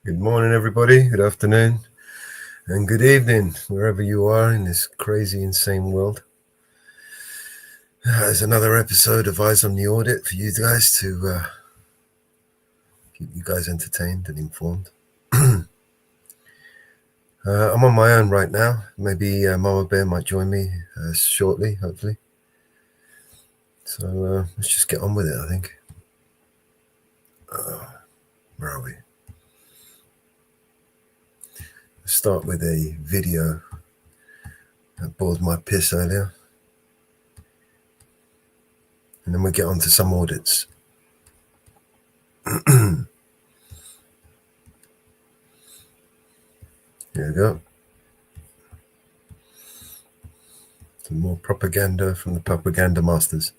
Good morning, everybody. Good afternoon and good evening, wherever you are in this crazy, insane world. There's another episode of Eyes on the Audit for you guys to keep you guys entertained and informed. I'm on my own right now. Maybe Mama Bear might join me shortly, hopefully. So let's just get on with it, I think. Where are we? Let's start with a video that bored my piss earlier. And then we'll get on to some audits. Here we go. Some more propaganda from the propaganda masters.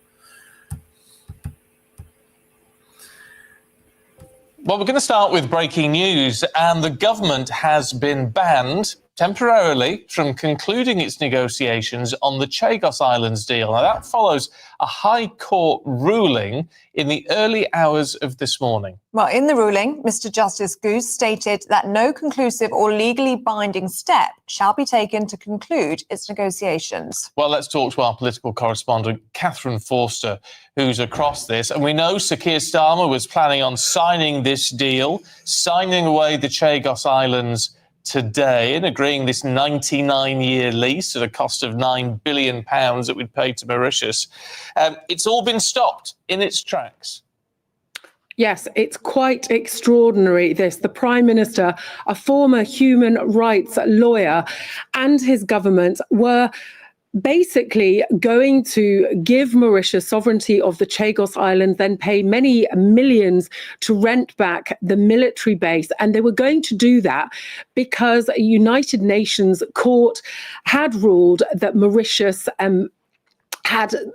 Well, we're going to start with breaking news, and the government has been banned temporarily from concluding its negotiations on the Chagos Islands deal. Now, that follows a High Court ruling in the early hours of this morning. Well, in the ruling, Mr. Justice Goose stated that no conclusive or legally binding step shall be taken to conclude its negotiations. Well, let's talk to our political correspondent, Catherine Forster, who's across this. And we know Sir Keir Starmer was planning on signing this deal, signing away the Chagos Islands today and agreeing this 99-year lease at a cost of £9 billion that we'd pay to Mauritius. It's all been stopped in its tracks. Yes, it's quite extraordinary, this. The Prime Minister, a former human rights lawyer, and his government were basically going to give Mauritius sovereignty of the Chagos Islands, then pay many millions to rent back the military base. And they were going to do that because a United Nations court had ruled that Mauritius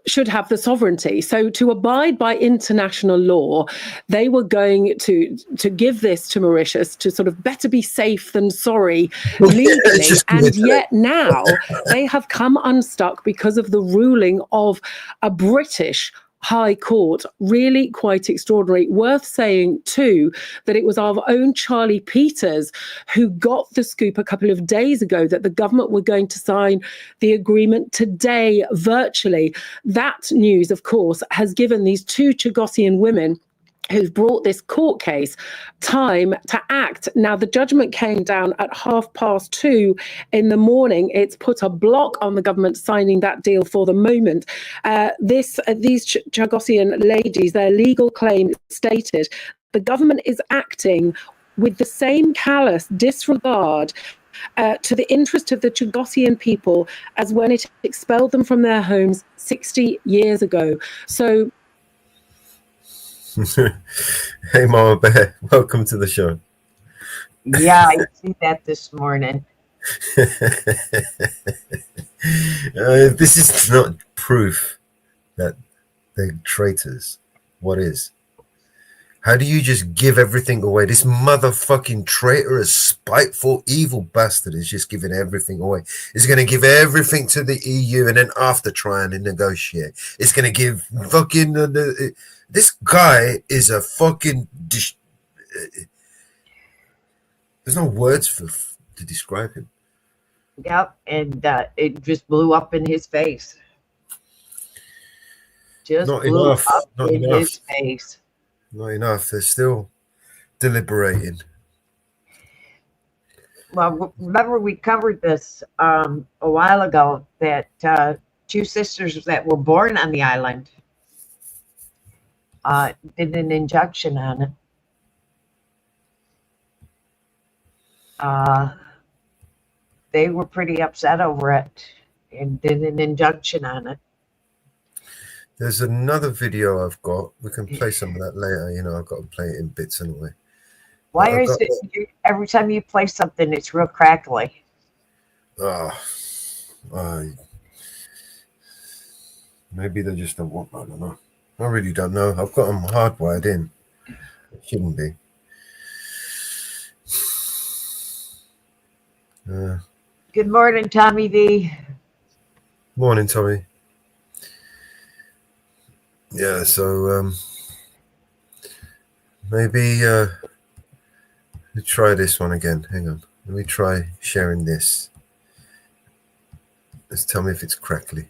should have the sovereignty. So to abide by international law, they were going to give this to Mauritius to sort of better be safe than sorry legally. And yet now they have come unstuck because of the ruling of a British High Court. Really quite extraordinary. Worth saying too that it was our own Charlie Peters who got the scoop a couple of days ago that the government were going to sign the agreement today virtually. That news, of course, has given these two Chagosian women who've brought this court case time to act. Now, the judgment came down at 2:30 in the morning. It's put a block on the government signing that deal for the moment. These Chagosian ladies, their legal claim stated, the government is acting with the same callous disregard to the interest of the Chagosian people as when it expelled them from their homes 60 years ago. So, Hey, Mama Bear, welcome to the show. Yeah, I see that this morning. This is not proof that they're traitors. What is? How do you just give everything away? This motherfucking traitorous, spiteful, evil bastard is just giving everything away. It's going to give everything to the EU and then after trying to negotiate. It's going to give fucking... This guy is a fucking... There's no words to describe him. Yep, and it just blew up in his face. Just Not blew enough. up Not in enough. his face. Not enough. They're still deliberating. Well, remember we covered this a while ago, that two sisters that were born on the island did an injection on it. They were pretty upset over it and did an injection on it. There's another video I've got. We can play some of that later. You know, I've got to play it in bits anyway. Why is it every time you play something, it's real crackly? Maybe they just don't want. I don't know. I really don't know. I've got them hardwired in. It shouldn't be. Good morning, Tommy V. Morning, Tommy. Yeah, so maybe Let's try this one again. Hang on. Let me try sharing this. Let's tell me if it's crackly.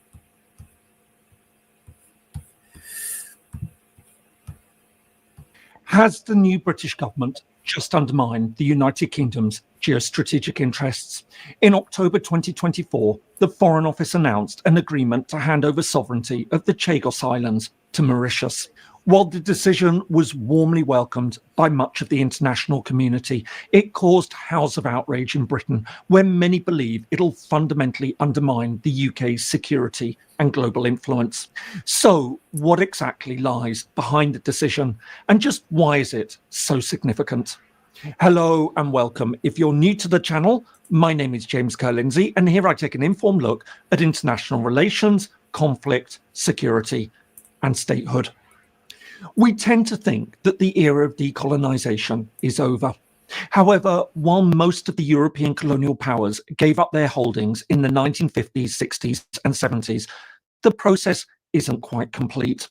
Has the new British government just undermined the United Kingdom's geostrategic interests? In October 2024, the Foreign Office announced an agreement to hand over sovereignty of the Chagos Islands to Mauritius. While the decision was warmly welcomed by much of the international community, it caused howls of outrage in Britain, where many believe it'll fundamentally undermine the UK's security and global influence. So, what exactly lies behind the decision, and just why is it so significant? Hello and welcome. If you're new to the channel, my name is James Kerr-Lindsay, and here I take an informed look at international relations, conflict, security, and statehood. We tend to think that the era of decolonisation is over. However, while most of the European colonial powers gave up their holdings in the 1950s, 60s, and 70s, the process isn't quite complete.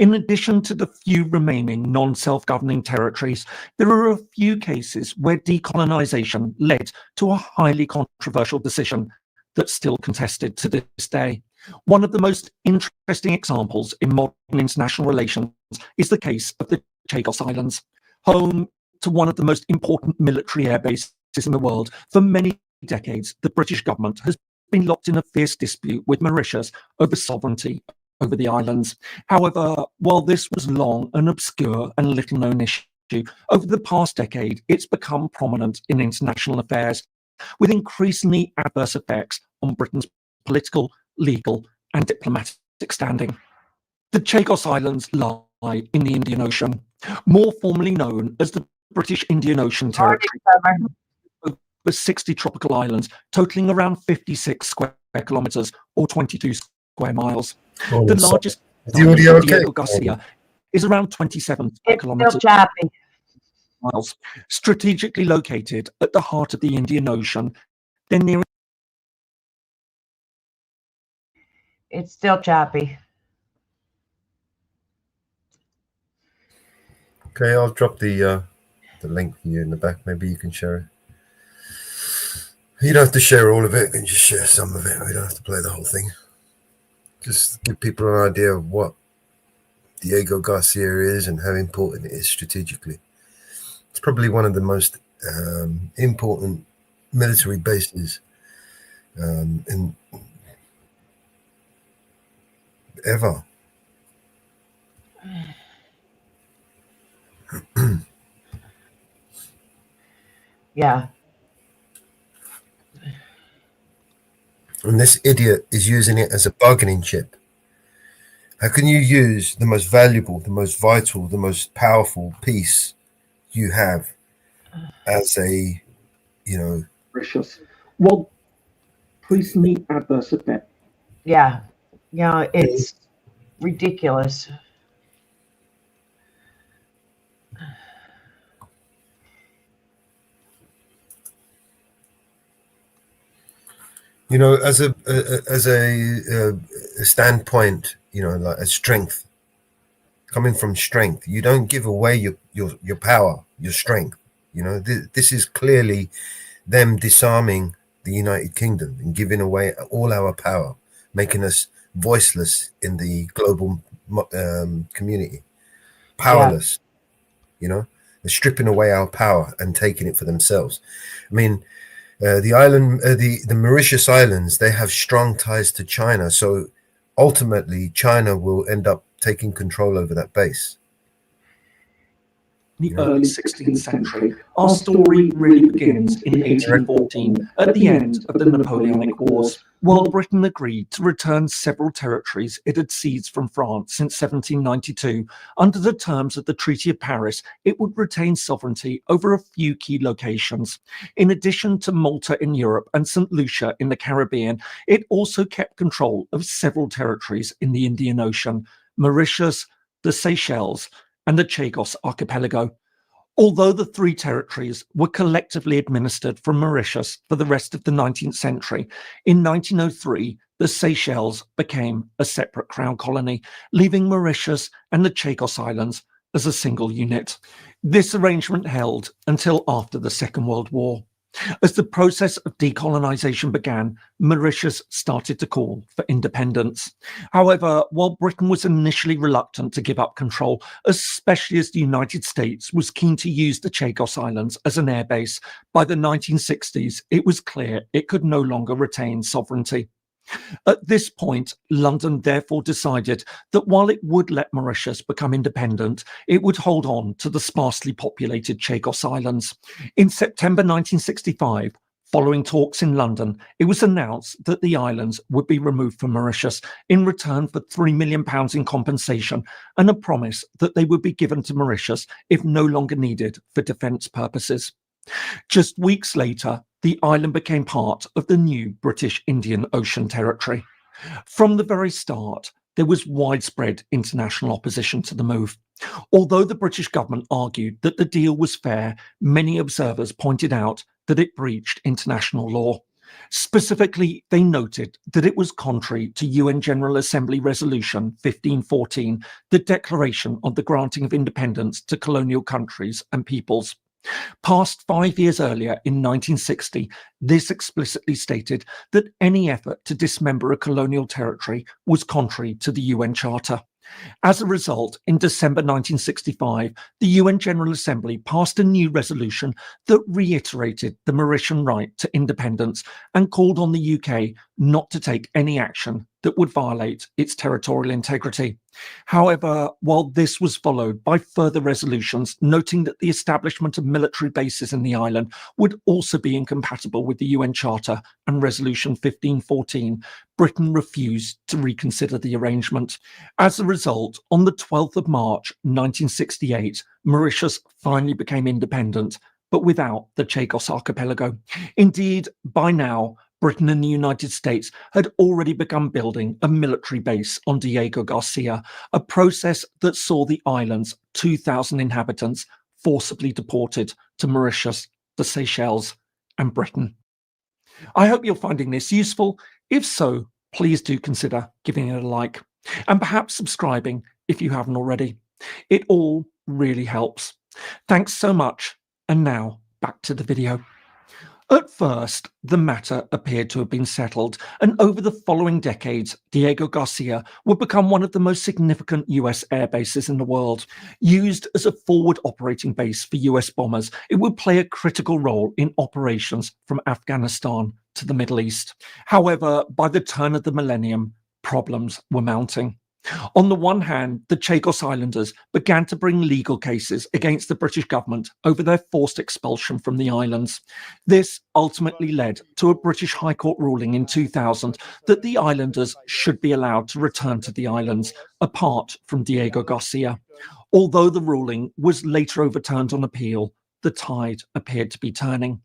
In addition to the few remaining non-self-governing territories, there are a few cases where decolonisation led to a highly controversial decision that's still contested to this day. One of the most interesting examples in modern international relations is the case of the Chagos Islands, home to one of the most important military air bases in the world. For many decades, the British government has been locked in a fierce dispute with Mauritius over sovereignty over the islands. However, while this was long an obscure and little known issue, over the past decade, it's become prominent in international affairs, with increasingly adverse effects on Britain's political, legal, and diplomatic standing. The Chagos Islands lie in the Indian Ocean, more formally known as the British Indian Ocean Territory, over 60 tropical islands, totaling around 56 square kilometres or 22 square miles. The largest island, Diego Garcia, is around 27 kilometres miles, strategically located at the heart of the Indian Ocean. They're near. It's still choppy. Okay, I'll drop the link for you in the back. Maybe you can share it. You don't have to share all of it. You can just share some of it. We don't have to play the whole thing. Just give people an idea of what Diego Garcia is and how important it is strategically. It's probably one of the most important military bases in ever. Yeah. And this idiot is using it as a bargaining chip. How can you use the most valuable, the most vital, the most powerful piece you have as a, Mauritius? Well, increasingly adverse effect. Yeah. Yeah, it's ridiculous. As a standpoint, like a strength, coming from strength, you don't give away your power, your strength. This is clearly them disarming the United Kingdom and giving away all our power, making us voiceless in the global community, powerless. They're stripping away our power and taking it for themselves. I mean, the Mauritius Islands, they have strong ties to China, so ultimately China will end up taking control over that base. The early 16th century, our story really begins in 1814, at the end of the Napoleonic Wars. While Britain agreed to return several territories it had seized from France since 1792, under the terms of the Treaty of Paris, it would retain sovereignty over a few key locations. In addition to Malta in Europe and St. Lucia in the Caribbean, it also kept control of several territories in the Indian Ocean, Mauritius, the Seychelles, and the Chagos Archipelago. Although the three territories were collectively administered from Mauritius for the rest of the 19th century, in 1903, the Seychelles became a separate crown colony, leaving Mauritius and the Chagos Islands as a single unit. This arrangement held until after the Second World War. As the process of decolonisation began, Mauritius started to call for independence. However, while Britain was initially reluctant to give up control, especially as the United States was keen to use the Chagos Islands as an airbase, by the 1960s it was clear it could no longer retain sovereignty. At this point, London therefore decided that while it would let Mauritius become independent, it would hold on to the sparsely populated Chagos Islands. In September 1965, following talks in London, it was announced that the islands would be removed from Mauritius in return for £3 million in compensation and a promise that they would be given to Mauritius if no longer needed for defence purposes. Just weeks later, the island became part of the new British Indian Ocean Territory. From the very start, there was widespread international opposition to the move. Although the British government argued that the deal was fair, many observers pointed out that it breached international law. Specifically, they noted that it was contrary to UN General Assembly Resolution 1514, the Declaration on the Granting of Independence to Colonial Countries and Peoples. Passed 5 years earlier in 1960, this explicitly stated that any effort to dismember a colonial territory was contrary to the UN Charter. As a result, in December 1965, the UN General Assembly passed a new resolution that reiterated the Mauritian right to independence and called on the UK not to take any action that would violate its territorial integrity. However, while this was followed by further resolutions noting that the establishment of military bases in the island would also be incompatible with the UN Charter and Resolution 1514, Britain refused to reconsider the arrangement. As a result, on the 12th of March 1968, Mauritius finally became independent, but without the Chagos archipelago. Indeed, by now, Britain and the United States had already begun building a military base on Diego Garcia, a process that saw the island's 2,000 inhabitants forcibly deported to Mauritius, the Seychelles, and Britain. I hope you're finding this useful. If so, please do consider giving it a like and perhaps subscribing if you haven't already. It all really helps. Thanks so much. And now back to the video. At first, the matter appeared to have been settled, and over the following decades, Diego Garcia would become one of the most significant US air bases in the world. Used as a forward operating base for US bombers, it would play a critical role in operations from Afghanistan to the Middle East. However, by the turn of the millennium, problems were mounting. On the one hand, the Chagos Islanders began to bring legal cases against the British government over their forced expulsion from the islands. This ultimately led to a British High Court ruling in 2000 that the islanders should be allowed to return to the islands, apart from Diego Garcia. Although the ruling was later overturned on appeal, the tide appeared to be turning.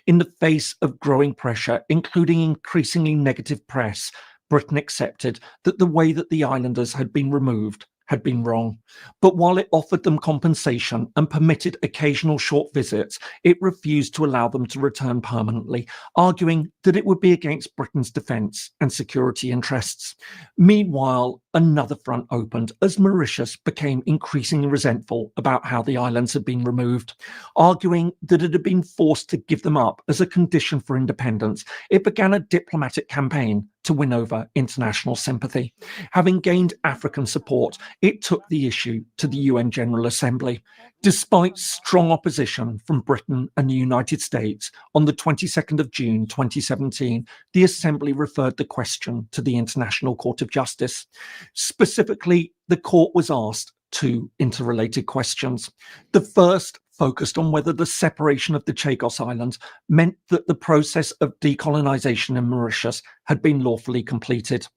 In the face of growing pressure, including increasingly negative press, Britain accepted that the way that the islanders had been removed had been wrong. But while it offered them compensation and permitted occasional short visits, it refused to allow them to return permanently, arguing that it would be against Britain's defence and security interests. Meanwhile, another front opened as Mauritius became increasingly resentful about how the islands had been removed. Arguing that it had been forced to give them up as a condition for independence, it began a diplomatic campaign to win over international sympathy. Having gained African support, it took the issue to the UN General Assembly. Despite strong opposition from Britain and the United States, on the 22nd of June 2017, the Assembly referred the question to the International Court of Justice. Specifically, the court was asked two interrelated questions. The first focused on whether the separation of the Chagos Islands meant that the process of decolonisation in Mauritius had been lawfully completed.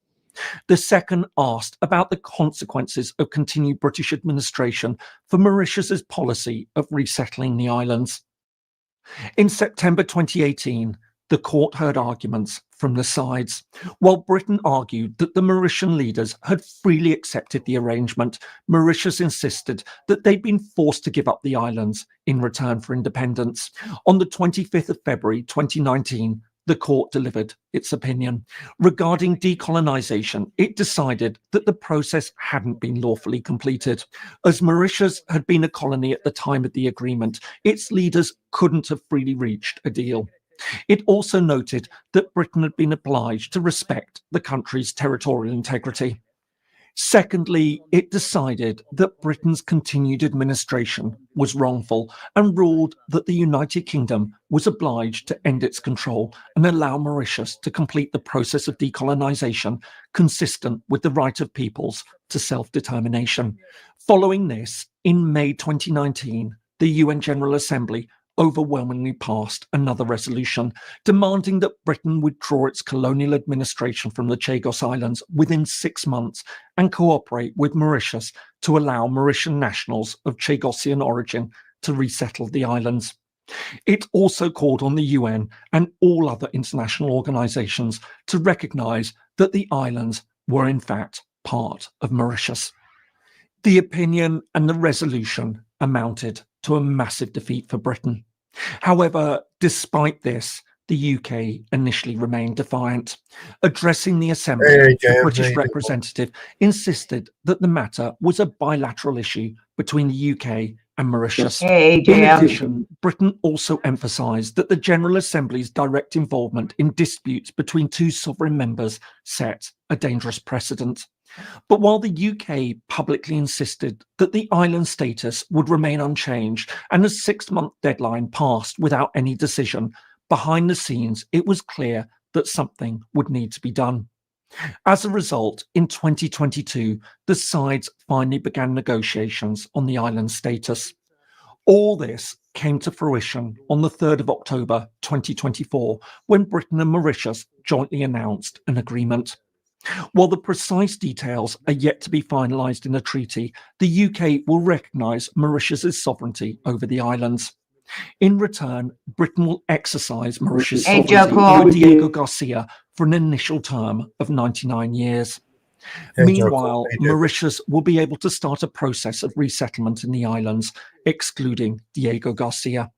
The second asked about the consequences of continued British administration for Mauritius's policy of resettling the islands. In September 2018, the court heard arguments from the sides. While Britain argued that the Mauritian leaders had freely accepted the arrangement, Mauritius insisted that they'd been forced to give up the islands in return for independence. On the 25th of February 2019, the court delivered its opinion. Regarding decolonisation, it decided that the process hadn't been lawfully completed. As Mauritius had been a colony at the time of the agreement, its leaders couldn't have freely reached a deal. It also noted that Britain had been obliged to respect the country's territorial integrity. Secondly, it decided that Britain's continued administration was wrongful and ruled that the United Kingdom was obliged to end its control and allow Mauritius to complete the process of decolonisation consistent with the right of peoples to self-determination. Following this, in May 2019, the UN General Assembly overwhelmingly passed another resolution demanding that Britain withdraw its colonial administration from the Chagos Islands within 6 months and cooperate with Mauritius to allow Mauritian nationals of Chagosian origin to resettle the islands. It also called on the UN and all other international organisations to recognise that the islands were in fact part of Mauritius. The opinion and the resolution amounted to a massive defeat for Britain. However, despite this, the UK initially remained defiant. Addressing the Assembly, the British representative insisted that the matter was a bilateral issue between the UK and Mauritius. In addition, Britain also emphasised that the General Assembly's direct involvement in disputes between two sovereign members set a dangerous precedent. But while the UK publicly insisted that the island status would remain unchanged and a 6-month deadline passed without any decision, behind the scenes it was clear that something would need to be done. As a result, in 2022, the sides finally began negotiations on the island status. All this came to fruition on the 3rd of October 2024, when Britain and Mauritius jointly announced an agreement. While the precise details are yet to be finalised in a treaty, the UK will recognise Mauritius's sovereignty over the islands. In return, Britain will exercise Mauritius' sovereignty over Diego Garcia for an initial term of 99 years. Meanwhile, Mauritius will be able to start a process of resettlement in the islands, excluding Diego Garcia.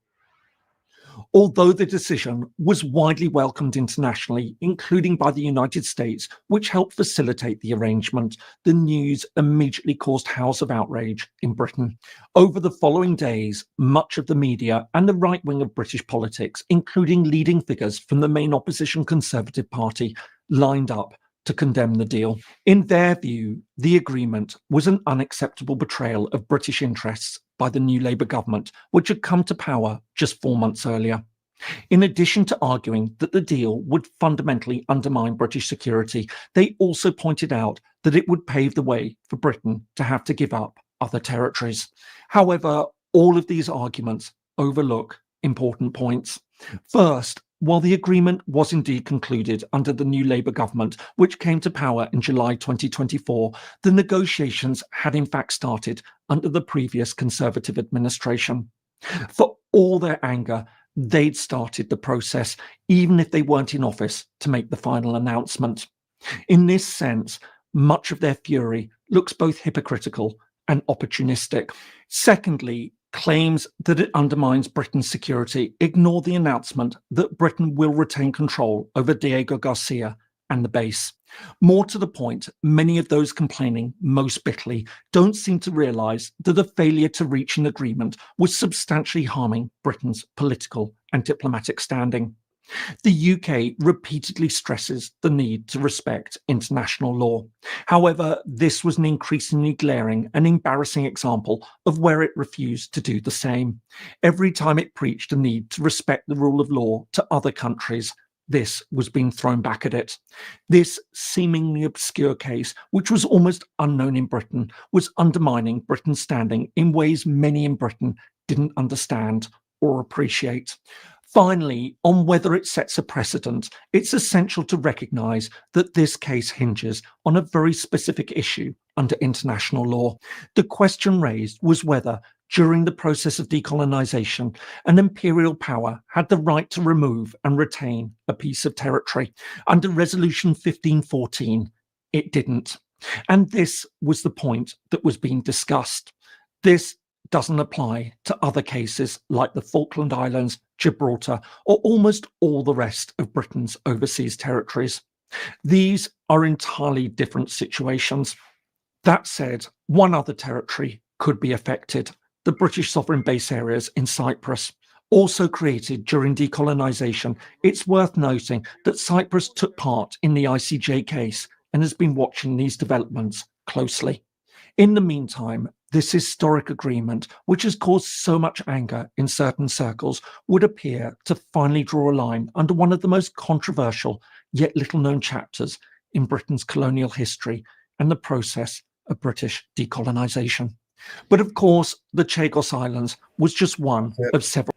Although the decision was widely welcomed internationally, including by the United States, which helped facilitate the arrangement, the news immediately caused howls of outrage in Britain. Over the following days, much of the media and the right wing of British politics, including leading figures from the main opposition Conservative Party, lined up to condemn the deal. In their view, the agreement was an unacceptable betrayal of British interests by the new Labour government, which had come to power just 4 months earlier. In addition to arguing that the deal would fundamentally undermine British security, they also pointed out that it would pave the way for Britain to have to give up other territories. However, all of these arguments overlook important points. First, while the agreement was indeed concluded under the new Labour government, which came to power in July 2024, the negotiations had in fact started under the previous Conservative administration. For all their anger, they'd started the process, even if they weren't in office to make the final announcement. In this sense, much of their fury looks both hypocritical and opportunistic. Secondly, claims that it undermines Britain's security ignore the announcement that Britain will retain control over Diego Garcia and the base. More to the point, many of those complaining most bitterly don't seem to realise that a failure to reach an agreement was substantially harming Britain's political and diplomatic standing. The UK repeatedly stresses the need to respect international law. However, this was an increasingly glaring and embarrassing example of where it refused to do the same. Every time it preached a need to respect the rule of law to other countries, this was being thrown back at it. This seemingly obscure case, which was almost unknown in Britain, was undermining Britain's standing in ways many in Britain didn't understand or appreciate. Finally, on whether it sets a precedent, it's essential to recognise that this case hinges on a very specific issue under international law. The question raised was whether, during the process of decolonisation, an imperial power had the right to remove and retain a piece of territory. Under Resolution 1514, it didn't. And this was the point that was being discussed. This doesn't apply to other cases like the Falkland Islands, Gibraltar, or almost all the rest of Britain's overseas territories. These are entirely different situations. That said, one other territory could be affected: the British sovereign base areas in Cyprus. Also created during decolonisation, it's worth noting that Cyprus took part in the ICJ case and has been watching these developments closely. In the meantime, this historic agreement, which has caused so much anger in certain circles, would appear to finally draw a line under one of the most controversial yet little-known chapters in Britain's colonial history and the process of British decolonisation. But of course, the Chagos Islands was just one of several.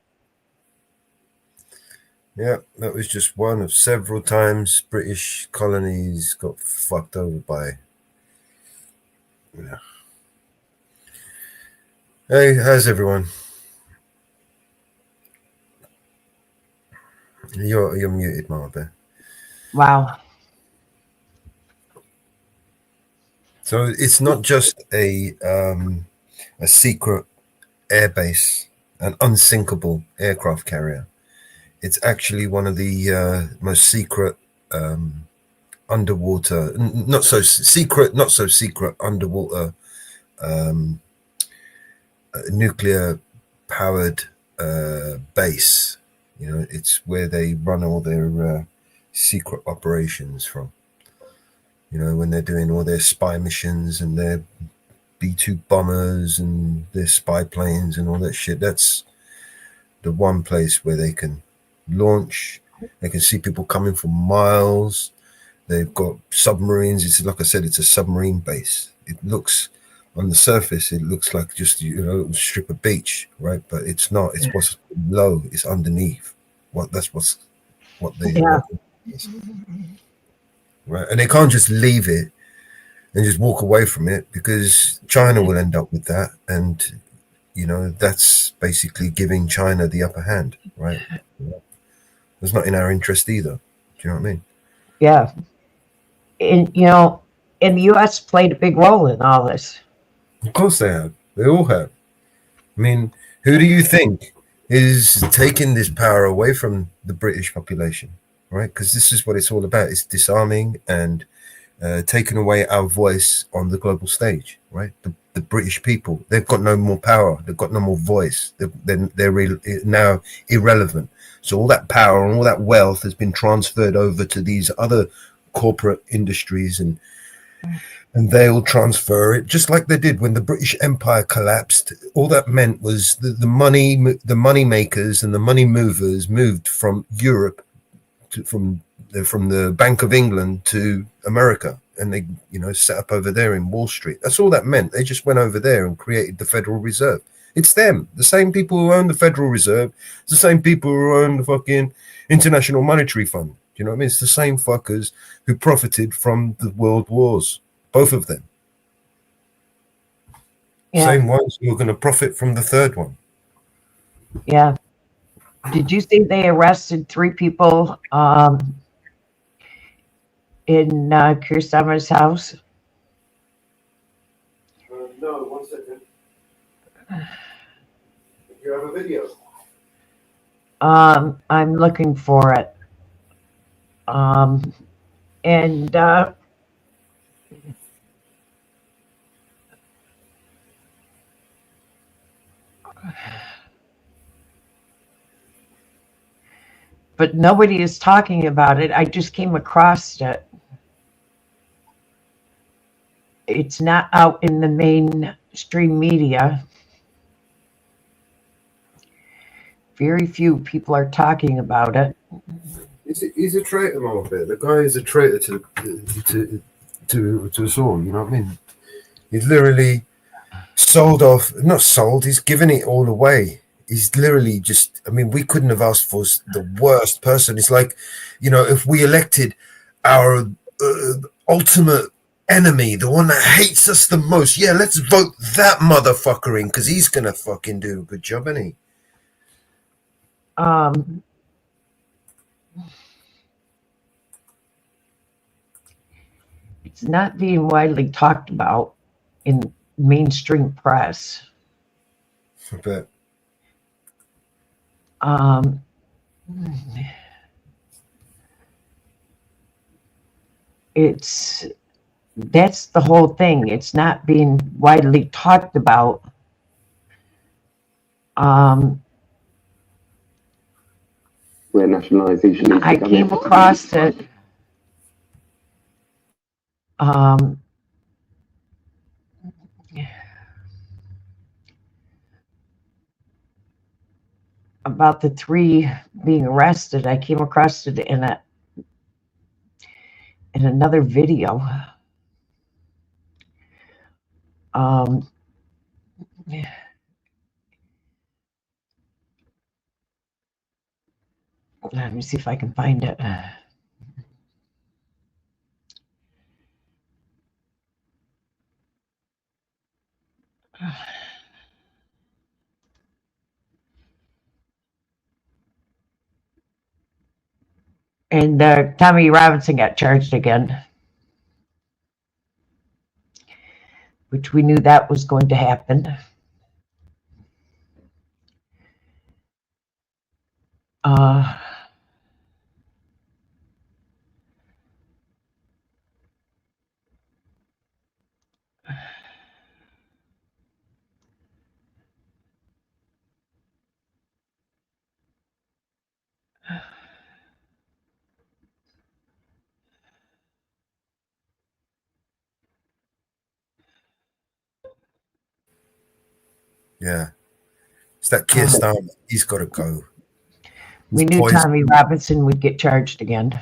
Yeah, that was just one of several times British colonies got fucked over by. Yeah. Hey, how's everyone? You're muted, Martha. Wow. So it's not just a secret airbase, an unsinkable aircraft carrier. It's actually one of the most secret underwater, not so secret underwater nuclear powered base. You know, it's where they run all their secret operations from. You know, when they're doing all their spy missions and their B-2 bombers and their spy planes and all that shit, that's the one place where they can launch. They can see people coming from miles. They've got submarines. It's like I said, it's a submarine base. It looks, on the surface, it looks like just, you know, a strip of beach, right? But it's not. It's what's below. It's underneath. What they. Yeah. Right, and they can't just leave it and just walk away from it, because China will end up with that, and you know, that's basically giving China the upper hand, right? It's not in our interest either. Do you know what I mean? Yeah. And, you know, and the U.S. played a big role in all this. Of course they have. They all have. I mean, who do you think is taking this power away from the British population, right? Because this is what it's all about. It's disarming and taking away our voice on the global stage, right? The British people, they've got no more power. They've got no more voice. They're now irrelevant. So all that power and all that wealth has been transferred over to these other corporate industries, and they'll transfer it just like they did when the British Empire collapsed. All that meant was the money makers and the money movers moved from Europe from the Bank of England to America, and they, you know, set up over there in Wall Street. That's all that meant. They just went over there and created the Federal Reserve. It's them, the same people who own the Federal Reserve. It's the same people who own the fucking International Monetary Fund. You know what I mean? It's the same fuckers who profited from the world wars, both of them. Yeah. Same ones who are going to profit from the third one. Yeah. Did you see they arrested 3 people in Keir Starmer's house? No, 1 second. You have a video? I'm looking for it. But nobody is talking about it. I just came across it. It's not out in the mainstream media. Very few people are talking about it. He's a traitor, Martha. The guy is a traitor to us all. You know what I mean? He's literally not sold. He's given it all away. He's literally just. I mean, we couldn't have asked for the worst person. It's like, you know, if we elected our ultimate enemy, the one that hates us the most. Yeah, let's vote that motherfucker in, because he's gonna fucking do a good job, isn't he? It's not being widely talked about in mainstream press. I bet. That's the whole thing. It's not being widely talked about. Where nationalisation is I came across it. About the 3 being arrested. I came across it in another video. Let me see if I can find it. And Tommy Robinson got charged again, which we knew that was going to happen. Yeah. It's that Keir Starmer. He's got to go. We knew Tommy Robinson would get charged again,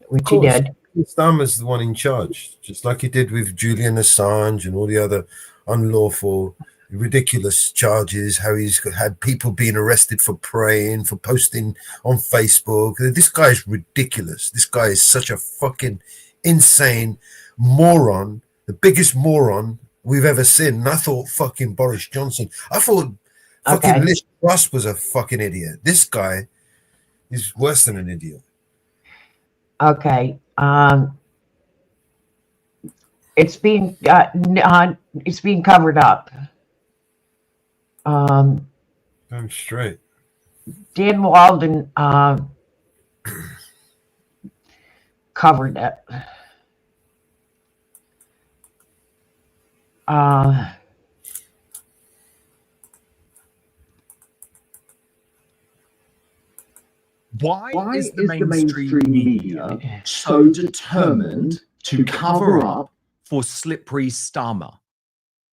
which he did. Keir Starmer's the one in charge, just like he did with Julian Assange and all the other unlawful, ridiculous charges, how he's had people being arrested for praying, for posting on Facebook. This guy is ridiculous. This guy is such a fucking insane moron, the biggest moron we've ever seen. And I thought fucking Boris Johnson, I thought fucking Liz Truss was a fucking idiot. This guy is worse than an idiot. Okay. It's being covered up. I'm straight. Dan Walden covered it. Why is the mainstream media so determined to cover up for slippery Starmer,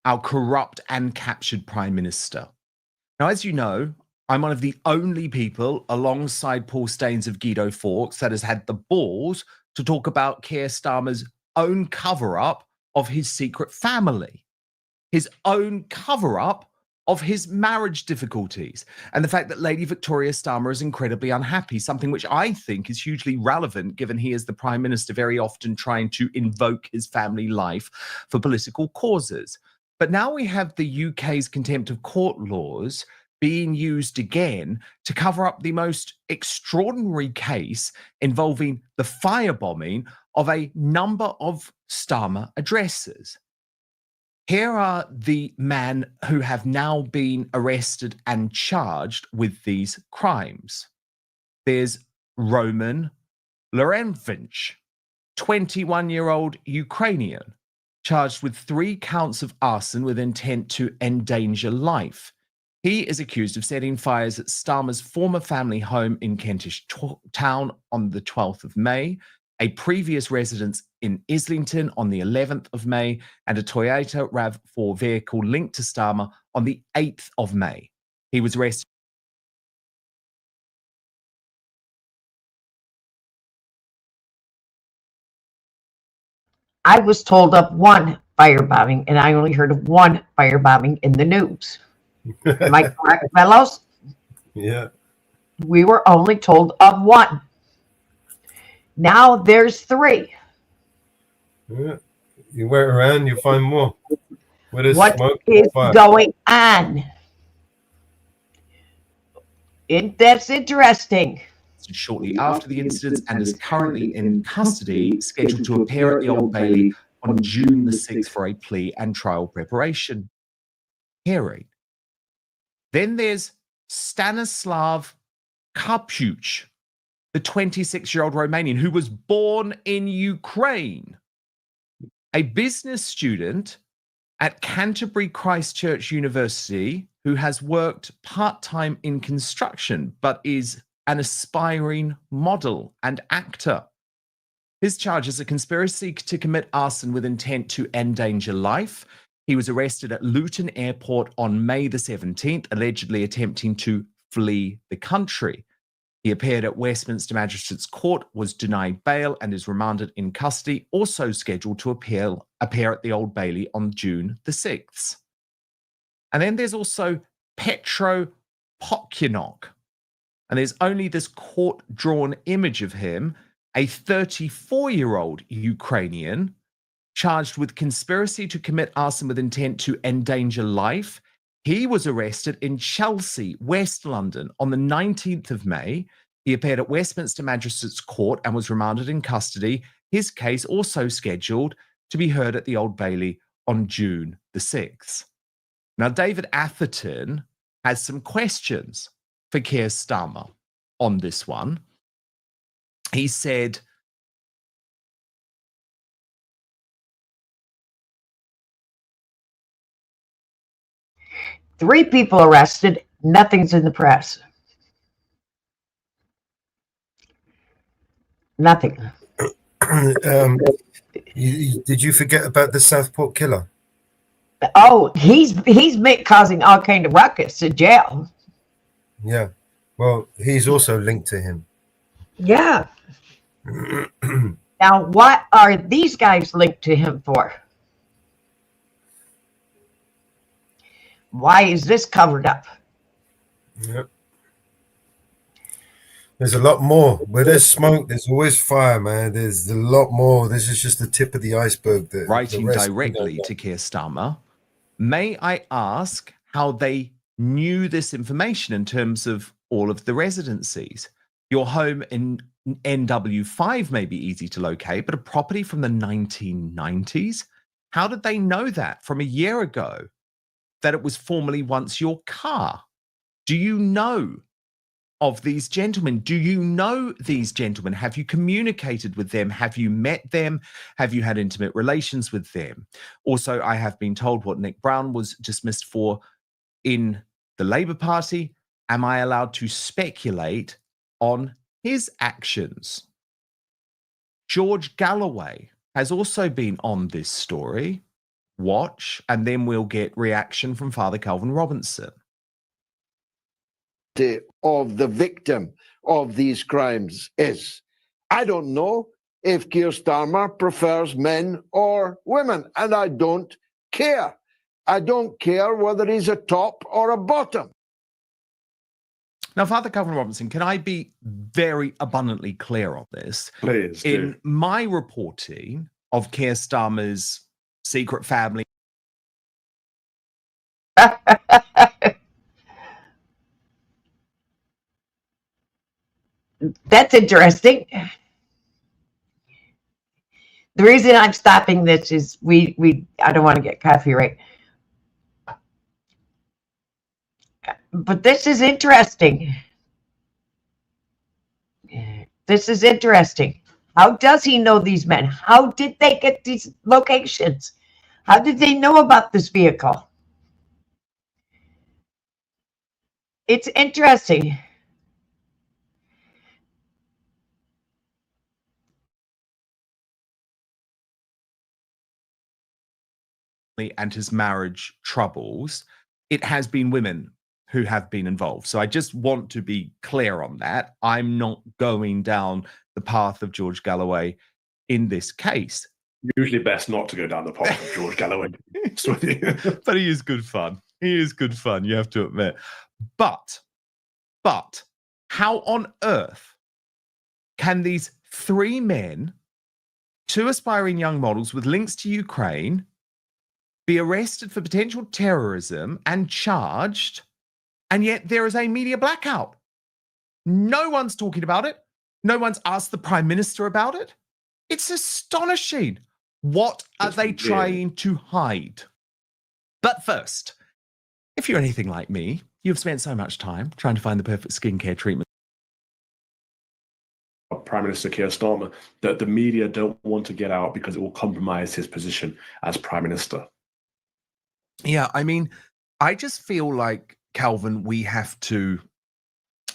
our corrupt and captured Prime Minister? Now, as you know, I'm one of the only people alongside Paul Staines of Guido Fawkes that has had the balls to talk about Keir Starmer's own cover-up of his secret family, his own cover-up of his marriage difficulties, and the fact that Lady Victoria Starmer is incredibly unhappy, something which I think is hugely relevant given he is the Prime Minister, very often trying to invoke his family life for political causes. But now we have the UK's contempt of court laws being used again to cover up the most extraordinary case involving the firebombing of a number of Starmer addresses. Here are the men who have now been arrested and charged with these crimes. There's Roman Lorenvich, 21-year-old Ukrainian, charged with 3 counts of arson with intent to endanger life. He is accused of setting fires at Starmer's former family home in Kentish Town on the 12th of May, a previous residence in Islington on the 11th of May, and a Toyota RAV4 vehicle linked to Starmer on the 8th of May. He was arrested. I was told of 1 firebombing, and I only heard of 1 firebombing in the news. Am I correct, fellows? Yeah. We were only told of 1. Now there's 3. Yeah. You wait around, you find more. What is going on? That's interesting. Shortly after the incident and is currently in custody, scheduled to appear at the Old Bailey on June the 6th for a plea and trial preparation hearing. Then there's Stanislav Karpuch, the 26-year-old Romanian who was born in Ukraine, a business student at Canterbury Christ Church University who has worked part-time in construction but is an aspiring model and actor. His charge is a conspiracy to commit arson with intent to endanger life. He was arrested at Luton Airport on May the 17th, allegedly attempting to flee the country. He appeared at Westminster Magistrates Court, was denied bail, and is remanded in custody, also scheduled to appear at the Old Bailey on June the 6th. And then there's also Petro Pokyanok. And there's only this court-drawn image of him, a 34-year-old Ukrainian charged with conspiracy to commit arson with intent to endanger life. He was arrested in Chelsea, West London, on the 19th of May. He appeared at Westminster Magistrates Court and was remanded in custody. His case also scheduled to be heard at the Old Bailey on June the 6th. Now, David Atherton has some questions for Keir Starmer on this one. He said, Three people arrested, nothing's in the press. Nothing. Did you forget about the Southport killer? Oh, he's causing all kind of ruckus in jail. Yeah. Well, he's also linked to him. Yeah. Now, what are these guys linked to him for? Why is this covered up? Yep. There's a lot more. Where there's smoke, there's always fire, man. There's a lot more. This is just the tip of the iceberg. Writing directly to Keir Starmer, may I ask how they knew this information in terms of all of the residencies? Your home in NW5 may be easy to locate, but a property from the 1990s? How did they know that from a year ago, that it was formerly once your car? Do you know of these gentlemen? Do you know these gentlemen? Have you communicated with them? Have you met them? Have you had intimate relations with them? Also, I have been told what Nick Brown was dismissed for in the Labour Party. Am I allowed to speculate on his actions? George Galloway has also been on this story. Watch, and then we'll get reaction from Father Calvin Robinson. Of the victim of these crimes is, I don't know if Keir Starmer prefers men or women, and I don't care. I don't care whether he's a top or a bottom. Now, Father Calvin Robinson, can I be very abundantly clear on this? Please do. In my reporting of Keir Starmer's secret family, That's interesting. The reason I'm stopping this is I don't want to get copyright. But this is interesting. This is interesting. How does he know these men? How did they get these locations? How did they know about this vehicle? It's interesting. and his marriage troubles, it has been women who have been involved. So I just want to be clear on that. I'm not going down the path of George Galloway in this case. Usually best not to go down the path of George Galloway. But he is good fun. He is good fun, you have to admit. But how on earth can these three men, two aspiring young models with links to Ukraine, be arrested for potential terrorism and charged, and yet there is a media blackout? No one's talking about it. No one's asked the Prime Minister about it. It's astonishing. What are they trying to hide? But first, if if you're anything like me, you've spent so much time trying to find the perfect skincare treatment. Prime Minister Keir Starmer, that the media don't want to get out because it will compromise his position as Prime Minister. Yeah, I mean, I just feel like, Calvin, we have to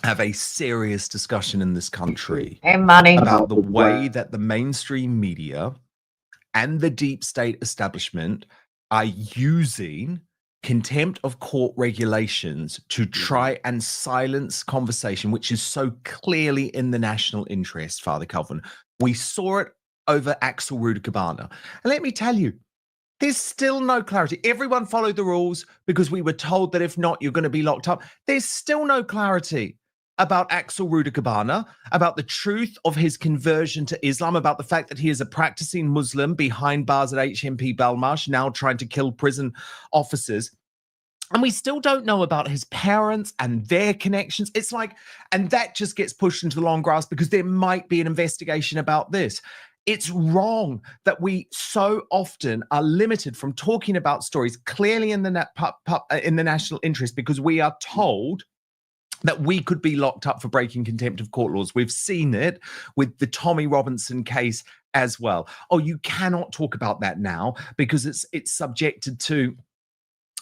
have a serious discussion in this country about the way that the mainstream media and the deep state establishment are using contempt of court regulations to try and silence conversation, which is so clearly in the national interest, Father Calvin. We saw it over Axel Rudikabana. And let me tell you, there's still no clarity. Everyone followed the rules because we were told that if not, you're going to be locked up. There's still no clarity about Axel Rudikabana, about the truth of his conversion to Islam, about the fact that he is a practicing Muslim behind bars at HMP Belmarsh, now trying to kill prison officers. And we still don't know about his parents and their connections. It's like, and that just gets pushed into the long grass because there might be an investigation about this. It's wrong that we so often are limited from talking about stories clearly in the national interest because we are told that we could be locked up for breaking contempt of court laws. We've seen it with the Tommy Robinson case as well. Oh, you cannot talk about that now because it's subjected to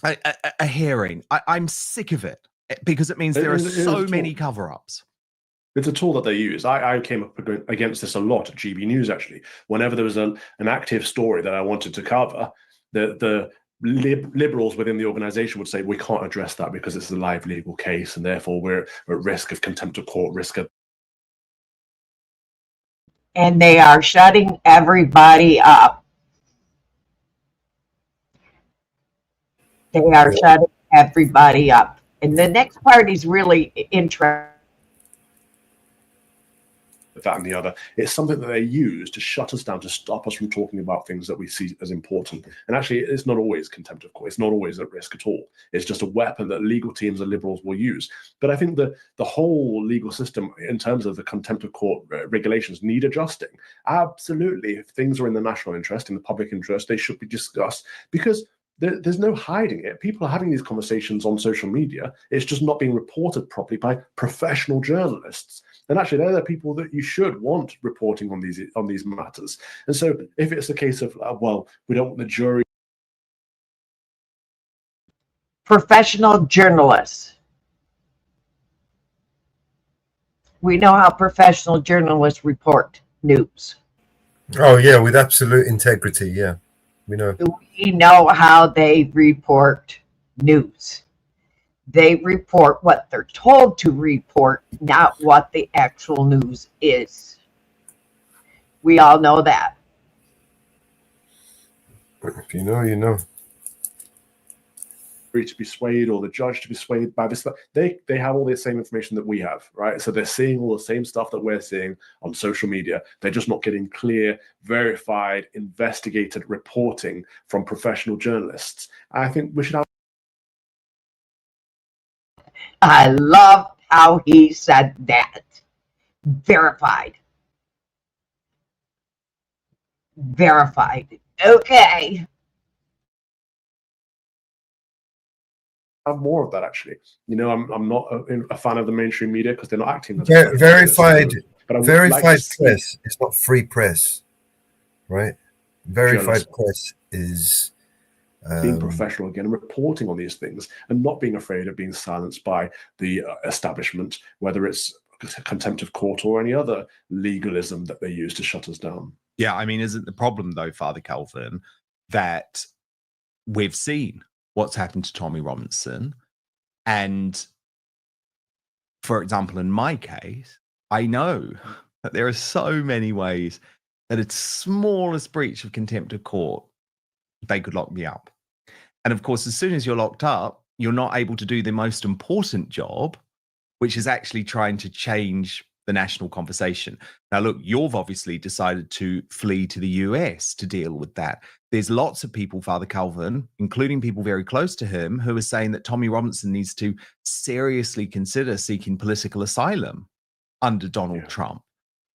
a hearing. I'm sick of it because it means there are so many cover-ups. It's a tool that they use. I came up against this a lot at GB News, actually. Whenever there was an active story that I wanted to cover, the liberals within the organization would say, we can't address that because it's a live legal case and therefore we're at risk of contempt of court, risk of... And they are shutting everybody up. They are shutting everybody up. And the next part is really interesting. That and the other. It's something that they use to shut us down, to stop us from talking about things that we see as important. And actually, it's not always contempt of court. It's not always at risk at all. It's just a weapon that legal teams and liberals will use. But I think the whole legal system, in terms of the contempt of court regulations, need adjusting. Absolutely. If things are in the national interest, in the public interest, they should be discussed because there's no hiding it. People are having these conversations on social media. It's just not being reported properly by professional journalists. And actually, they're the people that you should want reporting on these matters. And so if it's a case of, well, we don't want the jury. Professional journalists. We know how professional journalists report news. Oh, yeah, with absolute integrity, yeah. We know how they report news. They report what they're told to report, not what the actual news is. We all know that. If you know, you know. To be swayed or the judge to be swayed by this, they have all the same information that we have, right? So they're seeing all the same stuff that we're seeing on social media. They're just not getting clear, verified, investigated reporting from professional journalists. I think we should have. I love how he said that. Verified. Verified. Okay. Have more of that, actually. You know, I'm not a fan of the mainstream media because they're not acting. Verified like press. It's not free press, right? Verified press is being professional again and reporting on these things and not being afraid of being silenced by the establishment, whether it's contempt of court or any other legalism that they use to shut us down. Yeah, I mean, isn't the problem though, Father Calvin, that we've seen what's happened to Tommy Robinson? And for example, in my case, I know that there are so many ways that its smallest breach of contempt of court, they could lock me up. And of course, as soon as you're locked up, you're not able to do the most important job, which is actually trying to change the national conversation. Now, look, you've obviously decided to flee to the US to deal with that. There's lots of people, Father Calvin, including people very close to him, who are saying that Tommy Robinson needs to seriously consider seeking political asylum under Donald Trump,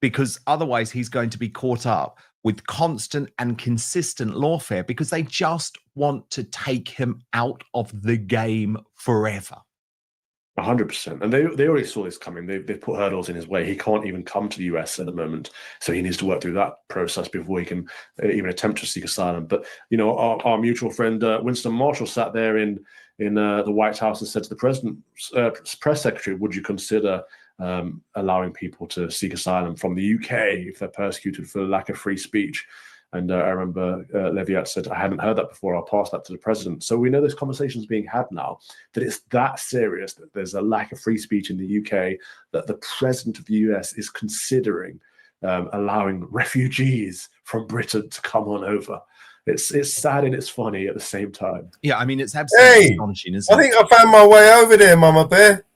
because otherwise he's going to be caught up with constant and consistent lawfare because they just want to take him out of the game forever. 100%. And they already saw this coming. They put hurdles in his way. He can't even come to the US at the moment. So he needs to work through that process before he can even attempt to seek asylum. But, you know, our mutual friend Winston Marshall sat there in the White House and said to the president's press secretary, would you consider allowing people to seek asylum from the UK if they're persecuted for lack of free speech? And I remember Leviat said, I hadn't heard that before. I'll pass that to the president. So we know this conversation is being had now, that it's that serious, that there's a lack of free speech in the UK, that the president of the US is considering allowing refugees from Britain to come on over. It's sad and it's funny at the same time. Yeah, I mean, it's absolutely astonishing, isn't it? I think I found my way over there, Mama Bear.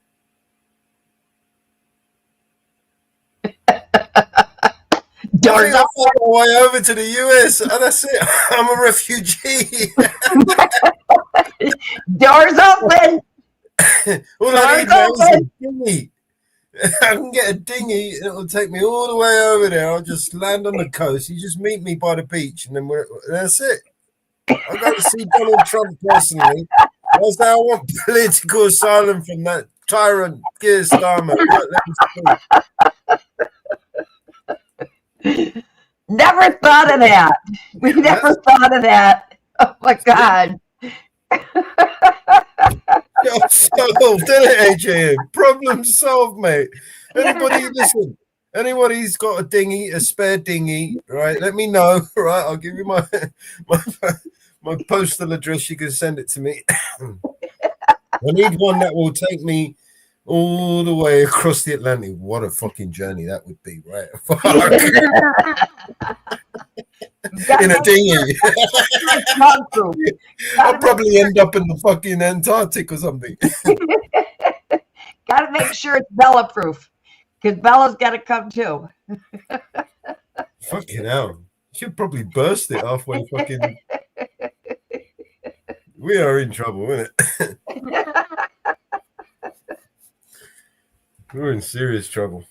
I think I found my way over to the US, and that's it. I'm a refugee. Doors open. All I need now is a dinghy. I can get a dinghy, and it'll take me all the way over there. I'll just land on the coast. You just meet me by the beach, and then that's it. I'm going to see Donald Trump personally. That's how I want political asylum from that tyrant, Keir Starmer. Never thought of that. We never thought of that. Oh my God. Solved, didn't it, AJ? Problem solved, mate. Anybody, listen, anybody's got a dinghy, a spare dinghy, right? Let me know, right? I'll give you my postal address. You can send it to me. I need one that will take me all the way across the Atlantic. What a fucking journey that would be, right? In a dinghy. I'll probably end up in the fucking Antarctic or something. Got to make sure it's Bella proof, because Bella's got to come too. Fucking hell. She'll probably burst it halfway fucking. We are in trouble, isn't it? We're in serious trouble.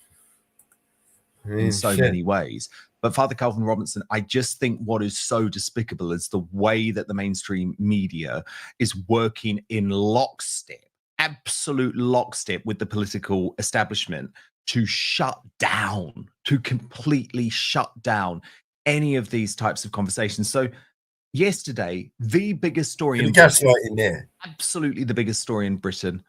I mean, in so many ways. But Father Calvin Robinson, I just think what is so despicable is the way that the mainstream media is working in lockstep, absolute lockstep with the political establishment to completely shut down any of these types of conversations. So yesterday, the biggest story in gaslighting there. Absolutely the biggest story in Britain,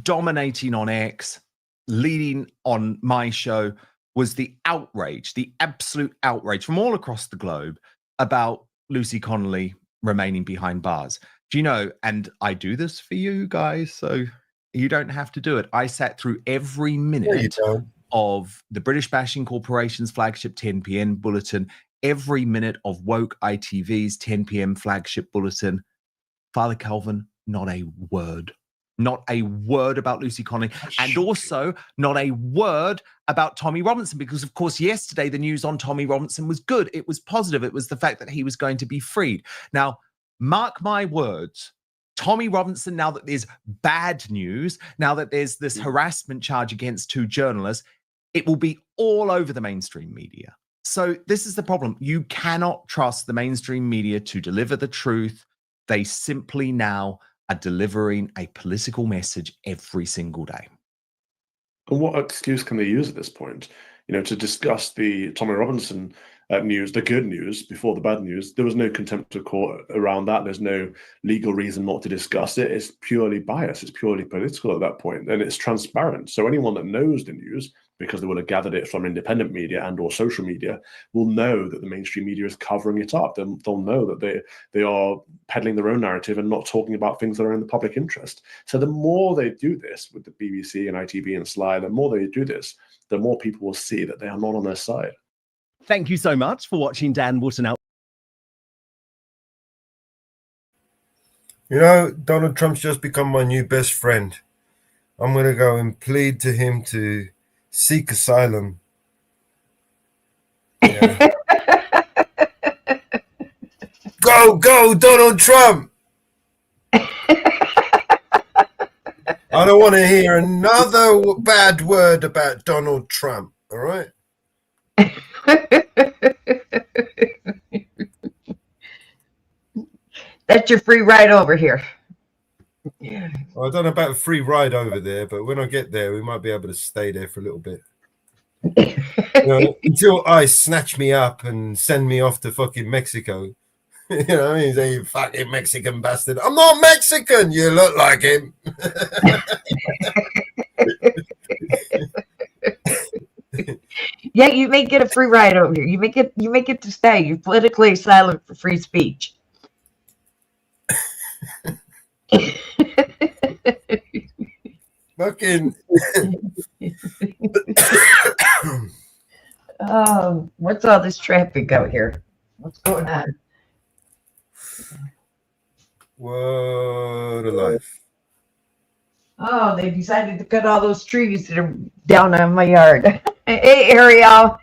dominating on X, leading on my show, was the outrage, the absolute outrage from all across the globe about Lucy Connolly remaining behind bars. Do you know, and I do this for you guys, so you don't have to do it. I sat through every minute of the British Bashing Corporation's flagship 10 p.m. bulletin, every minute of Woke ITV's 10 p.m. flagship bulletin. Father Calvin, not a word. Not a word about Lucy Connolly, and also not a word about Tommy Robinson, because, of course, yesterday the news on Tommy Robinson was good. It was positive. It was the fact that he was going to be freed. Now, mark my words, Tommy Robinson, now that there's bad news, now that there's this harassment charge against 2 journalists, it will be all over the mainstream media. So this is the problem. You cannot trust the mainstream media to deliver the truth. They simply now are delivering a political message every single day. And what excuse can they use at this point? You know, to discuss the Tommy Robinson news, the good news before the bad news, there was no contempt of court around that. There's no legal reason not to discuss it. It's purely biased. It's purely political at that point, and it's transparent. So anyone that knows the news, because they will have gathered it from independent media and or social media, will know that the mainstream media is covering it up. They'll know that they are peddling their own narrative and not talking about things that are in the public interest. So the more they do this with the BBC and ITV and Sly, the more they do this, the more people will see that they are not on their side. Thank you so much for watching Dan Wootton Out. You know, Donald Trump's just become my new best friend. I'm going to go and plead to him to seek asylum. Yeah. Go, Donald Trump! I don't want to hear another bad word about Donald Trump, all right? That's your free ride over here. Well, I don't know about a free ride over there, but when I get there, we might be able to stay there for a little bit. Until ICE snatch me up and send me off to fucking Mexico. You know what I mean? Say, you fucking Mexican bastard. I'm not Mexican. You look like him. Yeah, you may get a free ride over here. You may get to stay. You're politically silent for free speech. Fucking. What's all this traffic out here? What's going on? What a life. Oh, they decided to cut all those trees that are down on my yard. Hey, Ariel.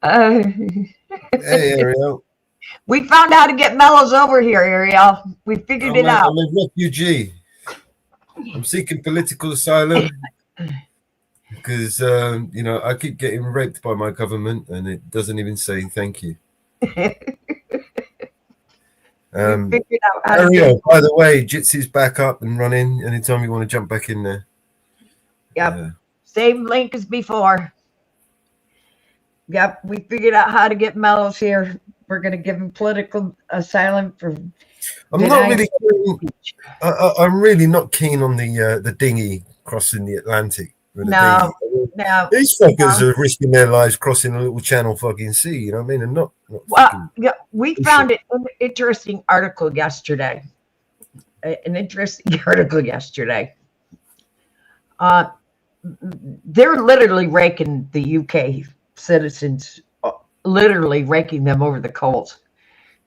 Hey, Ariel. We found how to get Mellows over here, Ariel. We figured it out. I'm a refugee. I'm seeking political asylum because, you know, I keep getting raped by my government and it doesn't even say thank you. Ariel, by the way, Jitsy's back up and running anytime you want to jump back in there. Yep. Same link as before. Yep. We figured out how to get Mellows here. We're going to give him political asylum for. I'm not really keen. I'm really not keen on the dinghy crossing the Atlantic. No. These fuckers are risking their lives crossing a little channel fucking sea. You know what I mean? And not well, yeah, we found an interesting article yesterday. They're literally raking the UK citizens, literally raking them over the coals.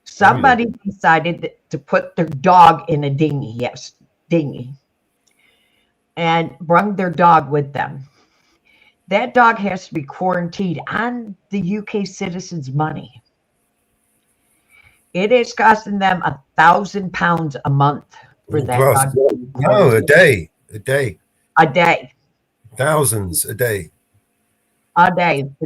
Somebody decided to put their dog in a dinghy, and brought their dog with them. That dog has to be quarantined on the UK citizens' money. It is costing them £1,000 a month for that dog. No, a day. Thousands a day. For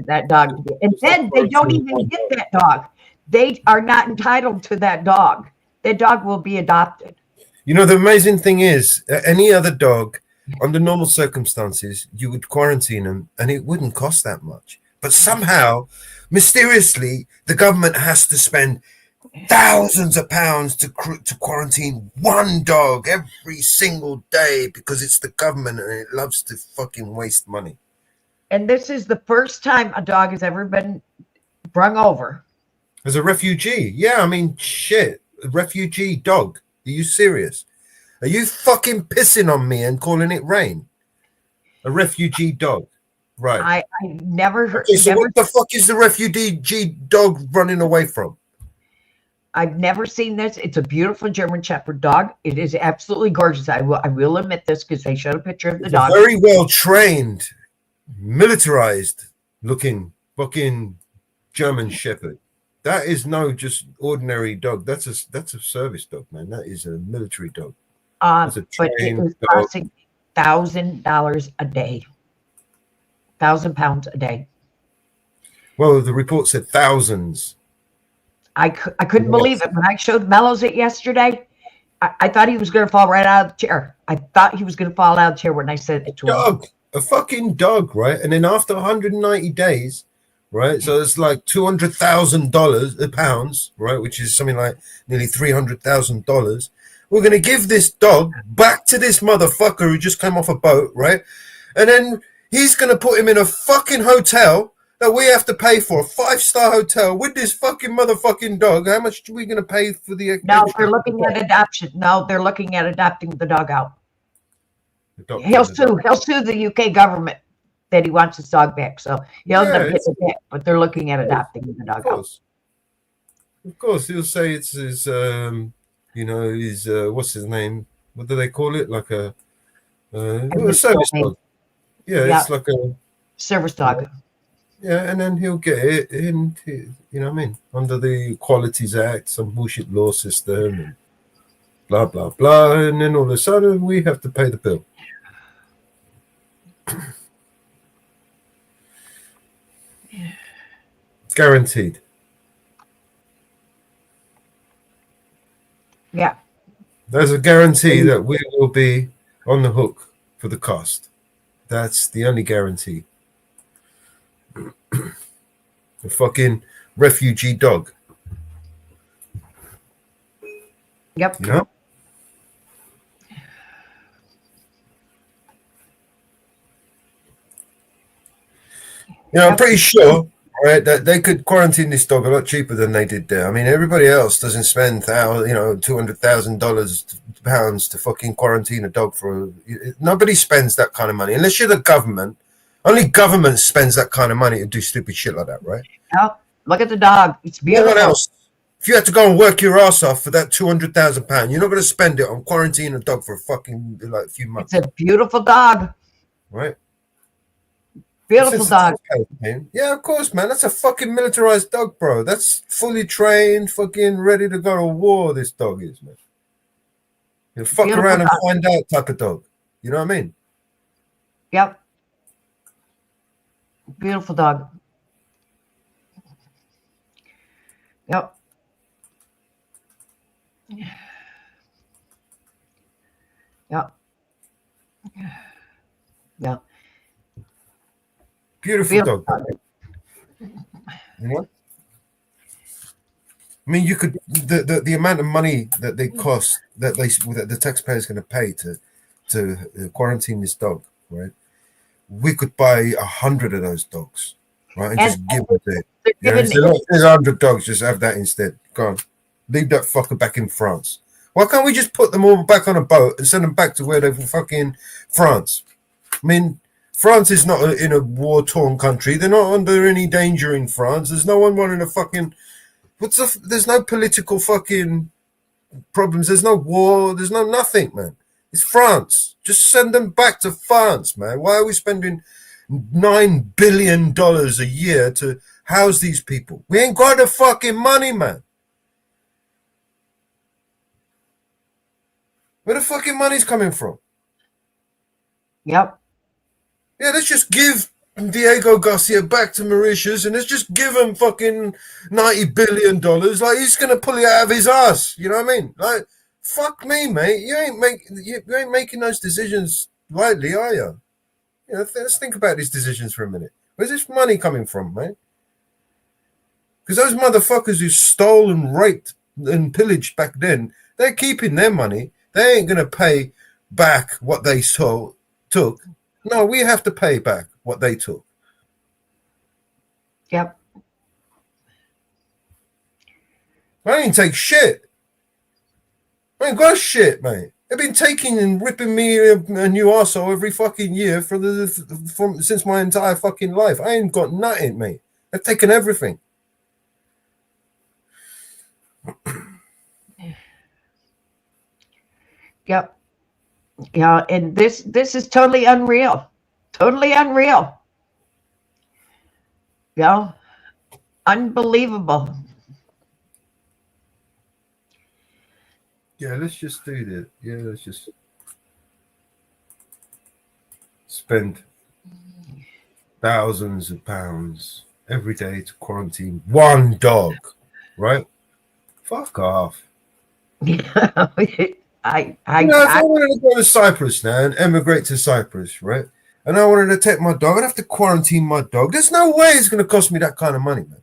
that dog to be. And then they don't even get that dog. They are not entitled to that dog. That dog will be adopted. You know, the amazing thing is, any other dog, under normal circumstances, you would quarantine them and it wouldn't cost that much. But somehow, mysteriously, the government has to spend thousands of pounds to quarantine one dog every single day because it's the government and it loves to fucking waste money. And this is the first time a dog has ever been brung over. As a refugee? Yeah, I mean, shit. A refugee dog. Are you serious? Are you fucking pissing on me and calling it rain? A refugee dog. Right. I never heard. Okay, so what the fuck is the refugee dog running away from? I've never seen this. It's a beautiful German Shepherd dog. It is absolutely gorgeous. I will admit this because they showed a picture of the dog. Very well trained, militarized looking fucking German Shepherd. That is no just ordinary dog. That's a service dog, man. That is a military dog. But it was costing $1,000 a day. £1,000 a day. Well, the report said thousands. I couldn't believe it. When I showed Mellows it yesterday, I thought he was going to fall right out of the chair. I thought he was going to fall out of the chair when I said it to him. A fucking dog, right? And then after 190 days, right? So it's like $200,000 pounds, right? Which is something like nearly $300,000. We're going to give this dog back to this motherfucker who just came off a boat, right? And then he's going to put him in a fucking hotel that we have to pay for, a 5-star hotel with this fucking motherfucking dog. How much are we going to pay for the? No, they're looking at adoption. No, they're looking at adopting the dog out. He'll sue the UK government that he wants his dog back. So he'll end up getting it back, but they're looking at adopting the dog out. Of course, he'll say it's his, his what's his name? What do they call it? Like a service dog. Yeah, it's like a service dog. Yeah, and then he'll get it in, you know what I mean, under the Equalities Act, some bullshit law system, and blah, blah, blah. And then all of a sudden, we have to pay the bill. Guaranteed. Yeah. There's a guarantee that we will be on the hook for the cost. That's the only guarantee. The fucking refugee dog. Yep. You know? You know, I'm pretty sure, right, that they could quarantine this dog a lot cheaper than they did there. I mean, everybody else doesn't spend, £200,000 to fucking quarantine a dog for. Nobody spends that kind of money unless you're the government. Only government spends that kind of money to do stupid shit like that, right? Oh, look at the dog. It's beautiful. No one else. If you had to go and work your ass off for that £200,000, you're not going to spend it on quarantining a dog for a fucking a few months. It's a beautiful dog. Right. Beautiful dog. Yeah, of course, man. That's a fucking militarized dog, bro. That's fully trained, fucking ready to go to war. This dog is, man. You fuck Beautiful around and dog. find out type of dog. You know what I mean? Yep. Beautiful dog. Yep. Yep. Yep. Beautiful dog. You know? I mean, you could the amount of money that they cost that the taxpayer is going to pay to quarantine this dog, right? We could buy 100 of those dogs, right, and just give it to it. Yeah, there's 100 dogs. Just have that instead. Go on, leave that fucker back in France. Why can't we just put them all back on a boat and send them back to where they're fucking France? I mean, France is not in a war-torn country. They're not under any danger in France. There's no one wanting to fucking. There's no political fucking problems. There's no war. There's no nothing, man. It's France. Just send them back to France, man. Why are we spending $9 billion a year to house these people? We ain't got the fucking money, man. Where the fucking money's coming from? Yep. Yeah, let's just give Diego Garcia back to Mauritius and let's just give him fucking $90 billion. Like, he's going to pull it out of his ass. You know what I mean? Like, fuck me, mate. You ain't making those decisions lightly, are you? You know, let's think about these decisions for a minute. Where's this money coming from, mate? Because those motherfuckers who stole and raped and pillaged back then, they're keeping their money. They ain't going to pay back what they took. No, we have to pay back what they took. Yep. I ain't take shit. I ain't got shit, mate. They've been taking and ripping me a new arsehole every fucking year since my entire fucking life. I ain't got nothing, mate. They've taken everything. Yep. Yeah, and this is totally unreal. Totally unreal. Yeah. Unbelievable. Yeah, let's just do that. Yeah, let's just spend thousands of pounds every day to quarantine one dog, right? Fuck off. I I wanted to go to Cyprus now and emigrate to Cyprus, right? And I wanted to take my dog. I'd have to quarantine my dog. There's no way it's going to cost me that kind of money, man.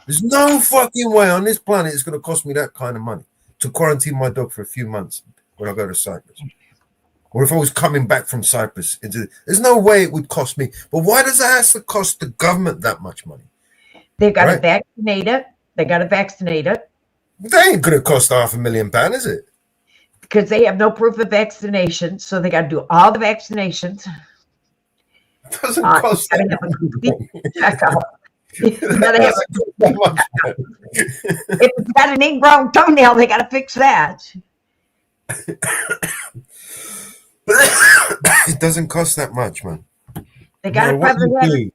There's no fucking way on this planet it's going to cost me that kind of money to quarantine my dog for a few months when I go to Cyprus. Or if I was coming back from Cyprus. There's no way it would cost me. But why does it have to cost the government that much money? They got to vaccinate it. They got to vaccinate it. They ain't going to cost £500,000, is it? Because they have no proof of vaccination, so they got to do all the vaccinations. It doesn't cost that much. If it's got an ingrown toenail, they got to fix that. It doesn't cost that much, man. They got to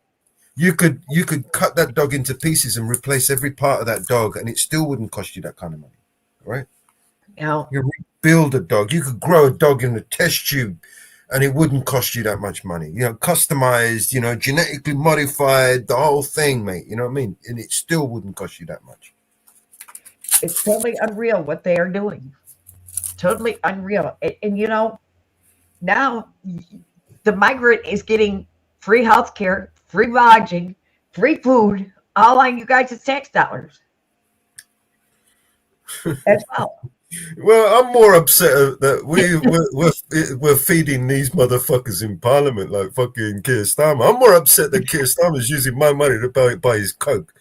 you could cut that dog into pieces and replace every part of that dog, and it still wouldn't cost you that kind of money, right? No. You rebuild a dog. You could grow a dog in a test tube, and it wouldn't cost you that much money. You know, customized, you know, genetically modified, the whole thing, mate. You know what I mean? And it still wouldn't cost you that much. It's totally unreal what they are doing. totally unreal. And you know, now the migrant is getting free health care, free lodging, free food, all on you guys' tax dollars as well. Well, I'm more upset that we're feeding these motherfuckers in Parliament like fucking Keir Starmer. I'm more upset that Keir Starmer's using my money to buy his coke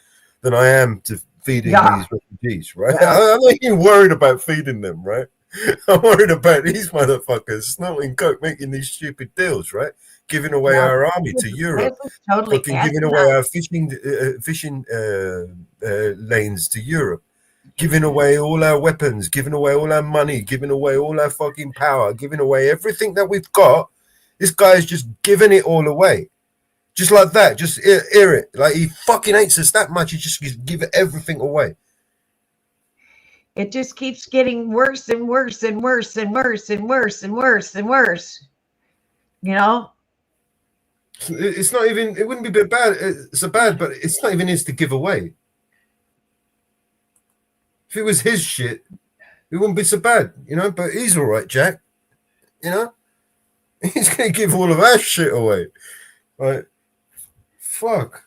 than I am to feeding these refugees, right? Yeah. I'm not even worried about feeding them, right? I'm worried about these motherfuckers snorting coke, making these stupid deals, right? Giving away our army to Europe, totally fucking giving away our fishing lanes to Europe. Giving away all our weapons, giving away all our money, giving away all our fucking power, giving away everything that we've got. This guy's just giving it all away. Just like that. Just hear it. Like he fucking hates us that much. He just give everything away. It just keeps getting worse and worse and worse and worse and worse and worse and worse. You know? It's not even, it wouldn't be bad. It's so bad, but it's not even his to give away. If it was his shit, it wouldn't be so bad, you know. But he's all right, Jack. You know, he's gonna give all of our shit away. Like, fuck.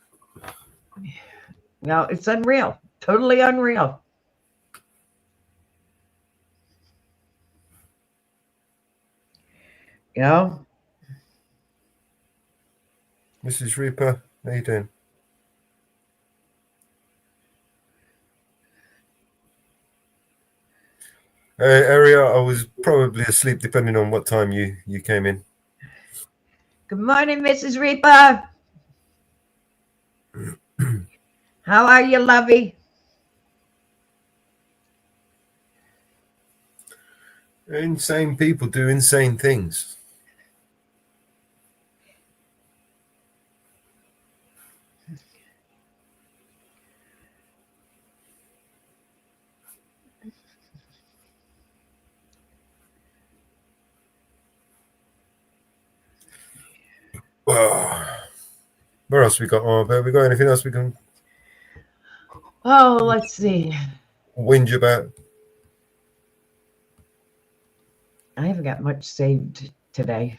No, it's unreal. Totally unreal. You know, Mrs. Reaper, how you doing? Aria, I was probably asleep depending on what time you came in. good morning, Mrs. Reaper. How are you, lovey? Insane people do insane things. Where else we got? Oh, have we got anything else we can Oh, let's see. whinge about? I haven't got much saved today.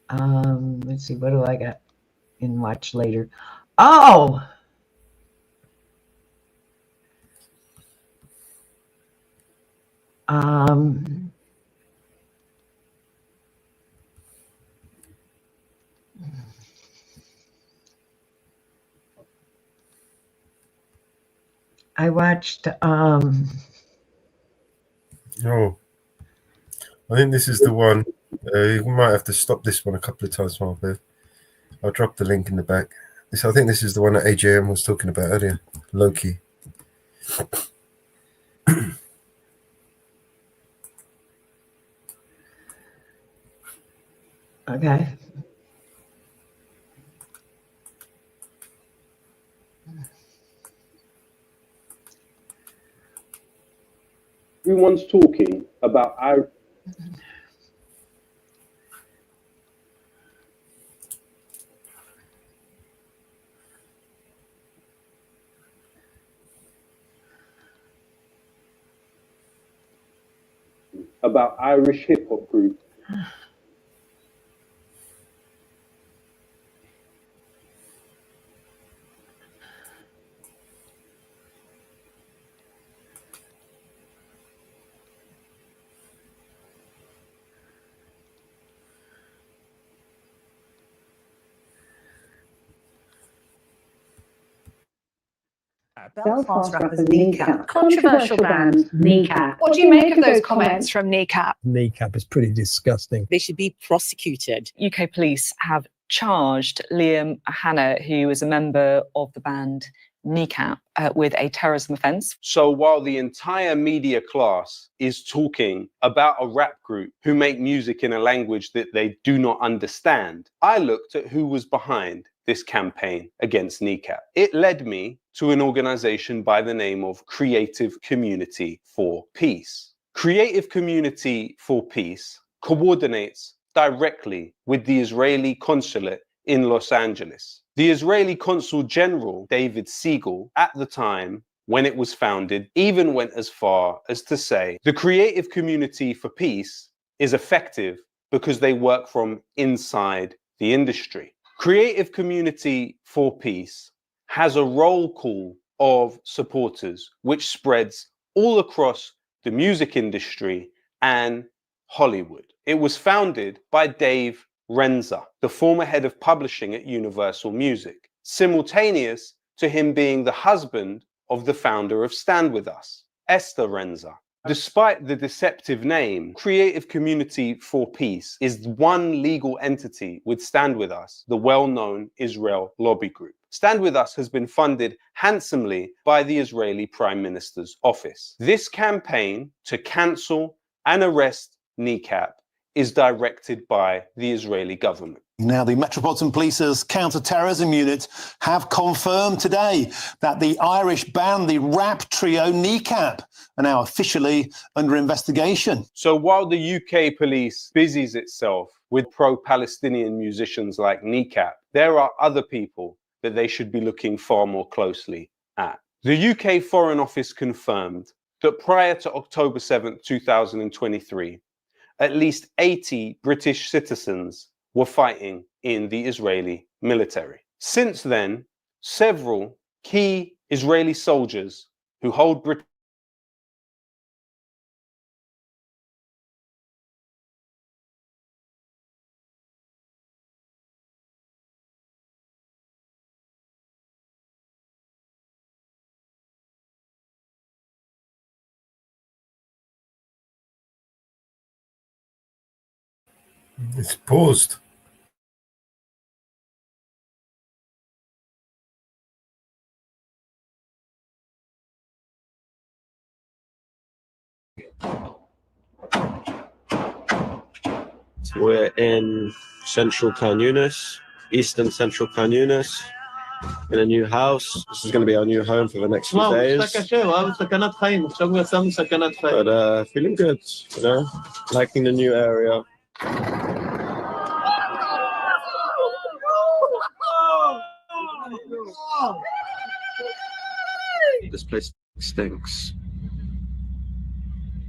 Let's see. What do I got in watch later? Oh, I watched Oh, I think this is the one. You might have to stop this one a couple of times, Mark. I'll drop the link in the back. I think this is the one that AJM was talking about earlier. Loki. okay. Everyone's talking about our Irish hip hop group. Belfast rappers Kneecap. Controversial band Kneecap. What do you make of those comments from Kneecap? Kneecap is pretty disgusting. They should be prosecuted. UK police have charged Liam Hanna, who was a member of the band Kneecap, with a terrorism offence. So while the entire media class is talking about a rap group who make music in a language that they do not understand, I looked at who was behind this campaign against Kneecap. It led me to an organization by the name of Creative Community for Peace. Creative Community for Peace coordinates directly with the Israeli consulate in Los Angeles. The Israeli Consul General, David Siegel, at the time when it was founded, even went as far as to say the Creative Community for Peace is effective because they work from inside the industry. Creative Community for Peace has a roll call of supporters which spreads all across the music industry and Hollywood. It was founded by Dave Renzer, the former head of publishing at Universal Music, simultaneous to him being the husband of the founder of Stand With Us, Esther Renzer. Despite the deceptive name, Creative Community for Peace is one legal entity with Stand With Us, the well-known Israel lobby group. Stand With Us has been funded handsomely by the Israeli Prime Minister's office. This campaign to cancel and arrest NICAP is directed by the Israeli government. Now, the Metropolitan Police's counter-terrorism unit have confirmed today that the Irish band, the rap trio NICAP, are now officially under investigation. So while the UK police busies itself with pro-Palestinian musicians like NICAP, there are other people that they should be looking far more closely at. The UK Foreign Office confirmed that prior to October 7th, 2023, at least 80 British citizens were fighting in the Israeli military. Since then, several key Israeli soldiers who hold British It's paused. We're in central Khan Yunis, eastern central Khan Yunis, in a new house. This is going to be our new home for the next few days. But feeling good, you know, liking the new area. This place stinks.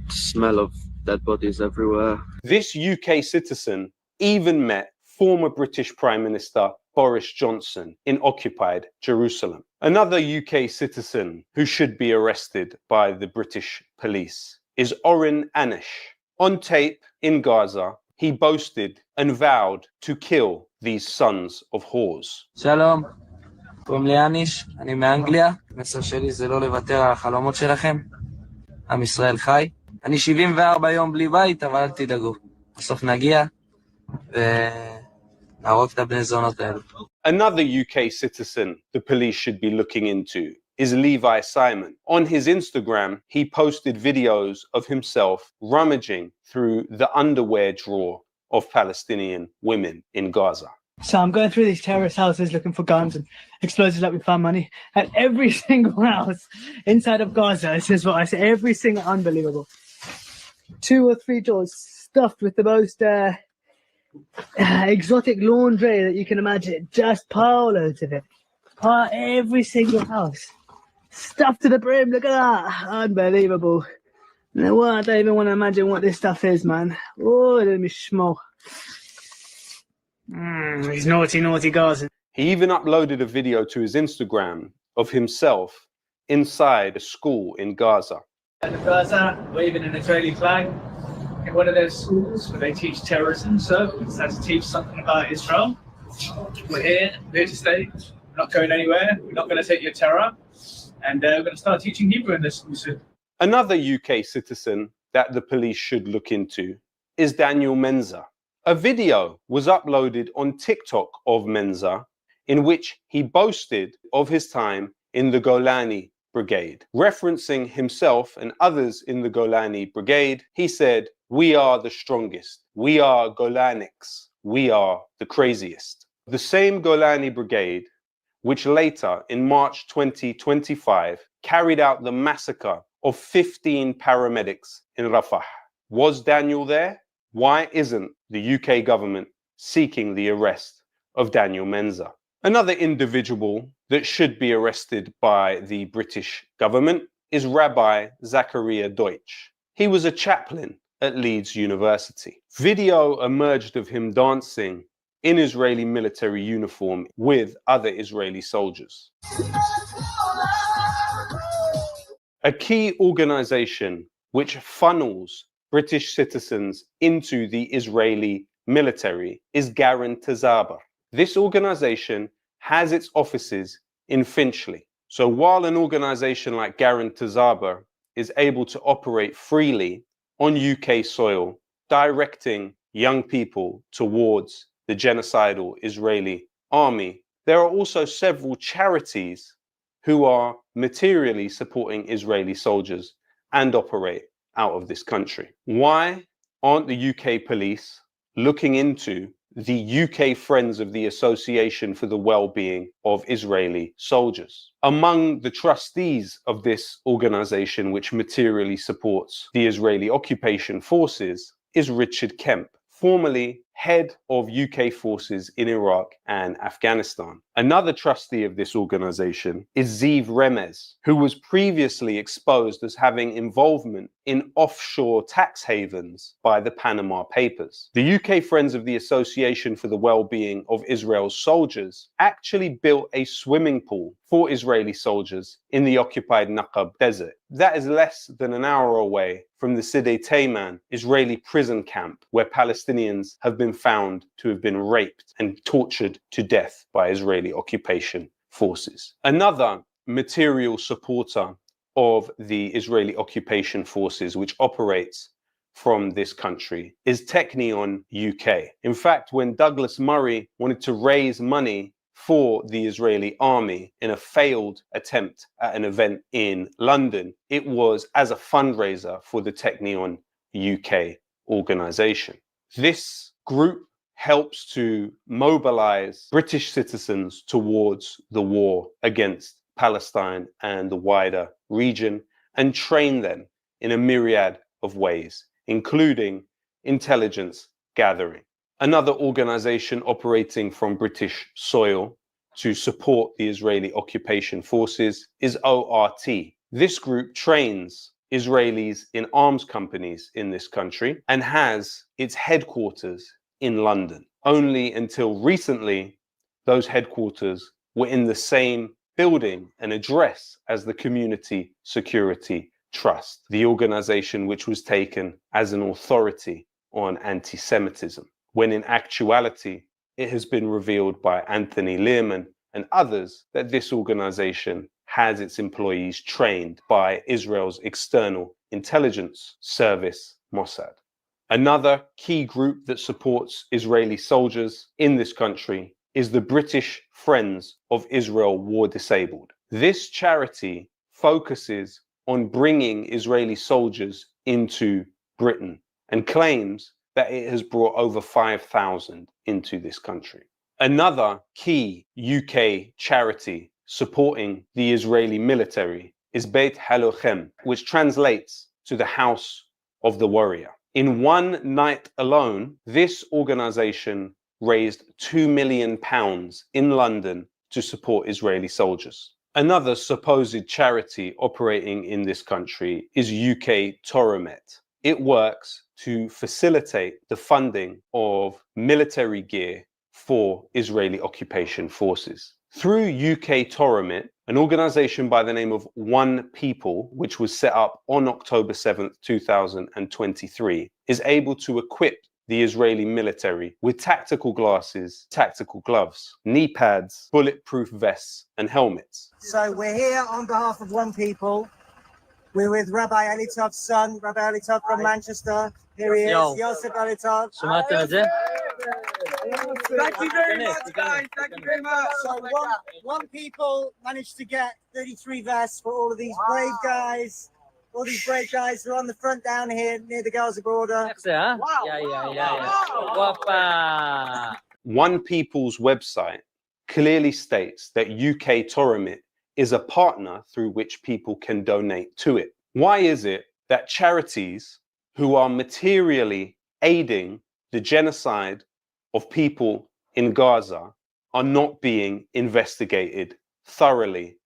Smell of dead bodies everywhere. This UK citizen even met former British Prime Minister Boris Johnson in occupied Jerusalem. Another UK citizen who should be arrested by the British police is Oren Anish. On tape in Gaza, he boasted and vowed to kill these sons of whores. שלום, קוראים לי אניש, אני מאנגליה. המסר שלי זה לא לוותר על החלומות שלכם. עם ישראל חי. אני 74 יום בלי בית, אבל אל תדאגו. בסוף נגיע ונהרוג את הבני זונות האלו. Another UK citizen the police should be looking into is Levi Simon. On his Instagram, he posted videos of himself rummaging through the underwear drawer of Palestinian women in Gaza. So I'm going through these terrorist houses looking for guns and explosives like we found money. And every single house inside of Gaza, this is what I say, every single, unbelievable. 2 or 3 drawers stuffed with the most exotic laundry that you can imagine. Just pile loads of it. Every single house. Stuffed to the brim, look at that. Unbelievable. No, I don't even want to imagine what this stuff is, man. Oh, let me smell. These naughty, naughty Gazans. He even uploaded a video to his Instagram of himself inside a school in Gaza. In Gaza, waving an Israeli flag in one of those schools where they teach terrorism, so it's had to teach something about Israel. We're here to stay. We're not going anywhere. We're not going to take your terror. And we're going to start teaching Hebrew in this school soon. Another UK citizen that the police should look into is Daniel Menza. A video was uploaded on TikTok of Menza in which he boasted of his time in the Golani Brigade. Referencing himself and others in the Golani Brigade, he said, "We are the strongest. We are Golanics. We are the craziest." The same Golani Brigade, which later in March 2025 carried out the massacre of 15 paramedics in Rafah. Was Daniel there? Why isn't the UK government seeking the arrest of Daniel Menza? Another individual that should be arrested by the British government is Rabbi Zachariah Deutsch. He was a chaplain at Leeds University. Video emerged of him dancing in Israeli military uniform with other Israeli soldiers. A key organization which funnels British citizens into the Israeli military is Garan Tazaber. This organization has its offices in Finchley. So while an organization like Garan Tazaber is able to operate freely on UK soil, directing young people towards the genocidal Israeli army, there are also several charities who are materially supporting Israeli soldiers and operate out of this country. Why aren't the UK police looking into the UK Friends of the Association for the Well-Being of Israeli Soldiers? Among the trustees of this organization, which materially supports the Israeli occupation forces, is Richard Kemp, formerly head of UK forces in Iraq and Afghanistan. Another trustee of this organization is Ziv Remez, who was previously exposed as having involvement in offshore tax havens by the Panama Papers. The UK Friends of the Association for the Well-Being of Israel's Soldiers actually built a swimming pool for Israeli soldiers in the occupied Naqab Desert. That is less than an hour away from the Sidei Tayman Israeli prison camp, where Palestinians have been found to have been raped and tortured to death by Israeli occupation forces. Another material supporter of the Israeli occupation forces, which operates from this country, is Technion UK. In fact, when Douglas Murray wanted to raise money for the Israeli army in a failed attempt at an event in London, it was as a fundraiser for the Technion UK organization. This group helps to mobilize British citizens towards the war against Palestine and the wider region and train them in a myriad of ways, including intelligence gathering. Another organization operating from British soil to support the Israeli occupation forces is ORT. This group trains Israelis in arms companies in this country and has its headquarters in London. Only until recently, those headquarters were in the same building and address as the Community Security Trust, the organization which was taken as an authority on anti-Semitism, when in actuality, it has been revealed by Anthony Learman and others that this organization has its employees trained by Israel's external intelligence service, Mossad. Another key group that supports Israeli soldiers in this country is the British Friends of Israel War Disabled. This charity focuses on bringing Israeli soldiers into Britain and claims that it has brought over 5,000 into this country. Another key UK charity supporting the Israeli military is Beit Halochem, which translates to the House of the Warrior. In one night alone, this organization raised £2 million in London to support Israeli soldiers. Another supposed charity operating in this country is UK Toromet. It works to facilitate the funding of military gear for Israeli occupation forces. Through UK Toromet, an organization by the name of One People, which was set up on October 7th, 2023, is able to equip the Israeli military with tactical glasses, tactical gloves, knee pads, bulletproof vests, and helmets. So we're here on behalf of One People. We're with Rabbi Elitov's son, Rabbi Elitov from Manchester. Here he is, Yosef Elitov. Thank you very much, guys. Thank you very much. So One People managed to get 33 vests for all of these brave guys. All these brave guys who are on the front down here near the Gaza border. One People's website clearly states that UK Toromet is a partner through which people can donate to it. Why is it that charities who are materially aiding the genocide of people in Gaza are not being investigated thoroughly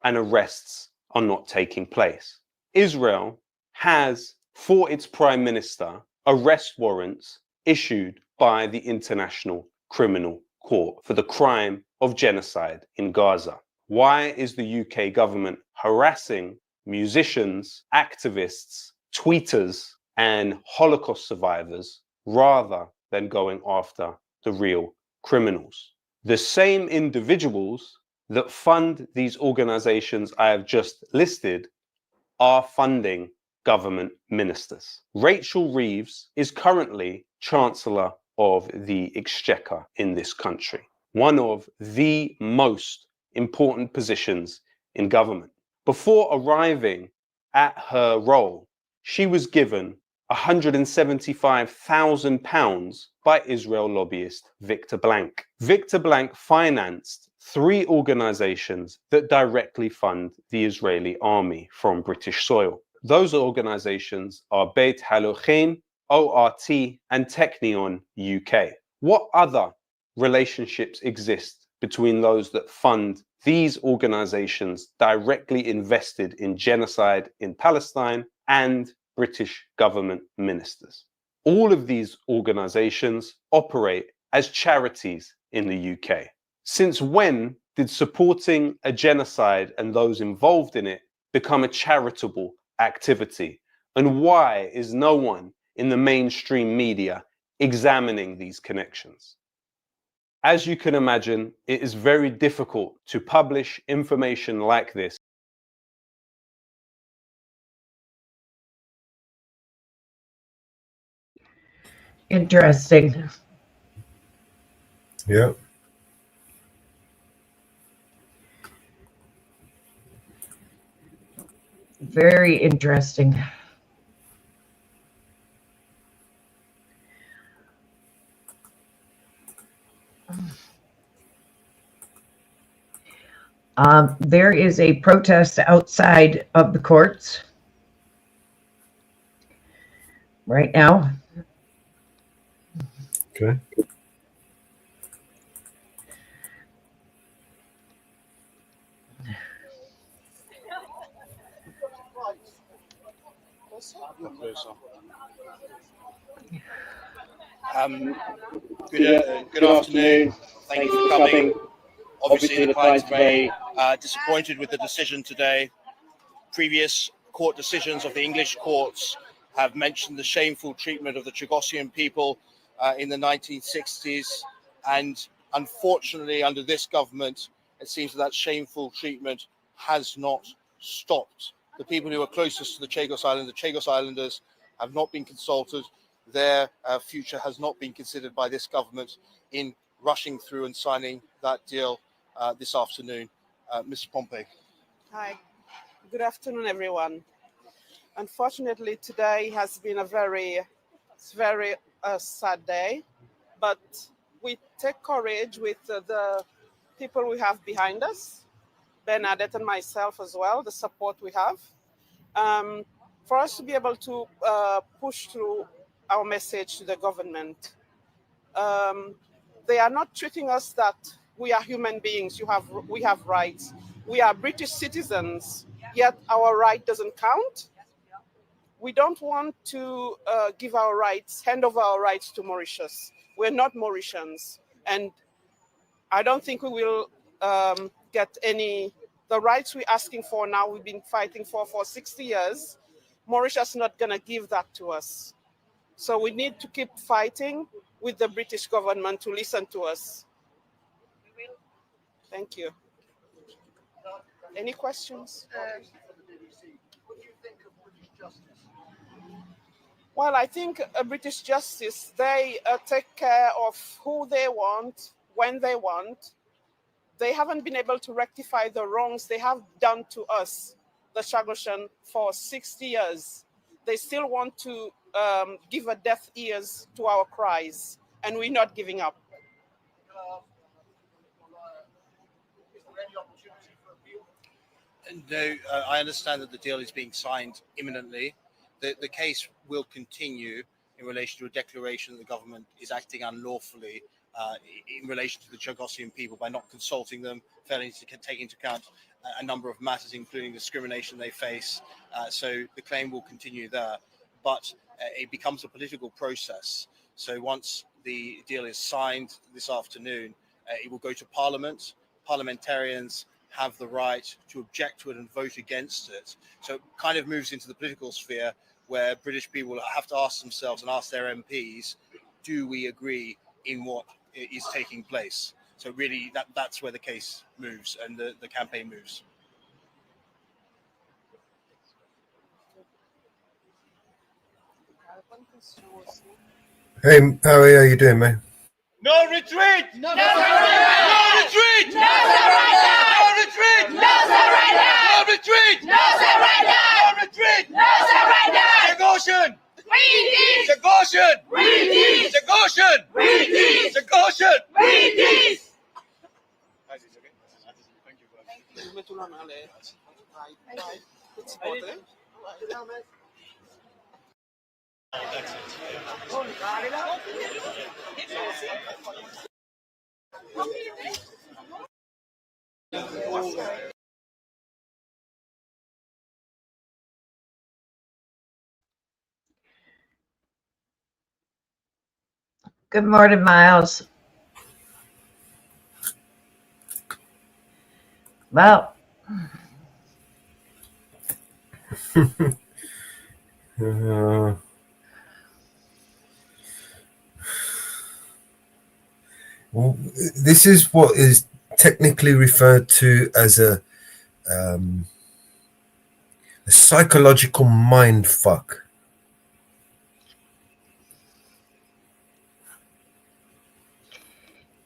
and arrests are not taking place. Israel has, for its prime minister, arrest warrants issued by the International Criminal Court for the crime of genocide in Gaza. Why is the UK government harassing musicians, activists, tweeters, and Holocaust survivors rather than going after the real criminals? The same individuals that fund these organizations I have just listed are funding government ministers. Rachel Reeves is currently Chancellor of the Exchequer in this country, one of the most important positions in government. Before arriving at her role, she was given £175,000 by Israel lobbyist Victor Blank. Victor Blank financed 3 organizations that directly fund the Israeli army from British soil. Those organizations are Beit Halochin, ORT, and Technion UK. What other relationships exist between those that fund these organizations directly invested in genocide in Palestine and British government ministers? All of these organizations operate as charities in the UK. Since when did supporting a genocide and those involved in it become a charitable activity? And why is no one in the mainstream media examining these connections? As you can imagine, it is very difficult to publish information like this. Interesting. Yeah. Very interesting. There is a protest outside of the courts right now. Okay. Good afternoon. Thank you for coming. Obviously, the client's very disappointed with the decision today. Previous court decisions of the English courts have mentioned the shameful treatment of the Chagosian people in the 1960s. And unfortunately, under this government, it seems that shameful treatment has not stopped. The people who are closest to the Chagos Islanders have not been consulted. Their future has not been considered by this government in rushing through and signing that deal this afternoon. Mr. Pompey. Hi, good afternoon, everyone. Unfortunately, today has been a very sad day, but we take courage with the people we have behind us, Bernadette and myself as well, the support we have, for us to be able to push through our message to the government. They are not treating us that we are human beings. We have rights. We are British citizens, yet our right doesn't count. We don't want to hand over our rights to Mauritius. We're not Mauritians, and I don't think we will get the rights we're asking for now. We've been fighting for 60 years. Mauritius is not going to give that to us. So we need to keep fighting with the British government to listen to us. Thank you. Any questions? Well, I think British justice, they take care of who they want, when they want. They haven't been able to rectify the wrongs they have done to us, the Chagosian, for 60 years. They still want to give a deaf ears to our cries, and we're not giving up. No, I understand that the deal is being signed imminently. The case will continue in relation to a declaration that the government is acting unlawfully in relation to the Chagossian people by not consulting them, failing to take into account a number of matters, including discrimination they face. So the claim will continue there, but it becomes a political process. So once the deal is signed this afternoon, it will go to Parliament. Parliamentarians have the right to object to it and vote against it. So it kind of moves into the political sphere where British people have to ask themselves and ask their MPs, do we agree in what is taking place? So really that's where the case moves and the campaign moves. Hey, how are you doing, man? No retreat! No surrender! No retreat! No surrender! No retreat! No surrender! No retreat! No surrender! No retreat! No surrender! Chagosian! Read Chagosian! Read Chagosian! Read Chagosian! Read Good morning, Miles. Well, well, this is what is technically referred to as a psychological mind fuck.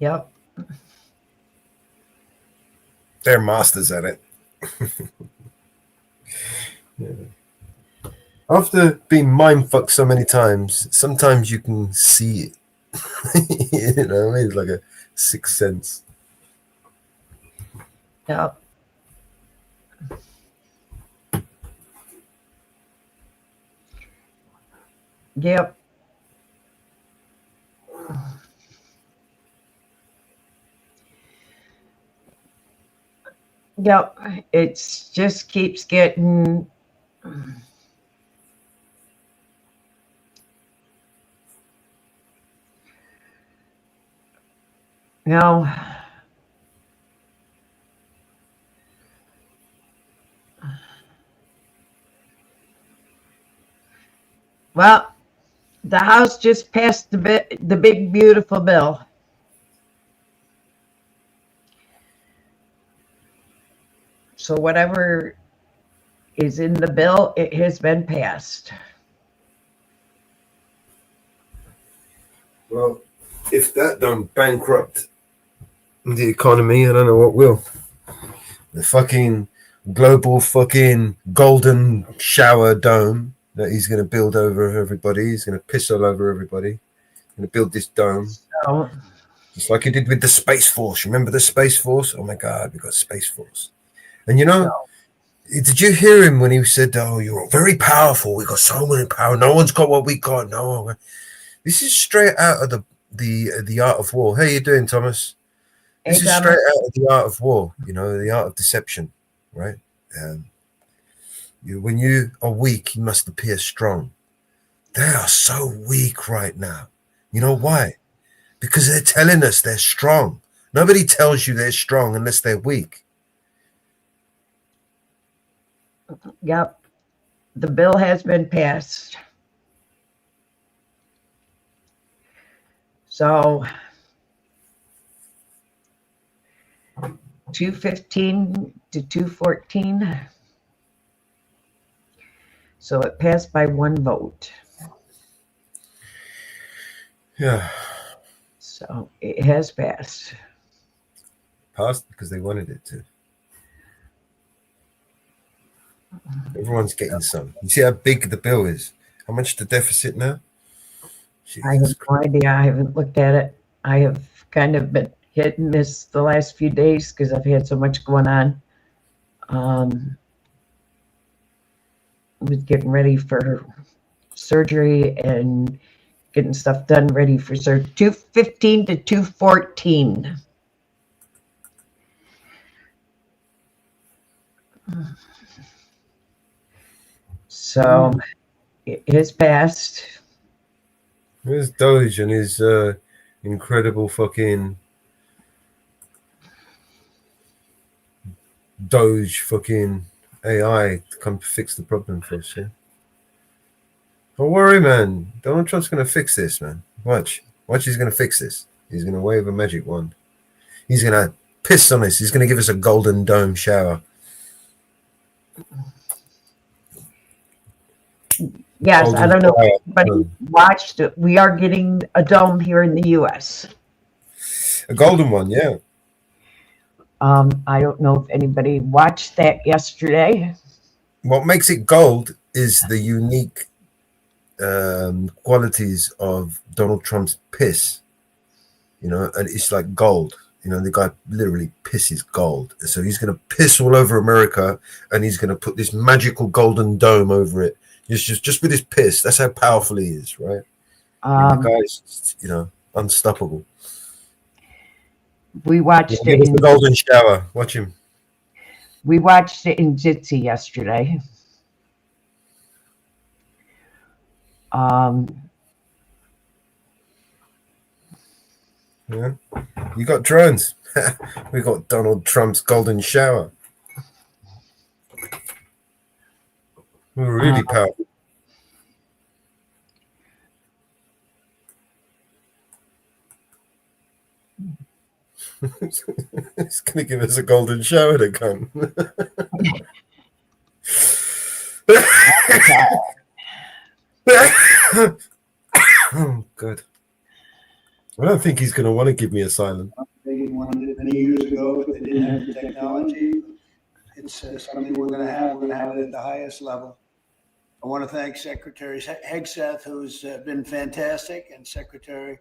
Yep. They're masters at it. Yeah. After being mind fucked so many times, sometimes you can see it. You know what I mean? It's like a sixth sense. Yep. Yep. Yep. It just keeps getting well, the House just passed the big beautiful bill. So whatever is in the bill, it has been passed. Well, if that don't bankrupt the economy, I don't know what will. The fucking global fucking golden shower dome that he's going to build over everybody. He's going to piss all over everybody. He's going to build this dome. Oh. Just like he did with the Space Force. Remember the Space Force? Oh my God, we got Space Force. And you know, did you hear him when he said, "Oh, you're very powerful. We got so many power. No one's got what we got." No, this is straight out of the Art of War. How you doing, Thomas? This is straight out of the Art of War. You know, the art of deception, right? When you are weak, you must appear strong. They are so weak right now. You know why? Because they're telling us they're strong. Nobody tells you they're strong unless they're weak. Yep. The bill has been passed. So 215 to 214. So it passed by one vote. Yeah. So it has passed. Passed because they wanted it to. Everyone's getting some. You see how big the bill is? How much the deficit now? I have no idea. I haven't looked at it. I have kind of been hit and miss the last few days because I've had so much going on. I was getting ready for surgery and getting stuff done, ready for surge. 2:15 to 2:14. So it is passed. There's Doge and his incredible fucking Doge fucking AI to come fix the problem for us. Yeah? Don't worry, man. Donald Trump's gonna fix this, man. Watch, he's gonna fix this. He's gonna wave a magic wand. He's gonna piss on us. He's gonna give us a golden dome shower. Yes, Golden I don't know shower. if anybody watched it. We are getting a dome here in the U.S. A golden one, yeah. I don't know if anybody watched that yesterday. What makes it gold is the unique qualities of Donald Trump's piss. You know, and it's like gold. You know, the guy literally pisses gold. So he's going to piss all over America, and he's going to put this magical golden dome over it. Just with his piss. That's how powerful he is, right? The guy's, you know, unstoppable. We watched it. The golden shower. Watch him. We watched it in Jitsi yesterday. Yeah. You got drones. We got Donald Trump's golden shower. We're really powerful. It's going to give us a golden shower to come. Oh, good. I don't think he's going to want to give me asylum. They didn't want it many years ago if they didn't have the technology. It's something we're going to have. We're going to have it at the highest level. I want to thank Secretary Hegseth, who's been fantastic, and Secretary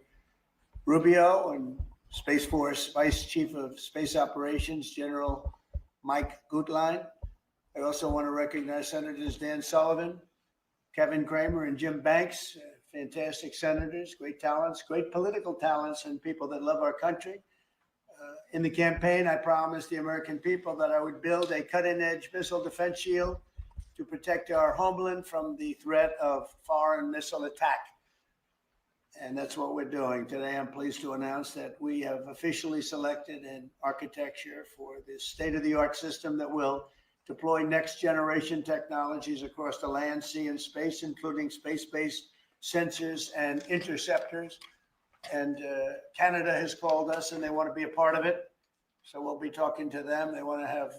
Rubio and Space Force Vice Chief of Space Operations, General Mike Gutlein. I also want to recognize Senators Dan Sullivan, Kevin Kramer, and Jim Banks. Fantastic senators, great talents, great political talents, and people that love our country. In the campaign, I promised the American people that I would build a cutting-edge missile defense shield to protect our homeland from the threat of foreign missile attack. And that's what we're doing. Today, I'm pleased to announce that we have officially selected an architecture for this state-of-the-art system that will deploy next-generation technologies across the land, sea, and space, including space-based sensors and interceptors. And Canada has called us and they want to be a part of it. So we'll be talking to them. They want to have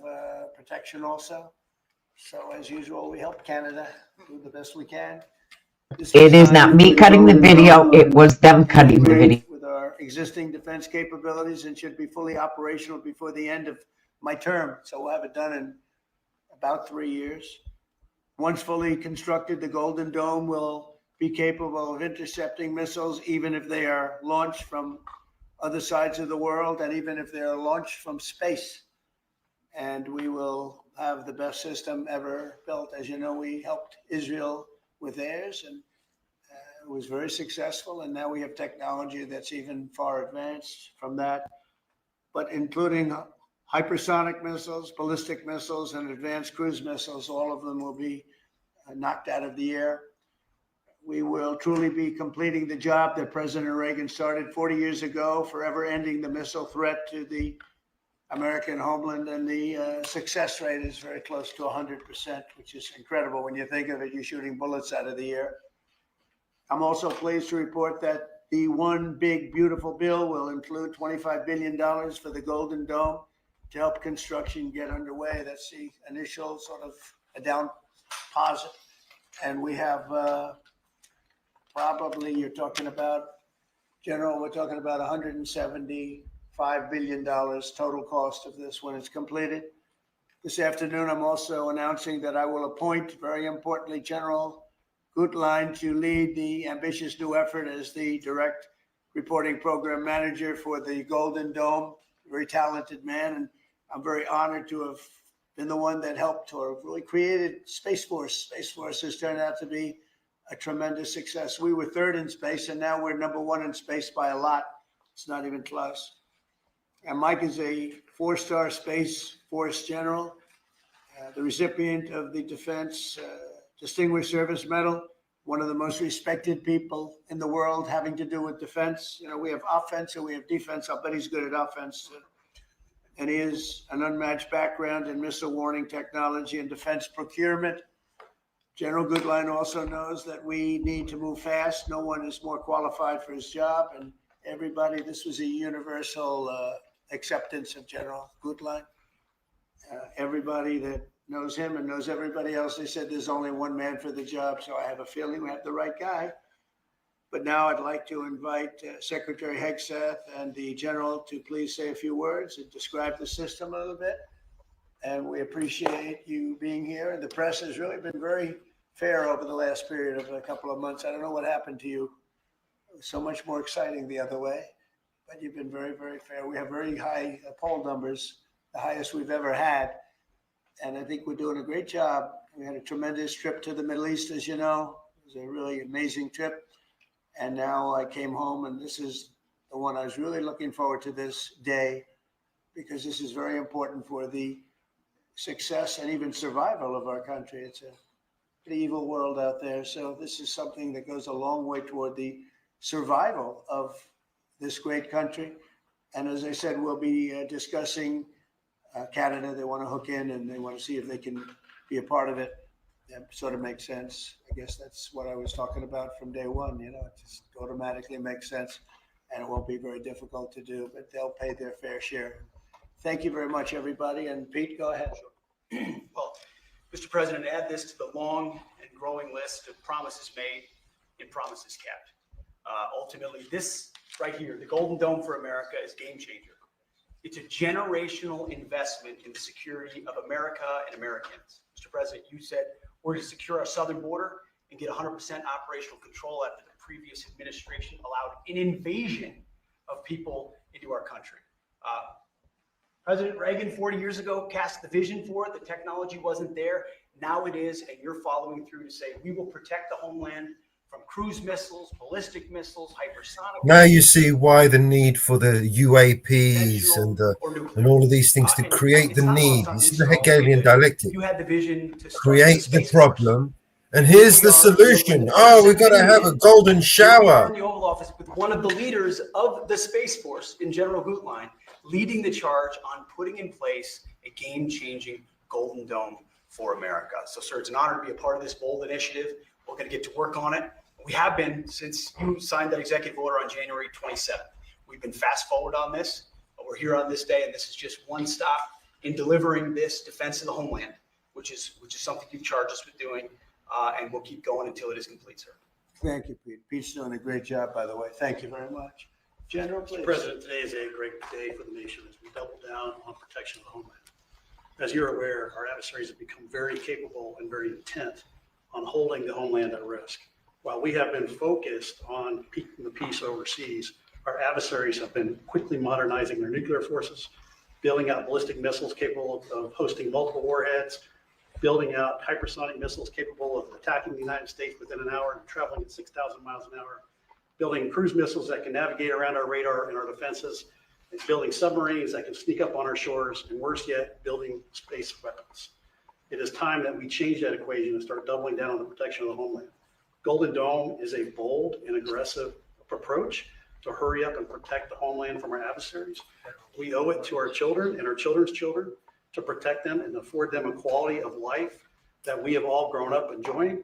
protection also. So as usual, we help Canada do the best we can. It is not me cutting the video. It was them cutting the video. With our existing defense capabilities and should be fully operational before the end of my term. So we'll have it done in about 3 years. Once fully constructed, the Golden Dome will be capable of intercepting missiles, even if they are launched from other sides of the world, and even if they are launched from space. And we will have the best system ever built. As you know, we helped Israel with theirs, and it was very successful. And now we have technology that's even far advanced from that, but including hypersonic missiles, ballistic missiles, and advanced cruise missiles. All of them will be knocked out of the air. We will truly be completing the job that President Reagan started 40 years ago, forever ending the missile threat to the American homeland. And the success rate is very close to 100%, which is incredible when you think of it. You're shooting bullets out of the air. I'm also pleased to report that the one big, beautiful bill will include $25 billion for the Golden Dome to help construction get underway. That's the initial sort of a down deposit. And we have probably, you're talking about, General, we're talking about $175 billion total cost of this when it's completed. This afternoon, I'm also announcing that I will appoint, very importantly, General Gutlein to lead the ambitious new effort as the direct reporting program manager for the Golden Dome. Very talented man, and I'm very honored to have been the one that helped or really created Space Force. Space Force has turned out to be a tremendous success. We were third in space, and now we're number one in space by a lot. It's not even close. And Mike is a 4-star Space Force general, the recipient of the Defense Distinguished Service Medal, one of the most respected people in the world having to do with defense. You know, we have offense and we have defense. I'll bet he's good at offense. And he has an unmatched background in missile warning technology and defense procurement. General Goodline also knows that we need to move fast. No one is more qualified for his job. And everybody, this was a universal acceptance of General Goodline. Everybody that knows him and knows everybody else, they said there's only one man for the job. So I have a feeling we have the right guy. But now I'd like to invite Secretary Hegseth and the General to please say a few words and describe the system a little bit. And we appreciate you being here. And the press has really been very fair over the last period of a couple of months. I don't know what happened to you. It was so much more exciting the other way. But you've been very, very fair. We have very high poll numbers, the highest we've ever had. And I think we're doing a great job. We had a tremendous trip to the Middle East, as you know. It was a really amazing trip. And now I came home, and this is the one I was really looking forward to this day, because this is very important for the success and even survival of our country. It's a pretty evil world out there. So this is something that goes a long way toward the survival of this great country. And as I said, we'll be discussing Canada. They want to hook in and they want to see if they can be a part of it. That sort of makes sense. I guess that's what I was talking about from day one. You know, it just automatically makes sense, and it won't be very difficult to do, but they'll pay their fair share. Thank you very much, everybody. And Pete, go ahead. Well, Mr. President, add this to the long and growing list of promises made and promises kept. Ultimately, this right here, the Golden Dome for America, is game changer. It's a generational investment in the security of America and Americans. Mr. President, you said we're to secure our southern border and get 100% operational control after the previous administration allowed an invasion of people into our country. President Reagan 40 years ago cast the vision for it. The technology wasn't there. Now it is, and you're following through to say we will protect the homeland from cruise missiles, ballistic missiles, hypersonic. Now you see why the need for the UAPs and all of these things to create the need. This is the Hegelian dialectic. You had the vision to create the problem, and here's the solution. Oh, we've got to have a golden shower. In the Oval Office with one of the leaders of the Space Force in General Goodline, leading the charge on putting in place a game-changing Golden Dome for America. So, sir, it's an honor to be a part of this bold initiative. We're going to get to work on it. We have been since you signed that executive order on January 27th. We've been fast forward on this, but we're here on this day, and this is just one stop in delivering this defense of the homeland, which is something you've charged us with doing, and we'll keep going until it is complete, sir. Thank you, Pete. Pete's doing a great job, by the way. Thank you very much. General, please. Mr. President, today is a great day for the nation as we double down on protection of the homeland. As you're aware, our adversaries have become very capable and very intent on holding the homeland at risk. While we have been focused on keeping the peace overseas, our adversaries have been quickly modernizing their nuclear forces, building out ballistic missiles capable of hosting multiple warheads, building out hypersonic missiles capable of attacking the United States within an hour and traveling at 6,000 miles an hour, building cruise missiles that can navigate around our radar and our defenses, and building submarines that can sneak up on our shores, and worse yet, building space weapons. It is time that we change that equation and start doubling down on the protection of the homeland. Golden Dome is a bold and aggressive approach to hurry up and protect the homeland from our adversaries. We owe it to our children and our children's children to protect them and afford them a quality of life that we have all grown up enjoying.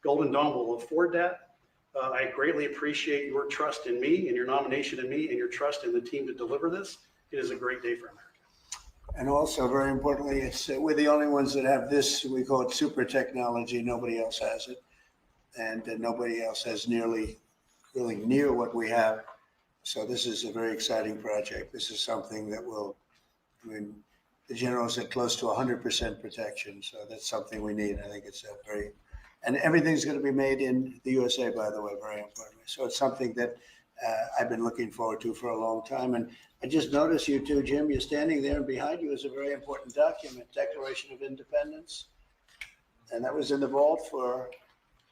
Golden Dome will afford that. I greatly appreciate your trust in me and your nomination in me and your trust in the team to deliver this. It is a great day for America. And also, very importantly, it's we're the only ones that have this. We call it super technology. Nobody else has it, and nobody else has really near what we have. So this is a very exciting project. This is something that will, I mean, the general said close to 100% protection. So that's something we need. I think it's a very, and everything's going to be made in the USA, by the way, very importantly. So it's something that I've been looking forward to for a long time. And I just noticed you too, Jim, you're standing there, and behind you is a very important document, Declaration of Independence. And that was in the vault for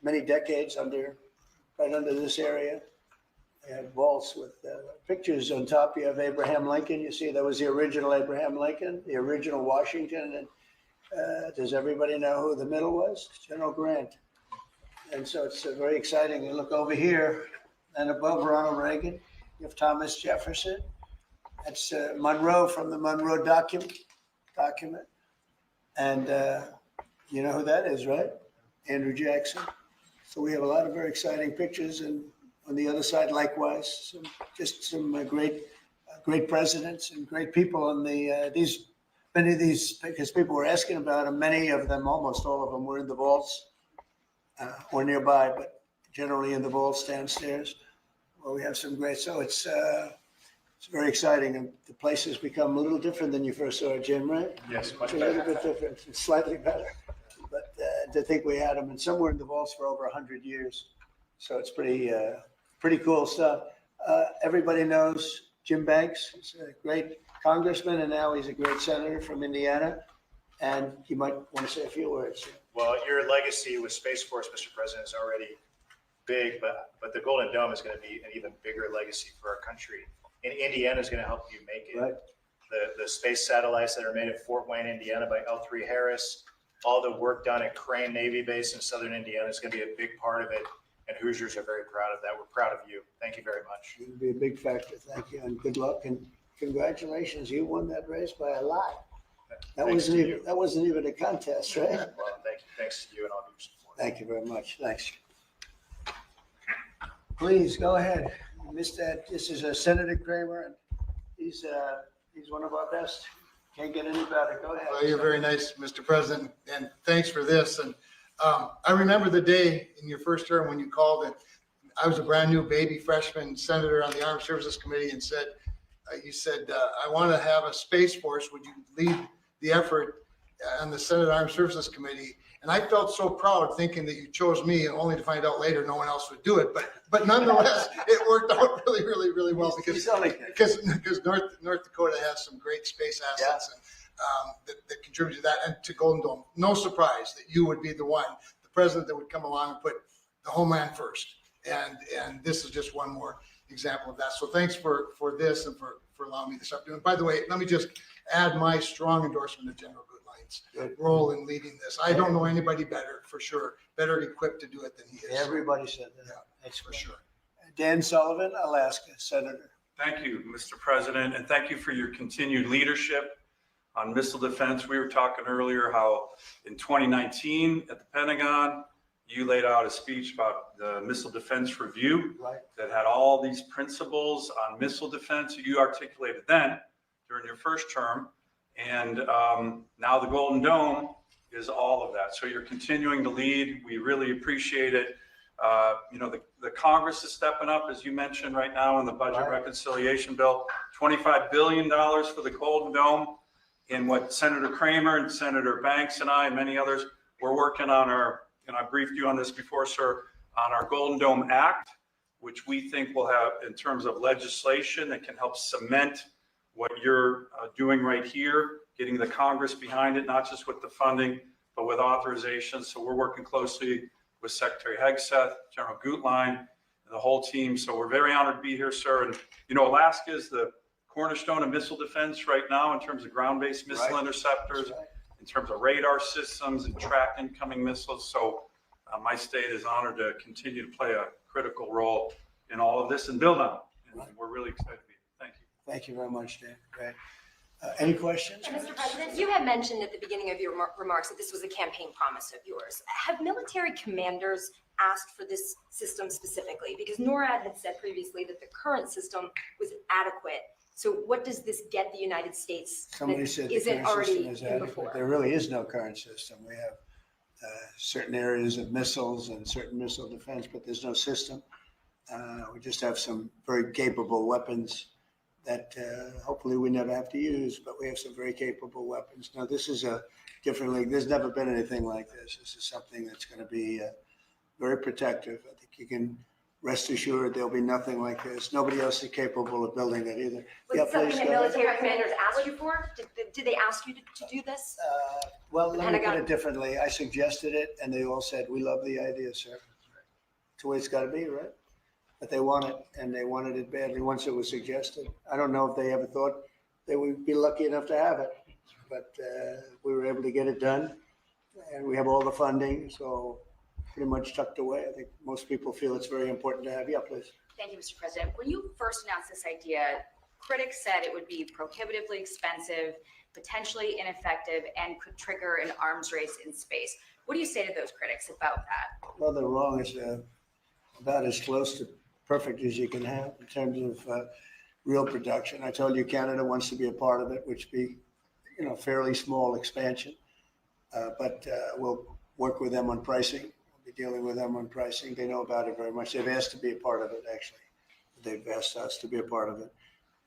many decades right under this area. They have vaults with pictures on top. You have Abraham Lincoln. You see that was the original Abraham Lincoln, the original Washington. And does everybody know who the middle was? General Grant. And so it's very exciting. You look over here, and above Ronald Reagan, you have Thomas Jefferson. That's Monroe from the Monroe document. And you know who that is, right? Andrew Jackson. So we have a lot of very exciting pictures, and on the other side, likewise, some great presidents and great people. And many of these, because people were asking about them, many of them, almost all of them, were in the vaults or nearby, but generally in the vaults downstairs. Well, we have some great. So it's very exciting, and the place has become a little different than you first saw it, Jim, right? Yes, much It's a little bit different, it's slightly better. But to think we had them, and some were in the vaults for over 100 years. So it's pretty cool stuff. Everybody knows Jim Banks. He's a great congressman, and now he's a great senator from Indiana. And you might want to say a few words. Well, your legacy with Space Force, Mr. President, is already big, but the Golden Dome is going to be an even bigger legacy for our country. And Indiana is going to help you make it. Right. The space satellites that are made at Fort Wayne, Indiana by L3 Harris, all the work done at Crane Navy Base in southern Indiana is going to be a big part of it. And Hoosiers are very proud of that. We're proud of you. Thank you very much. It'll be a big factor. Thank you, and good luck, and congratulations. You won that race by a lot. That wasn't even a contest, right? Well, thanks to you and all your support. Thank you very much. Thanks. Please go ahead. You missed that. This is Senator Kramer, and he's one of our best. Can't get any better. Go ahead. Well, you're very nice, Mr. President, and thanks for this. And I remember the day in your first term when you called, and I was a brand new baby freshman senator on the Armed Services Committee, and you said, I want to have a Space Force. Would you lead the effort on the Senate Armed Services Committee? And I felt so proud thinking that you chose me, only to find out later no one else would do it. But nonetheless, it worked out really, really, really well because North Dakota has some great space assets that contribute to that and to Golden Dome. No surprise that you would be the president that would come along and put the homeland first. And this is just one more example of that. So thanks for this and for allowing me this opportunity. By the way, let me just add my strong endorsement of General Goodline's role in leading this. I don't know anybody better, for sure, better equipped to do it than he is. Everybody said that. Yeah, that's for sure. Dan Sullivan, Alaska, Senator. Thank you, Mr. President, and thank you for your continued leadership on missile defense. We were talking earlier how in 2019 at the Pentagon, you laid out a speech about the Missile Defense Review that had all these principles on missile defense you articulated then during your first term. And now the Golden Dome is all of that. So you're continuing to lead. We really appreciate it. The Congress is stepping up, as you mentioned right now in the budget reconciliation bill, $25 billion for the Golden Dome. And what Senator Kramer and Senator Banks and I and many others, we're working on and I briefed you on this before, sir, on our Golden Dome Act, which we think will have, in terms of legislation that can help cement what you're doing right here, getting the Congress behind it, not just with the funding, but with authorization. So we're working closely with Secretary Hegseth, General Gutlein, and the whole team. So we're very honored to be here, sir. And, Alaska is the cornerstone of missile defense right now in terms of ground-based missile interceptors, in terms of radar systems and track incoming missiles. So my state is honored to continue to play a critical role in all of this and build on it. And we're really excited to be here. Thank you. Thank you very much, Dan. Great. Any questions? Mr. President, you had mentioned at the beginning of your remarks that this was a campaign promise of yours. Have military commanders asked for this system specifically? Because NORAD had said previously that the current system was adequate. So what does this get the United States Somebody that said the isn't current already system is in adequate. before? There really is no current system. We have certain areas of missiles and certain missile defense, but there's no system. We just have some very capable weapons that hopefully we never have to use, but we have some very capable weapons. Now, this is a different league. There's never been anything like this. This is something that's going to be very protective. I think you can rest assured, there'll be nothing like this. Nobody else is capable of building that either. Was it something that military commanders asked you for? Did they ask you to do this? Well, The let me put Pentagon? it differently. I suggested it and they all said, we love the idea, sir. It's the way it's got to be, right? But they want it and they wanted it badly once it was suggested. I don't know if they ever thought they would be lucky enough to have it, but we were able to get it done and we have all the funding. So pretty much tucked away. I think most people feel it's very important to have. Yeah, please. Thank you, Mr. President. When you first announced this idea, critics said it would be prohibitively expensive, potentially ineffective, and could trigger an arms race in space. What do you say to those critics about that? Well, they're wrong. It's about as close to perfect as you can have in terms of real production. I told you Canada wants to be a part of it, which be, fairly small expansion. But we'll work with them on pricing. We'll be dealing with them on pricing. They know about it very much. They've asked to be a part of it, actually. They've asked us to be a part of it.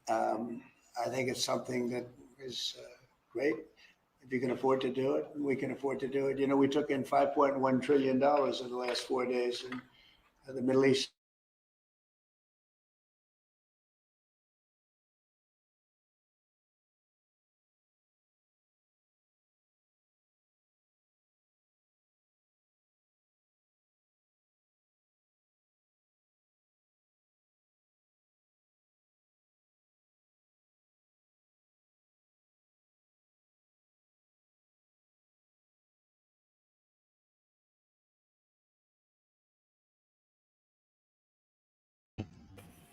I think it's something that is great. If you can afford to do it, we can afford to do it. We took in $5.1 trillion in the last 4 days in the Middle East.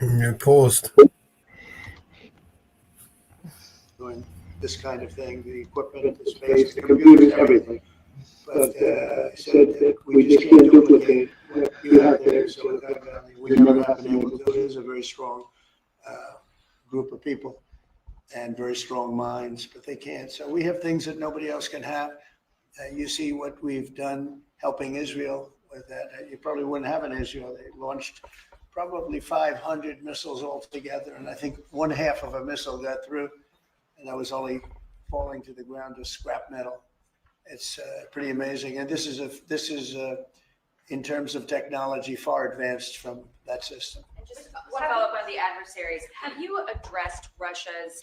You paused. Doing this kind of thing, the equipment, the space, the computers, everything. But I said that we just can't duplicate what you have there. So we never have been able to do it. It is a very strong group of people and very strong minds, but they can't. So we have things that nobody else can have. You see what we've done helping Israel with that. You probably wouldn't have in Israel. They launched probably 500 missiles altogether, and I think 1/2 of a missile got through, and that was only falling to the ground as scrap metal. It's pretty amazing, and this is in terms of technology far advanced from that system. And just one follow-up on the adversaries. Have you addressed Russia's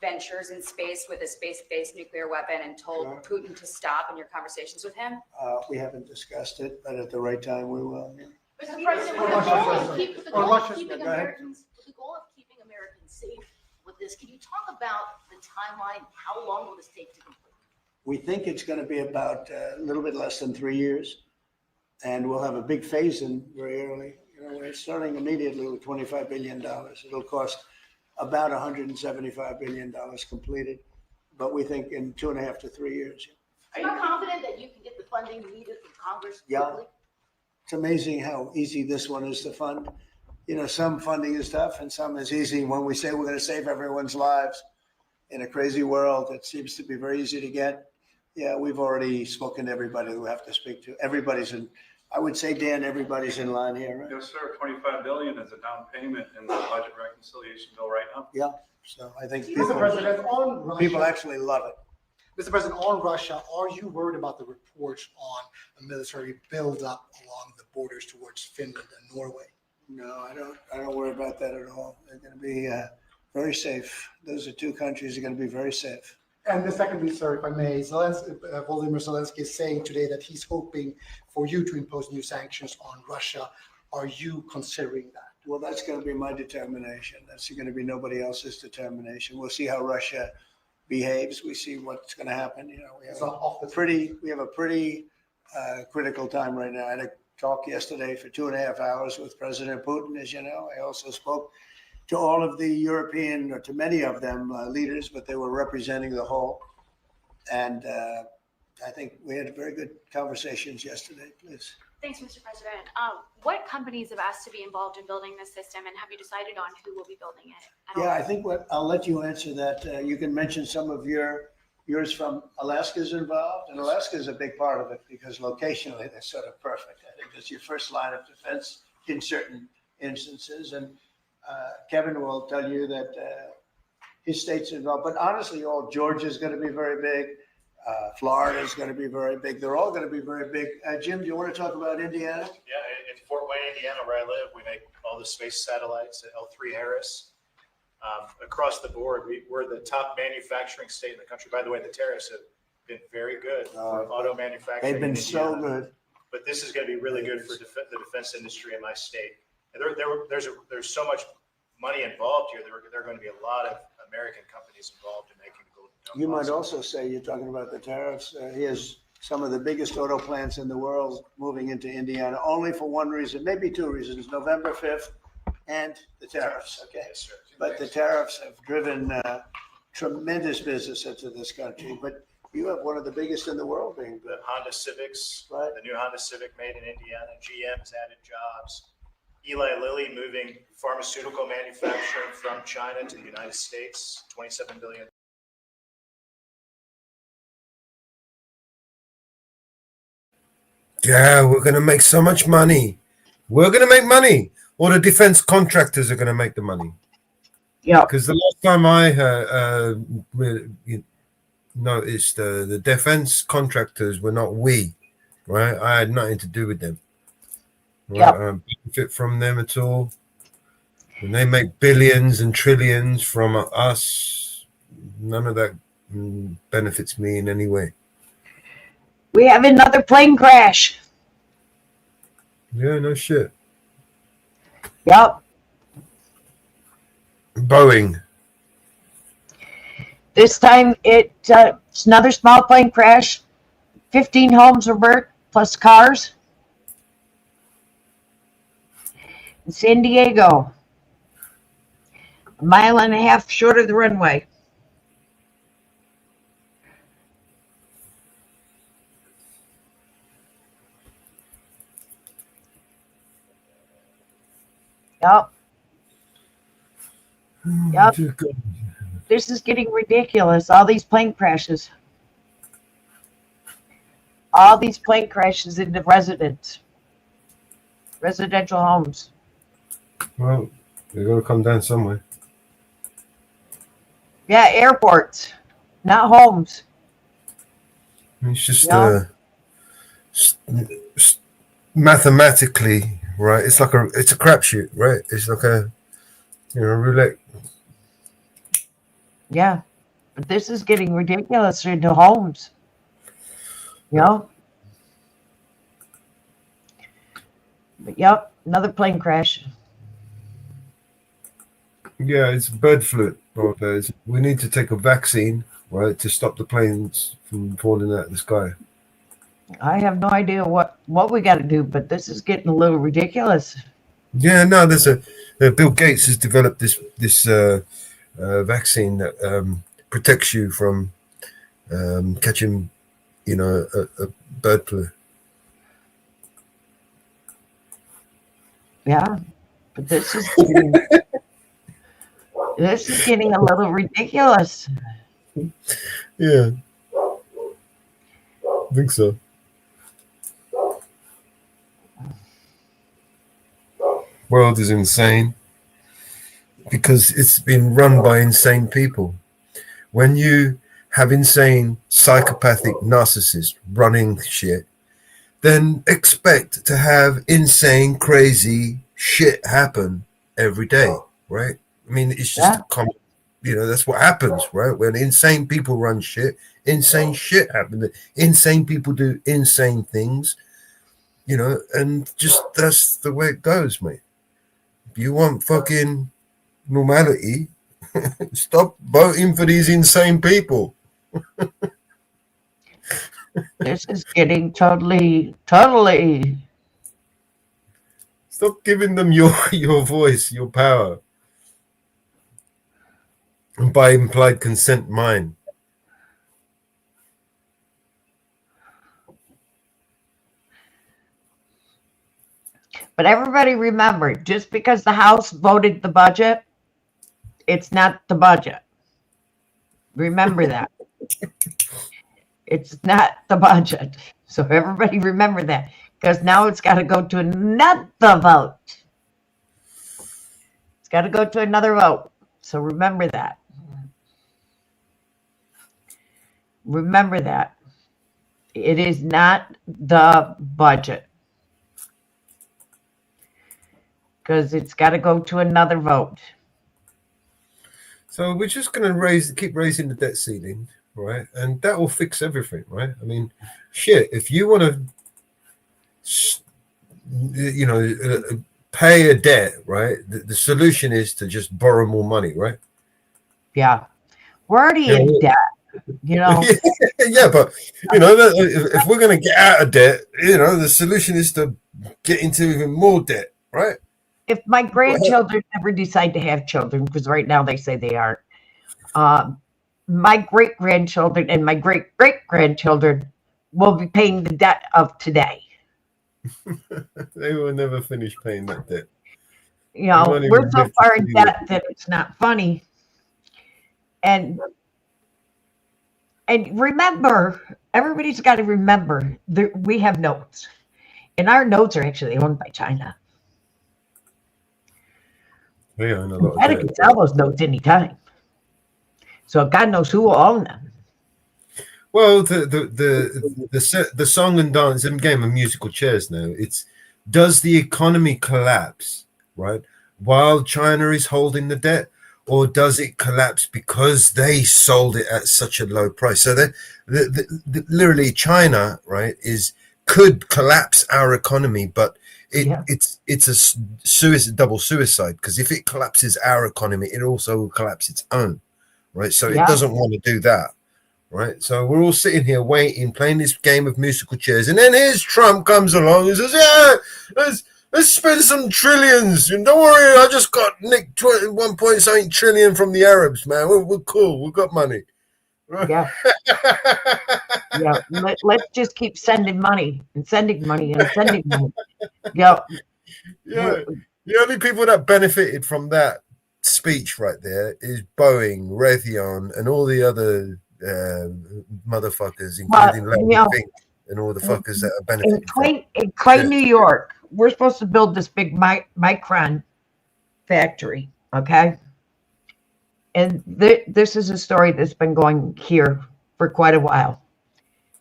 ventures in space with a space-based nuclear weapon and told Putin to stop in your conversations with him? We haven't discussed it, but at the right time we will. Yeah. Mr. President, with the goal of keeping Americans safe with this, can you talk about the timeline? How long will this take to complete? We think it's going to be about a little bit less than 3 years, and we'll have a big phase-in very early. We're starting immediately with $25 billion. It'll cost about $175 billion completed, but we think in 2.5 to 3 years. Are you confident that you can get the funding needed from Congress Yeah. quickly? It's amazing how easy this one is to fund. Some funding is tough and some is easy. When we say we're going to save everyone's lives in a crazy world, it seems to be very easy to get. Yeah, we've already spoken to everybody who we have to speak to. Everybody's in, I would say, Dan, everybody's in line here, right? Yes, sir. $25 billion is a down payment in the budget reconciliation bill right now. Yeah, so I think Mr. President, on Russia, people actually love it. Mr. President, on Russia, are you worried about the reports on a military buildup along the borders towards Finland and Norway? No, I don't worry about that at all. They're going to be very safe. Those are two countries that are going to be very safe. And the secondly, sir, if I may, Volodymyr Zelensky is saying today that he's hoping for you to impose new sanctions on Russia. Are you considering that? Well, that's going to be my determination. That's going to be nobody else's determination. We'll see how Russia behaves. We see what's going to happen. We have a pretty critical time right now. I had a talk yesterday for 2.5 hours with President Putin, as you know. I also spoke to all of the European, or to many of them, leaders, but they were representing the whole. And I think we had very good conversations yesterday. Please. Thanks, Mr. President. What companies have asked to be involved in building this system, and have you decided on who will be building it? Yeah, I think I'll let you answer that. You can mention some of yours from Alaska's involved, and Alaska is a big part of it because locationally they're sort of perfect. I think it's your first line of defense in certain instances, and Kevin will tell you that his state's involved. But honestly, Georgia's going to be very big. Florida is going to be very big. They're all going to be very big. Jim, do you want to talk about Indiana? Yeah, in Fort Wayne, Indiana, where I live, we make all the space satellites at L3 Harris. Across the board, we're the top manufacturing state in the country. By the way, the tariffs have been very good for auto manufacturing. They've been in so Indiana. good. But this is going to be really good for the defense industry in my state. And there's so much money involved here. There are going to be a lot of American companies involved in making the Golden Dome. You might also say, you're talking about the tariffs, here's some of the biggest auto plants in the world moving into Indiana, only for one reason, maybe two reasons, November 5th and the tariffs, okay? Yes, sir. But the tariffs have driven tremendous business into this country, but you have one of the biggest in the world being The Honda Civics, Right. the new Honda Civic made in Indiana. GM has added jobs. Eli Lilly moving pharmaceutical manufacturing from China to the United States, $27 billion. Yeah, we're going to make so much money. We're going to make money. Or the defense contractors are going to make the money. Yeah. Because the last time I noticed, the defense contractors were not we, right? I had nothing to do with them. Right? Yep. I don't benefit from them at all. When they make billions and trillions from us, none of that benefits me in any way. We have another plane crash. Yeah, no shit. Yep. Boeing. This time it's another small plane crash. 15 homes were burnt, plus cars. In San Diego. A mile and a half short of the runway. Yep. Yep. This is getting ridiculous. All these plane crashes. All these plane crashes into residential homes. Well, they're going to come down somewhere. Yeah, airports, not homes. It's just No. Mathematically, right? It's a crapshoot, right? It's like a roulette. Yeah, but this is getting ridiculous into homes. But yep, another plane crash. Yeah, it's bird flu. We need to take a vaccine, right, to stop the planes from falling out of the sky. I have no idea what we got to do, but this is getting a little ridiculous. Yeah, no, there's Bill Gates has developed this vaccine that protects you from catching, a bird flu. Yeah, but this is getting a little ridiculous. Yeah, I think so. World is insane because it's been run by insane people. When you have insane psychopathic narcissists running shit, then expect to have insane crazy shit happen every day, right? I mean, it's just common, that's what happens, right? When insane people run shit, insane shit happens. Insane people do insane things, and just that's the way it goes, mate. If you want fucking normality, stop voting for these insane people. This is getting totally. Stop giving them your voice, your power. And by implied consent, mine. But everybody remember, just because the House voted the budget, it's not the budget. Remember that. It's not the budget. So everybody remember that. Because now it's got to go to another vote. It's got to go to another vote. So remember that. Remember that. It is not the budget. because it's got to go to another vote. So we're just going to keep raising the debt ceiling, right? And that will fix everything, right? I mean, shit, if you want to, pay a debt, right? The solution is to just borrow more money, right? Yeah. We're already in debt, Yeah, but, if we're going to get out of debt, the solution is to get into even more debt, right? If my grandchildren ever decide to have children, because right now they say they aren't, my great-grandchildren and my great-great-grandchildren will be paying the debt of today. They will never finish paying that debt. We're so far in debt that it's not funny. And remember, everybody's got to remember that we have notes. And our notes are actually owned by China. They own a lot of China debt. can sell those notes anytime. So God knows who will own them. Well, the song and dance and game of musical chairs now. It's, does the economy collapse, right, while China is holding the debt, or does it collapse because they sold it at such a low price? So literally China, right, could collapse our economy, but it's a double suicide, because if it collapses our economy, it also will collapse its own, right? So it doesn't want to do that. Right, so we're all sitting here waiting, playing this game of musical chairs, and then here's Trump comes along and says, "Yeah, let's spend some trillions. And don't worry, I just got nicked 1.8 trillion from the Arabs, man. We're cool. We've got money." Right? Yeah, yeah. Let's just keep sending money and sending money and sending money. Yeah. The only people that benefited from that speech right there is Boeing, Raytheon, and all the other motherfuckers, including Larry Fink and all the fuckers that are benefiting. In Clay, New York, we're supposed to build this big Micron factory, okay? And this is a story that's been going here for quite a while.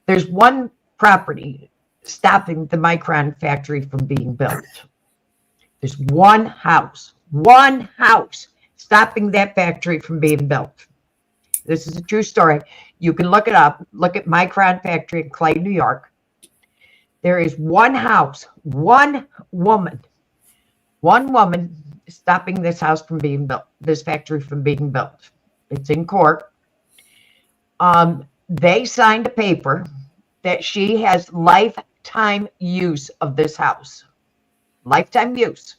There's one property stopping the Micron factory from being built. There's one house stopping that factory from being built. This is a true story. You can look it up. Look at Micron factory in Clay, New York. There is one house, one woman stopping this house from being built, this factory from being built. It's in court. They signed a paper that she has lifetime use of this house. Lifetime use.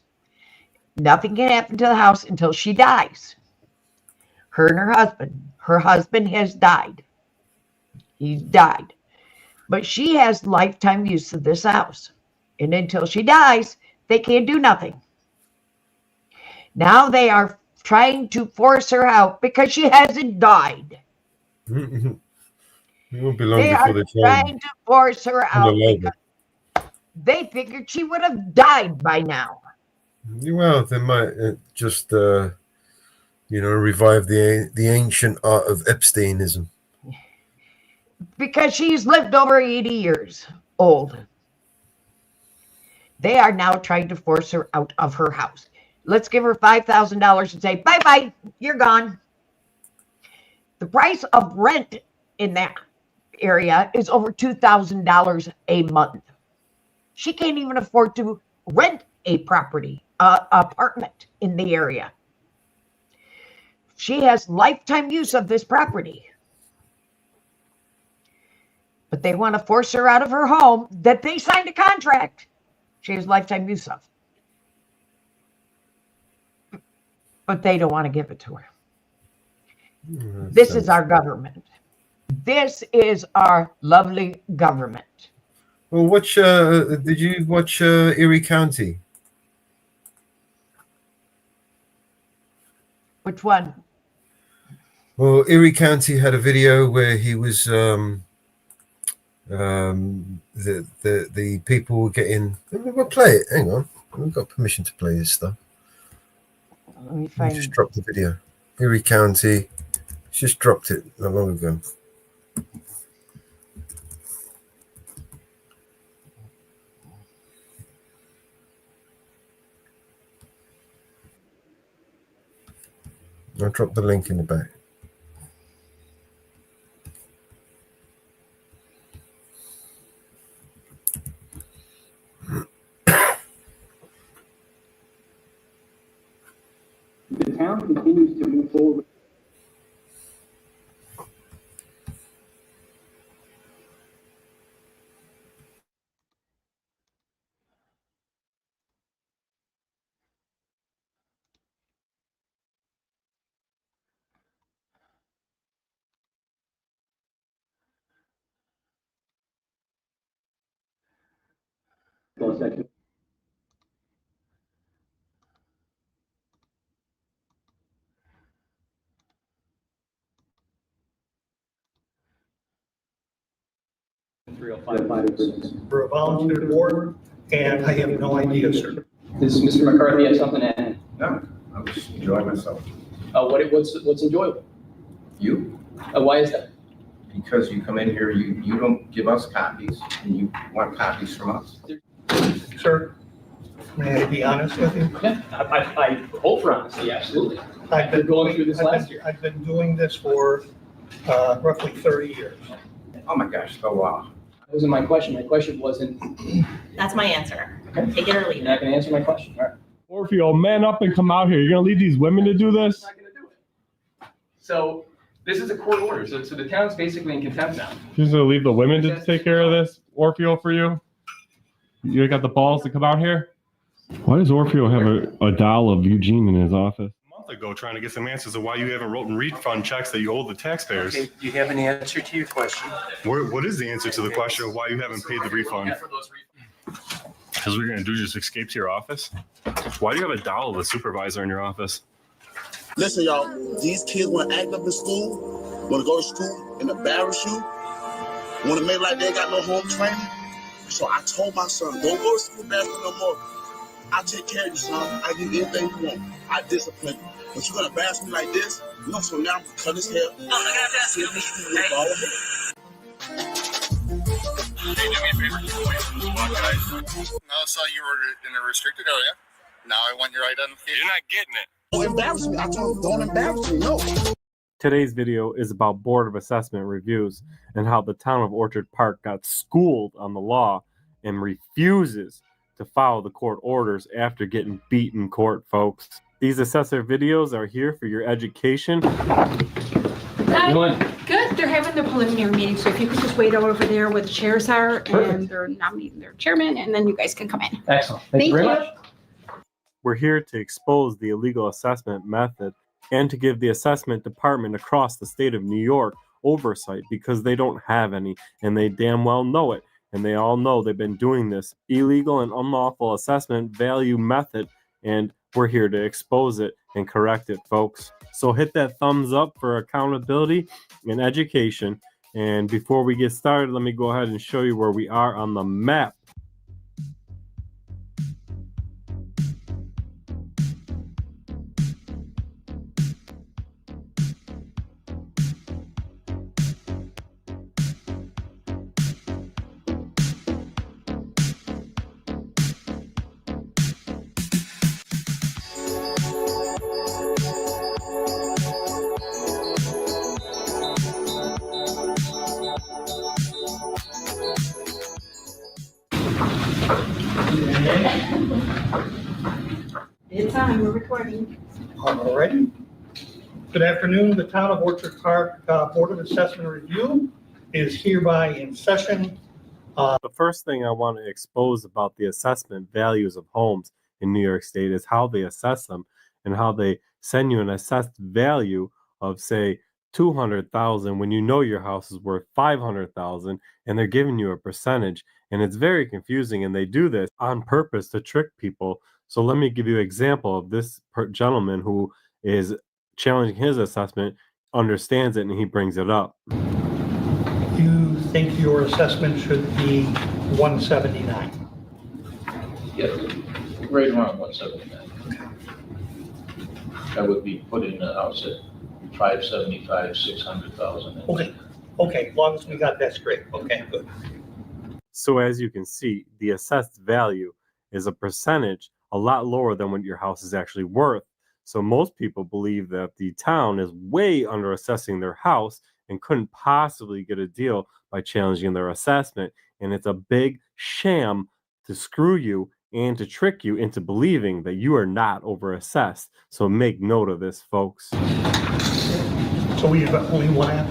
Nothing can happen to the house until she dies. Her and her husband. Her husband has died. He's died. But she has lifetime use of this house. And until she dies, they can't do nothing. Now they are trying to force her out because she hasn't died. It won't be long They before are they trying to force her out because they figured she would have died by now. Well, they might just revive the ancient art of Epsteinism. Because she's lived over 80 years old. They are now trying to force her out of her house. Let's give her $5,000 and say, bye-bye, you're gone. The price of rent in that area is over $2,000 a month. She can't even afford to rent a property, apartment in the area. She has lifetime use of this property. But they want to force her out of her home that they signed a contract she has lifetime use of. But they don't want to give it to her. This is our government. This is our lovely government. Well, did you watch Erie County? Which one? Well, Erie County had a video where he was the people were getting. We'll play it. Hang on, we've got permission to play this stuff. Let me I just dropped the video. Erie County just dropped it not long ago. I'll drop the link in the back. The town continues to move forward. For a volunteer board, and I have no idea, sir. Does Mr. McCarthy have something to add? No, I was enjoying myself. What's enjoyable? You? Why is that? Because you come in here, you don't give us copies, and you want copies from us. Sir, may I be honest with you? Yeah, I hope for honesty, absolutely. I've been going through this last year. I've been doing this for roughly 30 years. Oh my gosh, so wow. That wasn't my question. My question wasn't. That's my answer. Okay. Take it or leave You're not going to answer my question. All right. Orfeo, man up and come out here. You're going to leave these women to do this? So this is a court order. So the town's basically in contempt now. You're just going to leave the women to take care of this, Orfeo, for you? You got the balls to come out here? Why does Orfeo have a doll of Eugene in his office? A month ago, trying to get some answers to why you haven't written refund checks that you owe the taxpayers. Okay, do you have an answer to your question? What is the answer to the question of why you haven't paid the refund? Because we're going to do just escape to your office? Why do you have a doll of the supervisor in your office? Listen, y'all, these kids want to act up in school, want to go to school and embarrass you, want to make like they got no home training. So I told my son, don't go to school bathroom no more. I'll take care of you, son. I give you anything you want. I discipline you. But you're going to embarrass me like this? No, so now I'm going to cut his hair. Oh, I got that. Hey, do me a favor, just away from the SWAT guys. No, I saw you were in a restricted area. Now I want your identification. You're not getting it. Don't embarrass me. I told him, don't embarrass me. No. Today's video is about Board of Assessment reviews and how the town of Orchard Park got schooled on the law and refuses to follow the court orders after getting beat in court, folks. These assessor videos are here for your education. Hi. Good. They're having their preliminary meeting, so if you could just wait over there where the chairs are, and they're nominating their chairman, and then you guys can come in. Excellent. Thank you very much. We're here to expose the illegal assessment method and to give the assessment department across the state of New York oversight because they don't have any, and they damn well know it. And they all know they've been doing this illegal and unlawful assessment value method, and we're here to expose it and correct it, folks. So hit that thumbs up for accountability and education. And before we get started, let me go ahead and show you where we are on the map. It's on, we're recording. All right. Good afternoon. The Town of Orchard Park Board of Assessment Review is hereby in session. The first thing I want to expose about the assessment values of homes in New York State is how they assess them and how they send you an assessed value of, say, $200,000 when you know your house is worth $500,000, and they're giving you a percentage, and it's very confusing, and they do this on purpose to trick people. So let me give you an example of this gentleman who is challenging his assessment, understands it, and he brings it up. You think your assessment should be 179? Yeah, right around 179. That would be putting the house at 575, 600,000. Okay, as long as we got that straight. Okay, good. So as you can see, the assessed value is a percentage a lot lower than what your house is actually worth. So most people believe that the town is way under assessing their house and couldn't possibly get a deal by challenging their assessment. And it's a big sham to screw you and to trick you into believing that you are not overassessed. So make note of this, folks. So we have only one app?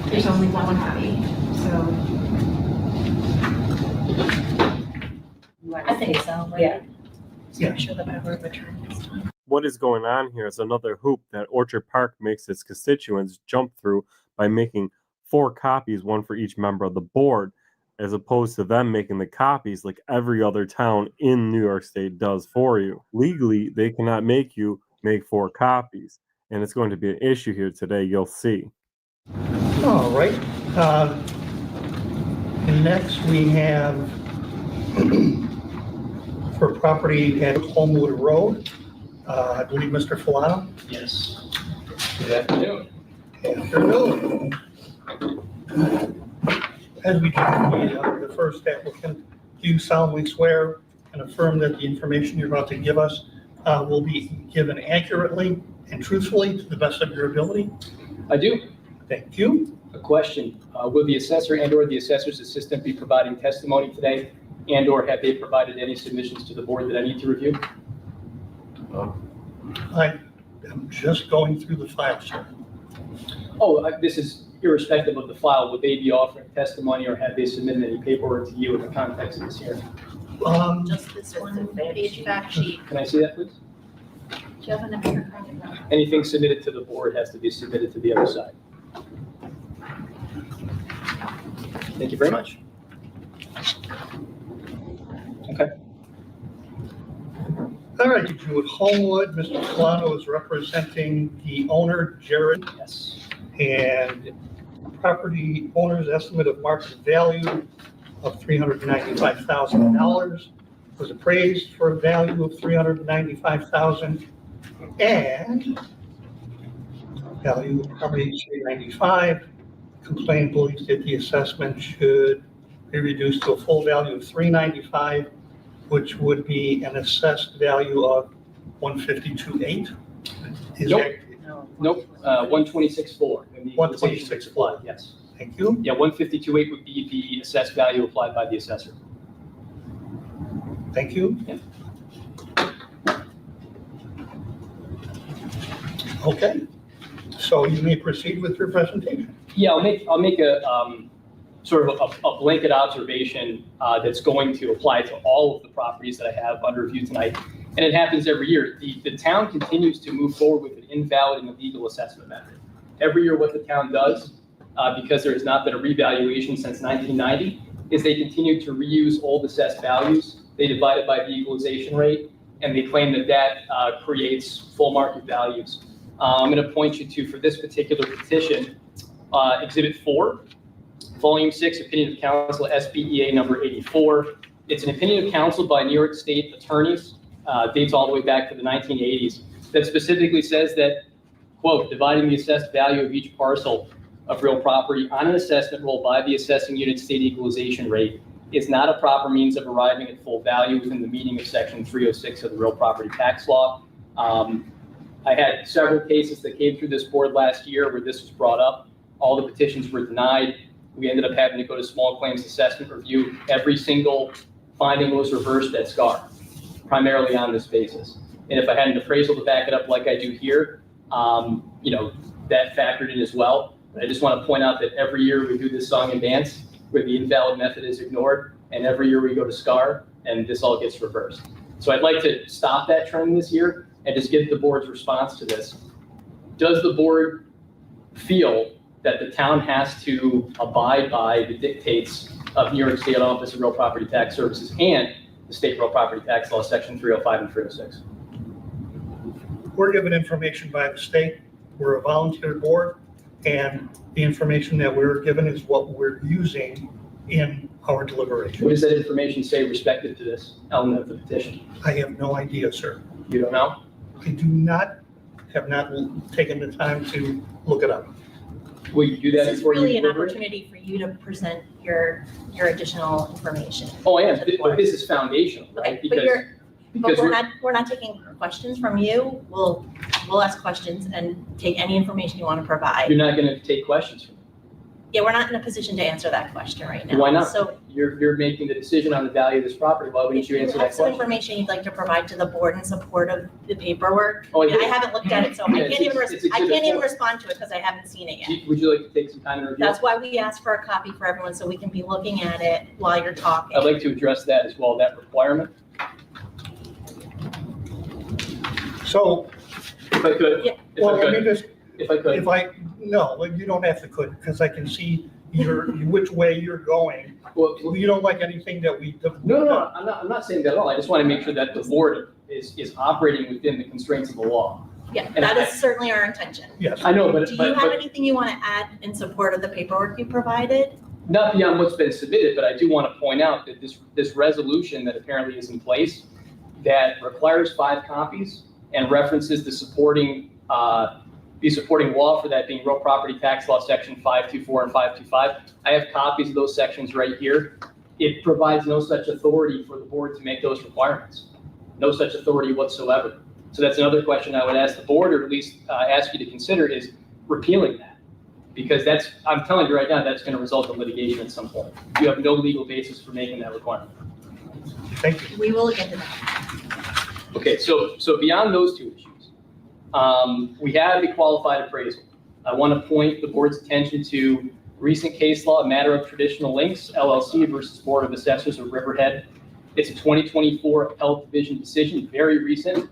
There's only one copy, so. I think so. Yeah. So I'm sure the power of attorney is fine. What is going on here is another hoop that Orchard Park makes its constituents jump through by making 4 copies, one for each member of the board, as opposed to them making the copies like every other town in New York State does for you. Legally, they cannot make you make 4 copies, and it's going to be an issue here today. You'll see. All right. And next we have for property at Homewood Road, I believe Mr. Filano. Yes. Good afternoon. Afternoon. As we do the first applicant, do you solemnly swear and affirm that the information you're about to give us will be given accurately and truthfully to the best of your ability? I do. Thank you. A question, will the assessor and or the assessor's assistant be providing testimony today and or have they provided any submissions to the board that I need to review? I am just going through the file, sir. Oh, this is irrespective of the file. Would they be offering testimony or have they submitted any paperwork to you in the context of this hearing? Just this one page fact sheet. Can I see that, please? Do you have an American? Anything submitted to the board has to be submitted to the other side. Thank you very much. Okay. All right, you at Homewood, Mr. Filano is representing the owner, Jared. Yes. And property owner's estimate of market value of $395,000 was appraised for a value of $395,000 and value of property $395,000. Complainant believes that the assessment should be reduced to a full value of $395,000, which would be an assessed value of $152,800. Nope. 126.4. 126.4. Yes. Thank you. Yeah, 152.8 would be the assessed value applied by the assessor. Thank you. Yeah. Okay. So you may proceed with your presentation. Yeah, I'll make a sort of a blanket observation that's going to apply to all of the properties that I have under review tonight. And it happens every year. The town continues to move forward with an invalid and illegal assessment method. Every year what the town does, because there has not been a revaluation since 1990, is they continue to reuse old assessed values. They divide it by the equalization rate, and they claim that that creates full market values. I'm going to point you to, for this particular petition, Exhibit 4, Volume 6, Opinion of Council, SBEA number 84. It's an opinion of council by New York State attorneys, dates all the way back to the 1980s, that specifically says that, quote, dividing the assessed value of each parcel of real property on an assessment roll by the assessing unit state equalization rate is not a proper means of arriving at full value within the meaning of Section 306 of the Real Property Tax Law. I had several cases that came through this board last year where this was brought up. All the petitions were denied. We ended up having to go to small claims assessment review. Every single finding was reversed at SCAR, primarily on this basis. And if I had an appraisal to back it up like I do here, that factored in as well. But I just want to point out that every year we do this song and dance where the invalid method is ignored, and every year we go to SCAR and this all gets reversed. So I'd like to stop that trend this year and just get the board's response to this. Does the board feel that the town has to abide by the dictates of New York State Office of Real Property Tax Services and the State Real Property Tax Law, Section 305 and 306? We're given information by the state. We're a volunteer board, and the information that we're given is what we're using in our deliberation. What does that information say respective to this element of the petition? I have no idea, sir. You don't know? I have not taken the time to look it up. Will you do that This is before you really an deliberate? opportunity for you to present your additional information. Oh, I am. But this is foundational, right? But Because Because we're not taking questions from you. We'll ask questions and take any information you want to provide. you're not gonna take questions from me. Yeah, we're not in a position to answer that question right now. Why not? So You're making the decision on the value of this property. Why wouldn't if you you answer have that some question? information you'd like to provide to the board in support of the paperwork, Oh, I mean, I yeah. haven't looked at it, so Yeah, I can't even, it's I Exhibit can't even 4. respond to it because I haven't seen it yet. Would you like to take some time to review? That's why we asked for a copy for everyone, so we can be looking at it while you're talking. I'd like to address that as well, that requirement, So, if I could. Yeah. If well, I let me could, just, if I could. no, well, you don't have to could, because I can see which way you're going. Well, You don't like anything that we. no, I'm not saying that at all. I just want to make sure that the board is operating within the constraints of the law. Yeah, And that I- is certainly our intention. Yes. I know, but, Do you but, have but anything you want to add in support of the paperwork you provided? not beyond what's been submitted, but I do want to point out that this resolution that apparently is in place that requires 5 copies and references the supporting law for that being real property tax law, section 524 and 525. I have copies of those sections right here. It provides no such authority for the board to make those requirements. No such authority whatsoever. So that's another question I would ask the board, or at least ask you to consider, is repealing that. Because I'm telling you right now, that's going to result in litigation at some point. You have no legal basis for making that requirement. Thank you. We will look into that. Okay, so beyond those 2 issues, we have the qualified appraisal. I want to point the board's attention to recent case law, a matter of traditional links, LLC versus Board of Assessors of Riverhead. It's a 2024 appellate division decision, very recent.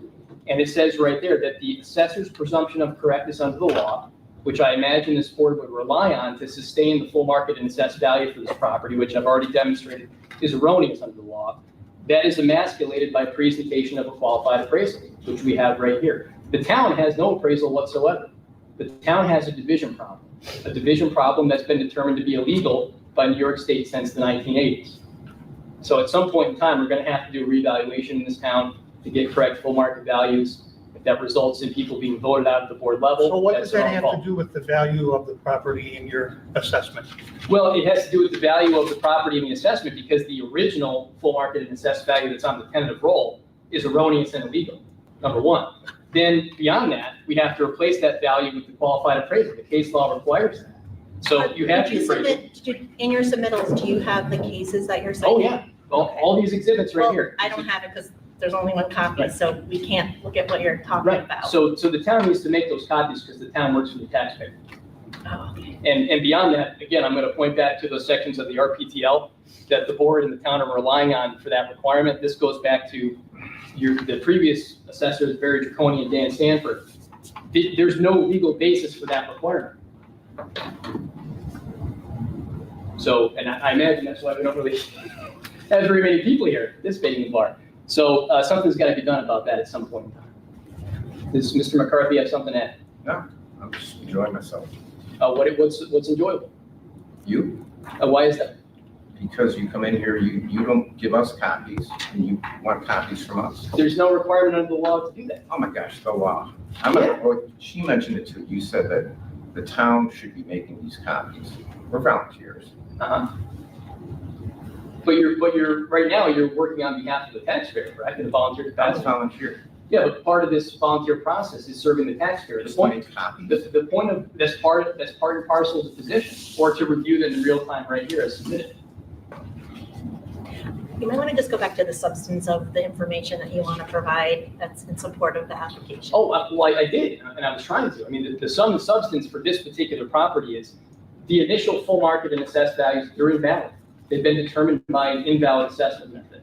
And it says right there that the assessor's presumption of correctness under the law, which I imagine this board would rely on to sustain the full market and assessed value for this property, which I've already demonstrated is erroneous under the law, that is emasculated by presentation of a qualified appraisal, which we have right here. The town has no appraisal whatsoever. The town has a division problem that's been determined to be illegal by New York State since the 1980s. So at some point in time, we're going to have to do a reevaluation in this town to get correct full market values. If that results in people being voted out at the board level, So what that's does that their own have fault. to do with the value of the property in your assessment? Well, it has to do with the value of the property and the assessment, because the original full market and assessed value that's on the tentative roll is erroneous and illegal, number 1. Then beyond that, we have to replace that value with the qualified appraisal. The case law requires that. So you have Did to appraise. in your submittals, do you have the cases that you're Oh, citing? yeah, all these exhibits right Well, here. I don't have it because there's only 1 copy, Right. so we can't look at what you're talking Right, about. so the town needs to make those copies because the town works for the taxpayer. Oh, okay. And beyond that, again, I'm going to point back to those sections of the RPTL that the board and the town are relying on for that requirement. This goes back to the previous assessors, very draconian Dan Stanford. There's no legal basis for that requirement. So, and I imagine that's why we don't really have very many people here participating in the bar. So something's got to be done about that at some point in time. Does Mr. McCarthy have something to add? No, I'm just enjoying myself. What's enjoyable? You, Why is that? because you come in here, you don't give us copies, and you want copies from us. There's no requirement under the law to do that. Oh my gosh, the law. Yeah. Well, she mentioned it too. You said that the town should be making these copies. We're volunteers. Uh-huh. But you're right now you're working on behalf of the taxpayer, correct? In a volunteer That's capacity. volunteer. Yeah, but part of this volunteer process is serving the taxpayer. The point, the point of that's part and parcel of the position, or to review them in real time right here as submitted. You might want to just go back to the substance of the information that you want to provide that's in support of the application. Oh, well, I did, and I was trying to. I mean, the sum and substance for this particular property is the initial full market and assessed values are invalid. They've been determined by an invalid assessment method.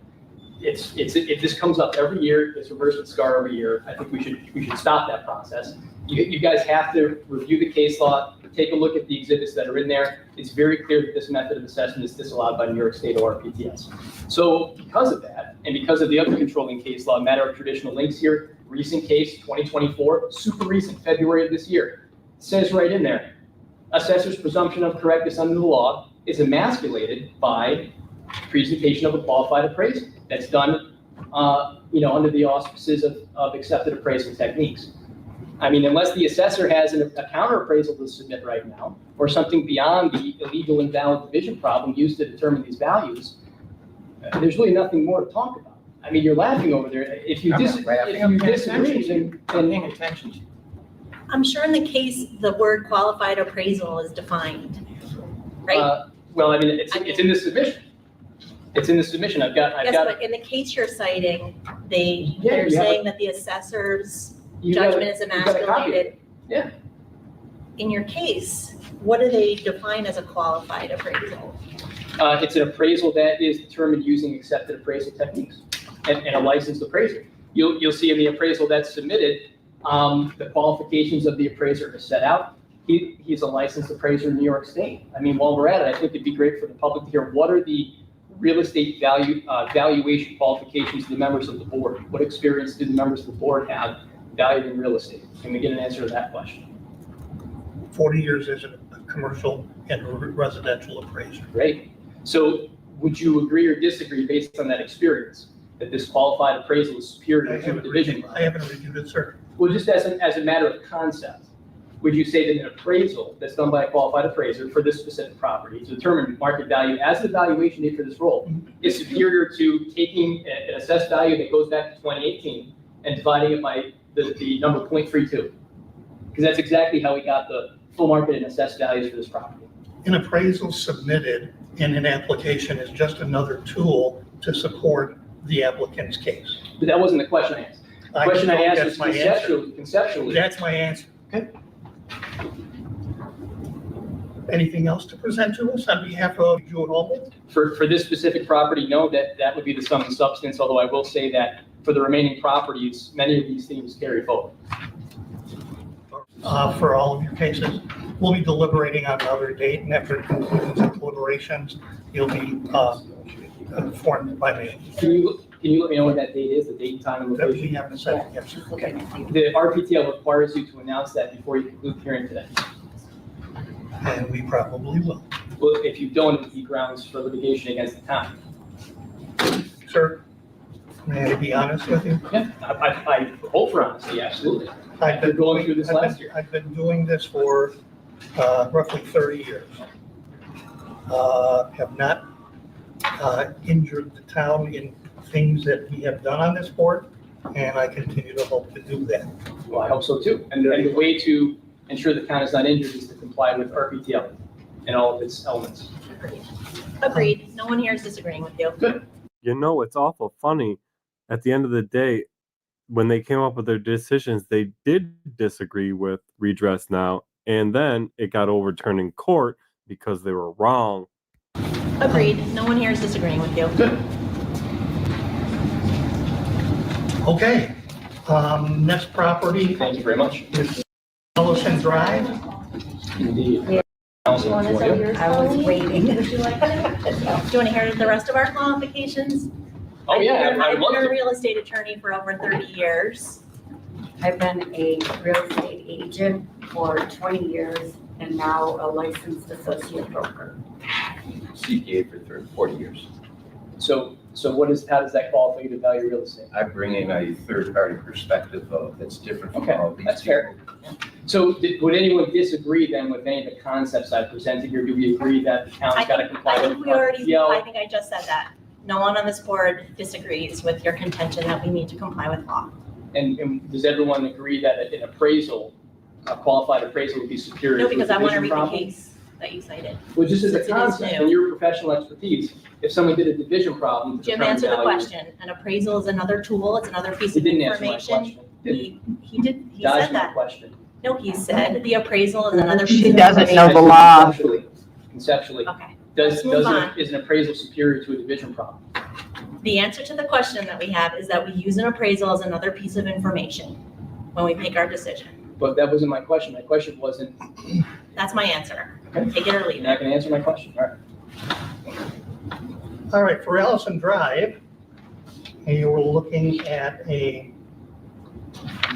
This comes up every year. It's reversed with SCAR every year. I think we should stop that process. You guys have to review the case law, take a look at the exhibits that are in there. It's very clear that this method of assessment is disallowed by New York State ORPTS. So because of that, and because of the other controlling case law, matter of traditional links here, recent case, 2024, super recent, February of this year, says right in there, assessor's presumption of correctness under the law is emasculated by presentation of a qualified appraisal that's done, under the auspices of accepted appraisal techniques. I mean, unless the assessor has a counter appraisal to submit right now, or something beyond the illegal invalid division problem used to determine these values, there's really nothing more to talk about. I mean, you're laughing over there. If you I'm not disagree, laughing, I'm paying attention. I'm then paying attention to you. I'm sure in the case, the word qualified appraisal is defined, right? well, I mean, it's in the submission. It's in the submission. I've got. Yes, but in the case you're citing, they're you have saying that the assessor's You got judgment is you got a copy of emasculated. it. Yeah. In your case, what do they define as a qualified appraisal? It's an appraisal that is determined using accepted appraisal techniques and a licensed appraiser. You'll see in the appraisal that's submitted, the qualifications of the appraiser are set out. He's a licensed appraiser in New York State. I mean, while we're at it, I think it'd be great for the public to hear what are the real estate valuation qualifications of the members of the board? What experience do the members of the board have valuing real estate? Can we get an answer to that question? 40 years as a commercial and residential appraiser. Great. So would you agree or disagree based on that experience that this qualified appraisal is superior to a division? I haven't reviewed it, sir. Well, just as a matter of concept, would you say that an appraisal that's done by a qualified appraiser for this specific property to determine market value as the valuation date for this role is superior to taking an assessed value that goes back to 2018 and dividing it by the number 0.32? Because that's exactly how we got the full market and assessed values for this property. An appraisal submitted in an application is just another tool to support the applicant's case. But that wasn't the question I asked. The question I asked was conceptually. That's my answer. Okay. Anything else to present to us on behalf of you and all? For this specific property, no, that would be the sum and substance, although I will say that for the remaining properties, many of these themes carry forward. For all of your cases, we'll be deliberating on another date, and after conclusions of deliberations, you'll be informed by me. Can you let me know what that date is, the date, time, and location? We haven't said it yet. Okay. The RPTL requires you to announce that before you conclude the hearing today. And we probably will. Well, if you don't, it would be grounds for litigation against the town. Sir, may I be honest with you? Yeah, I hope for honesty, absolutely. I've been going through this last year. I've been doing this for roughly 30 years. Have not injured the town in things that we have done on this board, and I continue to hope to do that. Well, I hope so too. And the way to ensure the town is not injured is to comply with RPTL and all of its elements. Agreed. No one here is disagreeing with you. Good. You know, it's awful funny. At the end of the day, when they came up with their decisions, they did disagree with Redress Now, and then it got overturned in court because they were wrong. Agreed. No one here is disagreeing with you. Good. Okay. Next property. Thank you very much. Is Ellison Drive. Indeed. I was waiting. Do you want to hear the rest of our qualifications? Oh, yeah. I've been a real estate attorney for over 30 years. I've been a real estate agent for 20 years and now a licensed associate broker. CPA for 40 years. So how does that qualify you to value real estate? I bring in a third-party perspective that's different from Okay, all of these. that's fair. So would anyone disagree then with any of the concepts I presented here? Do we agree that the town's got to comply I with think we already, RPTL? I think I just said that. No one on this board disagrees with your contention that we need to comply with law. And does everyone agree that an appraisal, a qualified appraisal would be superior to No, a because I want to division read the problem? case that you cited. Well, just as a Since it is concept new. and your professional expertise, if someone did a division problem to Jim determine answered the value- question. An appraisal is another tool. It's another piece He of didn't answer my information. question. He did, he Dodged said my that. question. No, he said the appraisal is another piece She of doesn't information. know the law. Conceptually. Okay. Is move on. an appraisal superior to a division problem? The answer to the question that we have is that we use an appraisal as another piece of information when we make our decision. But that wasn't my question. My question wasn't, That's my answer. Okay. Take it or leave you're it. not going to answer my question. All right. All right, for Ellison Drive, you were looking at a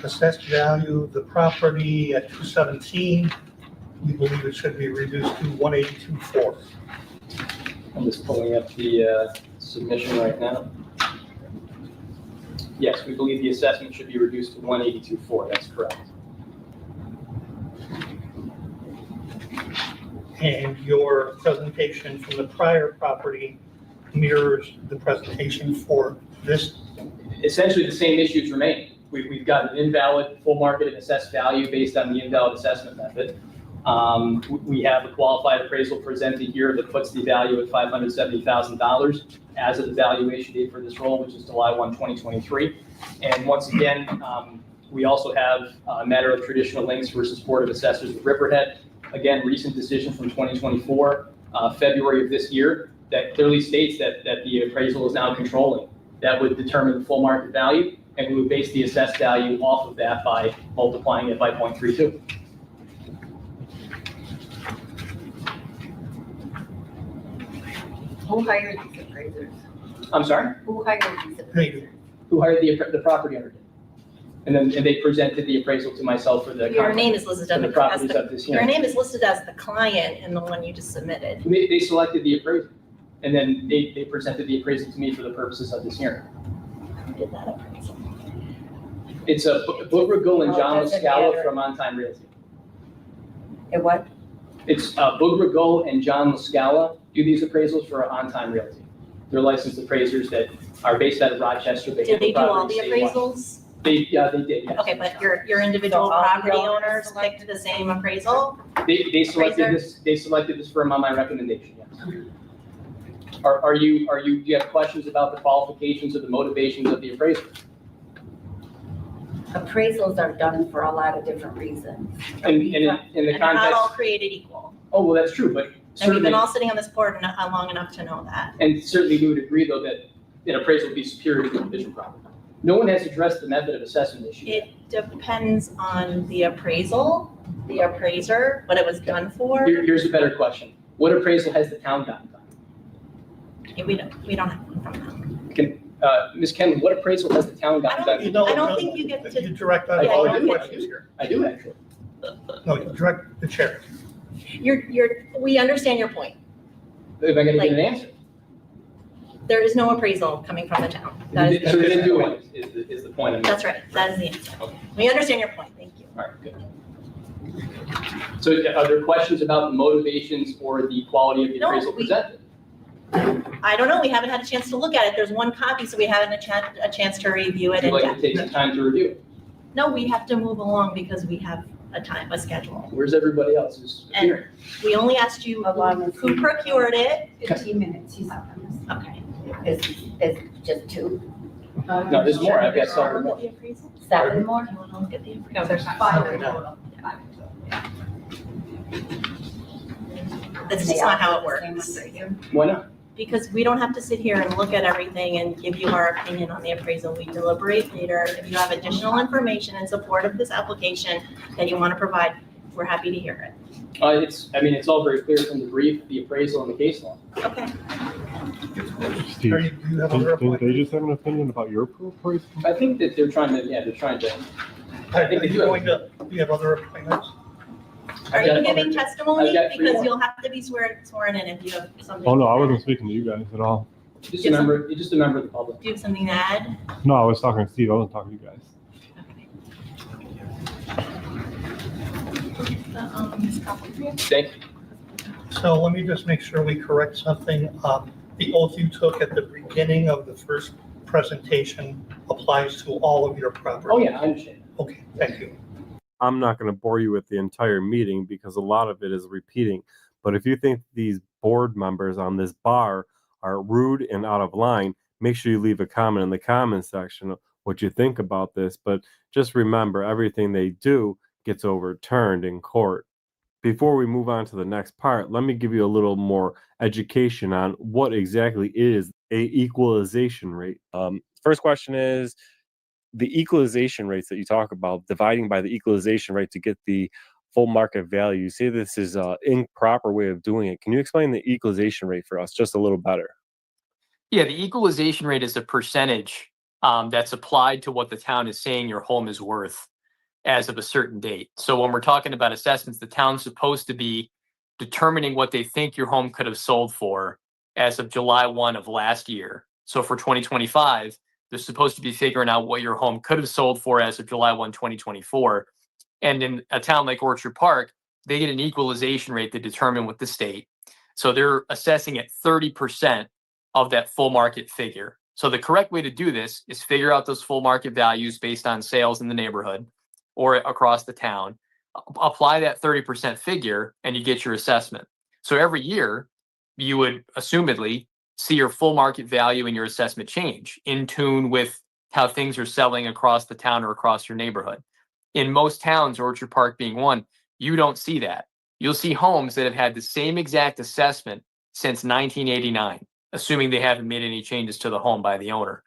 assessed value of the property at 217. We believe it should be reduced to 182.4. I'm just pulling up the submission right now. Yes, we believe the assessment should be reduced to 182.4. That's correct. And your presentation from the prior property mirrors the presentation for this essentially the same issues remain. We've got an invalid full market and assessed value based on the invalid assessment method. We have a qualified appraisal presented here that puts the value at $570,000 as of the valuation date for this roll, which is July 1, 2023. And once again, we also have a matter of traditional links versus Board of Assessors of Riverhead. Again, recent decision from 2024, February of this year, that clearly states that the appraisal is now controlling. That would determine the full market value, and we would base the assessed value off of that by multiplying it by 0.32. Who hired these appraisers? I'm sorry? Who hired these appraisers? Who hired the property owner? And they presented the appraisal to myself for the. Your name is listed for the as properties the, of this your hearing. name is listed as the client in the one you just submitted. They selected the appraisal, and then they presented the appraisal to me for the purposes of this hearing. Who did that appraisal? It's a Boogragool and Oh, John doesn't Lascala matter. from On Time Realty. And what? It's Boogragool and John Lascala do these appraisals for On Time Realty. They're licensed appraisers that are based out of Rochester. Did they do all the properties statewide. appraisals? They did, yes. Okay, but your individual So all the property owners owners picked the same appraisal? They selected Appraiser? this. They selected this firm on my recommendation. Yes. Do you have questions about the qualifications or the motivations of the appraiser? Appraisals are done for a lot of different reasons. In the And they're not all context. created equal. Oh, well, that's true, but And we've certainly, been all sitting on this board long enough to know that. and certainly we would agree though that an appraisal would be superior to individual property. No one has addressed the method of assessment issue. It depends on the appraisal, the appraiser, what it was done for. Here's a better question. What appraisal has the town gotten done? We don't have one from them. Ms. Kenley, what appraisal has the town gotten done? I don't think you get to. You direct us I all do. your questions here. I do actually. No, you direct the chair. We understand your point. Am I gonna Like- get an answer? There is no appraisal coming from the town. That is, So they didn't do it, is the point I'm making. that's right. That is the answer. We understand your point. Thank you. All right, good. So are there questions about the motivations or the quality of the No, appraisal presented? I don't know. We haven't had a chance to look at it. There's one copy, so we haven't had a chance to review Would it you in like to depth. take some time to review it? No, we have to move along because we have a schedule. Where's everybody else who's And here? we only asked you who procured it. 15 minutes, he's Okay. It's just two. No, there's more. I've got Look several at more. the appraisal. 7 more? You want to look at the appraisal? No, there's not. Five. That's just not how it works. Why not? Because we don't have to sit here and look at everything and give you our opinion on the appraisal. We deliberate later. If you have additional information in support of this application that you want to provide, we're happy to hear it. It's all very clear from the brief, the appraisal, and the case law. Okay. Steve, Do you have other don't they just have an opinion about your appraisal? I think that they're trying to. I think they do have. Do you have other appointments? Are I've got you giving other- testimony? I've got three Because more. you'll have to be sworn in if you have something. Oh, no, I wasn't speaking to you guys at all. Just a member of the public. Do you have something to add? No, I was talking to Steve. I wasn't talking to you guys. Thank you. So let me just make sure we correct something. The oath you took at the beginning of the first presentation applies to all of your property. Oh, yeah, I understand. Okay, thank you. I'm not going to bore you with the entire meeting because a lot of it is repeating. But if you think these board members on this bar are rude and out of line, make sure you leave a comment in the comment section of what you think about this. But just remember, everything they do gets overturned in court. Before we move on to the next part, let me give you a little more education on what exactly is a equalization rate. First question is, the equalization rates that you talk about, dividing by the equalization rate to get the full market value. You say this is an improper way of doing it. Can you explain the equalization rate for us just a little better? Yeah, the equalization rate is a percentage that's applied to what the town is saying your home is worth as of a certain date. So when we're talking about assessments, the town's supposed to be determining what they think your home could have sold for as of July 1 of last year. So for 2025, they're supposed to be figuring out what your home could have sold for as of July 1, 2024. And in a town like Orchard Park, they get an equalization rate to determine with the state. So they're assessing at 30% of that full market figure. So the correct way to do this is figure out those full market values based on sales in the neighborhood or across the town, apply that 30% figure, and you get your assessment. So every year, you would assumedly see your full market value and your assessment change in tune with how things are selling across the town or across your neighborhood. In most towns, Orchard Park being one, you don't see that. You'll see homes that have had the same exact assessment since 1989, assuming they haven't made any changes to the home by the owner.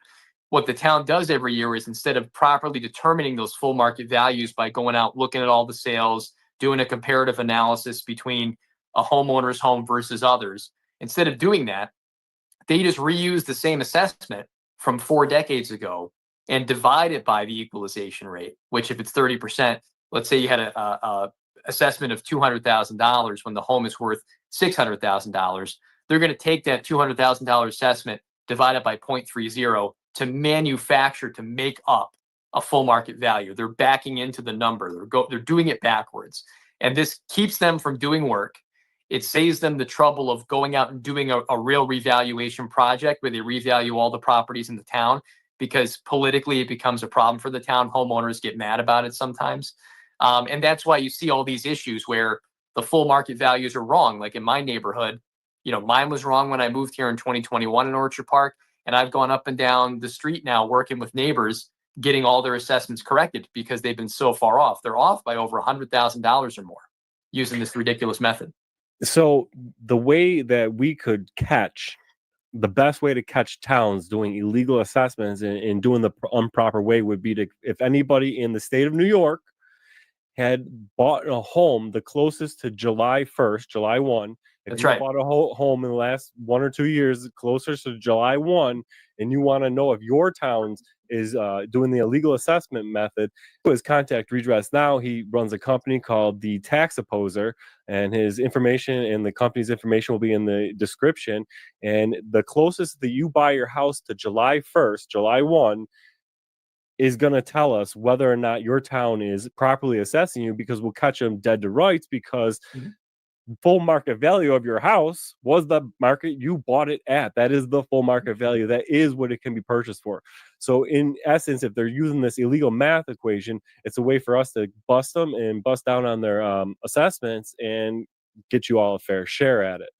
What the town does every year is, instead of properly determining those full market values by going out, looking at all the sales, doing a comparative analysis between a homeowner's home versus others, instead of doing that, they just reuse the same assessment from 4 decades ago and divide it by the equalization rate, which if it's 30%, let's say you had a assessment of $200,000 when the home is worth $600,000, they're going to take that $200,000 assessment, divide it by 0.30 to manufacture, to make up a full market value. They're backing into the number. They're doing it backwards. And this keeps them from doing work. It saves them the trouble of going out and doing a real revaluation project where they revalue all the properties in the town, because politically it becomes a problem for the town. Homeowners get mad about it sometimes. And that's why you see all these issues where the full market values are wrong. Like in my neighborhood, mine was wrong when I moved here in 2021 in Orchard Park. And I've gone up and down the street now working with neighbors, getting all their assessments corrected because they've been so far off. They're off by over $100,000 or more using this ridiculous method. So the way that we could the best way to catch towns doing illegal assessments and doing the improper way would be to, if anybody in the state of New York had bought a home the closest to July 1st, July 1, if you bought a home in the last 1 or 2 years closer to July 1, and you want to know if your town is doing the illegal assessment method, his contact Redress Now. He runs a company called The Tax Opposer, and his information and the company's information will be in the description. And the closest that you buy your house to July 1st, July 1, is going to tell us whether or not your town is properly assessing you, because we'll catch them dead to rights, because full market value of your house was the market you bought it at. That is the full market value. That is what it can be purchased for. So in essence, if they're using this illegal math equation, it's a way for us to bust them and bust down on their assessments and get you all a fair share at it.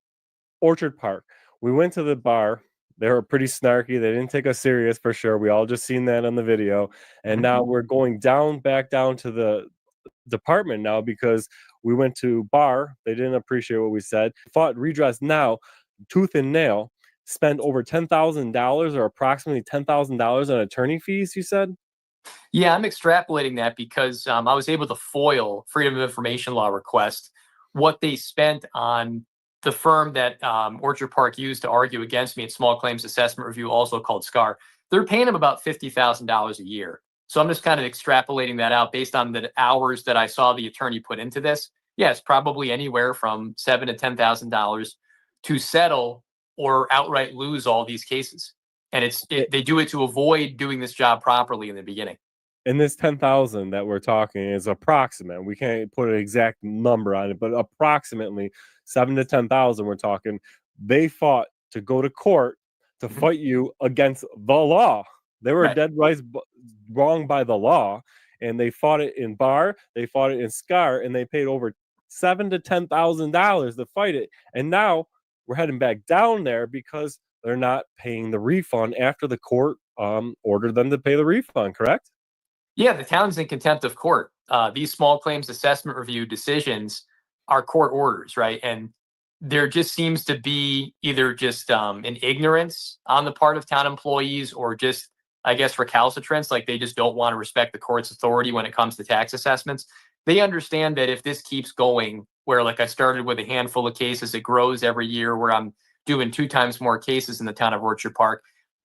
Orchard Park. We went to the bar. They were pretty snarky. They didn't take us serious for sure. We all just seen that on the video. And now we're going back down to the department now, because we went to bar. They didn't appreciate what we said. Fought Redress Now, tooth and nail, spent over $10,000 or approximately $10,000 on attorney fees, you said? Yeah, I'm extrapolating that because I was able to foil Freedom of Information Law request, what they spent on the firm that Orchard Park used to argue against me at Small Claims Assessment Review, also called SCAR. They're paying them about $50,000 a year. So I'm just kind of extrapolating that out based on the hours that I saw the attorney put into this. Yes, probably anywhere from $7,000 to $10,000 to settle or outright lose all these cases. And they do it to avoid doing this job properly in the beginning. And this 10,000 that we're talking is approximate. We can't put an exact number on it, but approximately 7,000 to 10,000 we're talking. They fought to go to court to fight you against the law. They were dead right wrong by the law, and they fought it in bar, they fought it in SCAR, and they paid over $7,000 to $10,000 to fight it. And now we're heading back down there because they're not paying the refund after the court ordered them to pay the refund, correct? Yeah, the town's in contempt of court. These Small Claims Assessment Review decisions are court orders, right? And there just seems to be either just an ignorance on the part of town employees, or just, I guess, recalcitrance, like they just don't want to respect the court's authority when it comes to tax assessments. They understand that if this keeps going, where like I started with a handful of cases, it grows every year, where I'm doing 2 times more cases in the town of Orchard Park.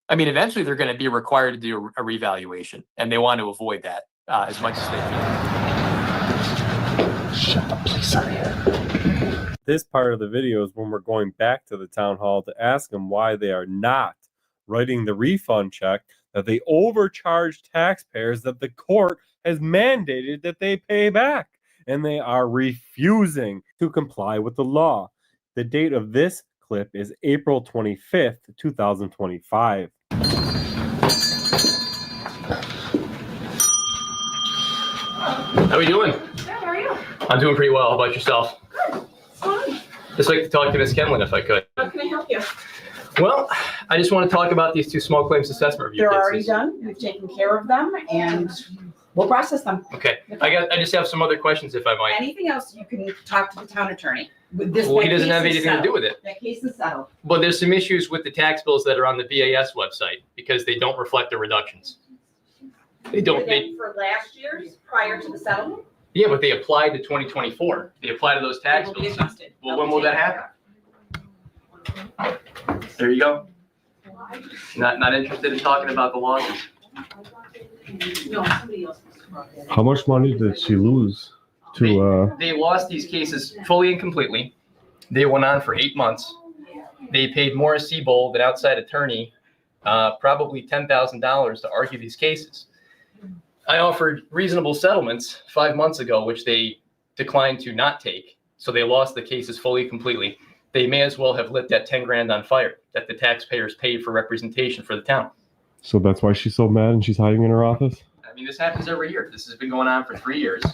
I mean, eventually they're going to be required to do a revaluation, and they want to avoid that as much as they can. Shut the police out here. This part of the video is when we're going back to the town hall to ask them why they are not writing the refund check that they overcharged taxpayers that the court has mandated that they pay back, and they are refusing to comply with the law. The date of this clip is April 25th, 2025. How are we doing? Good, how are you? I'm doing pretty well. How about yourself? Good. What's going on? Just like to talk to Ms. Kenlin if I could. How can I help you? Well, I just want to talk about these two small claims assessment review They're cases. already done. We've taken care of them and we'll process them. Okay. I just have some other questions if I might. Anything else, you can talk to the town attorney. Well, he doesn't have anything to do with it. That case is settled. But there's some issues with the tax bills that are on the BAS website because they don't reflect the reductions. They don't. For last year's, prior to the settlement? Yeah, but they apply to 2024. They apply to those tax They will be bills. adjusted. Well, when will that happen? There you go. Not interested in talking about the losses. No, somebody else. How much money did she lose to, They lost these cases fully and completely. They went on for 8 months. They paid Morris Siebold, an outside attorney, probably $10,000 to argue these cases. I offered reasonable settlements 5 months ago, which they declined to not take. So they lost the cases fully, completely. They may as well have lit that 10 grand on fire that the taxpayers paid for representation for the town. so that's why she's so mad and she's hiding in her office? I mean, this happens every year. This has been going on for 3 years.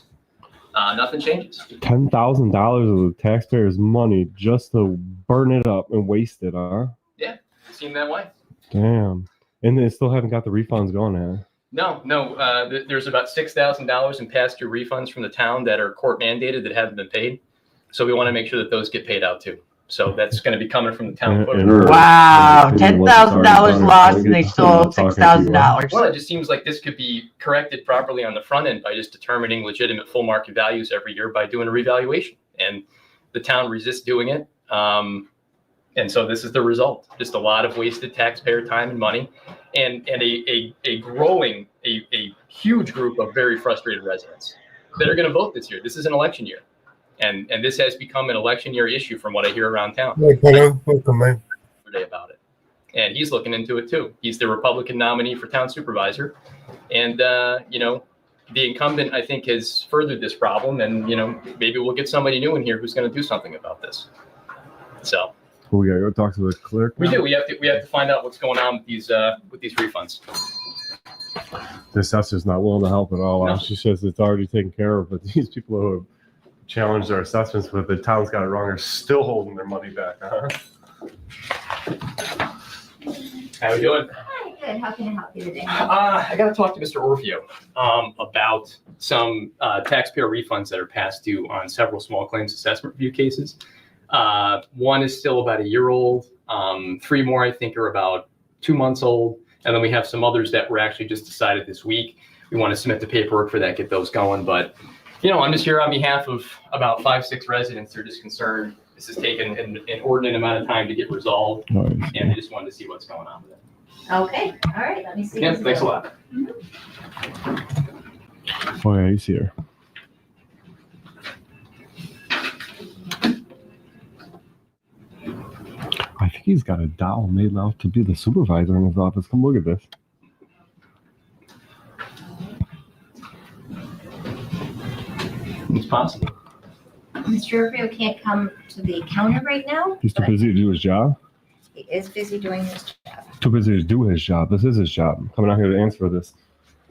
Nothing changes. $10,000 of the taxpayers' money just to burn it up and waste it, huh? Yeah, it seemed that way. Damn. And they still haven't got the refunds going, huh? No. There's about $6,000 in past due refunds from the town that are court mandated that haven't been paid. So we want to make sure that those get paid out too. So that's going to be coming from the town. Wow, $10,000 lost and they sold $6,000. Well, it just seems like this could be corrected properly on the front end by just determining legitimate full market values every year by doing a revaluation. And the town resists doing it. And so this is the result. Just a lot of wasted taxpayer time and money and a growing, a huge group of very frustrated residents that are going to vote this year. This is an election year. And this has become an election year issue from what I hear around town. Welcome, man. Today about it. And he's looking into it too. He's the Republican nominee for town supervisor. And, the incumbent, I think, has furthered this problem. And, maybe we'll get somebody new in here who's going to do something about this. So. We gotta go talk to the clerk. We do. We have to find out what's going on with these refunds. The assessor's not willing to help at all. No. She says it's already taken care of, but these people who have challenged their assessments with the town's got it wrong are still holding their money back, huh? How we doing? Hi, good. How can I help you today? I got to talk to Mr. Orfeo about some taxpayer refunds that are past due on several small claims assessment review cases. One is still about a year old. 3 more, I think, are about 2 months old. And then we have some others that were actually just decided this week. We want to submit the paperwork for that, get those going. But, I'm just here on behalf of about 5-6 residents who are just concerned. This has taken an inordinate amount of time to get resolved. And I just wanted to see what's going on with it. Okay, all right, let me see. Yeah, what's thanks a available. lot. Oh, yeah, he's here. I think he's got a doll made out to be the supervisor in his office. Come look at this. It's possible. Mr. Rufio can't come to the counter right now. He's too but busy to do his job. He is busy doing his job. Too busy to do his job. This is his job. I'm coming out here to answer for this.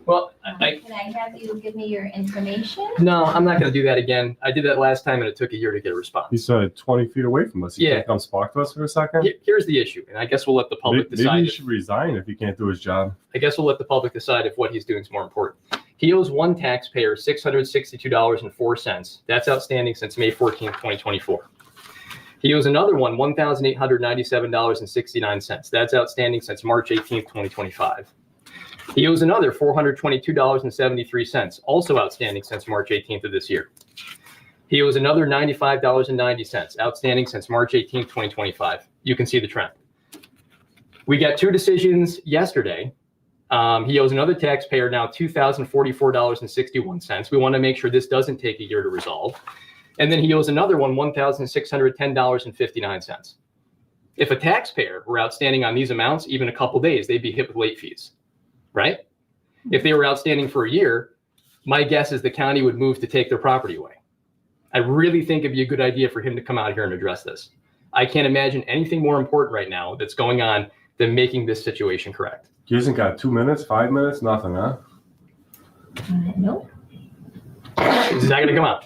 Well, Can I have you give me your information? No, I'm not going to do that again. I did that last time, and it took a year to get a response. He said 20 feet away from us. He can't come talk to us for a second. Here's the issue, and I guess we'll let the public decide. Maybe he should resign if he can't do his job. I guess we'll let the public decide if what he's doing is more important. He owes one taxpayer $662.04. That's outstanding since May 14th, 2024. He owes another one $1,897.69. That's outstanding since March 18th, 2025. He owes another $422.73, also outstanding since March 18th of this year. He owes another $95.90, outstanding since March 18th, 2025. You can see the trend. We got 2 decisions yesterday. He owes another taxpayer now $2,044.61. We want to make sure this doesn't take a year to resolve. And then he owes another one $1,610.59. If a taxpayer were outstanding on these amounts, even a couple days, they'd be hit with late fees, right? If they were outstanding for a year, my guess is the county would move to take their property away. I really think it'd be a good idea for him to come out here and address this. I can't imagine anything more important right now that's going on than making this situation correct. He hasn't got 2 minutes, 5 minutes, nothing, huh? Nope. He's not going to come out.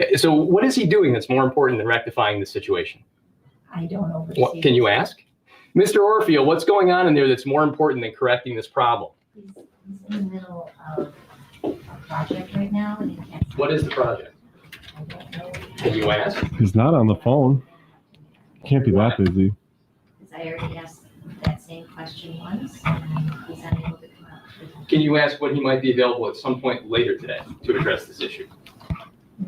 Okay, so what is he doing that's more important than rectifying the situation? I don't know. What, can you ask? Mr. Orfeo, what's going on in there that's more important than correcting this problem? He's in the middle of a project right now and he can't. What is the project? Can you ask? He's not on the phone. Can't be that busy. Because I already asked that same question once and he's unable to come out. Can you ask when he might be available at some point later today to address this issue?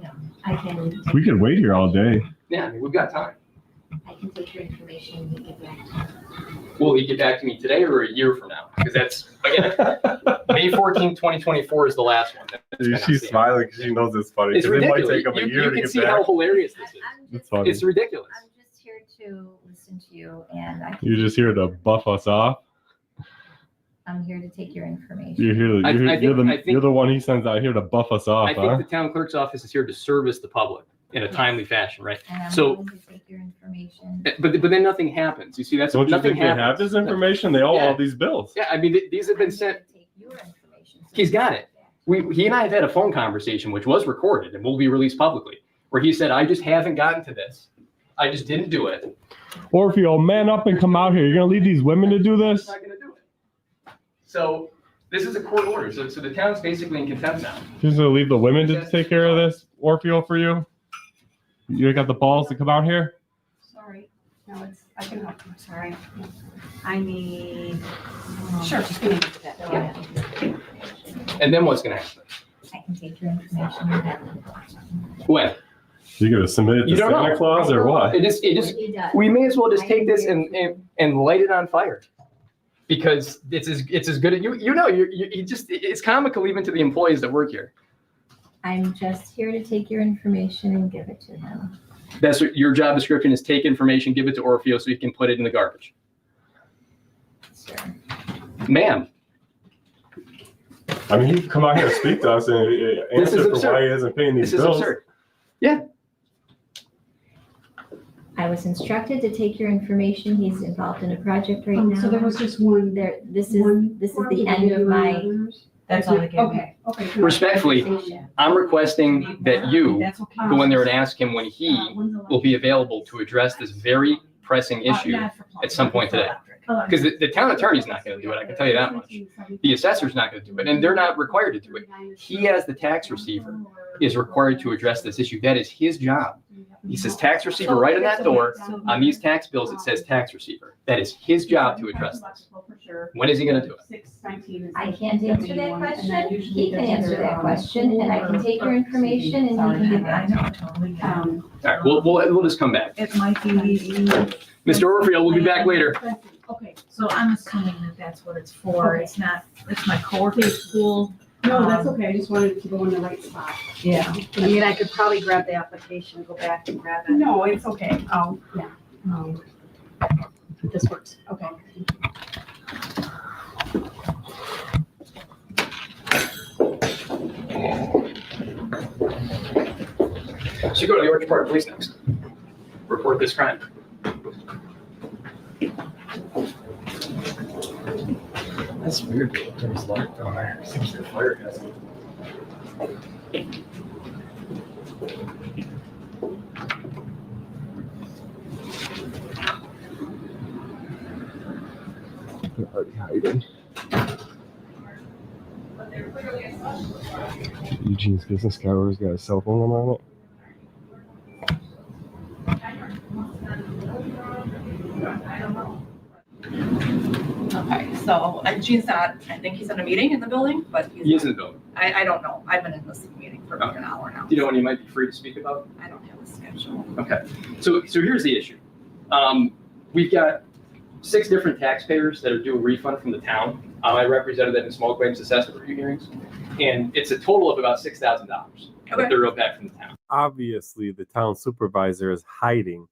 No, I can. We could wait here all day. Yeah, I mean, we've got time. I can take your information and get back to you. Will he get back to me today or a year from now? Because that's, again, May 14th, 2024 is the last one. She's smiling because she knows it's funny. It's It ridiculous. might take him a year You to can get see back. how hilarious this is. It's funny. It's ridiculous. I'm just here to listen to you and You're just here to buff us off. I'm here to take your information. You're the one he sends out here to buff us off, I think huh? the town clerk's office is here to service the public in a timely fashion, right? And I'm So, willing to take your information. but then nothing happens. You see, that's Don't you nothing think they have happens. this information? They owe Yeah. all these bills. Yeah, I mean, these have been sent. Take your information. He's got it. He and I have had a phone conversation, which was recorded and will be released publicly, where he said, "I just haven't gotten to this. I just didn't do it." Orfeo, man up and come out here. You're gonna leave these women to do this? I'm not going to do it. So this is a court order. So the town's basically in contempt now. You're just gonna leave the women to take care of this, Orfeo, for you? You got the balls to come out here? Sorry. No, I can help you. Sorry. I need. Sure, just give me that. Yeah. And then what's going to happen? I can take your information and then. When? You gonna submit it You to don't Santa know. Claus or what? It is. He does. We may as well just I take this agree. and light it on fire, because it's as good as you just, it's comical even to the employees that work here. I'm just here to take your information and give it to him. That's what your job description is: take information, give it to Orfeo so he can put it in the garbage. Sure. Ma'am, I mean, he can come out here and speak to us and This is answer for absurd. why he isn't paying these this is bills. absurd. Yeah. I was instructed to take your information. He's involved in a project right now. So there was just one. There, this One is form, the did end you of do my. any others? That's all I gave. Okay, okay. good. Respectfully, Conversation. I'm requesting that you That's okay. go in there and ask him when he When's the last- will be available to address this very pressing issue not for plumbing, at some point today. Because the town attorney's not going to do it. I can tell you that much. The assessor's not going to do it, and they're not required to do it. He, as the tax receiver, is required to address this issue. That is his job. He says tax receiver right on that door. On these tax bills, it says tax receiver. That is his job to address this. When is he going to do it? I can't answer that question. He can answer that question, and I can take your information and he can give it to me. All right, we'll just come back. It might be. Mr. Orfeo, we'll be back later. Okay. So I'm assuming that that's what it's for. It's not, it's my coworker's school. No, that's okay. I just wanted to go in the right spot. Yeah. I mean, I could probably grab the application, go back and grab it. No, it's okay. Oh, yeah. This works. Okay. So you go to the Orchard Park Police next. Report this crime. That's weird. There's light down there. Seems like a fire hazard. Hiding. Eugene's business card has got a cell phone number on it. Okay, so Gene's not, I think he's in a meeting in the building, but He is in the building. I don't know. I've been in this meeting for about an hour now. Do you know when you might be free to speak about? I don't have a schedule. Okay, so here's the issue. We've got 6 different taxpayers that are due a refund from the town. I represented them in small claims assessment review hearings, and it's a total of about $6,000 that they're owed back from the town. Obviously, the town supervisor is hiding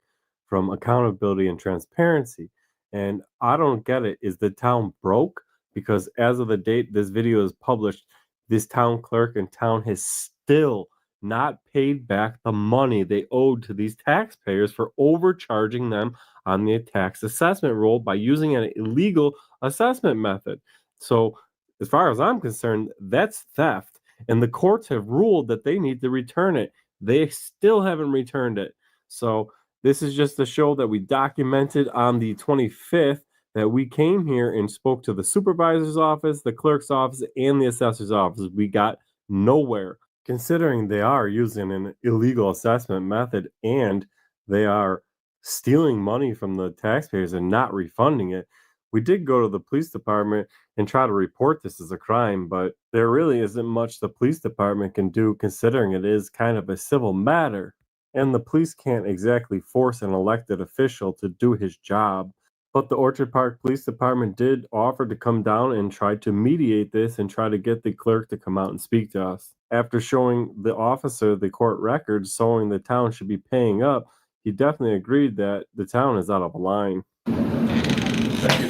from accountability and transparency. And I don't get it. Is the town broke? Because as of the date this video is published, this town clerk in town has still not paid back the money they owed to these taxpayers for overcharging them on the tax assessment roll by using an illegal assessment method. So as far as I'm concerned, that's theft. and the courts have ruled that they need to return it. They still haven't returned it. So this is just a show that we documented on the 25th, that we came here and spoke to the supervisor's office, the clerk's office, and the assessor's office. We got nowhere, considering they are using an illegal assessment method and they are stealing money from the taxpayers and not refunding it. We did go to the police department and try to report this as a crime, but there really isn't much the police department can do, considering it is kind of a civil matter. And the police can't exactly force an elected official to do his job. But the Orchard Park Police Department did offer to come down and try to mediate this and try to get the clerk to come out and speak to us. After showing the officer the court records showing the town should be paying up, he definitely agreed that the town is out of line. Thank you.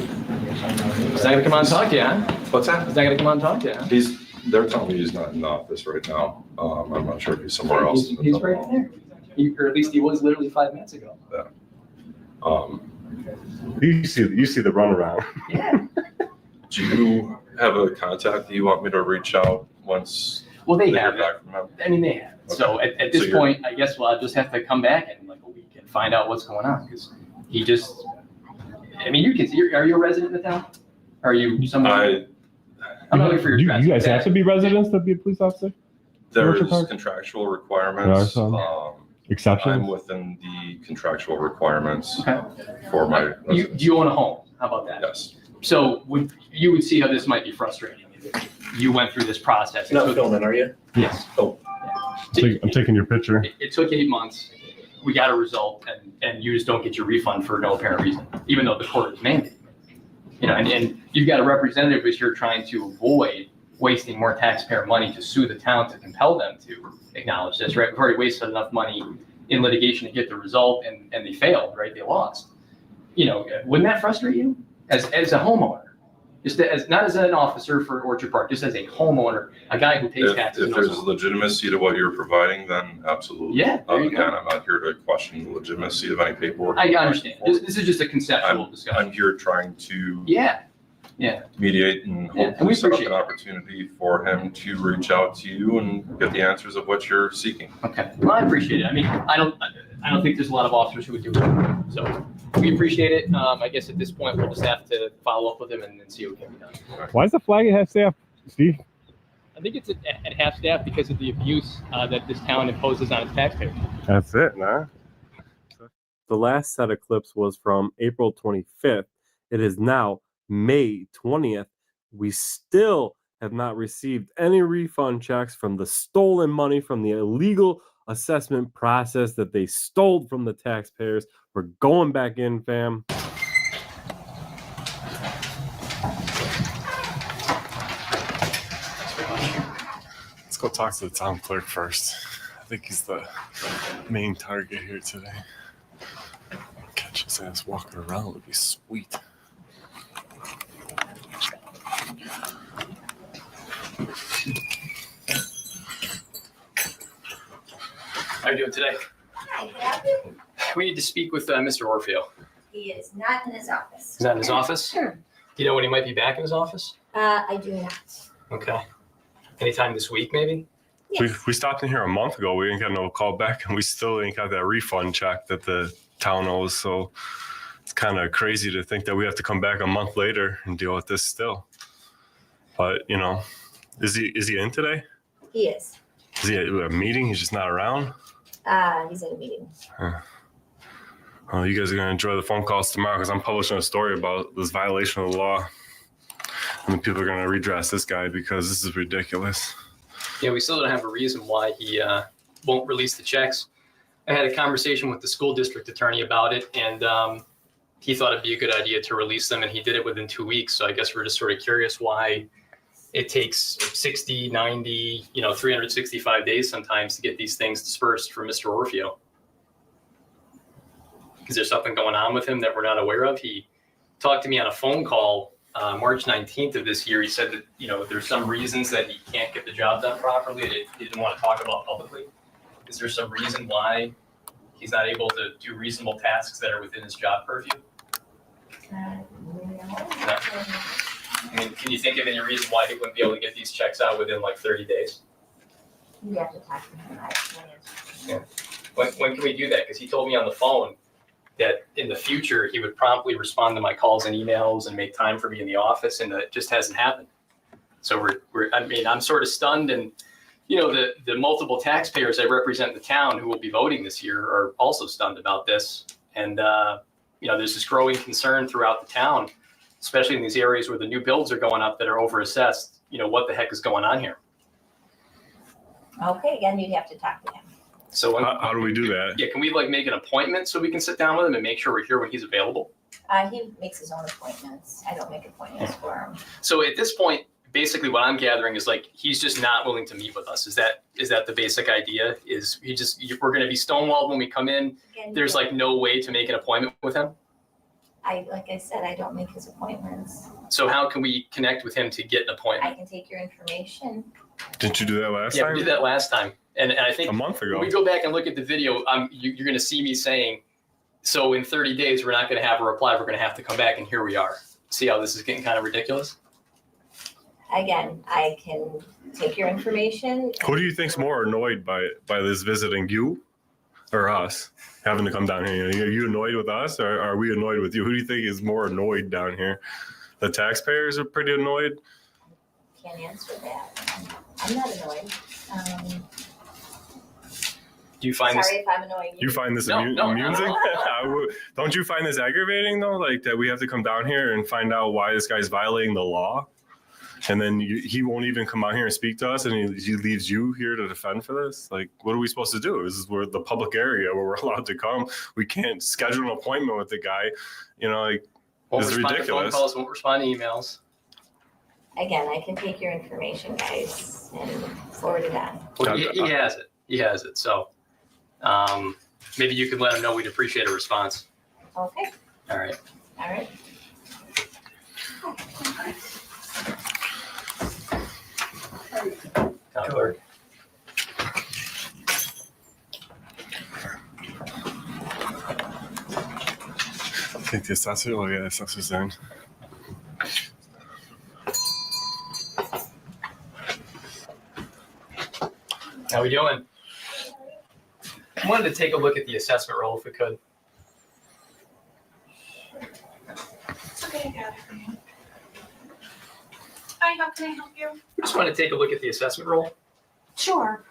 He's not gonna come on and talk to you, huh? What's that? He's not gonna come on and talk to you, huh? They're telling me he's not in the office right now. I'm not sure if he's somewhere else. He's right there. Or at least he was literally 5 minutes ago. Yeah. You see the runaround. Yeah. Do you have a contact that you want me to reach out once? Well, they hear have it. back from him? I mean, they have it. So at this point, I guess we'll just have to come back in like a week and find out what's going on, because he just, I mean, are you a resident of the town? Are you somebody? I'm not looking for your You address. guys have to be residents to be a police officer? There's Orchard Park? contractual requirements. Exceptions? I'm within the contractual requirements for my Do you own a home? How about that? Yes. So you would see how this might be frustrating if you went through this process. You're not filming, are you? Yes. Oh. I'm taking your picture. It took 8 months. We got a result, and you just don't get your refund for no apparent reason, even though the court is mandated. You know, and you've got a representative who's here trying to avoid wasting more taxpayer money to sue the town to compel them to acknowledge this, right? We've already wasted enough money in litigation to get the result, and they failed, right? They lost. You know, wouldn't that frustrate you as a homeowner? Just not as an officer for Orchard Park, just as a homeowner, a guy who pays taxes. If there's legitimacy to what you're providing, then absolutely. Yeah, there you go. Again, I'm not here to question the legitimacy of any paperwork. I understand. This is just a conceptual discussion. I'm here trying to Yeah. mediate and Yeah, and we hopefully set up appreciate an opportunity for him to reach out to you and get the answers of what you're seeking. Okay. Well, I appreciate it. I mean, I don't think there's a lot of officers who would do it. So we appreciate it. I guess at this point, we'll just have to follow up with him and see what can be done. Why is the flag at half staff, Steve? I think it's at half staff because of the abuse that this town imposes on its taxpayers. That's it, nah. The last set of clips was from April 25th. It is now May 20th. We still have not received any refund checks from the stolen money from the illegal assessment process that they stole from the taxpayers. We're going back in, fam. Let's go talk to the town clerk first. I think he's the main target here today. Catch his ass walking around would be sweet. How are you doing today? We need to speak with Mr. Orfeo. He is not in his office. He's not in his office? Sure. Do you know when he might be back in his office? I do not. Okay. Anytime this week, maybe? We stopped in here a month ago. We ain't got no call back, and we still ain't got that refund check that the town owes. So it's kind of crazy to think that we have to come back a month later and deal with this still. But you know, is he in today? He is. Is he at a meeting? He's just not around. He's in a meeting. Well, you guys are gonna enjoy the phone calls tomorrow because I'm publishing a story about this violation of the law. And people are gonna redress this guy because this is ridiculous. Yeah, we still don't have a reason why he won't release the checks. I had a conversation with the school district attorney about it, and he thought it'd be a good idea to release them, and he did it within 2 weeks. So I guess we're just sort of curious why it takes 60, 90, 365 days sometimes to get these things dispersed from Mr. Orfeo. Is there something going on with him that we're not aware of? He talked to me on a phone call March 19th of this year. He said that, there's some reasons that he can't get the job done properly that he didn't want to talk about publicly. Is there some reason why he's not able to do reasonable tasks that are within his job purview? No. I mean, can you think of any reason why he wouldn't be able to get these checks out within like 30 days? You have to talk to him. I can't answer. When can we do that? Because he told me on the phone that in the future, he would promptly respond to my calls and emails and make time for me in the office, and it just hasn't happened. So I'm sort of stunned, and, you know, the multiple taxpayers I represent in the town who will be voting this year are also stunned about this. And, you know, there's this growing concern throughout the town, especially in these areas where the new builds are going up that are overassessed. You know, what the heck is going on here? Okay, again, you'd have to talk to him. So How do we do that? Yeah, can we like make an appointment so we can sit down with him and make sure we're here when he's available? He makes his own appointments. I don't make appointments for him. So at this point, basically what I'm gathering is like, he's just not willing to meet with us. Is that the basic idea? Is we're going to be stonewalled when we come in? Again, There's like no way to make an appointment with him? Like I said, I don't make his appointments. So how can we connect with him to get an appointment? I can take your information. Didn't you do that last Yeah, time? we did that last time. And I think a month ago. when we go back and look at the video, you're going to see me saying, so in 30 days, we're not going to have a reply. We're going to have to come back, and here we are. See how this is getting kind of ridiculous? Again, I can take your information. Who do you think's more annoyed by this visiting, you or us having to come down here? Are you annoyed with us, or are we annoyed with you? Who do you think is more annoyed down here? The taxpayers are pretty annoyed. Can't answer that. I'm not annoyed. Do you find Sorry if I'm annoying you. You find this No, amusing? Don't you find this aggravating though? Like that we have to come down here and find out why this guy's violating the law, and then he won't even come out here and speak to us, and he leaves you here to defend for this? Like, what are we supposed to do? This is where the public area where we're allowed to come. We can't schedule an appointment with the guy. You know, like Won't this is respond to phone ridiculous. calls, won't respond to emails. Again, I can take your information, guys, and forward it on. Well, he has it. He has it. So maybe you can let him know we'd appreciate a response. Okay, All right. all right. Town clerk. I think the assessor. Oh yeah, the assessor's in. How we doing? I wanted to take a look at the assessment roll if we could. Okay, I got it for you. Hi, how can I help you? We just want to take a look at the assessment roll. Sure.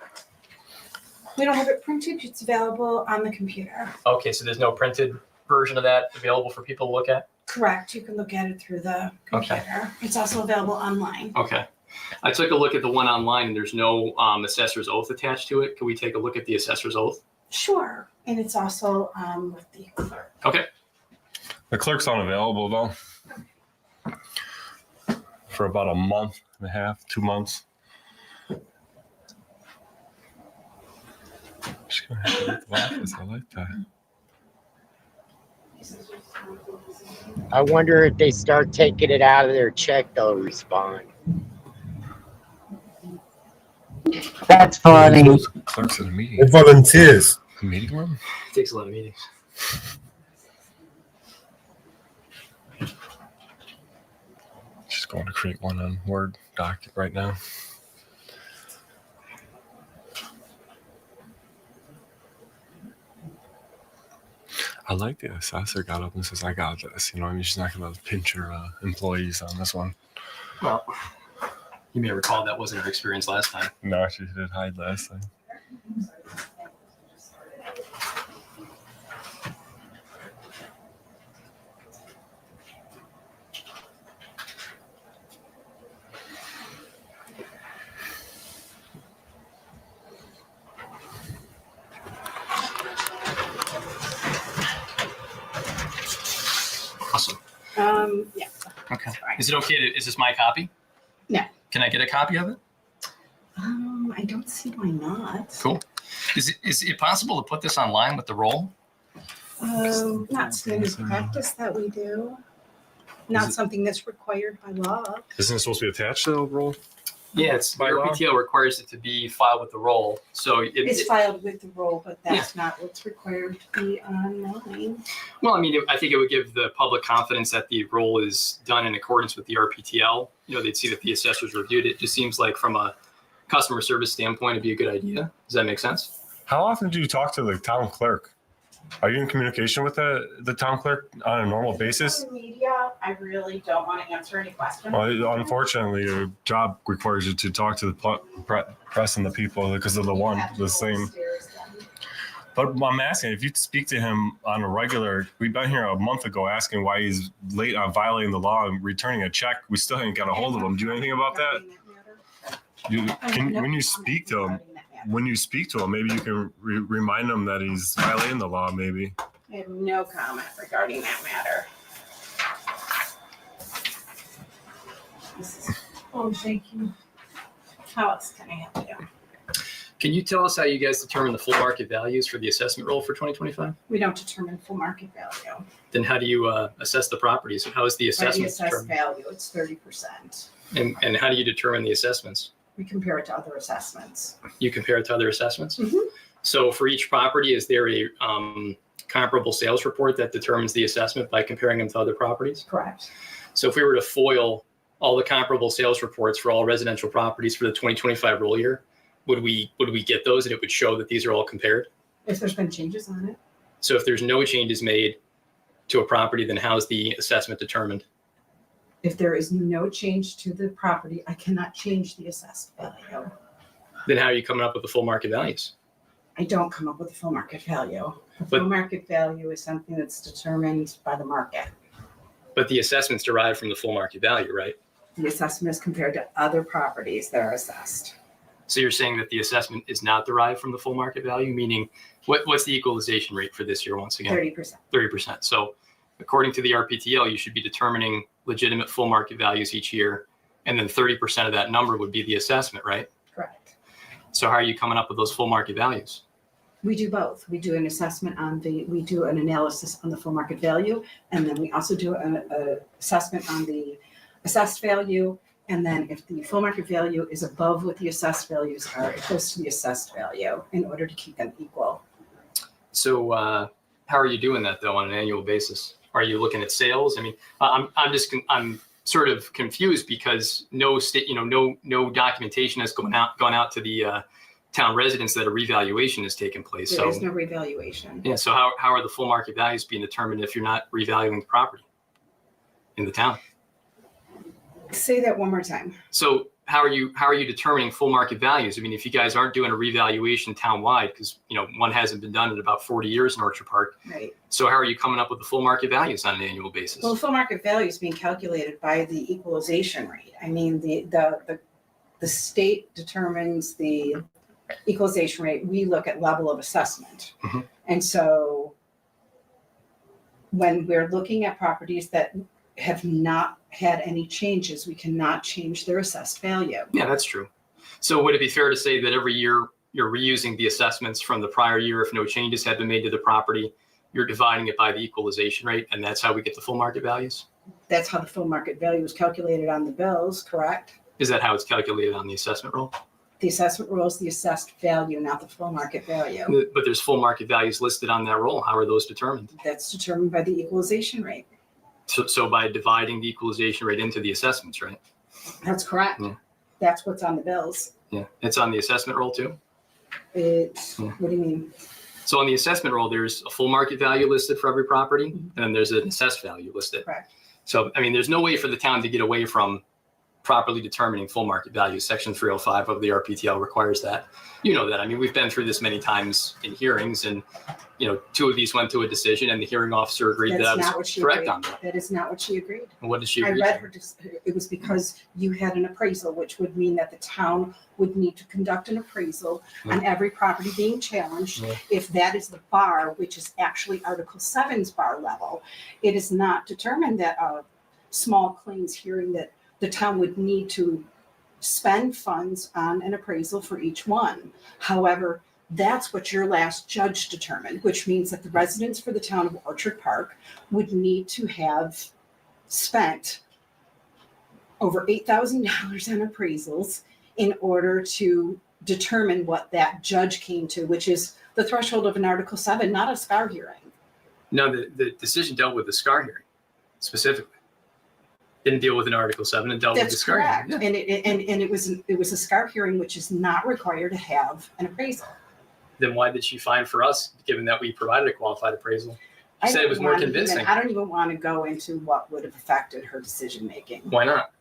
We don't have it printed, it's available on the computer. Okay, so there's no printed version of that available for people to look at? Correct, you can look at it through the computer. It's also available online. Okay. I took a look at the one online and there's no assessor's oath attached to it. Can we take a look at the assessor's oath? Sure, and it's also with the clerk. Okay. The clerk's unavailable though for about a month and a half, 2 months. Just gonna have to get the office. I like that. I wonder if they start taking it out of their check, they'll respond. That's funny. Clerks in a meeting. They're volunteers. A meeting room? It takes a lot of meetings. Just going to create one on Word doc right now. I like the assessor got up and says, I got this. You know, I mean, she's not going to pinch her employees on this one. Well, you may recall that wasn't her experience last time. No, she did hide last time. Awesome. Yeah. Okay. Is it okay is this my copy? No. Can I get a copy of it? I don't see why not. Cool. Is it possible to put this online with the roll? Not standard practice that we do. Not something that's required by law. Isn't it supposed to be attached to the roll? Yeah, it's By law? RPTL requires it to be filed with the roll. So It's filed with the roll, but that's not what's required to be online. well, I mean, I think it would give the public confidence that the roll is done in accordance with the RPTL. You know, they'd see that the assessors reviewed it. Just seems like from a customer service standpoint, it'd be a good idea. Does that make sense? How often do you talk to the town clerk? Are you in communication with the town clerk on a normal basis? Social media, I really don't want to answer any questions. Well, unfortunately, your job requires you to talk to the press and the people because of the same. But I'm asking, if you speak to him on a regular, we've been here a month ago asking why he's late on violating the law and returning a check. We still haven't got a hold of him. Do you know anything about that? When you speak to him, maybe you can remind him that he's violating the law, maybe. I have no comment regarding that matter. Oh, thank you. How else can I help you? Can you tell us how you guys determine the full market values for the assessment roll for 2025? We don't determine full market value. Then how do you assess the properties? How is the By the assessment assessed determined? value, it's 30%. And how do you determine the assessments? We compare it to other assessments. You compare it to other assessments? Mhm. So for each property, is there a comparable sales report that determines the assessment by comparing them to other properties? Correct. So if we were to FOIL all the comparable sales reports for all residential properties for the 2025 roll year, would we get those and it would show that these are all compared? If there's been changes on it, So if there's no changes made to a property, then how's the assessment determined? if there is no change to the property, I cannot change the assessed value. Then how are you coming up with the full market values? I don't come up with a full market value. The But- full market value is something that's determined by the market. But the assessment's derived from the full market value, right? The assessment is compared to other properties that are assessed. So you're saying that the assessment is not derived from the full market value, meaning what's the equalization rate for this year once again? 30%. 30%. So according to the RPTL, you should be determining legitimate full market values each year. And then 30% of that number would be the assessment, right? Correct. So how are you coming up with those full market values? We do both. We do an assessment we do an analysis on the full market value, and then we also do an assessment on the assessed value. And then if the full market value is above what the assessed values are, it goes to the assessed value in order to keep them equal. So how are you doing that though on an annual basis? Are you looking at sales? I mean, I'm sort of confused because no documentation has gone out to the town residents that a revaluation has taken place. There So is no revaluation. yeah, so how are the full market values being determined if you're not revaluing the property in the town? Say that one more time. So how are you determining full market values? I mean, if you guys aren't doing a revaluation townwide, because one hasn't been done in about 40 years in Orchard Park. Right. So how are you coming up with the full market values on an annual basis? Well, full market value is being calculated by the equalization rate. I mean, the state determines the equalization rate. We look at level of assessment. Mhm. And so when we're looking at properties that have not had any changes, we cannot change their assessed value. Yeah, that's true. So would it be fair to say that every year you're reusing the assessments from the prior year if no changes have been made to the property, you're dividing it by the equalization rate, and that's how we get the full market values? That's how the full market value is calculated on the bills, correct? Is that how it's calculated on the assessment roll? The assessment roll is the assessed value, not the full market value. But there's full market values listed on that roll. How are those determined? That's determined by the equalization rate. So by dividing the equalization rate into the assessments, right? That's correct. Yeah. That's what's on the bills. Yeah, it's on the assessment roll too. It's, Yeah. what do you mean? So on the assessment roll, there's a full market value listed for every property, and then there's an assessed value listed. Correct. So, I mean, there's no way for the town to get away from properly determining full market value. Section 305 of the RPTL requires that. You know that. I mean, we've been through this many times in hearings, and, two of these went to a decision, and the hearing officer agreed that I That's not what was she correct agreed. on that. That is not what she agreed. And what did she I agree read to? her, it was because you had an appraisal, which would mean that the town would need to conduct an appraisal on every property being challenged. Yeah. If that is the bar, which is actually Article 7's bar level, it is not determined that a small claims hearing that the town would need to spend funds on an appraisal for each one. However, that's what your last judge determined, which means that the residents for the town of Orchard Park would need to have spent over $8,000 on appraisals in order to determine what that judge came to, which is the threshold of an Article 7, not a SCAR hearing. No, the decision dealt with the SCAR hearing specifically. Didn't deal with an Article 7 and dealt with the That's SCAR. correct. Yeah. And it was a SCAR hearing, which is not required to have an appraisal. Then why did she fine for us, given that we provided a qualified appraisal? I She said it don't was more wanna convincing. I don't even want to go into what would have affected her decision-making. Why not?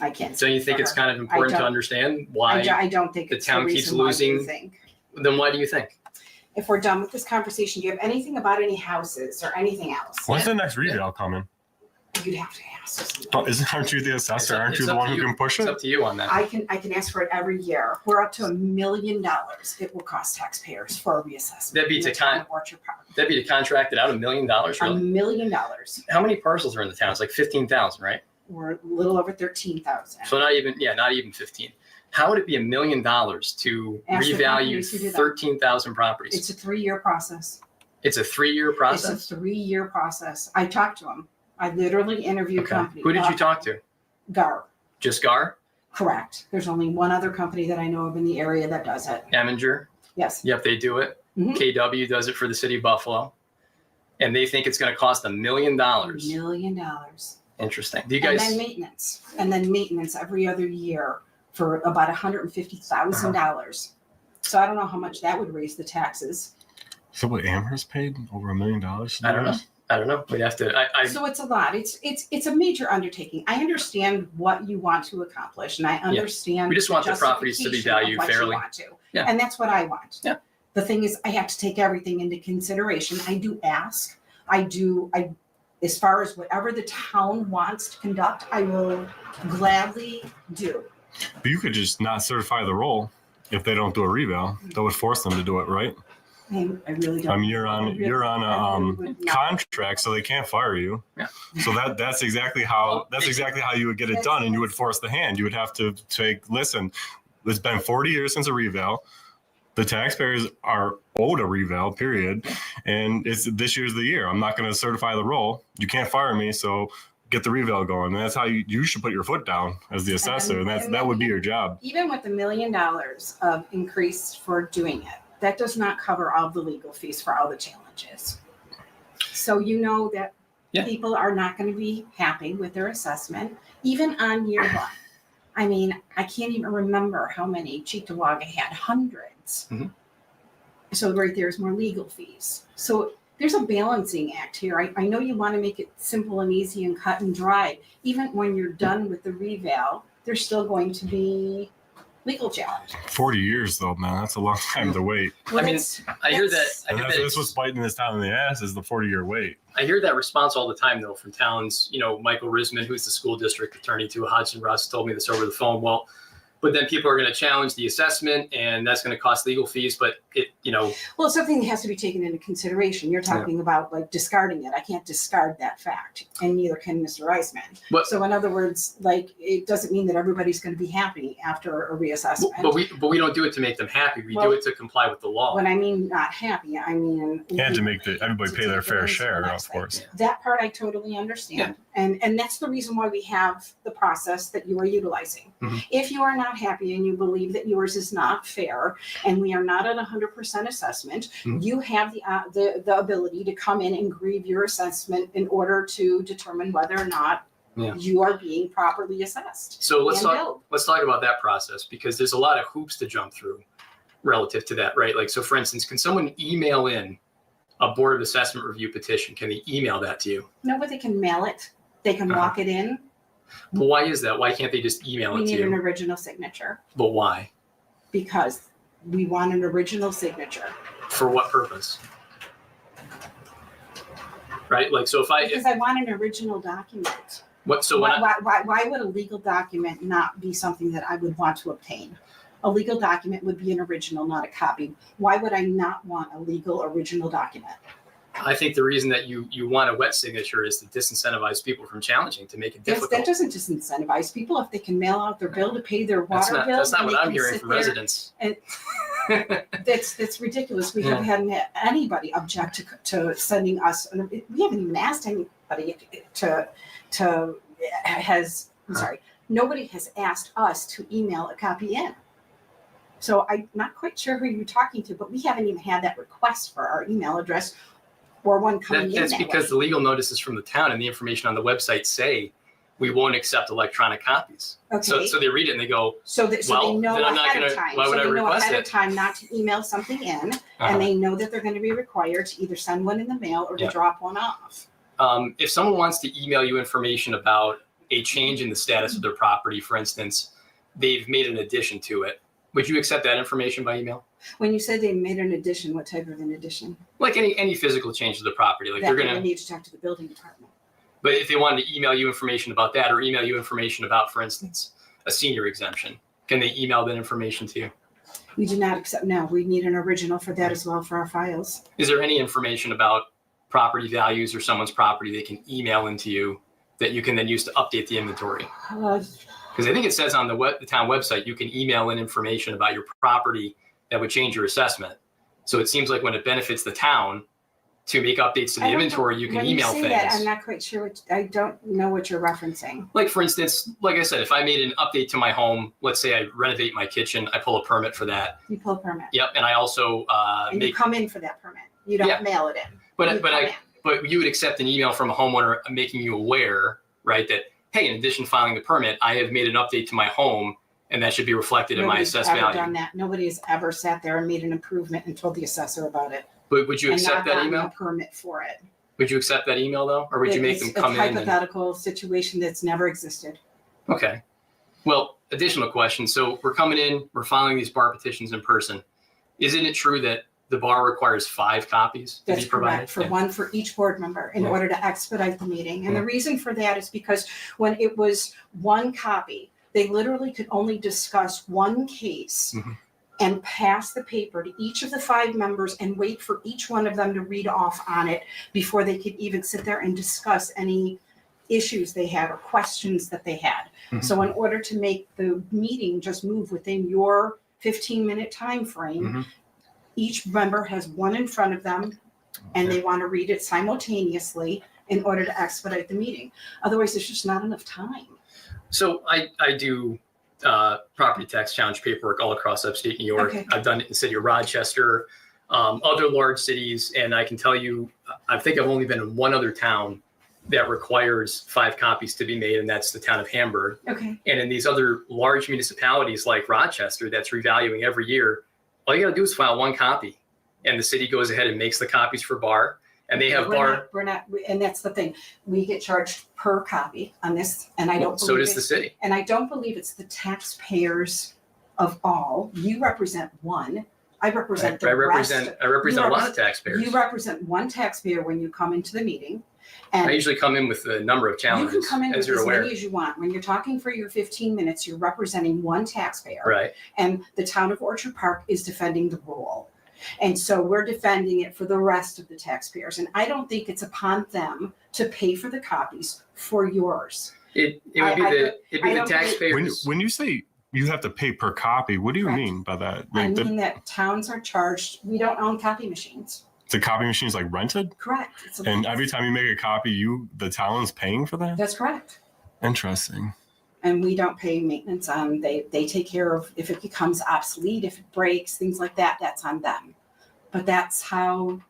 I can't. So you speak think for it's her. kind of I important to don't- understand why I don't think the it's town the keeps reason why you losing? think. Then why do you think? If we're done with this conversation, do you have anything about any houses or anything else? When's the next revale coming? You'd have to ask us. Aren't you the assessor? Aren't you It's the up one to who you. can push It's it? up to you on that. I can ask for it every year. We're up to $1 million. It will cost taxpayers for a reassessment. That'd be in to the town con- of Orchard Park. That'd be to contract it out $1 million, $1 really? million. How many parcels are in the town? It's like 15,000, right? We're a little over 13,000. So not even 15. How would it be $1 million to Ask the revalue companies who do that. 13,000 properties? It's a 3-year process. It's a 3-year process? It's a 3-year process. I talked to them. I literally interviewed Okay. companies. Who did you talk to? GAR. Just GAR? Correct. There's only one other company that I know of in the area that does it. Eminger? Yes. Yep, they do it. Mhm. KW does it for the city of Buffalo. And they think it's going to cost $1 million. $1 million. Interesting. Do you And guys? then maintenance every other year for about $150,000. So I don't know how much that would raise the taxes. So what Amherst paid over $1 million? I don't know. We'd have to. So it's a lot. It's a major undertaking. I understand what you want to accomplish, and I understand. We just want the properties to be justification of valued what you fairly. want to. Yeah. And that's what I want. Yeah. The thing is, I have to take everything into consideration. I do ask. As far as whatever the town wants to conduct, I will gladly do. But you could just not certify the roll if they don't do a reval. That would force them to do it, right? I really don't. I mean, you're on a contract, so they can't fire you. Yeah. So that's exactly how you would get it done, and you would force the hand. You would have to listen. It's been 40 years since a reval. The taxpayers are owed a reval, period. And this year's the year. I'm not going to certify the roll. You can't fire me, so get the reval going. And that's how you should put your foot down as the assessor, and that would be your job. Even with $1 million of increase for doing it, that does not cover all the legal fees for all the challenges. So you know that people are not going to be happy with their assessment, even on year one. I mean, I can't even remember how many Cheektowaga had, hundreds. Mm-hmm. So right there's more legal fees. So there's a balancing act here. I know you want to make it simple and easy and cut and dry. Even when you're done with the reval, there's still going to be legal challenge. 40 years, though, man. That's a long time to wait. I mean, I hear that. And that's what's biting this town in the ass is the 40-year wait. I hear that response all the time, though, from towns. You know, Michael Risman, who's the school district attorney to Hodgson Russ, told me this over the phone. Well, but then people are going to challenge the assessment, and that's going to cost legal fees. But well, it's something that has to be taken into consideration. You're talking about like discarding it. I can't discard that fact, and neither can Mr. Reisman. So in other words, like it doesn't mean that everybody's going to be happy after a reassessment. But we don't do it to make them happy. We do it to comply with the law. When I mean not happy, I mean And to make everybody pay their fair share, of course. that part I totally understand. And that's the reason why we have the process that you are utilizing. Mhm. If you are not happy and you believe that yours is not fair and we are not at 100% assessment, Mhm. you have the ability to come in and grieve your assessment in order to determine whether or not you are being properly assessed. So let's and talk about that process, because there's a lot of hoops to jump through relative to that, right? Like, so for instance, can someone email in a Board of Assessment Review petition? Can they email that to you? No, but they can mail it. They can walk it in. Well, why is that? Why can't they just email We it to need an you? original signature But why? because we want an original signature. For what purpose? Right? Like, so if Because I want an original document. what? So when Why would a legal document not be something that I would want to obtain? A legal document would be an original, not a copy. Why would I not want a legal original document? I think the reason that you want a wet signature is to disincentivize people from challenging, to make it difficult. That doesn't disincentivize people if they can mail out their bill to pay their water bill. That's not and what they I'm can hearing sit from there residents. And that's ridiculous. We haven't had anybody object to sending us. We haven't even asked anybody nobody has asked us to email a copy in. So I'm not quite sure who you're talking to, but we haven't even had that request for our email address or one coming in That's that because way. the legal notices from the town and the information on the website say we won't accept electronic copies. Okay. So they read it and they go, So that, so well, they know then I'm not ahead of gonna, time. why would I So they know request ahead of it? time not to email something in, Uh-huh. and they know that they're gonna be required to either send one in the mail or to Yeah. drop one off. If someone wants to email you information about a change in the status of their property, for instance, they've made an addition to it, would you accept that information by email? When you said they made an addition, what type of an addition? Like any physical change to the property, like That they're they gonna, need to talk to the building department. but if they wanted to email you information about that or email you information about, for instance, a senior exemption, can they email that information to you? We do not accept, no, we need an original for that as well for our files. Is there any information about property values or someone's property they can email into you that you can then use to update the inventory? Because I think it says on the town website, you can email in information about your property that would change your assessment. So it seems like when it benefits the town to make updates to the I don't inventory, know. you can When email say things. that, I'm not quite sure what, I don't know what you're referencing. Like for instance, like I said, if I made an update to my home, let's say I renovate my kitchen, I pull a permit for that. You pull a permit. Yep, and I also And you make. come in for that permit. You don't Yeah. mail it in. But You but come I in. but you would accept an email from a homeowner making you aware, right, that hey, in addition to filing the permit, I have made an update to my home, and that should be reflected in my Nobody's assessed ever value. done that. Nobody has ever sat there and made an improvement and told the assessor about it. But would you and accept not that gotten email? a permit for it. Would you accept that email though, or would you make them come It's in? a And, hypothetical situation that's never existed. okay. Well, additional question. So we're coming in, we're filing these bar petitions in person. Isn't it true that the bar requires 5 copies to That's be provided? correct, for one for each board member in Yeah. order to expedite the meeting. And the Yeah. reason for that is because when it was one copy, they literally could only discuss one case Mhm. and pass the paper to each of the 5 members and wait for each one of them to read off on it before they could even sit there and discuss any issues they had or questions that they had. Mhm. So in order to make the meeting just move within your 15-minute time frame, Mhm. each member has one in front of them and they want to read it simultaneously in order to expedite the meeting. Otherwise, there's just not enough time. So I do property tax challenge paperwork all across upstate New York. Okay. I've done it in the city of Rochester, other large cities, and I can tell you, I think I've only been in one other town that requires 5 copies to be made, and that's the town of Hamburg. Okay. And in these other large municipalities like Rochester, that's revaluing every year, all you gotta do is file 1 copy, and the city goes ahead and makes the copies for bar, and they have bar. We're not, and that's the thing. We get charged per copy on this, and I don't So believe does the it's- city. And I don't believe it's the taxpayers of all. You represent one. I represent the I rest. represent a lot of taxpayers. You represent one taxpayer when you come into the meeting. I And usually come in with a number of you can challenges, come in as with you're as aware. many as you want. When you're talking for your 15 minutes, you're representing one taxpayer. Right. And the town of Orchard Park is defending the rule. And so we're defending it for the rest of the taxpayers. And I don't think it's upon them to pay for the copies for yours. It would be I the don't believe- taxpayers. When you say you have to pay per copy, what do you mean by that? I Like mean that towns are charged, we don't own copy machines. the copy machine is like rented, Correct. It's a and lease. every time you make a copy, the town's paying for that. That's correct. Interesting. And we don't pay maintenance on, they take care of if it becomes obsolete, if it breaks, things like that, that's on them. But that's how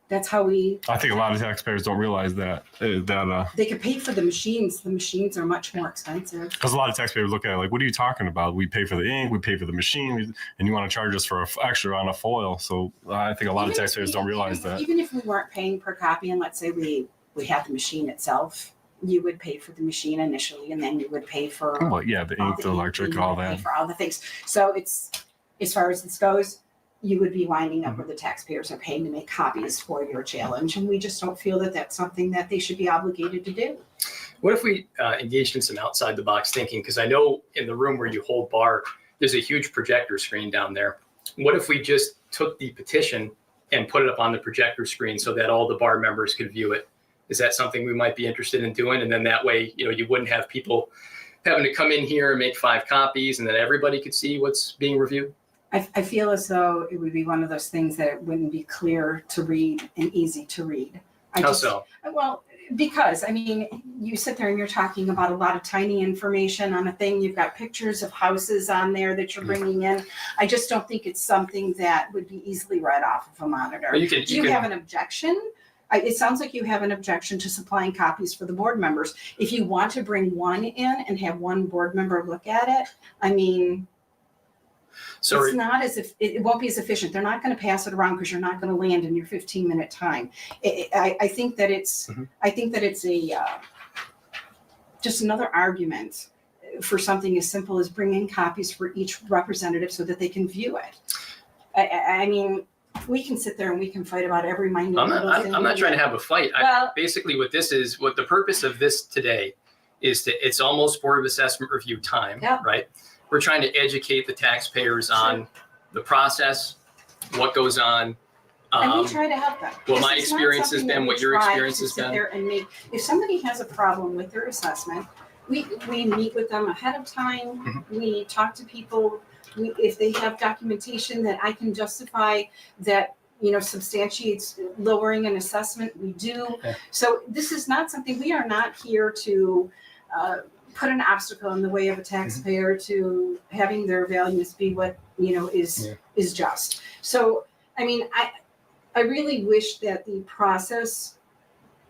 we, I think a lot of taxpayers don't realize that they could pay for the machines. The machines are much more expensive. because a lot of taxpayers look at it like, what are you talking about? We pay for the ink, we pay for the machine, and you want to charge us for extra on a foil. So I think a lot of Even if taxpayers we- don't realize that. Even if we weren't paying per copy and let's say we had the machine itself, you would pay for the machine initially and then you would pay for Well, yeah, the ink, the electric, you all would pay that. for all the things. So it's, as far as this goes, you would be winding Mm-hmm. up where the taxpayers are paying to make copies for your challenge. And we just don't feel that that's something that they should be obligated to do. What if we engaged in some outside the box thinking? Because I know in the room where you hold bar, there's a huge projector screen down there. What if we just took the petition and put it up on the projector screen so that all the bar members could view it? Is that something we might be interested in doing? And then that way, you wouldn't have people having to come in here and make 5 copies and then everybody could see what's being reviewed? I feel as though it would be one of those things that it wouldn't be clear to read and easy to read. How so? Well, because I mean, you sit there and you're talking about a lot of tiny information on a thing. You've got pictures of houses on there that you're bringing in. I just don't think it's something that would be easily read off of a monitor. Well, you can- Do you you can- have an objection It sounds like you have an objection to supplying copies for the board members. If you want to bring one in and have one board member look at it, I mean, So it's not as if, it won't be as efficient. They're not going to pass it around because you're not going to land in your 15-minute time. I think that it's, I think that it's a, just another argument for something as simple as bringing copies for each representative so that they can view it. I mean, we can sit there and we can fight about every minute little thing. I'm not trying to have a fight. Basically what this is, what the purpose of this today is it's almost Board of Assessment review time, right? We're trying to educate the taxpayers on the process, what goes on. And we try to help them. What my experience has been, what your experience has been. If somebody has a problem with their assessment, we meet with them ahead of time. We talk to people. If they have documentation that I can justify that, you know, substantiates lowering an assessment, we do. So this is not something, we are not here to put an obstacle in the way of a taxpayer to having their values be what, you know, is just. So, I mean, I really wish that the process,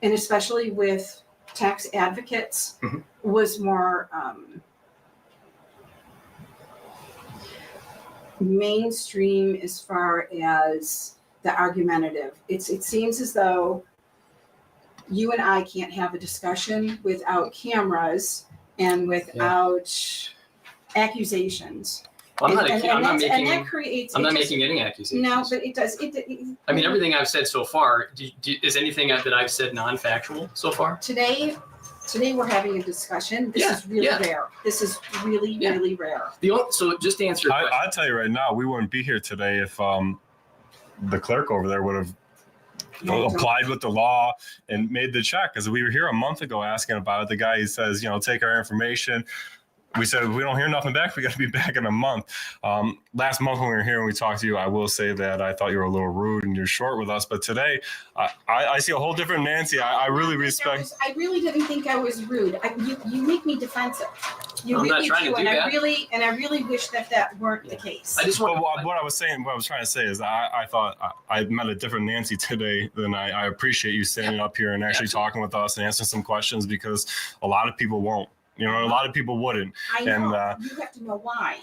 and especially with tax advocates, was more mainstream as far as the argumentative. It seems as though you and I can't have a discussion without cameras and without accusations. I'm not that creates. I'm not making any accusations. No, but it does. I mean, everything I've said so far, is anything that I've said non-factual so far? Today we're having a discussion. This is really rare. This is really, really rare. So just to answer your question. I'll tell you right now, we wouldn't be here today if the clerk over there would have applied with the law and made the check. Because we were here a month ago asking about it. The guy, he says, you know, take our information. We said, we don't hear nothing back. We got to be back in a month. Last month when we were here and we talked to you, I will say that I thought you were a little rude and you're short with us. But today, I see a whole different Nancy. I really respect. I really didn't think I was rude. You make me defensive. You I'm really not trying do, to do and that. I really wish that weren't the case. I just what I was trying to say is I thought I met a different Nancy today than I appreciate you standing up here and actually talking with us and answering some questions, because a lot of people won't. You know, a lot of people wouldn't. I know. And, you have to know why.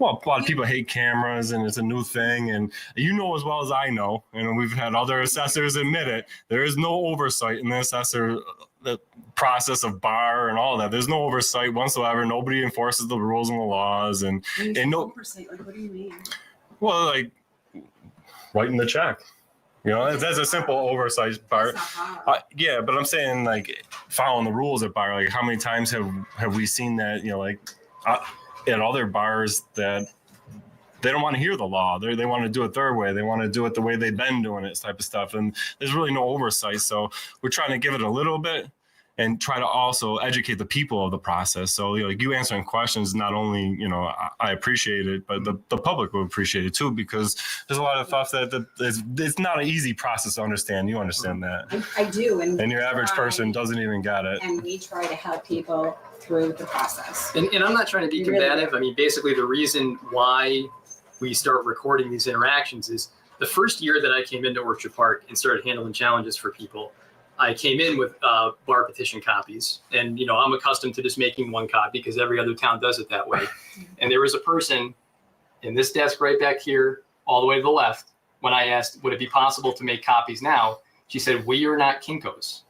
Well, a lot of people hate cameras and it's a new thing. And you know as well as I know, and we've had other assessors admit it, there is no oversight in the assessor the process of bar and all that. There's no oversight whatsoever. Nobody enforces the rules and the laws. And no oversight, like, what do you mean? Well, like writing the check. You know, that's a simple oversight part. Yeah, but I'm saying like following the rules at bar. Like how many times have we seen that? You know, like at other bars that they don't want to hear the law. They want to do it their way. They want to do it the way they've been doing it, type of stuff. And there's really no oversight. So we're trying to give it a little bit and try to also educate the people of the process. So like you answering questions, not only, you know, I appreciate it, but the public will appreciate it too, because there's a lot of stuff that it's not an easy process to understand. You understand that. I do. And your average person doesn't even get it. And we try to help people through the process. And I'm not trying to be combative. I mean, basically the reason why we start recording these interactions is the first year that I came into Orchard Park and started handling challenges for people, I came in with bar petition copies, and, you know, I'm accustomed to just making one copy because every other town does it that way. And there was a person in this desk right back here, all the way to the left, when I asked, would it be possible to make copies now? She said, we are not Kinko's.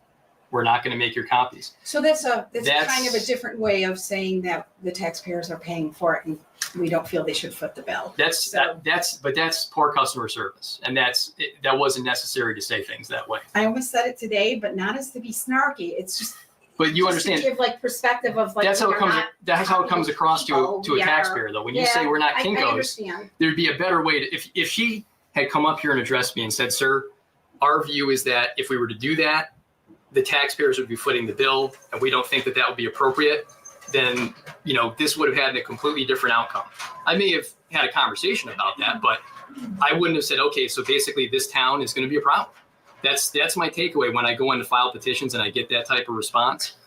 We're not going to make your copies. So that's kind of a different way of saying that the taxpayers are paying for it and we don't feel they should foot the bill. That's poor customer service, and that wasn't necessary to say things that way. I almost said it today, but not as to be snarky. It's just. But you understand. To give like perspective of like. That's how it comes. That's how it comes across to a taxpayer, though. When you say we're not Kinko's, there'd be a better way to. If she had come up here and addressed me and said, "Sir, our view is that if we were to do that, the taxpayers would be footing the bill, and we don't think that would be appropriate," then, you know, this would have had a completely different outcome. I may have had a conversation about that, but I wouldn't have said, okay, so basically this town is going to be a problem. That's my takeaway when I go in to file petitions and I get that type of response.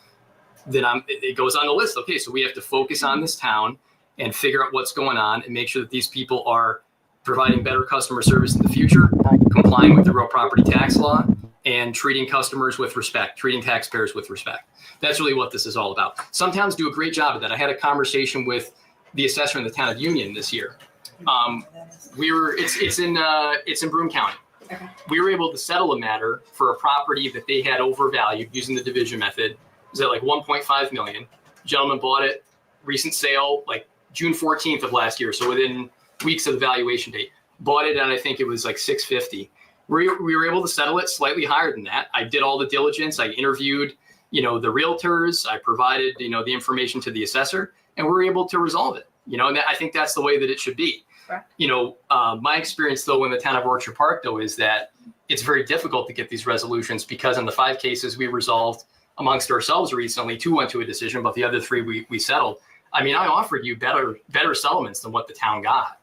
Then it goes on the list. Okay, so we have to focus on this town and figure out what's going on and make sure that these people are providing better customer service in the future, complying with the real property tax law, and treating customers with respect, treating taxpayers with respect. That's really what this is all about. Some towns do a great job of that. I had a conversation with the assessor in the town of Union this year. It's in Broome County. Okay. We were able to settle a matter for a property that they had overvalued using the division method. It was at like 1.5 million. Gentleman bought it, recent sale, like June 14th of last year. So within weeks of the valuation date, bought it. And I think it was like 650. We were able to settle it slightly higher than that. I did all the diligence. I interviewed, the realtors. I provided, the information to the assessor, and we were able to resolve it. And I think that's the way that it should be. Correct. My experience though in the town of Orchard Park though is that it's very difficult to get these resolutions because in the 5 cases we resolved amongst ourselves recently, 2 went to a decision, but the other 3 we settled. I mean, I offered you better settlements than what the town got,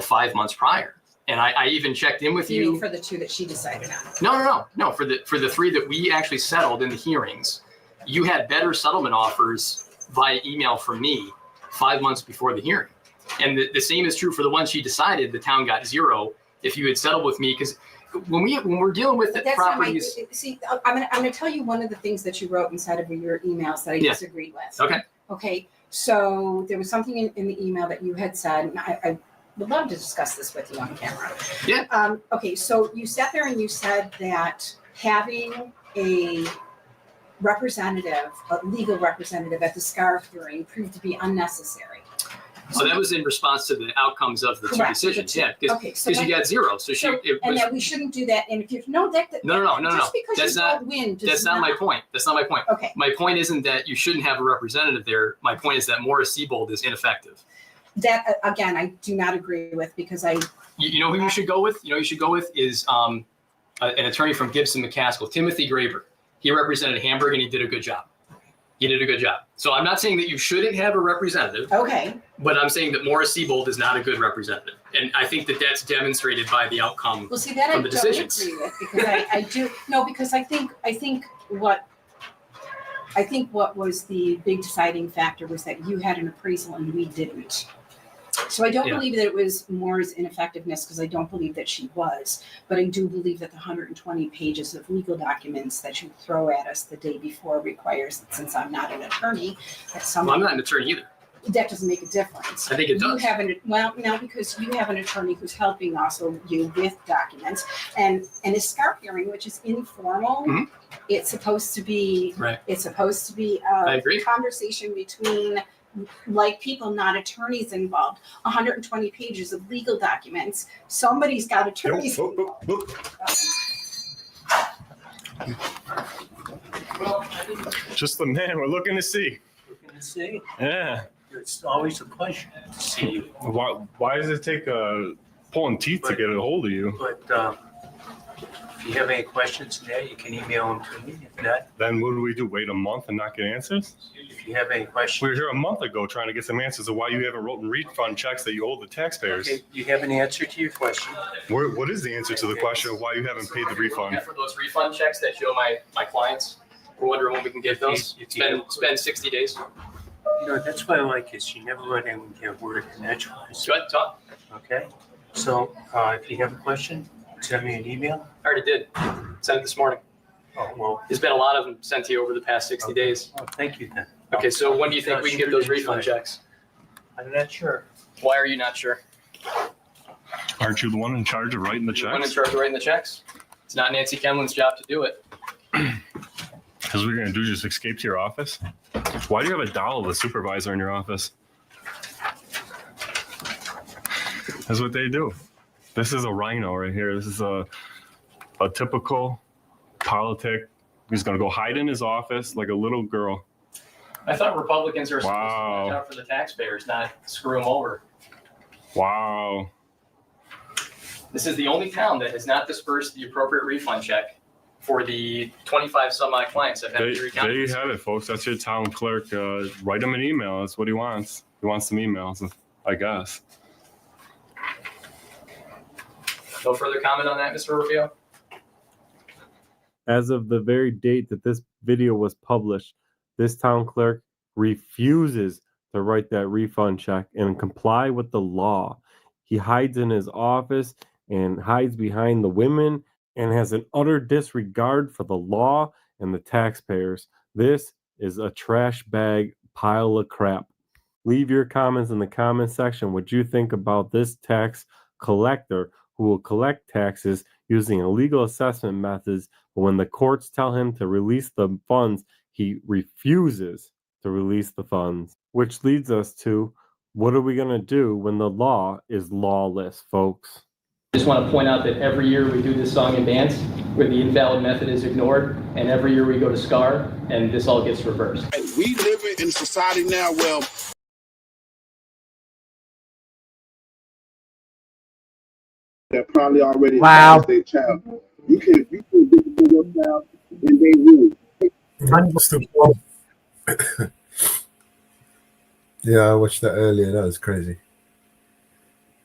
5 months prior. And I even checked in with You you. mean for the 2 that she decided on? No. For the 3 that we actually settled in the hearings, you had better settlement offers via email from me 5 months before the hearing. And the same is true for the one she decided. The town got 0 if you had settled with me, because when we're dealing with But the that's not properties. see, I'm gonna tell you one of the things that you wrote inside of your emails that I Yeah. disagreed with. Okay. Okay, so there was something in the email that you had said, and I would love to discuss this with you on camera. Yeah. Okay, so you sat there and you said that having a legal representative at the SCAR hearing proved to be unnecessary. So that was in response to the outcomes of the 2 Correct. decisions. Yeah, Okay, because so you that- got 0. So and that we shouldn't do that. And if you know that, No. just because That's you not. don't win does That's not my point. That's not my point. Okay. My point isn't that you shouldn't have a representative there. My point is that Morris Siebold is ineffective. That again, I do not agree with because You know who you should go with? You should go with is an attorney from Gibson McCaskill, Timothy Graber. He represented Hamburg and he did a good job. So I'm not saying that you shouldn't have a representative. Okay. But I'm saying that Morris Siebold is not a good representative. And I think that that's demonstrated by the outcome Well, see, that I from the don't decisions. agree with because I do no because I think what was the big deciding factor was that you had an appraisal and we didn't. So I don't Yeah. believe that it was Moore's ineffectiveness because I don't believe that she was, but I do believe that the 120 pages of legal documents that you throw at us the day before requires that since I'm not an attorney, that Well, someone I'm not an attorney either. that doesn't make a difference. I think it does. You have no, because you have an attorney who's helping also you with documents and a SCAR hearing, which is informal. Mhm. It's supposed to be Right. It's supposed to be I a agree. conversation between like people, not attorneys involved. 120 pages of legal documents. Somebody's got attorneys. Just the man we're looking to see. See, Yeah. it's always a pleasure to see you. Why does it take pulling teeth to get a hold of you? But if you have any questions today, you can email them to me. If not, Then what do we do? Wait a month and not get answers? if you have any questions. We were here a month ago trying to get some answers of why you haven't written refund checks that you owe the taxpayers. Okay, you have an answer to your question? What is the answer to the question of why you haven't paid the refund? For those refund checks that show my clients, we're wondering when we can get those. It's been 60 days. You know, that's what I like is you never let anyone get word in edgewise. Go ahead, talk. Okay? So if you have a question, send me an email. I already did. Sent it this morning. Oh, well, There's been a lot of them sent to you over the past 60 days. oh, thank you then. Okay, so when do you think we can get those refund checks? I'm not sure. Why are you not sure? Aren't you the one in charge of writing the You're the one in checks? charge of writing the checks. It's not Nancy Kenlin's job to do it. Because we're gonna do just escape to your office? Why do you have a doll of a supervisor in your office? That's what they do. This is a rhino right here. This is a typical politic. He's gonna go hide in his office like a little girl. I thought Republicans are supposed to Wow. watch out for the taxpayers, not screw them over. Wow. This is the only town that has not dispersed the appropriate refund check for the 25 some odd clients I've had in Erie There County. you have it, folks. That's your town clerk. Write him an email. That's what he wants. He wants some emails, I guess. No further comment on that, Mr. Rubio? As of the very date that this video was published, this town clerk refuses to write that refund check and comply with the law. He hides in his office and hides behind the women and has an utter disregard for the law and the taxpayers. This is a trash bag pile of crap. Leave your comments in the comment section what you think about this tax collector who will collect taxes using illegal assessment methods, but when the courts tell him to release the funds, he refuses to release the funds. Which leads us to, what are we going to do when the law is lawless, folks? I just want to point out that every year we do this song and dance where the invalid method is ignored, and every year we go to SCAR and this all gets reversed. We live in a society now where they're probably already Wow. their child. You can get your child and they will. Yeah, I watched that earlier. That was crazy.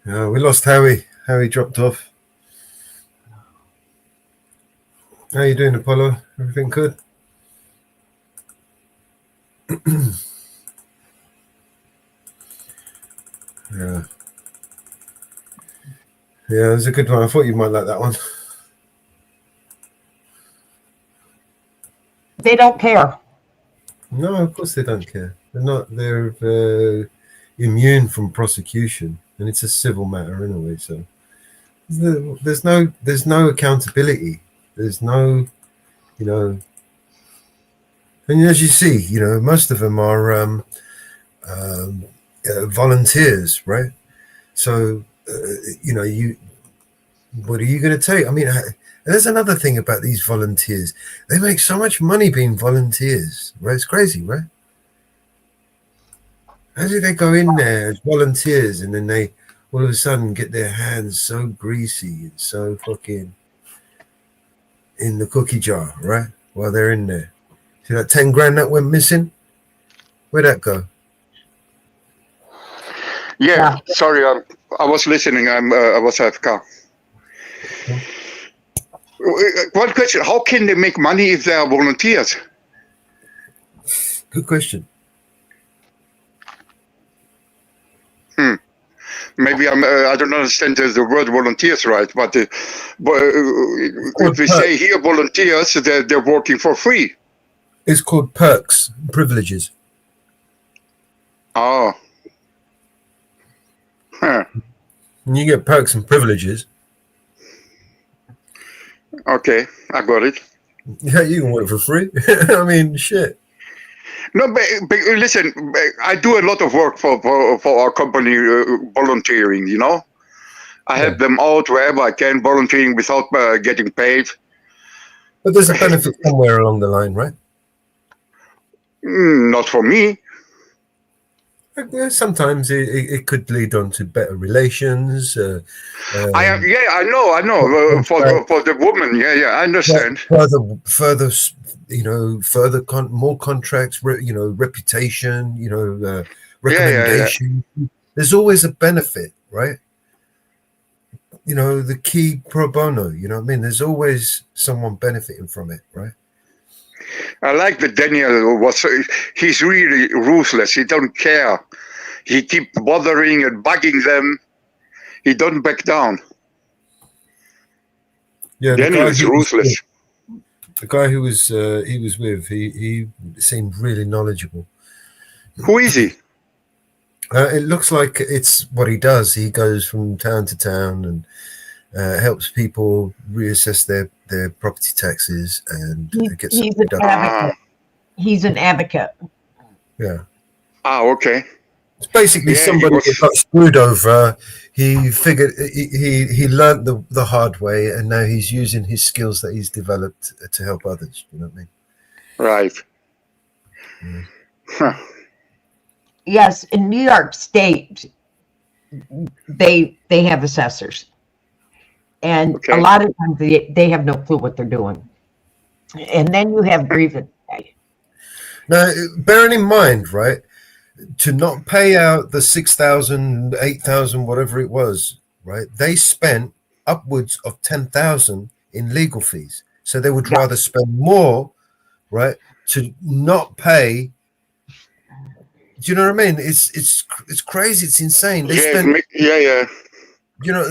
We lost Howie. Howie dropped off. How you doing, Apollo? Everything good? Yeah. Yeah, it was a good one. I thought you might like that one. They don't care. No, of course they don't care. They're not. They're immune from prosecution, and it's a civil matter anyway. So there's no accountability. There's no, and as you see, most of them are volunteers, right? So what are you going to take? I mean, there's another thing about these volunteers. They make so much money being volunteers, right? It's crazy, right? How do they go in there as volunteers and then they all of a sudden get their hands so greasy and so fucking in the cookie jar, right? While they're in there. See that 10 grand that went missing? Where'd that go? Yeah, sorry, I was listening. I was AFK. One question: how can they make money if they are volunteers? Good question. Maybe I don't understand the word volunteers right, but if we say here volunteers, they're working for free. It's called perks, privileges. Oh. Huh. And you get perks and privileges. Okay, I got it. Yeah, you can work for free. I mean, shit. No, but listen, I do a lot of work for our company, volunteering, I help them out wherever I can, volunteering without getting paid. But there's a benefit somewhere along the line, right? Not for me. Sometimes it could lead on to better relations. I know. For the woman, I understand. Further, more contracts. Reputation. Recommendation. There's always a benefit, right? The key pro bono. You know what I mean? There's always someone benefiting from it, right? I like that Daniel he's really ruthless. He don't care. He keep bothering and bugging them. He don't back down. Yeah, Daniel is ruthless. The guy who was he was with, he seemed really knowledgeable. Who is he? It looks like it's what he does. He goes from town to town and helps people reassess their property taxes and gets he's an advocate. He's an advocate. Yeah. Okay. It's basically somebody that got screwed over. He figured he learned the hard way, and now he's using his skills that he's developed to help others. You know what I mean? Right. Yeah. Huh. Yes, in New York State, they have assessors. And a lot of times they have no clue what they're doing. And then you have grievance day. Now, bearing in mind, right, to not pay out the 6,000, 8,000, whatever it was, right, they spent upwards of 10,000 in legal fees. So they would rather spend more, right, to not pay. Do you know what I mean? It's crazy. It's insane. They spend. You know,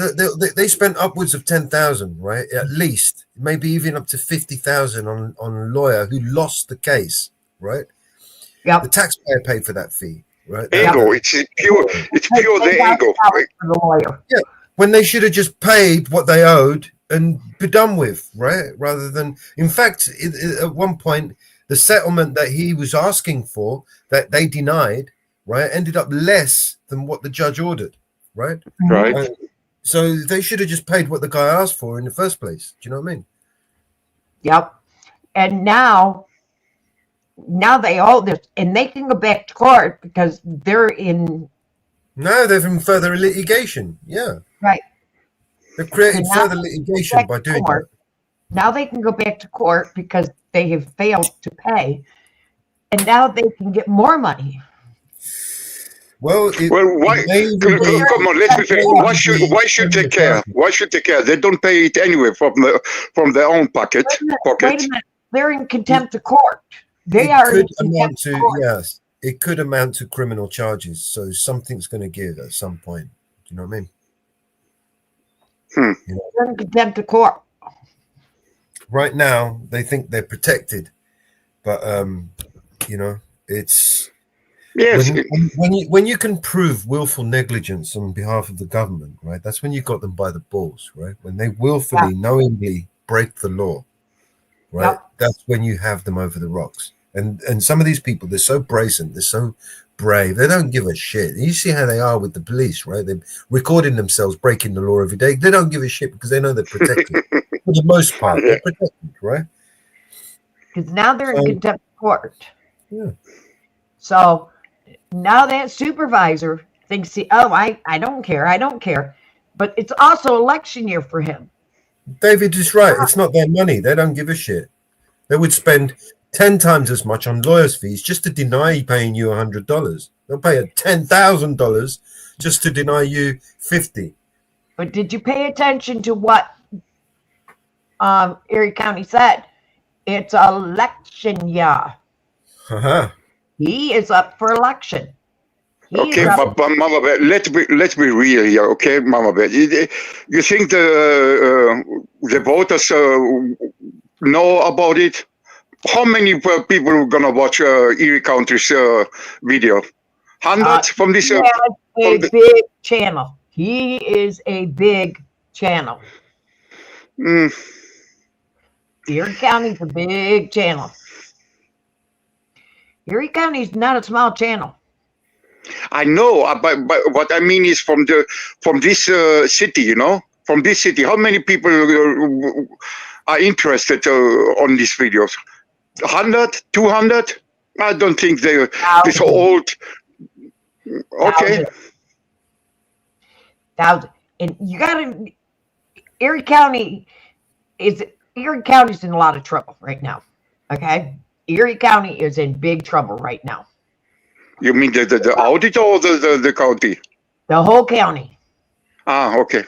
they spent upwards of 10,000, right? At least, maybe even up to 50,000 on a lawyer who lost the case, right? Yep. The taxpayer paid for that fee, right? Ego. It's pure the ego. For the lawyer. Yeah. When they should have just paid what they owed and be done with, right? Rather than, in fact, at one point, the settlement that he was asking for that they denied, right, ended up less than what the judge ordered, right? Right. So they should have just paid what the guy asked for in the first place. Do you know what I mean? Yep. And now they owe this, and they can go back to court because they're in. No, they're in further litigation. Yeah. Right. They've created So now further litigation by doing that. Now they can go back to court because they have failed to pay, and now they can get more money. Well, why? Come on, let's be fair. Why should they care? Why should they care? They don't pay it anyway from their own pocket. Wait a minute. They're in contempt of court. They are in contempt of court. Yes, it could amount to criminal charges. So something's going to give at some point. Do you know what I mean? You know? They're in contempt of court. Right now, they think they're protected, but you know, it's. Yes. When you can prove willful negligence on behalf of the government, right? That's when you got them by the balls, right? When they willfully, knowingly break the law, right? That's when you have them over the rocks. And some of these people, they're so brazen, they're so brave, they don't give a shit. You see how they are with the police, right? They're recording themselves breaking the law every day. They don't give a shit because they know they're protected. For the most part, they're protected, right? Because now they're in contempt of court. Yeah. So now that supervisor thinks, I don't care. But it's also election year for him. David is right. It's not their money. They don't give a shit. They would spend 10 times as much on lawyers' fees just to deny paying you $100. They'll pay $10,000 just to deny you $50. But did you pay attention to what Erie County said? It's election year. Uh-huh. He is up for election. Okay, but Mama Bear, let's be real here, okay, Mama Bear. You think the voters know about it? How many people are gonna watch Erie County's video? 100 from this? He has a big channel. He is a big channel. Erie County's a big channel. Erie County is not a small channel. I know, but what I mean is from this city, you know, from this city, how many people are interested on these videos? 100, 200? I don't think they're this old. Okay. 1,000. And you gotta, Erie County's in a lot of trouble right now. Okay. Erie County is in big trouble right now. You mean the audit or the county? The whole county. Ah, okay.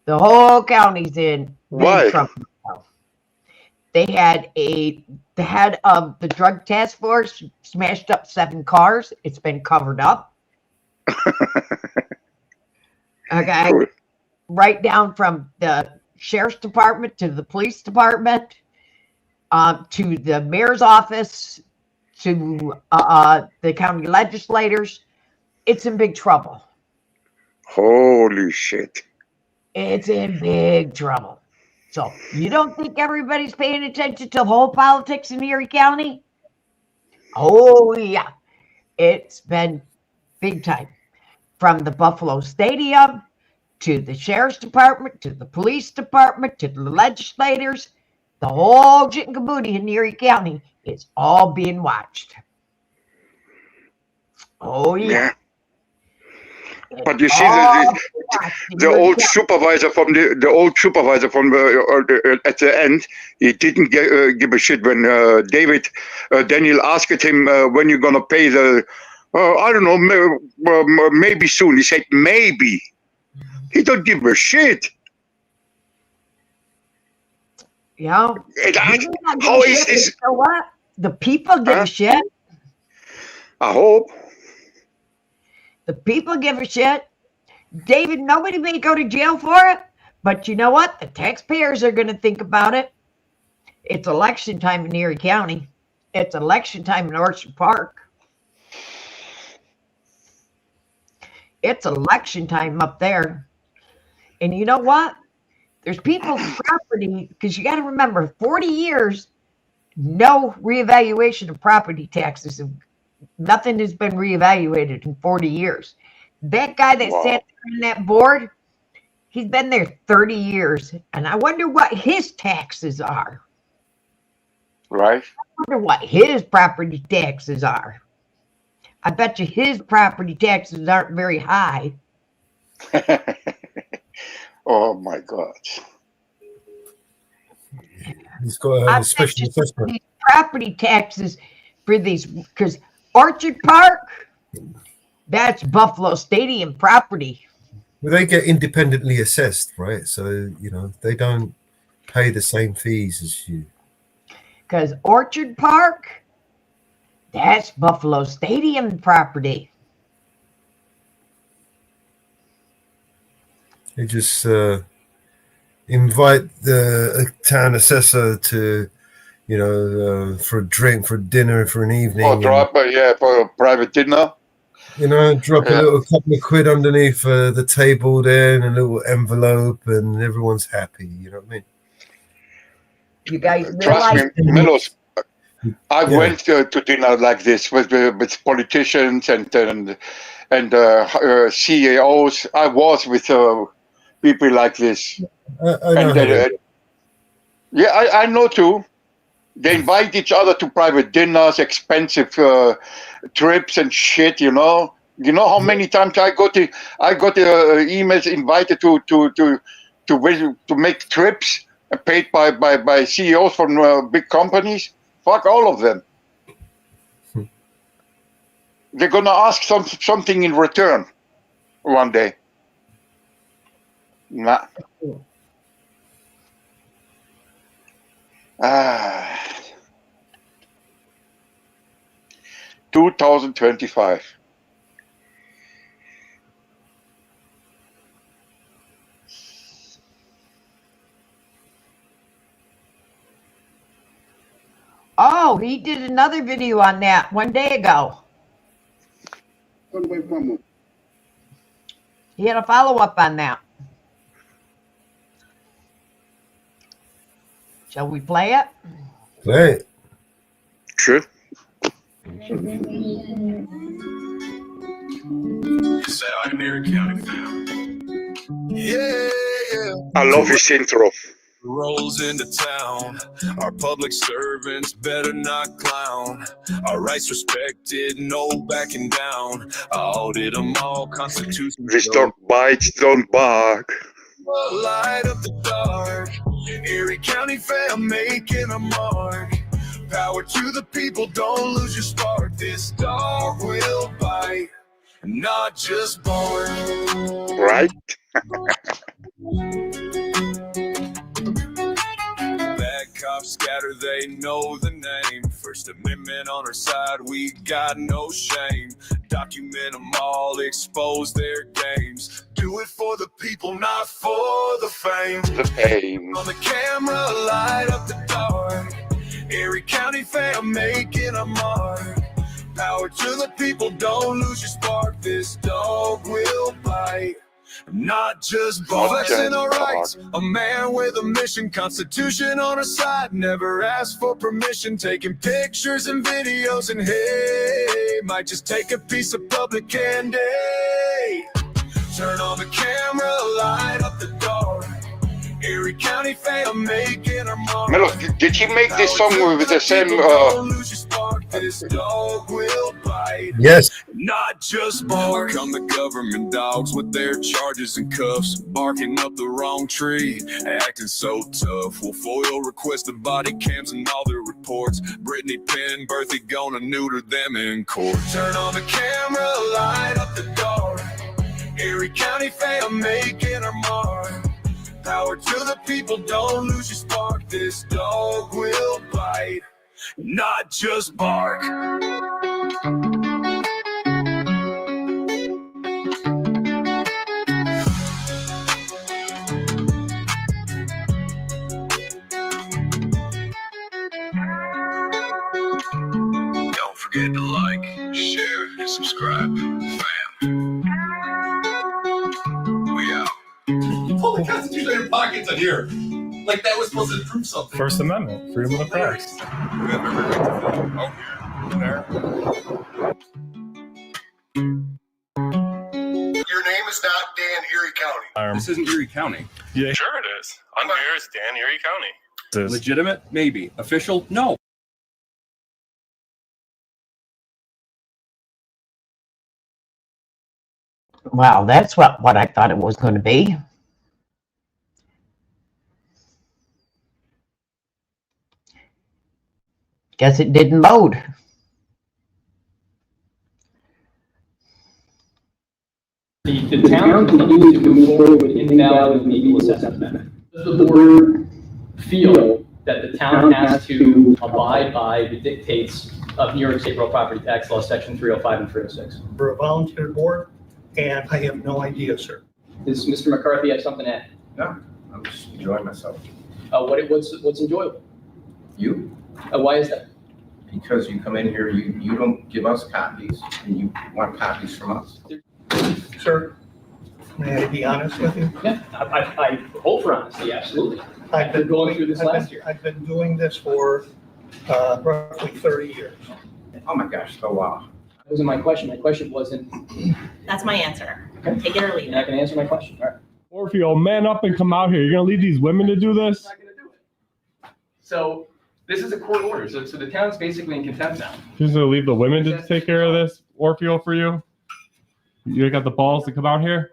The whole county's in big trouble now. They had the head of the drug task force smashed up 7 cars. It's been covered up. Okay. Cool. Right down from the sheriff's department to the police department, to the mayor's office, to the county legislators. It's in big trouble. Holy shit. It's in big trouble. So you don't think everybody's paying attention to the whole politics in Erie County? Oh, yeah. It's been big time. From the Buffalo Stadium to the sheriff's department, to the police department, to the legislators, the whole jit and caboodle in Erie County is all being watched. Oh, yeah. But you see, the old supervisor from at the end, he didn't give a shit when Daniel asked him when you're gonna pay the. I don't know, maybe soon. He said maybe. He don't give a shit. Yeah. How is this? You know what? The people give a shit. I hope. The people give a shit. David, nobody may go to jail for it, but you know what? The taxpayers are going to think about it. It's election time in Erie County. It's election time in Orchard Park. It's election time up there. And you know what? There's people's property, because you got to remember, 40 years, no reevaluation of property taxes. Nothing has been reevaluated in 40 years. That guy that sat there on that board, he's been there 30 years. And I wonder what his taxes are. Right. I wonder what his property taxes are. I bet you his property taxes aren't very high. Oh my God. He's got a special assessment. These property taxes for these, because Orchard Park, that's Buffalo Stadium property. Well, they get independently assessed, right? So, you know, they don't pay the same fees as you. Because Orchard Park, that's Buffalo Stadium property. They just invite the town assessor to, you know, for a drink, for dinner, for an evening. Or drop, for a private dinner. You know, drop a little couple of quid underneath the table there in a little envelope, and everyone's happy. You know what I mean? You guys Trust me, Milos, I went to dinner like this with politicians and CEOs. I was with people like this. I know too. They invite each other to private dinners, expensive trips and shit. You know how many times I got emails invited to make trips paid by CEOs from big companies. Fuck all of them. They're gonna ask something in return one day. Nah. 2025. Oh, he did another video on that one day ago. He had a follow-up on that. Shall we play it? Play it. Sure. I love his intro. Rolls into town. Our public servants better not clown. Our rights respected, no backing down. I audit them all, Constitution. Restore bites, don't bark. Light up the dark. Erie County fam making a mark. Power to the people, don't lose your spark. This dog will bite, not just bark. Right? Cops scatter, they know the name. First Amendment on our side, we got no shame. Document them all, expose their games. Do it for the people, not for the fame. The fame. On the camera, light up the dark. Erie County fam making a mark. Power to the people, don't lose your spark. This dog will bite, not just flexing our rights. A man with a mission, Constitution on our side. Never asked for permission, taking pictures and videos, and hey, might just take a piece of public candy. Turn on the camera, light up the dark. Erie County fam making our mark. Melo, did he make this song with the same? This dog will bite. Yes. Not just bark. Come the government dogs with their charges and cuffs, barking up the wrong tree, acting so tough. We'll FOIL requested body cams and all their reports. Brittany Penn, Berthy gonna neuter them in court. Turn on the camera, light up the dark. Erie County fam making our mark. Power to the people, don't lose your spark. This dog will bite, not just bark. forget to like, share, and subscribe, fam. We out. You pull the Constitution out of your pockets on here. Like that was supposed to prove something. First Amendment, freedom of the press. We have every right to feel. Oh, here, there. Your name is not Dan Erie County. This isn't Erie County. Yeah, sure it is. I'm here. It's Dan Erie County. Legitimate? Maybe. Official? No. Wow, that's what I thought it was going to be. Guess it didn't load. The town continues to move forward with invalid legal assessment. Does the board feel that the town has to abide by the dictates of New York State Real Property Tax Law, Section 305 and 306? We're a volunteer board, and I have no idea, sir. Does Mr. McCarthy have something to add? No, I'm just enjoying myself. What's enjoyable? You? Why is that? Because you come in here, you don't give us copies, and you want copies from us. Sir, may I be honest with you? Yeah, I hope for honesty, absolutely. I've been going through this last year. I've been doing this for roughly 30 years. Oh my gosh, so wow. That wasn't my question. My question wasn't. That's my answer. Okay. Take it or leave You're not it. going to answer my question. All right. Orfeo, man up and come out here. You're gonna leave these women to do this? I'm not going to do it. So this is a court order. So the town's basically in contempt now. You're just gonna leave the women to take care of this, Orfeo, for you? You got the balls to come out here?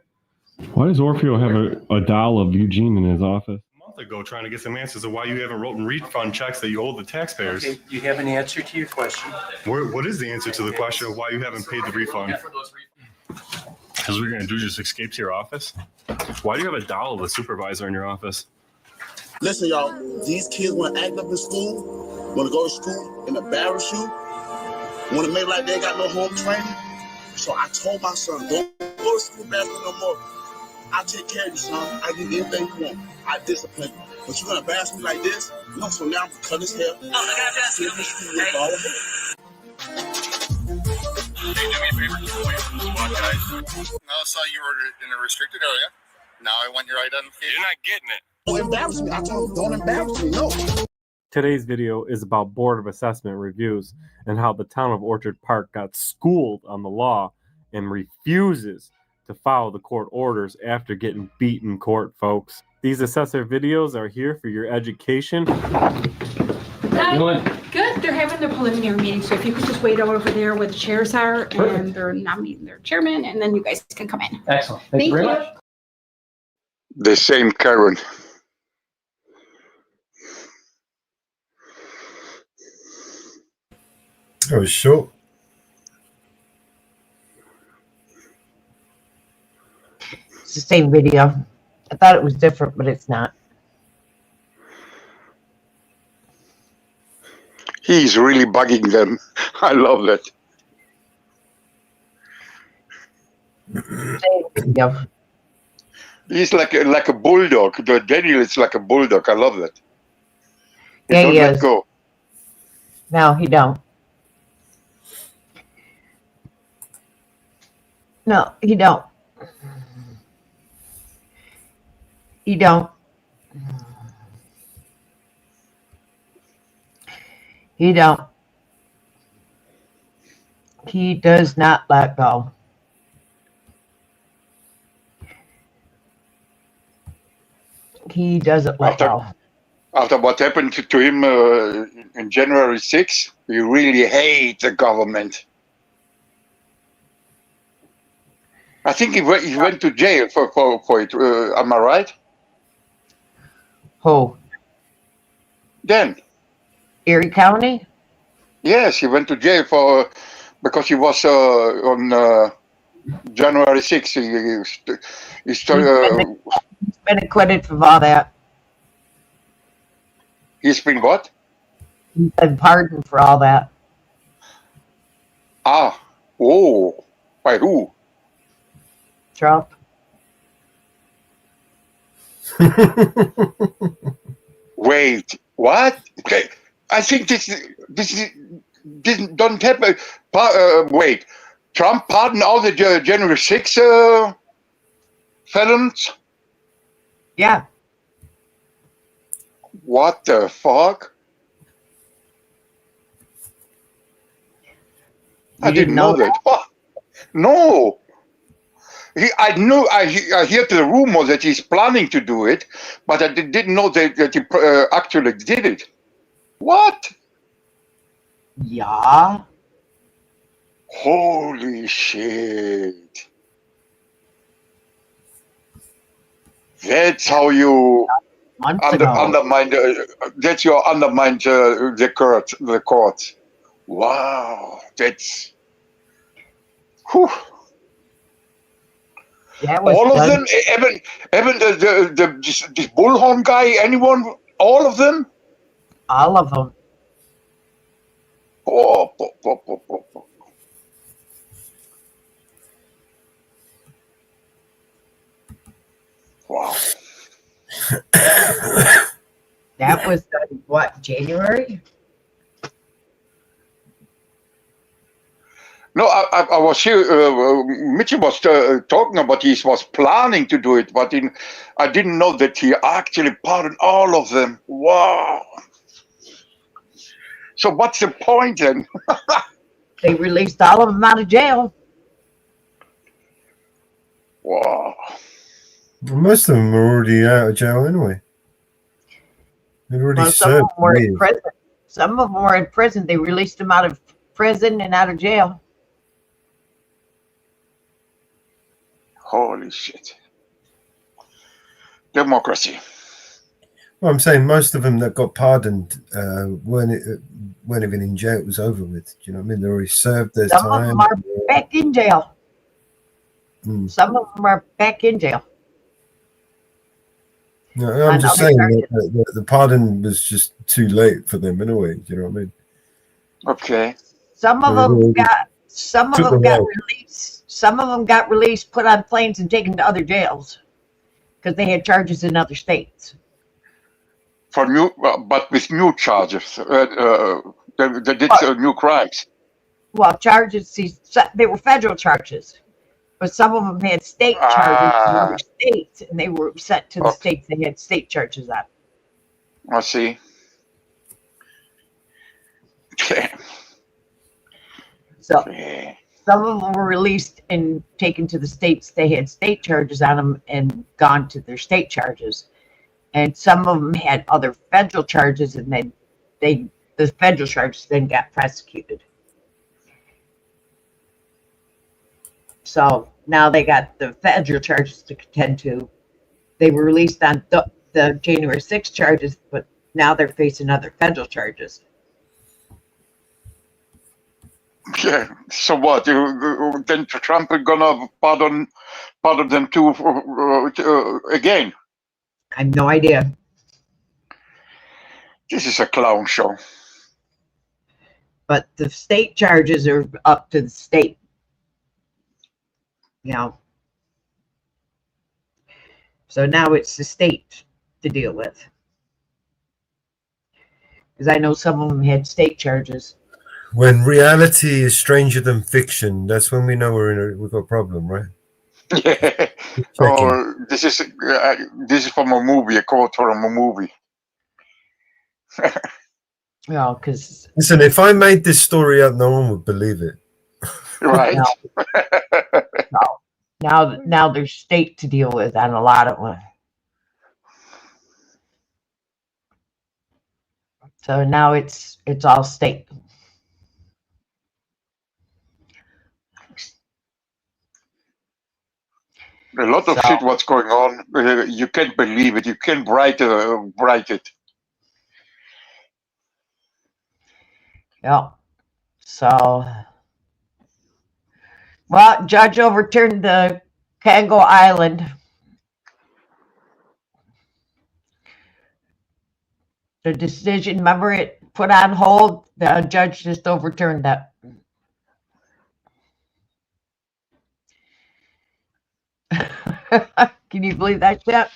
Why does Orfeo have a doll of Eugene in his office? A month ago, trying to get some answers of why you haven't written refund checks that you owe the taxpayers. Okay, you have an answer to your question? What is the answer to the question of why you haven't paid the refund? Because we're gonna do just escape to your office? Why do you have a doll of a supervisor in your office? Listen, y'all, these kids want to act up in school, want to go to school and embarrass you, want to make like they ain't got no home training. So I told my son, don't go to school basketball no more. I'll take care of you, son. I give you anything you want. I discipline you. But you're going to embarrass me like this? No, so now I'm going to cut his hair. Hey, do me a favor. I saw you were in a restricted area. Now I want your identification. You're not getting it. Don't embarrass me. I told him, don't embarrass me. No. Today's video is about Board of Assessment reviews and how the town of Orchard Park got schooled on the law and refuses to follow the court orders after getting beat in court, folks. These assessor videos are here for your education. Hi. Good. They're having their preliminary meeting, so if you could just wait over there where the chairs are, and they're nominating their chairman, and then you guys can come in. Excellent. Thank you very much. The same Karen. I was short. It's the same video. I thought it was different, but it's not. He's really bugging them. I love that. Same video. He's like a bulldog. The Daniel is like a bulldog. I love that. Yeah, don't he let is. go. No, he don't. No, he don't. He don't. He don't. He does not let go. He doesn't let go. After what happened to him in January 6th, he really hates the government. I think he went to jail for it. Am I right? Who? Dan. Erie County? Yes, he went to jail because he was on January 6th. He's been acquitted from all that. He's been what? He's been pardoned for all that. Ah, oh, by who? Trump. Wait, what? Okay, I think this is don't have wait. Trump pardoned all the January 6 felons? Yeah. What the fuck? I didn't know that. What? No. I knew, I heard the rumor that he's planning to do it, but I didn't know that he actually did it. What? Yeah. Holy shit. That's how you undermine, that's your undermine the court. Wow, that's, whew. All of them, even this bullhorn guy, anyone, all of them? All of them. Oh. Wow. That was what, January? No, I was here. Mitchie was talking about he was planning to do it, but I didn't know that he actually pardoned all of them. Wow. So what's the point then? They released all of them out of jail. Wow. Most of them were already out of jail anyway. They'd already Some of served. them were in prison. Some of them were in prison. They released them out of prison and out of jail. Holy shit. Democracy. Well, I'm saying most of them that got pardoned weren't even in jail. It was over with. Do you know what I mean? They already served their Some of time. them are back in jail. Some of them are back in jail. No, I'm just saying that the pardon was just too late for them in a way. Do you know what I mean? Okay. Some of them got released. Some of them got released, put on planes, and taken to other jails because they had charges in other states. For new, but with new charges, they did new crimes. Well, charges. They were federal charges, but some of them had state charges in other states, and they were sent to the states they had state charges on. I see. So some of them were released and taken to the states they had state charges on them and gone to their state charges. And some of them had other federal charges, and then the federal charges then got prosecuted. So now they got the federal charges to contend to. They were released on the January 6 charges, but now they're facing other federal charges. Yeah. So what? Then Trump is gonna pardon them too again? I have no idea. This is a clown show. But the state charges are up to the state. You know. So now it's the state to deal with. Because I know some of them had state charges. When reality is stranger than fiction, that's when we know we've got a problem, right? Yeah. Oh, this is from a movie, a quote from a movie. Well, because listen, if I made this story up, no one would believe it. Right. Now there's state to deal with on a lot of them. So now it's all state. A lot of shit what's going on. You can't believe it. You can't write it. Yeah. So, well, judge overturned the Kango Island. The decision, remember it put on hold? The judge just overturned that. Can you believe that shit?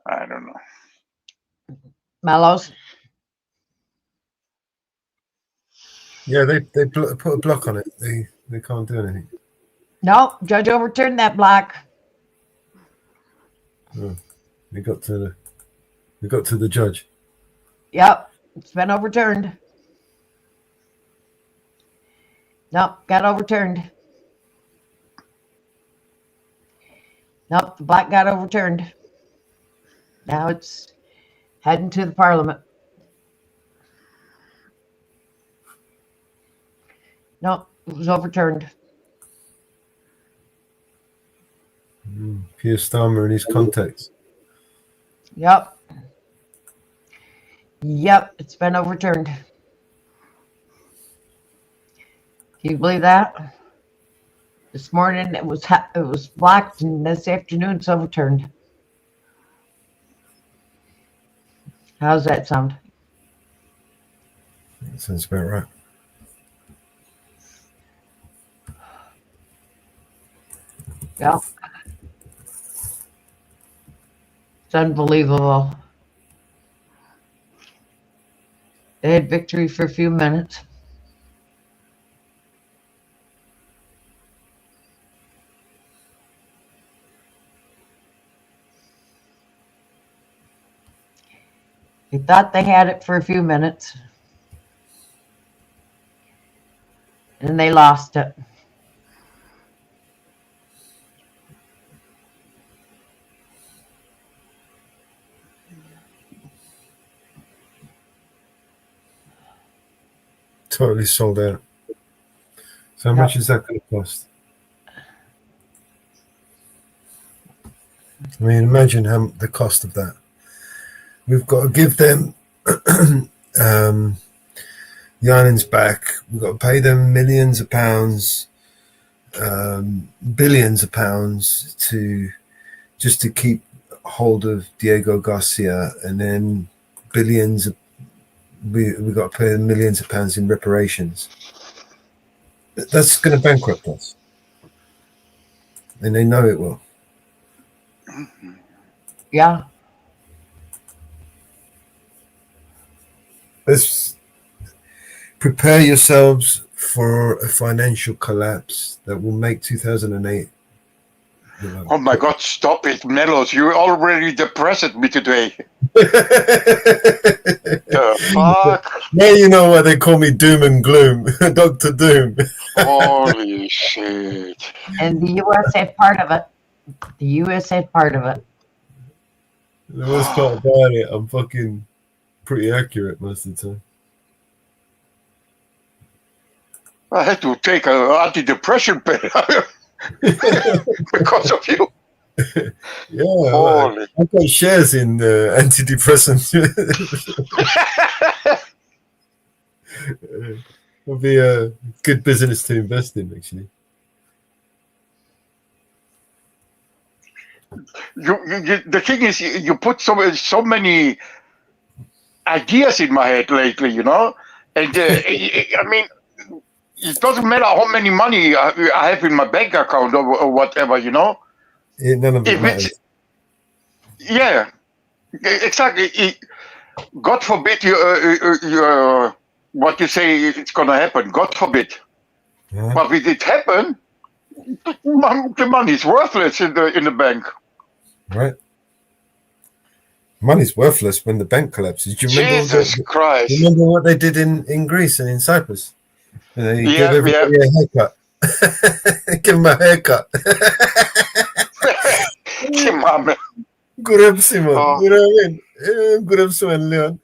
I don't know. Mellows? Yeah, they put a block on it. They can't do anything. No, judge overturned that block. Oh, we got to the judge. Yep, it's been overturned. Nope, got overturned. Nope, the block got overturned. Now it's heading to the parliament. Nope, it was overturned. Keir Starmer and his contacts. Yep. Yep, it's been overturned. Can you believe that? This morning it was blocked, and this afternoon it's overturned. How's that sound? That sounds about right. Yeah. It's unbelievable. They had victory for a few minutes. They thought they had it for a few minutes. And they lost it. Totally sold out. So how much is that going to cost? I mean, imagine the cost of that. We've got to give them the islands back. We've got to pay them millions of pounds, billions of pounds to keep hold of Diego Garcia, and then billions of we got to pay them millions of pounds in reparations. That's going to bankrupt us, and they know it will. Yeah. Let's prepare yourselves for a financial collapse that will make 2008. Oh my God, stop it, Meadows. You already depressed me today. The fuck? Now you know why they call me Doom and Gloom, Dr. Doom. Holy shit. And the U.S. had part of it. The U.S. had part of it. The worst part about it, I'm fucking pretty accurate most of the time. I had to take an antidepressant pill because of you. Yeah, Holy. I've got shares in antidepressants. It'll be a good business to invest in, actually. The thing is, you put so many ideas in my head lately, you know, and I mean, it doesn't matter how many money I have in my bank account or whatever, you know. None of it matters. Yeah, exactly. God forbid what you say it's gonna happen. God forbid. Yeah. But if it happen, the money is worthless in the bank. Right. Money's worthless when the bank collapses. Do you remember Jesus Christ. Remember what they did in Greece and in Cyprus? They gave everybody a haircut. Give them a haircut. Gurab Simon. You know what I mean? Gurab Simon Leon.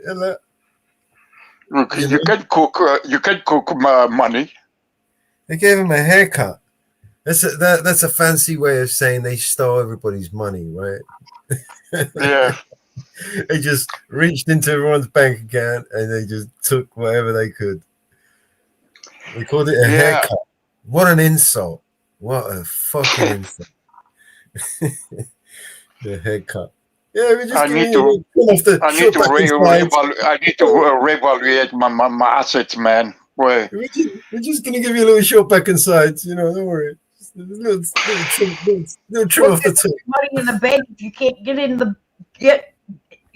Look, you can cook money. They gave him a haircut. That's a fancy way of saying they stole everybody's money, right? Yeah. They just reached into everyone's bank account and they just took whatever they could. They called it a haircut. What an insult. What a fucking insult. The haircut. Yeah, we just I need to reevaluate my assets, man. Boy. We're just gonna give you a little short back and sides, you know, don't worry. Just a little trim off the tip. Money in the bank if you can't get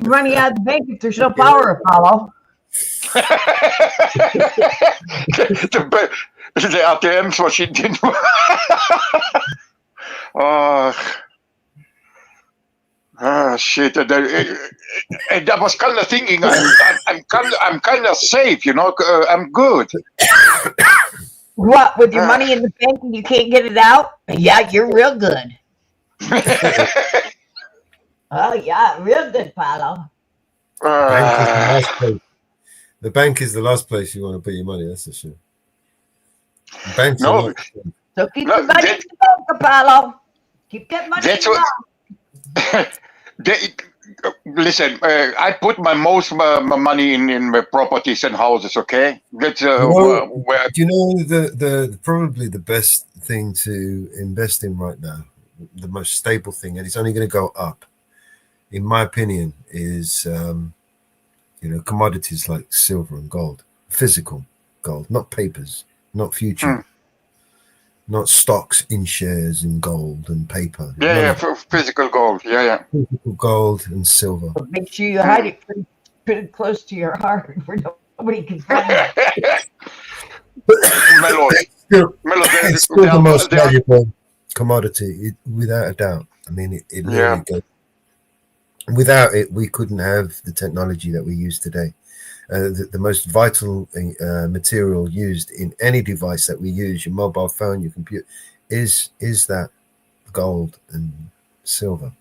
money out of the bank if there's no power, Apollo. the ATMs machine didn't work. Shit! And I was kind of thinking, I'm kind of safe, you know. I'm good. What, with your money in the bank and you can't get it out? Yeah, you're real good. Oh yeah, real good, Paolo. The bank is the last place you want to put your money. That's for sure. The bank's No. So keep your money in the bank, Paolo. Keep that money That's in the what. Listen, I put my most money in my properties and houses. Okay, that's where. Do you know the probably the best thing to invest in right now, the most stable thing, and it's only going to go up, in my opinion, is commodities like silver and gold, physical gold, not papers, not future. Not stocks in shares in gold and paper. Yeah, physical gold. Yeah. Physical gold and silver. But make sure you hide it pretty close to your heart where nobody can find it. It's still the most valuable commodity, without a doubt. I mean, it really goes. Without it, we couldn't have the technology that we use today. The most vital material used in any device that we use, your mobile phone, your computer, is that gold and silver.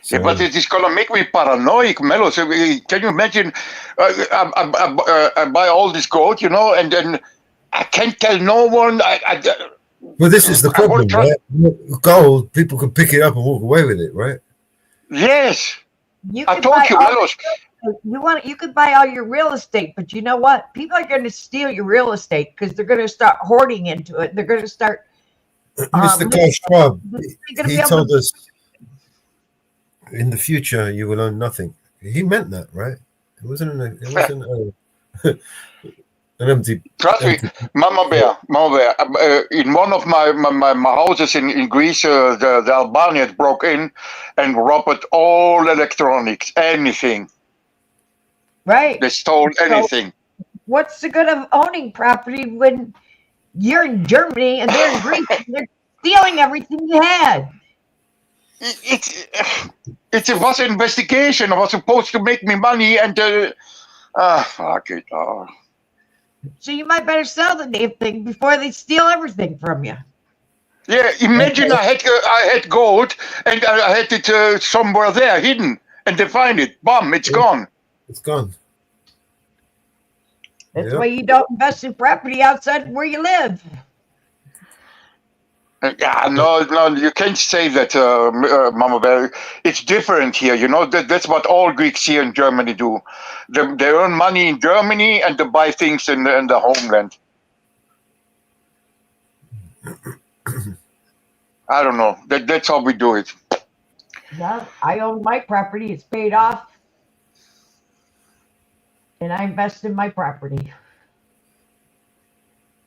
So, yeah, but it is gonna make me paranoid, Melo. So, can you imagine? I buy all this gold, and then I can't tell no one. Well, this is the problem, right? Gold, people can pick it up and walk away with it, right? Yes, I told you, Melo. You could buy all your real estate, but you know what? People are going to steal your real estate because they're going to start hoarding into it. They're going to start. Mr. Klaus Schwab, he told us in the future you will own nothing. He meant that, right? It wasn't an empty. Trust me, Mama Bear. In one of my houses in Greece, the Albanians broke in and robbed all electronics, anything. Right. They stole anything. What's the good of owning property when you're in Germany and they're in Greece and they're stealing everything you had? It was an investigation. It was supposed to make me money and fuck it. So you might better sell the damn thing before they steal everything from you. Yeah, imagine I had gold and I had it somewhere there hidden and they find it. Bam, it's gone. It's gone. That's why you don't invest in property outside where you live. Yeah, no, you can't say that, Mama Bear. It's different here, That's what all Greeks here in Germany do. They earn money in Germany and they buy things in the homeland. I don't know. That's how we do it. No, I own my property. It's paid off. And I invest in my property.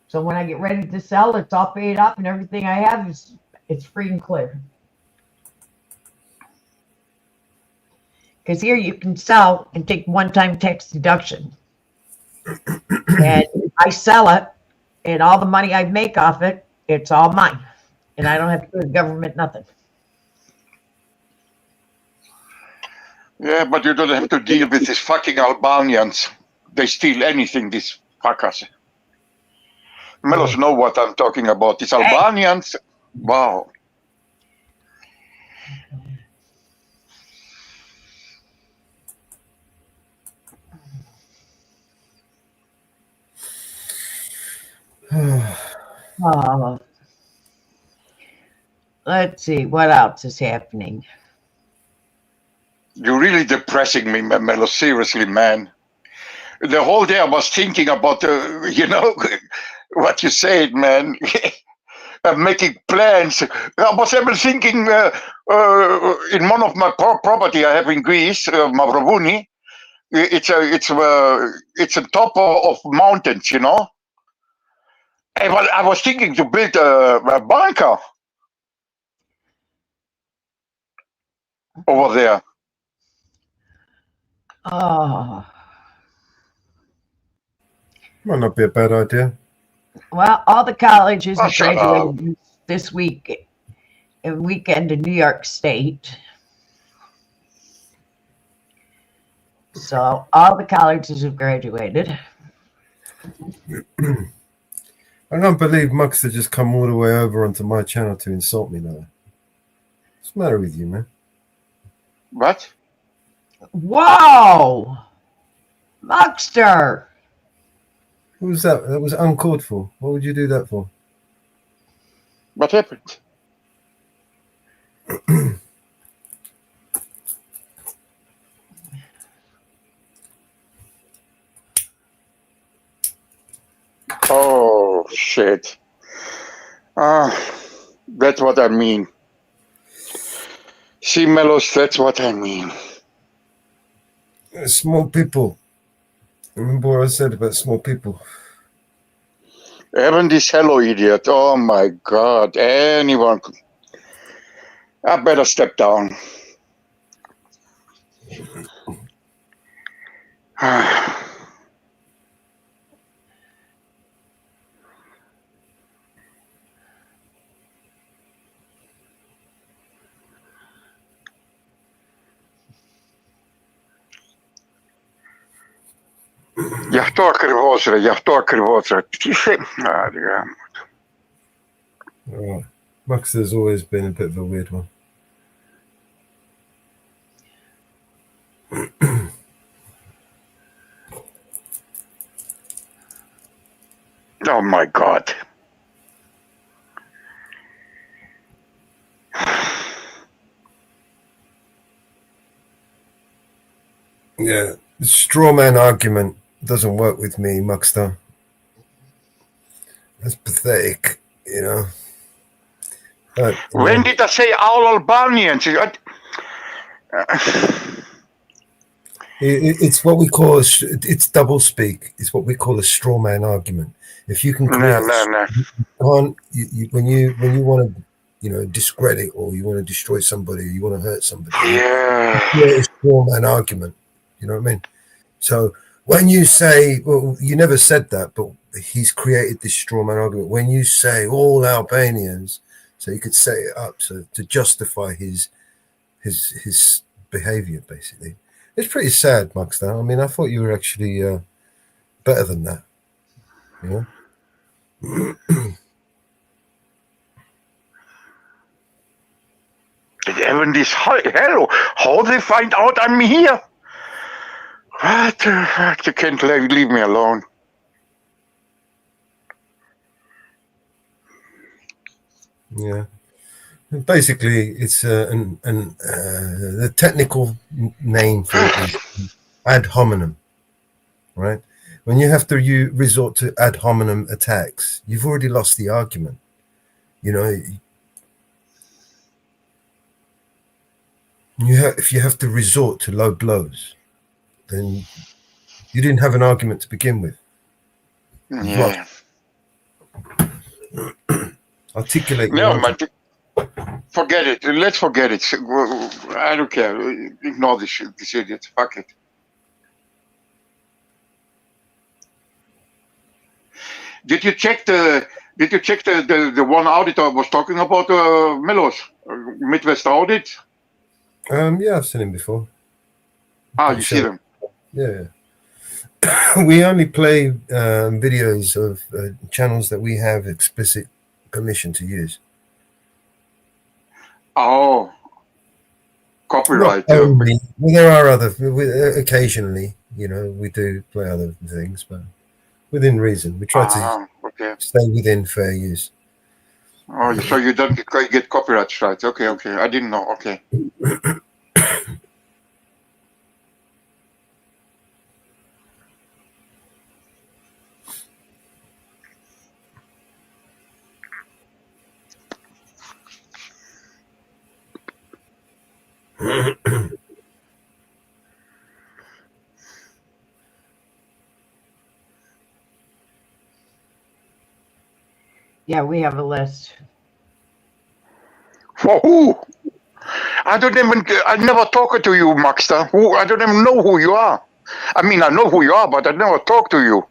So when I get ready to sell, it's all paid up and everything I have it's free and clear. Because here you can sell and take one-time tax deduction. And I sell it and all the money I make off it, it's all mine. And I don't have to pay the government nothing. Yeah, but you don't have to deal with these fucking Albanians. They steal anything, these fuckers. Melos know what I'm talking about. These Albanians, wow. Let's see, what else is happening? You're really depressing me, Melo. Seriously, man. The whole day I was thinking about, what you said, man. I'm making plans. I was even thinking in one of my property I have in Greece, Mavrovouni. It's a top of mountains, And I was thinking to build a bunker over there. Oh. Might not be a bad idea. Well, all the colleges have shut graduated this week, a weekend in New York State. So all the colleges have graduated. I can't believe Muxter just come all the way over onto my channel to insult me now. What's the matter with you, man? What? Whoa! Muxter! Who was that? That was uncalled for. What would you do that for? What happened? Oh, shit. That's what I mean. See, Melos, that's what I mean. Small people. Remember what I said about small people? Even this hello idiot. Oh, my God. Anyone. I better step down. Я кто кривозра, я кто кривозра. Тише. Right. Muxter's always been a bit of a weird one. Oh, my God. Yeah, the straw man argument doesn't work with me, Muxter. That's pathetic, you know. But, When did I say all Albanians? It's what we call it's double speak. It's what we call a straw man argument. If you can create, when you want to, discredit or you want to destroy somebody, or you want to hurt somebody, create a straw man argument. You know what I mean? So when you say, well, you never said that, but he's created this straw man argument. When you say all Albanians, so you could set it up so to justify his behavior, basically. It's pretty sad, Muxter. I mean, I thought you were actually better than that. You know? Even this hello, how they find out I'm here? What the fuck? You can't leave me alone. Yeah. Basically, it's the technical name for it is ad hominem, right? When you have to resort to ad hominem attacks, you've already lost the argument. You know, if you have to resort to low blows, then you didn't have an argument to begin with. Yeah. Articulate. No, forget it. Let's forget it. I don't care. Ignore this idiot. Fuck it. Did you check the one audit I was talking about, Melos? Midwest audit? Yeah, I've seen him before. You see them? Yeah. We only play videos of channels that we have explicit permission to use. Oh, copyright. Well, there are other. Occasionally, we do play other things, but within reason. We try to stay within fair use. Oh, so you don't get copyright strikes? Okay. I didn't know. Okay. Yeah, we have a list. For who? I never talked to you, Muxter. I don't even know who you are. I mean, I know who you are, but I never talked to you.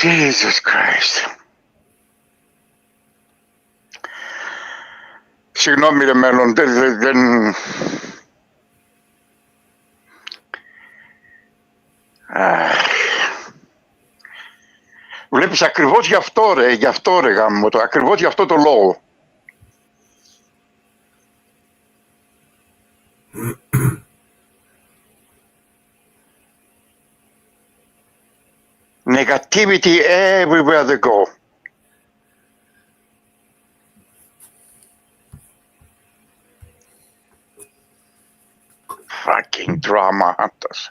Jesus Christ. Συγγνώμη ρε μέλλον, δεν... Βλέπεις ακριβώς γι' αυτό ρε γάμο το, ακριβώς γι' αυτό το λόγο. Negativity everywhere they go. Fucking drama hunters.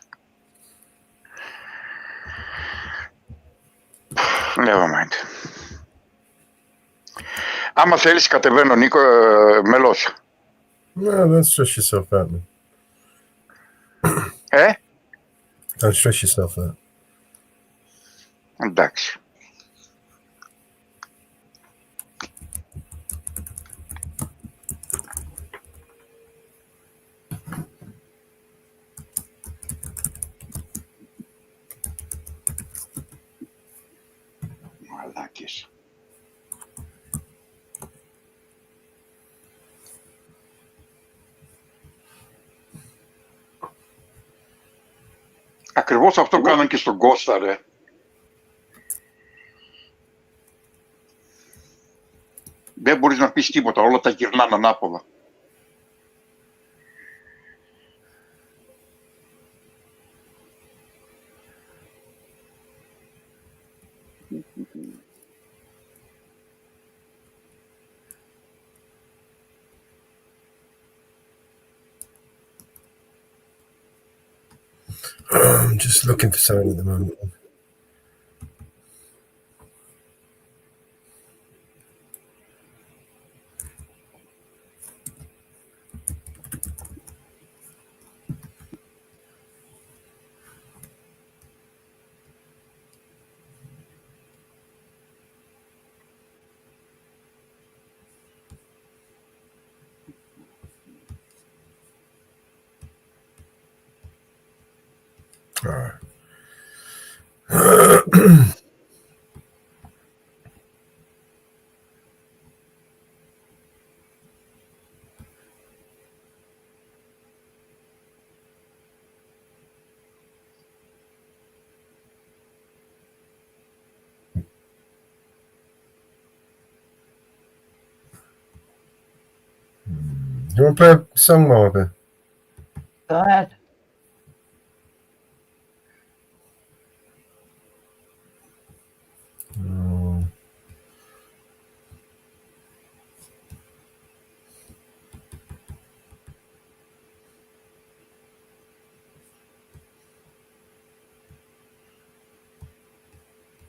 Never mind. Άμα θέλεις κατεβαίνω Νίκο, μέλος. No, don't stress yourself out, man. Don't stress yourself out. Εντάξει. Μαλάκες. Ακριβώς αυτό κάναν και στον Κώστα, ρε. Δεν μπορείς να πεις τίποτα, όλα τα γυρνάνε ανάποδα. I'm just looking for something at the moment. All right. You want to play a song, Margaret? Go ahead.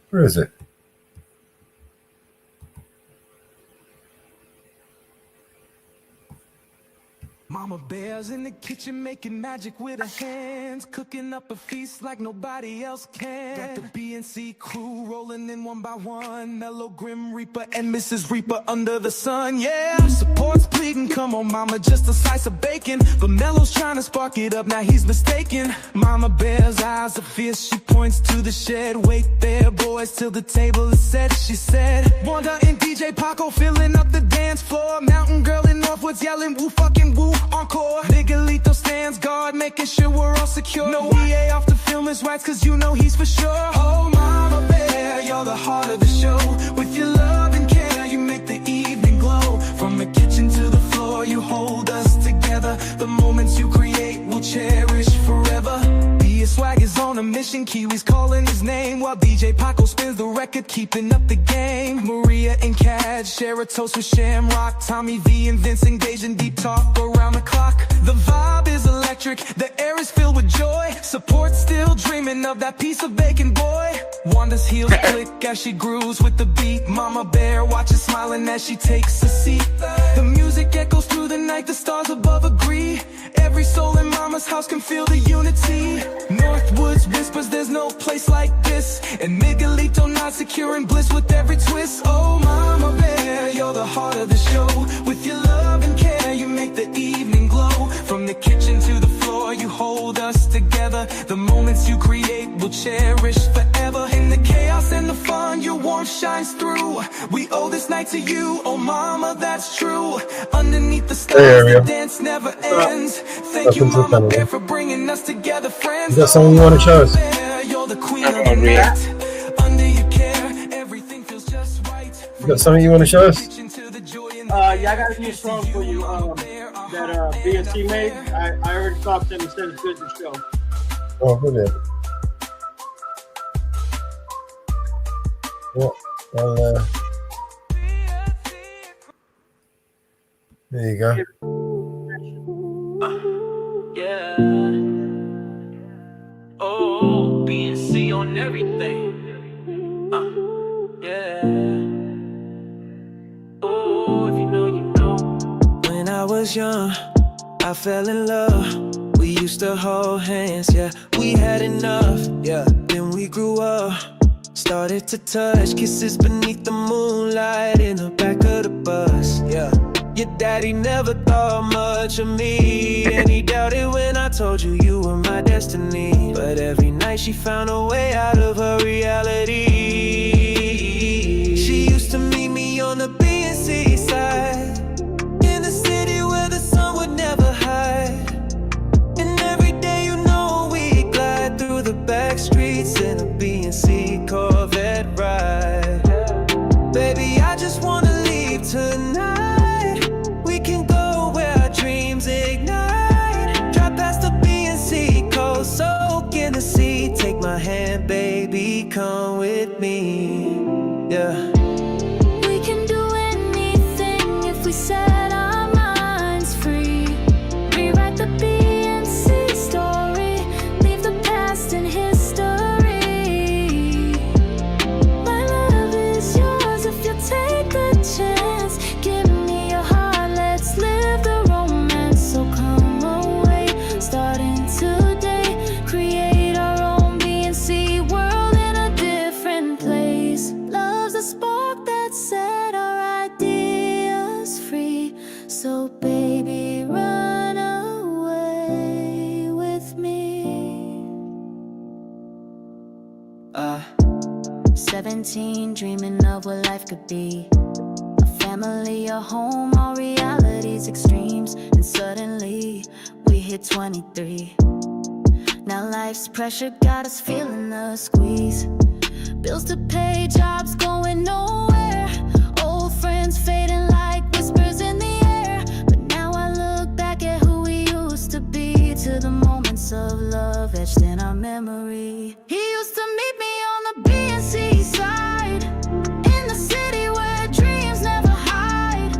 Where is it? Mama Bear's in the kitchen making magic with her hands, cooking up a feast like nobody else can. Got the BNC crew rolling in one by one, Mellow Grim Reaper and Mrs. Reaper under the sun, yeah. Support's pleading, come on mama, just a slice of bacon. But Mellow's trying to spark it up, now he's mistaken. Mama Bear's eyes are fierce, she points to the shed. Wait there boys till the table is set, she said. Wanda and DJ Paco filling up the dance floor. Mountain Girl in Northwoods yelling woo fucking woo. Encore. Miguelito stands guard, making sure we're all secure. No EA off the film his rights, cause you know he's for sure. Oh, Mama Bear, you're the heart of the show. With your love and care, you make the evening glow. From the kitchen to the floor, you hold us together. The moments you create, we'll cherish forever. Swag is on a mission, Kiwi's calling his name, while DJ Paco spins the record, keeping up the game. Maria and Cad share a toast with Shamrock. Tommy V and Vince engage in deep talk around the clock. The vibe is electric, the air is filled with joy. Support still dreaming of that piece of bacon, boy. Wanda's heels click as she grooves with the beat. Mama Bear watches smiling as she takes a seat. The music echoes through the night, the stars above agree. Every soul in Mama's house can feel the unity. Northwoods whispers there's no place like this, and Miguelito nods secure in bliss with every twist. Oh Mama Bear, you're the heart of the show. With your love and care, you make the evening glow. From the kitchen to the floor, you hold us together. The moments you create, we'll cherish forever. In the chaos and the fun, shines through. We owe this night to you, oh mama, that's true. Underneath the Hey, stars, Ariel. the dance never ends. Thank you, Welcome to mama Canada. bear, for bringing us together, friends. You got something you want to show us? You're the queen of the night. Under your care, everything feels just right. You got something you want to show us? Yeah, I got a new song for you that BNC made. I already talked to him and said it's good to show. Oh, brilliant. Yeah, well, there you go. Yeah. Oh, BNC on everything. Yeah. Oh, if you know, you know. When I was young, I fell in love. We used to hold hands, yeah. We had enough, yeah. Then we grew up, started to touch, kisses beneath the moonlight in the back of the bus, yeah. Your daddy never thought much of me, and he doubted when I told you you were my destiny. But every night she found a way out of her reality. She used to meet me on the BNC side, in the city where the sun would never hide. And every day, you know, we glide through the back streets in a BNC Corvette ride. Baby, I just wanna leave tonight. We can go where our dreams ignite. Drive past the BNC coast, soak in the sea. Take my hand, baby, come with me. Yeah. We can do anything if we set our minds free. Rewrite the BNC story, leave the past in history. My love is yours if you take a chance. Give me your heart, let's live the romance. So come away, starting today. Create our own BNC world in a different place. Love's a spark that set our ideas free. So baby, run away with me. 17, dreaming of what life could be. A family, a home, all realities extremes. And suddenly, we hit 23. Now life's pressure got us feeling the squeeze. Bills to pay, jobs going nowhere. Old friends fading like whispers in the air. But now I look back at who we used to be, to the moments of love etched in our memory. He used to meet me on the BNC side, in the city where dreams never hide.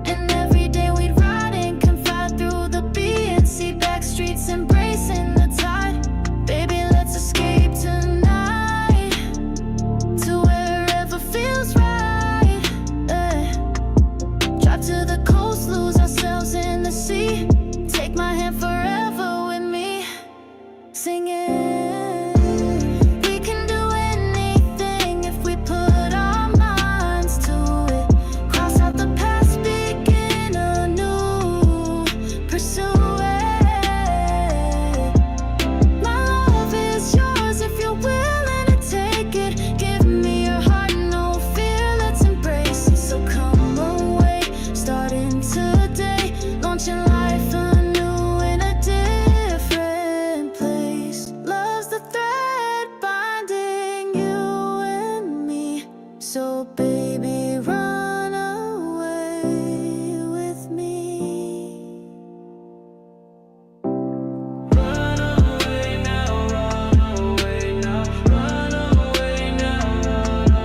And every day we'd ride and confide through the BNC back streets, embracing the tide. Baby, let's escape tonight to wherever feels right. Drive to the coast, lose ourselves in the sea. Take my hand forever with me, singing. We can do anything if we put our minds to it. Cross out the past, begin anew, pursue it. My love is yours if you're willing to take it. Give me your heart, no fear, let's embrace it. So come away, starting today, launching life anew in a different place. Love's the thread binding you and me. So baby, run away with me. Run away now, run away now, run away now, run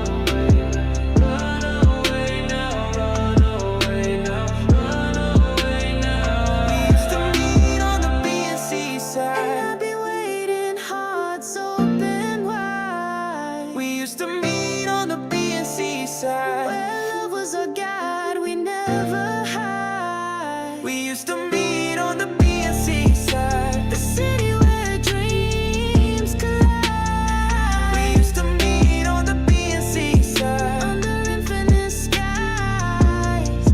away now, run away now, run away now. We used to meet on the BNC side, and I'd be waiting hard, so open wide. We used to meet on the BNC side, where love was our guide, we never hide. We used to meet on the BNC side, the city where dreams collide. We used to meet on the BNC side, under infinite skies,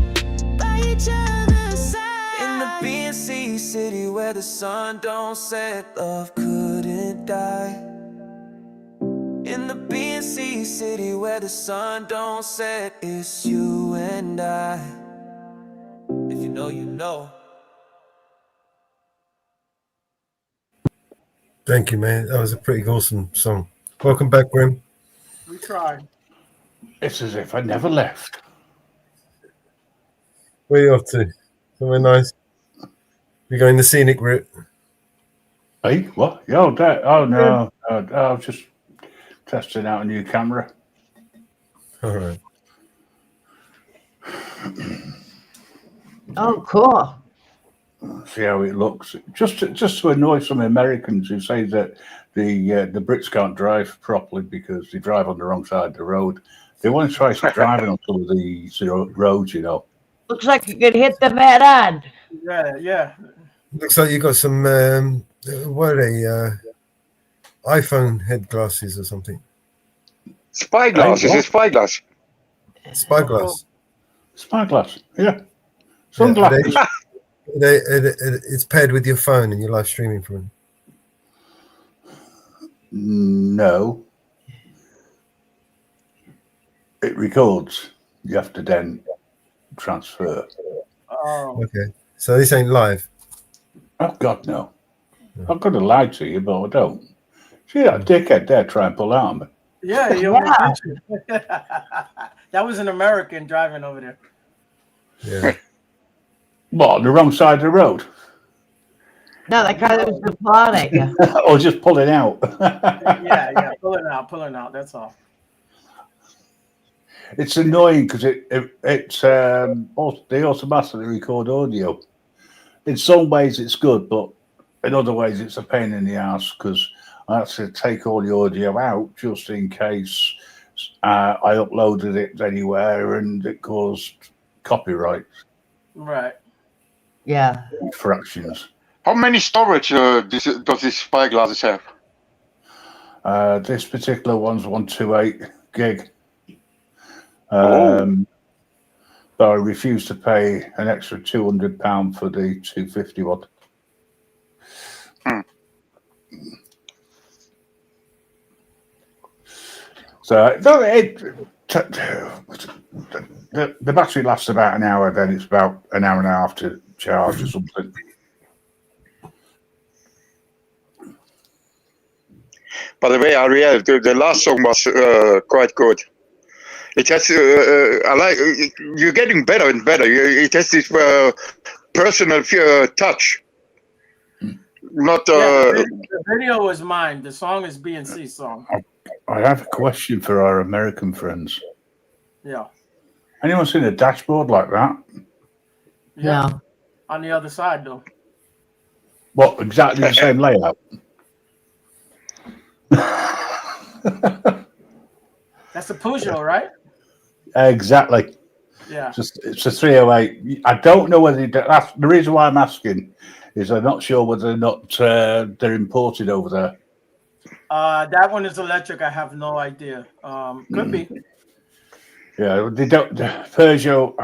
by each other's side. In the BNC city where the sun don't set, love couldn't die. In the BNC city where the sun don't set. It's you and I. If you know, you know. Thank you, man. That was a pretty awesome song. Welcome back, Grim. We tried. It's as if I never left. Where are you off to? Somewhere nice? You're going the scenic route? Hey, what? Oh, no. I was just testing out a new camera. All right. Oh, cool. See how it looks. Just to annoy some Americans who say that the Brits can't drive properly because they drive on the wrong side of the road. They want to try driving on some of these roads, you know. Looks like you could hit the mat on. Yeah. Looks like you got some, what are they? iPhone head glasses or something. Spyglass. Is it spyglass? Spyglass. Spyglass, yeah. Sunglasses. Yeah, it's paired with your phone and you're live streaming from it. No. It records. You have to then transfer. Oh. Okay. So this ain't live. Oh, God, no. I'm going to lie to you, but I don't. See that dickhead there trying to pull out on me? Yeah, you almost did you. That was an American driving over there. Yeah. What, on the wrong side of the road? No, that guy was applauding you. Or just pulling out? Yeah, pulling out, that's all. It's annoying because it's they automatically record audio. In some ways it's good, but in other ways it's a pain in the ass because I have to take all the audio out just in case I uploaded it anywhere and it caused copyright. Right. Yeah. Fractions. How many storage does this spyglasses have? This particular one's 128 gig. But I refuse to pay an extra £200 for the 250 one. So the battery lasts about an hour, then it's about an hour and a half to charge or something. By the way, Ariel, the last song was quite good. It has, I like, you're getting better and better. It has this personal touch. Not. The video was mine. The song is B&C's song. I have a question for our American friends. Yeah. Anyone seen a dashboard like that? Yeah. On the other side, though. What, exactly the same layout? That's a Peugeot, right? Exactly. Yeah. It's a 308. I don't know whether that's the reason why I'm asking is I'm not sure whether or not they're imported over there. That one is electric. I have no idea. Could be. Yeah, they don't. Peugeot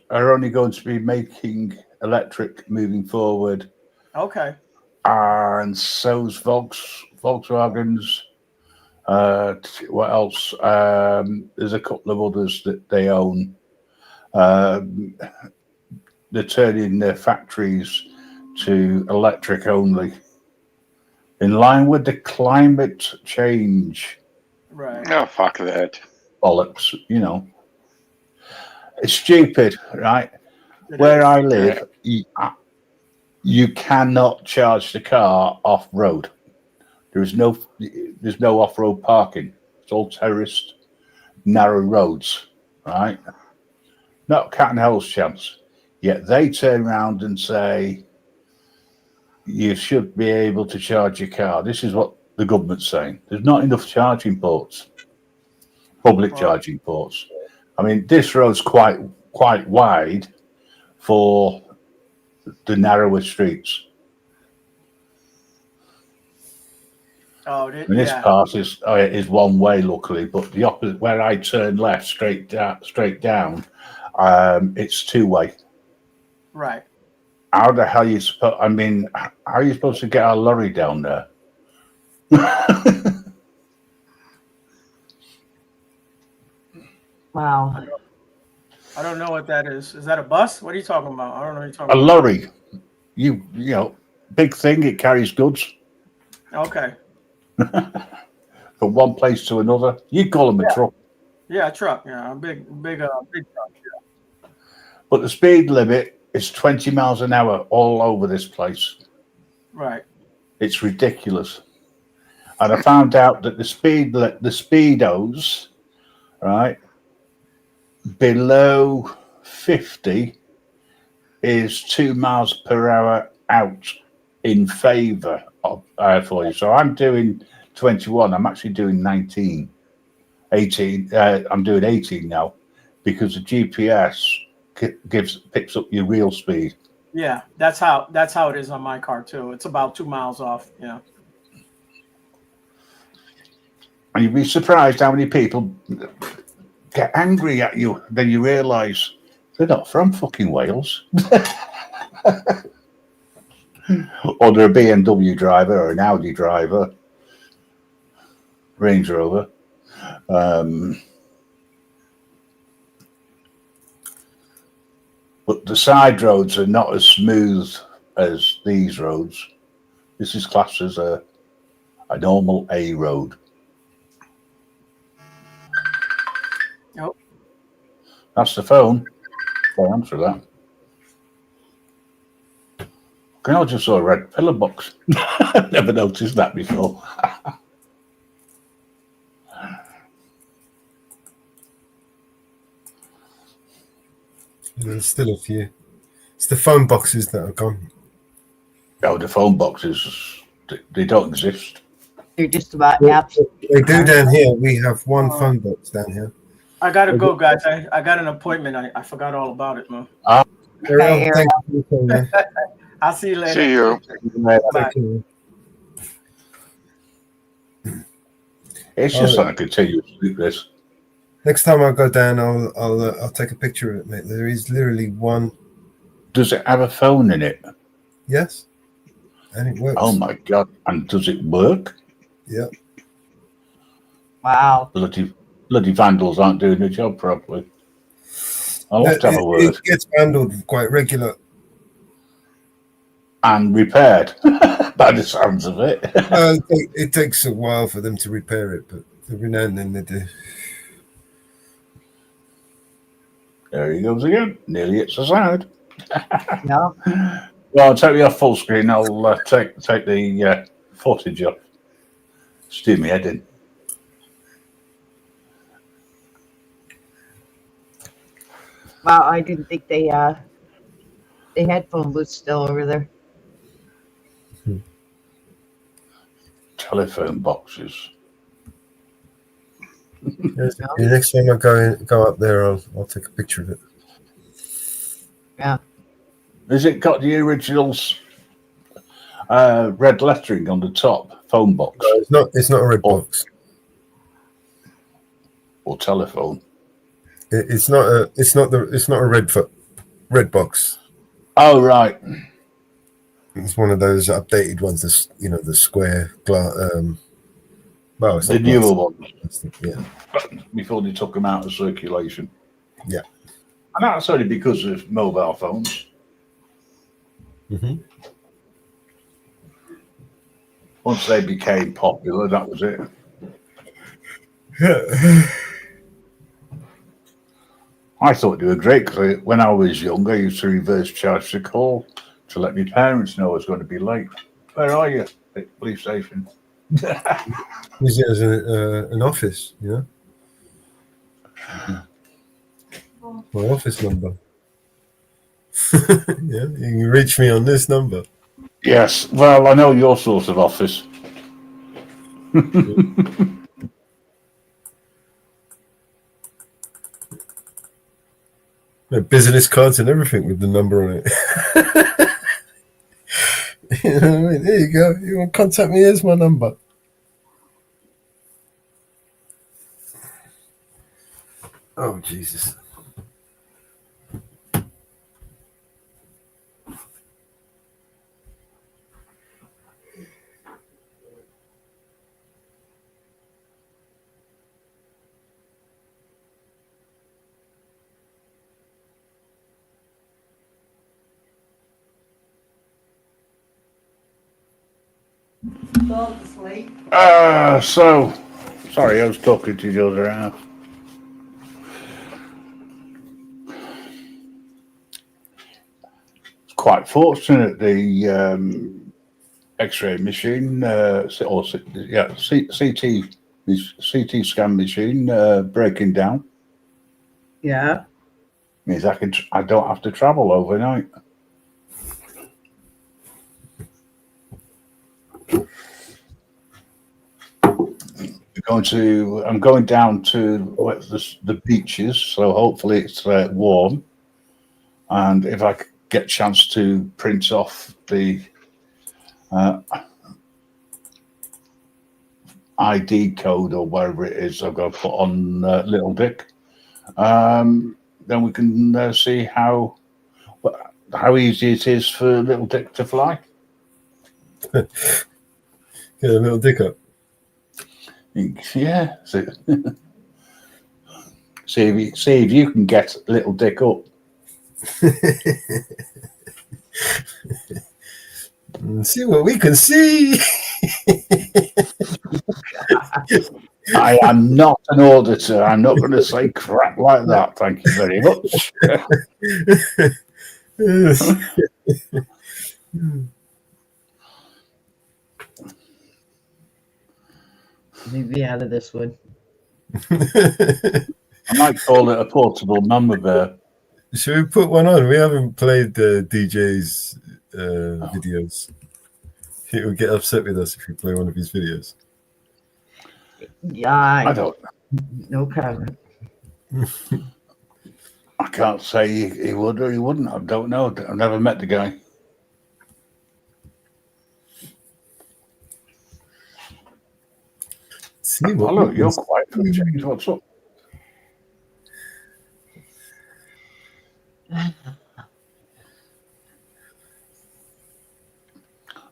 are only going to be making electric moving forward. Okay. And so's Volkswagens. What else? There's a couple of others that they own. They're turning their factories to electric only, in line with the climate change. Right. Oh, fuck that. Bollocks, you know. It's stupid, right? Where I live, you cannot charge the car off road. There's no off-road parking. It's all terraced, narrow roads, right? Not cat and hell's chance. Yet they turn around and say you should be able to charge your car. This is what the government's saying. There's not enough charging ports, public charging ports. I mean, this road's quite wide for the narrower streets. And this part is one way, luckily, but the opposite, where I turn left straight down, it's two way. Right. How the hell you supposed? I mean, how are you supposed to get our lorry down there? Wow. I don't know what that is. Is that a bus? What are you talking about? I don't know what you're talking A about. lorry. You know, big thing. It carries goods Okay. from one place to another. You call them a truck, Yeah, a truck. Yeah, a big truck. Yeah. but the speed limit is 20 miles an hour all over this place. Right. It's ridiculous. And I found out that the speedos, right, below 50 is 2 miles per hour out in favor of for you. So I'm doing 21. I'm actually doing 19, 18. I'm doing 18 now because the GPS picks up your real speed. Yeah, that's how it is on my car too. It's about 2 miles off. Yeah. And you'd be surprised how many people get angry at you. Then you realise they're not from fucking Wales. Or they're a BMW driver or an Audi driver, Range Rover. But the side roads are not as smooth as these roads. This is classed as a normal A road. Nope. That's the phone. I'll answer that. I just saw a red pillar box. Never noticed that before. There's still a few. It's the phone boxes that are gone. Oh, the phone boxes, they don't exist. They're just about apps. They do down here. We have one phone box down here. I gotta go, guys. I got an appointment. I forgot all about it, man. Ariel, thank you for coming. I'll see you later. See you. Bye. It's just like a continuous loop, this. Next time I go down, I'll take a picture of it, mate. There is literally one. Does it have a phone in it? Yes, and it works. Oh my god! And does it work? Yep. Wow. Bloody vandals aren't doing their job properly. I'll have to have a word. It gets handled quite regular. And repaired, by the sounds of it. It takes a while for them to repair it, but every now and then they do. There he goes again. Nearly hits the side. No. Well, I'll take me off full screen. I'll take the footage off. Steer me head in. Wow, I didn't think they had phone booths still over there. Telephone boxes. The next time I go up there, I'll take a picture of it. Yeah. Has it got the originals red lettering on the top? Phone box. No, it's not a red box. Or telephone. It's not a red box. Oh right. It's one of those updated ones. The square glass. Well, it's The newer ones. Yeah. Before they took them out of circulation. Yeah. And that's only because of mobile phones. Mm-hmm. Once they became popular, that was it. I thought they were great because when I was young, I used to reverse charge the call to let my parents know I was going to be late. Where are you? At the police station. Use it as an office, you know. My office number. Yeah, you can reach me on this number. Yes, well, I know your sort of office. Business cards and everything with the number on it. You know what I mean? There you go. You want to contact me? Here's my number. Oh, Jesus. So, sorry, I was talking to the other half. It's quite fortunate the X-ray machine, CT scan machine breaking down. Yeah. Means I don't have to travel overnight. I'm going down to the beaches, so hopefully it's warm. And if I get a chance to print off the ID code or whatever it is I've got to put on Little Dick, then we can see how easy it is for Little Dick to fly. Get a little dick up. Yeah. See if you can get Little Dick up. See what we can see. I am not an auditor. I'm not going to say crap like that. Thank you very much. Maybe out of this one. I might call it a portable mama bear. Should we put one on? We haven't played DJ's videos. He will get upset with us if we play one of his videos. Yeah, I don't. No comment. I can't say he would or he wouldn't. I don't know. I've never met the guy. See what Hello, you're quiet for a change. What's up?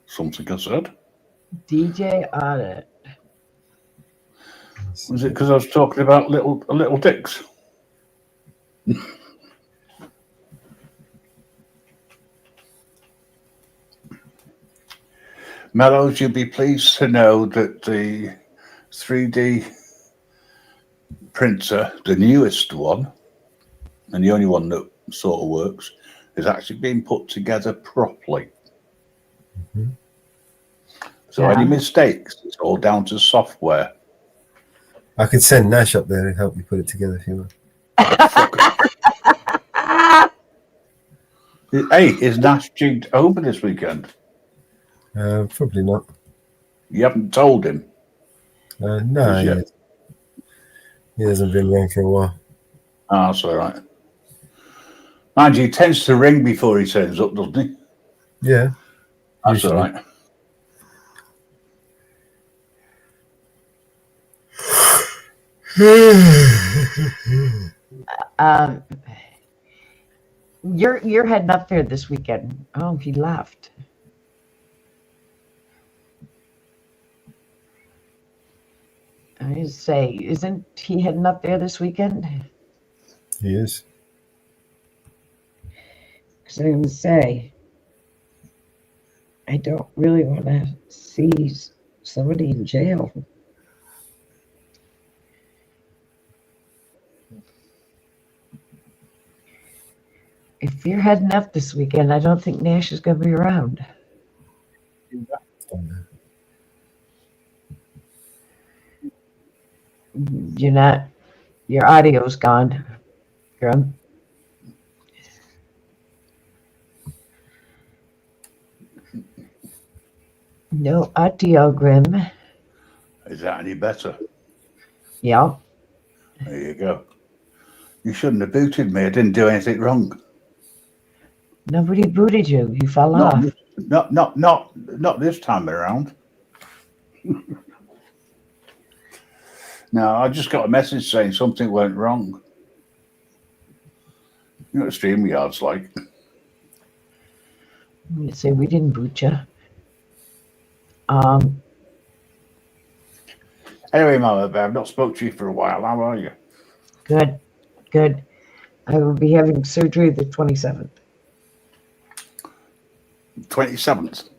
Something I said. DJ Audit. Was it because I was talking about little dicks? Mellows, you'll be pleased to know that the 3D printer, the newest one, and the only one that sort of works, is actually being put together properly. Mm-hmm. So any mistakes, it's all down to software. I could send Nash up there and help you put it together if you want. Hey, is Nash jigged over this weekend? Probably not. You haven't told him? No, he hasn't been around for a while. Ah, that's all right. Mind you, he tends to ring before he turns up, doesn't he? Yeah. That's usually. All right. You're heading up there this weekend. Oh, he left. I just say, isn't he heading up there this weekend? He is. Because I'm going to say, I don't really want to see somebody in jail. If you're heading up this weekend, I don't think Nash is going to be around. You're not, your audio's gone, Grim. No audio, Grim. Is that any better? Yeah. There you go. You shouldn't have booted me. I didn't do anything wrong. Nobody booted you. You fell off. Not this time around. No, I just got a message saying something went wrong. You know what StreamYard's like. You say we didn't boot you. Anyway, Mama Bear, I've not spoke to you for a while. How are you? Good, good. I will be having surgery the 27th. 27th?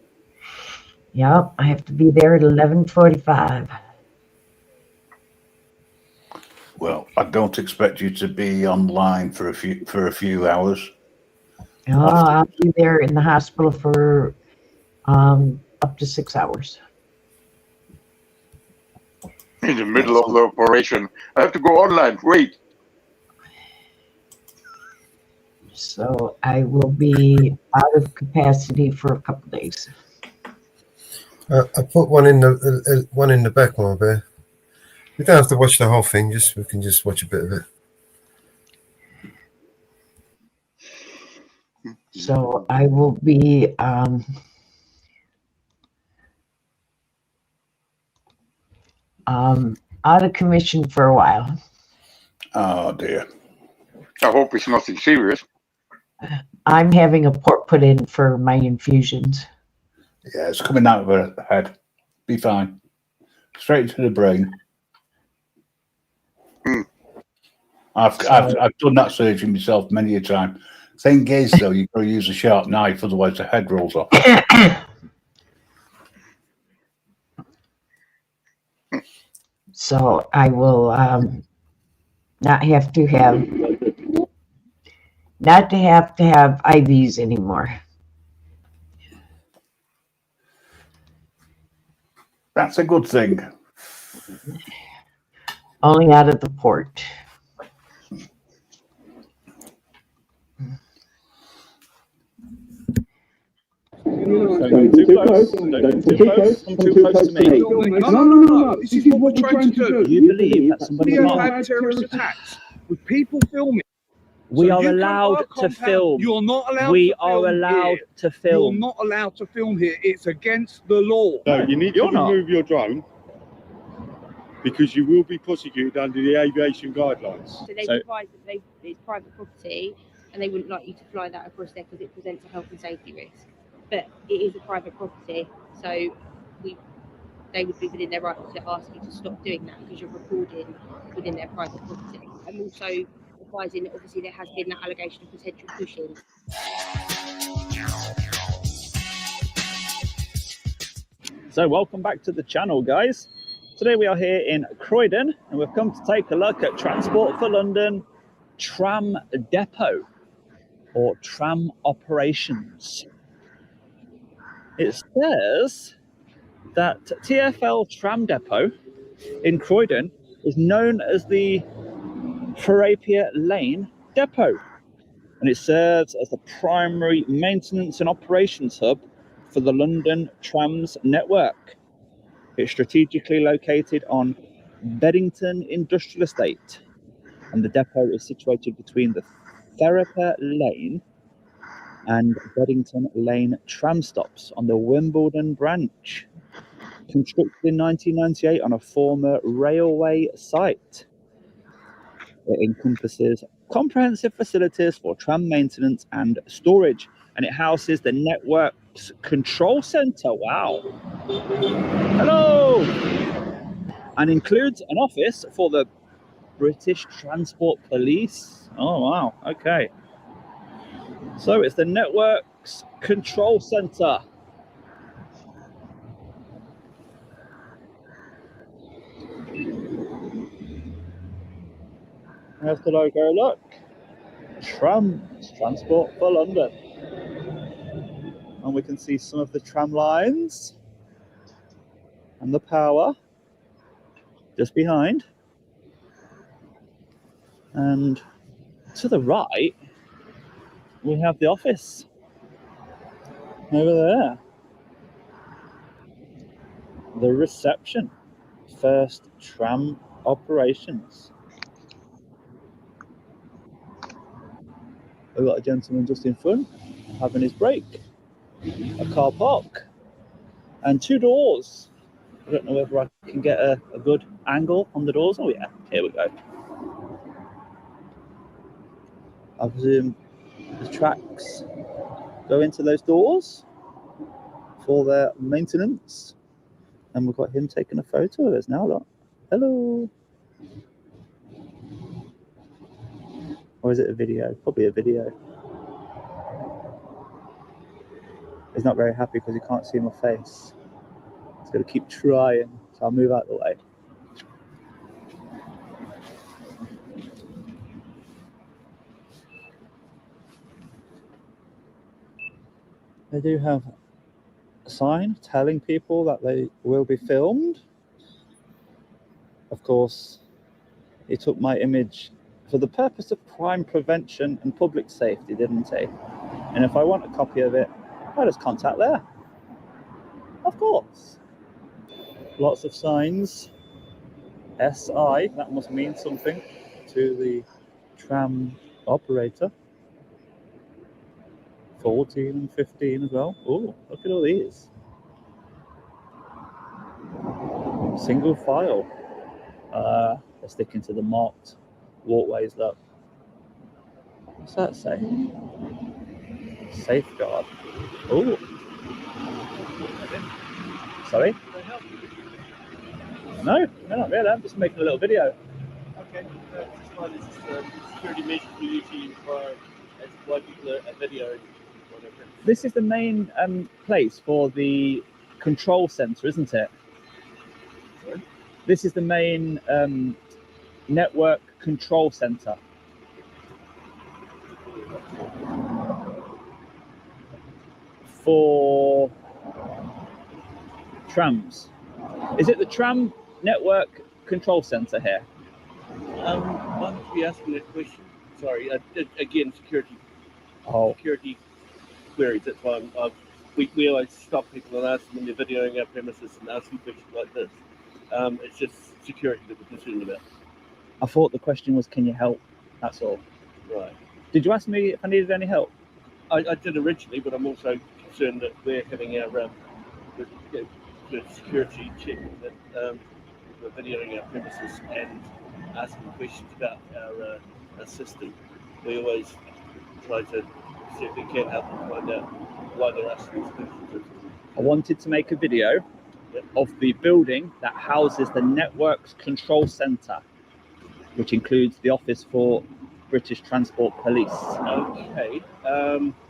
Yep, I have to be there at 11:45. Well, I don't expect you to be online for a few hours. Oh, I'll be there in the hospital for up to 6 hours. In the middle of the operation, I have to go online. Wait. So I will be out of capacity for a couple days. I put one in the back, my bear. We don't have to watch the whole thing. We can just watch a bit of it. So I will be out of commission for a while. Oh dear. I hope it's nothing serious. I'm having a port put in for my infusions. Yeah, it's coming out of her head. Be fine. Straight to the brain. I've done that surgery myself many a time. Thing is, though, you've got to use a sharp knife, otherwise the head rolls off. So I will not have to have IVs anymore. That's a good thing. Only out of the port. Too close. Come too close to me. No. This is what we're trying to do. You believe that somebody We have might. had terrorist attacks with people filming. We So are you come to allowed our to compound, film. You're not allowed We to are film allowed here. to film. You're not allowed to film here. It's against the law. No, you need to You're not. remove your drone because you will be prosecuted under the aviation guidelines. So they've advised that it's private property and they wouldn't like you to fly that across there because it presents a health and safety risk. But it is a private property, so they would be within their right to ask you to stop doing that because you're recording within their private property. I'm also advising that obviously there has been that allegation of potential pushing. So welcome back to the channel, guys. Today we are here in Croydon and we've come to take a look at Transport for London tram depot or tram operations. It says that TfL tram depot in Croydon is known as the Ferapia Lane depot, and it serves as the primary maintenance and operations hub for the London Trams network. It's strategically located on Beddington Industrial Estate, and the depot is situated between the Ferapia Lane and Beddington Lane tram stops on the Wimbledon branch. Constructed in 1998 on a former railway site. It encompasses comprehensive facilities for tram maintenance and storage, and it houses the network's control center. Wow. Hello. And includes an office for the British Transport Police. Oh, wow. Okay. So it's the network's control center. There's the logo, look. Trams, Transport for London. And we can see some of the tram lines and the power just behind. And to the right, we have the office over there. The reception, First Tram Operations. We've got a gentleman just in front having his break. A car park and two doors. I don't know whether I can get a good angle on the doors. Oh yeah, here we go. I presume the tracks go into those doors for their maintenance. And we've got him taking a photo of us now, look. Hello. Or is it a video? Probably a video. He's not very happy because he can't see my face. It's got to keep trying. So I'll move out the way. They do have a sign telling people that they will be filmed. Of course, he took my image for the purpose of crime prevention and public safety, didn't he? And if I want a copy of it, I just contact there. Of course. Lots of signs. SI, that must mean something to the tram operator. 14 and 15 as well. Oh, look at all these. Single file. They're sticking to the marked walkways, look. What's that say? Safeguard. Oh. Sorry? No, not really. I'm just making a little video. Okay, this one is security measures for you to for exploiting a video or whatever. This is the main place for the control center, isn't it? Sorry? This is the main network control center. For trams. Is it the tram network control center here? Why don't you be asking that question? Sorry, again, security queries. That's why we always stop people and ask them when they're videoing our premises and asking questions like this. It's just security that we're concerned about. I thought the question was, can you help? That's all. Right. Did you ask me if I needed any help? I did originally, but I'm also concerned that we're having our the security check that we're videoing our premises and asking questions about our system. We always try to see if we can help them find out why they're asking these questions. I wanted to make a video of the building that houses the network's control center, which includes the office for British Transport Police. Okay.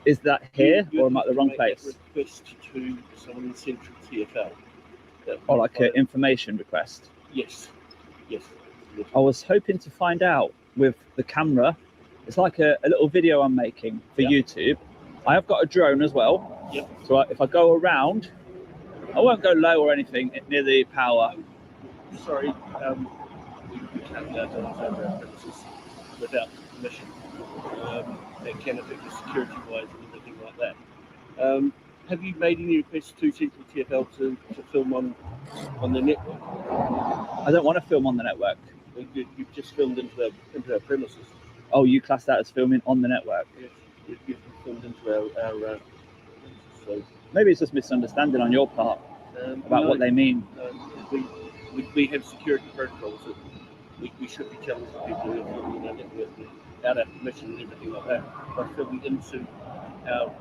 Is that here or am I at the wrong place? Request to someone in Central TFL. Or like an information request? Yes. Yes. I was hoping to find out with the camera. It's like a little video I'm making for YouTube. I have got a drone as well. Yep. So if I go around, I won't go low or anything near the power. Sorry, we can't go to our premises without permission. That can affect the security wise and everything like that. Have you made any requests to Central TFL to film on the network? I don't want to film on the network. You've just filmed into our premises. Oh, you class that as filming on the network? Yes, you've filmed into our so maybe it's just misunderstanding on your part about what they mean. We have security protocols that we should be telling people who are filming our network without our permission and everything like that. By filming into our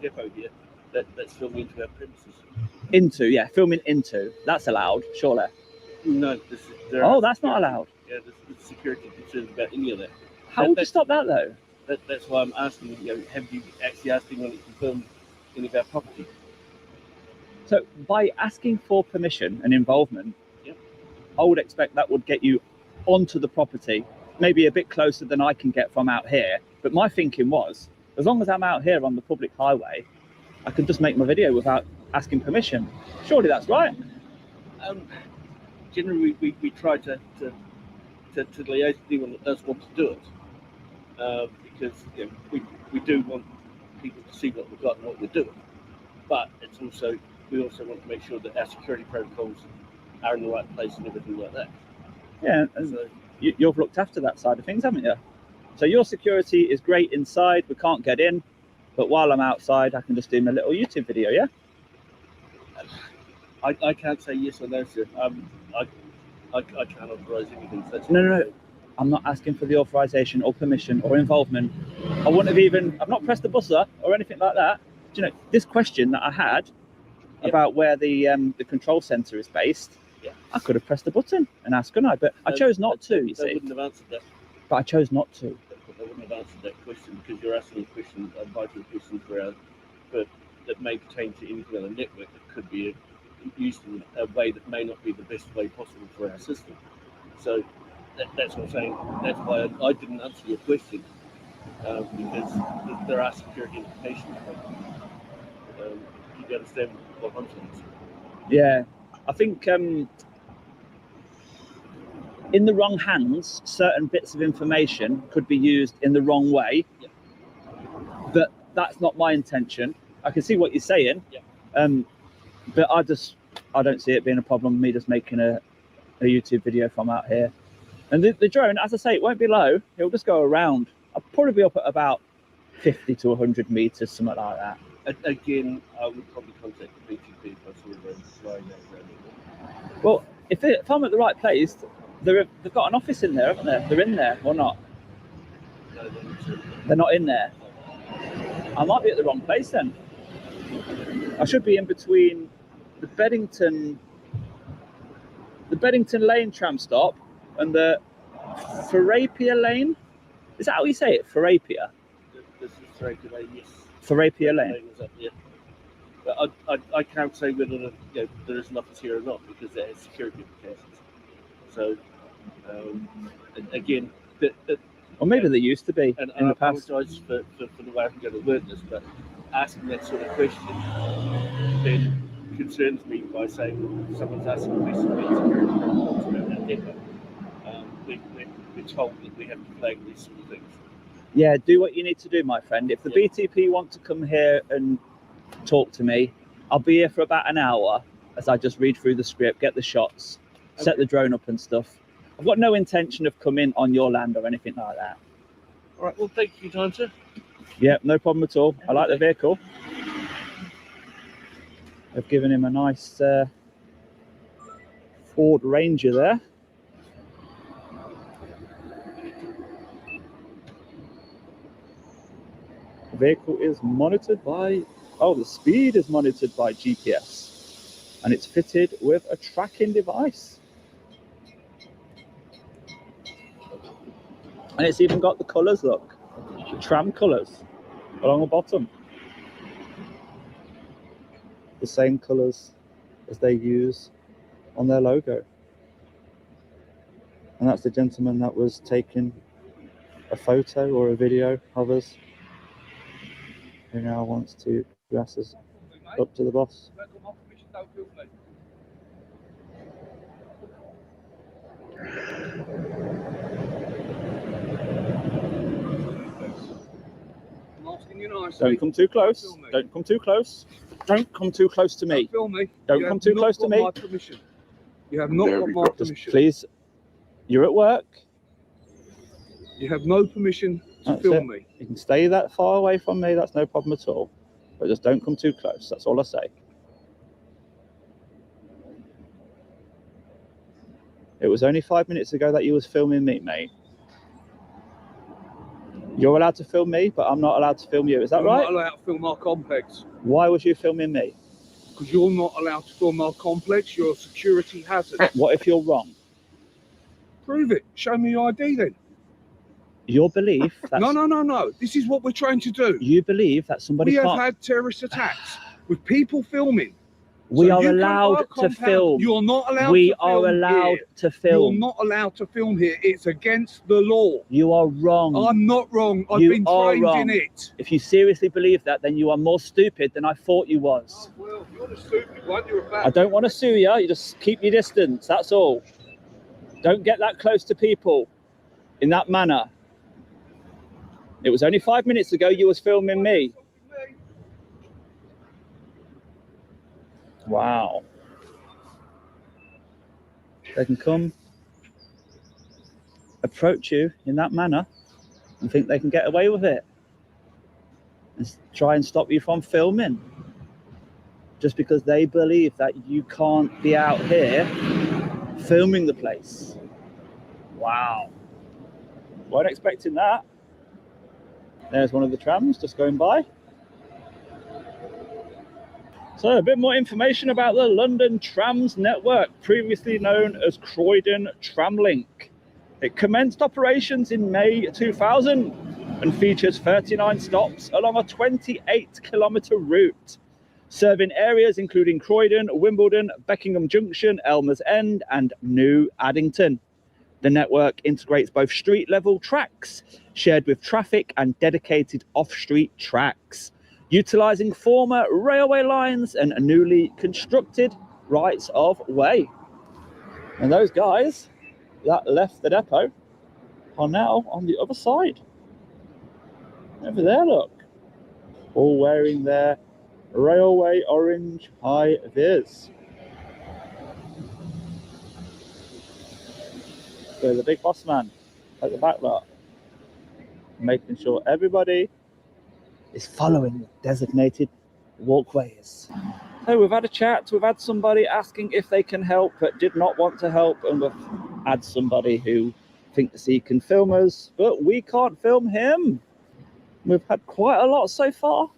depot here, that's filming into our premises. Filming into. That's allowed, surely. No, that's not allowed. Yeah, there's security concerns about any of that. How would you stop that though? That's why I'm asking, have you actually asked anyone to confirm any of our property? So by asking for permission and involvement, I would expect that would get you onto the property, maybe a bit closer than I can get from out here. But my thinking was, as long as I'm out here on the public highway, I can just make my video without asking permission. Surely that's right. Generally, we try to liaise with anyone that does want to do it, because we do want people to see what we've got and what we're doing. But we also want to make sure that our security protocols are in the right place and everything like that. Yeah, and so, you've looked after that side of things, haven't you? So your security is great inside, we can't get in, but while I'm outside, I can just do my little YouTube video, yeah? I can't say yes or no, sir. I can't authorize anything. So No. I'm not asking for the authorization or permission or involvement. I've not pressed the buzzer or anything like that. Do you know, this question that I had about where the control center is based, I could have pressed the button and asked, couldn't I? But I chose not to, you see. They wouldn't have answered that. But I chose not to. They wouldn't have answered that question because you're asking a question, a vital question that may pertain to anything on the network that could be used in a way that may not be the best way possible for our system. So that's what I'm saying. That's why I didn't answer your question, because there are security implications. You understand what I'm saying? Yeah, I think in the wrong hands, certain bits of information could be used in the wrong way. Yeah. But that's not my intention. I can see what you're saying. Yeah. But I don't see it being a problem. Me just making a YouTube video from out here, and the drone, as I say, it won't be low. It'll just go around. I'll probably be up at about 50 to 100 meters, something like that. Again, I would probably contact the BTP if I saw them flying around. Well, if I'm at the right place, they've got an office in there, haven't they? They're in there or not? No, they're not in there. I might be at the wrong place then. I should be in between the Beddington Lane tram stop and the Therapia Lane. Is that how you say it? Therapia? This is Therapia Lane, yes. Therapia Lane. Yeah. But I can't say whether there is an office here or not because there is security implications. So, again, or maybe there used to be and in I the past. apologise for the way I'm going to word this, but asking that sort of question then concerns me by saying someone's asking a question about security protocols around our depot. We're told that we have to flag these sort of things. Yeah, do what you need to do, my friend. If the BTP want to come here and talk to me, I'll be here for about an hour as I just read through the script, get the shots, set the drone up and stuff. I've got no intention of coming on your land or anything like that. All right, well, thank you for your time, sir. Yeah, no problem at all. I like the vehicle. I've given him a nice Ford Ranger there. The vehicle is monitored by, the speed is monitored by GPS, and it's fitted with a tracking device. And it's even got the colours, look, the tram colours along the bottom. The same colours as they use on their logo. And that's the gentleman that was taking a photo or a video of us, who now wants to dress us up to the boss. Don't come too close. Don't come too close. Don't come too close to me. Don't come too close to me. You have not got my permission. Please, you're at work. You have no permission to film me. You can stay that far away from me. That's no problem at all. But just don't come too close. That's all I say. It was only 5 minutes ago that you was filming me, mate. You're allowed to film me, but I'm not allowed to film you. Is that right? I'm not allowed to film our complex. Why was you filming me? Because you're not allowed to film our complex. You're a security hazard. What if you're wrong? Prove it. Show me your ID then. Your belief that... No. This is what we're trying to do. You believe that somebody We have can't... had terrorist attacks with people filming. We So are you come to allowed our to compound, film. You're not allowed We to film are allowed here. to film. You're not allowed to film here. It's against the law. You are wrong. I'm not wrong. I've You been are trained wrong. in it. If you seriously believe that, then you are more stupid than I thought you was. Well, you're the stupid one. You're a bad. I don't want to sue you. You just keep your distance. That's all. Don't get that close to people in that manner. It was only 5 minutes ago you was filming me. Wow. They can come, approach you in that manner and think they can get away with it and try and stop you from filming just because they believe that you can't be out here filming the place. Wow. Weren't expecting that. There's one of the trams just going by. So a bit more information about the London Trams network, previously known as Croydon Tramlink. It commenced operations in May 2000 and features 39 stops along a 28-kilometre route. serving areas including Croydon, Wimbledon, Beckingham Junction, Elmer's End, and New Addington. The network integrates both street-level tracks, shared with traffic, and dedicated off-street tracks, utilising former railway lines and newly constructed rights of way. And those guys that left the depot are now on the other side. Over there, look. All wearing their railway orange high vis. So the big boss man at the back lot, making sure everybody is following the designated walkways. So we've had a chat, we've had somebody asking if they can help but did not want to help, and we've had somebody who thinks he can film us, but we can't film him. We've had quite a lot so far,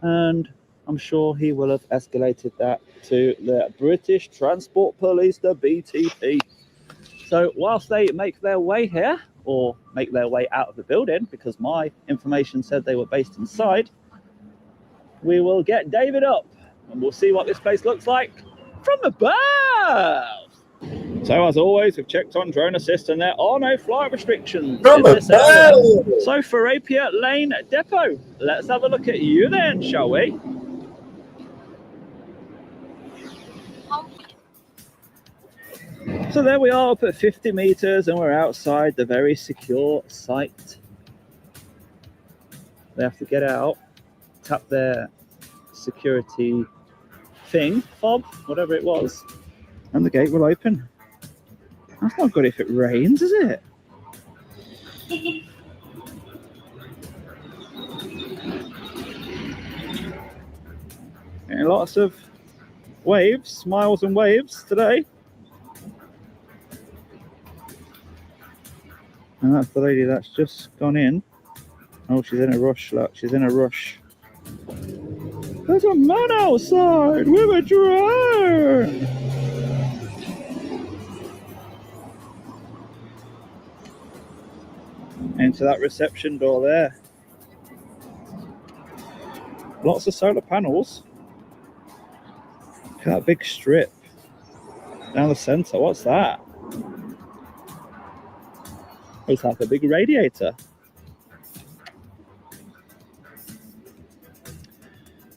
and I'm sure he will have escalated that to the British Transport Police, the BTP. So whilst they make their way here, or make their way out of the building, because my information said they were based inside, we will get David up and we'll see what this place looks like from above. So as always, we've checked on drone assist and there are no flight restrictions in this area. So for Rapier Lane Depot, let's have a look at you then, shall we? So there we are up at 50 meters and we're outside the very secure site. They have to get out, tap their security thing, fob, whatever it was, and the gate will open. That's not good if it rains, is it? And lots of waves, smiles and waves today. And that's the lady that's just gone in. Oh, she's in a rush, look, she's in a rush. There's a man outside with a drone! Into that reception door there. Lots of solar panels. Look at that big strip down the centre. What's that? It's like a big radiator.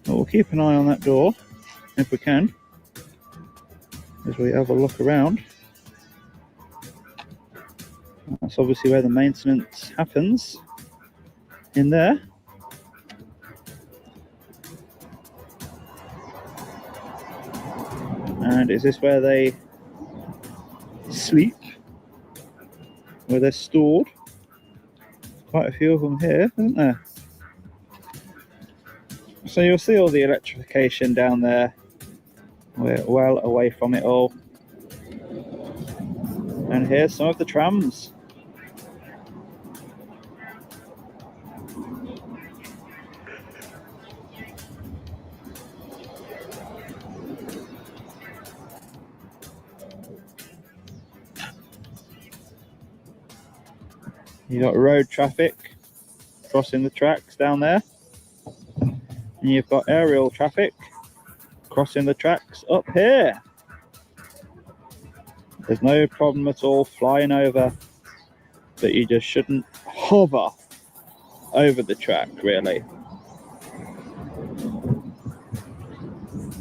Well, we'll keep an eye on that door if we can, as we have a look around. That's obviously where the maintenance happens, in there. And is this where they sleep? Where they're stored? Quite a few of them here, isn't there? So you'll see all the electrification down there. We're well away from it all. And here's some of the trams. You got road traffic crossing the tracks down there, and you've got aerial traffic crossing the tracks up here. There's no problem at all flying over, but you just shouldn't hover over the track, really.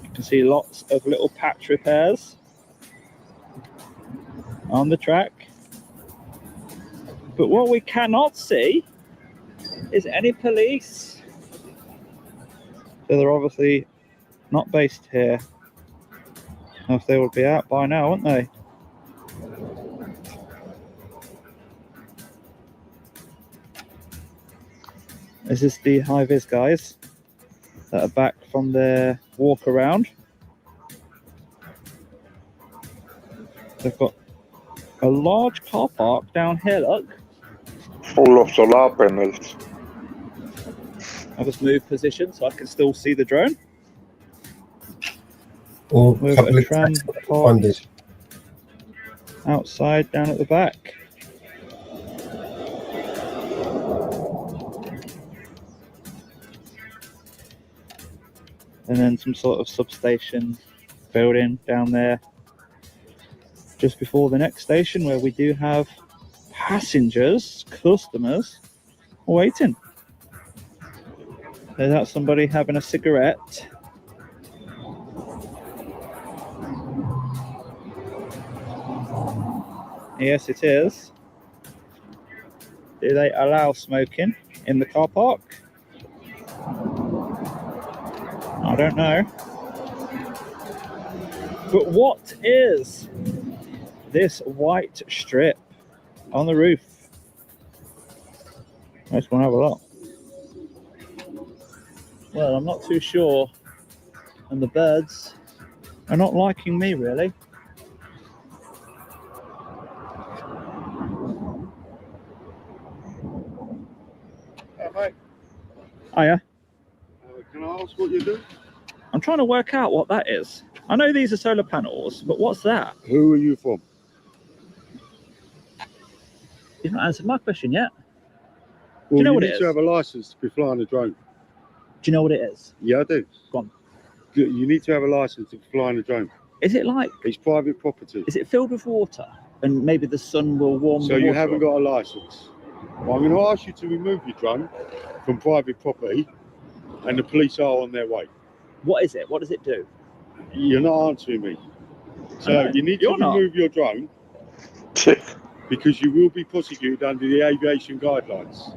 You can see lots of little patch repairs on the track. But what we cannot see is any police. So they're obviously not based here. Else they would be out by now, wouldn't they? This is the high-vis guys that are back from their walk around. They've got a large car park down here, look. Full of solar panels. I'll just move position so I can still see the drone. All We've got a public tram funded. outside down at the back. and then some sort of substation building down there just before the next station, where we do have passengers, customers waiting. There's that somebody having a cigarette. Yes, it is. Do they allow smoking in the car park? I don't know. But what is this white strip on the roof? I just want to have a look. Well, I'm not too sure. And the birds are not liking me, really. Mate, Hiya. can I ask what you do? I'm trying to work out what that is. I know these are solar panels, but what's that? Who are you from? You've not answered my question yet. Well, you know what need it is? to have a license to be flying a drone. Do you know what it is? Yeah, I do. Go on. You need to have a license to be flying a drone. Is it like? It's private property. Is it filled with water? And maybe the sun will warm So the water you haven't up? got a license. Well, I'm going to ask you to remove your drone from private property, and the police are on their way. What is it? What does it do? You're not answering me. So No, you need to you're not. remove your drone because you will be prosecuted under the aviation guidelines.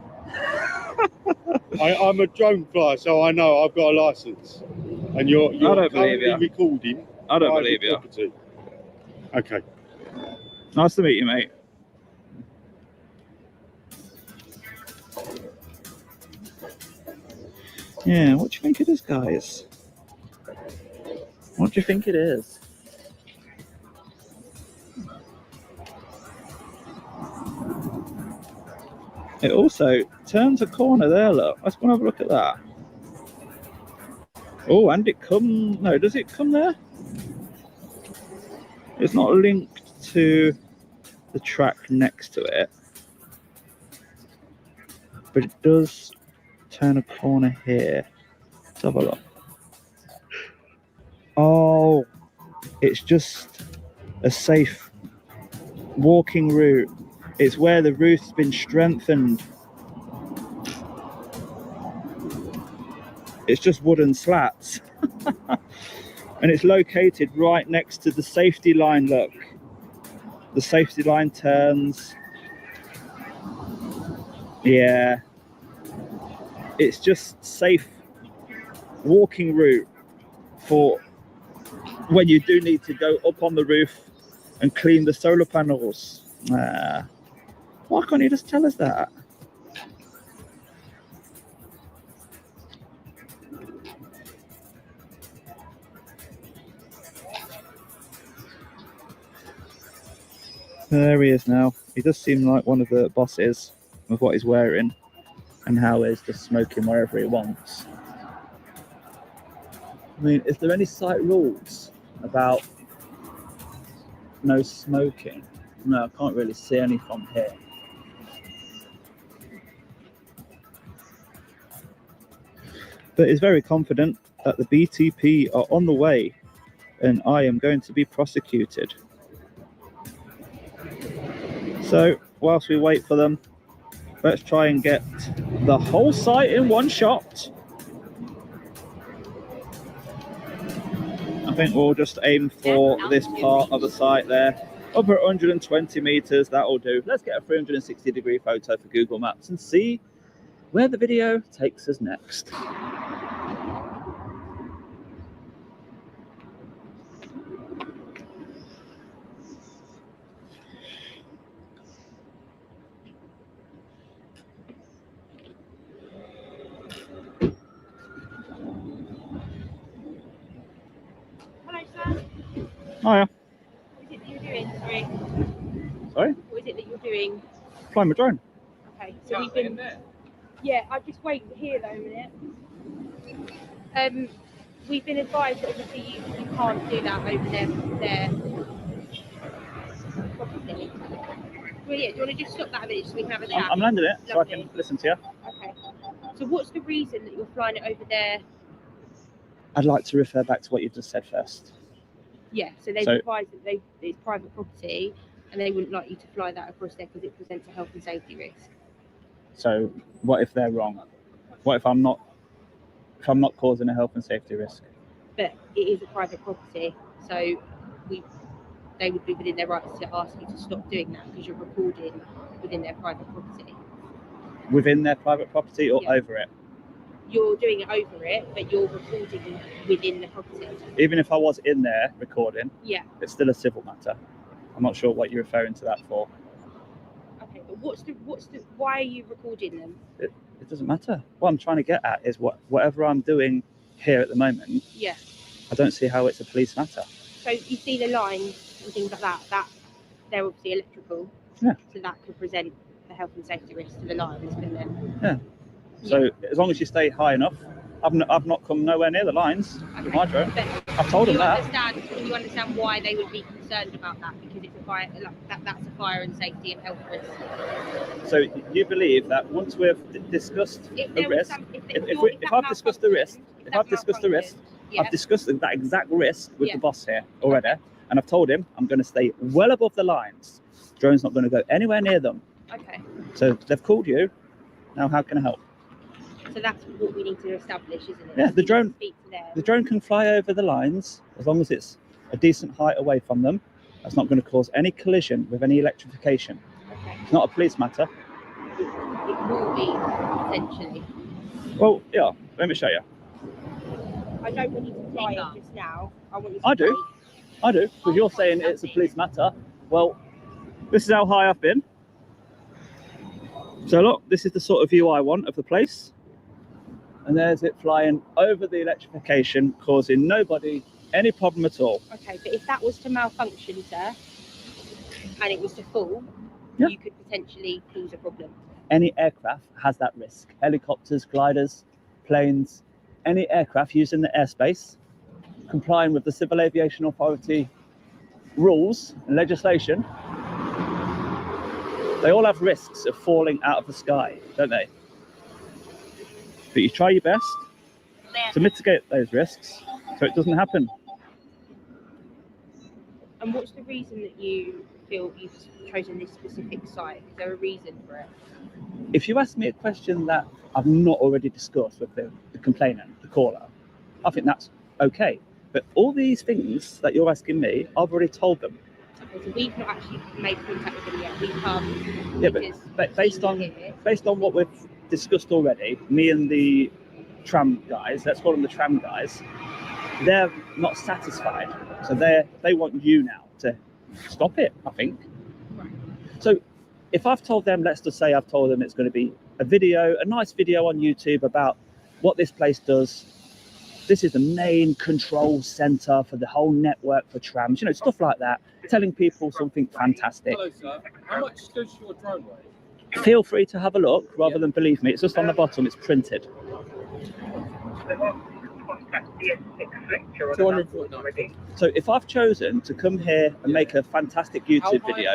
I'm a drone flyer, so I know I've got a license. And you're I don't believe currently you. recording. I don't private believe you. property. Okay. Nice to meet you, mate. Yeah, what do you think it is, guys? What do you think it is? It also turns a corner there, look. Let's go and have a look at that. Oh, and it come... No, does it come there? It's not linked to the track next to it. But it does turn a corner here. Let's have a look. Oh, it's just a safe walking route. It's where the roof's been strengthened. It's just wooden slats. And it's located right next to the safety line, look. The safety line turns. Yeah. It's just safe walking route for when you do need to go up on the roof and clean the solar panels. Why can't you just tell us that? There he is now. He does seem like one of the bosses with what he's wearing and how he's just smoking wherever he wants. I mean, is there any site rules about no smoking? No, I can't really see any from here. But he's very confident that the BTP are on the way and I am going to be prosecuted. So, whilst we wait for them, let's try and get the whole site in one shot. I think we'll just aim for this part of the site there. Up at 120 meters, that'll do. Let's get a 360-degree photo for Google Maps and see where the video takes us next. Oh yeah. What is it that you're doing? Sorry. Sorry? What is it that you're doing? Flying my drone. Okay, so we've been. Yeah, I'll just wait here though a minute. We've been advised that obviously you can't do that over there. Property. Well, yeah, do you want to just stop that a minute so we can have a chat? I'm landing it so I Lovely. can listen to you. Okay. So what's the reason that you're flying it over there I'd like to refer back to what you've just said first. Yeah, so they've So- advised that it's private property and they wouldn't like you to fly that across there because it presents a health and safety risk. So what if they're wrong? What if I'm not causing a health and safety risk? But it is a private property, so they would be within their rights to ask you to stop doing that because you're recording within their private property. Within their private property or Yeah. over it? You're doing it over it, but you're recording within the property. Even if I was in there recording, Yeah. it's still a civil matter. I'm not sure what you're referring to that for. Okay, but why are you recording them? It doesn't matter. What I'm trying to get at is whatever I'm doing here at the moment, Yeah. I don't see how it's a police matter. So you see the lines and things like that they're obviously electrical. Yeah. So that could present a health and safety risk to the lines, couldn't it? Yeah. So as long as you stay high enough, I've not come nowhere near the lines with my drone. I've told them that. Can you understand why they would be concerned about that? Because it's a fire, that's a fire and safety and health risk. So you believe that once we've discussed If the there was risk, some- if I've discussed the risk, yeah. I've discussed that exact risk with Yeah. the boss here already, and I've told him I'm going to stay well above the lines. Drone's not going to go anywhere near them. Okay. So they've called you. Now how can I help? So that's what we need to establish, isn't it? Yeah, the We need to drone. speak to them. The drone can fly over the lines as long as it's a decent height away from them. That's not going to cause any collision with any electrification. Okay. It's not a police matter. It will be potentially. Well, yeah. Let me show you. I don't want you to fly it just now. I want you to I do. I do. Because you're saying it's a police matter. Well, this is how high I've been. So look, this is the sort of view I want of the place. And there's it flying over the electrification, causing nobody any problem at all. Okay, but if that was to malfunction, sir, and it was to fall, Yeah. you could potentially cause a problem. Any aircraft has that risk. Helicopters, gliders, planes, any aircraft used in the airspace, complying with the Civil Aviation Authority rules and legislation, they all have risks of falling out of the sky, don't they? But you try your best to mitigate those risks so it doesn't happen. And what's the reason that you feel you've chosen this specific site? Is there a reason for it? If you ask me a question that I've not already discussed with the complainant, the caller, I think that's okay. But all these things that you're asking me, I've already told them. Okay, so we've not actually made contact with them yet. We've come Yeah, because but based on what we've discussed already, me and the tram guys, let's call them the tram guys, they're not satisfied. So they want you now to stop it, I think. So if I've told them, let's just say I've told them it's going to be a nice video on YouTube about what this place does. This is the main control center for the whole network for trams, stuff like that, telling people something fantastic. Hello, sir. How much does your drone weigh? Feel free to have a look rather than believe me. It's just on the bottom, it's printed. 249. So if I've chosen to come here and make a fantastic YouTube video,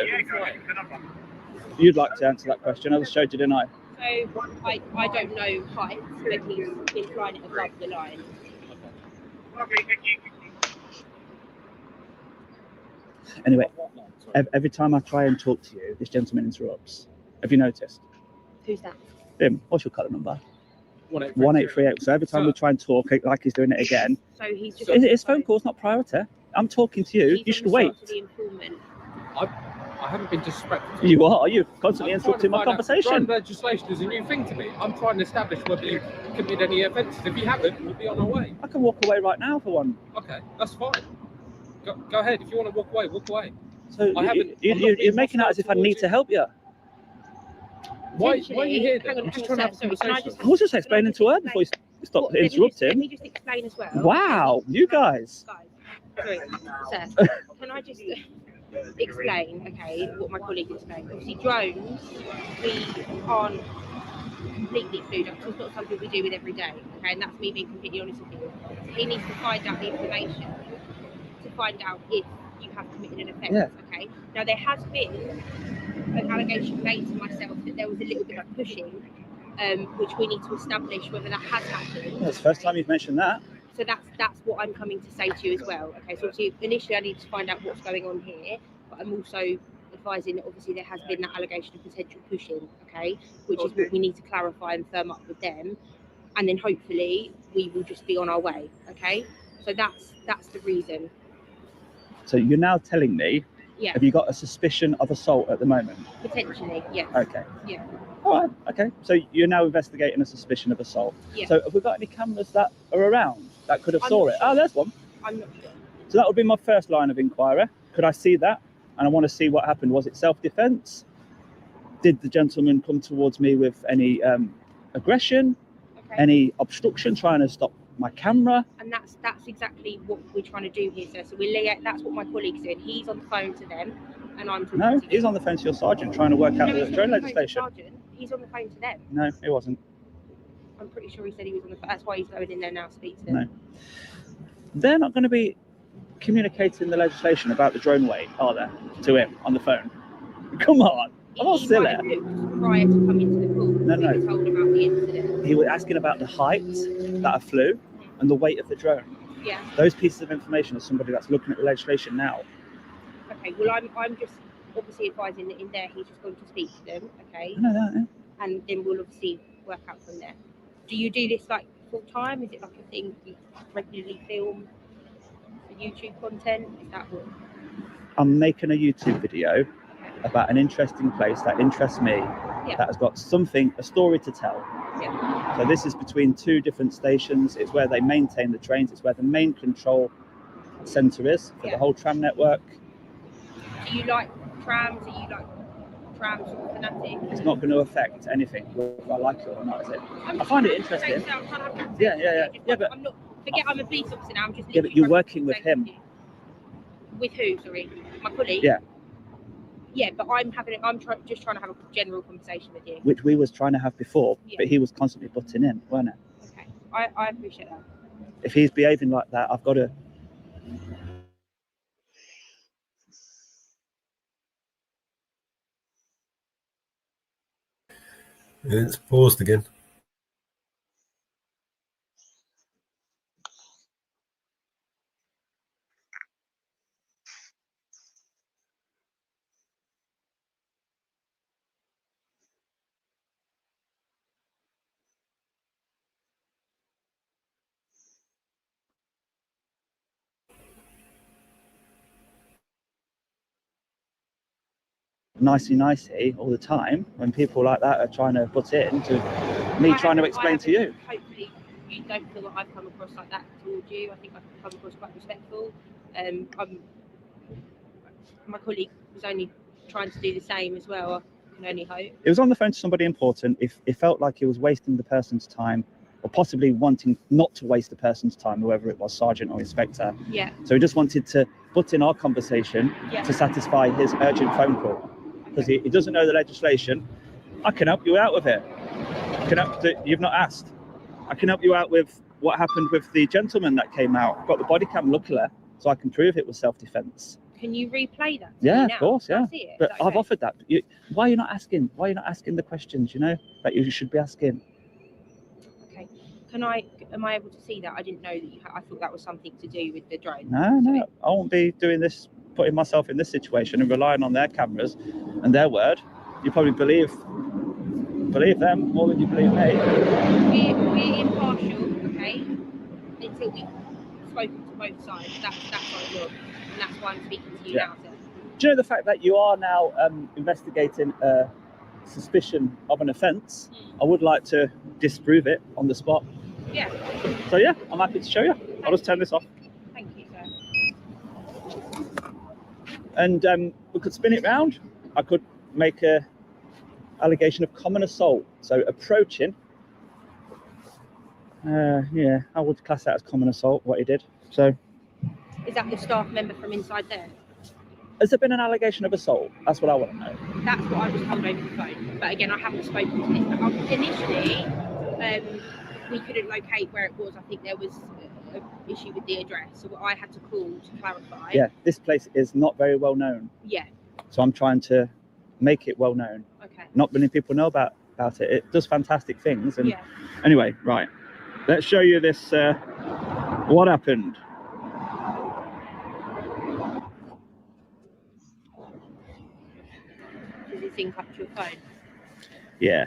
you'd like to answer that question. I just showed you, didn't I? So I don't know heights, but he's been flying it above the line. Anyway, every time I try and talk to you, this gentleman interrupts. Have you noticed? Who's that? Him. What's your colour number? 1838. 1838. So every time we try and talk, like he's doing it again. So he's just. His phone call's not priority. I'm talking to you. You should wait. The informant. I haven't been disrespectful. You are. You constantly I'm trying interrupting to my find out- conversation. Drone legislation is a new thing to me. I'm trying to establish whether you've committed any offences. If you haven't, we'll be on our way. I can walk away right now for one. Okay, that's fine. Go ahead. If you want to walk away, walk away. So I haven't- I'm not you're being making out as if I hostile need towards to help you. Why are you here then? I'm just trying to have a Can I conversation. I was just explaining to her before you stopped Let me interrupting. just explain as well. Wow, you guys. Sorry, sir. Can I just explain, okay, what my colleague explained? Obviously, drones, we aren't completely clued up. It's not something we do with every day, okay? And that's me being completely honest with you. He needs to find out the information to find out if you have committed an offence, Yeah. okay? Now, there has been an allegation made to myself that there was a little bit of pushing, which we need to establish whether that has happened. That's the first time you've mentioned that. So that's what I'm coming to say to you as well. Okay, so obviously initially I need to find out what's going on here, but I'm also advising that obviously there has been that allegation of potential pushing, okay, which is what we need to clarify and firm up with them, and then hopefully we will just be on our way, okay? So that's the reason. So you're now telling me, Yeah. have you got a suspicion of assault at the moment? Potentially, yes. Okay. Yeah. All right, okay. So you're now investigating a suspicion of assault. Yeah. So have we got any cameras that are around that could have I'm saw not it? sure. Oh, there's one. I'm not sure. So that would be my first line of inquiry. Could I see that? And I want to see what happened. Was it self-defense? Did the gentleman come towards me with any aggression, any obstruction, trying to stop my camera? And that's exactly what we're trying to do here, sir. So that's what my colleague's doing. He's on the phone to them, and I'm talking No, to he's on the phone to your sergeant trying to work out No, the he's not drone on the phone to the legislation. sergeant. He's on the phone to them. No, it wasn't. I'm pretty sure he said he was on the phone. That's why he's going in there now to speak to them. No. They're not going to be communicating the legislation about the drone weight, are they, to him on the phone? Come on, I'm not He silly. might have looked prior to coming to the call. No, We no. were told about the incident. He was asking about the height that I flew and the weight of the drone. Yeah. Those pieces of information are somebody that's looking at the legislation now. Okay. Well, I'm just obviously advising that in there he's just going to speak to them. Okay. No. And then we'll obviously work out from there. Do you do this like full time? Is it like a thing you regularly film for YouTube content? Is that what? I'm making a YouTube video about an interesting place that interests me, that has got something, a story to tell. Yeah. So this is between two different stations. It's where they maintain the trains. It's where the main control centre is for the whole tram network. Do you like trams? Are you like tram sort of fanatic? It's not going to affect anything, whether I like it or not, is it? I find it interesting. Yeah, but I'm not. Forget I'm a police officer now. I'm just. yeah, but you're working with him. With who? Sorry, my colleague. Yeah, Yeah, but just trying to have a general conversation with you. which we was trying to have before, Yeah. but he was constantly butting in, weren't it? Okay, I appreciate that. If he's behaving like that, I've got to. It's paused again. Nicey all the time when people like that are trying to butt in to me trying to explain to you. Hopefully, you don't feel that I've come across like that towards you. I think I've come across quite respectful. My colleague was only trying to do the same as well. I can only hope. It was on the phone to somebody important. If it felt like he was wasting the person's time, or possibly wanting not to waste the person's time, whoever it was, sergeant or inspector. Yeah. So he just wanted to butt in our conversation Yeah. to satisfy his urgent phone call. Because he doesn't know the legislation. I can help you out with it. You've not asked. I can help you out with what happened with the gentleman that came out. I've got the body cam, luckily, so I can prove it was self-defense. Can you replay that? Yeah, now? of course, Can I yeah. see it? Is But that I've okay? offered that. Why are you not asking? Why are you not asking the questions, that you should be asking? Okay. Am I able to see that? I didn't know that I thought that was something to do with the drone. No, I won't be doing this, putting myself in this situation and relying on their cameras and their word. You probably believe them more than you believe me. We're impartial, okay? Until we've spoken to both sides. That's our job, and that's why I'm speaking to you now, sir. Do you know the fact that you are now investigating a suspicion of an offence? I would like to disprove it on the spot. Yeah. So yeah, I'm happy to show you. I'll just turn this off. Thank you, sir. And we could spin it round. I could make a allegation of common assault. So approaching. Yeah, I would class that as common assault, what he did. So Is that the staff member from inside there? has there been an allegation of assault? That's what I want to know. That's what I was told over the phone. But again, I haven't spoken to this. But initially, we couldn't locate where it was. I think there was an issue with the address. So I had to call to clarify. Yeah, this place is not very well known. Yeah. So I'm trying to make it well known. Okay. Not many people know about it. It does fantastic things. And Yeah. anyway, right. Let's show you this What happened? Does it sync up to your phone? Yeah.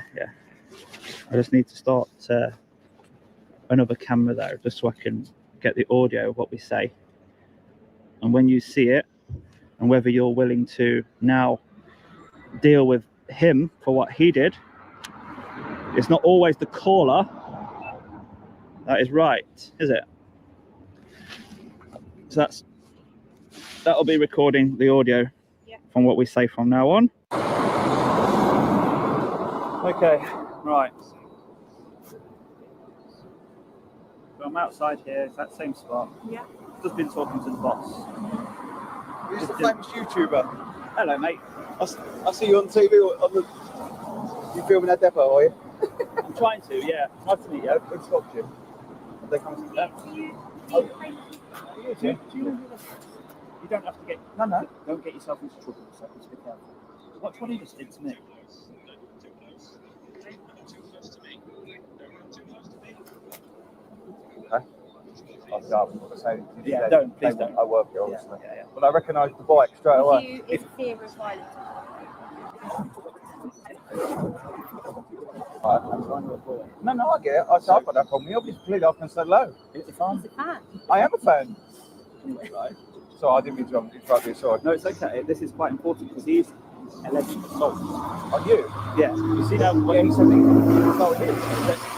I just need to start another camera there just so I can get the audio of what we say. And when you see it, and whether you're willing to now deal with him for what he did, it's not always the caller that is right, is it? So that'll be recording the audio from what we say from now on. Okay, right. So I'm outside here, it's that same spot. Yeah. Just been talking to the boss. Who's the famous YouTuber? Hello, mate. I see you on TV. You filming that depot, are you? I'm trying to, yeah. Nice to meet you. Who stopped you? Have they come to You don't have to get... No. Don't get yourself into trouble, so just be careful. Watch what he just did to me. Okay. Yeah, don't, please don't. I work here, obviously. Yeah. But I recognise the bike straight away. It's fear of violence. No, I get it. I say I've got that problem. You obviously played off and said hello. He's a fan. I am a fan. Right. So I didn't mean to interrupt you, sorry. No, it's okay. This is quite important because he's alleged assault. On you? Yeah. You see now when he said he assaulted him, he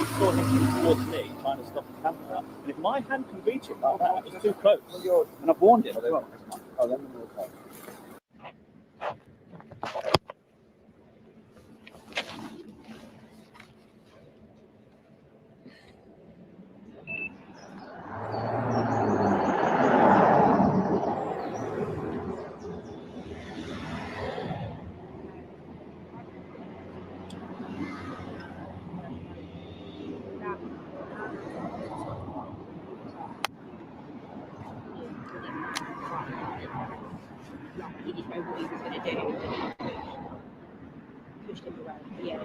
saw him towards me trying to stop the camera. And if my hand can reach it like that, it's too close. And I've warned him as well. Oh, then we're okay. He didn't know what he was going to do. Pushed him away. Yeah.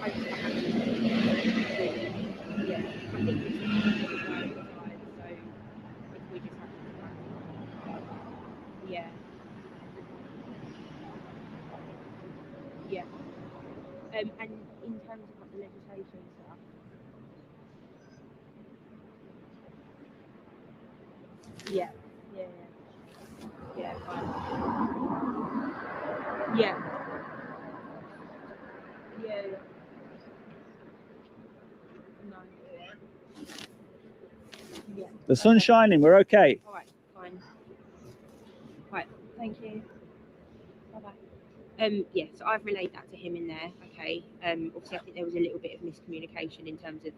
I think it's we just have to. Yeah. And in terms of the legislation stuff. Yeah. Fine. Yeah. No. Yeah. The sun's shining, we're okay. All right, fine. Right, thank you. Bye-bye. Yeah, so I've relayed that to him in there, okay. Obviously I think there was a little bit of miscommunication in terms of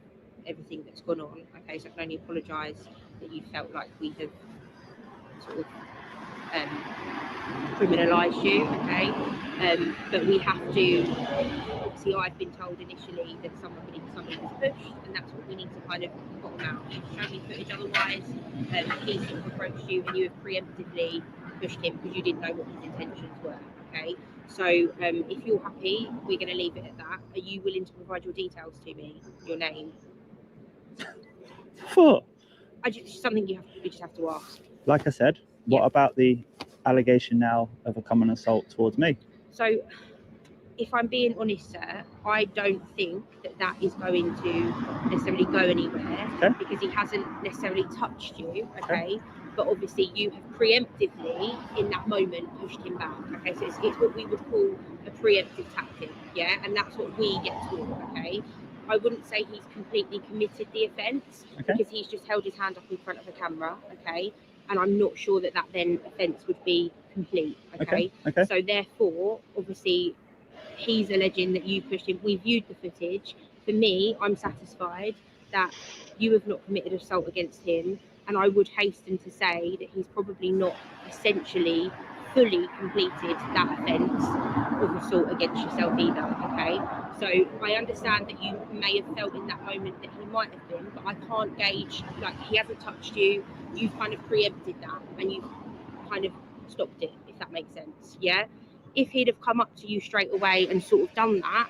everything that's gone on, okay, so I can only apologise that you felt like we have sort of criminalised you, okay, but we have to, obviously I've been told initially that somebody was pushed, and that's what we need to kind of bottom out. Show me footage otherwise, he sort of approached you and you have preemptively pushed him because you didn't know what his intentions were, okay. So if you're happy, we're going to leave it at that. Are you willing to provide your details to me, your name? Something you just have to ask. Like I said, what about the allegation now of a common assault towards me? So, if I'm being honest, sir, I don't think that is going to necessarily go anywhere, because he hasn't necessarily touched you, okay? But obviously you have preemptively, in that moment, pushed him back, okay? So it's what we would call a preemptive tactic, yeah? And that's what we get taught, okay? I wouldn't say he's completely committed the offence, because he's just held his hand up in front of a camera, okay? And I'm not sure that then offence would be complete, okay? So therefore, obviously, he's alleging that you pushed him. We viewed the footage. For me, I'm satisfied that you have not committed assault against him, and I would hasten to say that he's probably not essentially fully completed that offence of assault against yourself either, okay? So I understand that you may have felt in that moment that he might have been, but I can't gauge, like, he hasn't touched you, you've kind of preempted that, and you've kind of stopped it, if that makes sense, yeah? If he'd have come up to you straight away and sort of done that,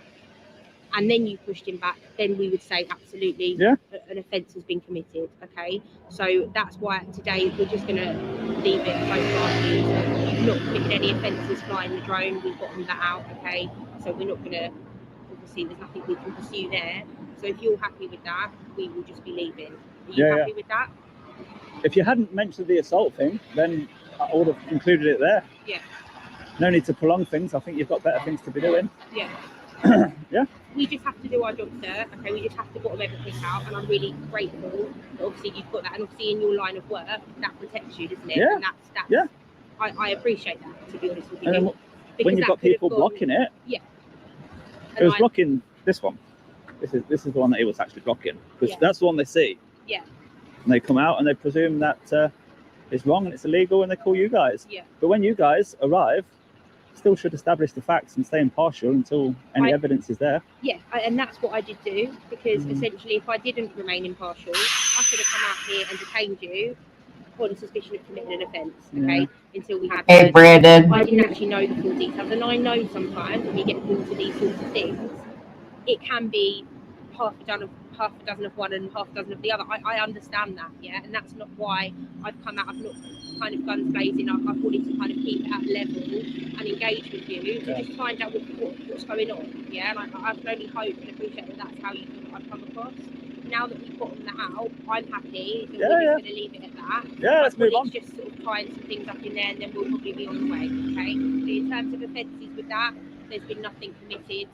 and then you pushed him back, then we would say absolutely an offence has been committed. Okay, so that's why today we're just going to leave it both parties. You've not committed any offences flying the drone. We've bottomed that out. Okay, so we're not going to, obviously there's nothing we can pursue there. So if you're happy with that, we will just be leaving. Are you happy with that? If you hadn't mentioned the assault thing, then I would have concluded it there. Yeah. No need to prolong things. I think you've got better things to be doing. Yeah. Yeah. We just have to do our job, sir. Okay, we just have to bottom everything out, and I'm really grateful that obviously you've got that, and obviously in your line of work, that protects you, doesn't it? Yeah. And that's I appreciate that, to be honest with you. And then when Because you've that got could have people gone- blocking it, Yeah. it was blocking this one. This is the one that he was actually blocking, because that's the one they see. Yeah. And they come out and they presume that it's wrong and it's illegal, and they call you guys. Yeah. But when you guys arrive, still should establish the facts and stay impartial until any evidence is there. Yeah, and that's what I did do, because essentially if I didn't remain impartial, I could have come out here and detained you on suspicion of committing an offence, okay, Yeah. until we had... Hey, Brandon. I didn't actually know the full details, and I know sometimes when you get into these sorts of things, it can be half a dozen of one and half a dozen of the other. I understand that, yeah, and that's not why I've come out. I've not kind of guns blazing. I've wanted to kind of keep it at level and engage with you to just find out what's going on, yeah. And I can only hope and appreciate that that's how you feel that I've come across. Now that we've gotten that out, I'm happy. So we're just going to leave it at that. Yeah, let's move on. Just sort of tying some things up in there, and then we'll probably be on the way. Okay. So in terms of offences with that, there's been nothing committed.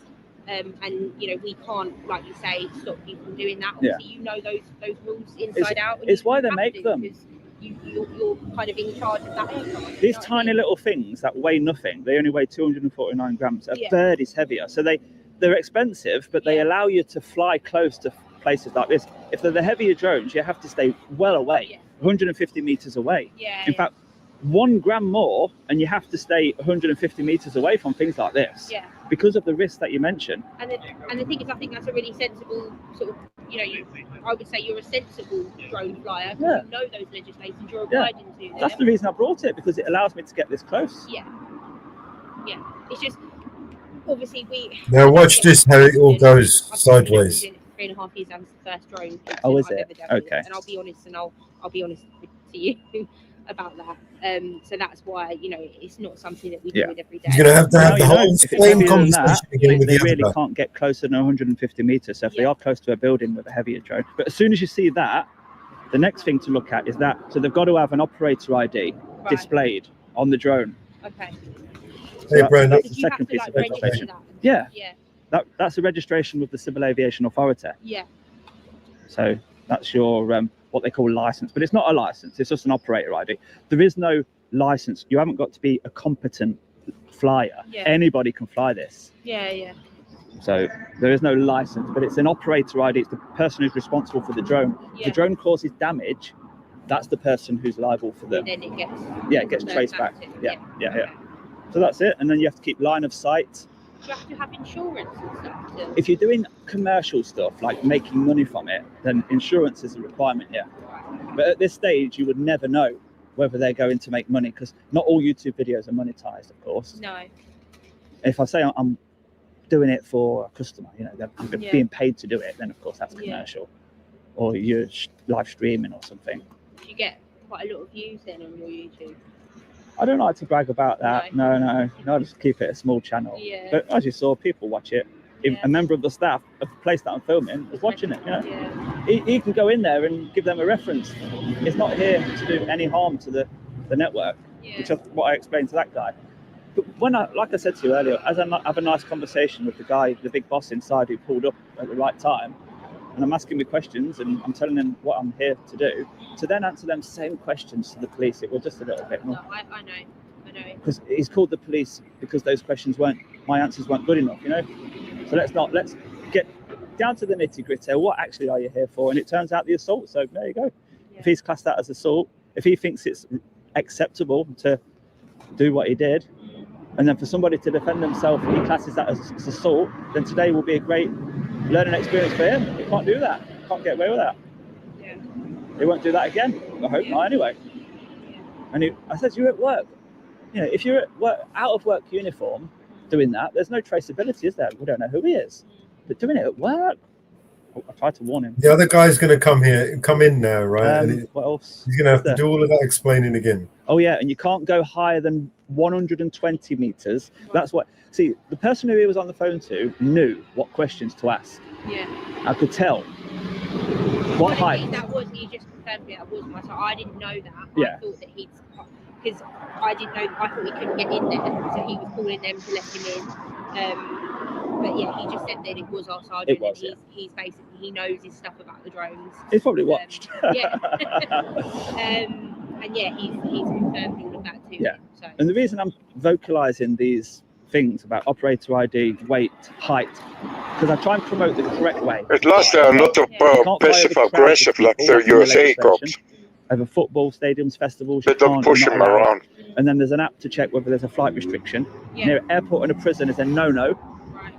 And you know, we can't, like you say, stop you from doing that. Obviously, you know those rules inside out. And It's you why they have make to, them. because you're kind of in charge of that aircraft. These tiny little things that weigh nothing, they only weigh 249 grams. A bird is heavier. So they're expensive, but they allow you to fly close to places like this. If they're the heavier drones, you have to stay well away, 150 meters away. In fact, 1 gram more, and you have to stay 150 meters away from things like this. Yeah. Because of the risk that you mentioned. And the thing is, I think that's a really sensible sort of, you know, I would say you're a sensible drone flyer. Yeah. You know those legislations, you're Yeah. abiding to them. That's the reason I brought it, because it allows me to get this close. Yeah. Yeah. It's just, obviously Now watch this, how it all goes sideways. 3.5 years, that was the first drone. Oh, is I've it? ever done with Okay. And I'll be honest, and I'll be honest to you about that. So that's why, you know, it's not something that we do every day. You're gonna have to have the whole If it's same heavier than conversation that, again with they the really other guy. can't get closer than 150 meters. So if they are close to a building with a heavier drone, but as soon as you see that, the next thing to look at is that. So they've got to have an operator ID displayed on the drone. Okay. So Hey, Brandon. that's the second piece of registration. Yeah. That's a registration with the Civil Aviation Authority. Yeah. So that's your what they call license, but it's not a license. It's just an operator ID. There is no license. You haven't got to be a competent flyer. Yeah. Anybody can fly this. Yeah. So there is no license, but it's an operator ID. It's the person who's responsible for the drone. If the drone causes damage, that's the person who's liable for the. And then it gets. Yeah, it gets traced back. Yeah. So that's it, and then you have to keep line of sight. Do you have to have insurance and stuff? If you're doing commercial stuff like making money from it, then insurance is a requirement, yeah. But at this stage, you would never know whether they're going to make money, because not all YouTube videos are monetized, of course. No. If I say I'm doing it for a customer, you know, they're being paid to do it, then of course that's commercial. Or you're live streaming or something. Do you get quite a lot of views then on your YouTube? I don't like to brag about that. No, I just keep it a small channel. Yeah. But as you saw, people watch it. If a member of the staff of the place that I'm filming is watching it, you know. He can go in there and give them a reference. It's not here to do any harm to the network, which is what I explained to that guy. But when like I said to you earlier, as I have a nice conversation with the guy, the big boss inside, who pulled up at the right time, and I'm asking me questions and I'm telling them what I'm here to do, to then answer them same questions to the police, it was just a little bit more. No, I know. Because he's called the police because those questions my answers weren't good enough, you know. So let's get down to the nitty gritty. What actually are you here for? And it turns out the assault. So there you go. If he's classed that as assault, if he thinks it's acceptable to do what he did, and then for somebody to defend themselves, he classes that as assault, then today will be a great learning experience for him. He can't do that. He can't get away with that. Yeah. He won't do that again. I hope not anyway. And I said, you're at work. You know, if you're at work, out of work uniform doing that, there's no traceability, is there? We don't know who he is. But doing it at work, I tried to warn him. The other guy's going to come in now, right? And What else? he's going to have to do all of that explaining again. Oh yeah, and you can't go higher than 120 meters. That's what. See, the person who he was on the phone to knew what questions to ask. Yeah. I could tell. What height? He just confirmed me that was my. So I didn't know that. Yeah. I thought that because I didn't know. I thought he couldn't get in there, so he was calling them to let him in. But yeah, he just said that it was our sergeant. It was, and he's basically, he knows his stuff about the drones. He's probably watched. Yeah. And yeah, he's confirmed all of that too. Yeah. So. And the reason I'm vocalizing these things about operator ID, weight, height, because I try and promote the correct way. At last, they are not passive aggressive like the USA cops. Over football stadiums, festivals, They don't push them around. And then there's an app to check whether there's a flight restriction. Yeah. Near an airport and a prison is a no-no.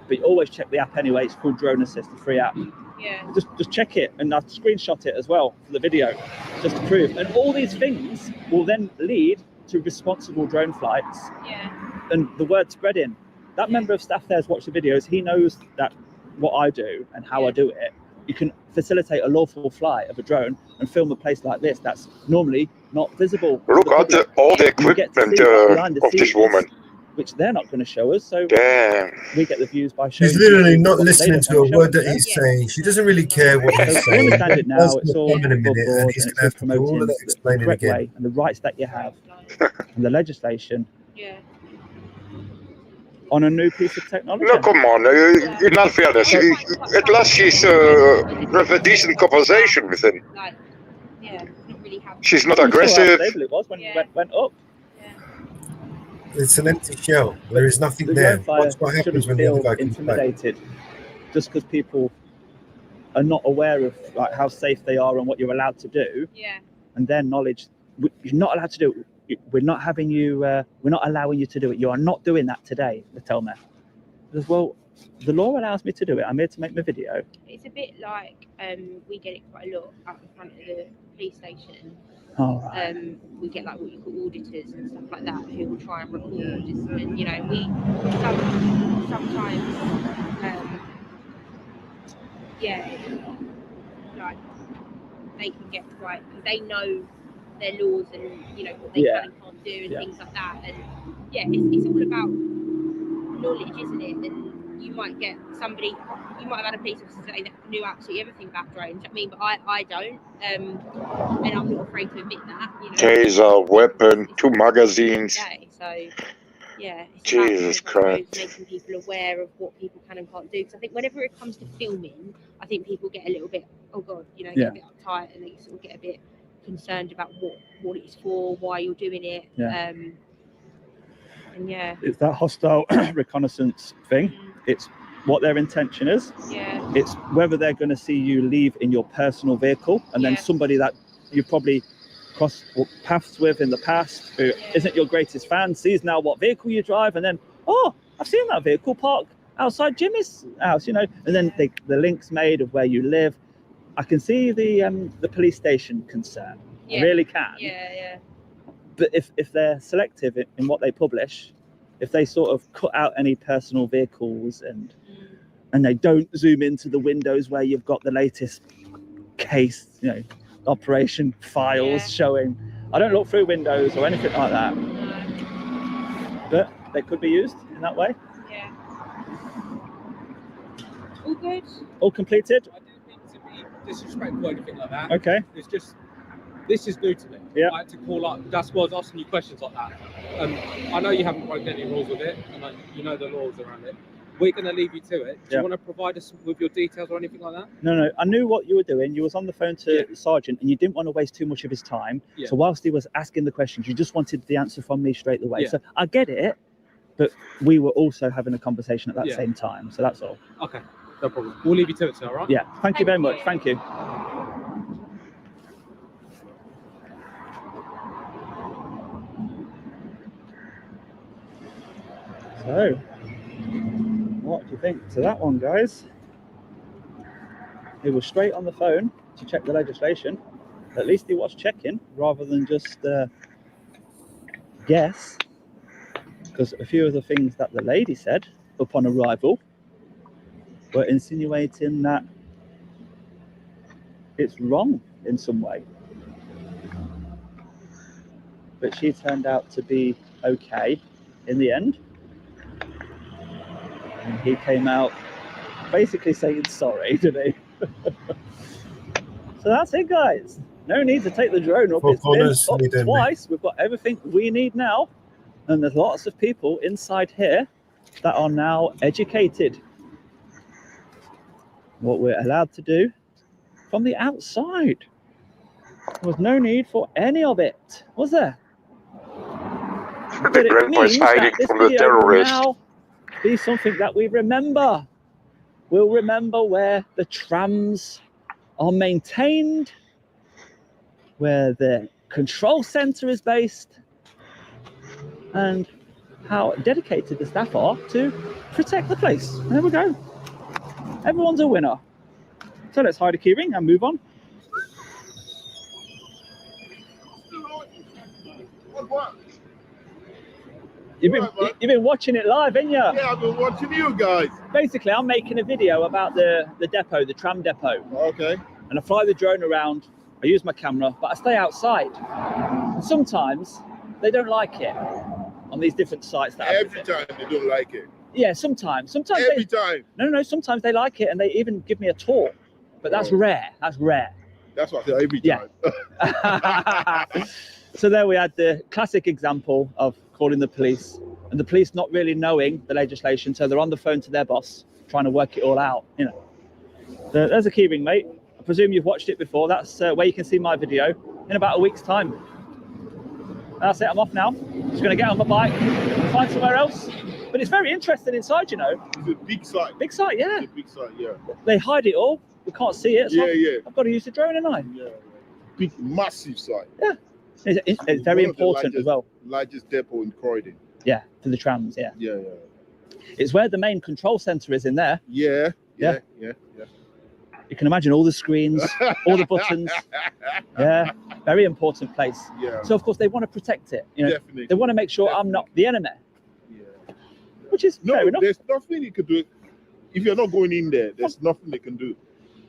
But you always check the app anyway. It's called Drone Assist, a free app. Yeah. Just check it, and I'll screenshot it as well for the video, just to prove. And all these things will then lead to responsible drone flights. Yeah. And the word spreading. That member of staff there's watched the videos. He knows that what I do and how I do it. You can facilitate a lawful flight of a drone and film a place like this that's normally not visible. Look at all the equipment of this woman. Which they're not going to show us, so Damn. we get the views by showing. She's literally not what they listening don't to a wanna show word us. that he's saying. She doesn't really care what So he's we saying. understand it now. That's It's all come in a minute, above board, and he's and going to have it's to do all of promoting that the explaining correct again. way and the rights that you have and the legislation Yeah. on a new piece of technology. No, come on. In all fairness, at last she's have a decent conversation with him. Like, yeah, not really have. She's not You saw how aggressive. stable it was when it went up. It's an empty shell. There is nothing The there. drone flyer Watch what happens shouldn't when the other feel guy comes back. intimidated just because people are not aware of like how safe they are and what you're allowed to do. Yeah. And their knowledge, you're not allowed to do it. We're not having you. We're not allowing you to do it. You are not doing that today. They tell me. Because, well, the law allows me to do it. I'm here to make my video. It's a bit like we get it quite a lot out in front of the police station. Oh, right. We get like what you call auditors and stuff like that who will try and record, and you know, we sometimes yeah, like they can get quite, because they know their laws and you know what they can and can't do and things like that, and yeah, it's all about knowledge, isn't it? And you might get somebody, you might have had a police officer say that knew absolutely everything about drones. I mean, but I don't, and I'm not afraid to admit that. You know, Taser, weapon, 2 magazines. so yeah, it's Jesus about, I Christ. suppose, making people aware of what people can and can't do. Because I think whenever it comes to filming, I think people get a little bit, oh god, you know, get a bit uptight, and they sort of get a bit concerned about what it's for, why you're doing it. Yeah. And yeah, It's that hostile reconnaissance thing. It's what their intention is. Yeah. It's whether they're going to see you leave in your personal vehicle, and then somebody that you probably crossed paths with in the past who isn't your greatest fan sees now what vehicle you drive, and then, oh, I've seen that vehicle park outside Jimmy's house, you know, and then the link's made of where you live. I can see the police station concern. I really can. Yeah. But if they're selective in what they publish, if they sort of cut out any personal vehicles and they don't zoom into the windows where you've got the latest case, you know, operation files showing. I don't look through windows or anything like that. But they could be used in that way. Yeah. All good. All completed? I didn't mean to be disrespectful or anything like that. Okay. It's just, this is new to me. Yeah. I had to call up. That's why I was asking you questions like that. I know you haven't broken any rules with it, and you know the laws around it. We're going to leave you to it. Do you want to provide us with your details or anything like that? No. I knew what you were doing. You was on the phone to the sergeant, and you didn't want to waste too much of his time. Yeah. So whilst he was asking the questions, you just wanted the answer from me straight away. Yeah. So I get it, but we were also having a conversation at that Yeah. same time. So that's all. Okay, no problem. We'll leave you to it, sir, all right? Yeah. Thank you very much. Thank you. So, what do you think to that one, guys? He was straight on the phone to check the legislation. At least he was checking rather than just guess. Because a few of the things that the lady said upon arrival were insinuating that it's wrong in some way. But she turned out to be okay in the end. And he came out basically saying sorry, didn't he? So that's it, guys. No need to take the drone up. It's been stopped twice. We've got everything we need now. And there's lots of people inside here that are now educated. What we're allowed to do from the outside. There was no need for any of it, was there? The grandpa's hiding from the terrorists. Now be something that we remember. We'll remember where the trams are maintained, where the control center is based, and how dedicated the staff are to protect the place. There we go. Everyone's a winner. So let's hide a keyring and move on. You've been watching it live, haven't you? Yeah, I've been watching you guys. Basically, I'm making a video about the depot, the tram depot. Okay. And I fly the drone around. I use my camera, but I stay outside. And sometimes they don't like it on these different sites. That Every time they don't like it. Yeah, sometimes. Every time. No. Sometimes they like it, and they even give me a tour. But that's rare. That's rare. That's what I say every time. Yeah. So there we had the classic example of calling the police, and the police not really knowing the legislation, so they're on the phone to their boss trying to work it all out. You know. There's a keyring, mate. I presume you've watched it before. That's where you can see my video in about a week's time. That's it. I'm off now. Just going to get on my bike, find somewhere else. But it's very interesting inside, you know. It's a big site. Big site, yeah. It's a big site, yeah. They hide it all. We can't see it. So I've got to use the drone, haven't I? Yeah. Big, massive site. Yeah. It's very important as well. Largest depot in Croydon. Yeah, for the trams, yeah. Yeah. It's where the main control center is in there. Yeah. You can imagine all the screens, all the buttons. Yeah, very important place. Yeah. So of course they want to protect it. You know, Definitely. They want to make sure I'm not the enemy. Yeah. Which is fair enough. There's nothing you can do. If you're not going in there, there's nothing they can do.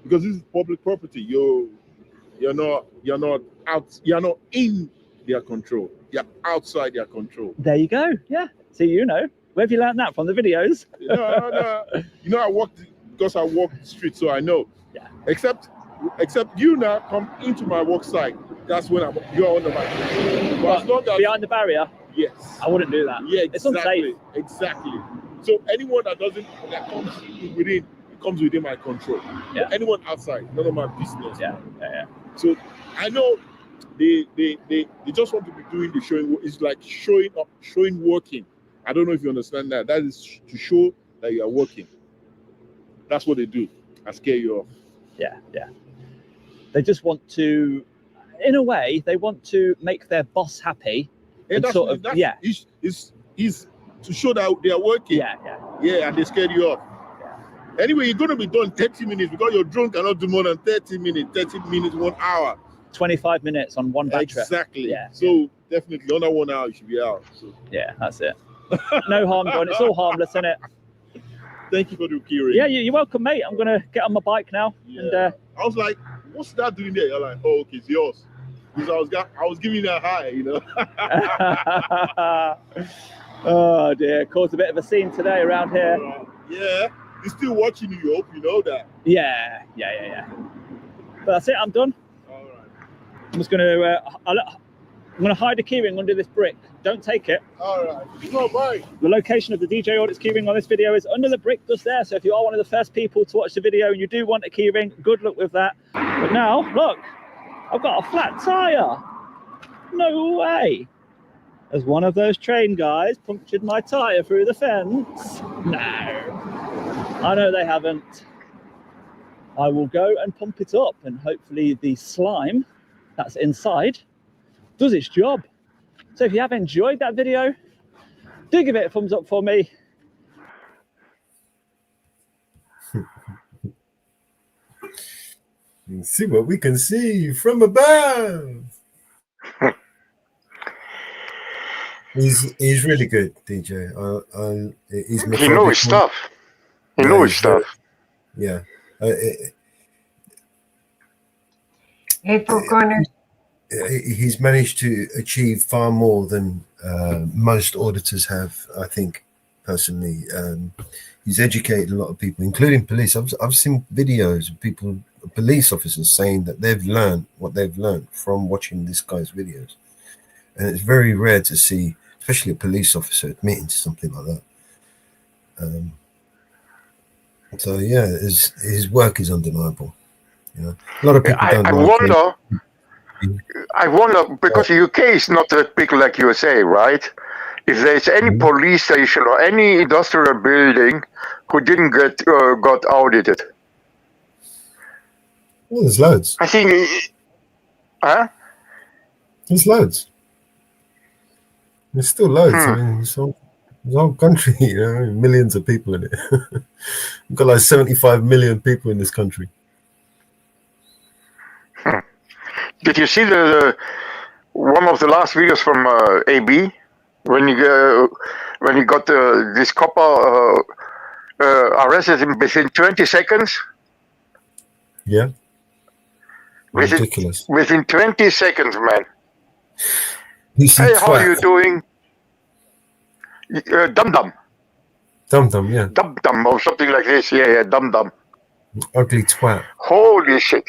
Because this is public property. You're not in their control. You're outside their control. There you go. Yeah. So you know. Where have you learned that from? The videos? No. You know, I walk the street, so I know. Yeah. Except you now come into my work site. That's when you're on the mic. But as long as behind the barrier. Yes. I wouldn't do that. Yeah, It's unsafe. Exactly. So anyone that comes within my control. Yeah. Anyone outside, none of my business. Yeah. So I know they just want to be doing the showing. It's like showing up, working. I don't know if you understand that. That is to show that you are working. That's what they do. I scare you off. Yeah. They just want to, in a way, they want to make their boss happy. And It's to show that they are working. Yeah, and they scared you off. Anyway, you're going to be done 30 minutes because your drone cannot do more than 30 minutes, 1 hour. 25 minutes on one battery. Exactly. Yeah. So definitely under 1 hour you should be out. So. Yeah, that's it. No harm done. It's all harmless, isn't it? Thank you for the keyring. Yeah, you're welcome, mate. I'm going to get on my bike now. Yeah. And I was like, what's that doing there? You're like, oh, okay, it's yours. Because I was giving that high, you know. Oh, dear. Caused a bit of a scene today around here. Yeah. He's still watching you. You hope you know that. Yeah. But that's it. I'm done. All right. I'm just going to... I'm going to hide a keyring under this brick. Don't take it. All right. No, bye. The location of the DJ Audits keyring on this video is under the brick just there. So if you are one of the first people to watch the video and you do want a keyring, good luck with that. But now, look, I've got a flat tire. No way. As one of those train guys punctured my tire through the fence. No. I know they haven't. I will go and pump it up and hopefully the slime that's inside does its job. So if you have enjoyed that video, do give it a thumbs up for me. See what we can see from above. He's really good, DJ. He knows his stuff. Yeah. Hey, Four Corners. He's managed to achieve far more than most auditors have, I think, personally. He's educated a lot of people, including police. I've seen videos of people, police officers, saying that they've learned what they've learned from watching this guy's videos. And it's very rare to see, especially a police officer, admitting to something like that. So yeah, his work is undeniable. You know, a lot of people don't. I wonder because the UK is not that big like USA, right? If there's any police station or any industrial building who didn't got audited. Well, there's loads. I think. Huh? There's loads. There's still loads. I mean, there's a whole country, you know, millions of people in it. We've got like 75 million people in this country. Did you see one of the last videos from AB when he got this copper arrested him within 20 seconds? Yeah. Ridiculous. Within 20 seconds, man. Hey, how are you doing? Dum Dum. Dum Dum, yeah. Dum Dum or something like this. Yeah, Dum Dum. Ugly twat. Holy shit.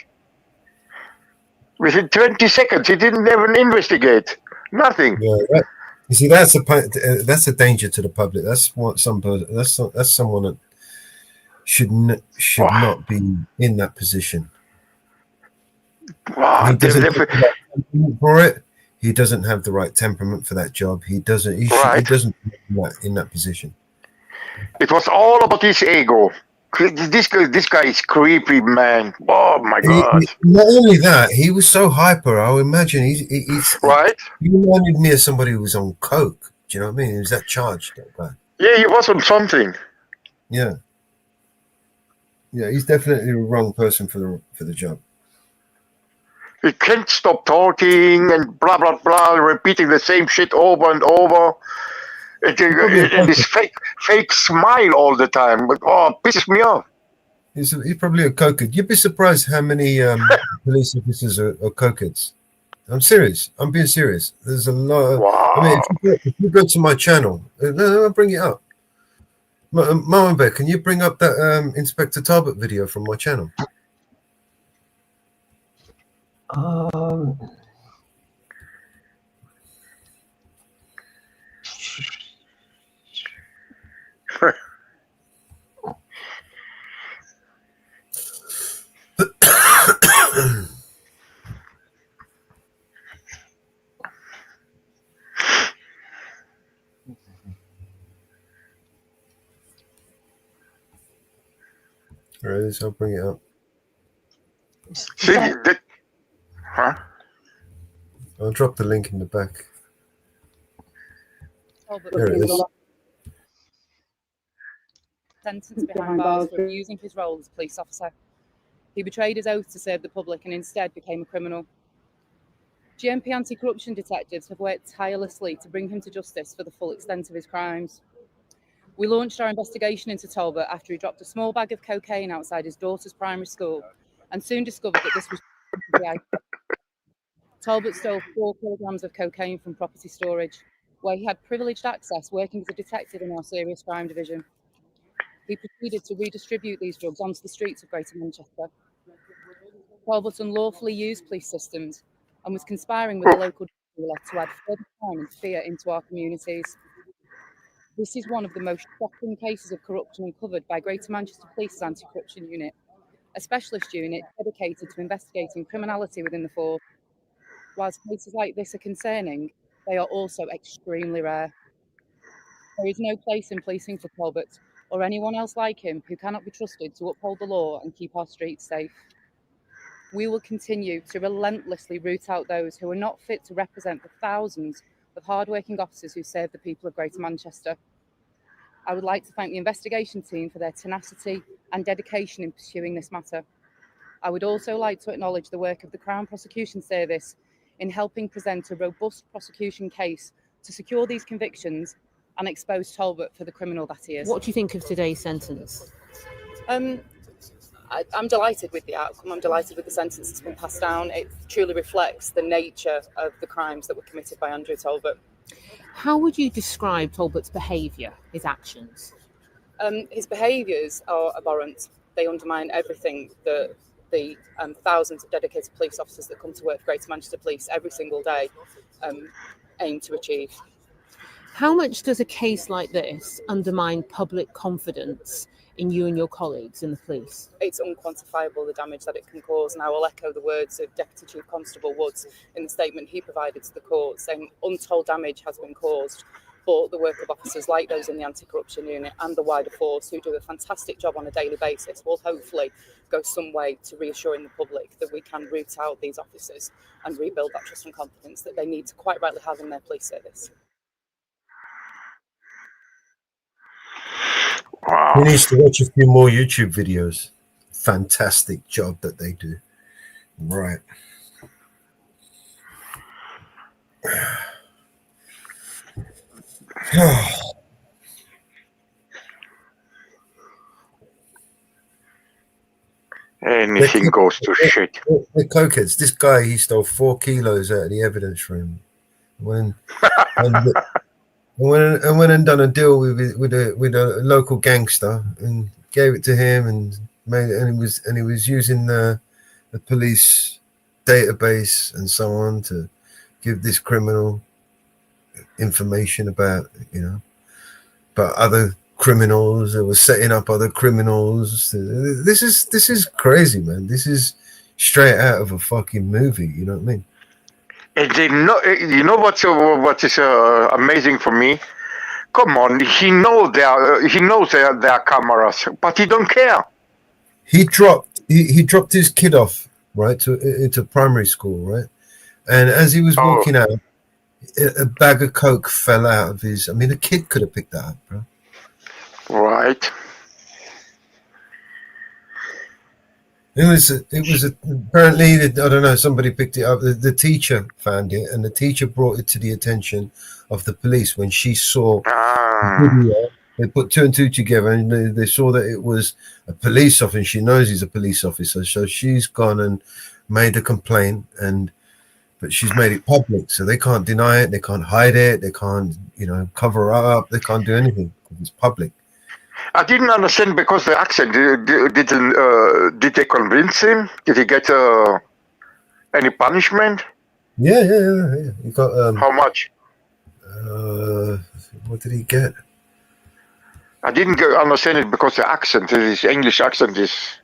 Within 20 seconds, he didn't even investigate. Nothing. Yeah, you see, that's a danger to the public. That's what that's someone that should not be in that position. Wow, he doesn't have the right temperament for it. He doesn't have the right temperament for that job. He doesn't. He doesn't in that position. It was all about his ego. This guy is creepy, man. Oh my god! Not only that, he was so hyper. I would imagine he's right. He reminded me of somebody who was on coke. Do you know what I mean? He was that charged, that guy. Yeah, he was on something. Yeah. Yeah, he's definitely the wrong person for the job. He can't stop talking and blah blah blah, repeating the same shit over and over. And this fake smile all the time, but pisses me off. He's probably a cokehead. You'd be surprised how many police officers are cokeheads. I'm serious. I'm being serious. There's a lot. Wow. I mean, if you go to my channel, I'll bring it up. Mohammed, can you bring up that Inspector Talbot video from my channel? All right, I'll bring it up. Huh? I'll drop the link in the back. There it is. Sentenced behind bars for abusing his role as police officer. He betrayed his oath to serve the public and instead became a criminal. GMP anti-corruption detectives have worked tirelessly to bring him to justice for the full extent of his crimes. We launched our investigation into Talbot after he dropped a small bag of cocaine outside his daughter's primary school and soon discovered that this was Talbot stole 4 kilograms of cocaine from property storage, where he had privileged access working as a detective in our serious crime division. He proceeded to redistribute these drugs onto the streets of Greater Manchester. Talbot unlawfully used police systems and was conspiring with the local dealer to add further crime and fear into our communities. This is one of the most shocking cases of corruption uncovered by Greater Manchester Police's Anti-Corruption Unit, a specialist unit dedicated to investigating criminality within the force. Whilst cases like this are concerning, they are also extremely rare. There is no place in policing for Talbot or anyone else like him who cannot be trusted to uphold the law and keep our streets safe. We will continue to relentlessly root out those who are not fit to represent the thousands of hard-working officers who serve the people of Greater Manchester. I would like to thank the investigation team for their tenacity and dedication in pursuing this matter. I would also like to acknowledge the work of the Crown Prosecution Service in helping present a robust prosecution case to secure these convictions and expose Talbot for the criminal that he is. What do you think of today's sentence? I'm delighted with the outcome. I'm delighted with the sentence that's been passed down. It truly reflects the nature of the crimes that were committed by Andrew Talbot. How would you describe Talbot's behaviour, his actions? His behaviours are abhorrent. They undermine everything that the thousands of dedicated police officers that come to work for Greater Manchester Police every single day aim to achieve. How much does a case like this undermine public confidence in you and your colleagues in the police? It's unquantifiable, the damage that it can cause, and I will echo the words of Deputy Chief Constable Woods in the statement he provided to the court, saying untold damage has been caused, but the work of officers like those in the anti-corruption unit and the wider force, who do a fantastic job on a daily basis, will hopefully go some way to reassuring the public that we can root out these officers and rebuild that trust and confidence that they need to quite rightly have in their police service. Wow. He needs to watch a few more YouTube videos. Fantastic job that they do. Right. Anything goes to shit. The cokeheads. This guy, he stole 4 kilos out of the evidence room. I went and done a deal with a local gangster and gave it to him and made it, and he was using the police database and so on to give this criminal information about other criminals. They were setting up other criminals. This is crazy, man. This is straight out of a fucking movie. You know what I mean? And they know, what is amazing for me? Come on, he knows there are cameras, but he don't care. He dropped his kid off into primary school, right? And as he was walking out, a bag of coke fell out of his. I mean, a kid could have picked that up, bro. Right. It was apparently, I don't know, somebody picked it up. The teacher found it, and the teacher brought it to the attention of the police when she saw the video. They put 2 and 2 together, and they saw that it was a police officer. She knows he's a police officer, so she's gone and made a complaint, but she's made it public, so they can't deny it, they can't hide it, they can't, cover up, they can't do anything. It's public. I didn't understand because the accent. Did they convince him? Did he get any punishment? Yeah. He got how much? What did he get? I didn't understand it because the accent, his English accent is.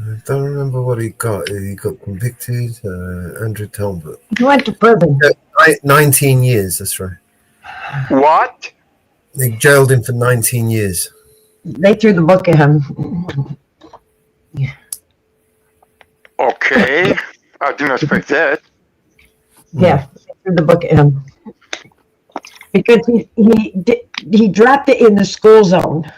I don't remember what he got. He got convicted. Andrew Talbot. He went to prison. 19 years. That's right. What? They jailed him for 19 years. They threw the book at him. Okay, I didn't expect that. Yeah, they threw the book at him because he dropped it in the school zone.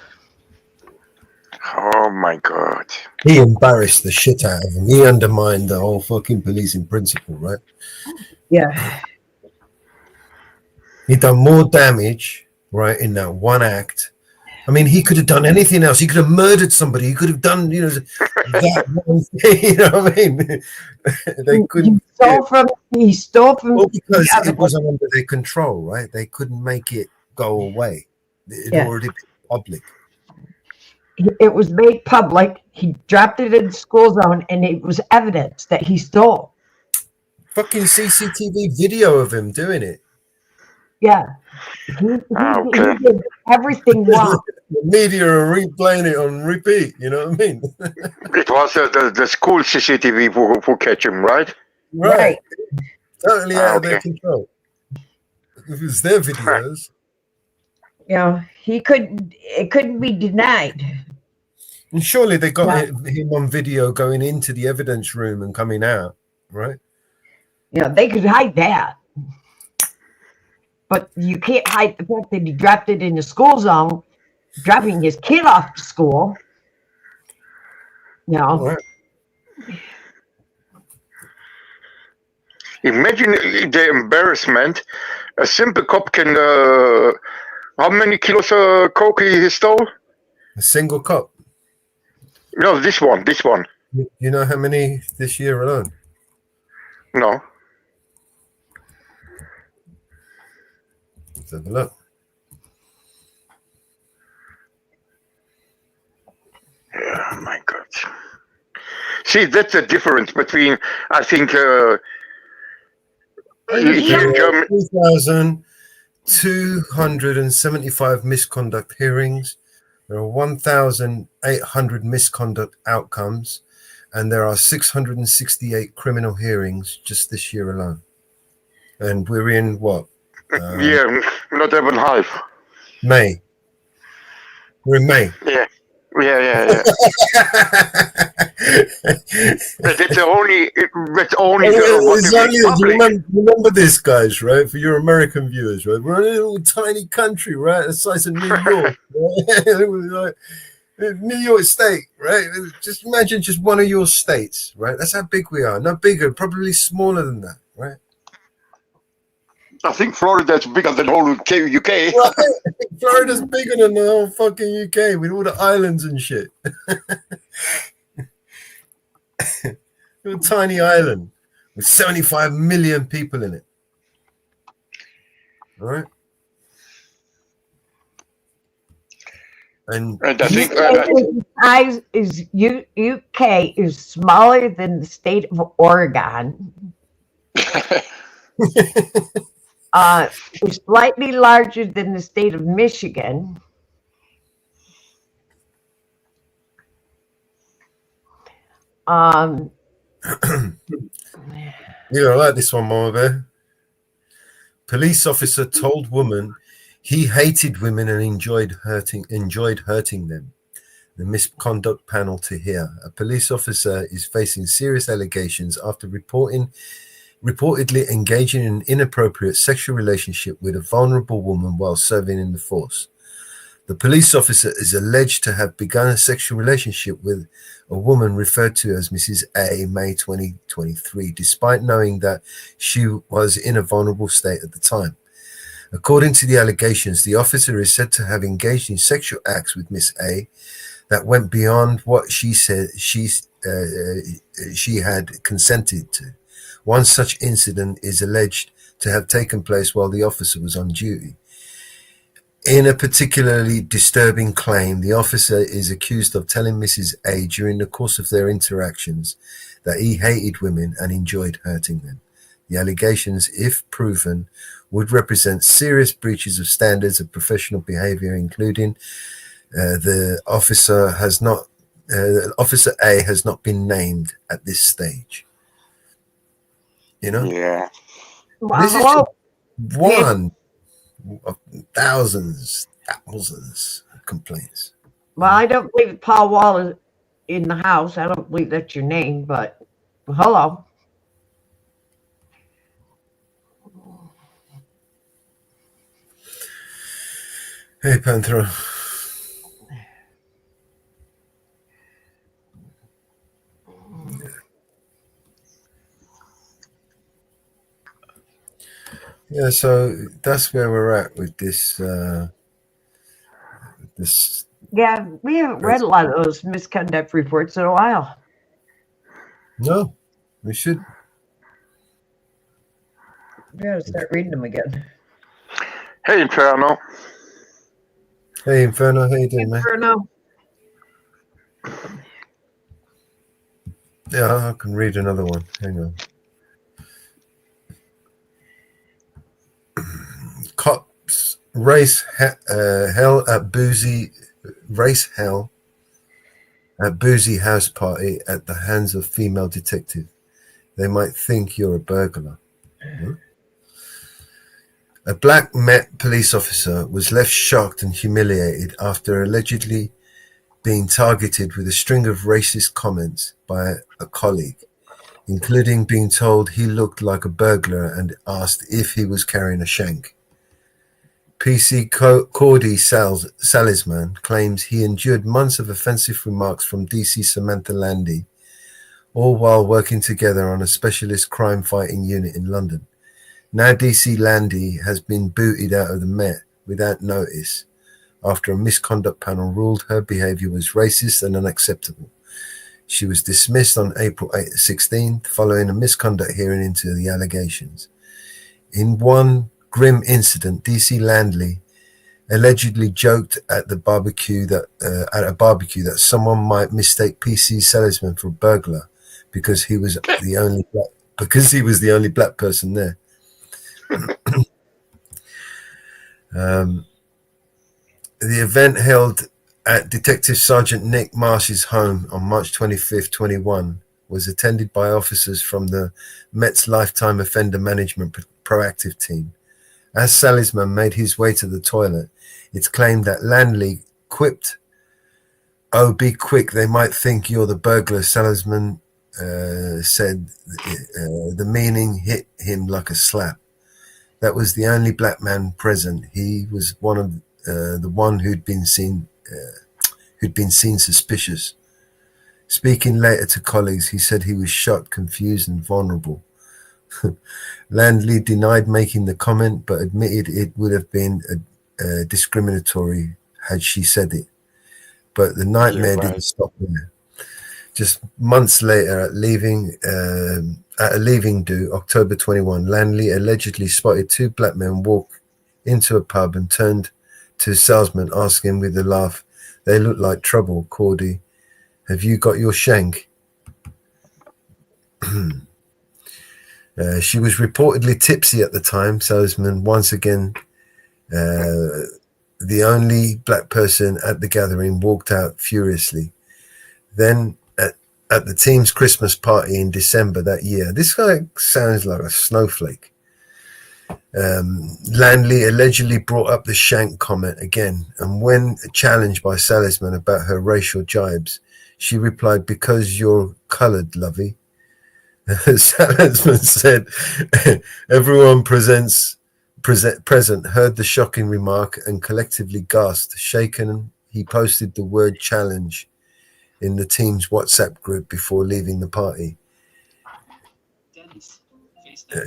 Oh my God. He embarrassed the shit out of him. He undermined the whole fucking policing principle, right? Yeah. He done more damage, right, in that one act. I mean, he could have done anything else. He could have murdered somebody. He could have done, that one thing. You know what I mean? They couldn't. He stole from. Well, because it wasn't under their control, right? They couldn't make it go away. It already been public. It was made public. He dropped it in the school zone, and it was evidence that he stole. Fucking CCTV video of him doing it. Yeah. He did everything wrong. The media are replaying it on repeat. You know what I mean? It was the school CCTV who catch him, right? Right. Totally out of their control. It was their videos. Yeah, it couldn't be denied. And surely they got him on video going into the evidence room and coming out, right? Yeah, they could hide that. But you can't hide the fact that he dropped it in the school zone, dropping his kid off to school. Right. Imagine the embarrassment A simple cop can. How many kilos of coke he stole? A single cop. No, this one. You know how many this year alone? No. Let's have a look. Yeah, my God. See, that's the difference between, I think, here in Germany. 2,275 misconduct hearings. There are 1,800 misconduct outcomes, and there are 668 criminal hearings just this year alone. And we're in what? Yeah, not even half. May. We're in May. Yeah. That's only remember this, guys, right? For your American viewers, right? We're in a little tiny country, right? The size of New York. Right? New York State, right? Just imagine just one of your states, right? That's how big we are. Not bigger, probably smaller than that, right? I think Florida's bigger than the whole UK. Right. Florida's bigger than the whole fucking UK with all the islands and shit. Little tiny island with 75 million people in it. All right. And I think size is UK is smaller than the state of Oregon. Is slightly larger than the state of Michigan. You know, I like this one, Mama Bear. Police officer told woman he hated women and enjoyed hurting them. The misconduct panel to hear. A police officer is facing serious allegations after reportedly engaging in an inappropriate sexual relationship with a vulnerable woman while serving in the force. The police officer is alleged to have begun a sexual relationship with a woman referred to as Mrs. A, May 2023, despite knowing that she was in a vulnerable state at the time. According to the allegations, the officer is said to have engaged in sexual acts with Miss A that went beyond what she said she had consented to. One such incident is alleged to have taken place while the officer was on duty. In a particularly disturbing claim, the officer is accused of telling Mrs. A during the course of their interactions that he hated women and enjoyed hurting them. The allegations, if proven, would represent serious breaches of standards of professional behavior, including Officer A has not been named at this stage. You know? Yeah. This is one of thousands of complaints. Well, I don't believe Paul Wall is in the house. I don't believe that's your name, but hello. Hey, Panthro. Yeah, so that's where we're at with this. Yeah, we haven't read a lot of those misconduct reports in a while. No, we should. We gotta start reading them again. Hey, Inferno. Hey, Inferno. How you doing, man? Inferno. Yeah, I can read another one. Hang on. Cops race hell at boozy house party at the hands of female detective. They might think you're a burglar. Mm-hmm. A black Met police officer was left shocked and humiliated after allegedly being targeted with a string of racist comments by a colleague, including being told he looked like a burglar and asked if he was carrying a shank. PC Cordy Salisman claims he endured months of offensive remarks from DC Samantha Landy, all while working together on a specialist crime-fighting unit in London. Now DC Landy has been booted out of the Met without notice after a misconduct panel ruled her behavior was racist and unacceptable. She was dismissed on April 16th following a misconduct hearing into the allegations. In one grim incident, DC Landy allegedly joked at a barbecue that someone might mistake PC Seligman for a burglar because he was the only black person there. The event held at Detective Sergeant Nick Marsh's home on March 25th, 21, was attended by officers from the Met's Lifetime Offender Management Proactive Team. As Seligman made his way to the toilet, it's claimed that Landy quipped, "Oh, be quick, they might think you're the burglar." Seligman said the meaning hit him like a slap. That was the only black man present. He was one of the one who'd been seen suspicious. Speaking later to colleagues, he said he was shocked, confused, and vulnerable. Landy denied making the comment, but admitted it would have been discriminatory had she said it. But the nightmare didn't stop there. Just months later, at a leaving do, October 21, Landy allegedly spotted two black men walk into a pub and turned to a salesman, asking with a laugh, "They look like trouble, Cordy. Have you got your shank?" She was reportedly tipsy at the time. Salesman, once again, the only black person at the gathering, walked out furiously. Then at the team's Christmas party in December that year, this guy sounds like a snowflake. Landy allegedly brought up the shank comment again, and when challenged by Seligman about her racial jibes, she replied, "Because you're colored, lovey." Seligman said everyone present heard the shocking remark and collectively gasped. Shaken, he posted the word challenge in the team's WhatsApp group before leaving the party.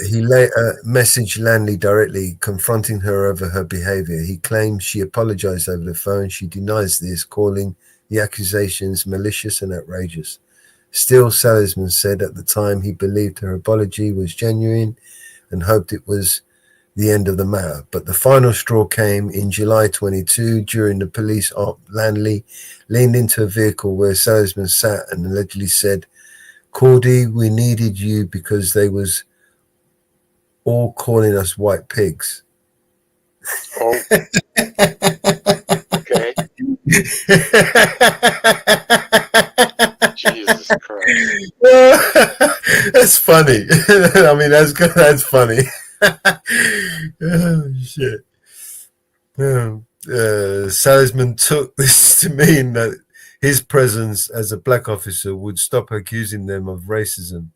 He later messaged Landy directly, confronting her over her behavior. He claimed she apologized over the phone. She denies this, calling the accusations malicious and outrageous. Still, Seligman said at the time he believed her apology was genuine and hoped it was the end of the matter. But the final straw came in July 22 during the police op. Landy leaned into a vehicle where Seligman sat and allegedly said, "Cordy, we needed you because they was all calling us white pigs." Oh. Okay. Jesus Christ. That's funny. I mean, that's good. That's funny. Oh, shit. Seligman took this to mean that his presence as a black officer would stop accusing them of racism,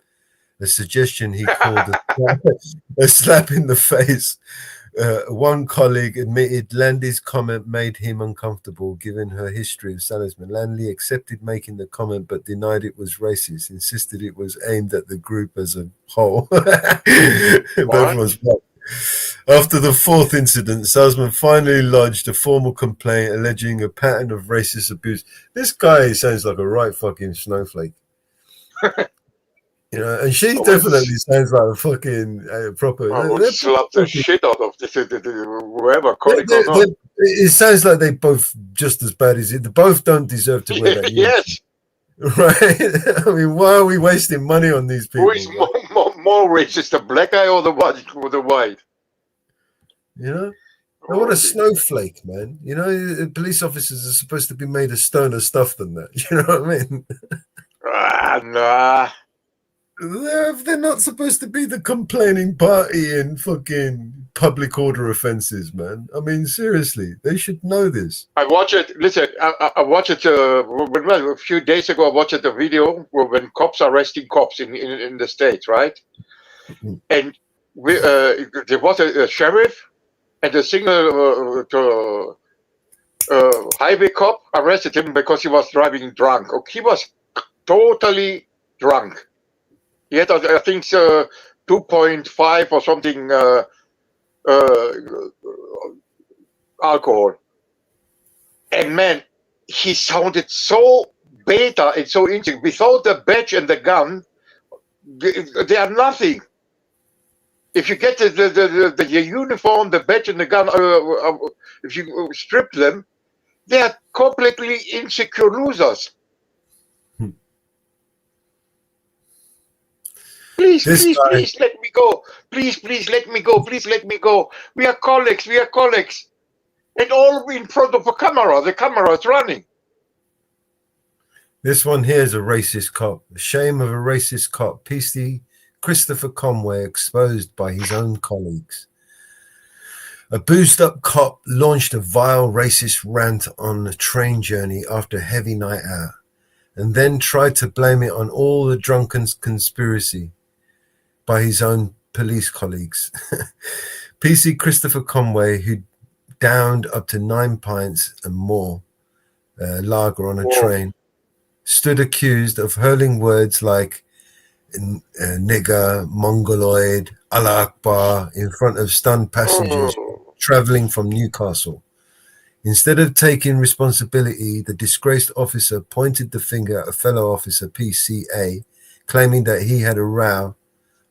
a suggestion he called a slap in the face. One colleague admitted Landy's comment made him uncomfortable given her history of Seligman. Landy accepted making the comment but denied it was racist, insisted it was aimed at the group as a whole. After the fourth incident, Seligman finally lodged a formal complaint alleging a pattern of racist abuse. This guy sounds like a right fucking snowflake. You know, and she definitely sounds like a fucking proper. I would slap the shit out of whoever. It sounds like they both just as bad as it. They both don't deserve to wear that. Yes. Right. I mean, why are we wasting money on these people? Who is more racist, the black guy or the white? You know, what a snowflake, man. You know, police officers are supposed to be made of sterner stuff than that. You know what I mean? Nah. They're not supposed to be the complaining party in fucking public order offenses, man. I mean, seriously, they should know this. I watched it. Listen, I watched it a few days ago. I watched the video when cops are arresting cops in the States, right? And there was a sheriff and a single highway cop arrested him because he was driving drunk. He was totally drunk. He had, I think, 2.5 or something alcohol. And man, he sounded so beta and so interesting. Without the badge and the gun, they are nothing. If you get the uniform, the badge and the gun, if you strip them, they are completely insecure losers. Please, please let me go. Please let me go. Please let me go. We are colleagues. We are colleagues. And all in front of a camera. The camera is running. This one here is a racist cop. The shame of a racist cop. PC Christopher Conway exposed by his own colleagues. A boozed-up cop launched a vile racist rant on a train journey after a heavy night out, and then tried to blame it on all the drunken conspiracy by his own police colleagues. PC Christopher Conway, who downed up to 9 pints and more lager on a train, stood accused of hurling words like nigger, mongoloid, Allah Akbar in front of stunned passengers traveling from Newcastle. Instead of taking responsibility, the disgraced officer pointed the finger at a fellow officer, PCA, claiming that he had a row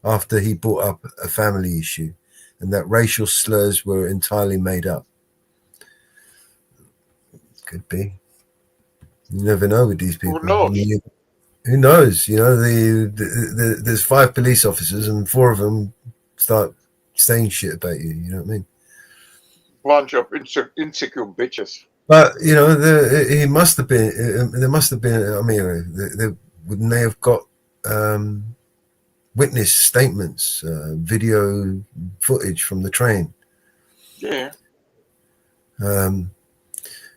after he brought up a family issue and that racial slurs were entirely made up. Could be. You never know with these people. Who knows? Who knows? You know, there's 5 police officers and 4 of them start saying shit about you. You know what I mean? Bunch of insecure bitches. But you know, there must have been. I mean, wouldn't they have got witness statements, video footage from the train? Yeah.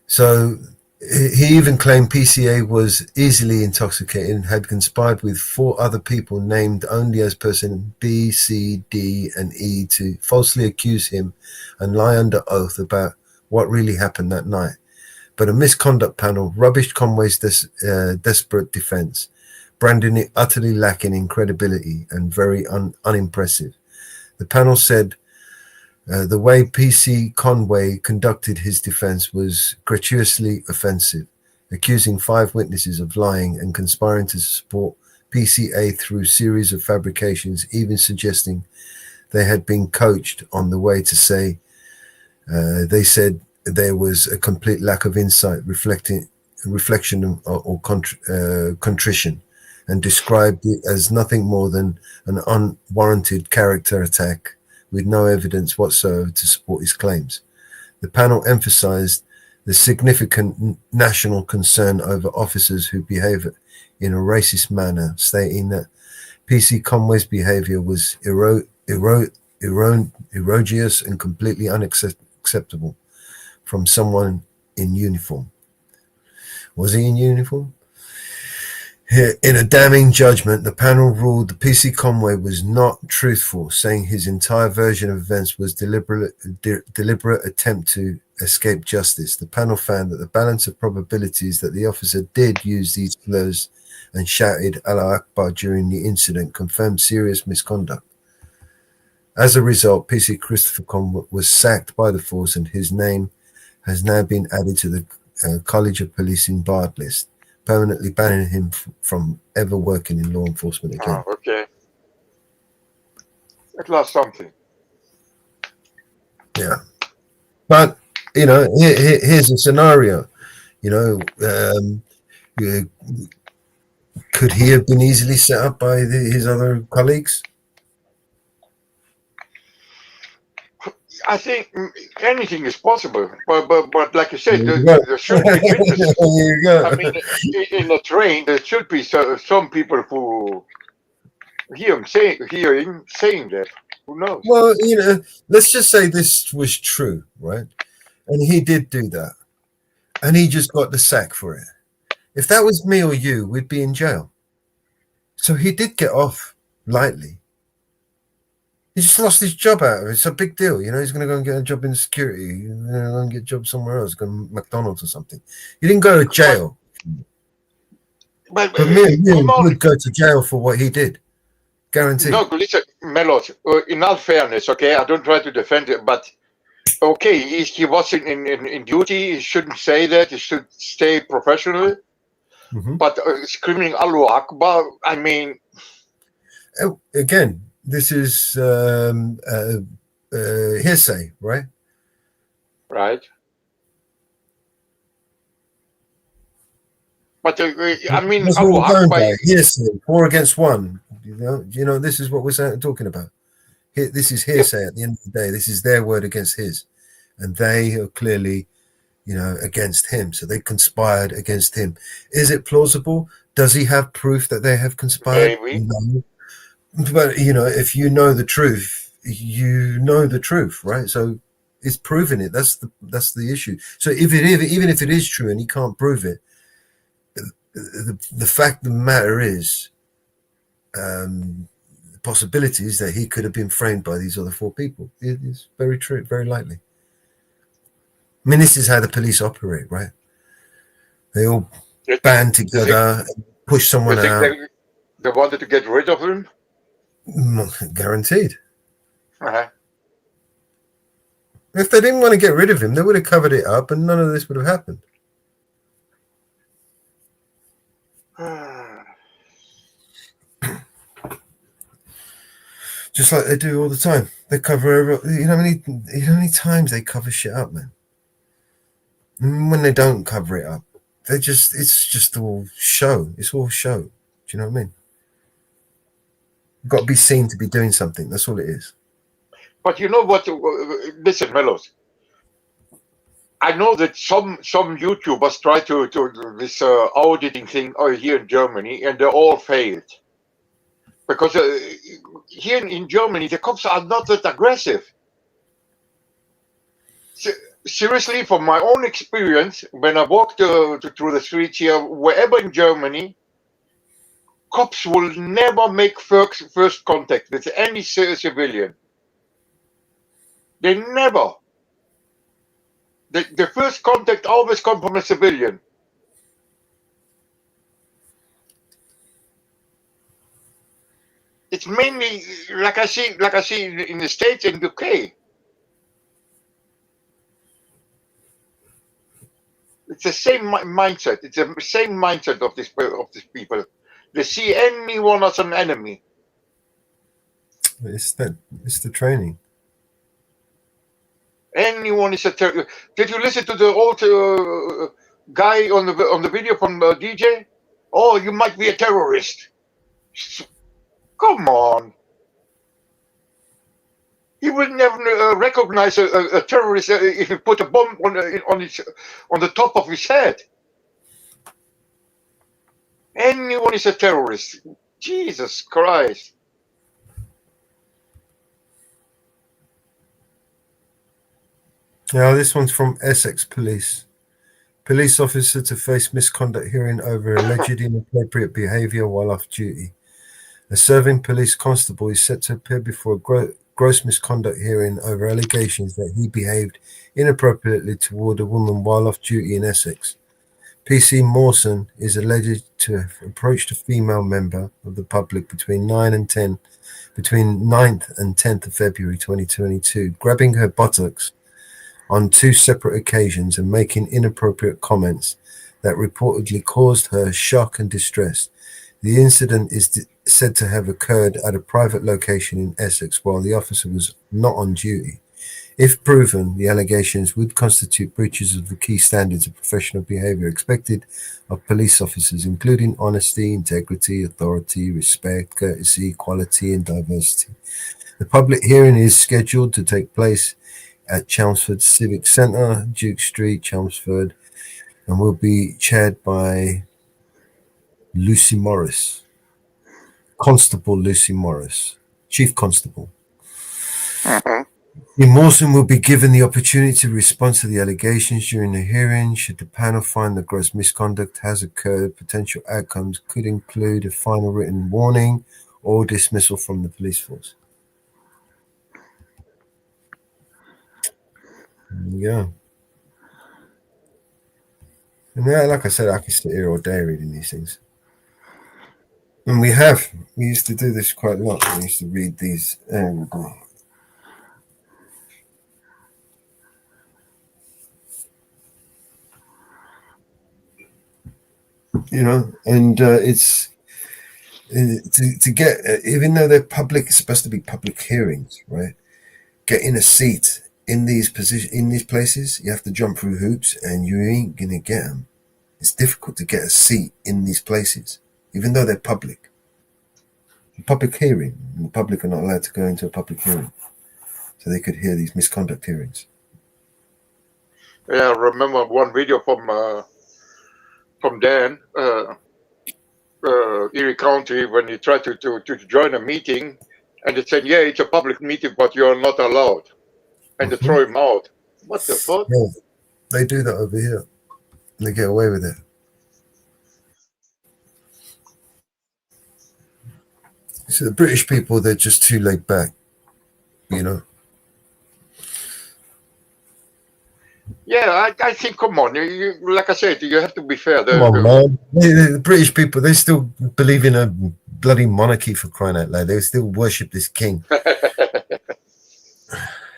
So he even claimed PCA was easily intoxicated and had conspired with 4 other people named only as person B, C, D, and E to falsely accuse him and lie under oath about what really happened that night. But a misconduct panel rubbished Conway's desperate defense, branding it utterly lacking in credibility and very unimpressive. The panel said the way PC Conway conducted his defense was gratuitously offensive, accusing 5 witnesses of lying and conspiring to support PCA through series of fabrications, even suggesting they had been coached on the way to say. They said there was a complete lack of insight, reflection or contrition, and described it as nothing more than an unwarranted character attack with no evidence whatsoever to support his claims. The panel emphasized the significant national concern over officers who behave in a racist manner, stating that PC Conway's behavior was erroneous and completely unacceptable from someone in uniform. Was he in uniform? In a damning judgment, the panel ruled that PC Conway was not truthful, saying his entire version of events was deliberate attempt to escape justice. The panel found that the balance of probabilities that the officer did use these slurs and shouted Allah Akbar during the incident confirmed serious misconduct. As a result, PC Christopher Conway was sacked by the force and his name has now been added to the College of Policing barred list, permanently banning him from ever working in law enforcement again. Oh, okay. At last something. Yeah. But, you know, here's a scenario. You know, could he have been easily set up by his other colleagues? I think anything is possible, but like you said, there should be witnesses. There you go. I mean, in a train, there should be some people who hear him saying that. Who knows? Well, you know, let's just say this was true, right? And he did do that, and he just got the sack for it. If that was me or you, we'd be in jail. So he did get off lightly. He just lost his job out of it. It's a big deal. You know, he's going to go and get a job in security. He's going to go and get a job somewhere else, go to McDonald's or something. He didn't go to jail. But me and you would go to jail for what he did. Guaranteed. No, listen, Melos, in all fairness, okay, I don't try to defend it, but okay, he was in duty. He shouldn't say that. He should stay professional. But screaming Allahu Akbar, I mean. Again, this is hearsay, right? Right. But I mean, that's what we're going by. Hearsay, 4 against 1. You know, this is what we're talking about. This is hearsay. At the end of the day, this is their word against his, and they are clearly, you know, against him. So they conspired against him. Is it plausible? Does he have proof that they have conspired? Maybe. No. But you know, if you know the truth, you know the truth, right? So it's proving it. That's the issue. So even if it is true and he can't prove it, the fact of the matter is, the possibilities that he could have been framed by these other 4 people is very true, very likely. I mean, this is how the police operate, right? They all band together, push someone out. They wanted to get rid of him? Guaranteed. Uh-huh. If they didn't want to get rid of him, they would have covered it up and none of this would have happened. Just like they do all the time. They cover over, you know how many times they cover shit up, man. And when they don't cover it up, it's just all show. It's all show. Do you know what I mean? You've got to be seen to be doing something. That's all it is. But you know what? Listen, Melos. I know that some YouTubers try to this auditing thing here in Germany, and they all failed. Because here in Germany, the cops are not that aggressive. Seriously, from my own experience, when I walked through the streets here, wherever in Germany, cops will never make first contact with any civilian. They never. The first contact always comes from a civilian. It's mainly like I see in the States and UK. It's the same mindset. It's the same mindset of these people. They see anyone as an enemy. It's the training. Anyone is a terrorist. Did you listen to the old guy on the video from DJ? Oh, you might be a terrorist. Come on. He would never recognize a terrorist if he put a bomb on the top of his head. Anyone is a terrorist. Jesus Christ. Now, this one's from Essex Police. Police officer to face misconduct hearing over alleged inappropriate behaviour while off duty. A serving police constable is set to appear before a gross misconduct hearing over allegations that he behaved inappropriately toward a woman while off duty in Essex. PC Mawson is alleged to have approached a female member of the public between 9th and 10th of February 2022, grabbing her buttocks on 2 separate occasions and making inappropriate comments that reportedly caused her shock and distress. The incident is said to have occurred at a private location in Essex while the officer was not on duty. If proven, the allegations would constitute breaches of the key standards of professional behaviour expected of police officers, including honesty, integrity, authority, respect, courtesy, equality, and diversity. The public hearing is scheduled to take place at Chelmsford Civic Centre, Duke Street, Chelmsford, and will be chaired by Lucy Morris, Constable Lucy Morris, Chief Constable. Mawson will be given the opportunity to respond to the allegations during the hearing. Should the panel find that gross misconduct has occurred, potential outcomes could include a final written warning or dismissal from the police force. Yeah. And yeah, like I said, I can sit here all day reading these things. And we used to do this quite a lot. We used to read these. You know, and it's to get, even though they're public, it's supposed to be public hearings, right? Getting a seat in these places, you have to jump through hoops, and you ain't gonna get them. It's difficult to get a seat in these places, even though they're public. A public hearing, and the public are not allowed to go into a public hearing, so they could hear these misconduct hearings. Yeah, I remember one video from Dan, Erie County, when he tried to join a meeting, and they said, "Yeah, it's a public meeting, but you're not allowed," and they throw him out. What the fuck? Yeah, they do that over here. They get away with it. So the British people, they're just too laid back, you know. Yeah, I think, come on, you, like I said, you have to be fair. Come on, man. The British people, they still believe in a bloody monarchy, for crying out loud. They still worship this king.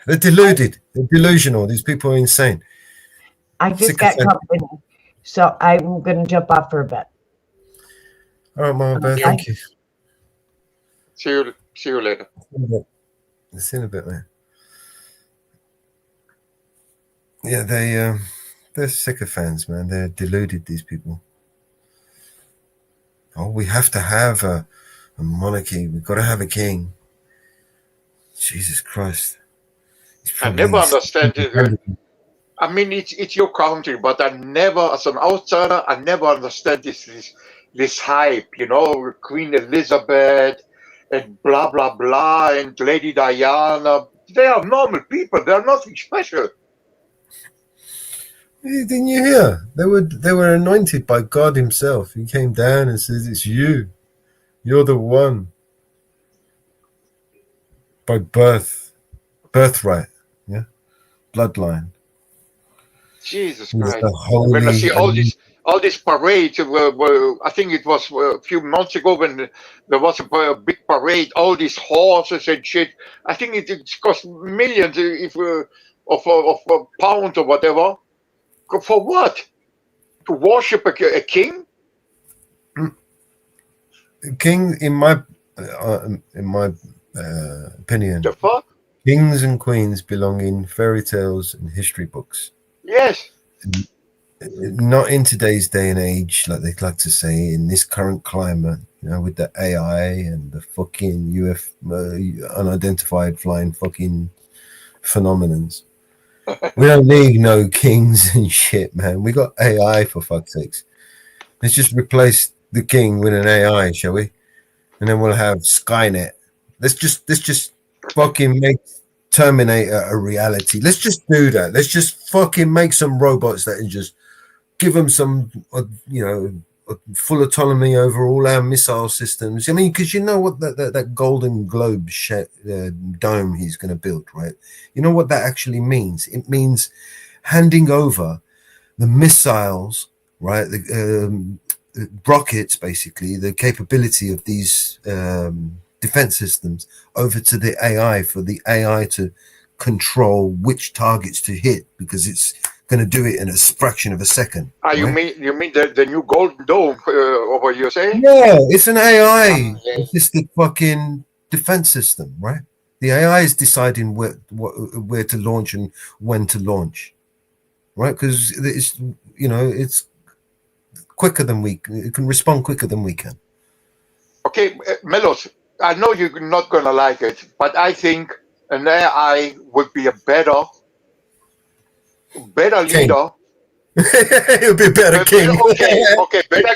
They're deluded. They're delusional. These people are insane. I just got company, so I'm going to jump off for a bit. All right, Mama Bear, thank you. See you later. See you in a bit, man. Yeah, they're sycophants, man. They're deluded, these people. Oh, we have to have a monarchy. We've got to have a king. Jesus Christ. I never understand it. I mean, it's your country, but I never, as an outsider, I never understand this hype, you know, Queen Elizabeth and blah, blah, blah, and Lady Diana. They are normal people. They are nothing special. Didn't you hear? They were anointed by God himself. He came down and says, "It's you. You're the one." By birthright, yeah, bloodline. Jesus He was Christ! the holy- When I see all these parades, I think it was a few months ago when there was a big parade. All these horses and shit. I think it cost millions of pounds or whatever. For what? To worship a king? King, in my opinion, The fuck? kings and queens belong in fairy tales and history books. Yes. Not in today's day and age, like they like to say, in this current climate, you know, with the AI and the fucking unidentified flying fucking phenomenons. We don't need no kings and shit, man. We got AI, for fuck's sakes. Let's just replace the king with an AI, shall we? And then we'll have Skynet. Let's just fucking make Terminator a reality. Let's just do that. Let's just fucking make some robots that can just give them some, full autonomy over all our missile systems. I mean, because you know what that Golden Globe dome he's going to build, right? You know what that actually means? It means handing over the missiles, right? The rockets, basically, the capability of these defense systems over to the AI, for the AI to control which targets to hit, because it's going to do it in a fraction of a second. Right? You mean the new Golden Dome over here, saying? Yeah, it's an AI assisted fucking defense system, right? The AI is deciding where to launch and when to launch, right? Because it's quicker than it can respond quicker than we can. Okay, Melos, I know you're not going to like it, but I think an AI would be a better leader. He'll be a better king. Okay, better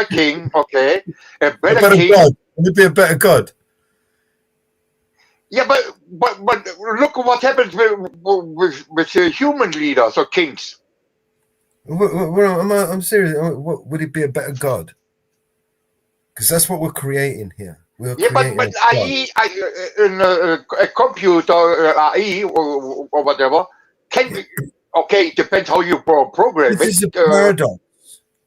king, okay. A better king. God. He'll be a better god. Yeah, but look at what happens with human leaders or kings. I'm serious. What, would it be a better god? Because that's what we're creating here. Yeah, but AI, a computer, AI or whatever, can be, okay, it depends how you program it. This is a paradox.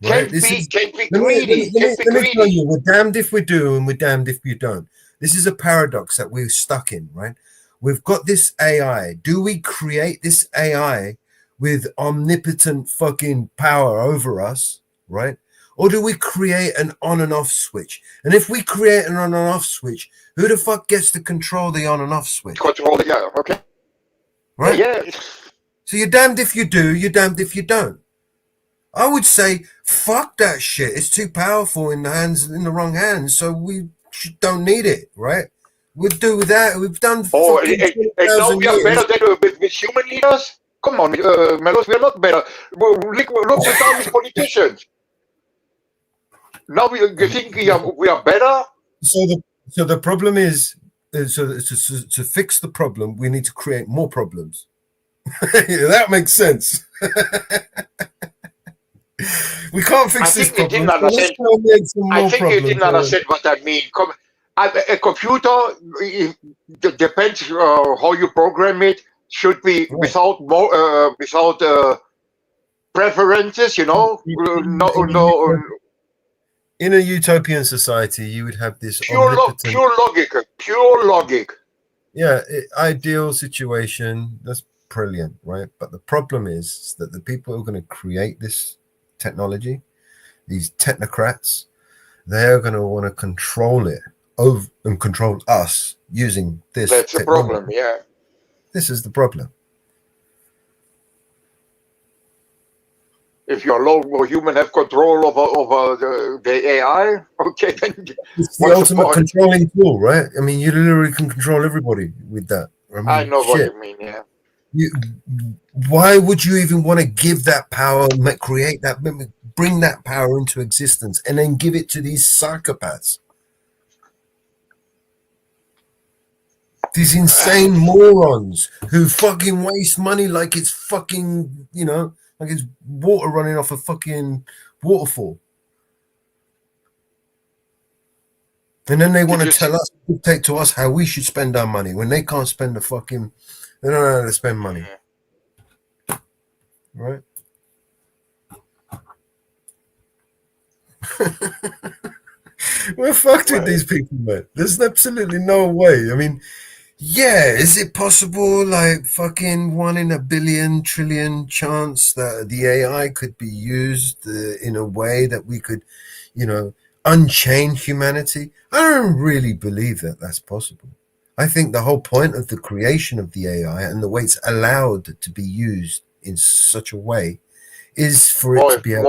right? Can't be let me greedy. Can't be tell greedy. you, we're damned if we do and we're damned if we don't. This is a paradox that we're stuck in, right? We've got this AI. Do we create this AI with omnipotent fucking power over us, right? Or do we create an on and off switch? And if we create an on and off switch, who the fuck gets to control the on and off switch? Control it, yeah, okay. Right? Yeah. So you're damned if you do, you're damned if you don't. I would say, fuck that shit. It's too powerful in the wrong hands, so we don't need it, right? We'll do that. We've done fucking And now 20,000 we are years. better than with human leaders? Come on, Melos, we are not better. Look at these politicians. Now you think we are better? So the problem is, to fix the problem, we need to create more problems. That makes sense. We can't fix this problem. So let's go and make some I more think you problems. didn't understand what I mean. A computer, it depends how you program it, should be without preferences, you know. In a utopian society, you would have this Pure logic. Yeah, ideal situation. That's brilliant, right? But the problem is that the people who are going to create this technology, these technocrats, they're going to want to control it over and control us using this. That's the problem, yeah. This is the problem. If your local human have control over the AI, okay, then It's the ultimate controlling tool, right? I mean, you literally can control everybody with that. I know what you mean, yeah. Why would you even want to give that power, create that, bring that power into existence, and then give it to these psychopaths? These insane morons who fucking waste money like it's fucking, you know, like it's water running off a fucking waterfall. And then they want to tell us, dictate to us how we should spend our money when they can't spend the fucking, they don't know how to spend money. Right? We're fucked with these people, man. There's absolutely no way. I mean, yeah, is it possible, like fucking 1 in a billion trillion chance that the AI could be used in a way that we could, you know, unchain humanity? I don't really believe that that's possible. I think the whole point of the creation of the AI and the way it's allowed to be used in such a way is for it to be able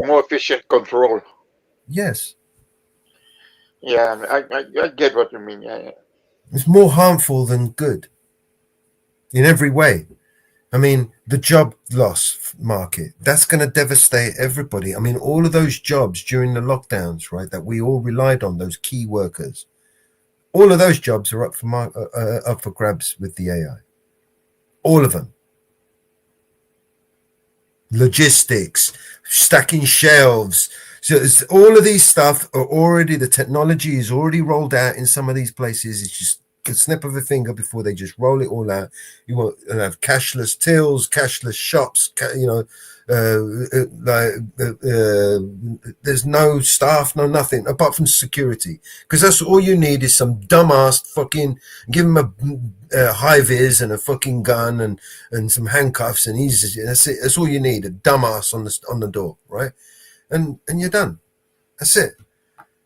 more efficient control. Yes. Yeah, I get what you mean. Yeah. It's more harmful than good in every way. I mean, the job loss market, that's going to devastate everybody. I mean, all of those jobs during the lockdowns, right, that we all relied on, those key workers, all of those jobs are up for grabs with the AI. All of them. Logistics, stacking shelves. So it's, all of these stuff are already, the technology is already rolled out in some of these places. It's just a snip of a finger before they just roll it all out. You want to have cashless tills, cashless shops, you know, there's no staff, no nothing apart from security, because that's all you need is some dumbass fucking give him a high vis and a fucking gun and some handcuffs, and that's it. That's all you need, a dumbass on the door, right? And you're done. That's it.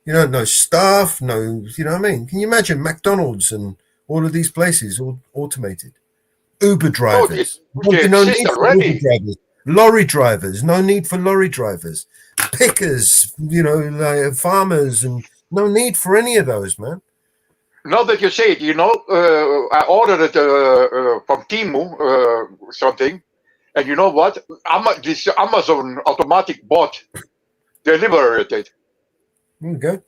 You know, no staff, no, you know what I mean? Can you imagine McDonald's and all of these places all automated? Uber drivers. No need for Uber drivers. Lorry drivers. No need for lorry drivers. Pickers, you know, like farmers, and no need for any of those, man. Now that you say it, you know, I ordered it from Temu, something, and you know what? This Amazon automatic bot delivered it. Okay.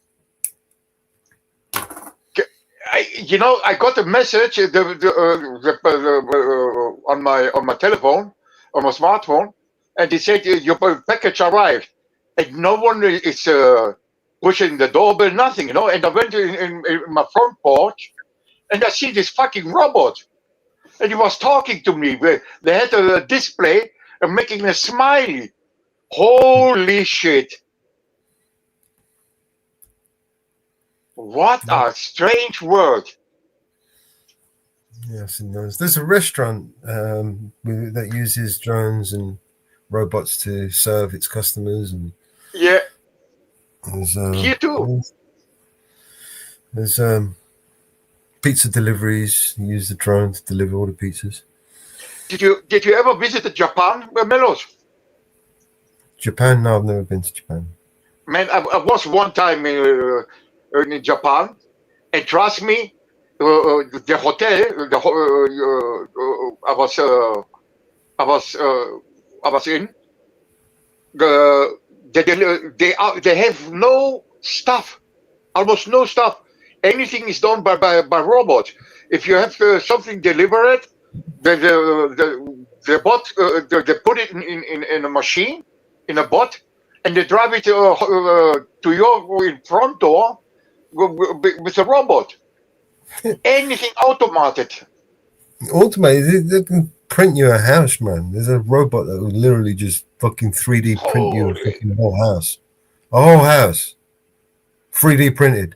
You know, I got a message on my telephone, on my smartphone, and they said your package arrived, and no one is pushing the doorbell, nothing, you know. And I went in my front porch, and I see this fucking robot, and he was talking to me. They had a display and making a smiley. Holy shit. What a strange word. Yes, and there's a restaurant that uses drones and robots to serve its customers, and Yeah, there's here too. there's pizza deliveries. You use the drone to deliver all the pizzas. Did you ever visit Japan, Melos? Japan? No, I've never been to Japan. Man, I was one time in Japan, and trust me, the hotel, I was in. They have no staff, almost no staff. Anything is done by robots. If you have something delivered, the bot they put it in a machine, in a bot, and they drive it to your in front door with a robot. Anything automated. Automated, they can print you a house, man. There's a robot that will literally just fucking 3D print you a fucking whole house. A whole house. 3D printed.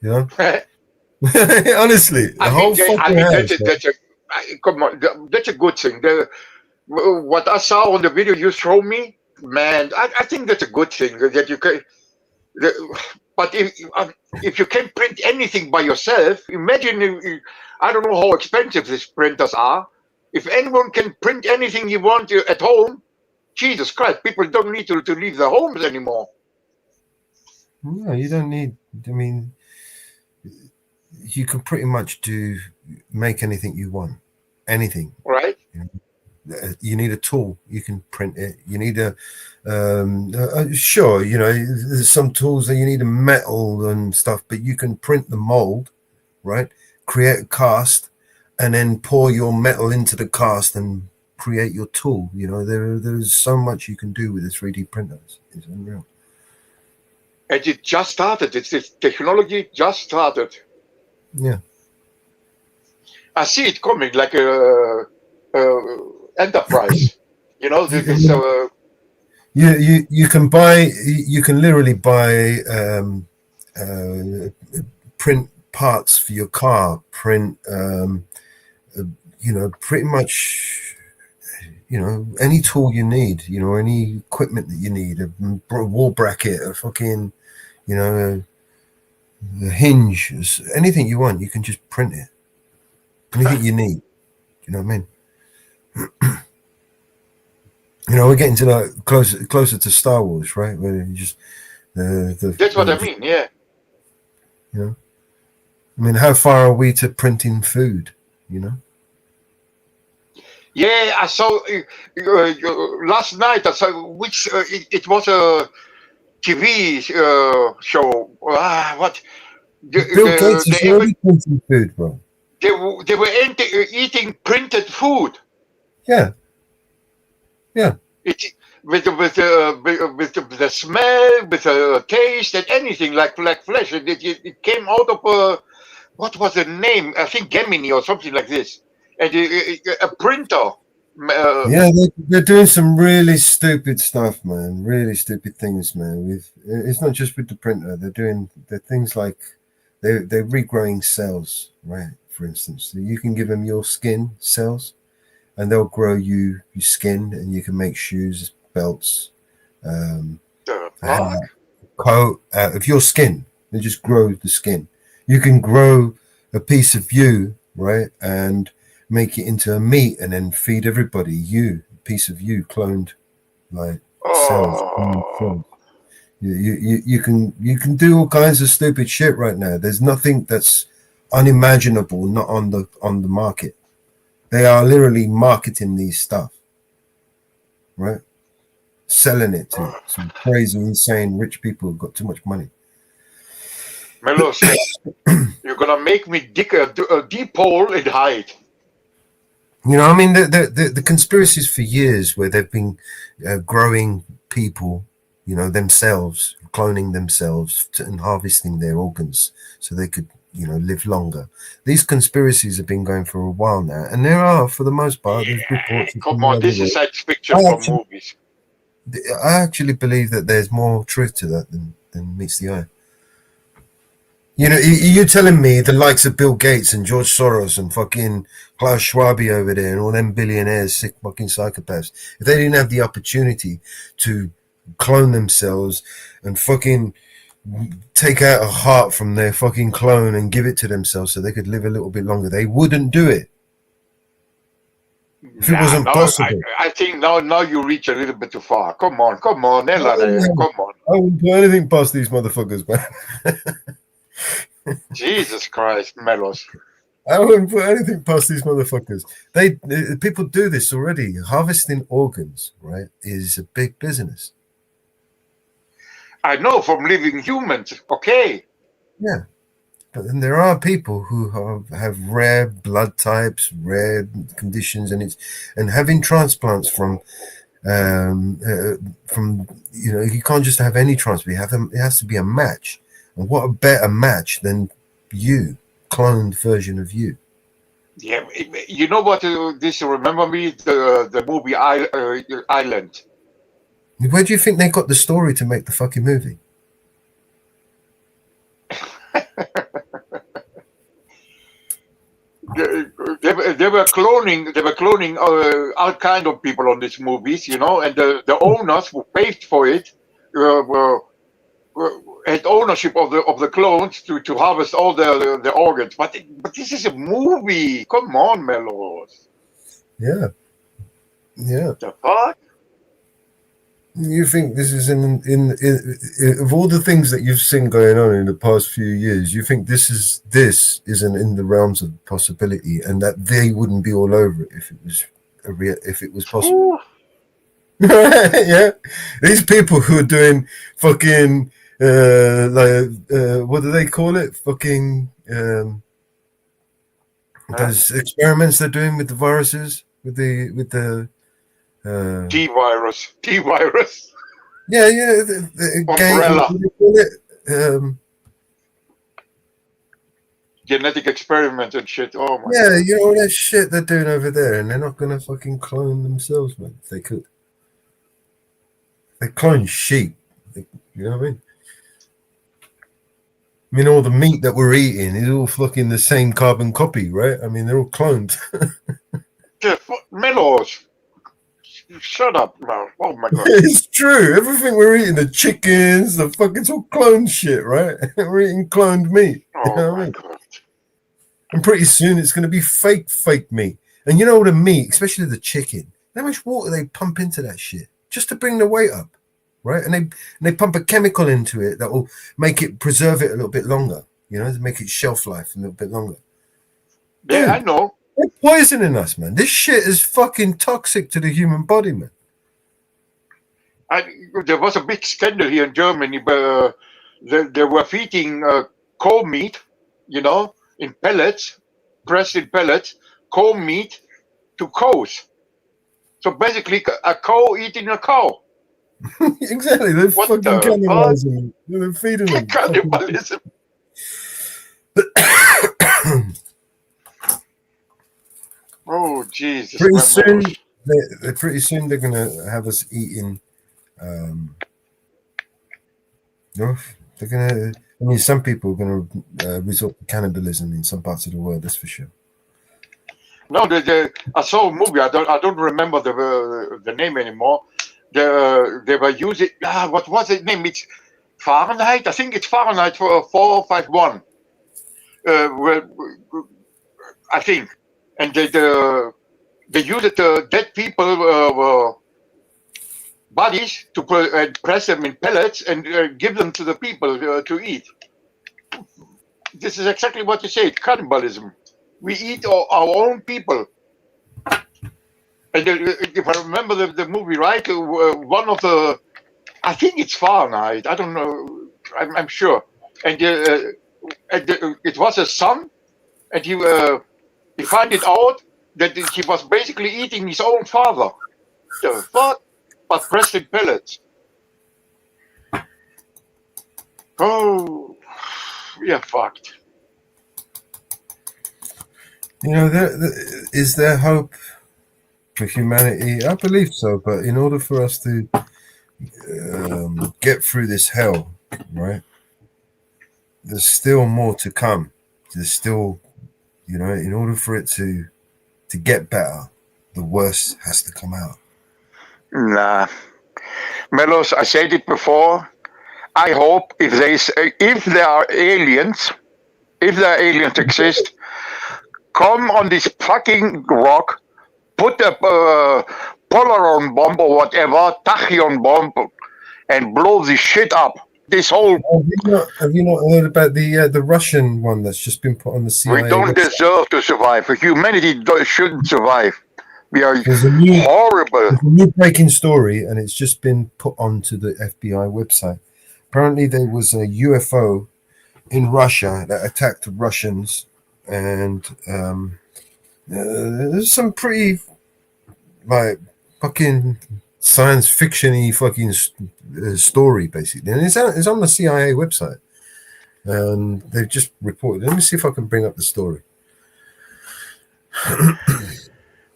You know? Honestly, the whole fucking house. Come on, that's a good thing. What I saw on the video you showed me, man, I think that's a good thing that you can. But if you can print anything by yourself, imagine. I don't know how expensive these printers are. If anyone can print anything you want at home, Jesus Christ, people don't need to leave their homes anymore. No, you don't need. I mean, you can pretty much make anything you want, anything. Right. You need a tool, you can print it. You need sure, you know, there's some tools that you need a metal and stuff, but you can print the mold, right? Create a cast, and then pour your metal into the cast and create your tool. You know, there's so much you can do with a 3D printer. It's unreal. And it just started. This technology just started. Yeah. I see it coming like a enterprise. You know, this. You can literally buy print parts for your car, print you know, pretty much, you know, any tool you need, you know, any equipment that you need, a wall bracket, a fucking, you know, a hinge, anything you want, you can just print it. Anything you need. You know what I mean? You know, we're getting to like closer to Star Wars, right? Where you just that's what I mean, yeah. You know, I mean, how far are we to printing food? You know. Yeah, I saw last night. I saw which it was a TV show. What? Bill Gates is already printing food, bro. They were eating printed food. Yeah. Yeah. With the smell, with the taste, and anything like flesh. It came out of what was the name? I think Gemini or something like this. And a printer. Yeah, they're doing some really stupid stuff, man. Really stupid things, man. It's not just with the printer. They're things like they're regrowing cells, right? For instance, so you can give them your skin cells, and they'll grow you your skin, and you can make shoes, belts, coat out of your skin. They just grow the skin. You can grow a piece of you, right, and make it into a meat, and then feed everybody a piece of you cloned, like cells. You can do all kinds of stupid shit right now. There's nothing that's unimaginable not on the market. They are literally marketing these stuff, right? Selling it to some crazy, insane rich people who've got too much money. Melos, you're gonna make me dig a deep hole and hide. You know, I mean, the conspiracies for years where they've been growing people, you know, themselves, cloning themselves and harvesting their organs so they could, you know, live longer. These conspiracies have been going for a while now, and there are, for the most part, there's reports. Come on, this is science fiction from movies. I actually believe that there's more truth to that than meets the eye. You know, you're telling me the likes of Bill Gates and George Soros and fucking Klaus Schwab over there and all them billionaires, sick fucking psychopaths, if they didn't have the opportunity to clone themselves and fucking take out a heart from their fucking clone and give it to themselves so they could live a little bit longer, they wouldn't do it. If it wasn't possible. I think now you reach a little bit too far. Come on, come on. Come on. I wouldn't put anything past these motherfuckers, man. Jesus Christ, Melos. I wouldn't put anything past these motherfuckers. People do this already. Harvesting organs, right, is a big business. I know from living humans, okay. Yeah. But then there are people who have rare blood types, rare conditions, and having transplants from you know, you can't just have any transplant. It has to be a match. And what a better match than you, cloned version of you. Yeah, you know what? This remember me the movie Island. Where do you think they got the story to make the fucking movie? They were cloning all kind of people on these movies, you know, and the owners who paid for it had ownership of the clones to harvest all the organs. But this is a movie. Come on, Melos. Yeah. The fuck? You think this is in of all the things that you've seen going on in the past few years, you think this isn't in the realms of possibility, and that they wouldn't be all over it if it was possible? Yeah, these people who are doing fucking what do they call it? Fucking those experiments they're doing with the viruses, with the T-virus. Yeah, the Umbrella. what do they call it? Genetic experiment and shit. Oh my Yeah, God. you know all that shit they're doing over there, and they're not gonna fucking clone themselves, man. If they could, they clone sheep. You know what I mean? I mean, all the meat that we're eating is all fucking the same carbon copy, right? I mean, they're all cloned. Melos. Shut up, man. Oh my God. It's true. Everything we're eating, the chickens, the fucking, it's all cloned shit, right? We're eating cloned meat. You know what I mean? And pretty soon it's going to be fake meat. And you know the meat, especially the chicken, how much water they pump into that shit just to bring the weight up, right? And they pump a chemical into it that will make it, preserve it a little bit longer, you know, to make it shelf life a little bit longer. Yeah, Dude, I know. they're poisoning us, man. This shit is fucking toxic to the human body, man. There was a big scandal here in Germany, but they were feeding cow meat, you know, in pellets, pressed in pellets, cow meat to cows. So basically, a cow eating a cow. Exactly. They're fucking cannibalizing them. They're feeding them. Cannibalism. Oh, Jesus. Pretty soon they're gonna have us eating. No, they're gonna. I mean, some people are gonna resort to cannibalism in some parts of the world. That's for sure. No, I saw a movie. I don't remember the name anymore. They were using what was the name? It's Fahrenheit. I think it's Fahrenheit 451. I think, and they used dead people bodies to press them in pellets and give them to the people to eat. This is exactly what you say. Cannibalism. We eat our own people. And if I remember the movie right, one of the, I think it's Fahrenheit. I don't know. I'm sure. And it was a son, and he found it out that he was basically eating his own father. The fuck? But pressed in pellets. Oh, we are fucked. You know, is there hope for humanity? I believe so, but in order for us to get through this hell, right? There's still more to come. There's still, in order for it to get better, the worst has to come out. Nah, Melos, I said it before. I hope if there are aliens exist, come on this fucking rock, put a Polaron bomb or whatever, tachyon bomb, and blow this shit up. This whole. Have you not heard about the Russian one that's just been put on the CIA? We don't deserve to survive. Humanity shouldn't survive. We are horrible. There's a new breaking story, and it's just been put onto the FBI website. Apparently, there was a UFO in Russia that attacked the Russians, and there's some pretty fucking science fiction-y fucking story, basically, and it's on the CIA website, and they've just reported. Let me see if I can bring up the story.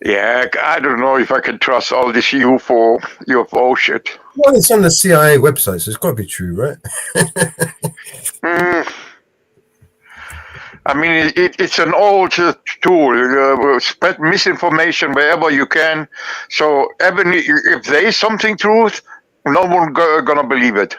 Yeah, I don't know if I can trust all this UFO shit. Well, it's on the CIA website, so it's got to be true, right? I mean, it's an old tool. Spread misinformation wherever you can. So even if there is something truth, no one gonna believe it.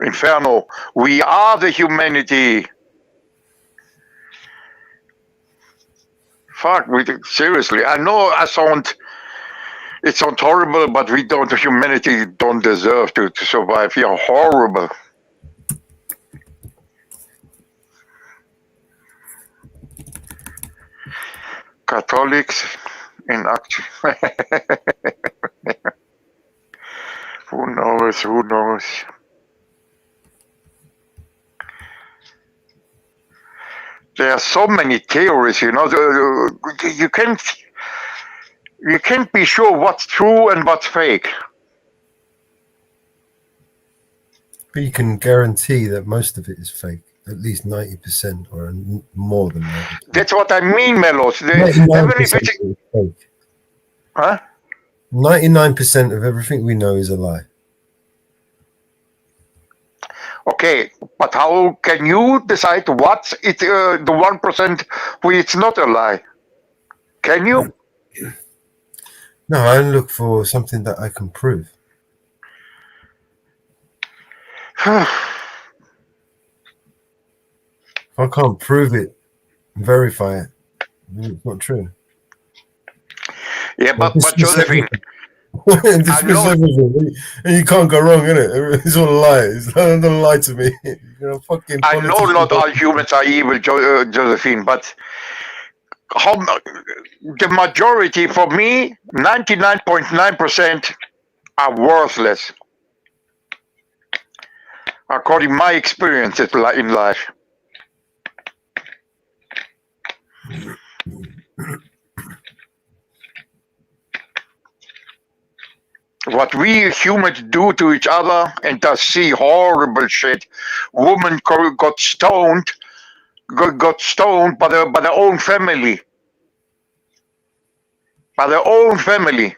Inferno, we are the humanity. Fuck, seriously. I know it sounds horrible, but humanity don't deserve to survive. We are horrible. Catholics in action. Who knows? There are so many theories, you can't be sure what's true and what's fake. But you can guarantee that most of it is fake, at least 90% or more than that. That's what I mean, Melos. 99% of everything we know is a lie. Okay, but how can you decide what's the 1% where it's not a lie? Can you? No, I look for something that I can prove. If I can't prove it, verify it. It's not true. Yeah, but Josephine, everything. And you can't go wrong, innit? It's all lies. Don't lie to me. Fucking I know not all humans are evil, Josephine, but the majority, for me, 99.9% are worthless, according to my experiences in life. What we humans do to each other, and to see horrible shit. Women got stoned by their own family. By their own family.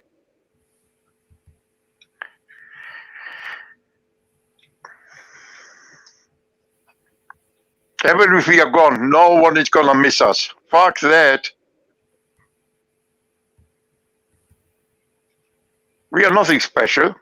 Even if we are gone, no one is gonna miss us. Fuck that. We are nothing special.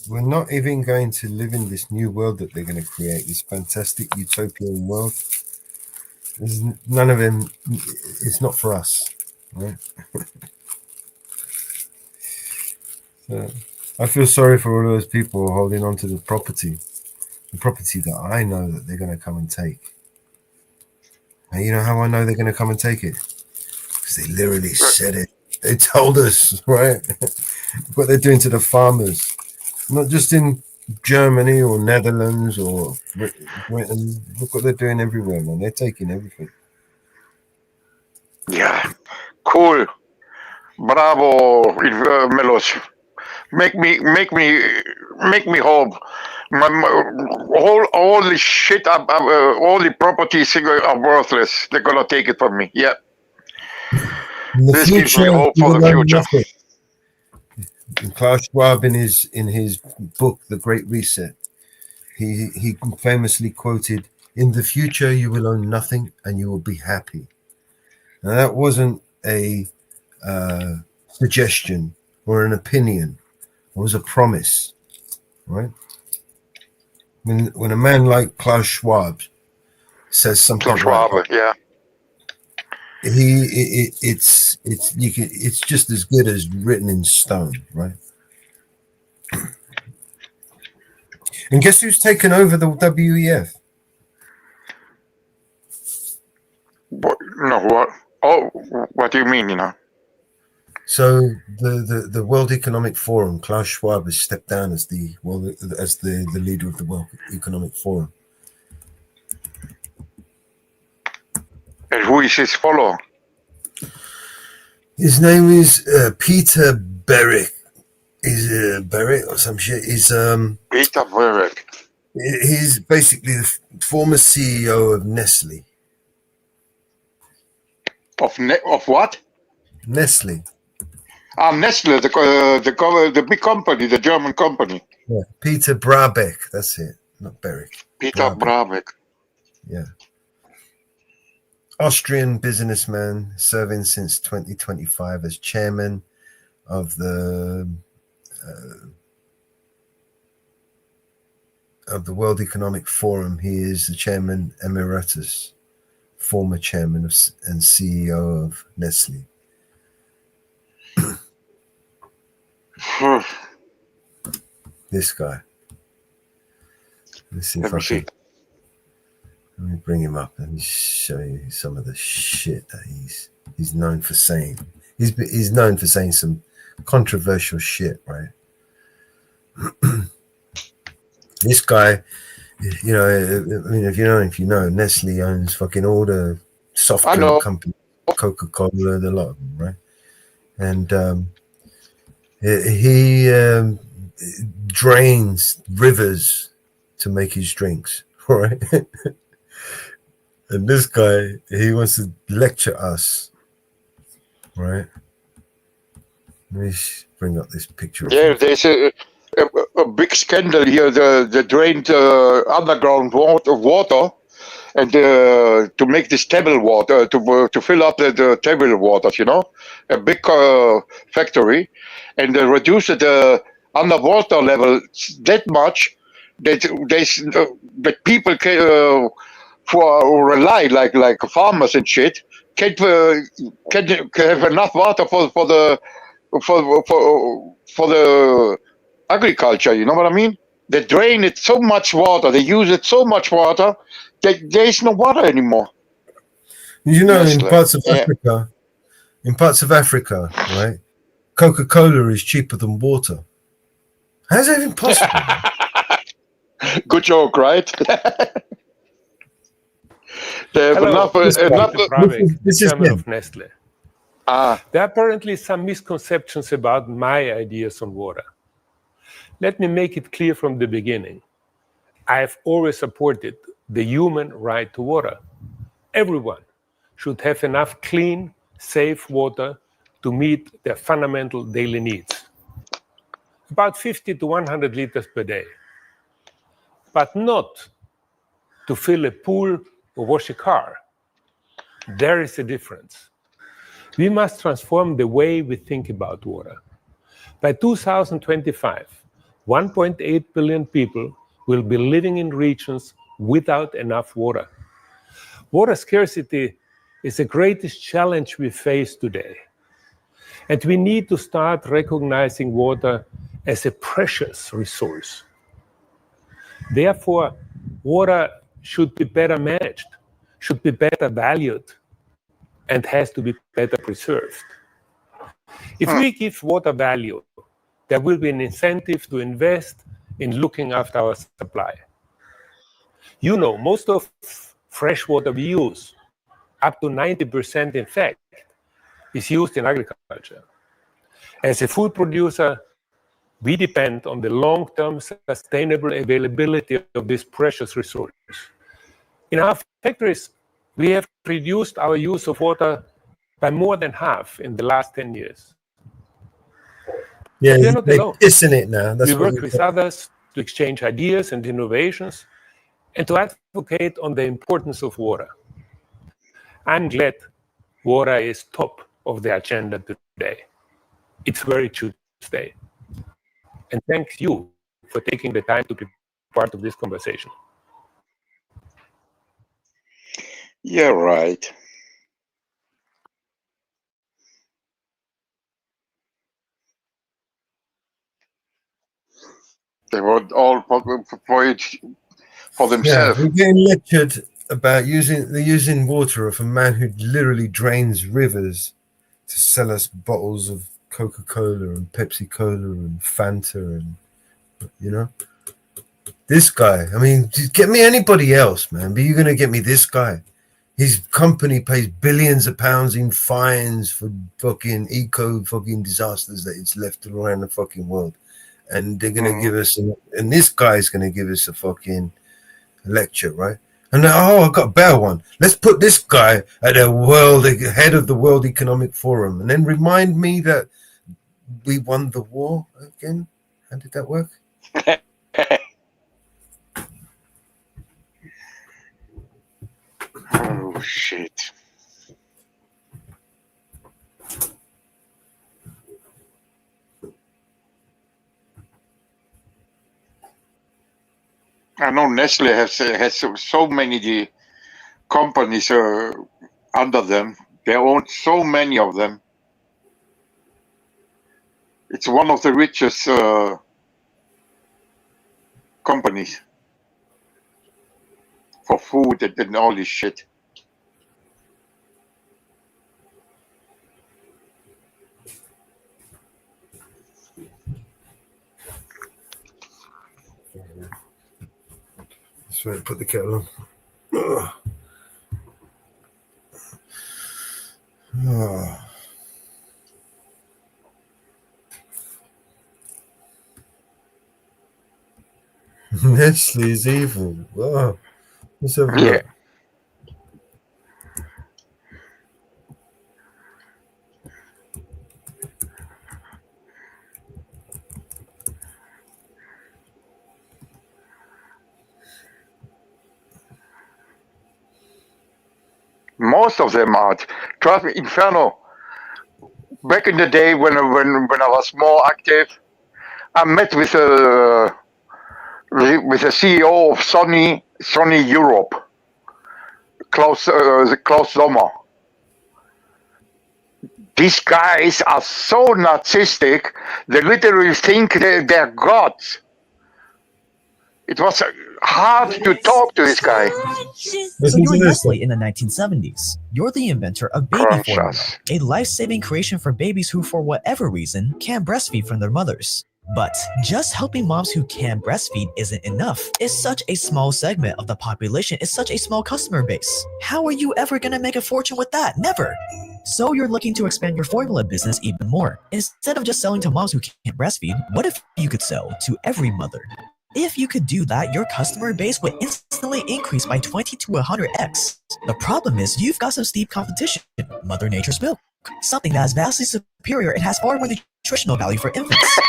We're not even going to live in this new world that they're going to create, this fantastic utopian world. None of them, it's not for us, right? So I feel sorry for all those people holding on to the property that I know that they're going to come and take. And you know how I know they're going to come and take it? Because they literally said it. They told us, right? What they're doing to the farmers. Not just in Germany or Netherlands or Britain. Look what they're doing everywhere, man. They're taking everything. Yeah, cool. Bravo, Melos. Make me hope. All the shit, all the properties are worthless. They're gonna take it from me. Yeah. In the This gives me future, hope you for will the own future. nothing. And Klaus Schwab, in his book, The Great Reset, he famously quoted, "In the future, you will own nothing, and you will be happy." Now, that wasn't a suggestion or an opinion; it was a promise, right? When a man like Klaus Schwab says something Klaus Schwab, like that, yeah. it's just as good as written in stone, right? And guess who's taken over the WEF? What? Oh, what do you mean? So the World Economic Forum, Klaus Schwab has stepped down as the leader of the World Economic Forum. And who is his follower? His name is Peter Berwick. Is Berwick or some shit? Peter Berwick. He's basically the former CEO of Nestle. Of what? Nestle. Nestle, the big company, the German company. Yeah, Peter Brabeck. That's it, not Berwick. Peter Brabeck. Yeah. Austrian businessman serving since 2025 as chairman of the World Economic Forum. He is the chairman emeritus, former chairman and CEO of Nestle. This guy. Let me bring him up and show you some of the shit that he's known for saying. He's known for saying some controversial shit, right? This guy, you know, I mean, if you know, Nestle owns fucking all the soft drink companies, Coca-Cola, the lot of them, right? And he drains rivers to make his drinks, right? And this guy, he wants to lecture us, right? Let me bring up this picture. Yeah, there's a big scandal here. The drained underground water, and to make this table water, to fill up the table waters, you know, a big factory, and they reduced the underwater level that much that people can for rely like farmers and shit can have enough water for the agriculture. You know what I mean? They drain it so much water, they use it so much water that there is no water anymore. You know, in parts of Africa, right? Coca-Cola is cheaper than water. How's that even possible? Good joke, right? They have enough. This is chairman of Nestle. There are apparently some misconceptions about my ideas on water. Let me make it clear from the beginning. I have always supported the human right to water. Everyone should have enough clean, safe water to meet their fundamental daily needs. About 50 to 100 liters per day. But not to fill a pool or wash a car. There is a difference. We must transform the way we think about water. By 2025, 1.8 billion people will be living in regions without enough water. Water scarcity is the greatest challenge we face today. And we need to start recognizing water as a precious resource. Therefore, water should be better managed, should be better valued, and has to be better preserved. If we give water value, there will be an incentive to invest in looking after our supply. You know, most of fresh water we use up to 90% in fact, is used in agriculture. As a food producer, we depend on the long-term sustainable availability of this precious resource. In our factories, we have reduced our use of water by more than half in the last 10 years. Yeah, we're not they're alone. pissing it now. That's we what work with others to exchange ideas and innovations and to advocate on the importance of water. I'm glad water is top of the agenda today. It's where it should stay. And thanks you for taking the time to be part of this conversation. Yeah, right. They were all for themselves. Yeah, we're getting lectured about using water of a man who literally drains rivers to sell us bottles of Coca-Cola and Pepsi-Cola and Fanta and, you know. This guy, I mean, get me anybody else, man, but you're going to get me this guy. His company pays billions of pounds in fines for fucking fucking disasters that it's left around the fucking world. And they're going to give us, and this guy's going to give us a fucking lecture, right? And I got a better one. Let's put this guy at the head of the World Economic Forum, and then remind me that we won the war again. How did that work? Oh shit. I know Nestle has so many companies under them. They own so many of them. It's one of the richest companies for food and all this shit. That's right, put the kettle on. Oh. Oh. Nestle is evil. Oh. Let's have a look. Most of them are. Trust me, Inferno. Back in the day when I was more active, I met with the CEO of Sony Europe, Klaus Sommer. These guys are so narcissistic, they literally think they're gods. It was hard to talk to this guy. So you're Nestle in the 1970s. You're the inventor of baby formula, a life-saving creation for babies who, for whatever reason, can't breastfeed from their mothers. But just helping moms who can't breastfeed isn't enough. It's such a small segment of the population. It's such a small customer base. How are you ever going to make a fortune with that? Never. So you're looking to expand your formula business even more. Instead of just selling to moms who can't breastfeed, what if you could sell to every mother? If you could do that, your customer base would instantly increase by 20 to 100x. The problem is you've got some steep competition. Mother Nature's milk. Something that is vastly superior and has far more nutritional value for infants.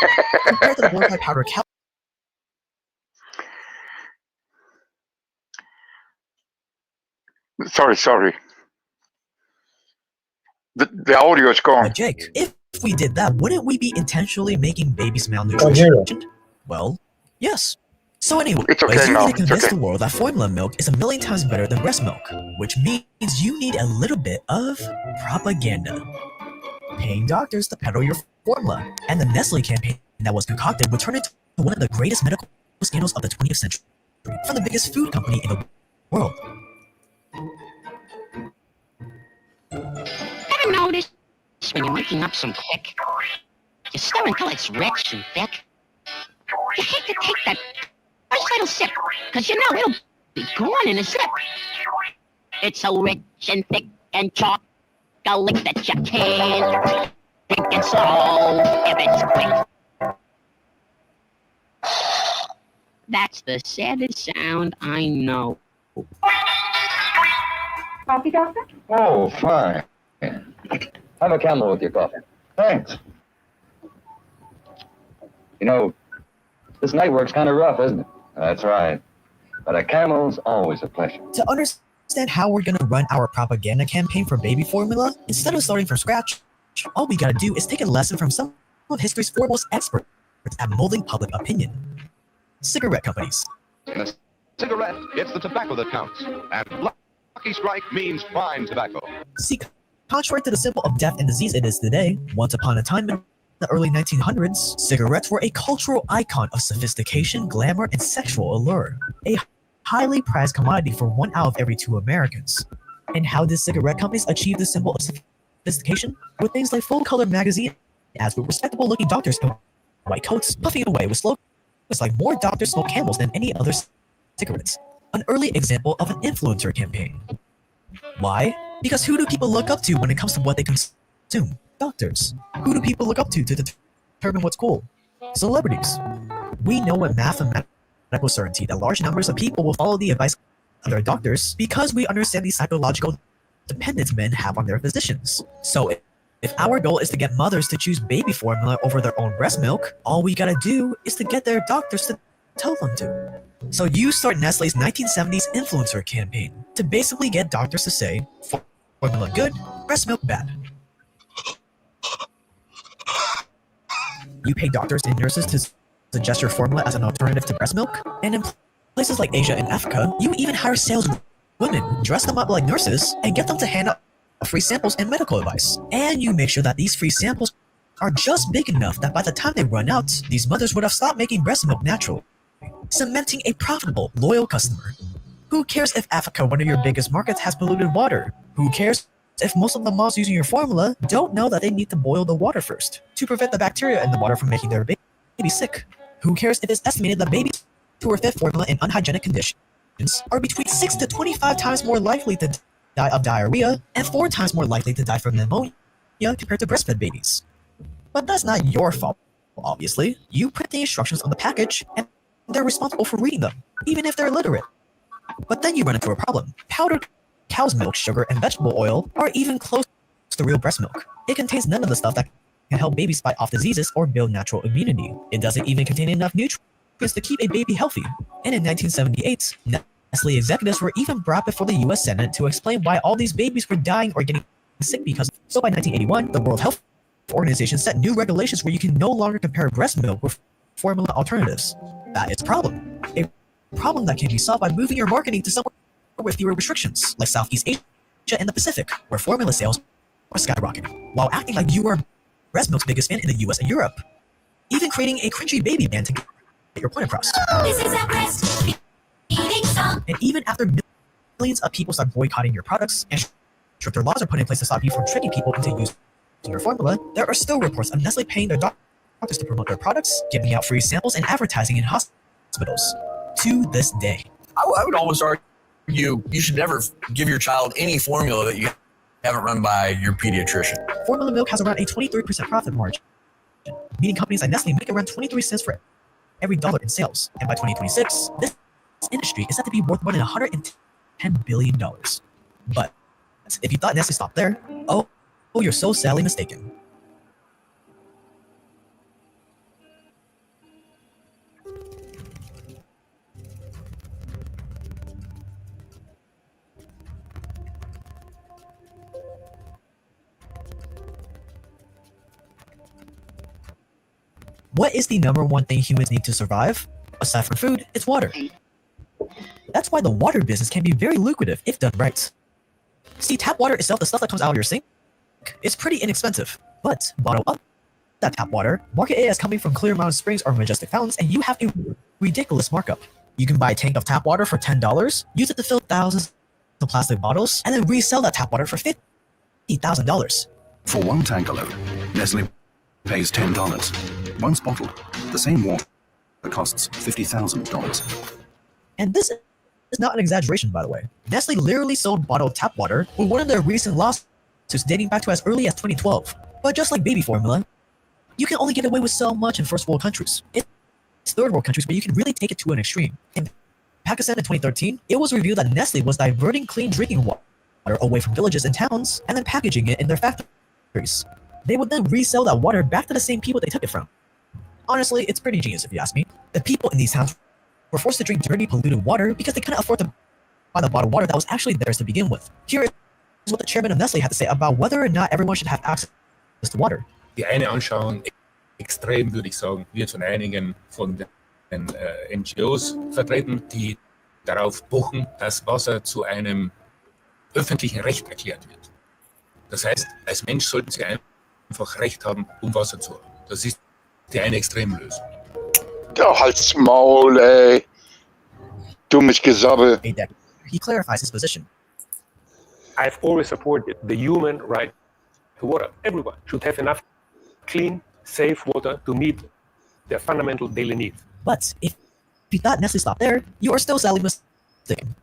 Compared to the glorified powder cow. Sorry. The audio is gone. But Jake, if we did that, wouldn't we be intentionally making babies malnutrition? Well, yes. So anyway, it's okay you now. need to convince the world that formula milk is 1,000,000 times better than breast milk, which means you need a little bit of propaganda. Paying doctors to peddle your formula, and the Nestle campaign that was concocted would turn into one of the greatest medical scandals of the 20th century, from the biggest food company in the world. Ever notice when you're making up some pick, you stir until it's rich and thick? You hate to take that first little sip, because you know it'll be gone in a sip. It's so rich and thick, and chocolate that you can't drink and so if it's quick. That's the saddest sound I know. Coffee, doctor? Oh, fine. Have a Camel with your coffee. Thanks. You know, this night work's kind of rough, isn't it? That's right. But a Camel's always a pleasure. To understand how we're gonna run our propaganda campaign for baby formula, instead of starting from scratch, all we gotta do is take a lesson from some of history's foremost experts at molding public opinion. Cigarette companies. In a cigarette, it's the tobacco that counts. And Lucky Strike means fine tobacco. See, contrary to the symbol of death and disease it is today, once upon a time in the early 1900s, cigarettes were a cultural icon of sophistication, glamour, and sexual allure. A highly prized commodity for 1 out of every 2 Americans. And how did cigarette companies achieve this symbol of sophistication? With things like full-color magazine ads with respectable-looking doctors in white coats puffing away with slogans like more doctors smoke Camels than any other cigarettes. An early example of an influencer campaign. Why? Because who do people look up to when it comes to what they consume? Doctors. Who do people look up to determine what's cool? Celebrities. We know with mathematical certainty that large numbers of people will follow the advice of their doctors because we understand the psychological dependence men have on their physicians. So if our goal is to get mothers to choose baby formula over their own breast milk, all we gotta do is to get their doctors to tell them to. So you start Nestle's 1970s influencer campaign to basically get doctors to say, formula good, breast milk bad. You pay doctors and nurses to suggest your formula as an alternative to breast milk, and in places like Asia and Africa, you even hire saleswomen, dress them up like nurses, and get them to hand out free samples and medical advice. And you make sure that these free samples are just big enough that by the time they run out, these mothers would have stopped making breast milk naturally, cementing a profitable, loyal customer. Who cares if Africa, one of your biggest markets, has polluted water? Who cares if most of the moms using your formula don't know that they need to boil the water first to prevent the bacteria in the water from making their baby sick? Who cares if it's estimated that babies who are fed formula in unhygienic conditions are between 6 to 25 times more likely to die of diarrhea and 4 times more likely to die from pneumonia compared to breastfed babies? But that's not your fault, obviously. You print the instructions on the package and they're responsible for reading them, even if they're illiterate. But then you run into a problem. Powdered cow's milk, sugar, and vegetable oil are even close to real breast milk. It contains none of the stuff that can help babies fight off diseases or build natural immunity. It doesn't even contain enough nutrients to keep a baby healthy. And in 1978, Nestle executives were even brought before the US Senate to explain why all these babies were dying or getting sick because. So by 1981, the World Health Organization set new regulations where you can no longer compare breast milk with formula alternatives. That is a problem. A problem that can be solved by moving your marketing to somewhere with fewer restrictions, like Southeast Asia and the Pacific, where formula sales are skyrocketing, while acting like you are breast milk's biggest fan in the US and Europe. Even creating a cringy baby band to get your point across. This is a breastfeeding song. And even after millions of people start boycotting your products and stricter laws are put in place to stop you from tricking people into using your formula, there are still reports of Nestle paying their doctors to promote their products, giving out free samples, and advertising in hospitals. To this day. I would almost argue you should never give your child any formula that you haven't run by your pediatrician. Formula milk has around a 23% profit margin, meaning companies like Nestle make around 23 cents for every dollar in sales. And by 2026, this industry is set to be worth more than $110 billion. But if you thought Nestle stopped there, oh, you're so sadly mistaken. What is the number one thing humans need to survive? Aside from food, it's water. That's why the water business can be very lucrative if done right. See, tap water itself, the stuff that comes out of your sink, is pretty inexpensive. But bottle up that tap water, market it as coming from Clear Mountain Springs or Majestic Fountains, and you have a ridiculous markup. You can buy a tank of tap water for $10, use it to fill thousands of plastic bottles, and then resell that tap water for $50,000. For one tank alone, Nestle pays $10. Once bottled, the same water costs $50,000. And this not an exaggeration, by the way. Nestle literally sold bottled tap water with one of their recent lawsuits dating back to as early as 2012. But just like baby formula, you can only get away with so much in first world countries. It's third world countries where you can really take it to an extreme. In Pakistan in 2013, it was revealed that Nestle was diverting clean drinking water away from villages and towns and then packaging it in their factories. They would then resell that water back to the same people they took it from. Honestly, it's pretty genius if you ask me. The people in these towns were forced to drink dirty, polluted water because they couldn't afford to buy the bottled water that was actually theirs to begin with. Here is what the chairman of Nestle had to say about whether or not everyone should have access to water. Die eine Anschauung, extrem würde ich sagen, wird von einigen von den NGOs vertreten, die darauf pochen, dass Wasser zu einem öffentlichen Recht erklärt wird. Das heißt, als Mensch sollten Sie einfach Recht haben, Wasser zu haben. Das ist die eine Extremlösung. Ja, halt's Maul, ey. Dummes Gesabbel. He clarifies his position. I've always supported the human right to water. Everyone should have enough clean, safe water to meet their fundamental daily needs. But if you thought Nestle stopped there, you are still sadly mistaken.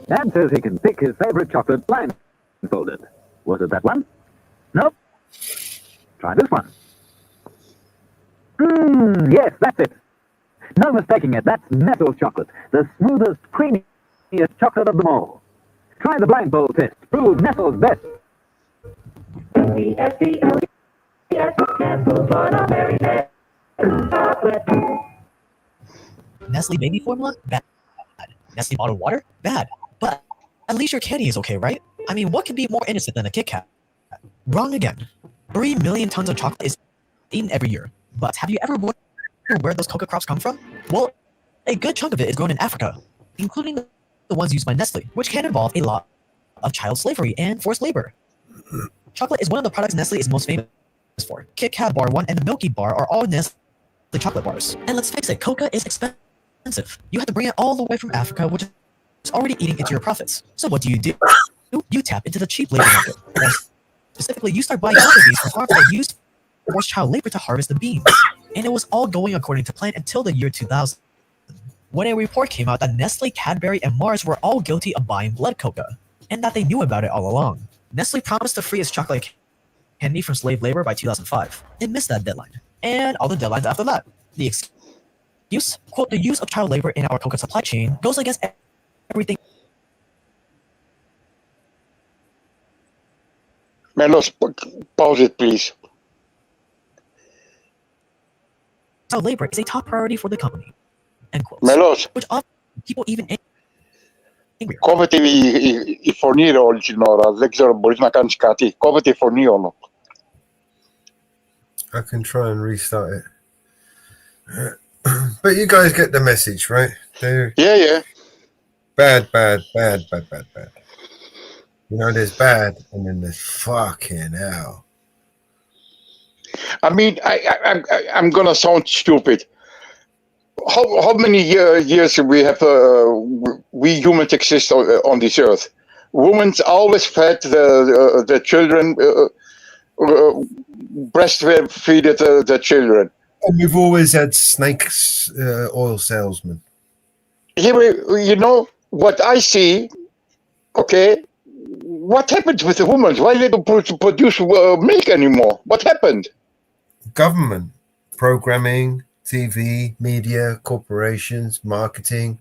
Dad says he can pick his favorite chocolate blindfolded. Was it that one? Nope. Try this one. Yes, that's it. No mistaking it. That's Nestle's chocolate. The smoothest, creamiest chocolate of them all. Try the blindfold test. Prove Nestle's best. Nestle baby formula? Bad. Nestle bottled water? Bad. But at least your candy is okay, right? I mean, what could be more innocent than a Kit Kat? Wrong again. 3 million tons of chocolate is eaten every year. But have you ever wondered where those cocoa crops come from? Well, a good chunk of it is grown in Africa, including the ones used by Nestle, which can involve a lot of child slavery and forced labor. Chocolate is one of the products Nestle is most famous for. Kit Kat Bar 1 and the Milky Bar are all Nestle chocolate bars. And let's face it, coca is expensive. You have to bring it all the way from Africa, which is already eating into your profits. So what do? You tap into the cheap labor market. More specifically, you start buying cocoa beans from farms that used forced child labor to harvest the beans. And it was all going according to plan until the year 2000, when a report came out that Nestle, Cadbury, and Mars were all guilty of buying blood coca, and that they knew about it all along. Nestle promised to free its chocolate candy from slave labor by 2005. It missed that deadline, and all the deadlines after that. The excuse, quote, the use of child labor in our coca supply chain goes against everything. Melos, pause it, please. Child labor is a top priority for the company. End quote. Melos. Which often people even angry. Come ti fornire oggi, Nora? L'extra bolina cancicati. Come ti fornirono? I can try and restart it. But you guys get the message, right? Yeah. Bad. You know, there's bad, and then there's fucking hell. I mean, I'm gonna sound stupid. How many years we have we humans exist on this earth? Women always fed the children, breastfeed the children. And we've always had snakes, oil salesmen. You know what I see? Okay, what happened with the women? Why they don't produce milk anymore? What happened? Government, programming, TV, media, corporations, marketing,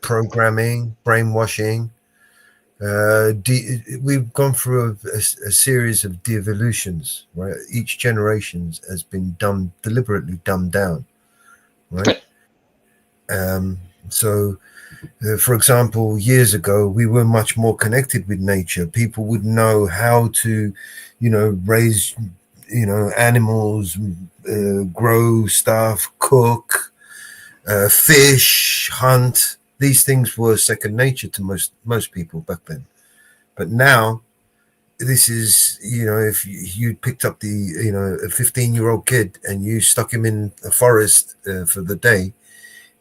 programming, brainwashing. We've gone through a series of devolutions, right? Each generation has been deliberately dumbed down, right? So, for example, years ago, we were much more connected with nature. People would know how to, raise, animals, grow stuff, cook, fish, hunt. These things were second nature to most people back then. But now, this is, if you picked up a 15-year-old kid and you stuck him in a forest for the day,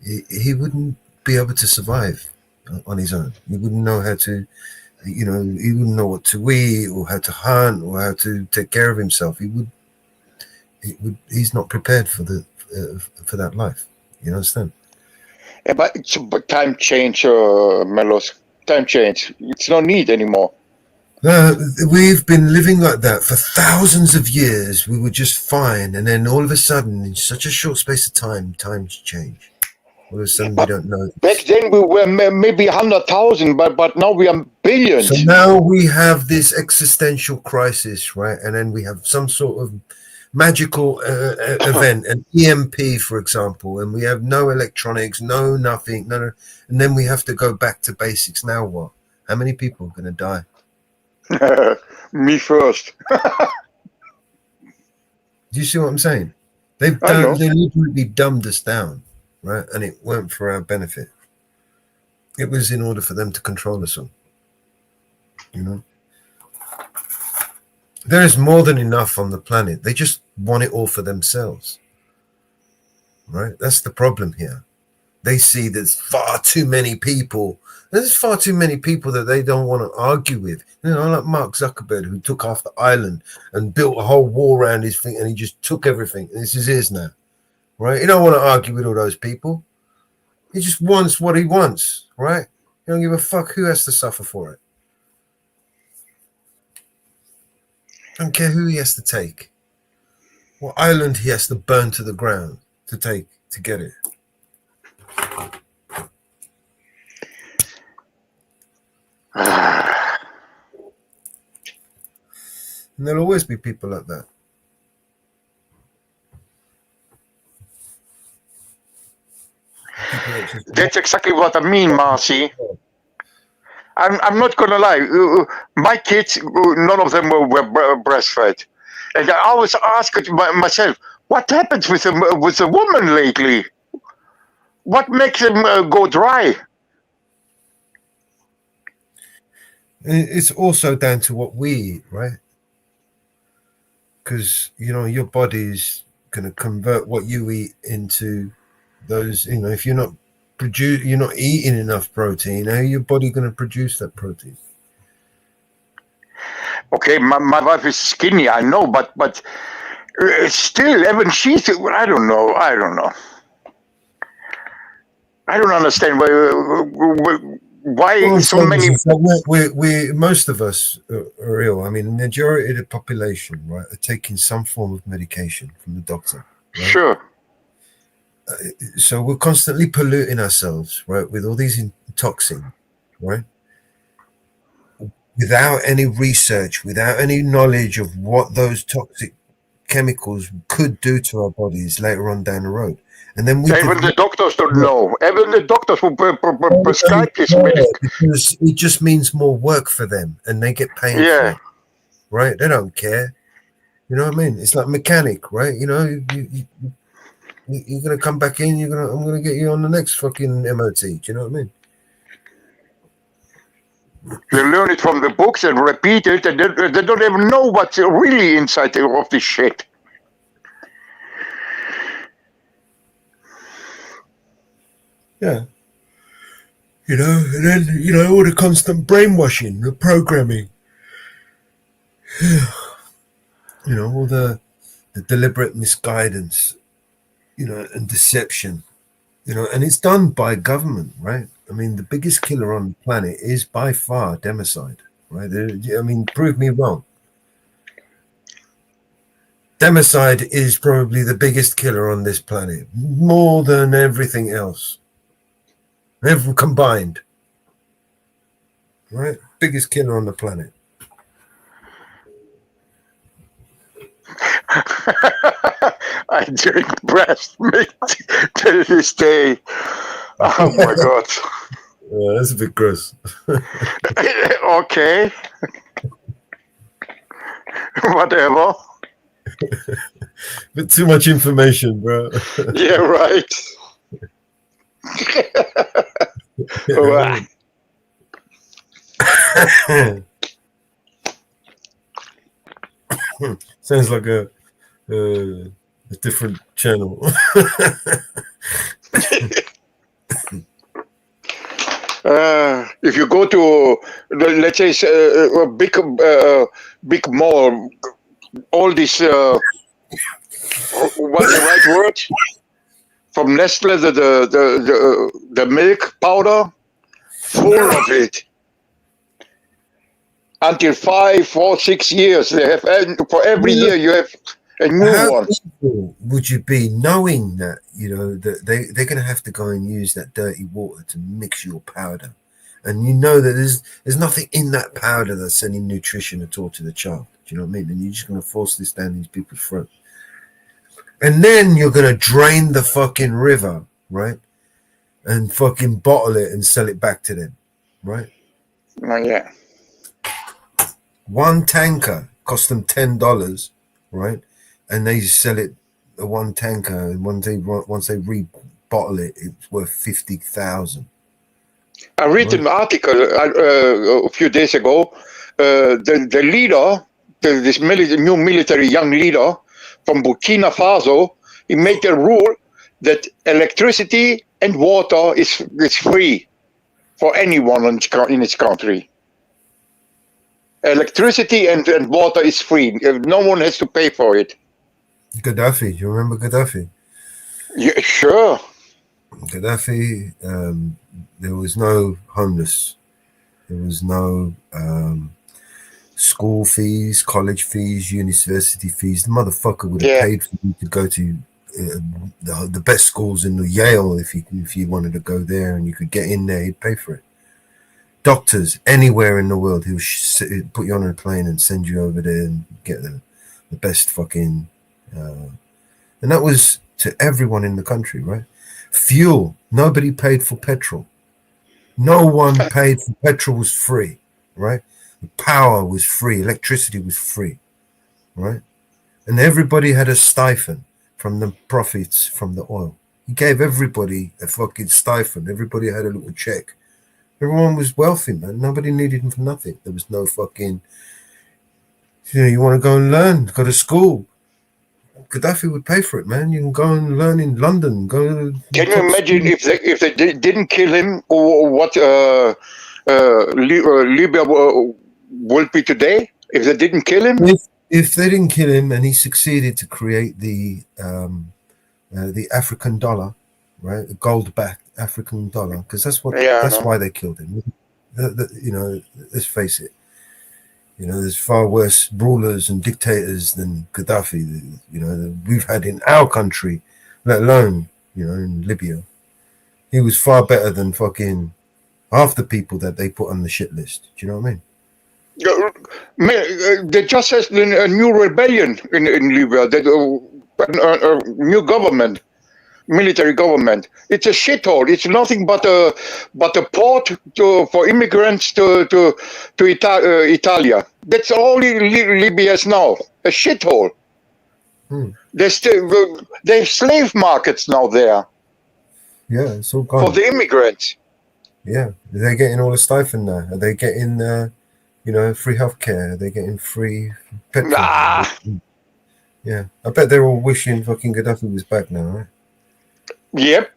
he wouldn't be able to survive on his own. He wouldn't know how to, he wouldn't know what to eat or how to hunt or how to take care of himself. He's not prepared for for that life. You understand? Yeah, but time change, Melos. Time change. It's no need anymore. We've been living like that for thousands of years. We were just fine, and then all of a sudden, in such a short space of time, times change. All of a sudden, we don't know. Back then we were maybe 100,000, but now we are billions. So now we have this existential crisis, right? And then we have some sort of magical event, an EMP, for example, and we have no electronics, no nothing, no, and then we have to go back to basics. Now what? How many people are going to die? Me first. Do you see what I'm saying? They literally dumbed us down, right? And it weren't for our benefit. It was in order for them to control us all. You know, there is more than enough on the planet. They just want it all for themselves, right? That's the problem here. They see there's far too many people. There's far too many people that they don't want to argue with. You know, like Mark Zuckerberg, who took half the island and built a whole wall around his thing, and he just took everything. And this is his now, right? You don't want to argue with all those people. He just wants what he wants, right? You don't give a fuck who has to suffer for it. Don't care who he has to take. What island he has to burn to the ground to take to get it. And there'll always be people like that. That's exactly what I mean, Marcy. I'm not gonna lie. My kids, none of them were breastfed, and I always ask myself, what happens with a woman lately? What makes them go dry? It's also down to what we eat, right? Because, you know, your body's going to convert what you eat into those, you know, if you're not eating enough protein, how are your body going to produce that protein? Okay, my wife is skinny, I know, but still, even she's, I don't know. I don't understand why so many. We most of us are ill. I mean, the majority of the population, right, are taking some form of medication from the doctor. Right? Sure. So we're constantly polluting ourselves, right, with all these toxins, right? Without any research, without any knowledge of what those toxic chemicals could do to our bodies later on down the road. And then even the doctors don't know. Even the doctors who prescribe this medicine. Because it just means more work for them, and they get paid for it, right? They don't care. You know what I mean? It's like mechanic, right? You know, you're gonna come back in. I'm gonna get you on the next fucking MOT. Do you know what I mean? They learn it from the books and repeat it, and they don't even know what's really inside of this shit. Yeah. You know, and then, you know, all the constant brainwashing, the programming. You know, all the deliberate misguidance, you know, and deception, you know, and it's done by government, right? I mean, the biggest killer on the planet is by far democide, right? I mean, prove me wrong. Democide is probably the biggest killer on this planet, more than everything else. Everyone combined, right? Biggest killer on the planet. I drink breast milk till this day. Oh my god. Yeah, that's a bit gross. Okay. Whatever. Bit too much information, bro. Yeah, right. Sounds like a different channel. If you go to, let's say, a big mall, all this, what's the right word? from Nestle, the milk powder, full of it. Until 5, 4, 6 years, they have. For every year, you have a new one. How evil would you be knowing that that they're going to have to go and use that dirty water to mix your powder, and you know that there's nothing in that powder that's any nutrition at all to the child. Do you know what I mean? And you're just going to force this down these people's throat, and then you're going to drain the fucking river, right? And fucking bottle it and sell it back to them, right? Oh, yeah. One tanker cost them $10, right? And they sell it one tanker, and once they rebottle it, it's worth 50,000. I read an article a few days ago. The leader, this new military young leader from Burkina Faso, he made a rule that electricity and water is free for anyone in his country. Electricity and water is free. No one has to pay for it. Gaddafi, you remember Gaddafi? Yeah, sure. Gaddafi, there was no homeless. There was no school fees, college fees, university fees. The motherfucker would have paid for you to go to the best schools in Yale if you wanted to go there, and you could get in there. He'd pay for it. Doctors anywhere in the world, he'll put you on a plane and send you over there and get the best fucking and that was to everyone in the country, right? Fuel, nobody paid for petrol. No one paid for petrol, was free, right? The power was free, electricity was free, right? And everybody had a stipend from the profits from the oil. He gave everybody a fucking stipend. Everybody had a little check. Everyone was wealthy, man. Nobody needed him for nothing. There was no fucking, you want to go and learn, go to school. Gaddafi would pay for it, man. You can go and learn in London. Can you imagine if they didn't kill him, or what Libya would be today? If they didn't kill him? If they didn't kill him and he succeeded to create the African dollar, right? The gold-backed African dollar, because that's why they killed him. Let's face it. There's far worse rulers and dictators than Gaddafi. We've had in our country, let alone in Libya. He was far better than fucking half the people that they put on the shit list. Do you know what I mean? They just had a new rebellion in Libya. A new government. Military government. It's a shithole. It's nothing but a port for immigrants to Italia. That's all Libya is now. A shithole. They have slave markets now there. Yeah, it's all gone. For the immigrants. Yeah, they're getting all the stipend now. Are they getting free healthcare? Are they getting free petrol? Yeah, I bet they're all wishing fucking Gaddafi was back now, right? Yep.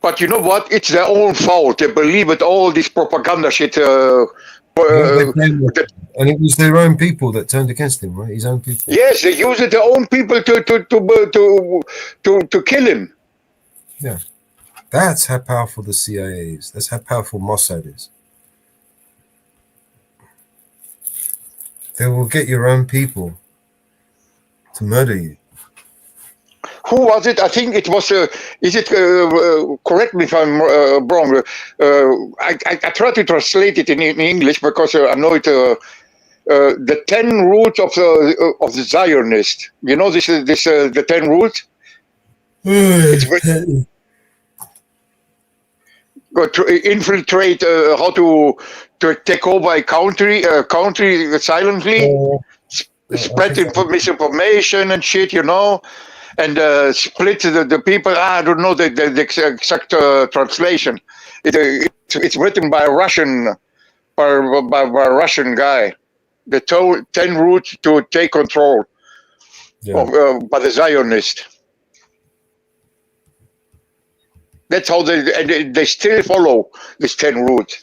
But you know what? It's their own fault. They believe it, all this propaganda shit. And it was their own people that turned against him, right? His own people. Yes, they used their own people to kill him. Yeah. That's how powerful the CIA is. That's how powerful Mossad is. They will get your own people to murder you. Who was it? I think it was. Is it correct me if I'm wrong? I try to translate it in English because I know it. The 10 roots of the Zionist. You know this the 10 roots. To infiltrate, how to take over a country silently, spread misinformation and shit. And split the people. I don't know the exact translation. It's written by a Russian, by a Russian guy. The 10 roots to take control of by the Zionist. That's how they still follow this 10 roots.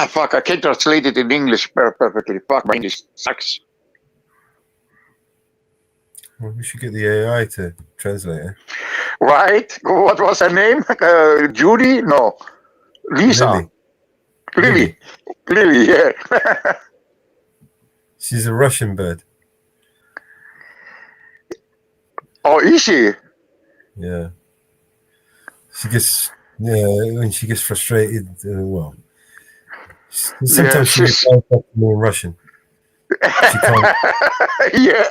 Fuck! I can't translate it in English perfectly. Fuck, my English sucks. Well, we should get the AI to translate it. Right? What was her name? Judy? No. Lisa. Lily. Lily, yeah. She's a Russian bird. Oh, is she? Yeah. She gets, when she gets frustrated, sometimes she gets more Russian. She can't. Yeah.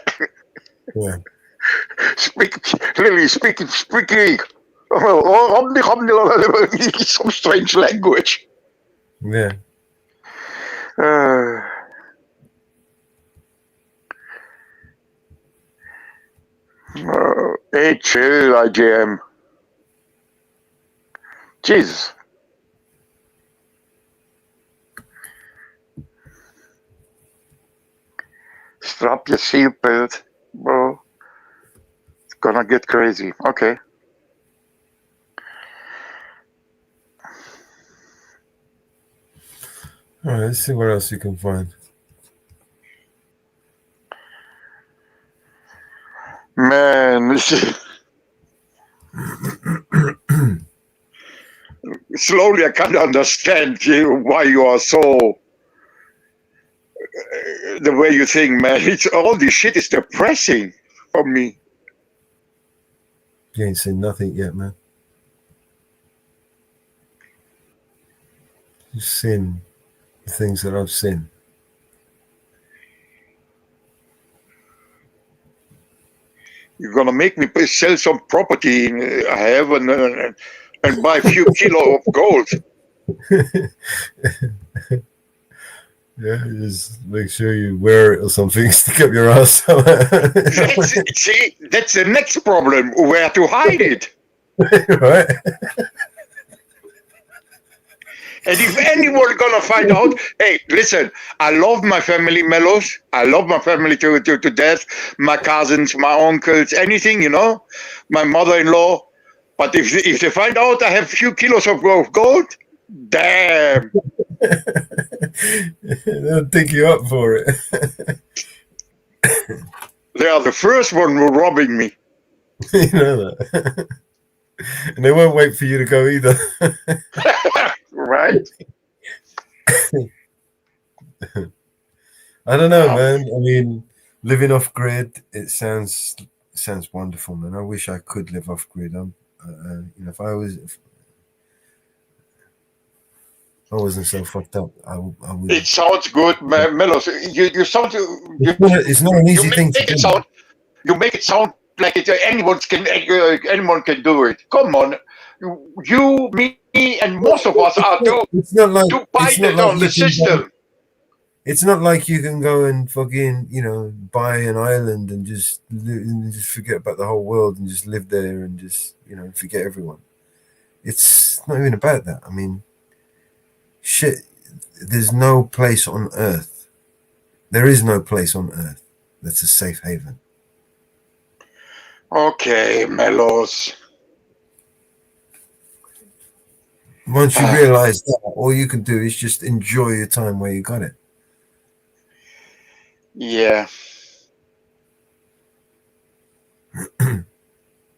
Yeah. Lily, speaking some strange language. Yeah. Hey, chill, IGM. Jesus. Strap your seatbelt, bro. It's gonna get crazy. Okay. All right, let's see what else you can find. Man, slowly I can't understand why you are so the way you think, man. It's all this shit is depressing for me. You ain't seen nothing yet, man. You've seen the things that I've seen. You're gonna make me sell some property I have and buy a few kilo of gold. Yeah, just make sure you wear it or something. Stick up your ass. See, that's the next problem. Where to hide it? Right. And if anyone gonna find out, hey, listen, I love my family, Melos. I love my family to death. My cousins, my uncles, anything, my mother-in-law. But if they find out I have a few kilos of gold, damn. They'll dig you up for it. They are the first one who robbing me. You know that. And they won't wait for you to go either. Right? I don't know, man. I mean, living off grid, it sounds wonderful, man. I wish I could live off grid. If I wasn't so fucked up, I would. It sounds good, Melos. You sound. It's not an easy thing to do. You make it sound like anyone can do it. Come on, you, me, and most of us are too binded on the system. It's not like you can go and fucking, buy an island and just forget about the whole world and just live there and just, forget everyone. It's not even about that. I mean, shit, there's no place on earth. There is no place on earth that's a safe haven. Okay, Melos. Once you realize that, all you can do is just enjoy your time where you got it. Yeah.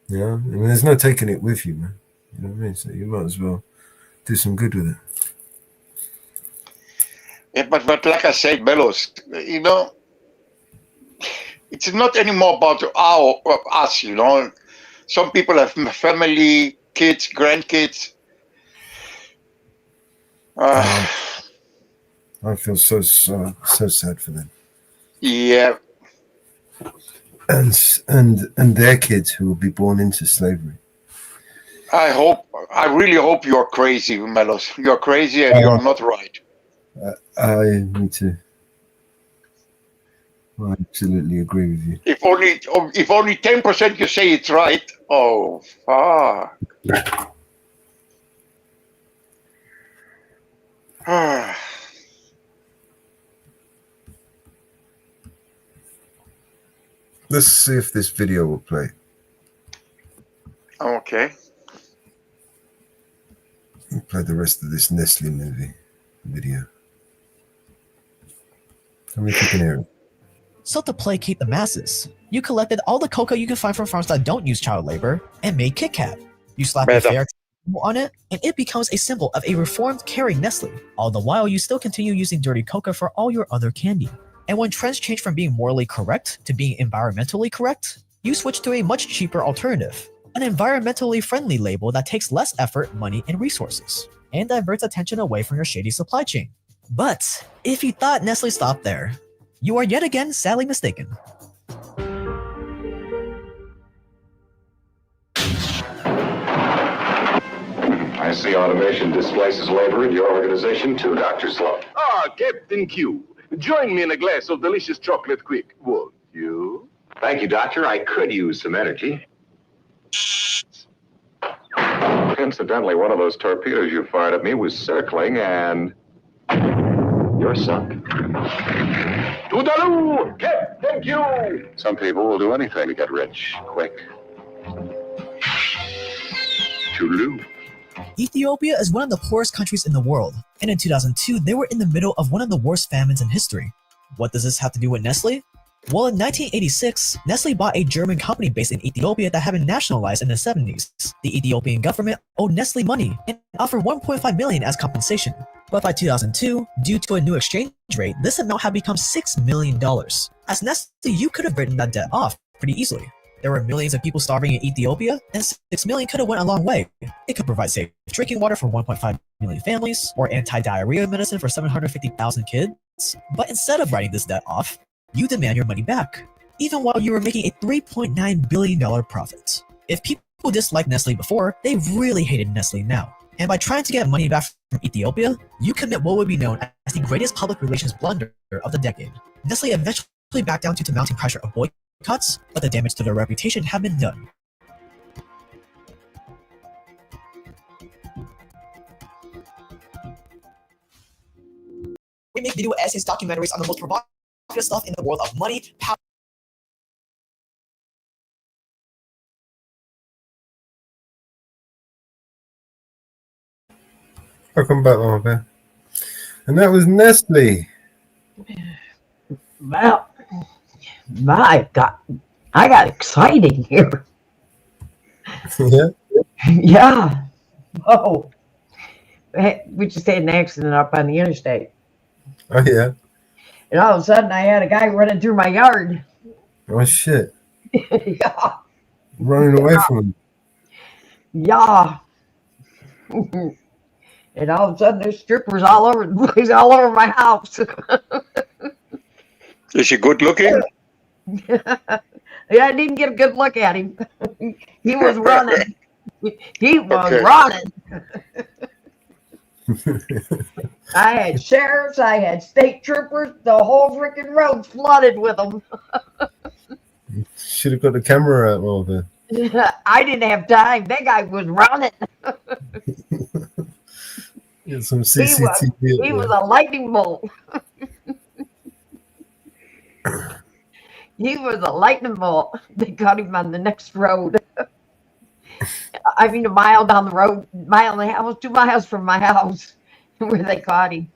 Yeah, I mean, there's no taking it with you, man. You know what I mean? So you might as well do some good with it. Yeah, but like I said, Melos, it's not anymore about us, Some people have family, kids, grandkids. I feel so sad for them. Yeah. And their kids who will be born into slavery. I really hope you're crazy, Melos. You're crazy and you're not right. I need to. I absolutely agree with you. If only 10% you say it's right. Oh, fuck. Let's see if this video will play. Okay. We'll play the rest of this Nestle movie video. Tell me if you can hear it. So to placate the masses, You collected all the cocoa you can find from farms that don't use child labor and made Kit Kat. You slap a Better. fair on it, and it becomes a symbol of a reformed, caring Nestle. All the while, you still continue using dirty cocoa for all your other candy. And when trends change from being morally correct to being environmentally correct, you switch to a much cheaper alternative, an environmentally friendly label that takes less effort, money, and resources, and diverts attention away from your shady supply chain. But if you thought Nestle stopped there, you are yet again sadly mistaken. I see automation displaces labor in your organization too, Dr. Sloan. Ah, Captain Q. Join me in a glass of delicious chocolate quick, won't you? Thank you, Doctor. I could use some energy. Incidentally, one of those torpedoes you fired at me was circling, and you're sunk. Toodaloo, Captain Q. Some people will do anything to get rich quick. Toodaloo. Ethiopia is one of the poorest countries in the world, and in 2002 they were in the middle of one of the worst famines in history. What does this have to do with Nestle? Well, in 1986, Nestle bought a German company based in Ethiopia that had been nationalized in the 70s. The Ethiopian government owed Nestle money and offered $1.5 million as compensation. But by 2002, due to a new exchange rate, this amount had become $6 million. As Nestle, you could have written that debt off pretty easily. There were millions of people starving in Ethiopia, and 6 million could have went a long way. It could provide safe drinking water for 1.5 million families, or anti-diarrhea medicine for 750,000 kids. But instead of writing this debt off, you demand your money back, even while you were making a $3.9 billion profit. If people disliked Nestle before, they really hated Nestle now. And by trying to get money back from Ethiopia, you commit what would be known as the greatest public relations blunder of the decade. Nestle eventually backed down due to mounting pressure of boycotts, but the damage to their reputation had been done. We make video essays, documentaries on the most provocative stuff in the world of money, power. Welcome back, Marvin. And that was Nestle. Well, my God, I got exciting here. Yeah. Yeah. Oh, we just had an accident up on the interstate. Oh yeah. And all of a sudden, I had a guy running through my yard. Oh shit. Yeah. Running away from him. Yeah. And all of a sudden, there's strippers all over the place, all over my house. Is he good looking? Yeah, I didn't get a good look at him. He was running. He was running. I had sheriffs, I had state troopers, the whole freaking road flooded with them. Should have got the camera out, Marvin. I didn't have time. That guy was running. Get some CCTV. He was a lightning bolt. He was a lightning bolt. They caught him on the next road. I mean, a mile down the road, mile and a half, 2 miles from my house, where they caught him.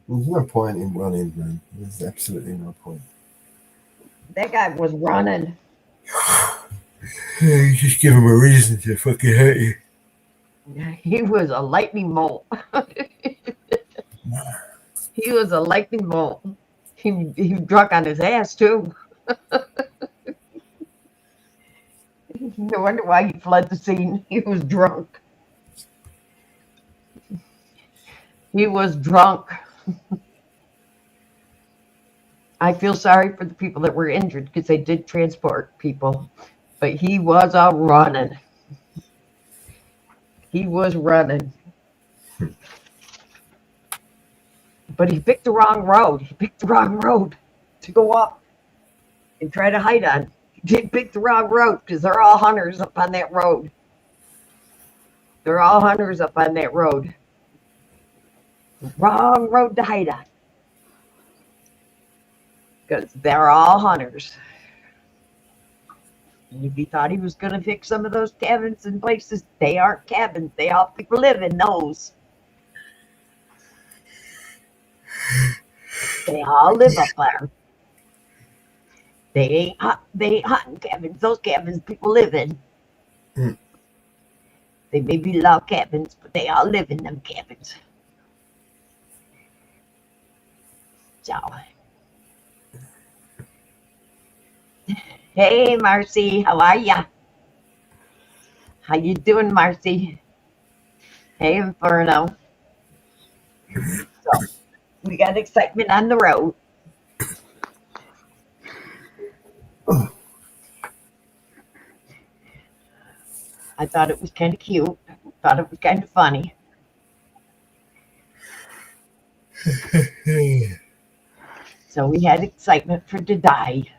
There's no point in running, man. There's absolutely no point. That guy was running. Yeah, you just give him a reason to fucking hurt you. He was a lightning bolt. He was a lightning bolt. He was drunk on his ass, too. No wonder why he fled the scene. He was drunk. He was drunk. I feel sorry for the people that were injured because they did transport people. But he was a running. He was running. But he picked the wrong road. He picked the wrong road to go up and try to hide on. He did pick the wrong road because they're all hunters up on that road. They're all hunters up on that road. Wrong road to hide on. Because they're all hunters. And if he thought he was going to fix some of those cabins and places, they aren't cabins. They all people live in those. They all live up there. They ain't hunting cabins. Those cabins people live in. Mm. They may be log cabins, but they all live in them cabins. So, hey, Marcy, how are ya? How you doing, Marcy? Hey, Inferno. So, we got excitement on the road. I thought it was kind of cute. Thought it was kind of funny. So we had excitement for today.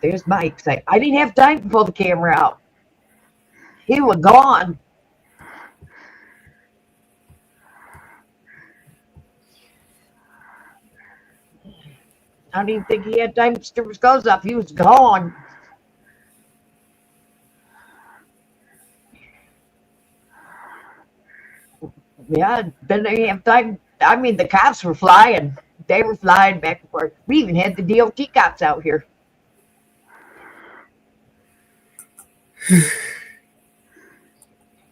There's my excitement. I didn't have time to pull the camera out. He was gone. I don't even think he had time to strip his clothes off. He was gone. Yeah, then they have time. I mean, the cops were flying. They were flying back and forth. We even had the DOT cops out here.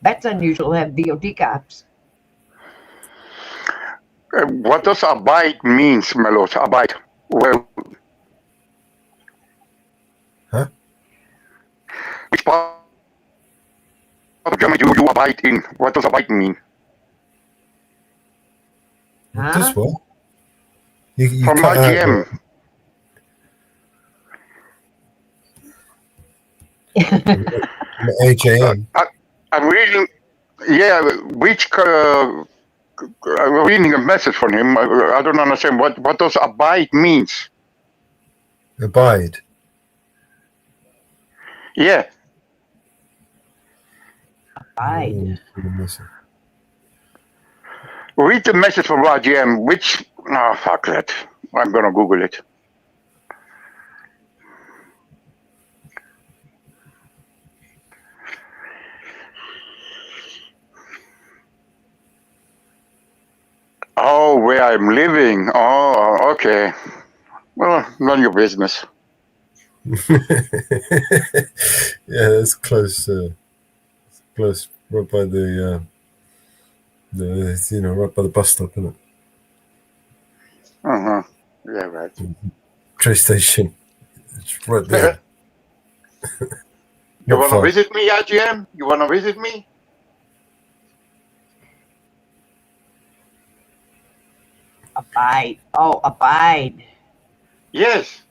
That's unusual to have DOT cops. What does abide means, Melos? Abide. Well, huh? Which part of Germany do you abide in? What does abide mean? This what? You From cut out IGM. AJM. I'm reading. Yeah, which? I'm reading a message from him. I don't understand what does abide means. Abide. Yeah. Abide. Read the message from RGM. Which? Oh, fuck that. I'm gonna Google it. Oh, where I'm living. Oh, okay. Well, none of your business. Yeah, that's close. Close, right by the right by the bus stop, isn't it? Yeah, right. Train station. It's right there. You want to visit me, IGM? You want to visit me? Abide. Oh, abide. Yes.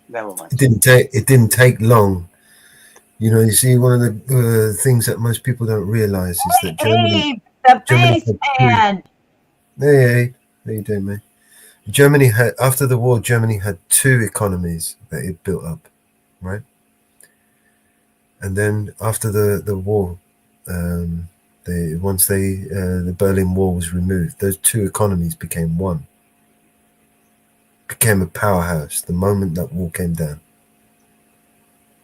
Never mind. It didn't take long. You know, you see, one of the things that most people don't realize is that Germany. The basement. Hey, how you doing, man? Germany had, after the war, Germany had two economies that it built up, right? And then after the war, once the Berlin Wall was removed, those two economies became one. Became a powerhouse the moment that wall came down.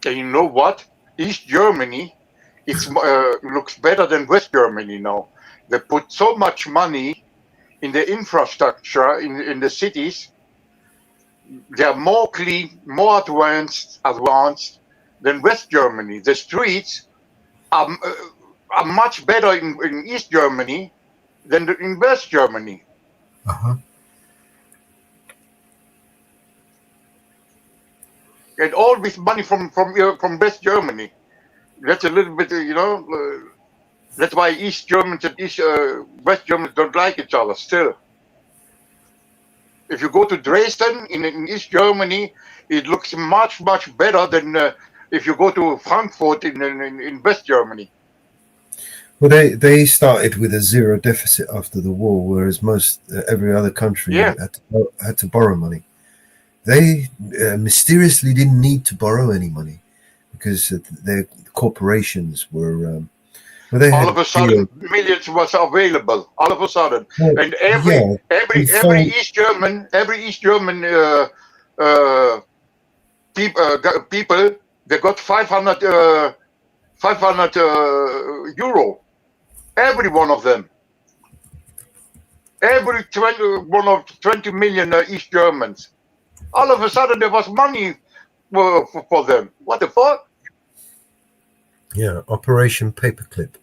And you know what? East Germany, it's looks better than West Germany now. They put so much money in the infrastructure in the cities. They are more clean, more advanced than West Germany. The streets are much better in East Germany than in West Germany. And all this money from West Germany. That's a little bit, that's why East Germans and West Germans don't like each other still. If you go to Dresden in East Germany, it looks much, much better than if you go to Frankfurt in West Germany. Well, they started with a zero deficit after the war, whereas every other country had to borrow money. They mysteriously didn't need to borrow any money because their corporations were Well, they all had of a sudden, millions was available. All of a sudden, and every East German people, they got 500 euro. Every one of them. Every 20 million East Germans. All of a sudden, there was money for them. What the fuck? Yeah, Operation Paperclip.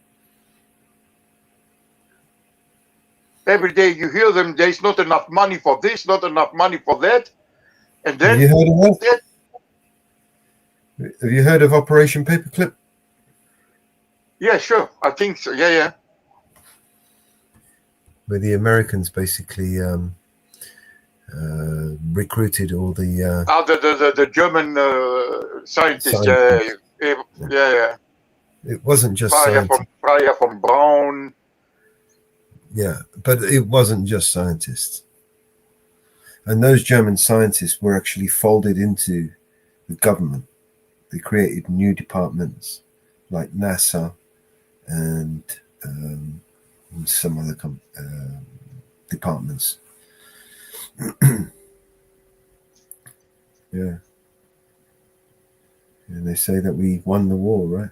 Every day you hear them, there's not enough money for this, not enough money for that. And then... Have you heard of that? Have you heard of Operation Paperclip? Yeah, sure. I think so. Yeah. Where the Americans basically recruited all the... the German scientists. Yeah. It wasn't just Fryer from Braun. Yeah, but it wasn't just scientists. And those German scientists were actually folded into the government. They created new departments like NASA and some other departments. Yeah. And they say that we won the war, right?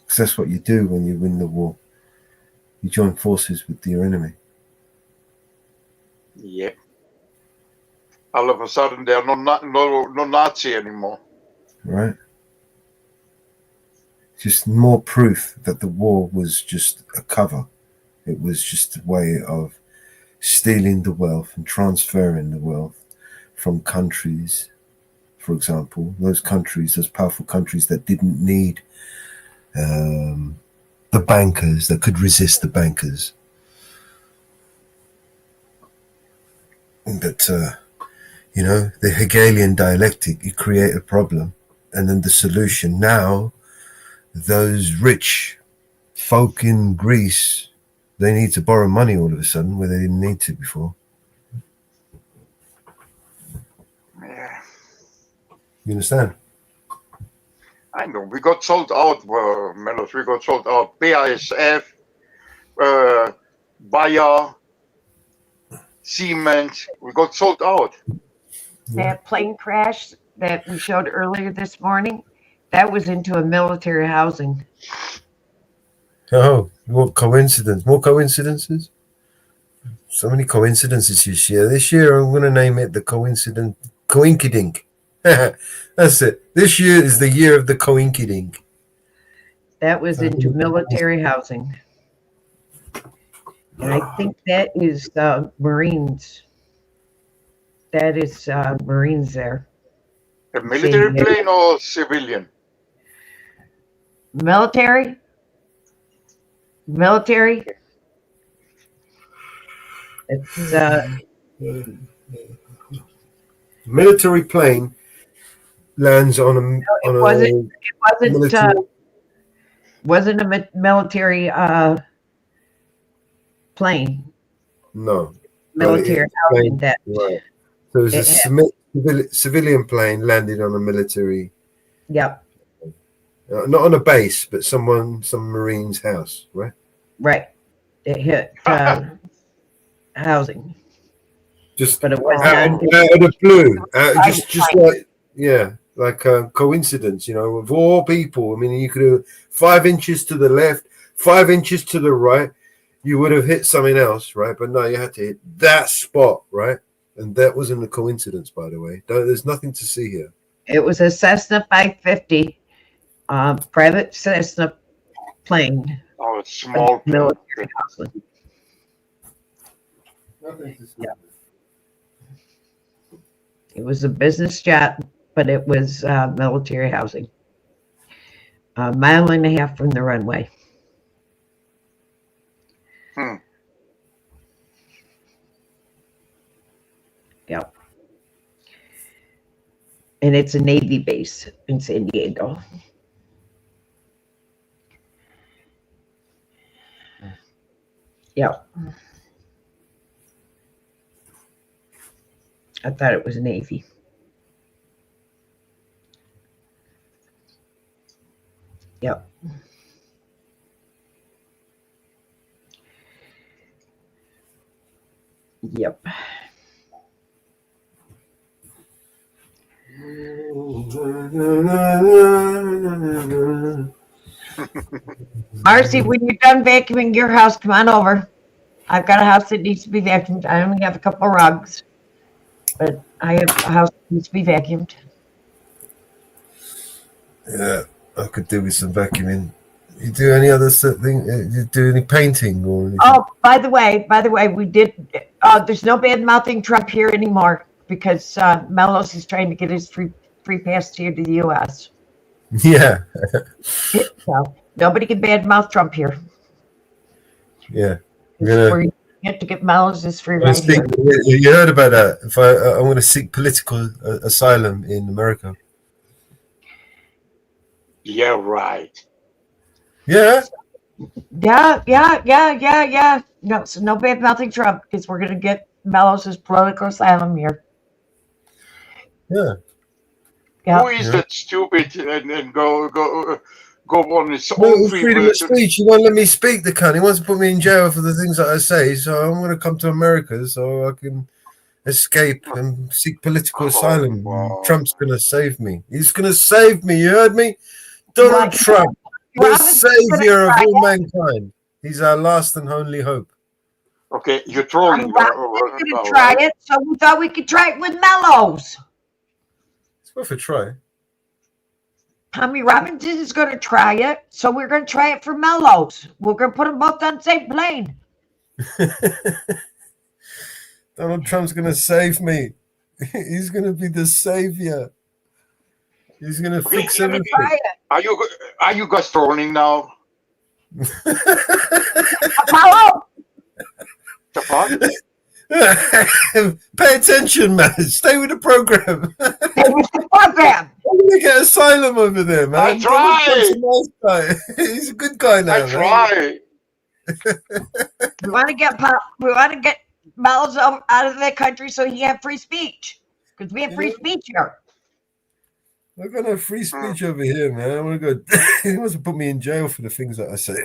Because that's what you do when you win the war. You join forces with your enemy. Yeah. All of a sudden, they are no Nazi anymore. Right? Just more proof that the war was just a cover. It was just a way of stealing the wealth and transferring the wealth from countries, for example, those powerful countries that didn't need the bankers, that could resist the bankers. But, the Hegelian dialectic, you create a problem, and then the solution. Now, those rich folk in Greece, they need to borrow money all of a sudden where they didn't need to before. Yeah. You understand? I know. We got sold out, Melos. We got sold out. BASF, Bayer, Siemens. We got sold out. That plane crash that we showed earlier this morning, that was into a military housing. Oh, what coincidence. More coincidences? So many coincidences this year. This year I'm going to name it the Coinkydink. That's it. This year is the year of the Coinkydink. That was into military housing. And I think that is Marines. That is Marines there. A military plane or civilian? Military. It's military plane lands on a. Wasn't a military plane. No. Military housing that. Right. So it was a civilian plane landed on a military. Yep. Not on a base, but some Marine's house, right? Right. It hit housing. But it was out of the blue. Just like a coincidence, of all people. I mean, you could have 5 inches to the left, 5 inches to the right. You would have hit something else, right? But no, you had to hit that spot, right? And that wasn't a coincidence, by the way. There's nothing to see here. It was a Cessna 550, private Cessna plane. Oh, it's small. Military housing. Nothing to see. Yeah. It was a business jet, but it was military housing. A mile and a half from the runway. Yep. And it's a Navy base in San Diego. Yep. I thought it was Navy. Yep. Yep. Marcy, when you're done vacuuming your house, come on over. I've got a house that needs to be vacuumed. I only have a couple of rugs, but I have a house that needs to be vacuumed. Yeah, I could do with some vacuuming. You do any other thing? You do any painting or anything? Oh, by the way, we did. There's no bad mouthing Trump here anymore because Mellos is trying to get his free pass here to the U.S. Yeah. So nobody can bad mouth Trump here. Yeah. You have to get Mellos' free right here. You heard about that? If I'm going to seek political asylum in America. Yeah, right. Yeah. Yeah. No, so no bad mouthing Trump because we're going to get Mellos' political asylum here. Yeah. Who is that stupid and go on his own freedom of speech? He won't let me speak, the cunt. He wants to put me in jail for the things that I say. So I'm going to come to America so I can escape and seek political asylum. Trump's going to save me. He's going to save me. You heard me? Donald Trump, the savior of all mankind. He's our last and only hope. Okay, you're trolling. We're going to try it, so we thought we could try it with Mellos. It's worth a try. Tommy Robinson is going to try it, so we're going to try it for Mellos. We're going to put them both on the same plane. Donald Trump's going to save me. He's going to be the savior. He's going to fix everything. Are you guys trolling now? Apollo! Pay attention, man. Stay with the program. Stay with the program. I'm going to get asylum over there, man. That's right. Nice guy. He's a good guy now. That's right. We want to get Mellos out of the country so he have free speech. Because we have free speech here. We're going to have free speech over here, man. I want to go. He wants to put me in jail for the things that I say.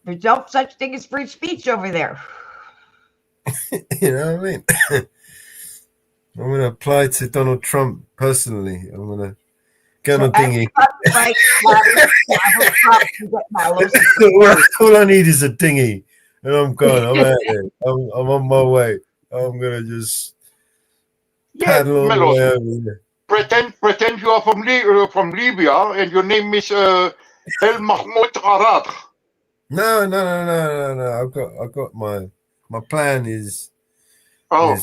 There's no such thing as free speech over there. You know what I mean? I'm going to apply to Donald Trump personally. I'm going to get on a dinghy. All I need is a dinghy. And I'm going. I'm out there. I'm on my way. I'm going to just paddle all the way over there. Pretend you are from Libya and your name is El Mahmoud Arad. No. I've got my plan is Keir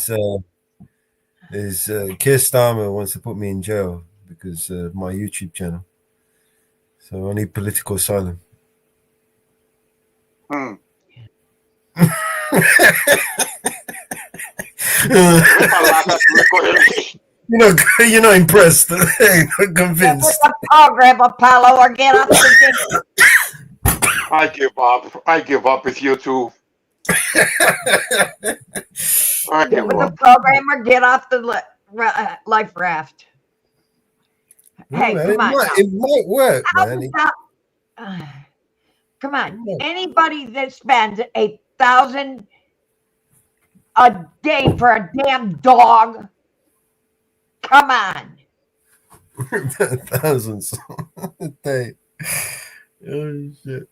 Starmer wants to put me in jail because of my YouTube channel. So I need political asylum. You're not impressed. You're not convinced. Program, Apollo, or get off the thing. I give up. I give up with you two. Get with the program or get off the life raft. Hey, man, come on. It might work, man. Come on. Anybody that spends $1,000 a day for a damn dog, come on. Thousands a day. Oh shit.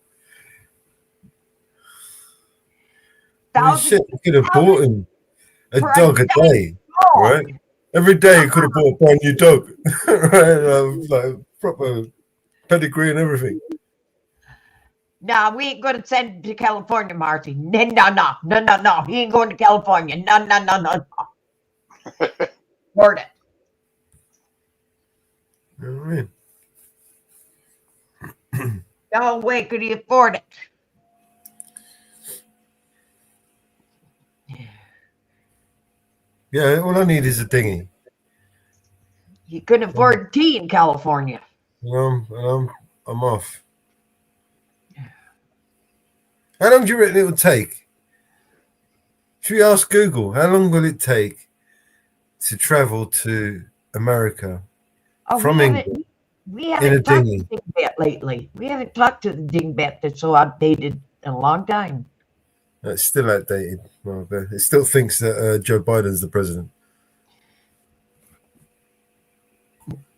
Shit, you could have bought him a dog a day, right? Every day you could have bought a brand new dog, right? Like proper pedigree and everything. No, we ain't going to send him to California, Marty. No. He ain't going to California. No. Word it. All right. No way could he afford it. Yeah, all I need is a dinghy. You couldn't afford tea in California. I'm off. How long do you reckon it will take? Should we ask Google? How long will it take to travel to America Oh, from we England in a haven't talked dinghy. to Dingbat lately. We haven't talked to the Dingbat that's so outdated in a long time. It's still outdated. Well, but it still thinks that Joe Biden's the president.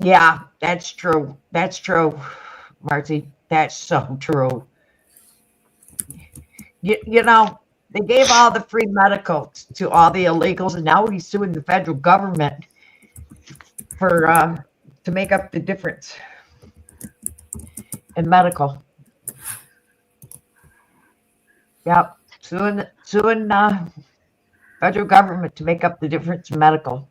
Yeah, that's true. That's true, Marcy. That's so true. You know, they gave all the free medical to all the illegals, and now he's suing the federal government for to make up the difference in medical. Yep, suing federal government to make up the difference in medical.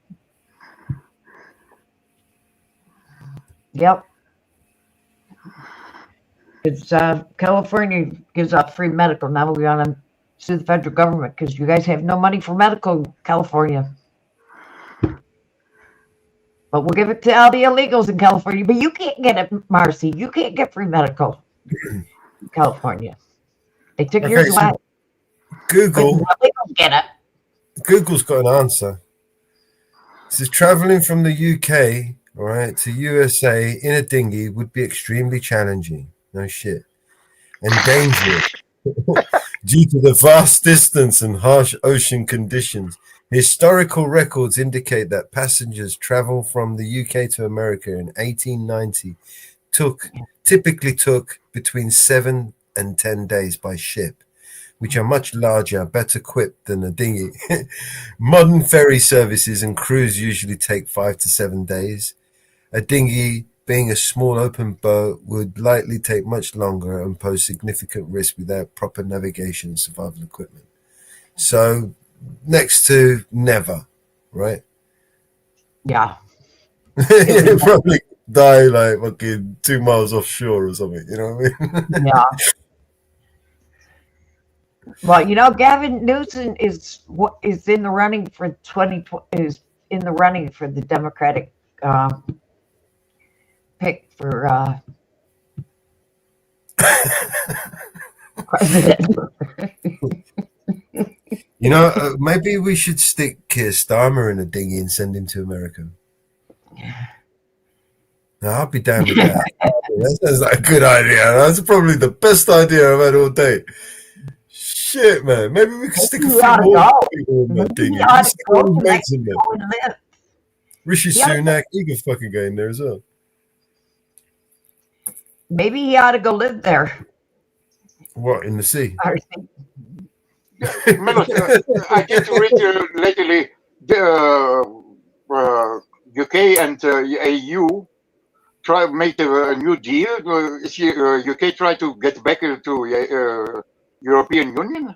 Yep. It's California gives out free medical. Now we want to sue the federal government because you guys have no money for medical, California. But we'll give it to all the illegals in California. But you can't get it, Marcy. You can't get free medical in California. They took yours away. Google. Get it. Google's got an answer. It says traveling from the UK, all right, to USA in a dinghy would be extremely challenging. No shit. And dangerous due to the vast distance and harsh ocean conditions. Historical records indicate that passengers travel from the UK to America in 1890 typically took between 7 and 10 days by ship, which are much larger, better equipped than a dinghy. Modern ferry services and crews usually take 5 to 7 days. A dinghy, being a small open boat, would likely take much longer and pose significant risk without proper navigation and survival equipment. So, next to never, right? Yeah. You'd probably die like fucking 2 miles offshore or something, you know what I mean? Yeah. Well, you know, Gavin Newsom is in the running for the Democratic pick for president. You know, maybe we should stick Keir Starmer in a dinghy and send him to America. No, I'll be down with that. That sounds like a good idea. That's probably the best idea I've had all day. Shit, man. Maybe we could stick a few more people in that dinghy. Rishi Sunak, he could fucking go in there as well. Maybe he ought to go live there. What, in the sea? Melos, I just read lately the UK and EU make a new deal. Is UK try to get back to European Union?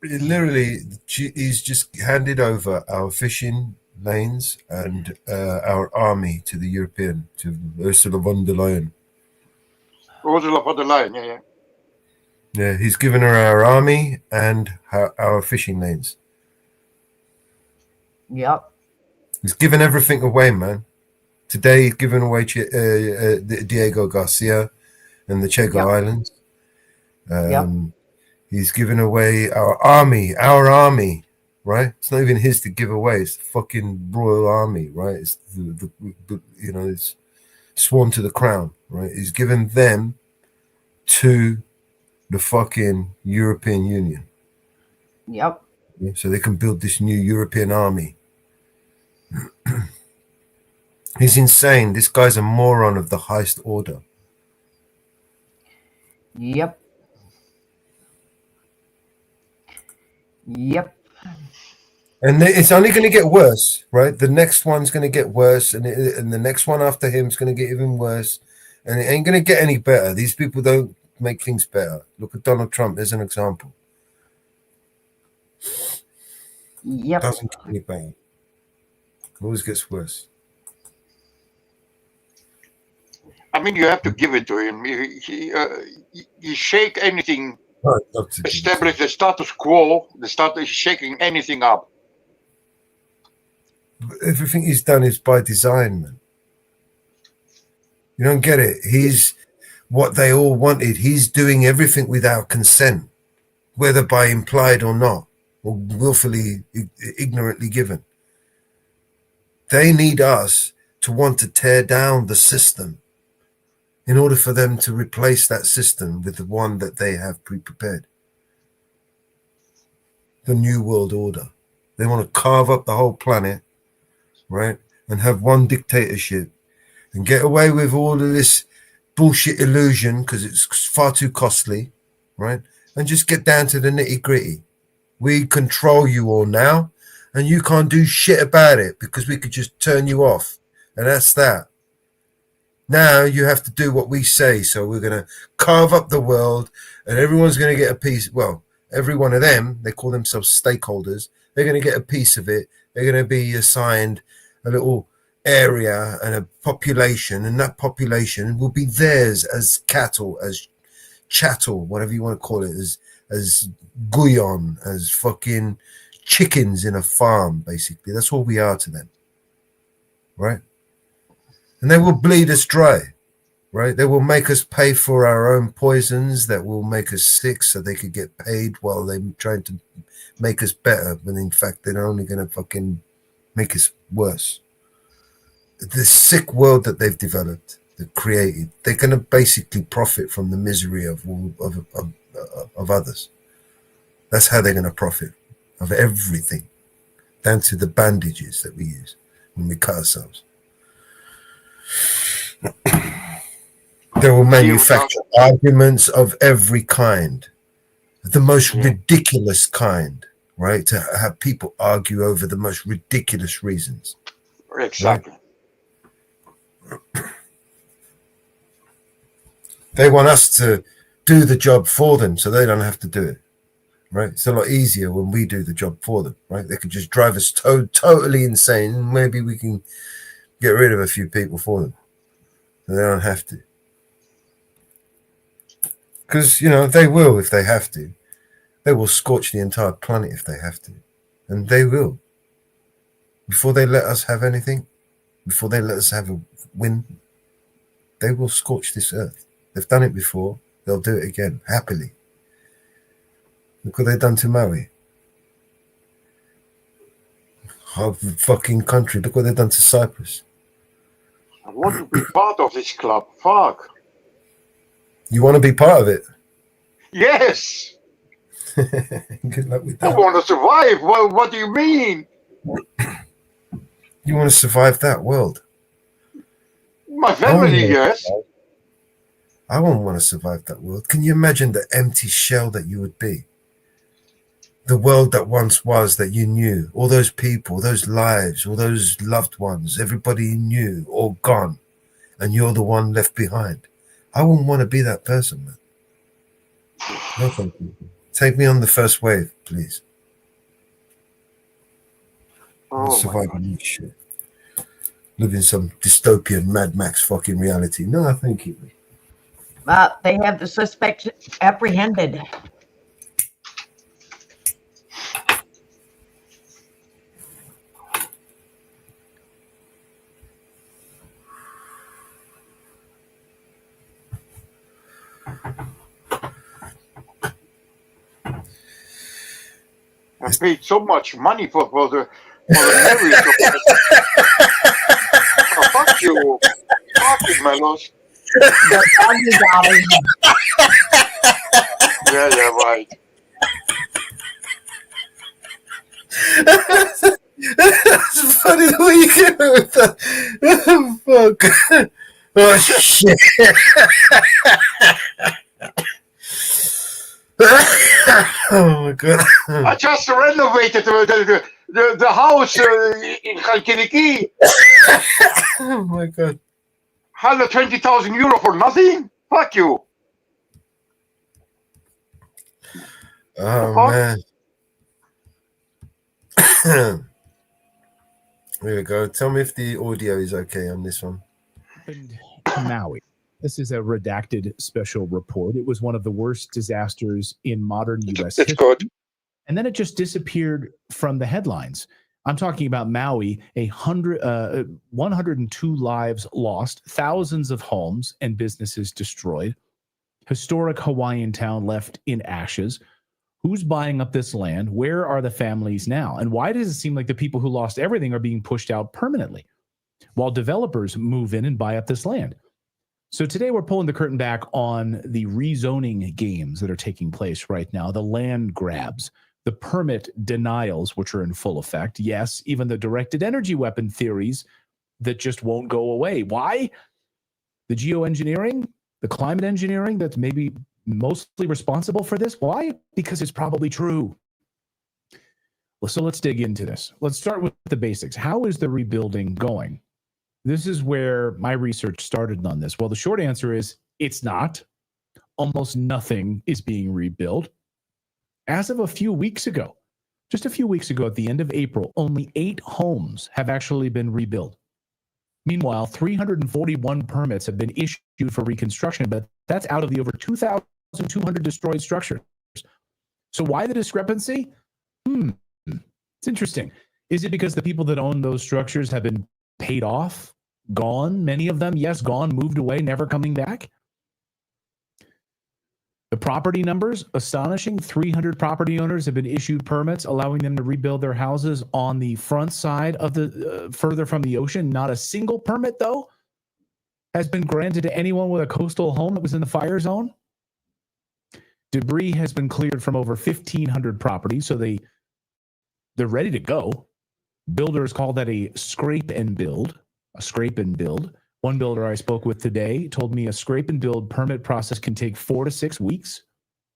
Literally, he's just handed over our fishing lanes and our army to the European, to Ursula von der Leyen. Ursula von der Leyen, yeah. Yeah, he's given her our army and our fishing lanes. Yep. He's given everything away, man. Today he's given away Diego Garcia and the Chego Islands. He's given away our army, right? It's not even his to give away. It's the fucking Royal Army, right? It's the it's sworn to the crown, right? He's given them to the fucking European Union. Yep. So they can build this new European army. He's insane. This guy's a moron of the highest order. Yep. Yep. And it's only going to get worse, right? The next one's going to get worse, and the next one after him is going to get even worse, and it ain't going to get any better. These people don't make things better. Look at Donald Trump as an example. Yep. Doesn't get any better. Always gets worse. I mean, you have to give it to him. He shake anything. Establish the status quo. He's shaking anything up. Everything he's done is by design, man. You don't get it. He's what they all wanted. He's doing everything without consent, whether by implied or not, or willfully, ignorantly given. They need us to want to tear down the system in order for them to replace that system with the one that they have pre-prepared. The New World Order. They want to carve up the whole planet, right? And have one dictatorship and get away with all of this bullshit illusion because it's far too costly, right? And just get down to the nitty-gritty. We control you all now, and you can't do shit about it because we could just turn you off. And that's that. Now you have to do what we say. So we're going to carve up the world and everyone's going to get a piece. Well, every one of them, they call themselves stakeholders. They're going to get a piece of it. They're going to be assigned a little area and a population, and that population will be theirs as cattle, as chattel, whatever you want to call it, as guyon, as fucking chickens in a farm, basically. That's all we are to them, right? And they will bleed us dry, right? They will make us pay for our own poisons that will make us sick so they could get paid while they're trying to make us better, when in fact they're only going to fucking make us worse. The sick world that they've developed, they've created, they're going to basically profit from the misery of others. That's how they're going to profit, of everything, down to the bandages that we use when we cut ourselves. They will manufacture arguments of every kind, the most ridiculous kind, right? To have people argue over the most ridiculous reasons. Exactly. Right? They want us to do the job for them so they don't have to do it, right? It's a lot easier when we do the job for them, right? They could just drive us totally insane. Maybe we can get rid of a few people for them. So they don't have to. Because, you know, they will if they have to. They will scorch the entire planet if they have to. And they will. Before they let us have anything, before they let us have a win, they will scorch this earth. They've done it before. They'll do it again, happily. Look what they've done to Maui. Half the fucking country. Look what they've done to Cyprus. I want to be part of this club. Fuck. You want to be part of it? Yes. Good luck with I that. want to survive. What do you mean? You want to survive that world? My family, yes. I wouldn't want to survive that world. Can you imagine the empty shell that you would be? The world that once was, that you knew, all those people, those lives, all those loved ones, everybody you knew, all gone, and you're the one left behind. I wouldn't want to be that person, man. No, thank you. Take me on the first wave, please. Surviving this shit. Live in some dystopian Mad Max fucking reality. No, thank you. They have the suspect apprehended. I paid so much money for the marriage. Oh, fuck you. Fuck you, Melos. Yeah, right. That's funny the way you get away with that. Oh, fuck. Oh, shit. Oh, my God. I just renovated the house in Chalkidiki. Oh, my God. 120,000 euro for nothing? Fuck you. Oh, man. Here we go. Tell me if the audio is okay on this one. Maui. This is a redacted special report. It was one of the worst disasters in modern U.S. history. Good. And then it just disappeared from the headlines. I'm talking about Maui, 102 lives lost, thousands of homes and businesses destroyed, historic Hawaiian town left in ashes. Who's buying up this land? Where are the families now? And why does it seem like the people who lost everything are being pushed out permanently? while developers move in and buy up this land. So today we're pulling the curtain back on the rezoning games that are taking place right now, the land grabs, the permit denials, which are in full effect. Yes, even the directed energy weapon theories that just won't go away. Why? The geoengineering, the climate engineering that's maybe mostly responsible for this. Why? Because it's probably true. Well, so let's dig into this. Let's start with the basics. How is the rebuilding going? This is where my research started on this. Well, the short answer is it's not. Almost nothing is being rebuilt. As of a few weeks ago, just a few weeks ago at the end of April, only 8 homes have actually been rebuilt. Meanwhile, 341 permits have been issued for reconstruction, but that's out of the over 2,200 destroyed structures. So why the discrepancy? It's interesting. Is it because the people that own those structures have been paid off, gone? Many of them, yes, gone, moved away, never coming back. The property numbers, astonishing. 300 property owners have been issued permits allowing them to rebuild their houses on the front side of the further from the ocean. Not a single permit, though, has been granted to anyone with a coastal home that was in the fire zone. Debris has been cleared from over 1,500 properties, so they're ready to go. Builders call that a scrape and build. One builder I spoke with today told me a scrape and build permit process can take 4 to 6 weeks.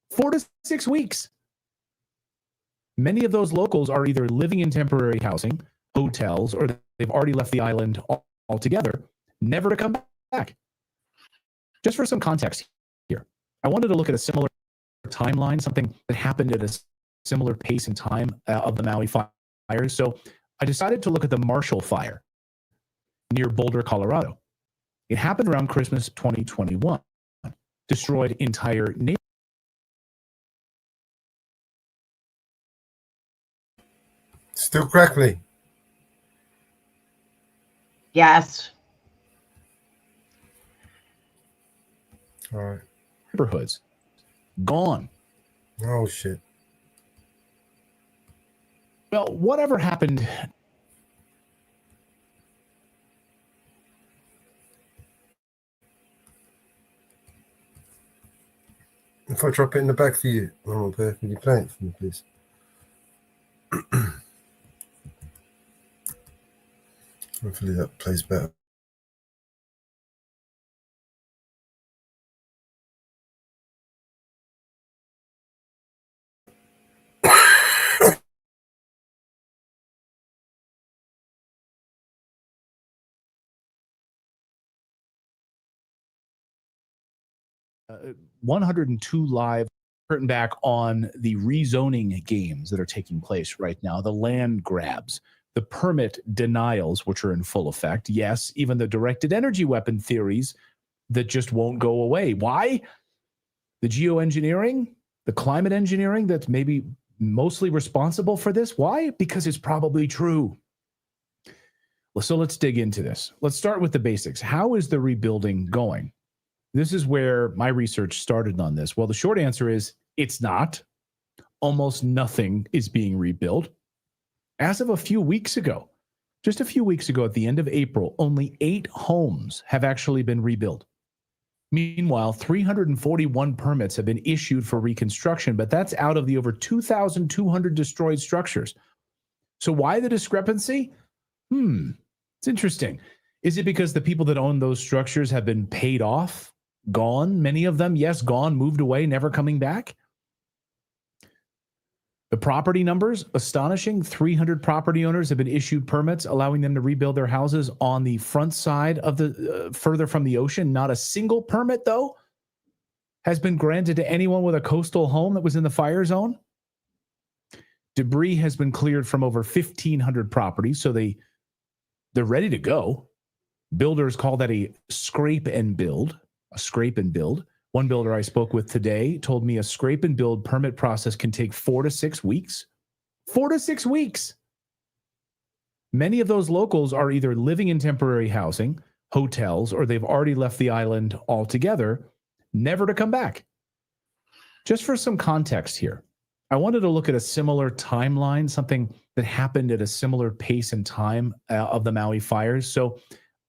4 to 6 weeks. Many of those locals are either living in temporary housing, hotels, or they've already left the island altogether, never to come back. Just for some context here, I wanted to look at a similar timeline, something that happened at a similar pace and time of the Maui fires. So I decided to look at the Marshall Fire near Boulder, Colorado. It happened around Christmas 2021, destroyed entire neighborhoods. Still crackly. Yes. All right. Neighborhoods gone. Oh, shit. Well, whatever happened? If I drop it in the back for you, could you play it for me, please? Hopefully that plays better. Uh, 102 live curtain back on the rezoning games that are taking place right now, the land grabs, the permit denials, which are in full effect. Yes, even the directed energy weapon theories that just won't go away. Why? The geoengineering, the climate engineering that's maybe mostly responsible for this. Why? Because it's probably true. Well, so let's dig into this. Let's start with the basics. How is the rebuilding going? This is where my research started on this. Well, the short answer is it's not. Almost nothing is being rebuilt. As of a few weeks ago, just a few weeks ago at the end of April, only 8 homes have actually been rebuilt. Meanwhile, 341 permits have been issued for reconstruction, but that's out of the over 2,200 destroyed structures. So why the discrepancy? It's interesting. Is it because the people that own those structures have been paid off? Gone? Many of them, yes, gone, moved away, never coming back? The property numbers, astonishing. 300 property owners have been issued permits allowing them to rebuild their houses on the front side of the further from the ocean. Not a single permit, though, has been granted to anyone with a coastal home that was in the fire zone. Debris has been cleared from over 1,500 properties, so they're ready to go. Builders call that a scrape and build. One builder I spoke with today told me a scrape and build permit process can take 4 to 6 weeks. 4 to 6 weeks. Many of those locals are either living in temporary housing, hotels, or they've already left the island altogether, never to come back. Just for some context here, I wanted to look at a similar timeline, something that happened at a similar pace and time of the Maui fires. So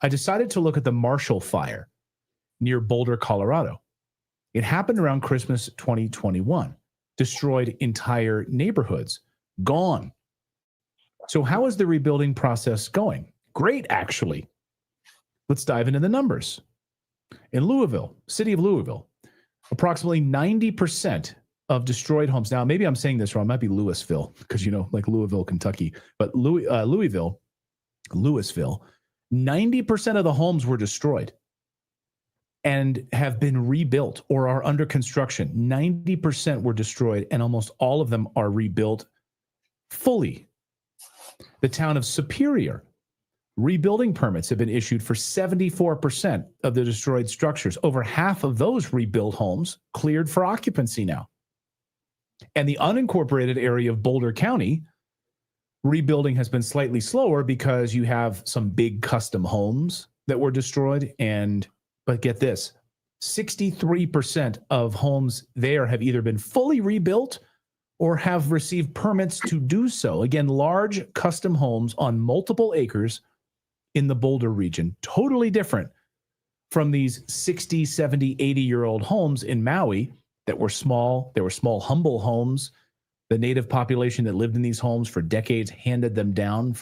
I decided to look at the Marshall Fire near Boulder, Colorado. It happened around Christmas 2021, destroyed entire neighborhoods, gone. So how is the rebuilding process going? Great, actually. Let's dive into the numbers. In Louisville, city of Louisville, approximately 90% of destroyed homes. Now, maybe I'm saying this wrong. It might be Louisville, because, you know, like Louisville, Kentucky. But Louisville, 90% of the homes were destroyed and have been rebuilt or are under construction. 90% were destroyed, and almost all of them are rebuilt fully. The town of Superior, rebuilding permits have been issued for 74% of the destroyed structures. Over half of those rebuilt homes cleared for occupancy now. And the unincorporated area of Boulder County, rebuilding has been slightly slower because you have some big custom homes that were destroyed. But get this, 63% of homes there have either been fully rebuilt or have received permits to do so. Again, large custom homes on multiple acres in the Boulder region, totally different from these 60, 70, 80-year-old homes in Maui that were small. They were small, humble homes. The native population that lived in these homes for decades handed them down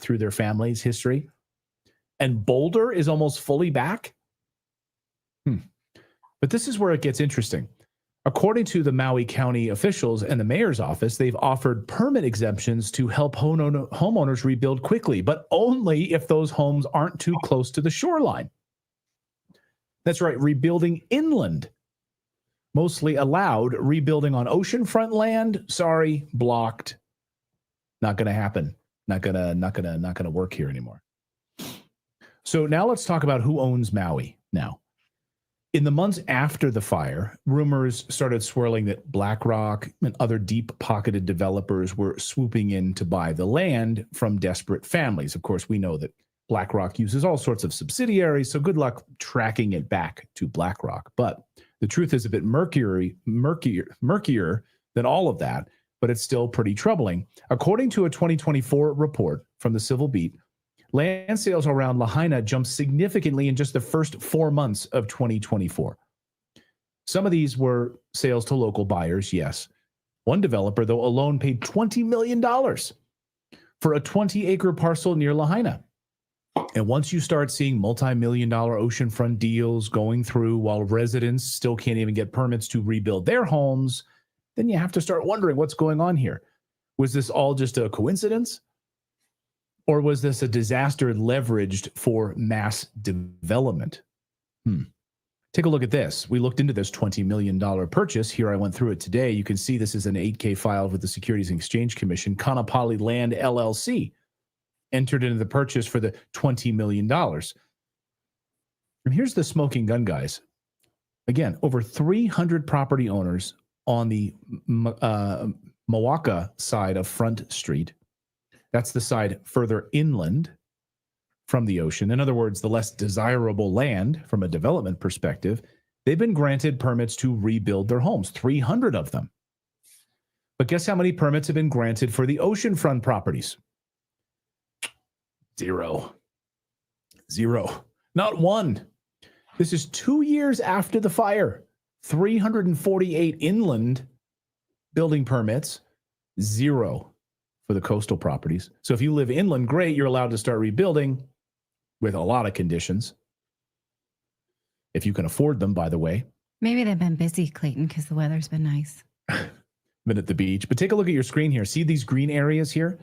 through their family's history. And Boulder is almost fully back. But this is where it gets interesting. According to the Maui County officials and the mayor's office, they've offered permit exemptions to help homeowners rebuild quickly, but only if those homes aren't too close to the shoreline. That's right, rebuilding inland. Mostly allowed. Rebuilding on oceanfront land, sorry, blocked. Not going to happen. Not gonna work here anymore. So now let's talk about who owns Maui now. In the months after the fire, rumors started swirling that BlackRock and other deep-pocketed developers were swooping in to buy the land from desperate families. Of course, we know that BlackRock uses all sorts of subsidiaries, so good luck tracking it back to BlackRock. But the truth is a bit murkier than all of that, but it's still pretty troubling. According to a 2024 report from the Civil Beat, land sales around Lahaina jumped significantly in just the first 4 months of 2024. Some of these were sales to local buyers, yes. One developer, though, alone paid $20 million for a 20-acre parcel near Lahaina. And once you start seeing multi-million-dollar oceanfront deals going through while residents still can't even get permits to rebuild their homes, then you have to start wondering what's going on here. Was this all just a coincidence? Or was this a disaster leveraged for mass development? Take a look at this. We looked into this $20 million purchase. Here I went through it today. You can see this is an 8K filed with the Securities and Exchange Commission. Kanapali Land LLC entered into the purchase for the $20 million. And here's the smoking gun, guys. Again, over 300 property owners on the Mawaka side of Front Street. That's the side further inland from the ocean. In other words, the less desirable land from a development perspective. They've been granted permits to rebuild their homes, 300 of them. But guess how many permits have been granted for the oceanfront properties? Zero. Not one. This is 2 years after the fire. 348 inland building permits, zero for the coastal properties. So if you live inland, great, you're allowed to start rebuilding with a lot of conditions. If you can afford them, by the way. Maybe they've been busy, Clayton, because the weather's been nice. Been at the beach. But take a look at your screen here. See these green areas here?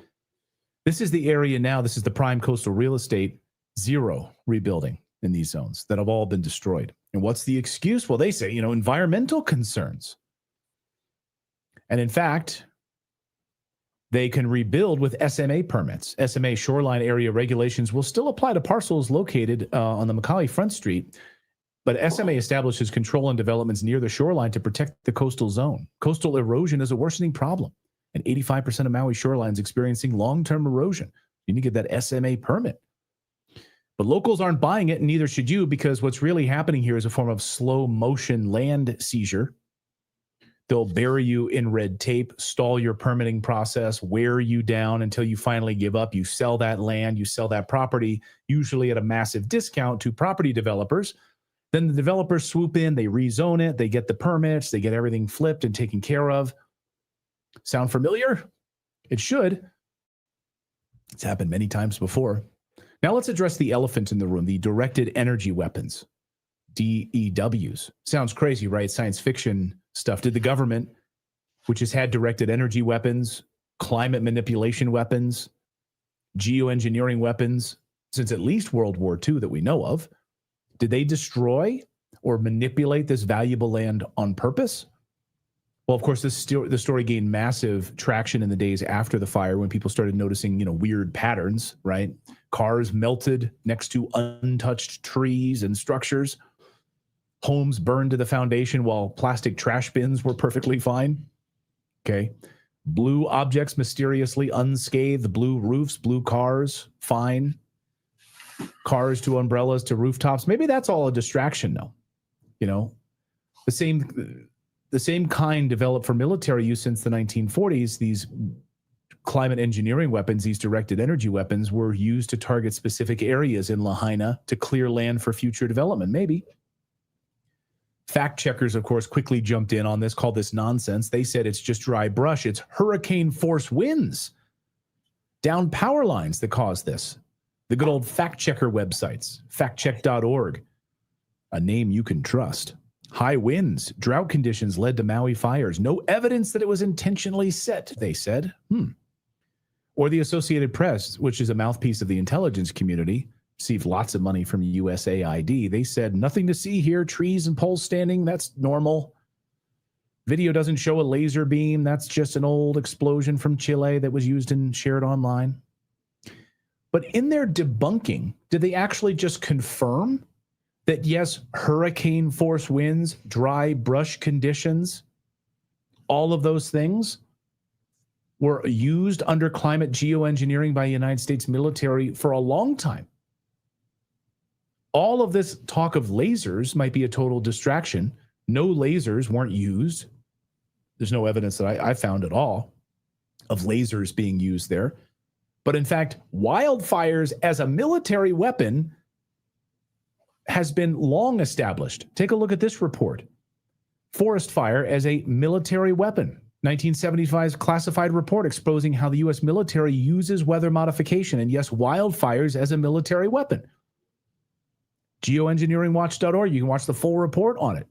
This is the area now. This is the prime coastal real estate. Zero rebuilding in these zones that have all been destroyed. And what's the excuse? Well, they say, environmental concerns. And in fact, they can rebuild with SMA permits. SMA shoreline area regulations will still apply to parcels located on the Macaulay Front Street, but SMA establishes control on developments near the shoreline to protect the coastal zone. Coastal erosion is a worsening problem, and 85% of Maui shoreline is experiencing long-term erosion. You need to get that SMA permit. But locals aren't buying it, and neither should you, because what's really happening here is a form of slow motion land seizure. They'll bury you in red tape, stall your permitting process, wear you down until you finally give up. You sell that land, you sell that property, usually at a massive discount to property developers. Then the developers swoop in, they rezone it, they get the permits, they get everything flipped and taken care of. Sound familiar? It should. It's happened many times before. Now let's address the elephant in the room, the directed energy weapons, DEWs. Sounds crazy, right? Science fiction stuff. Did the government, which has had directed energy weapons, climate manipulation weapons, geoengineering weapons since at least World War II that we know of, did they destroy or manipulate this valuable land on purpose? Well, of course, the story gained massive traction in the days after the fire when people started noticing, weird patterns, right? Cars melted next to untouched trees and structures. Homes burned to the foundation while plastic trash bins were perfectly fine. Okay. Blue objects mysteriously unscathed, blue roofs, blue cars, fine. Cars to umbrellas to rooftops. Maybe that's all a distraction, though. The same kind developed for military use since the 1940s. These climate engineering weapons, these directed energy weapons, were used to target specific areas in Lahaina to clear land for future development. Maybe. Fact checkers, of course, quickly jumped in on this, called this nonsense. They said it's just dry brush. It's hurricane force winds down power lines that caused this. The good old fact checker websites, factcheck.org, a name you can trust. High winds, drought conditions led to Maui fires. No evidence that it was intentionally set, they said. Or the Associated Press, which is a mouthpiece of the intelligence community, received lots of money from USAID. They said, nothing to see here, trees and poles standing, that's normal. Video doesn't show a laser beam, that's just an old explosion from Chile that was used and shared online. But in their debunking, did they actually just confirm that, yes, hurricane force winds, dry brush conditions, all of those things were used under climate geoengineering by the United States military for a long time? All of this talk of lasers might be a total distraction. No lasers weren't used. There's no evidence that I found at all of lasers being used there. But in fact, wildfires as a military weapon has been long established. Take a look at this report. Forest fire as a military weapon. 1975's classified report exposing how the U.S. military uses weather modification and, yes, wildfires as a military weapon. Geoengineeringwatch.org. You can watch the full report on it.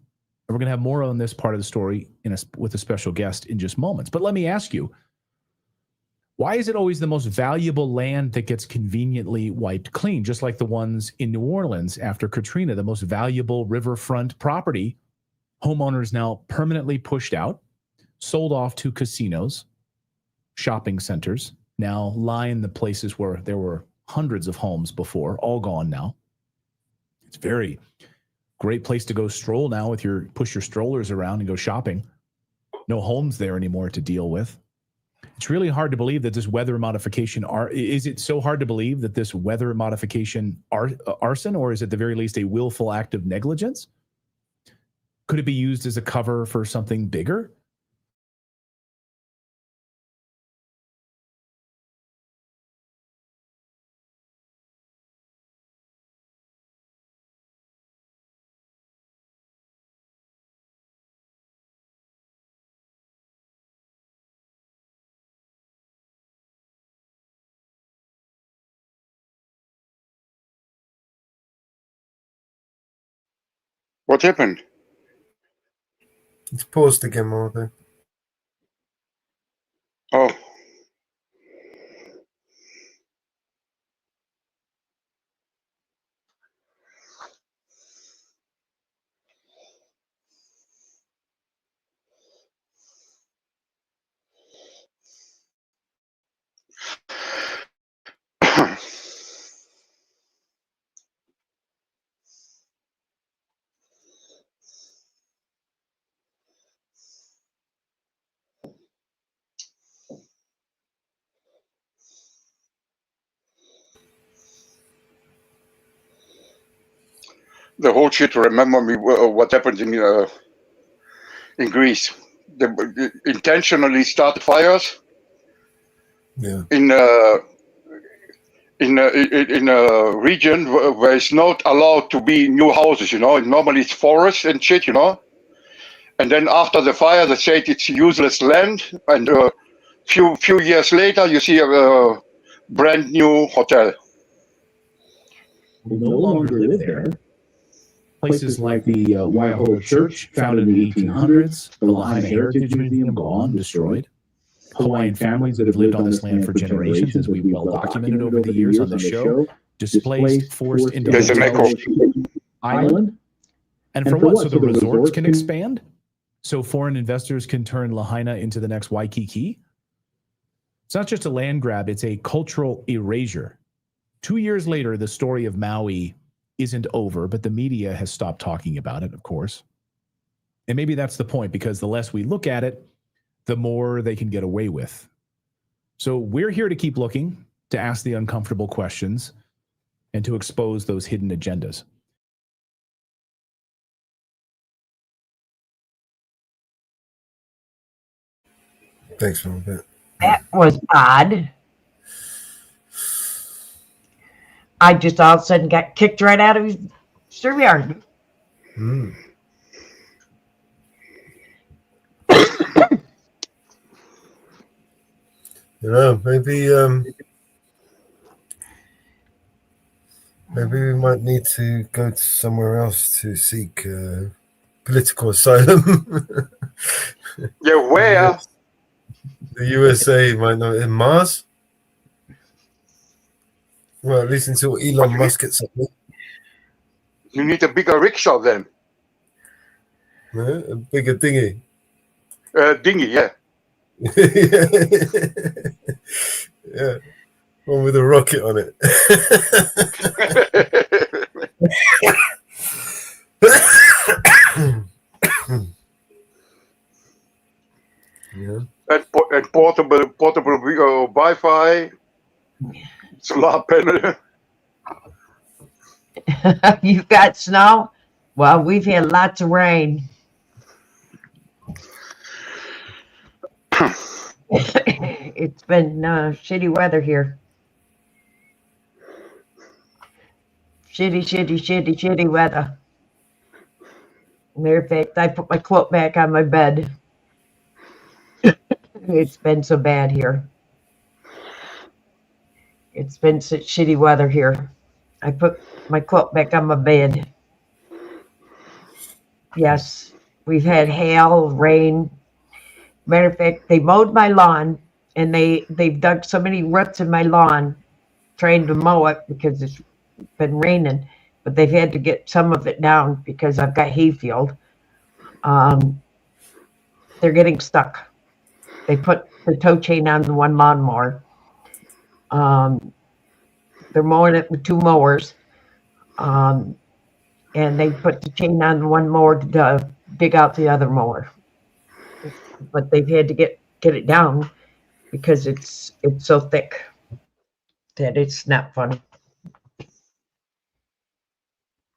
And we're going to have more on this part of the story with a special guest in just moments. But let me ask you, why is it always the most valuable land that gets conveniently wiped clean, just like the ones in New Orleans after Katrina, the most valuable riverfront property? Homeowners now permanently pushed out, sold off to casinos, shopping centers, now line the places where there were hundreds of homes before, all gone now. It's a very great place to go stroll now push your strollers around and go shopping. No homes there anymore to deal with. It's really hard to believe that this weather modification is it so hard to believe that this weather modification arson, or is it at the very least a willful act of negligence? Could it be used as a cover for something bigger? What happened? It's paused again, Marco. Oh. The whole shit remember me what happened in Greece. intentionally started fires. Yeah. In a region where it's not allowed to be new houses, you know. Normally it's forest and shit, you know. And then after the fire, they say it's useless land. And few years later, you see a brand new hotel. Will no longer live there. Places like the Waiahole Church, founded in the 1800s, the Lahaina Heritage Museum, gone, destroyed. Hawaiian families that have lived on this land for generations, as we've well documented over the years on the show, displaced, forced into Hotel Island. And for what? So the resorts can expand? So foreign investors can turn Lahaina into the next Waikiki? It's not just a land grab, it's a cultural erasure. 2 years later, the story of Maui isn't over, but the media has stopped talking about it, of course. And maybe that's the point, because the less we look at it, the more they can get away with. So we're here to keep looking, to ask the uncomfortable questions, and to expose those hidden agendas. Thanks for that. That was odd. I just all of a sudden got kicked right out of his StreamYard. Mm. You know, maybe we might need to go to somewhere else to seek political asylum. Yeah, where? The USA might not. In Mars? Well, at least until Elon Musk gets something. You need a bigger rickshaw then. Yeah, a bigger dinghy. Dinghy, yeah. Yeah, one with a rocket on it. Yeah. And portable Wi-Fi, solar panel. You've got snow? Well, we've had lots of rain. It's been shitty weather here. Shitty weather. Matter of fact, I put my quilt back on my bed. It's been so bad here. It's been such shitty weather here. I put my quilt back on my bed. Yes, we've had hail, rain. Matter of fact, they mowed my lawn, and they've dug so many roots in my lawn trying to mow it because it's been raining, but they've had to get some of it down because I've got hayfield. They're getting stuck. They put the tow chain on the one lawnmower. They're mowing it with two mowers. And they put the chain on the one mower to dig out the other mower. But they've had to get it down because it's so thick that it's not funny.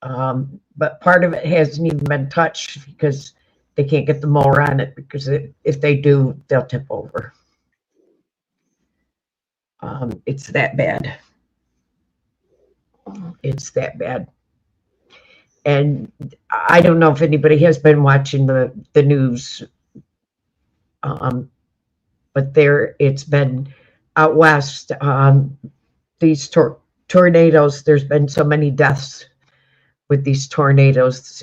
But part of it hasn't even been touched because they can't get the mower on it, because if they do, they'll tip over. It's that bad. It's that bad. And I don't know if anybody has been watching the news, but it's been out west, these tornadoes, there's been so many deaths with these tornadoes.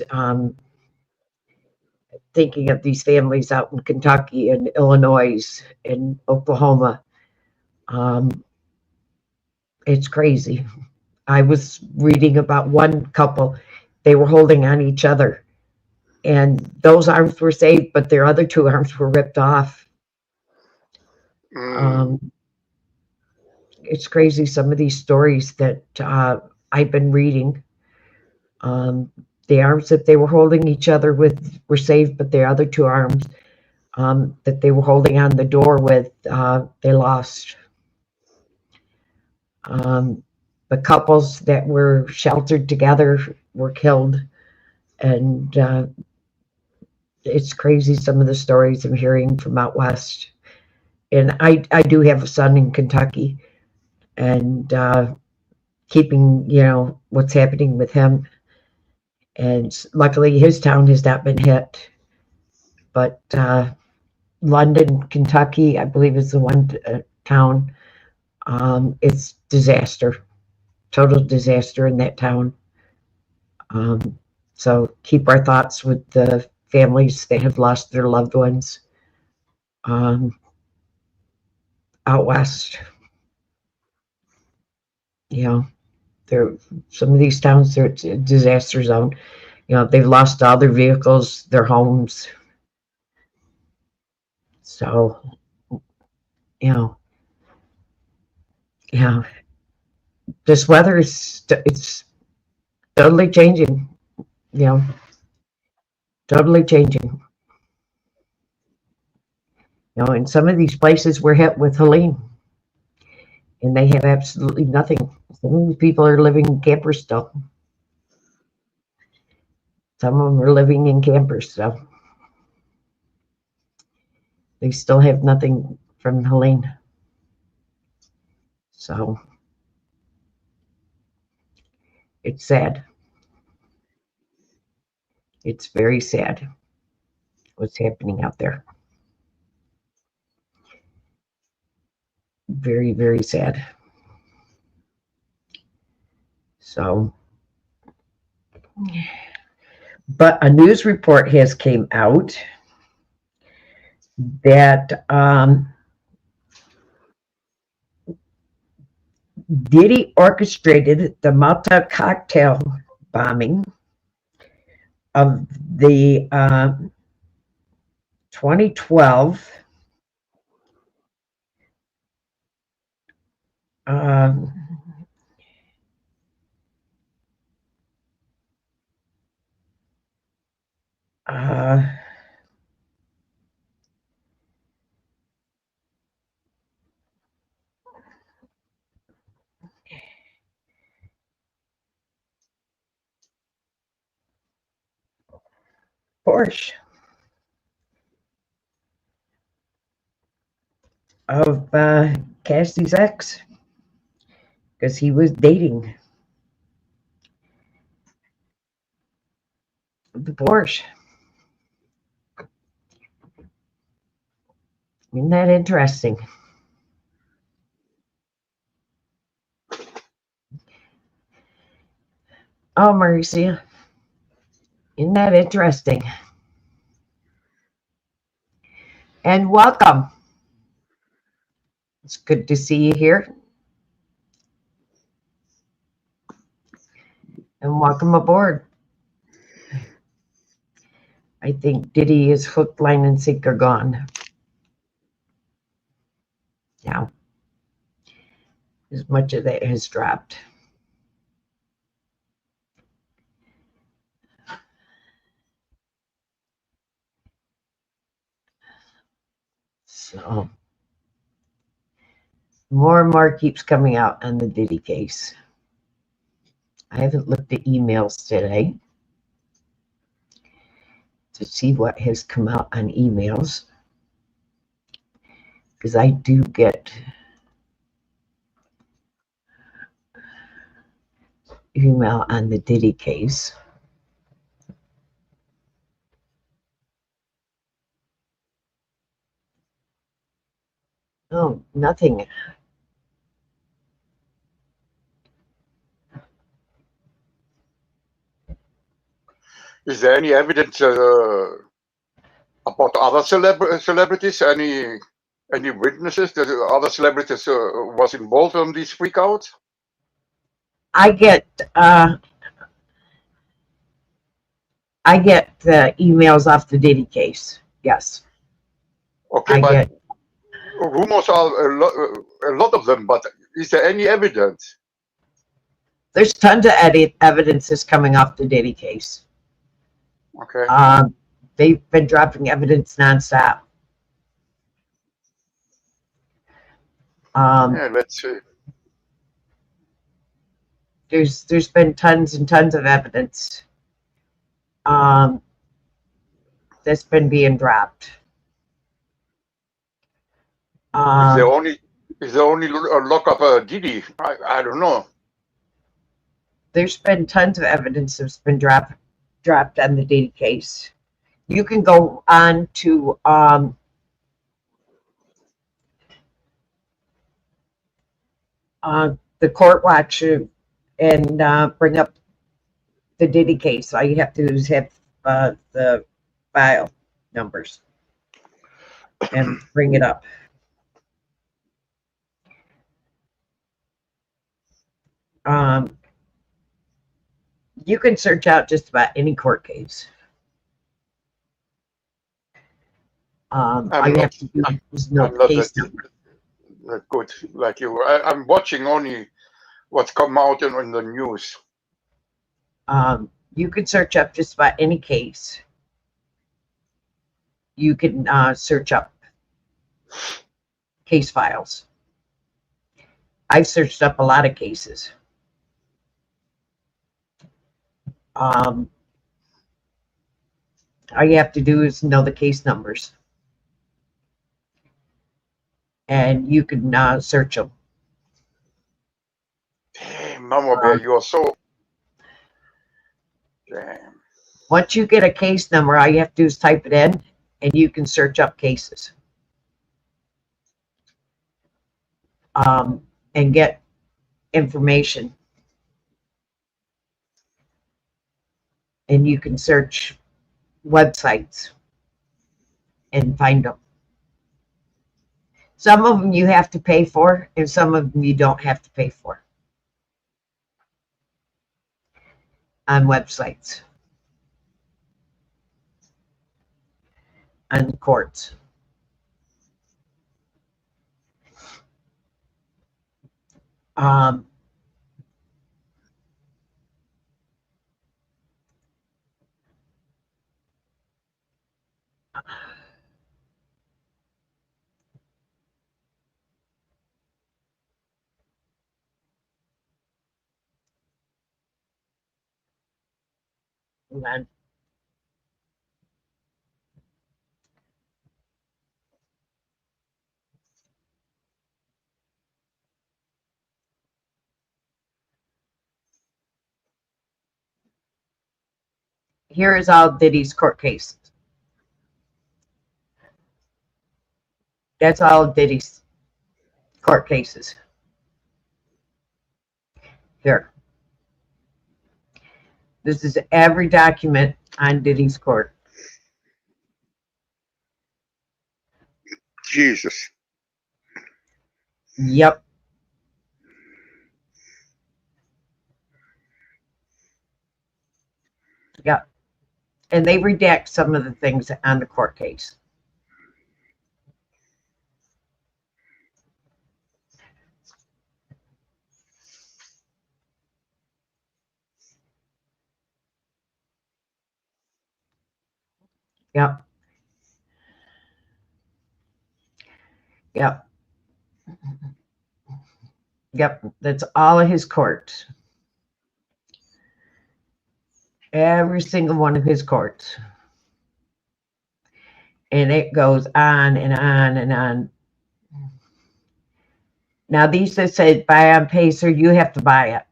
Thinking of these families out in Kentucky and Illinois and Oklahoma. It's crazy. I was reading about one couple, they were holding on each other, and those arms were saved, but their other two arms were ripped off. It's crazy, some of these stories that I've been reading. The arms that they were holding each other with were saved, but their other two arms that they were holding on the door with, they lost. The couples that were sheltered together were killed, and It's crazy, some of the stories I'm hearing from out west. And I do have a son in Kentucky, and keeping, what's happening with him. And luckily his town has not been hit. But London, Kentucky, I believe is the one town. It's disaster, total disaster in that town. So keep our thoughts with the families that have lost their loved ones out west. Some of these towns, they're a disaster zone. They've lost all their vehicles, their homes. So, this weather it's totally changing. Totally changing. And some of these places were hit with Helene, and they have absolutely nothing. Some of these people are living in campers still. Some of them are living in campers, so they still have nothing from Helene. So it's sad. It's very sad what's happening out there. Very, very sad. So, but a news report has came out that Diddy orchestrated the Malta cocktail bombing of the 2012 Porsche of Cassie's ex, because he was dating the Porsche. Isn't that interesting? Oh, Marcia, isn't that interesting? And welcome. It's good to see you here. And welcome aboard. I think Diddy is hook, line, and sinker gone. Now, as much of that has dropped. So, more and more keeps coming out on the Diddy case. I haven't looked at emails today to see what has come out on emails, because I do get email on the Diddy case. Oh, nothing. Is there any evidence about other celebrities? Any witnesses that other celebrities was involved on these freakouts? I get the emails off the Diddy case. Yes. Okay, but rumors are a lot of them. But is there any evidence? There's tons of evidence that's coming off the Diddy case. Okay. They've been dropping evidence nonstop. Yeah, let's see. There's been tons and tons of evidence. that's been being dropped. Is there only lock up Diddy? I don't know. There's been tons of evidence that's been dropped on the Diddy case. You can go on to the Court Watch and bring up the Diddy case. All you have to do is have the file numbers and bring it up. You can search out just about any court case. All you have to do is know the case number. Good, like you. I'm watching only what's come out in the news. You can search up just about any case. You can search up case files. I've searched up a lot of cases. All you have to do is know the case numbers. And you can search them. Damn, Mama Bear, you are so... Damn. Once you get a case number, all you have to do is type it in, and you can search up cases. And get information. And you can search websites and find them. Some of them you have to pay for, and some of them you don't have to pay for on websites, on courts. Hold on. Here is all Diddy's court cases. That's all Diddy's court cases. Here. This is every document on Diddy's court. Jesus. Yep. Yep. And they redact some of the things on the court case. Yep. Yep. Yep. That's all of his courts. Every single one of his courts. And it goes on and on and on. Now, these that say buy on Pacer, you have to buy it.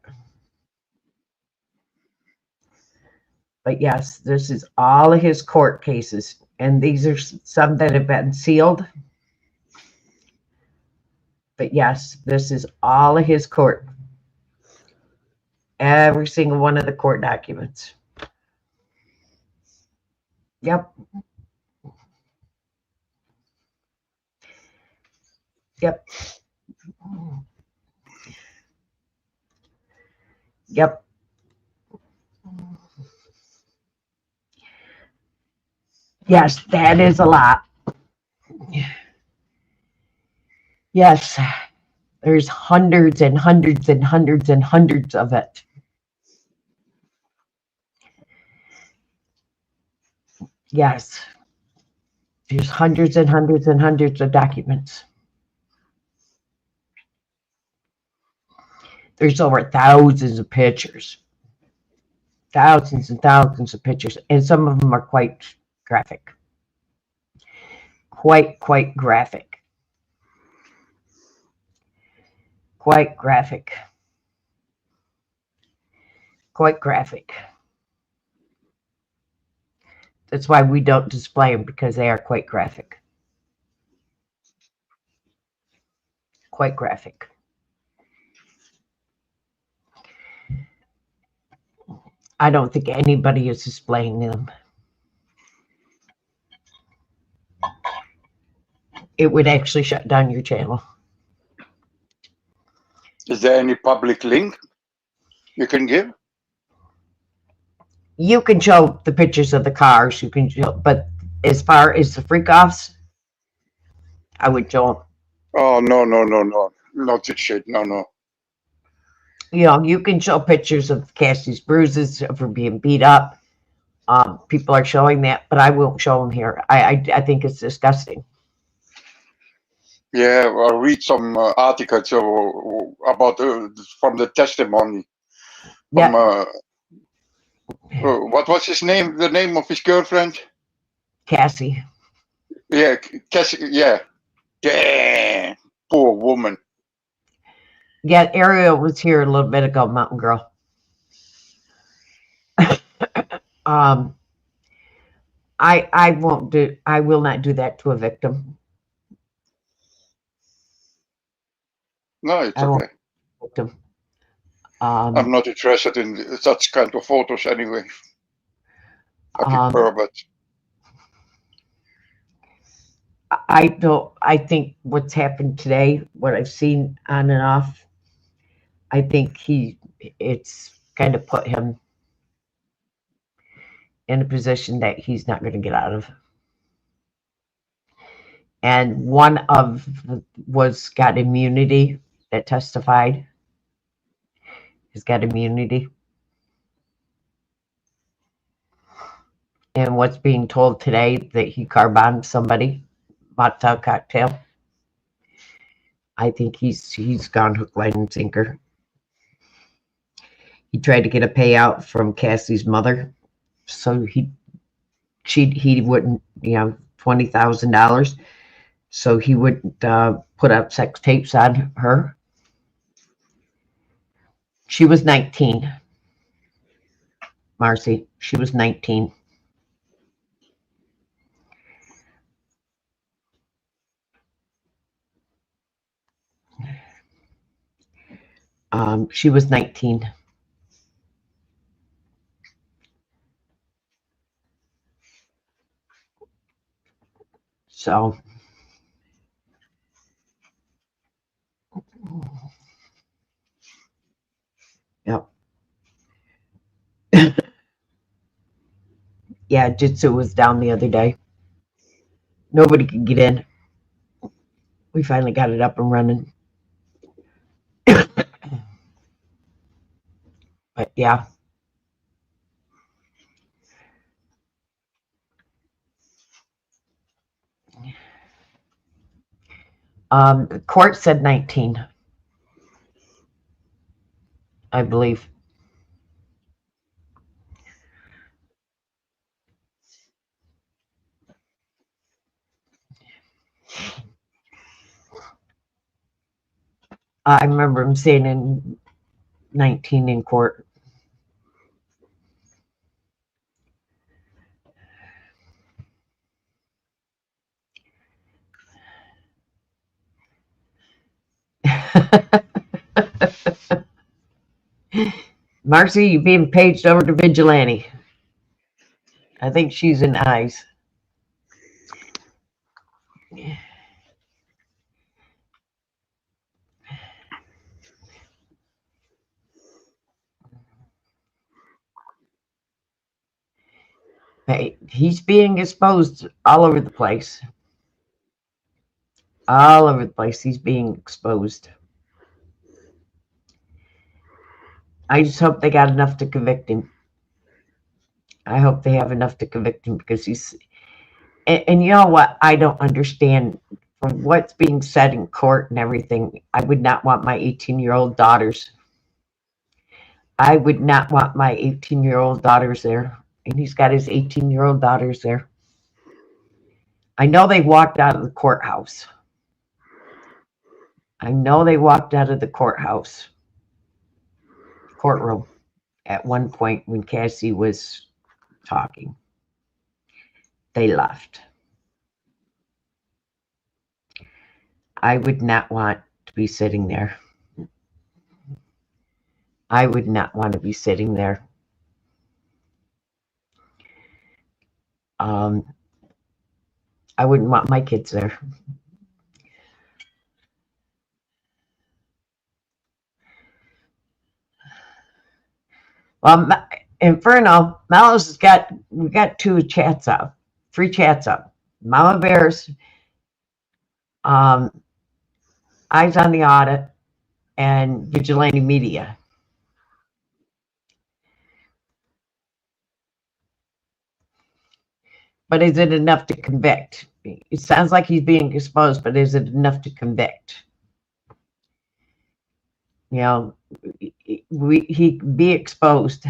But yes, this is all of his court cases. And these are some that have been sealed. But yes, this is all of his court. Every single one of the court documents. Yep. Yep. Yep. Yes, that is a lot. Yes, there's hundreds and hundreds and hundreds and hundreds of it. Yes, there's hundreds and hundreds and hundreds of documents. There's over thousands of pictures. Thousands and thousands of pictures, and some of them are quite graphic. quite graphic. Quite graphic. Quite graphic. That's why we don't display them, because they are quite graphic. Quite graphic. I don't think anybody is displaying them. It would actually shut down your channel. Is there any public link you can give? You can show the pictures of the cars. You can show, but as far as the freak offs, I would show them. Oh, no. Not that shit. No. You know, you can show pictures of Cassie's bruises, of her being beat up. People are showing that, but I won't show them here. I think it's disgusting. Yeah, I'll read some articles about from the testimony. From, what was his name? The name of his girlfriend? Cassie. Yeah, Cassie. Yeah. Damn, poor woman. Yeah, Ariel was here a little bit ago, Mountain Girl. I will not do that to a victim. No, it's okay. Victim. I'm not interested in such kind of photos anyway. I prefer, but I think what's happened today, what I've seen on and off, I think it's kind of put him in a position that he's not going to get out of. And one of got immunity that testified. He's got immunity. And what's being told today that he car bombed somebody, Mocktail Cocktail. I think he's gone hook, line, and sinker. He tried to get a payout from Cassie's mother, so he wouldn't, $20,000, so he wouldn't put up sex tapes on her. She was 19, Marcy. She was 19. She was 19. So, yep. Yeah, Jitsu was down the other day. Nobody could get in. We finally got it up and running. But yeah. The court said 19, I believe. I remember him saying in 19 in court. Marcy, you being paged over to Vigilante. I think she's in eyes. Hey, he's being exposed all over the place. All over the place, he's being exposed. I just hope they got enough to convict him. I hope they have enough to convict him, because he's... And you know what? I don't understand from what's being said in court and everything. I would not want my 18-year-old daughters. I would not want my 18-year-old daughters there. And he's got his 18-year-old daughters there. I know they walked out of the courthouse. I know they walked out of the courtroom at one point when Cassie was talking. They left. I would not want to be sitting there. I would not want to be sitting there. I wouldn't want my kids there. Well, Inferno, Mellows has got, we got 3 chats up. Mama Bears, Eyes on the Audit, and Vigilante Media. But is it enough to convict? It sounds like he's being exposed, but is it enough to convict? You know, he can be exposed,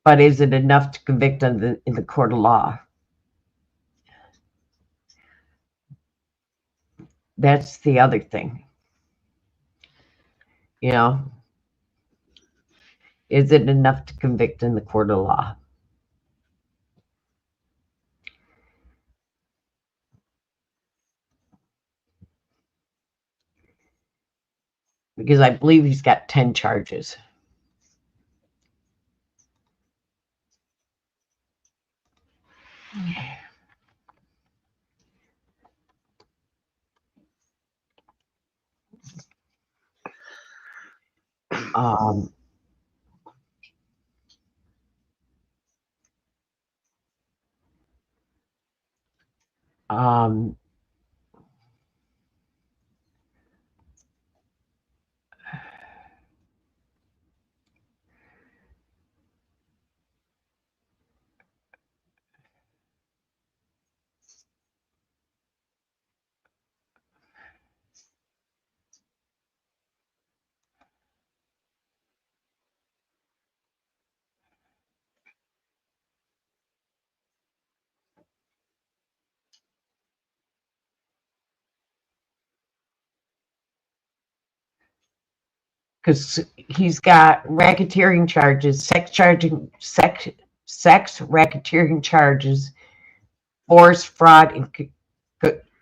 but is it enough to convict in the court of law? That's the other thing. You know, is it enough to convict in the court of law? Because I believe he's got 10 charges. Um, because he's got racketeering charges, sex racketeering charges, force, fraud, and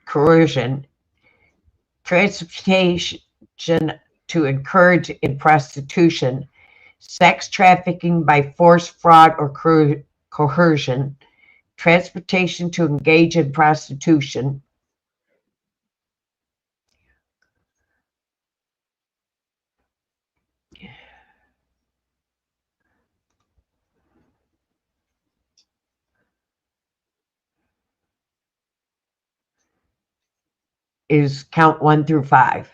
coercion, transportation to encourage in prostitution, sex trafficking by force, fraud, or coercion, transportation to engage in prostitution, is count 1 through 5.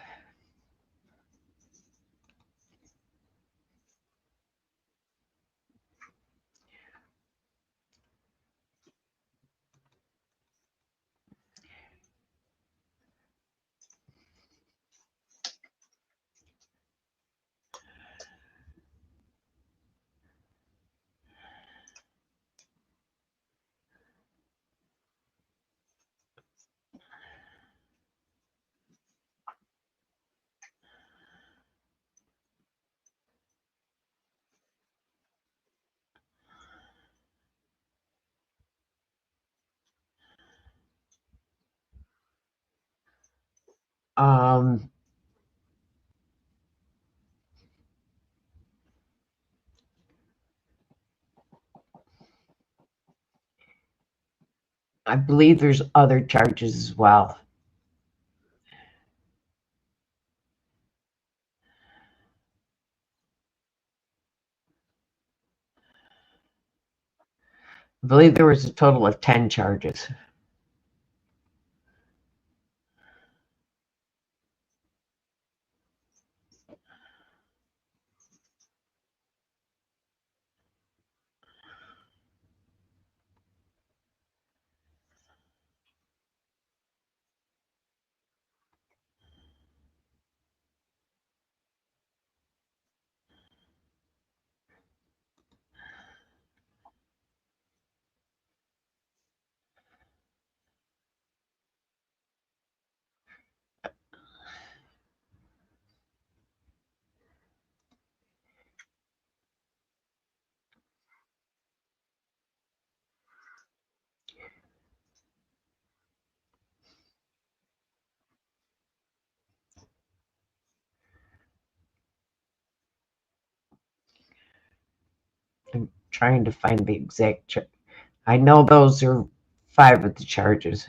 I believe there's other charges as well. I believe there was a total of 10 charges. trying to find the exact. I know those are 5 of the charges.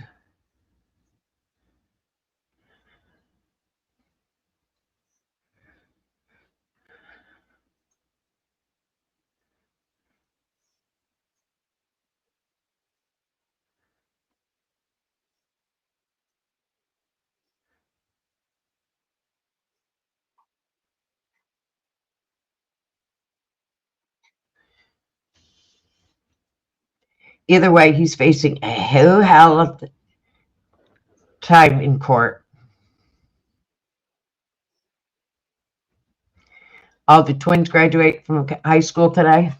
Either way, he's facing a whole hell of time in court. All the twins graduate from high school today.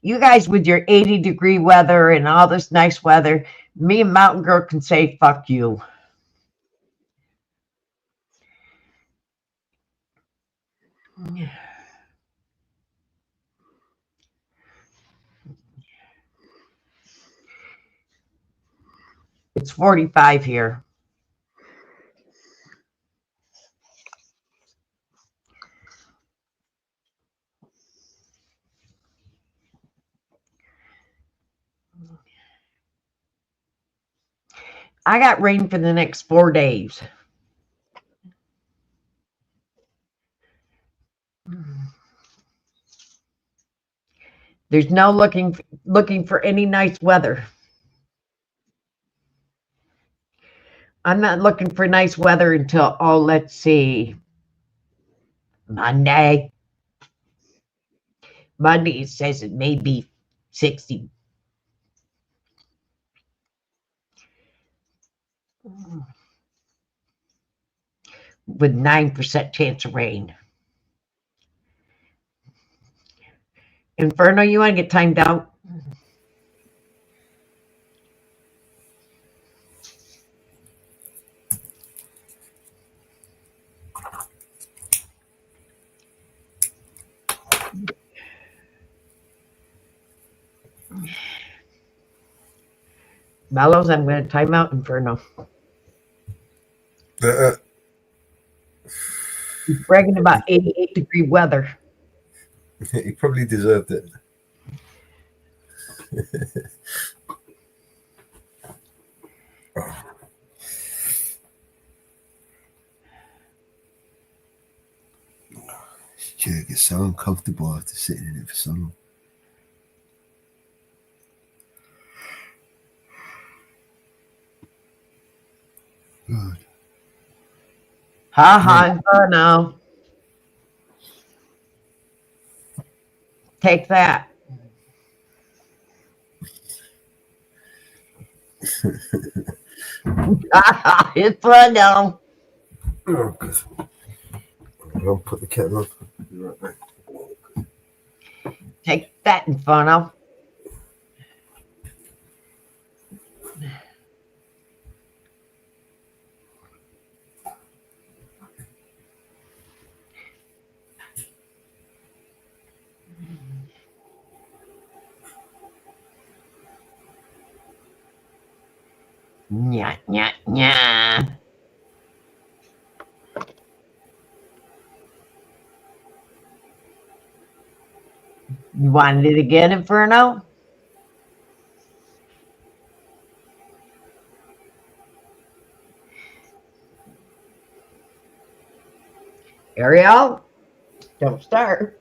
You guys with your 80-degree weather and all this nice weather, me and Mountain Girl can say, fuck you. It's 45 here. I got rain for the next 4 days. There's no looking for any nice weather. I'm not looking for nice weather until, let's see, Monday. Monday, it says it may be 60. With 9% chance of rain. Inferno, you want to get timed out? Mellows, I'm going to time out Inferno. He's bragging about 88-degree weather. He probably deserved it. Chair gets so uncomfortable after sitting in it for so long. God. No. Take that. It's fun now. Oh, good. I'll put the kettle on. Be right back. Take that, Inferno. Nya, nya, nya. You wanted it again, Inferno? Ariel, don't start.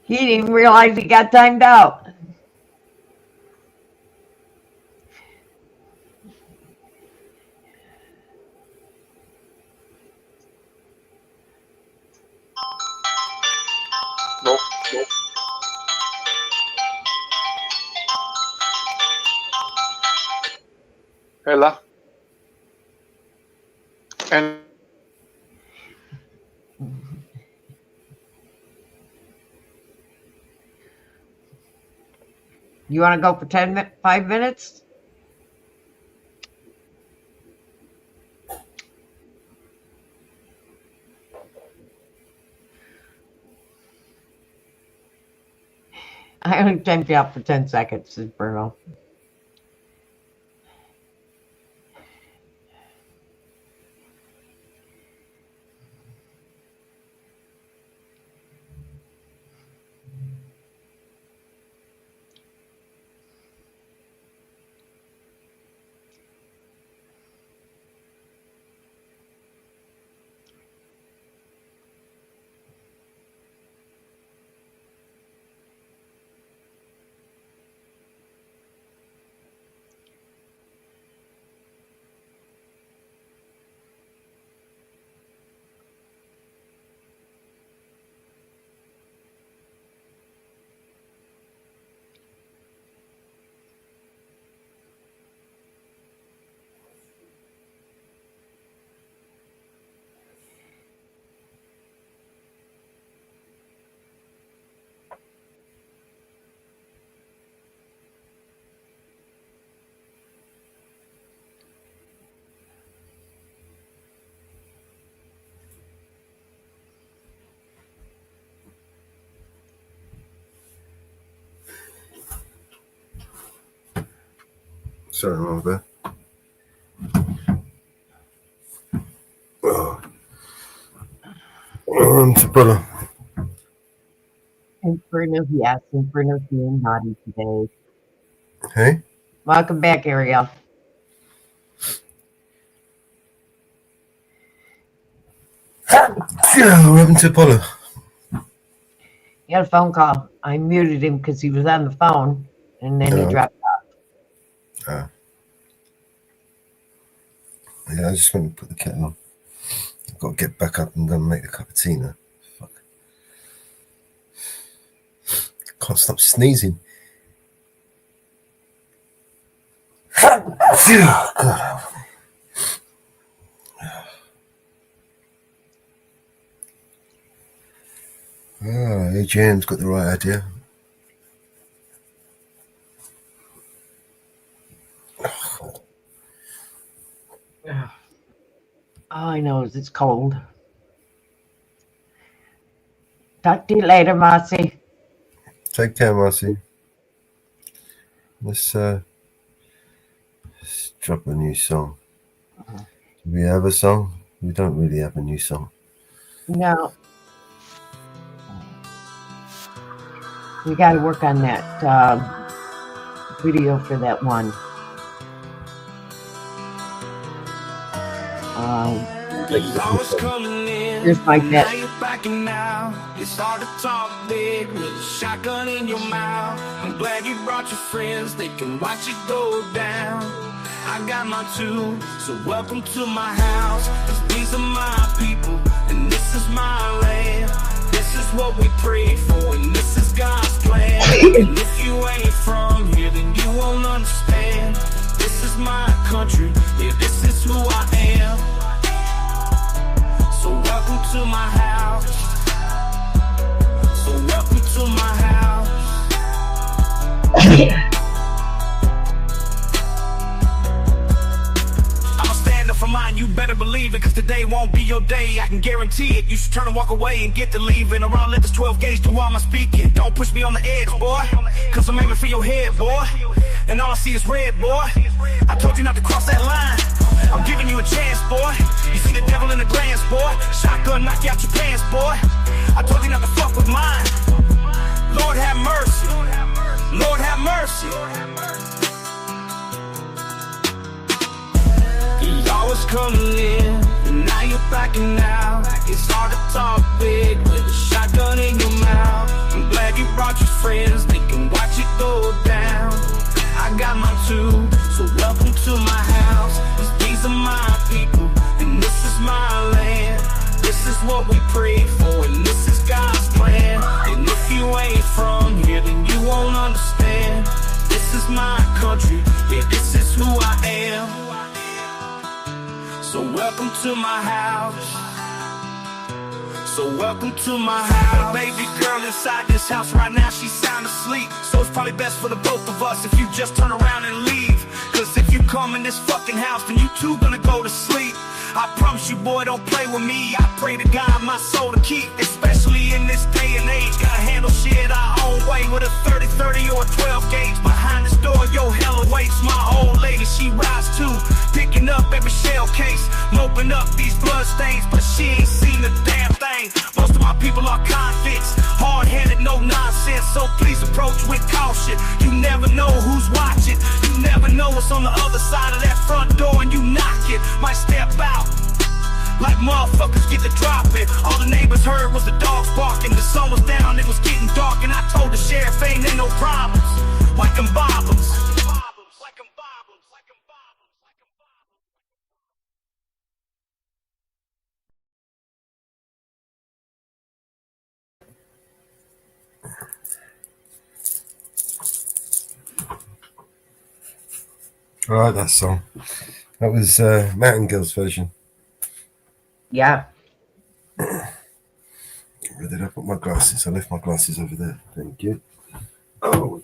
He didn't even realize he got timed out. Nope. Ella. And You want to go for 5 minutes? I only timed you out for 10 seconds, says Bruno. Sorry, wrong there. Bruno. Bruno, yes, and Bruno's being naughty today. Hey? Welcome back, Ariel. What happened to Apollo? He had a phone call. I muted him because he was on the phone, and then he dropped off. Yeah, I just went to put the kettle on. I've got to get back up and go and make a cup of tea now. Fuck. Can't stop sneezing. God. AJM's got the right idea. All I know is it's cold. Talk to you later, Marcy. Take care, Marcy. Let's drop a new song. Do we have a song? We don't really have a new song. No. We got to work on that video for that one. Here's my net. It's hard to talk big with a shotgun in your mouth. I'm glad you brought your friends, they can watch it go down. I got my two, so welcome to my house. 'Cause these are my people, and this is my land. This is what we pray for, and this is God's plan. And if you ain't from here, then you won't understand. This is my country, yeah, this is who I am. So welcome to my house. So welcome to my house. I'ma stand up for mine, you better believe it, 'cause today won't be your day, I can guarantee it. You should turn and walk away and get to leaving, or I'll let this 12 gauge do all my speaking. Don't push me on the edge, boy, 'cause I'm aiming for your head, boy. And all I see is red, boy. I told you not to cross that line. I'm giving you a chance, boy. You see the devil in the glance, boy. Shotgun knock you out your pants, boy. I told you not to fuck with mine. Lord have mercy. Lord have mercy. Y'all was coming in, and now you're backing out. It's hard to talk big with a shotgun in your mouth. I'm glad you brought your friends, they can watch it go down. I got my two, so welcome to my house. 'Cause these are my people, and this is my land. This is what we pray for, and this is God's plan. And if you ain't from here, then you won't understand. This is my country, yeah, this is who I am. So welcome to my house. So welcome to my house. Baby girl inside this house right now, she's sound asleep. So it's probably best for the both of us if you just turn around and leave. 'Cause if you come in this fucking house, then you two gonna go to sleep. I promise you, boy, don't play with me. I pray to God my soul to keep, especially in this day and age. Gotta handle shit our own way with a 30 Moping up these bloodstains, but she ain't seen a damn thing. Most of my people are convicts, hard-headed, no nonsense. So please approach with caution. You never know who's watching. You never know what's on the other side of that front door, and you knock it. Might step out like motherfuckers get to dropping. All the neighbors heard was the dogs barking. The sun was down, it was getting dark, and I told the sheriff ain't no problems. Like them bobbers. I like that song. That was Mountain Girls version. Yeah. Where did I put my glasses? I left my glasses over there. Thank you. Oh,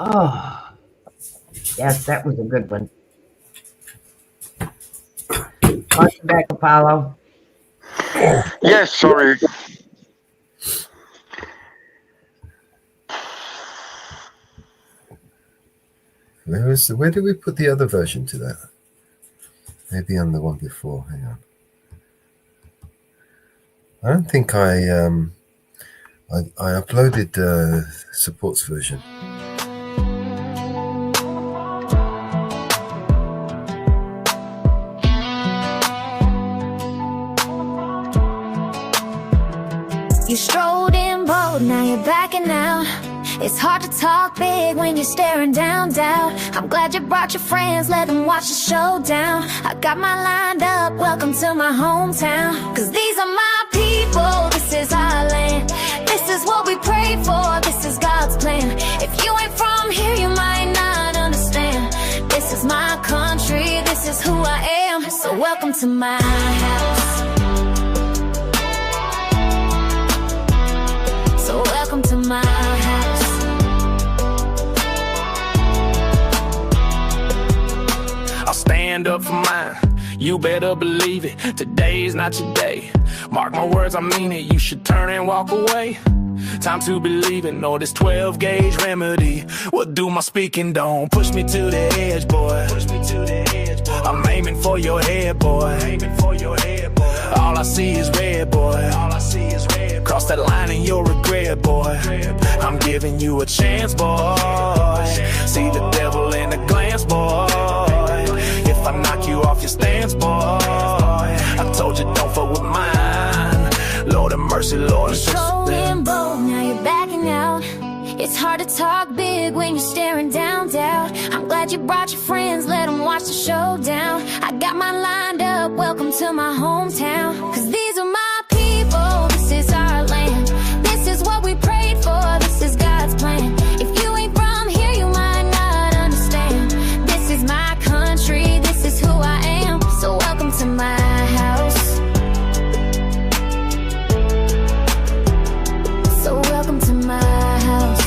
Oh, yes, that was a good one. Welcome back, Apollo. Yes, sorry. Where did we put the other version to that? Maybe on the one before. Hang on. I don't think I uploaded the supports version. You strolled in bold, now you're backing out. It's hard to talk big when you're staring down doubt. I'm glad you brought your friends, let them watch the showdown. I got mine lined up, welcome to my hometown. Cause these are my people, this is our land. This is what we pray for, this is God's plan. If you ain't from here, you might not understand. This is my country, this is who I am. So welcome to my house. So welcome to my house. I'll stand up for mine, you better believe it. Today's not your day, mark my words, I mean it. You should turn and walk away. Time to believe it, know this 12-gauge remedy will do my speaking. Don't push me to the edge, boy. I'm aiming for your head, boy. All I see is red, boy. Cross that line and you'll regret, boy. I'm giving you a chance, boy. See the devil in a glance, boy. If I knock you off your stance, boy, I told you don't fuck with mine. Lord have mercy, Lord. Strolling bold, now you're backing out. It's hard to talk big when you're staring down doubt. I'm glad you brought your friends, let them watch the showdown. I got mine lined up, welcome to my hometown. Cause these are my people, this is our land. This is what we prayed for, this is God's plan. If you ain't from here, you might not understand. This is my country, this is who I am. So welcome to my house. So welcome to my house.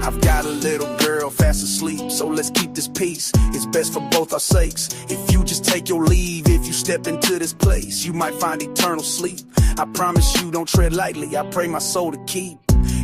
I've got a little girl fast asleep, so let's keep this peace. It's best for both our sakes. If you just take your leave, if you step into this place, you might find eternal sleep. I promise you don't tread lightly, I pray my soul to keep.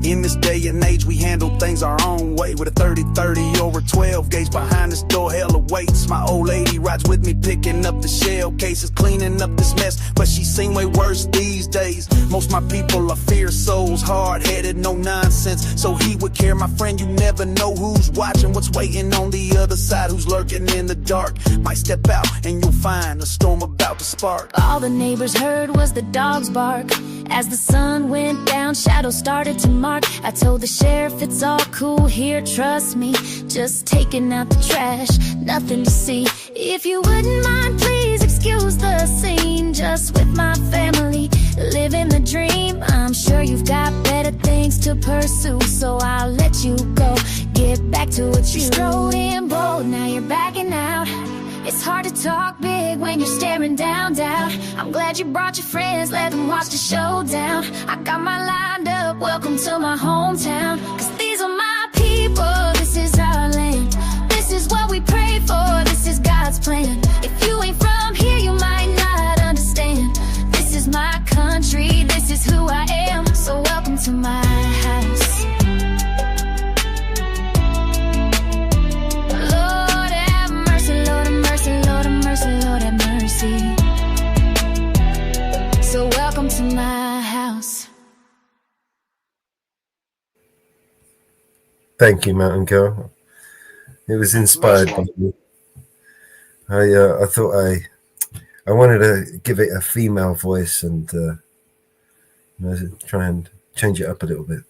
In this day and age, we handle things our own way. With a 30-30 or a 12 gauge behind this door, hell awaits. My old lady rides with me, picking up the shell cases, cleaning up this mess, but she's seen way worse these days. Most my people are fierce souls, hard-headed, no nonsense. So he would care, my friend, you never know who's watching, what's waiting on the other side, who's lurking in the dark. Might step out and you'll find a storm about to spark. All the neighbors heard was the dogs bark. As the sun went down, shadows started to mark. I told the sheriff it's all cool here, trust me. Just taking out the trash, nothing to see. If you wouldn't mind, please excuse the scene. Just with my family, living the dream. I'm sure you've got better things to pursue, so I'll let you go. Get back to what you strode in bold, now you're backing out. It's hard to talk big when you're staring down doubt. I'm glad you brought your friends, let them watch the showdown. I got mine lined up, welcome to my hometown. Cause these are my people, this is our land. This is what we pray for, this is God's plan. If you ain't from here, you might not understand. This is my country, this is who I am. So welcome to my house. Lord have mercy. So welcome to my house. Thank you, Mountain Girl. It was inspired by me. I thought I wanted to give it a female voice and try and change it up a little bit.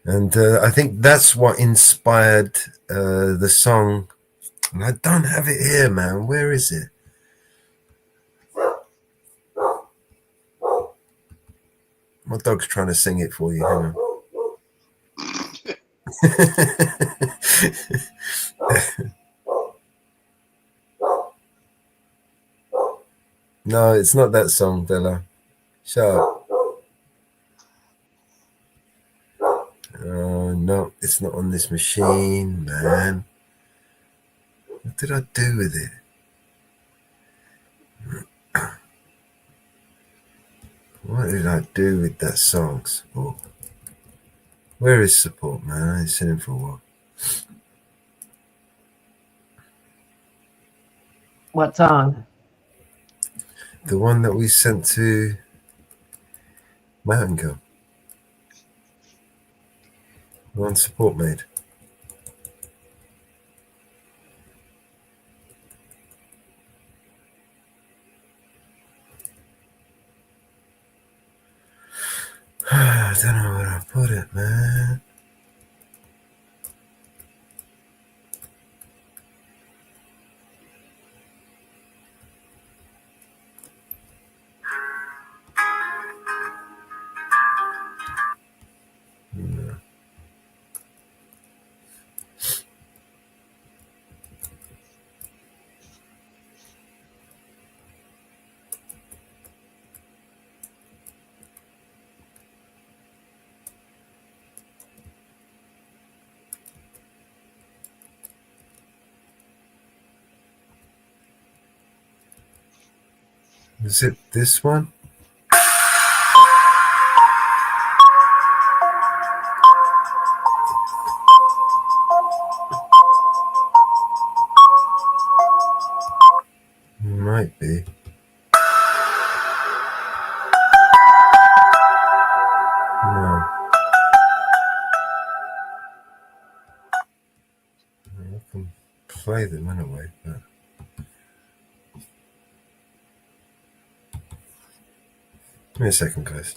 And I think that's what inspired the song. And I don't have it here, man. Where is it? My dog's trying to sing it for you. Hang on. No, it's not that song, Bella. Shut up. No, it's not on this machine, man. What did I do with it? What did I do with that song, Support? Where is Support, man? I ain't seen him for a while. What song? The one that we sent to Mountain Girl. The one Support made. I don't know where I put it, man. No. Is it this one? Might be. No. I can play them anyway, but give me a second, guys.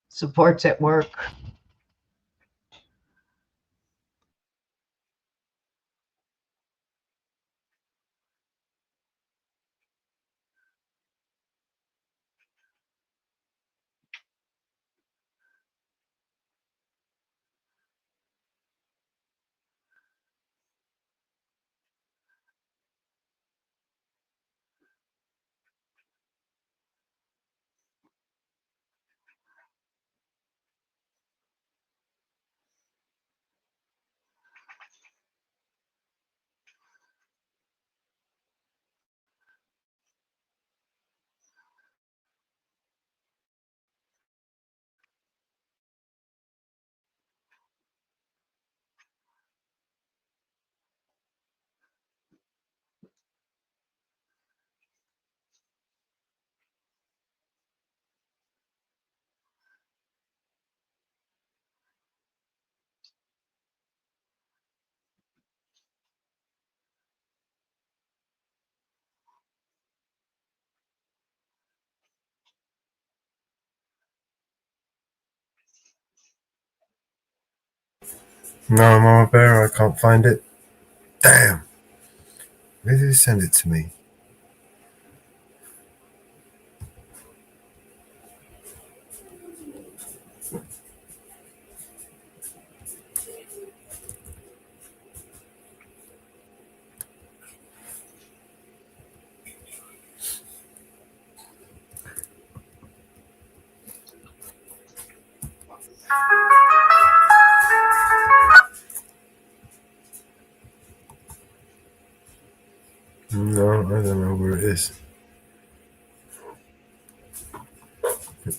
Support's at work. No, Mama Bear, I can't find it. Damn. Where did you send it to me? No, I don't know where it is.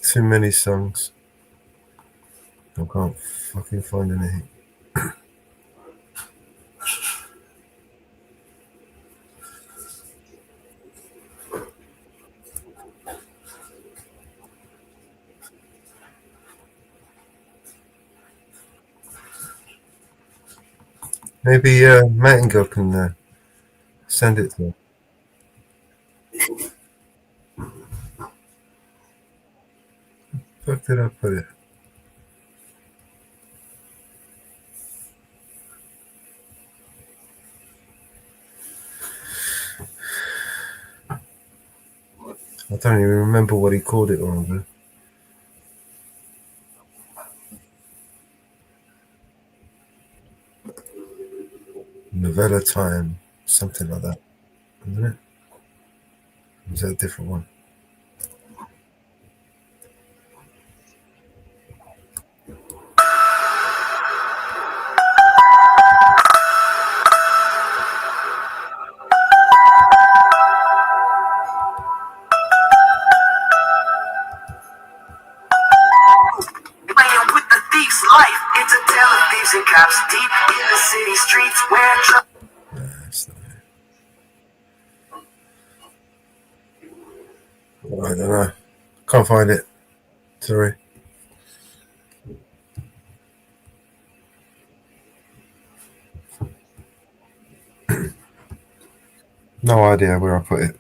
Too many songs. I can't fucking find anything. Maybe Mattingill can send it to me. Where the fuck did I put it? I don't even remember what he called it on. Novella Time, something like that, isn't it? Or was that a different one? Playing with the thief's life, into thieves and cops deep in the city streets where I don't know. Can't find it. Sorry. No idea where I put it.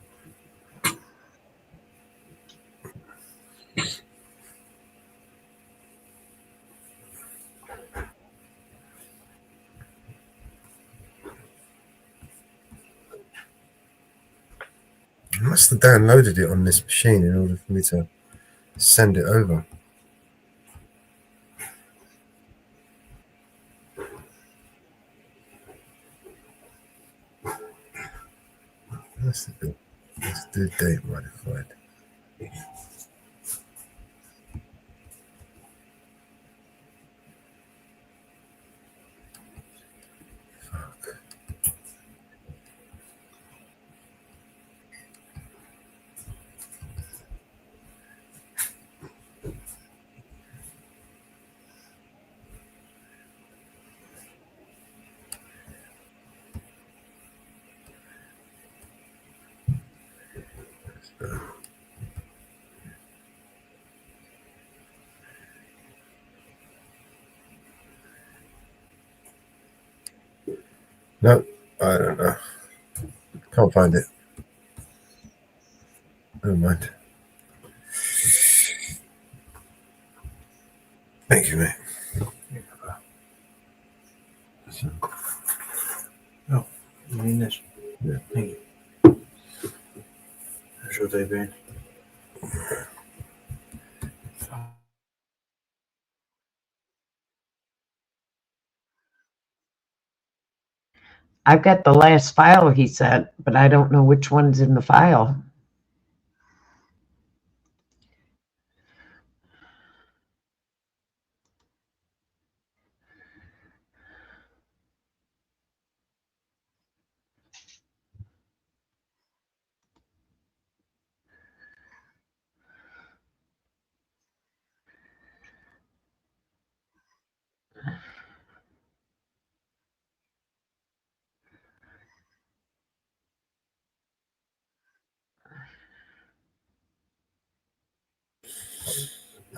I must have downloaded it on this machine in order for me to send it over. Let's do date modified. Fuck. No, I don't know. Can't find it. Never mind. Thank you, mate. Oh, you mean this? Yeah. Thank you. How's your day been? I've got the last file he sent, but I don't know which one's in the file.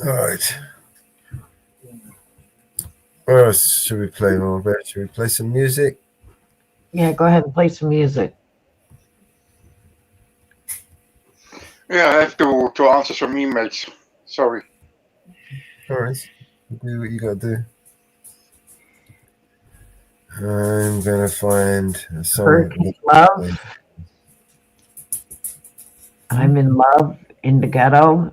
All right. What else should we play, Robert? Should we play some music? Yeah, go ahead and play some music. Yeah, I have to answer some emails. Sorry. All right. Do what you got to do. I'm gonna find a song. Hurricane Love. I'm in Love in the Ghetto.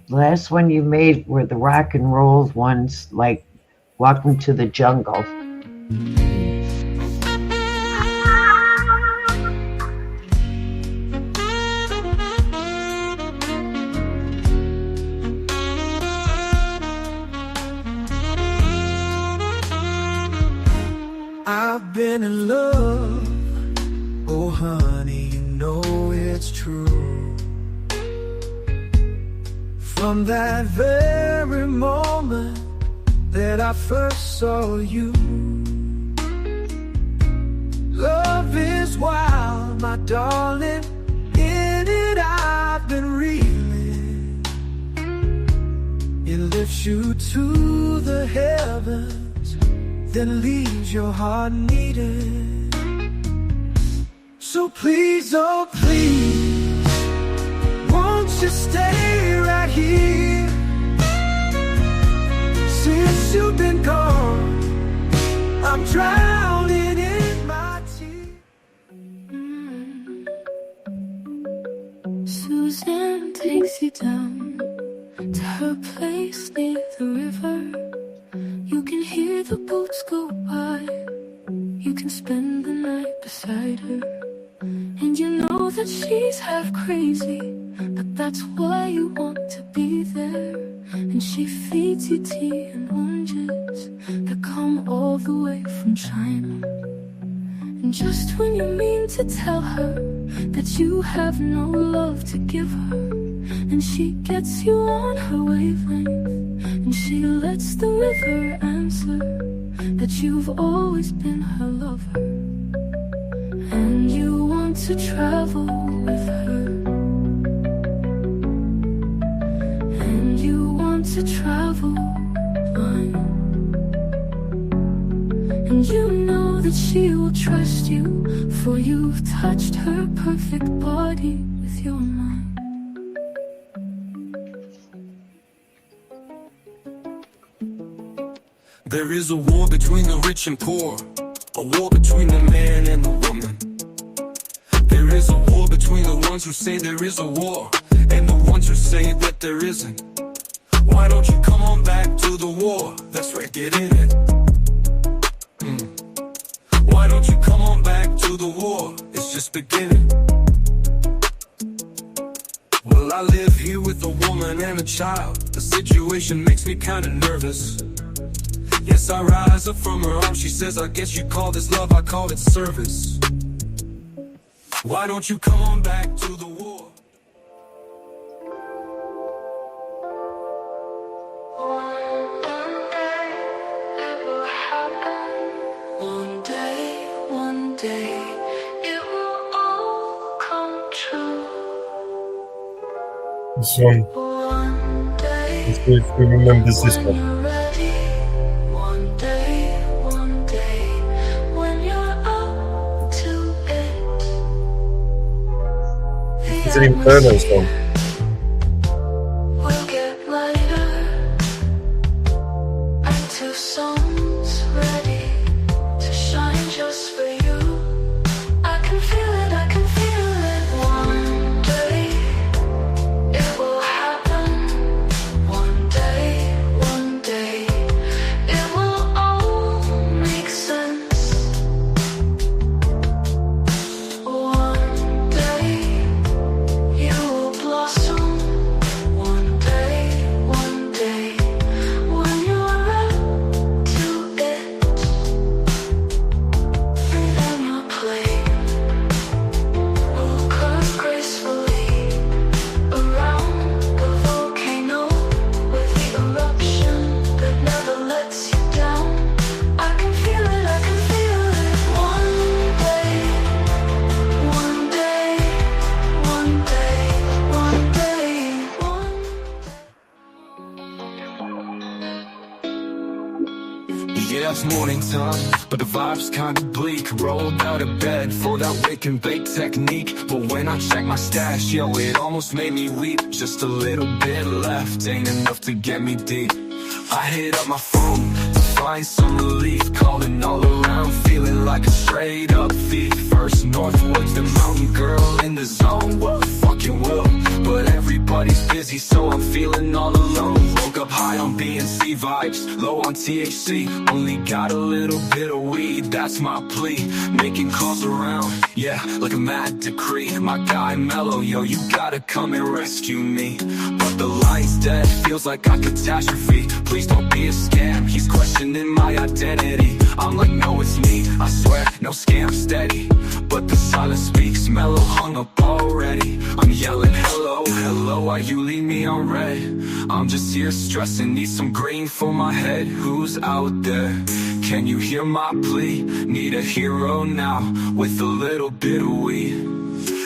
The last one you made were the rock and roll ones, like Welcome to the Jungle. I've been in love, oh honey, you know it's true. From that very moment that I first saw you. Love is wild, my darling, in it I've been reeling. It lifts you to the heavens, then leaves your heart needing. So please, oh please, won't you stay right here? Since you've been gone, I'm drowning in my tears. Suzanne takes you down to her place near the river. You can hear the boats go by. You can spend the night beside her. And you know that she's half crazy, but that's why you want to be there. And she feeds you tea and oranges that come all the way from China. And just when you mean to tell her that you have no love to give her, and she gets you on her wavelength, and she lets the river answer that you've always been her lover. And you want to travel with her, and you want to travel blind, and you know that she will trust you, for you've touched her perfect body with your mind. There is a war between the rich and poor, a war between the man and the woman. There is a war between the ones who say there is a war and the ones who say that there isn't. Why don't you come on back to the war? That's right, get in it. Why don't you come on back to the war? It's just beginning. Well, I live here with a woman and a child. The situation makes me kinda nervous. Yes, I rise up from her arms. She says, I guess you call this love, I call it service. Why don't you come on back to the war? One day, it will all come true. This one. Let's see if we remembers this one. One day, when you're up to it. It's an Inferno song. We'll get lighter, and two songs ready to shine just for you. I can feel it, I can feel it. One day, it will happen. One day, it will all make sense. One day, you will block Yeah, it's morning time, but the vibe's kinda bleak. Rolled out of bed for that wake and bake technique. But when I check my stash, yo, it almost made me weep. Just a little bit left, ain't enough to get me deep. I hit up my phone to find some relief. Calling all around, feeling like a straight up thief. First Northwoods, the mountain girl in the zone. What fucking will? But everybody's busy, so I'm feeling all alone. Woke up high on B&C vibes, low on THC. Only got a little bit of weed, that's my plea. Making calls around, yeah, like a mad decree. My guy Mellow, yo, you gotta come and rescue me. But the line's dead, feels like a catastrophe. Please don't be a scam, he's questioning my identity. I'm like, no, it's me, I swear, no scam, steady. But the silence speaks, Mellow hung up already. I'm yelling, hello, hello, why you leave me on red? I'm just here stressing, need some green for my head. Who's out there? Can you hear my plea? Need a hero now, with a little bit of weed.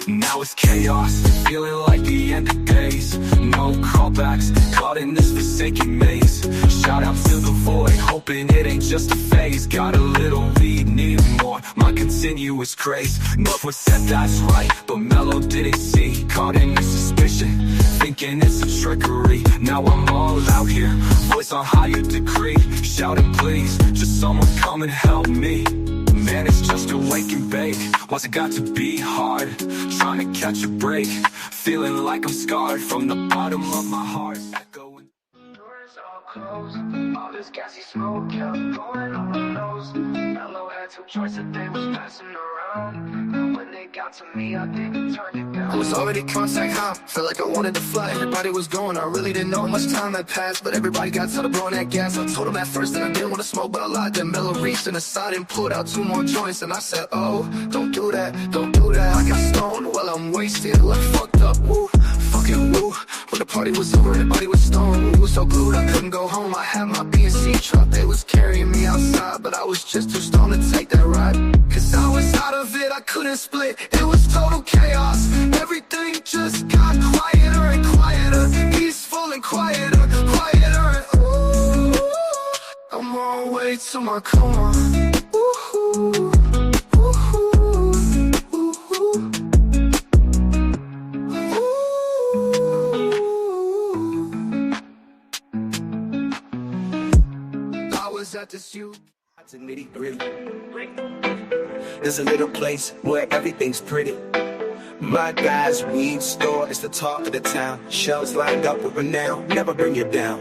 Now it's chaos, feeling like the end of days. No callbacks, caught in this forsaken maze. Shout out to the void, hoping it ain't just a phase. Got a little weed, need more, my continuous craze. Northwood said that's right, but Mellow didn't see. Caught in this suspicion, thinking it's a trickery. Now I'm all out here, voice on higher degree. Shouting please, just someone come and help me. Man, it's just a wake and bake. Why's it got to be hard? Trying to catch a break, feeling like I'm scarred from the bottom of my heart. Echoing. Doors all closed, all this gassy smoke kept going on my nose. Mellow had some choice that they was passing around. And when they got to me, I didn't turn it down. I was already contact high, felt like I wanted to fly. Everybody was going, I really didn't know much time had passed. But everybody got tired of blowing that gas. I told them at first that I didn't want to smoke, but I lied. Then Mellow reached in the side and pulled out 2 more joints. And I said, oh, don't do that, don't do that. I got stoned while I'm wasted, like fucked up, woo, fucking woo. When the party was over, everybody was stoned. We was so glued, I couldn't go home. I had my B&C truck, they was carrying me outside. But I was just too stoned to take that ride. Cause I was out of it, I couldn't split. It was total chaos, everything just got quieter and quieter. Peaceful and quieter, quieter and ooh, I'm on my way to my coma. Ooh, at this you to nitty gritty. There's a little place where everything's pretty. My guy's weed store is the talk of the town. Shelves lined up with renown, never bring you down.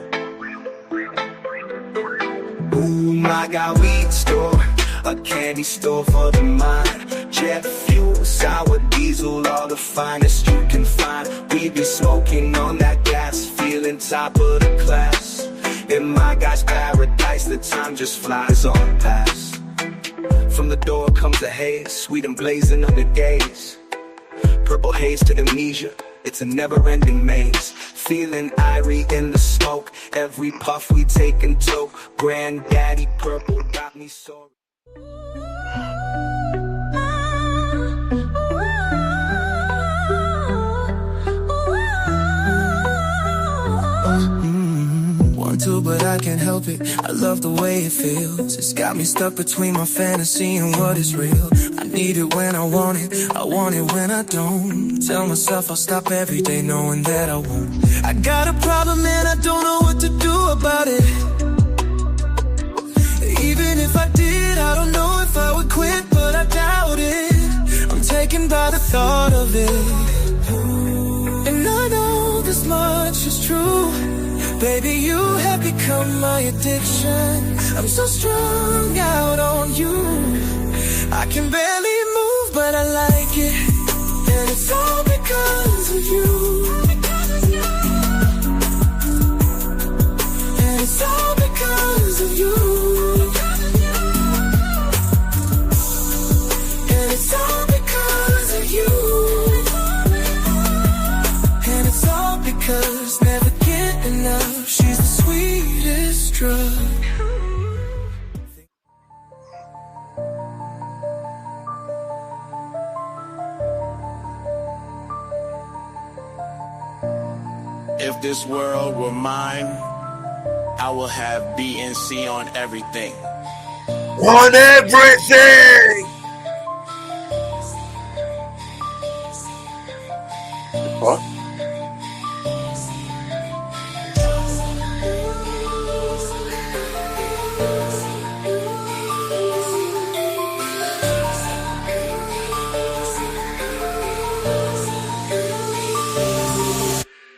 Ooh, my guy weed store, a candy store for the mind. Jet fuel, sour diesel, all the finest you can find. We be smoking on that gas, feeling top of the class. In my guy's paradise, the time just flies on past. From the door comes the haze, sweet and blazing under gaze. Purple haze to amnesia, it's a never-ending maze. Feeling irie in the smoke, every puff we take and toke. Granddaddy purple got me so. To, but I can't help it. I love the way it feels. It's got me stuck between my fantasy and what is real. I need it when I want it when I don't. Tell myself I'll stop every day knowing that I won't. I got a problem and I don't know what to do about it. Even if I did, I don't know if I would quit, but I doubt it. I'm taken by the thought of it. And I know this much is true. Baby, you have become my addiction. I'm so strung out on you. I can barely move, but I like it. And it's all because of you. And it's all because of you. And it's all because of you. And it's all because never get enough. She's the sweetest drug. If this world were mine, I will have B&C on everything. On everything! What?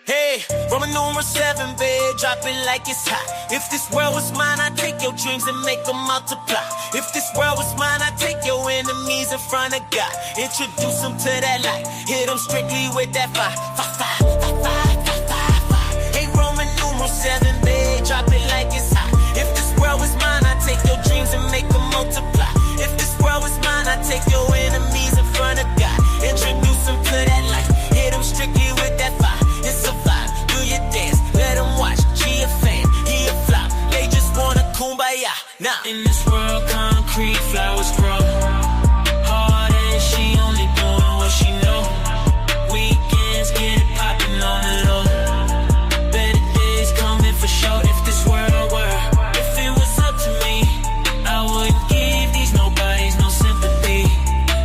Hey, Roman numeral 7, babe, drop it like it's hot. If this world was mine, I'd take your dreams and make them multiply. If this world was mine, I'd take your enemies in front of God. Introduce them to that light, hit them strictly with that fire. Hey, Roman numeral 7, babe, drop it like it's hot. If this world was mine, I'd take your dreams and make them multiply. If this world was mine, I'd take your enemies in front of God. Introduce them to that light, hit them strictly with that fire. It's a vibe, do your dance, let them watch. She a fan, he a flop, they just wanna kumbaya. Now in this world, concrete flowers grow. Hard and she only doing what she know. Weekends get it poppin' on the low. Better days coming for sure. If this world were, if it was up to me, I wouldn't give these nobodies no sympathy.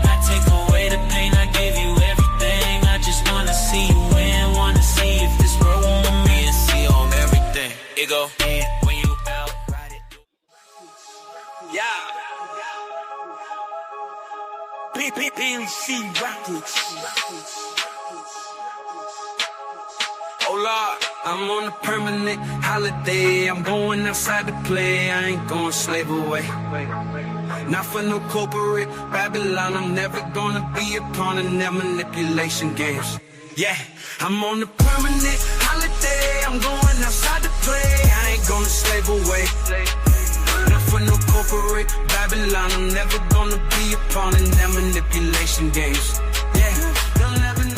I take away the pain, I give you everything. I just wanna see you win, wanna see if this world want me and see on everything. It go in when you out, ride it. Yeah. PPC Records. Oh Lord, I'm on a permanent holiday. I'm going outside to play. I ain't going slave away. Not for no corporate Babylon. I'm never gonna be a pawn in their manipulation games. Yeah, I'm on a permanent holiday. I'm going outside to play. I ain't gonna slave away. Not for no corporate Babylon. I'm never gonna be a pawn in their manipulation games. Yeah, they'll never know.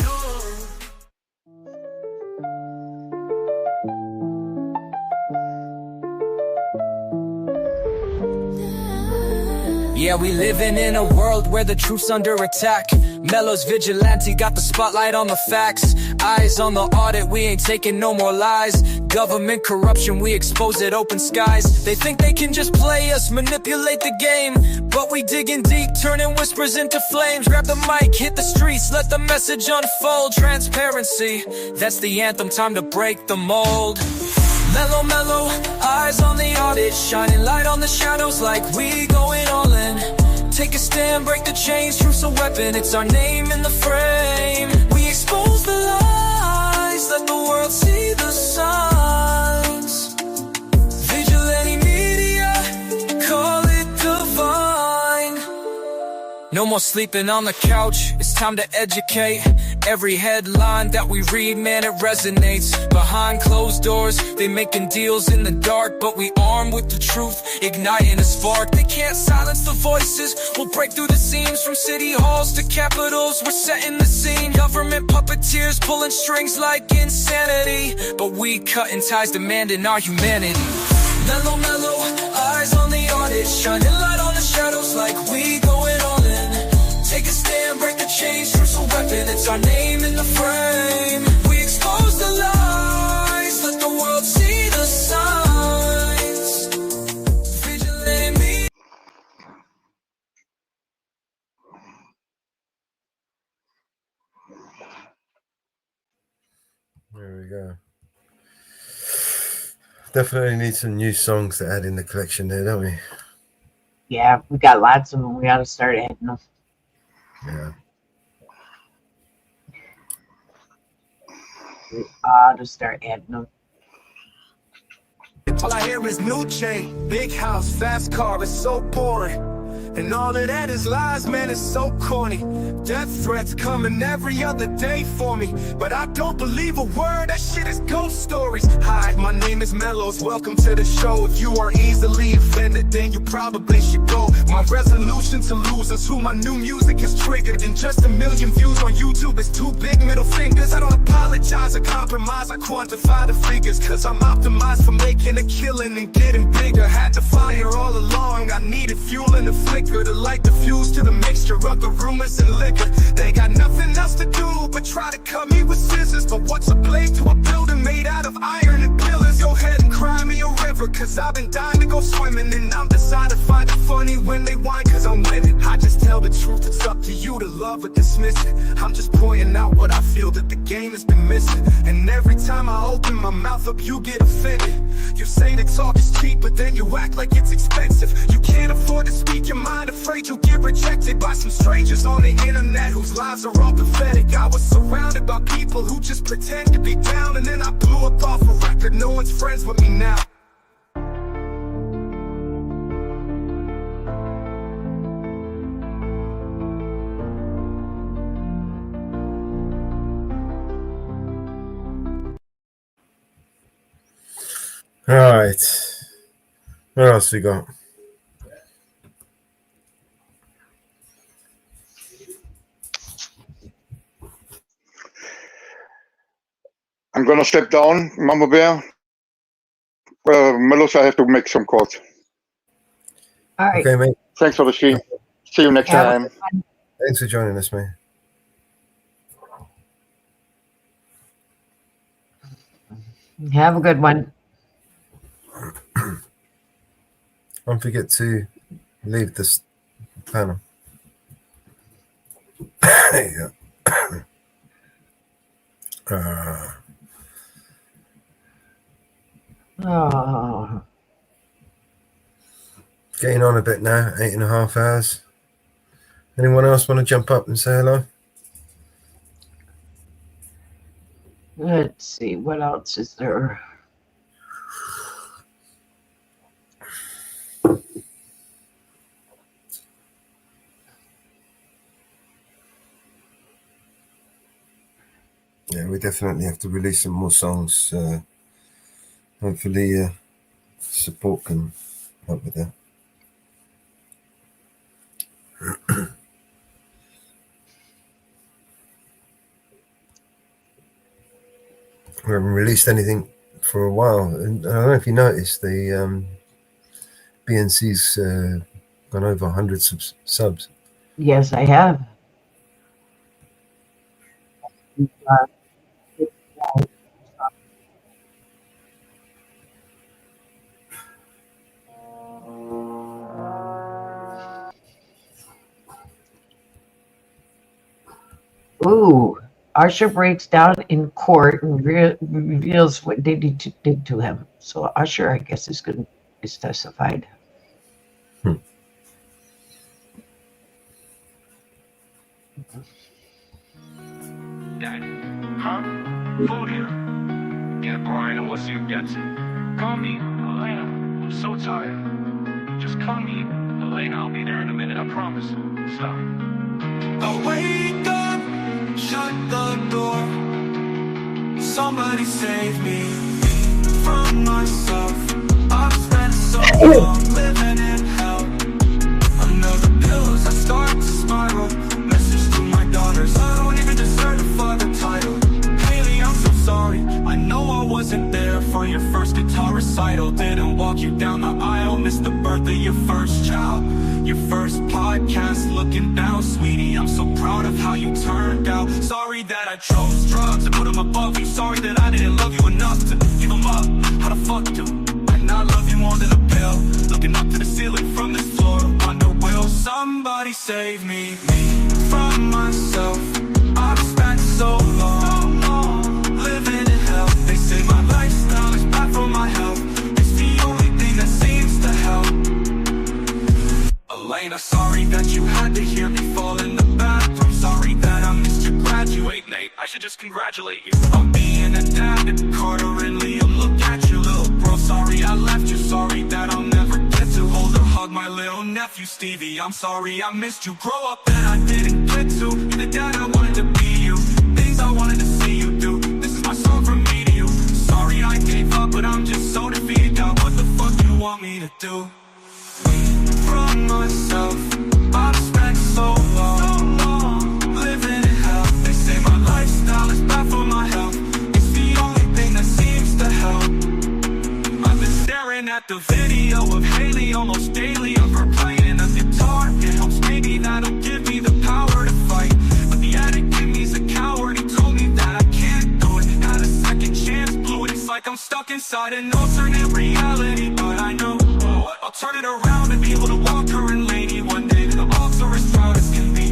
Yeah, we living in a world where the truth's under attack. Mello's vigilante got the spotlight on the facts. Eyes on the audit, we ain't taking no more lies. Government corruption, we expose it, open skies. They think they can just play us, manipulate the game, but we digging deep, turning whispers into flames. Grab the mic, hit the streets, let the message unfold. Transparency, that's the anthem, time to break the mold. Mellow, mellow, eyes on the audit, shining light on the shadows like we going all in. Take a stand, break the chains, truth's a weapon, it's our name in the frame. We expose the lies, let the world see the signs. Vigilante media, call it divine. No more sleeping on the couch, it's time to educate. Every headline that we read, man, it resonates. Behind closed doors, they making deals in the dark, but we armed with the truth, igniting a spark. They can't silence the voices, we'll break through the seams. From city halls to capitals, we're setting the scene. Government puppeteers pulling strings like insanity, but we cutting ties, demanding our humanity. Mellow, mellow, eyes on the audit, shining light on the shadows like we going all in. Take a stand, break the chains, truth's a weapon, it's our name in the frame. We expose the lies, let the world see the signs. Vigilante me. There we go. Definitely need some new songs to add in the collection there, don't we? Yeah, we got lots of them. We ought to start adding them. Yeah. We ought to start adding them. All I hear is new chain, big house, fast car, it's so boring. And all of that is lies, man, it's so corny. Death threats coming every other day for me, but I don't believe a word, that shit is ghost stories. Hi, my name is Mellows, welcome to the show. If you are easily offended, then you probably should go. My resolution to lose is who my new music is triggered. And just 1 million views on YouTube is 2 big middle fingers. I don't apologize or compromise, I quantify the figures, cause I'm optimized for making a killing and getting bigger. Had to fire all along, I needed fuel in the flicker to light the fuse to the mixture of the rumors and liquor. They got nothing else to do but try to cut me with scissors. But what's a blade to a building made out of iron and pillars? Go ahead and cry me a river, cause I've been dying to go swimming, and I'm decided to find it funny when truth, it's up to you to love or dismiss it. I'm just pointing out what I feel that the game has been missing. And every time I open my mouth up, you get offended. You say that talk is cheap, but then you act like it's expensive. You can't afford to speak your mind, afraid you'll get rejected by some strangers on the internet whose lives are all pathetic. I was surrounded by people who just pretend to be down, and then I blew up off a record. No one's friends with me now. All right. What else we got? I'm gonna step down, Mama Bear. Melos, I have to make some calls. All right. Okay, mate. Thanks for the stream. See you next time. Thanks for joining us, man. Have a good one. Don't forget to leave this panel. There you go. Oh. Getting on a bit now, 8.5 hours. Anyone else want to jump up and say hello? Let's see, what else is there? Yeah, we definitely have to release some more songs. Hopefully, support can help with that. We haven't released anything for a while, and I don't know if you noticed, the BNC's gone over 100 subs. Yes, I have. Ooh, Usher breaks down in court and reveals what Diddy did to him. So Usher, I guess, is testified. Daddy, huh? Food here. Get Brian, what's your guts? Call me, Elena. I'm so tired. Just call me, Elena. I'll be there in a minute, I promise. Stop. I wake up, shut the door. Somebody save me from myself. I've spent so long living in hell. Under the pillows, I start to spiral. Message to my daughters, I don't even deserve a father title. Haley, I'm so sorry. I know I wasn't there for your first guitar recital. Didn't walk you down the aisle. Missed the birth of your first child. Your first podcast, looking down, sweetie. I'm so proud of how you turned out. Sorry that I chose drugs and put them above you. Sorry that I didn't love you enough to give them up. How the fuck do I not love you more than a pill? Looking up to the ceiling from this floor to wonder, will somebody save me from myself? I've spent so long living in hell. They say my lifestyle is bad for my health. It's the only thing that seems to help. Elena, sorry that you had to hear me fall in the bathroom. Sorry that I missed your graduate, Nate. I should just congratulate you on being a dad. Carter and Liam, look at your little bro. Sorry I left you. Sorry that I'll never get to hold or hug my little nephew Stevie. I'm sorry I missed you. Grow up that I didn't get to. You're the dad I wanted to be you. Things I wanted to see you do. This is my song from me to you. Sorry I gave up, but I'm just so defeated. God, what the fuck you want me to do? From myself, I've spent so long living in hell. They say my lifestyle is bad for my health. It's the only thing that seems to help. I've been staring at the video of Haley almost daily, of her playing the guitar. It helps, maybe that'll give me the power to fight. But the addict in me's a coward. He told me that I can't do it. Had a second chance, blew it. It's like I'm stuck inside an alternate reality. But I know I'll turn it around and be able to walk her and Lady one day to the altar as proud as can be.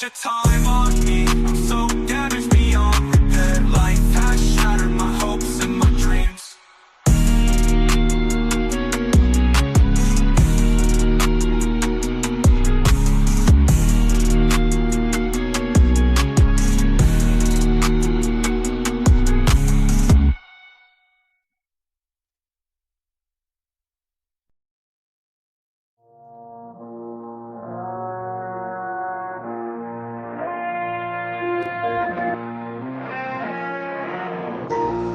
waste your time on me. I'm so damaged beyond repair. Life has shattered my hopes and my dreams.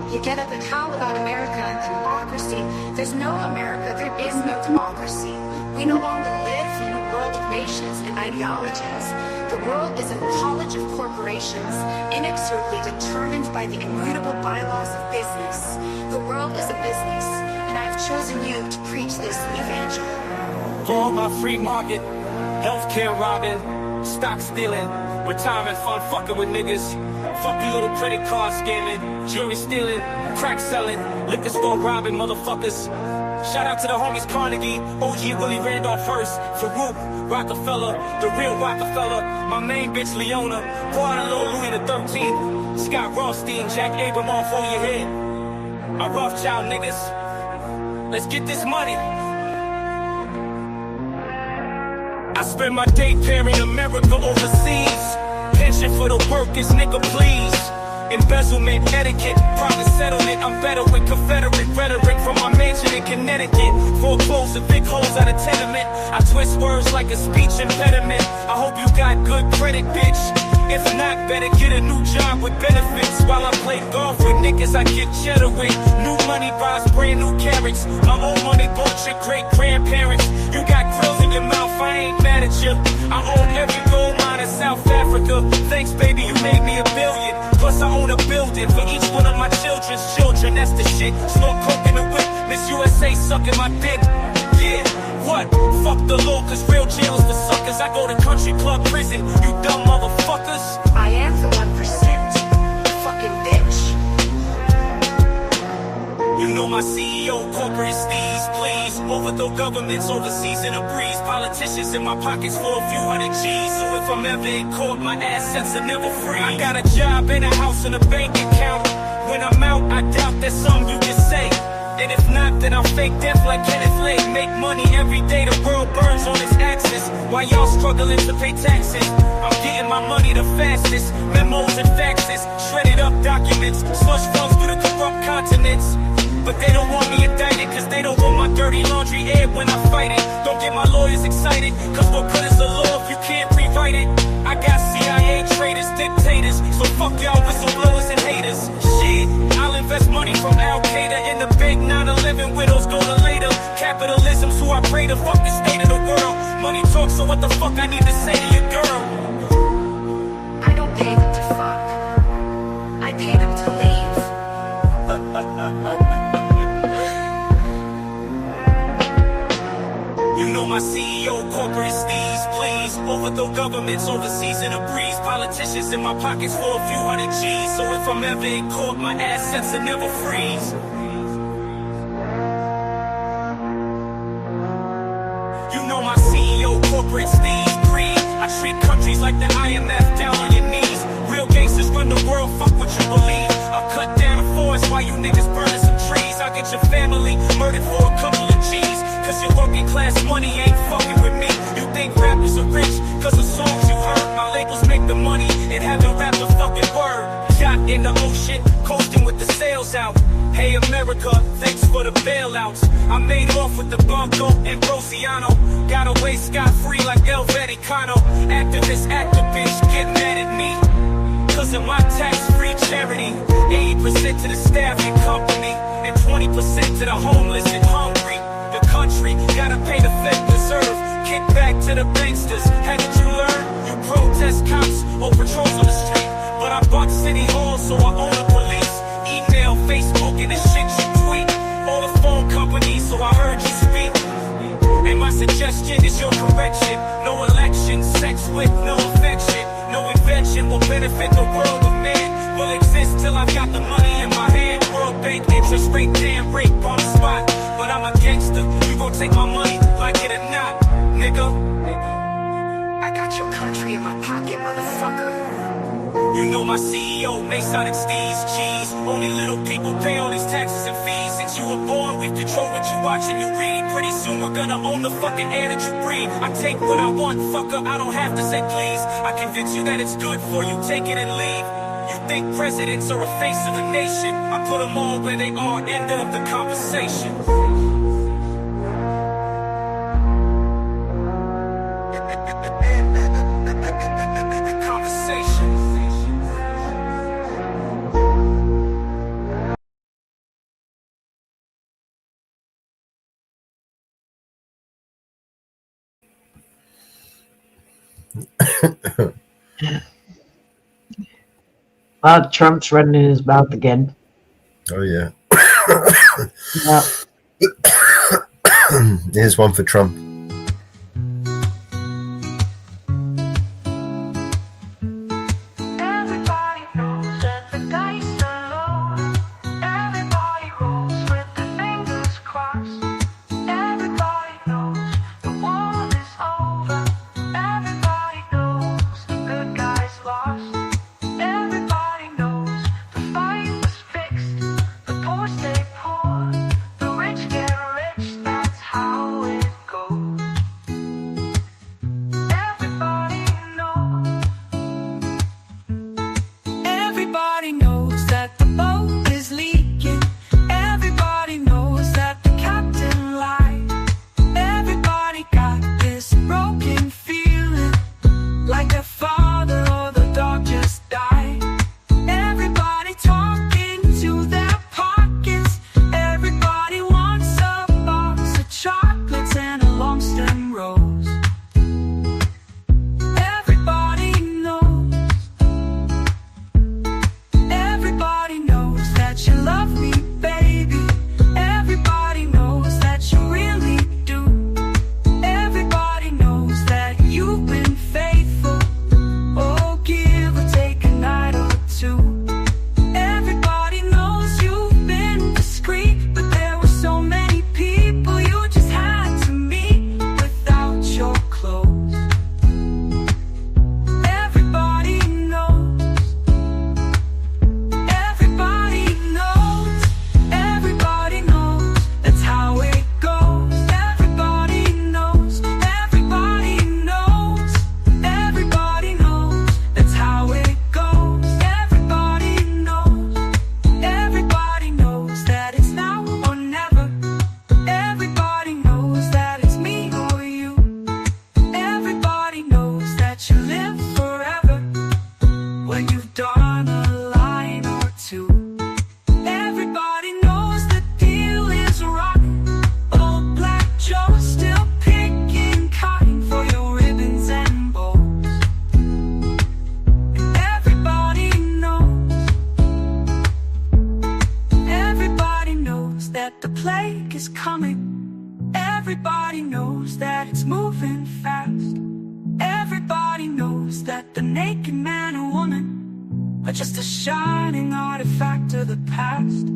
You get at the top about America and democracy. There's no America, there is no democracy. We no longer live in a world of nations and ideologies. The world is a college of corporations, inexorably determined by the immutable bylaws of business. The world is a business, and I've chosen you to preach this evangel. For my free market, healthcare robbing, stock stealing, retirement fund fucking with niggas. Fuck you little credit card scamming, jewelry stealing, crack selling, liquor store robbing motherfuckers. Shout out to the homies Carnegie, OG Willie Randolph Hearst, Farouk, Rockefeller, the real Rockefeller, my main bitch Leona, Guadalupe Louis the 13th, Scott Rothstein, Jack Abramoff on your head. My Rothschild niggas, let's get this money. I spend my day pairing America overseas. Pension for the workers, nigga, please. Embezzlement, etiquette, private settlement. I'm better with Confederate rhetoric from my mansion in Connecticut. Foreclose the big holes out of tenement. I twist words like a speech impediment. I hope you got good credit, bitch. If not, better get a new job with benefits. While I play golf with niggas I get cheddar with. New money buys brand new carrots. My own money bought your great grandparents. You got grills in your mouth, I ain't mad at you. I own every gold mine in South Africa. Thanks, baby, you made me $1 billion. Plus I own a building for each one of my children's children. That's the shit. Snort coke in the whip. Miss USA sucking my dick. Yeah, what? Fuck the law, cause real jails for suckers. I go to country club prison, you dumb motherfuckers. I am the 1%, you fucking bitch. You know my CEO, corporate steez, please. Overthrow governments overseas in a breeze. Politicians in my pockets for a few hundred G's. So if I'm ever in court, my assets are never free. I got a job and a house and a bank account. When I'm out, I doubt there's something you can say. And if not, then I'll fake death like Kenneth Lake. Make money every day, the world burns on its axis. While y'all struggling to pay taxes, I'm getting my money the fastest. Memos and faxes, shredded up documents, slush funds through the corrupt continents. But they don't want me indicted, cause they don't want my dirty laundry aired when I fight it. Don't get my lawyers excited, cause what good is the law if you can't rewrite it? I got CIA traitors, dictators, so fuck y'all whistleblowers and haters. Shit, I'll invest money from Al-Qaeda in the big 9/11 widows go to later. Capitalism's who I pray to fuck the state of the world. Money talks, so what the fuck I need to say to your girl? I don't pay them to fuck. I pay them to leave. You know my CEO, corporate steez, please. Overthrow governments overseas in a breeze. Politicians in my pockets for a few hundred G's. So if I'm ever in court, my assets will never freeze. You know my CEO, corporate steez, breathe. I treat countries like the IMF, down on your knees. Real gangsters run the world, fuck what you believe. I'll cut down a forest while you niggas burning some trees. I'll get your family murdered for a couple of G's. Cause your working class money ain't fucking with me. You think rappers are rich cause of songs you heard. My labels make the money and haven't rapped a fucking word. Shot in the ocean, coasting with the sails out. Hey America, thanks for the bailouts. I made off with the Bronco and Rosiano. Got away scot-free like El Vaticano. Activists, activists get mad at me cause of my tax-free charity. 80% to the staff and company, and 20% to the homeless and hungry. The country gotta pay the Fed reserve. Kick back to the banksters. Haven't you learned? You protest cops or patrols on the street. But I bought City Hall, so I own the police. Email, Facebook, and the shit you tweet. All the phone companies, so I heard you speak. And my suggestion is your correction. No election, sex with no affection. No invention will benefit the world of man. Will exist till I've got the money in my hand. World Bank interest rate, damn rape on the spot. But I'm a gangster, you gon' take my money like it or not, nigga. I got your country country in my pocket, motherfucker. You know my CEO, Masonic Steez, cheese. Only little people pay all these taxes and fees. Since you were born, we've controlled what you watch and you read. Pretty soon we're gonna own the fucking air that you breathe. I take what I want, fucker, I don't have to say please. I convince you that it's good for you, take it and leave. You think presidents are a face of the nation. I put them all where they are, end of the conversation. Trump's running his mouth again. Oh, yeah. Yeah. Here's one for Trump. Everybody knows that it's moving fast. Everybody knows that the naked man and woman are just a shining artifact of the past.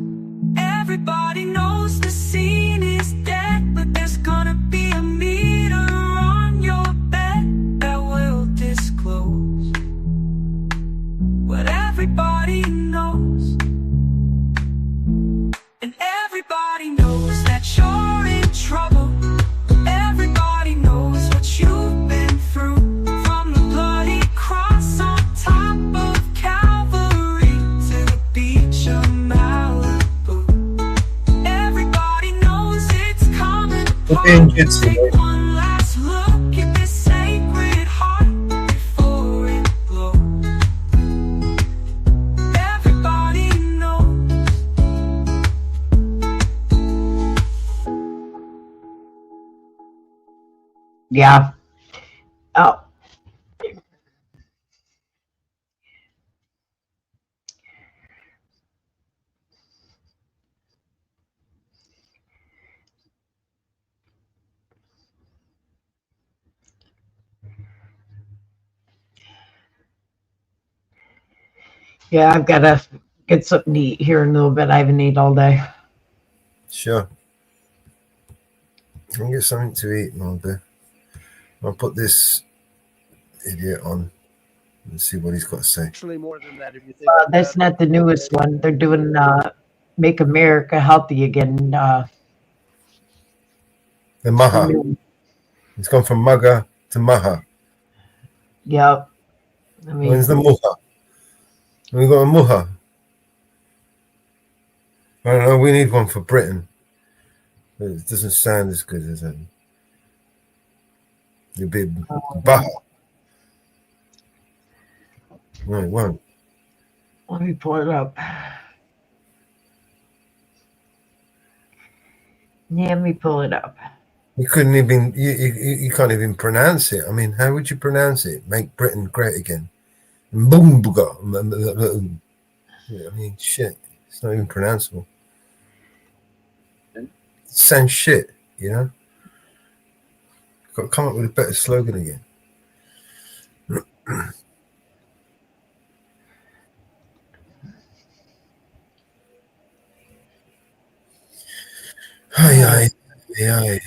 Everybody knows the scene is dead, but there's gonna be a meter on your bed that will disclose what everybody knows. And everybody knows that you're in trouble. Everybody knows what you've been through, from the bloody cross on top of Calvary to the beach of Malibu. Everybody knows it's coming. Take one last look at this sacred heart before it blows. Everybody knows. Yeah. Oh. Yeah, I've got to get something to eat here in a little bit. I haven't eaten all day. Sure. I'll get something to eat, Mulder. I'll put this idiot on. Let's see what he's got to say. Actually, more than that, if you think That's not the newest one. They're doing Make America Healthy Again. The Maha. It's gone from Maga to Maha. Yep. I mean, when's the Muha? We got a Muha. I don't know. We need one for Britain. It doesn't sound as good as it. It'd be Baha. No, it won't. Let me pull it up. Yeah, let me pull it up. You couldn't even, you can't even pronounce it. I mean, how would you pronounce it? Make Britain great again. Boom, booga. I mean, shit. It's not even pronounceable. It sounds shit, you know? Got to come up with a better slogan again. Aye. Here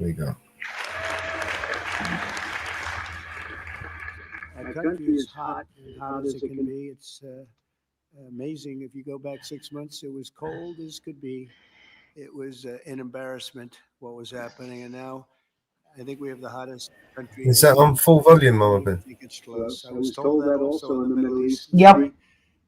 we go. Our country is hot as it can be. It's amazing. If you go back 6 months, it was cold as could be. It was an embarrassment what was happening, and now I think we have the hottest country. Is that on full volume, Mama Ben? I think it's close. I was told that also in the Middle East. Yep.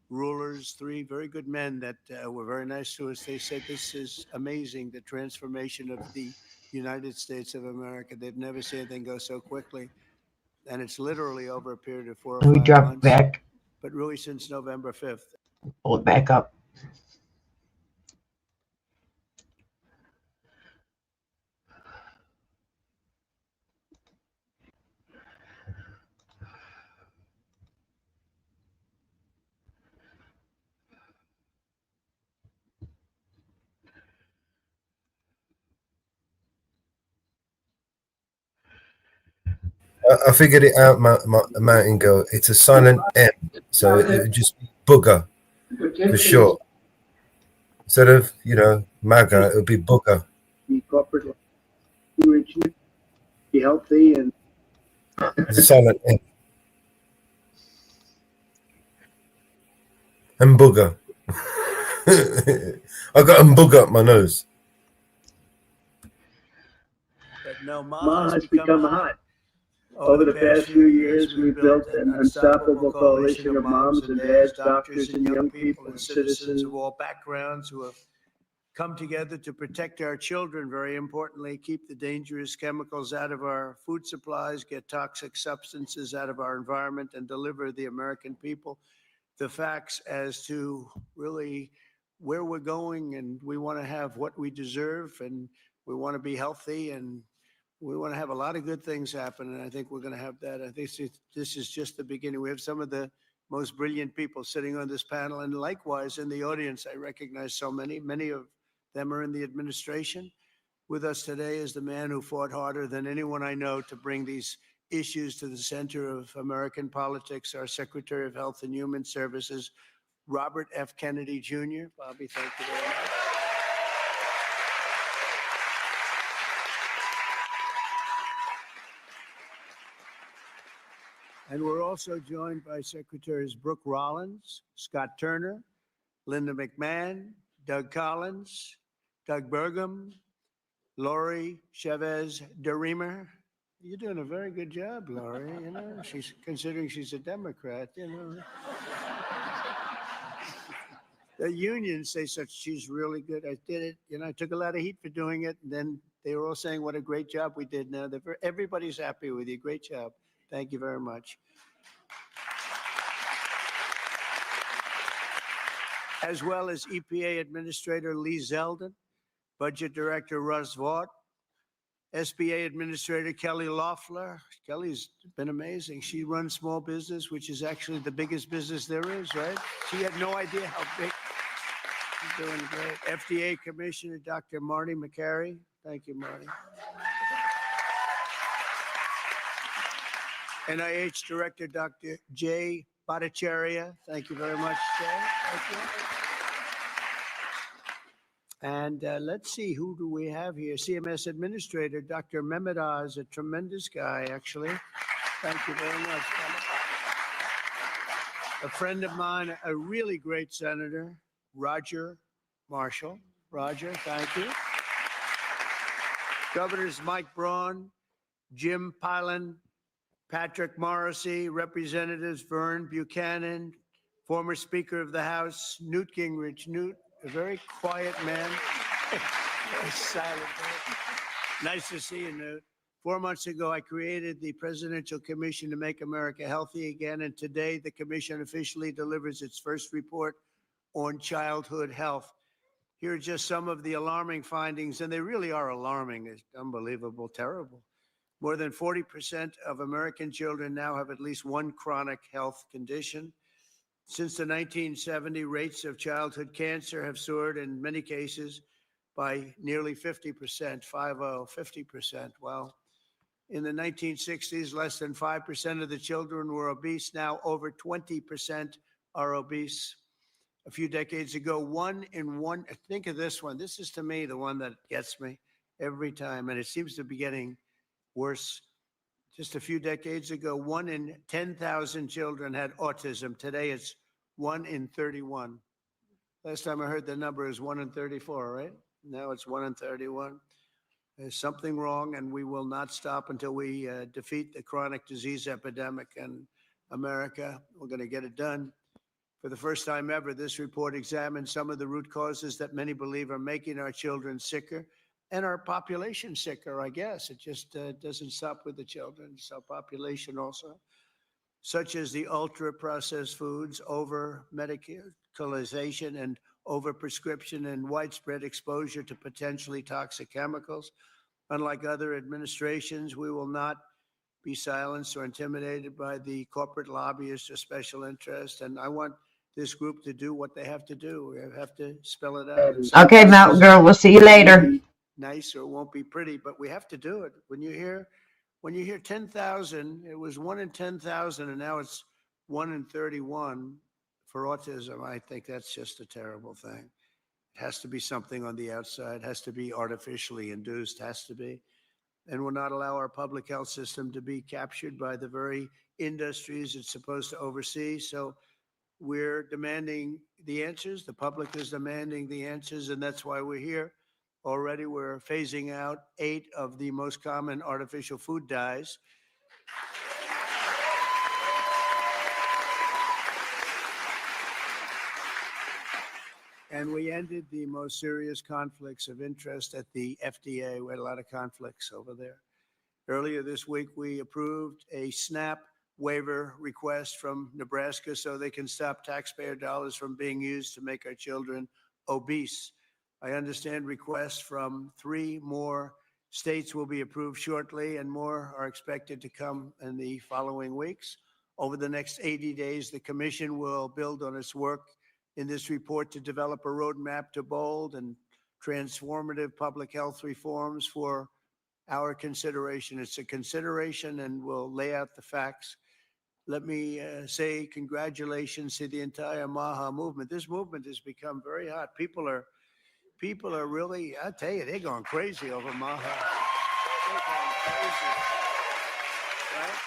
Rulers, three very good men that were very nice to us. They said this is amazing, the transformation of the United States of America. They've never seen anything go so quickly. And it's literally over a period of 4 or 5 Let me drop months. back. But really since November 5th. Pull it back up. I figured it out, Mountain Girl. It's a silent M, so it would just be booger for short. Instead of, MAGA, it would be booger. Be corporate, be healthy, and it's a silent M. And booger. I got a booger up my nose. But no, Ma has become hot. Over the past few years, we've built an unstoppable coalition of moms and dads, doctors and young people and citizens of all backgrounds who have come together to protect our children, very importantly, keep the dangerous chemicals out of our food supplies, get toxic substances out of our environment, and deliver the American people the facts as to really where we're going. And we want to have what we deserve, and we want to be healthy, and we want to have a lot of good things happen, and I think we're going to have that. I think this is just the beginning. We have some of the most brilliant people sitting on this panel, and likewise in the audience, I recognize so many. Many of them are in the administration. With us today is the man who fought harder than anyone I know to bring these issues to the center of American politics, our Secretary of Health and Human Services, Robert F. Kennedy Jr. Bobby, thank you very much. And we're also joined by Secretaries Brooke Rollins, Scott Turner, Linda McMahon, Doug Collins, Doug Burgum, Lori Chavez DeRemer. You're doing a very good job, Lori. She's considering she's a Democrat. The unions say she's really good. I did it. I took a lot of heat for doing it. And then they were all saying what a great job we did. Now everybody's happy with you. Great job. Thank you very much. As well as EPA Administrator Lee Zeldin, Budget Director Russ Vaught, SBA Administrator Kelly Loeffler. Kelly's been amazing. She runs small business, which is actually the biggest business there is, right? She had no idea how big. She's doing great. FDA Commissioner Dr. Marty McCary. Thank you, Marty. NIH Director Dr. Jay Bhattacharya. Thank you very much, Jay. Thank you. And let's see, who do we have here? CMS Administrator Dr. Mehmet Oz, a tremendous guy, actually. Thank you very much. A friend of mine, a really great senator, Roger Marshall. Roger, thank you. Governors Mike Braun, Jim Pilon, Patrick Morrissey, Representatives Vern Buchanan, former Speaker of the House, Newt Gingrich. Newt, a very quiet man, very silent man. Nice to see you, Newt. 4 months ago, I created the Presidential Commission to Make America Healthy Again, and today the commission officially delivers its first report on childhood health. Here are just some of the alarming findings, and they really are alarming. It's unbelievable, terrible. More than 40% of American children now have at least one chronic health condition. Since the 1970s, rates of childhood cancer have soared in many cases by nearly 50%, 50%. Wow. In the 1960s, less than 5% of the children were obese. Now over 20% are obese. A few decades ago, 1 in 1, think of this one. This is to me the one that gets me every time, and it seems to be getting worse. Just a few decades ago, 1 in 10,000 children had autism. Today it's 1 in 31. Last time I heard the number is 1 in 34, right? Now it's 1 in 31. There's something wrong, and we will not stop until we defeat the chronic disease epidemic in America. We're going to get it done. For the first time ever, this report examines some of the root causes that many believe are making our children sicker and our population sicker, I guess. It just doesn't stop with the children. It's our population also, such as the ultra-processed foods, over-medicalization and over-prescription and widespread exposure to potentially toxic chemicals. Unlike other administrations, we will not be silenced or intimidated by the corporate lobbyists or special interests. And I want this group to do what they have to do. We have to spell it out. Okay, Mountain Girl, we'll see you later. Nice, or it won't be pretty, but we have to do it. When you hear 10,000, it was 1 in 10,000, and now it's 1 in 31 for autism. I think that's just a terrible thing. It has to be something on the outside. It has to be artificially induced, has to be. And will not allow our public health system to be captured by the very industries it's supposed to oversee. So we're demanding the answers. The public is demanding the answers, and that's why we're here. Already we're phasing out 8 of the most common artificial food dyes. And we ended the most serious conflicts of interest at the FDA. We had a lot of conflicts over there. Earlier this week, we approved a SNAP waiver request from Nebraska so they can stop taxpayer dollars from being used to make our children obese. I understand requests from 3 more states will be approved shortly, and more are expected to come in the following weeks. Over the next 80 days, the commission will build on its work in this report to develop a roadmap to bold and transformative public health reforms for our consideration. It's a consideration, and we'll lay out the facts. Let me say congratulations to the entire MAHA movement. This movement has become very hot. People are really, I tell you, they're going crazy over MAHA. They're going crazy, right?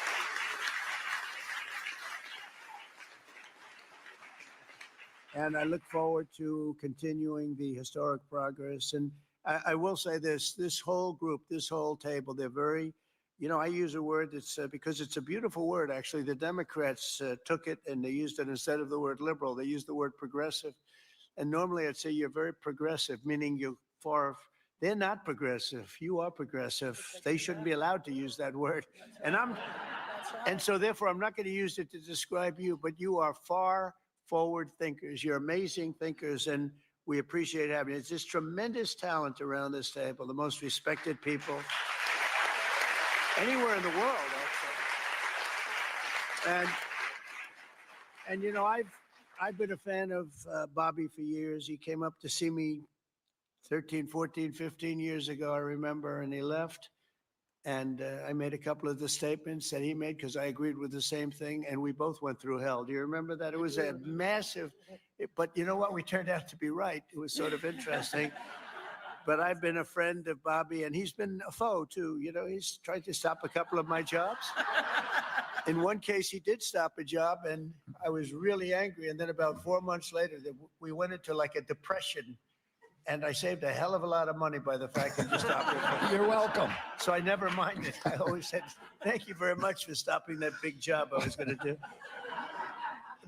And I look forward to continuing the historic progress. And I will say this whole group, this whole table, they're very, I use a word that's because it's a beautiful word, actually. The Democrats took it and they used it instead of the word liberal. They used the word progressive. And normally I'd say you're very progressive, meaning you're far. They're not progressive. You are progressive. They shouldn't be allowed to use that word. And so therefore I'm not going to use it to describe you, but you are far forward thinkers. You're amazing thinkers, and we appreciate having you. It's just tremendous talent around this table, the most respected people anywhere in the world, actually. And I've been a fan of Bobby for years. He came up to see me 13, 14, 15 years ago, I remember, and he left. And I made a couple of the statements that he made because I agreed with the same thing, and we both went through hell. Do you remember that? It was a massive, but you know what? We turned out to be right. It was sort of interesting. but I've been a friend of Bobby, and he's been a foe too. You know, he's tried to stop a couple of my jobs. In one case, he did stop a job, and I was really angry. And then about 4 months later, we went into like a depression, and I saved a hell of a lot of money by the fact that you stopped it. You're welcome. So I never minded. I always said, thank you very much for stopping that big job I was going to do.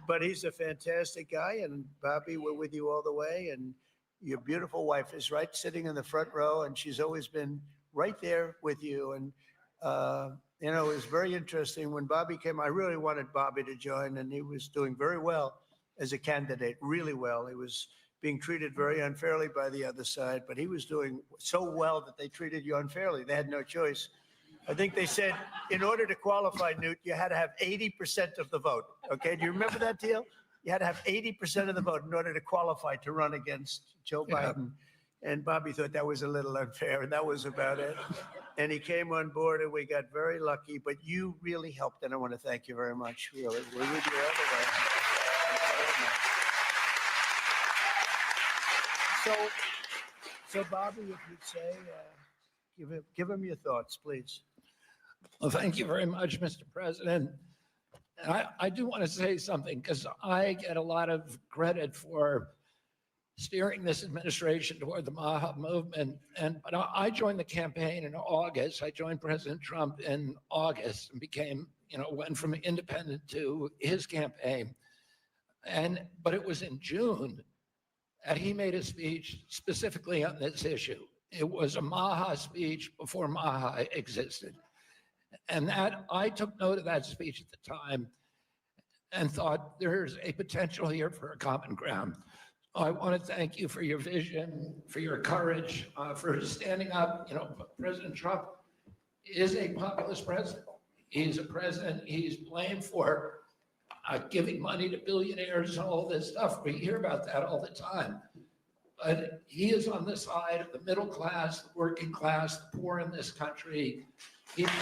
But he's a fantastic guy, and Bobby, we're with you all the way. And your beautiful wife is right sitting in the front row, and she's always been right there with you. And, you know, it was very interesting. When Bobby came, I really wanted Bobby to join, and he was doing very well as a candidate, really well. He was being treated very unfairly by the other side, but he was doing so well that they treated you unfairly. They had no choice. I think they said, in order to qualify, Newt, you had to have 80% of the vote. Okay, do you remember that deal? You had to have 80% of the vote in order to qualify to run against Joe Biden. And Bobby thought that was a little unfair, and that was about it. And he came on board, and we got very lucky. But you really helped, and I want to thank you very much. Really, we're with you all the way. So Bobby, if you'd say, give him your thoughts, please. Well, thank you very much, Mr. President. I do want to say something, because I get a lot of credit for steering this administration toward the MAHA movement. But I joined the campaign in August. I joined President Trump in August and became, went from independent to his campaign. But it was in June that he made a speech specifically on this issue. It was a MAHA speech before MAHA existed. And that I took note of that speech at the time and thought there's a potential here for a common ground. I want to thank you for your vision, for your courage, for standing up. President Trump is a populist president. He's a president, he's blamed for giving money to billionaires and all this stuff. We hear about that all the time. But he is on the side of the middle class, the working class, the poor in this country. People.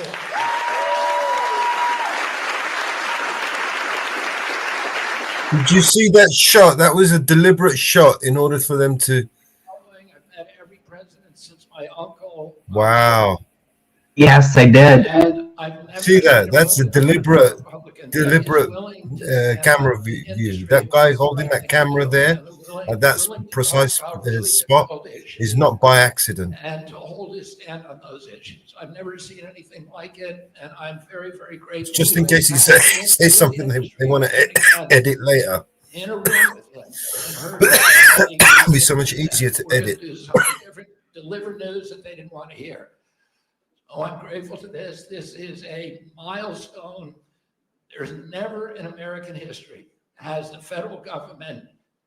Did you see that shot? That was a deliberate shot in order for them to. I've met every president since my uncle. Wow. Yes, I did. See that? That's a deliberate camera view. That guy holding that camera there, at that precise spot, is not by accident. And to hold his stand on those issues. I've never seen anything like it, and I'm very, very grateful. Just in case he says something they want to edit later. In a room with him. It'd be so much easier to edit. Deliver news that they didn't want to hear. Oh, I'm grateful to this. This is a milestone. There's never in American history has the federal government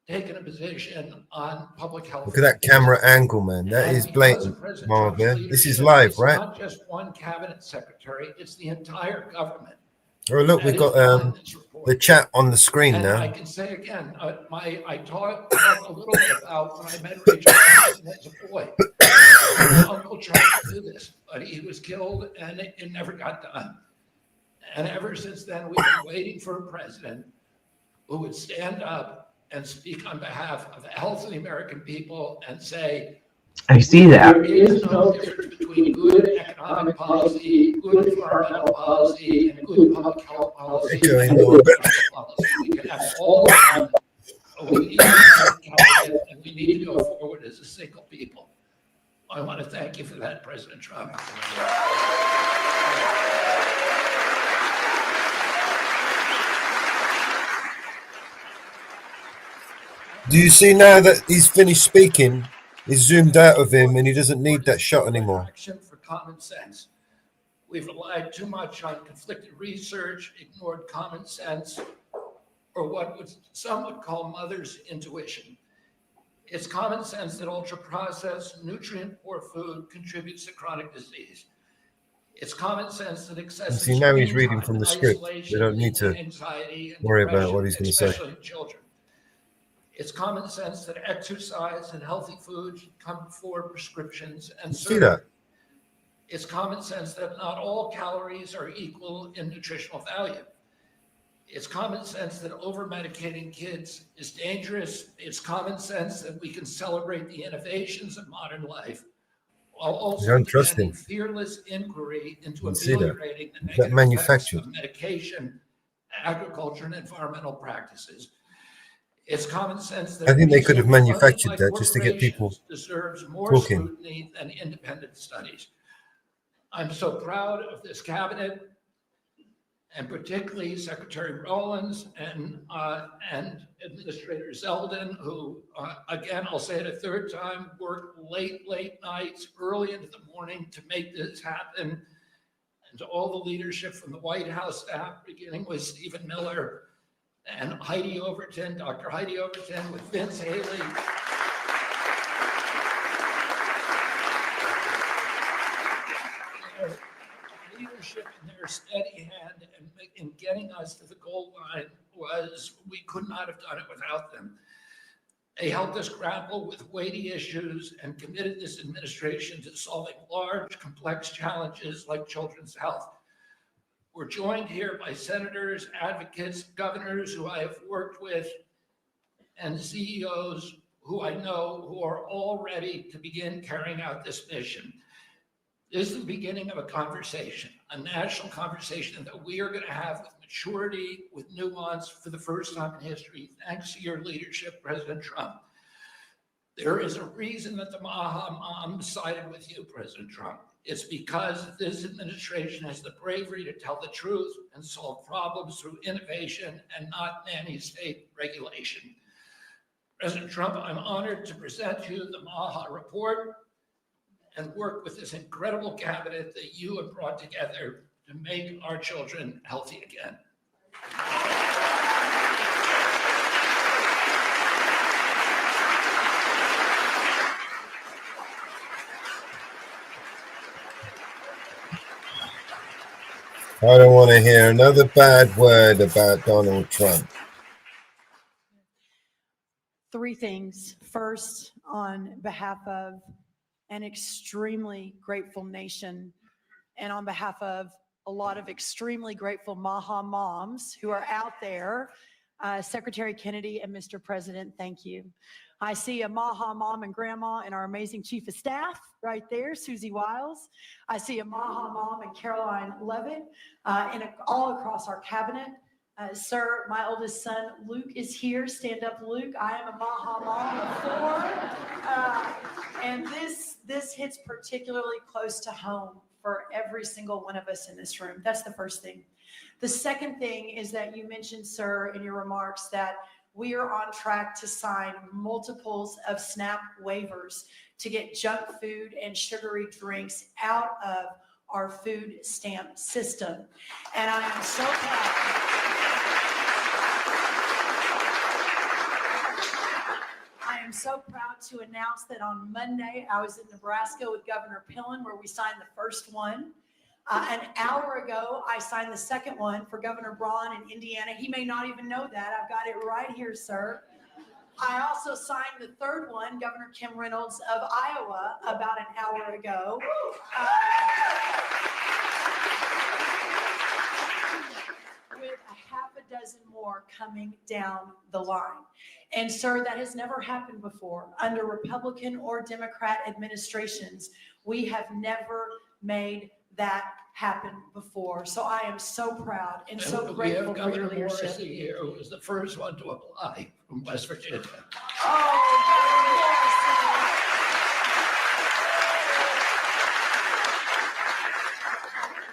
taken a position on public health. Look at that camera angle, man. That is blatant, Marv. Yeah? This is live, right? It's not just one cabinet secretary, it's the entire government. Oh, look, we've got the chat on the screen And now. I can say again, I talked a little bit about when I met Rachel Carson as a boy. My uncle tried to do this, but he was killed and it never got done. And ever since then, we've been waiting for a president who would stand up and speak on behalf of the health of the American people and say, I see that. there is no difference between good economic policy, good environmental policy, and good public health policy. We can have all of them, but we need to have cabinet, and we need to go forward as a single people. I want to thank you for that, President Trump. Do you see now that he's finished speaking? He's zoomed out of him and he doesn't need that shot anymore. For common sense. We've relied too much on conflicted research, ignored common sense, or what some would call mother's intuition. It's common sense that ultra-processed, nutrient-poor food contributes to chronic disease. It's common sense that excessive. See, now he's reading from the script. They don't need to worry about what he's going to say. Especially children. It's common sense that exercise and healthy food should come before prescriptions and See that? It's common sense that not all calories are equal in nutritional value. It's common sense that over-medicating kids is dangerous. It's common sense that we can celebrate the innovations of modern life while also don't trust demanding him. fearless inquiry into You see that? ameliorating the That negative manufactured. effects of medication, agriculture, and environmental practices. It's common sense that I think they could have research funded manufactured by that just to get people corporations deserves more talking. scrutiny than independent studies. I'm so proud of this cabinet, and particularly Secretary Rollins and Administrator Zeldin, who, again, I'll say it a third time, worked late nights, early into the morning to make this happen. And to all the leadership from the White House staff, beginning with Stephen Miller and Heidi Overton, Dr. Heidi Overton, with Vince Haley. Their leadership and their steady hand in getting us to the goal line we could not have done it without them. They helped us grapple with weighty issues and committed this administration to solving large, complex challenges like children's health. We're joined here by senators, advocates, governors who I have worked with, and CEOs who I know who are all ready to begin carrying out this mission. This is the beginning of a conversation, a national conversation that we are going to have with maturity, with nuance for the first time in history, thanks to your leadership, President Trump. There is a reason that the Maha Mom sided with you, President Trump. It's because this administration has the bravery to tell the truth and solve problems through innovation and not nanny state regulation. President Trump, I'm honored to present you the Maha report and work with this incredible cabinet that you have brought together to make our children healthy again. I don't want to hear another bad word about Donald Trump. Three things. First, on behalf of an extremely grateful nation and on behalf of a lot of extremely grateful Maha moms who are out there, Secretary Kennedy and Mr. President, thank you. I see a Maha mom and grandma and our amazing chief of staff right there, Susie Wiles. I see a Maha mom and Caroline Levitt and all across our cabinet. Sir, my oldest son, Luke, is here. Stand up, Luke. I am a Maha mom of 4. And this hits particularly close to home for every single one of us in this room. That's the first thing. The second thing is that you mentioned, sir, in your remarks that we are on track to sign multiples of SNAP waivers to get junk food and sugary drinks out of our food stamp system. And I am so proud. I am so proud to announce that on Monday, I was in Nebraska with Governor Pillen, where we signed the first one. An hour ago, I signed the second one for Governor Braun in Indiana. He may not even know that. I've got it right here, sir. I also signed the third one, Governor Kim Reynolds of Iowa, about an hour ago. With a half a dozen more coming down the line. And sir, that has never happened before. Under Republican or Democrat administrations, we have never made that happen before. So I am so proud and so grateful for your leadership. Morrissey here, who was the first one to apply from West Virginia.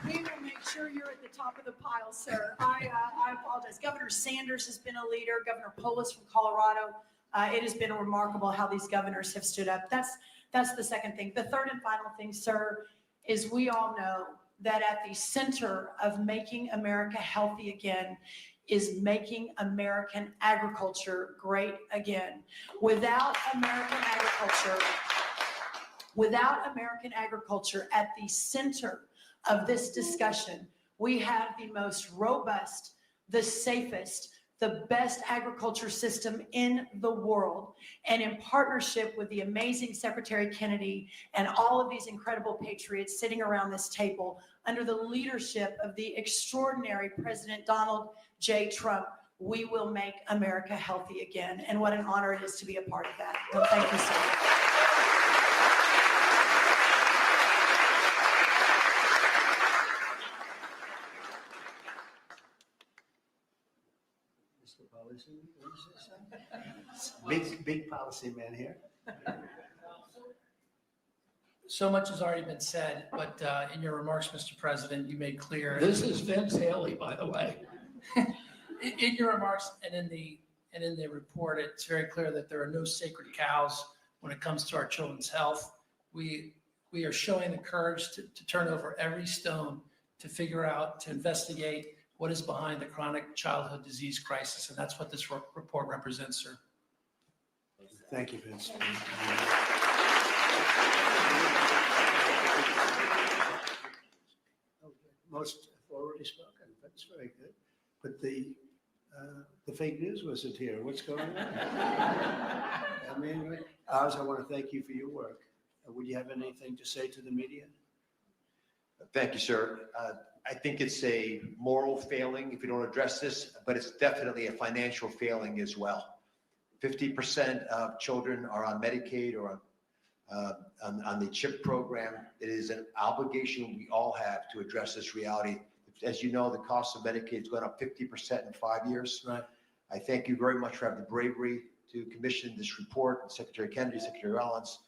We will make sure you're at the top of the pile, sir. I apologize. Governor Sanders has been a leader. Governor Polis from Colorado. It has been remarkable how these governors have stood up. That's the second thing. The third and final thing, sir, is we all know that at the center of making America healthy again is making American agriculture great again. Without American agriculture at the center of this discussion, we have the most robust, the safest, the best agriculture system in the world. And in partnership with the amazing Secretary Kennedy and all of these incredible patriots sitting around this table, under the leadership of the extraordinary President Donald J. Trump, we will make America healthy again. And what an honor it is to be a part of that. So thank you so much. Mr. Policy, what did you say? Big policy man here. So much has already been said, but in your remarks, Mr. President, you made clear. This is Vince Haley, by the way. In your remarks and in the report, it's very clear that there are no sacred cows when it comes to our children's health. We are showing the courage to turn over every stone to figure out, to investigate what is behind the chronic childhood disease crisis, and that's what this report represents, sir. Thank you, Vince. Most have already spoken. That's very good. But the fake news wasn't here. What's going on? I mean, Oz, I want to thank you for your work. Would you have anything to say to the media? Thank you, sir. I think it's a moral failing if you don't address this, but it's definitely a financial failing as well. 50% of children are on Medicaid or on the CHIP program. It is an obligation we all have to address this reality. As you know, the cost of Medicaid has gone up 50% in 5 years. Right. I thank you very much for having the bravery to commission this report, Secretary Kennedy, Secretary Rollins,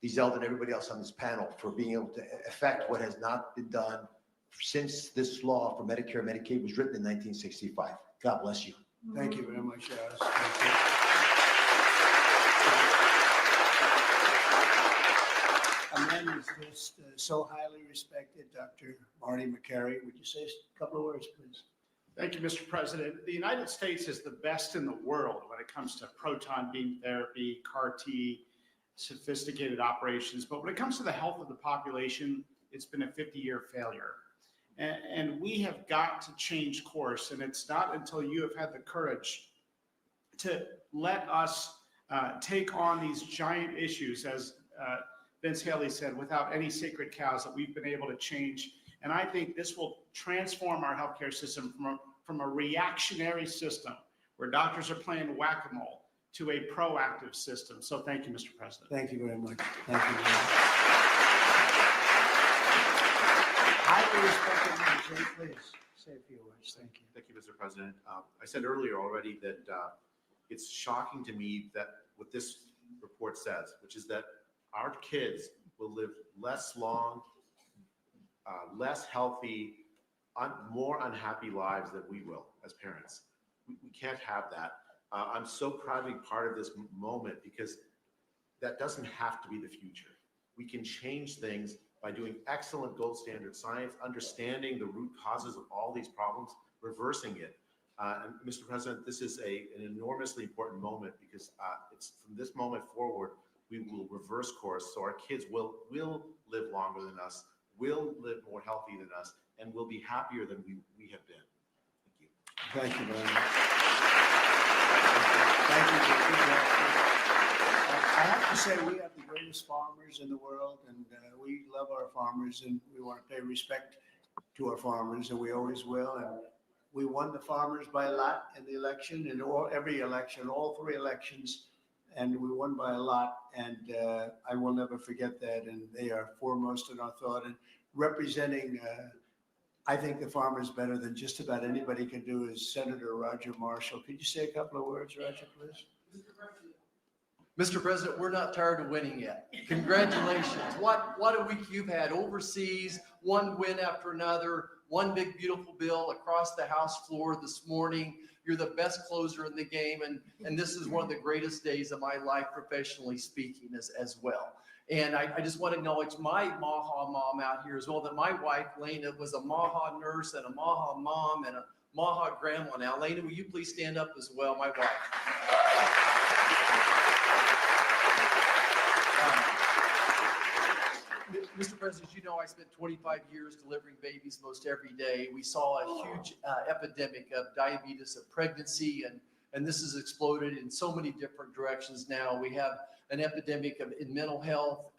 Lee Zeldin, and everybody else on this panel for being able to effect what has not been done since this law for Medicare and Medicaid was written in 1965. God bless you. Thank you very much, Oz. A man who's just so highly respected, Dr. Marty Makary. Would you say a couple of words, please? Thank you, Mr. President. The United States is the best in the world when it comes to proton beam therapy, CAR T, sophisticated operations. But when it comes to the health of the population, it's been a 50-year failure. And we have got to change course. And it's not until you have had the courage to let us take on these giant issues, as Vince Haley said, without any sacred cows, that we've been able to change. And I think this will transform our healthcare system from a reactionary system where doctors are playing whack-a-mole to a proactive system. So thank you, Mr. President. Thank you very much. Thank you very much. Highly respected man, please say a few words. Thank you. Thank you, Mr. President. I said earlier already that it's shocking to me that what this report says, which is that our kids will live less long, less healthy, more unhappy lives than we will as parents. We can't have that. I'm so proud to be part of this moment because that doesn't have to be the future. We can change things by doing excellent gold standard science, understanding the root causes of all these problems, reversing it. And Mr. President, this is an enormously important moment because it's from this moment forward, we will reverse course. So our kids will live longer than us, will live more healthy than us, and will be happier than we have been. Thank you. Thank you very much. Thank you. I have to say we have the greatest farmers in the world, and we love our farmers, and we want to pay respect to our farmers, and we always will. And we won the farmers by a lot in the election, in every election, all three elections, and we won by a lot. And I will never forget that. And they are foremost in our thought and representing. I think the farmers better than just about anybody can do is Senator Roger Marshall. Could you say a couple of words, Roger, please? Mr. President, we're not tired of winning yet. Congratulations. What a week you've had overseas, one win after another, one big, beautiful bill across the House floor this morning. You're the best closer in the game, and this is one of the greatest days of my life, professionally speaking, as well. And I just want to acknowledge my MAHA mom out here as well, that my wife, Lena, was a MAHA nurse and a MAHA mom and a MAHA grandma. Now, Lena, will you please stand up as well, my wife? Mr. President, as you know, I spent 25 years delivering babies most every day. We saw a huge epidemic of diabetes of pregnancy, and this has exploded in so many different directions now. We have an epidemic in mental health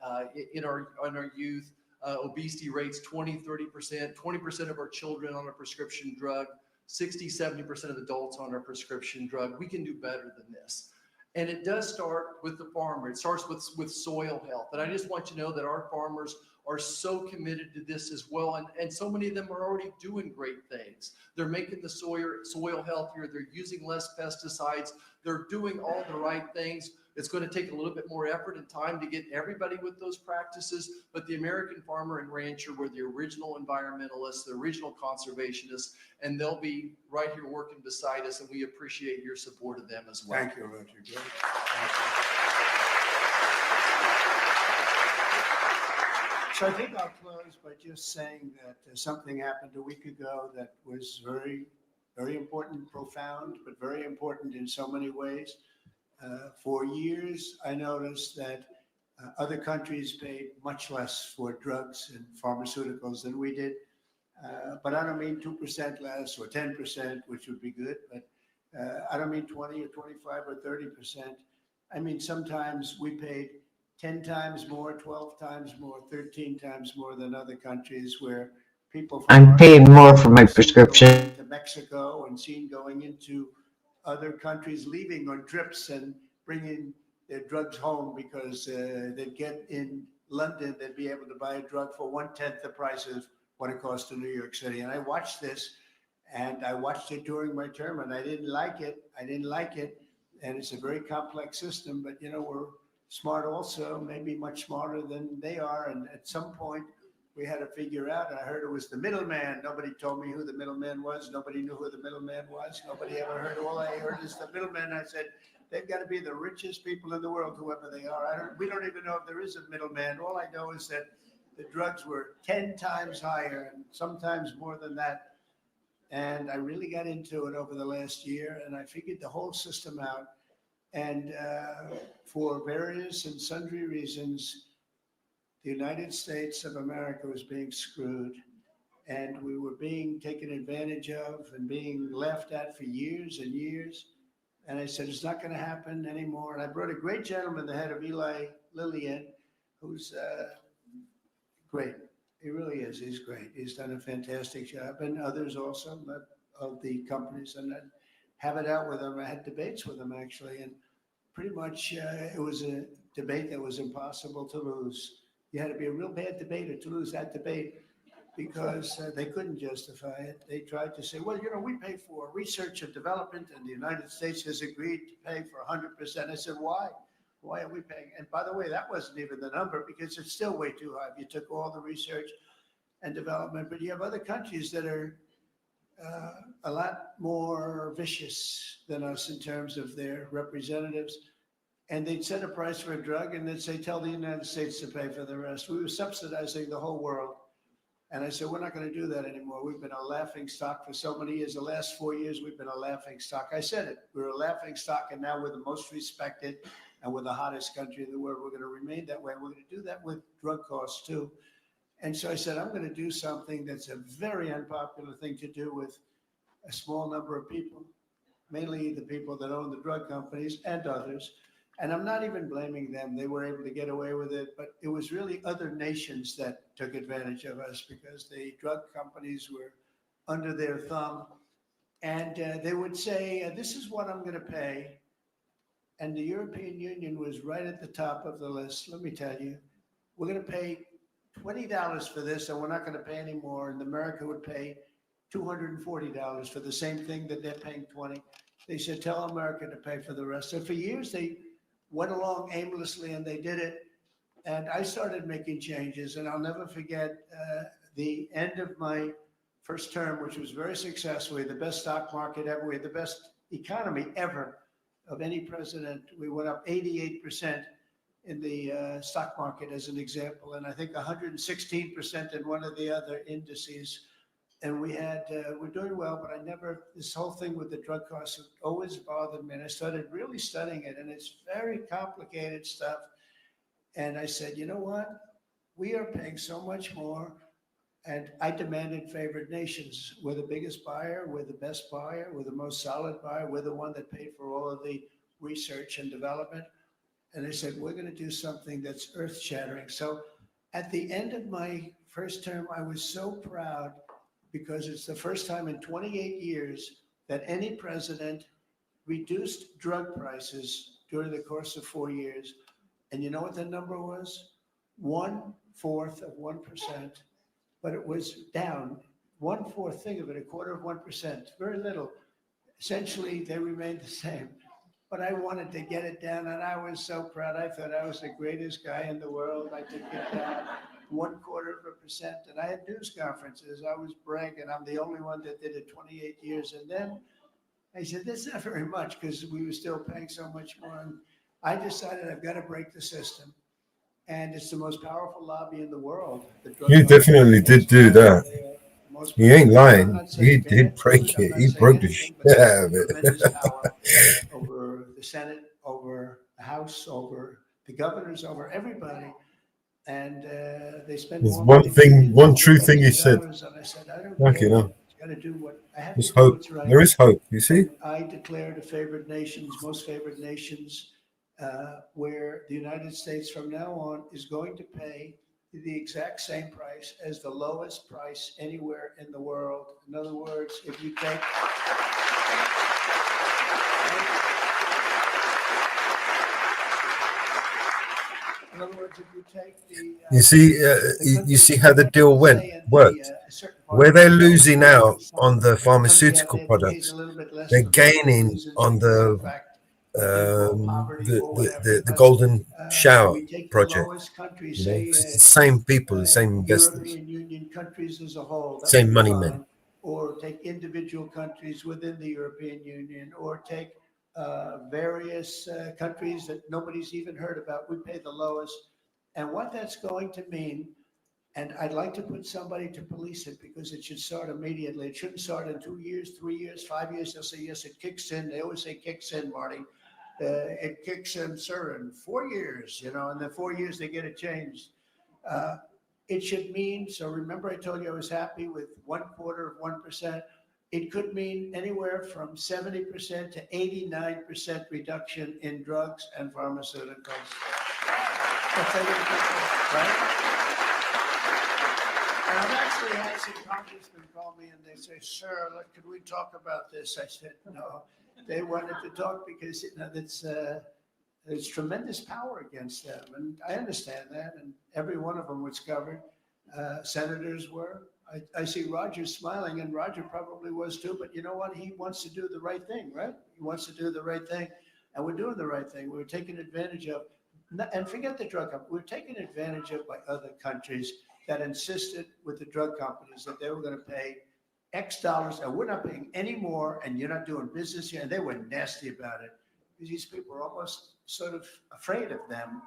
in our youth. obesity rates 20, 30%, 20% of our children on a prescription drug, 60, 70% of adults on a prescription drug. We can do better than this. And it does start with the farmer. It starts with soil health. And I just want you to know that our farmers are so committed to this as well. And so many of them are already doing great things. They're making the soil healthier. They're using less pesticides. They're doing all the right things. It's going to take a little bit more effort and time to get everybody with those practices. But the American farmer and rancher were the original environmentalists, the original conservationists, and they'll be right here working beside us. And we appreciate your support of them as well. Thank you, Roger. Great. Thank you. So I think I'll close by just saying that something happened a week ago that was very, very important, profound, but very important in so many ways. For years, I noticed that other countries paid much less for drugs and pharmaceuticals than we did. But I don't mean 2% less or 10%, which would be good, but I don't mean 20 or 25 or 30%. I mean, sometimes we paid 10 times more, 12 times more, 13 times more than other countries where people I'm paying more for my prescription. to Mexico and seen going into other countries, leaving on trips and bringing their drugs home because they'd get in London, they'd be able to buy a drug for 1/10 the price of what it costs in New York City. And I watched this, and I watched it during my term, and I didn't like it. And it's a very complex system, but you know, we're smart also, maybe much smarter than they are. And at some point, we had to figure out, and I heard it was the middleman. Nobody told me who the middleman was. Nobody knew who the middleman was. Nobody ever heard. All I heard is the middleman. I said, they've got to be the richest people in the world, whoever they are. We don't even know if there is a middleman. All I know is that the drugs were 10 times higher and sometimes more than that. And I really got into it over the last year, and I figured the whole system out. And for various and sundry reasons, the United States of America was being screwed, and we were being taken advantage of and being laughed at for years and years. And I said, it's not going to happen anymore. And I brought a great gentleman, the head of Eli Lilly, in, who's great. He really is. He's great. He's done a fantastic job, and others also of the companies. And I have it out with him. I had debates with him, actually, and pretty much it was a debate that was impossible to lose. You had to be a real bad debater to lose that debate because they couldn't justify it. They tried to say, well, you know, we pay for research and development, and the United States has agreed to pay for 100%. I said, why? Why are we paying? And by the way, that wasn't even the number because it's still way too high. If you took all the research and development, but you have other countries that are a lot more vicious than us in terms of their representatives. And they'd set a price for a drug and they'd say, tell the United States to pay for the rest. We were subsidizing the whole world. And I said, we're not going to do that anymore. We've been a laughing stock for so many years. The last 4 years, we've been a laughing stock. I said it. We're a laughing stock, and now we're the most respected and we're the hottest country in the world. We're going to remain that way. We're going to do that with drug costs too. And so I said, I'm going to do something that's a very unpopular thing to do with a small number of people, mainly the people that own the drug companies and others. And I'm not even blaming them. They were able to get away with it, but it was really other nations that took advantage of us because the drug companies were under their thumb. And they would say, this is what I'm going to pay. And the European Union was right at the top of the list. Let me tell you, we're going to pay $20 for this, and we're not going to pay any more. And America would pay $240 for the same thing that they're paying $20. They said, tell America to pay for the rest. So for years, they went along aimlessly, and they did it. And I started making changes, and I'll never forget the end of my first term, which was very successful. We had the best stock market ever. We had the best economy ever of any president. We went up 88% in the stock market, as an example, and I think 116% in one of the other indices. And we had, we're doing well, but this whole thing with the drug costs always bothered me. And I started really studying it, and it's very complicated stuff. And I said, you know what? We are paying so much more. And I demanded favored nations. We're the biggest buyer. We're the best buyer. We're the most solid buyer. We're the one that paid for all of the research and development. And I said, we're going to do something that's earth shattering. So At the end of my first term, I was so proud because it's the first time in 28 years that any president reduced drug prices during the course of 4 years. And you know what the number was? 1/4 of 1%, but it was down 1/4. Think of it, 1/4 of 1%, very little. Essentially, they remained the same. But I wanted to get it down, and I was so proud. I thought I was the greatest guy in the world. I took it down 1/4 of a percent, and I had news conferences. I was bragging. I'm the only one that did it 28 years. And then I said, that's not very much because we were still paying so much more. And I decided I've got to break the system. And it's the most powerful lobby in the world. You definitely did do that. He ain't lying. He did break it. He broke the shit out of it. Over the Senate, over the House, over the governors, over everybody. And they spend There's one true thing he said. Like, you know, there's hope. There is hope, you see? I declared a favored nations, most favored nations, where the United States from now on is going to pay the exact same price as the lowest price anywhere in the world. In other words, if you take you see how the deal worked. Where they're losing out on the pharmaceutical products, they're gaining on the golden shower project. You know, it's the same people, the same investors, European Union countries as a whole, same money men. or take individual countries within the European Union, or take various countries that nobody's even heard about. We pay the lowest. And what that's going to mean, and I'd like to put somebody to police it because it should start immediately. It shouldn't start in 2 years, 3 years, 5 years. They'll say, yes, it kicks in. They always say kicks in, Marty. It kicks in, sir, in 4 years, you know, and then 4 years they get it changed. It should mean, so remember I told you I was happy with 1/4 of 1%. It could mean anywhere from 70% to 89% reduction in drugs and pharmaceuticals. Right? And I've actually had some congressmen call me and they say, sir, look, could we talk about this? I said, no. They wanted to talk because, you know, there's tremendous power against them. And I understand that. And every one of them was covered. Senators were. I see Roger smiling, and Roger probably was too. But you know what? He wants to do the right thing, right? He wants to do the right thing. And we're doing the right thing. We're taking advantage of, and forget the drug company, we're taking advantage of by other countries that insisted with the drug companies that they were going to pay X dollars, and we're not paying any more, and you're not doing business here. And they were nasty about it because these people are almost sort of afraid of them.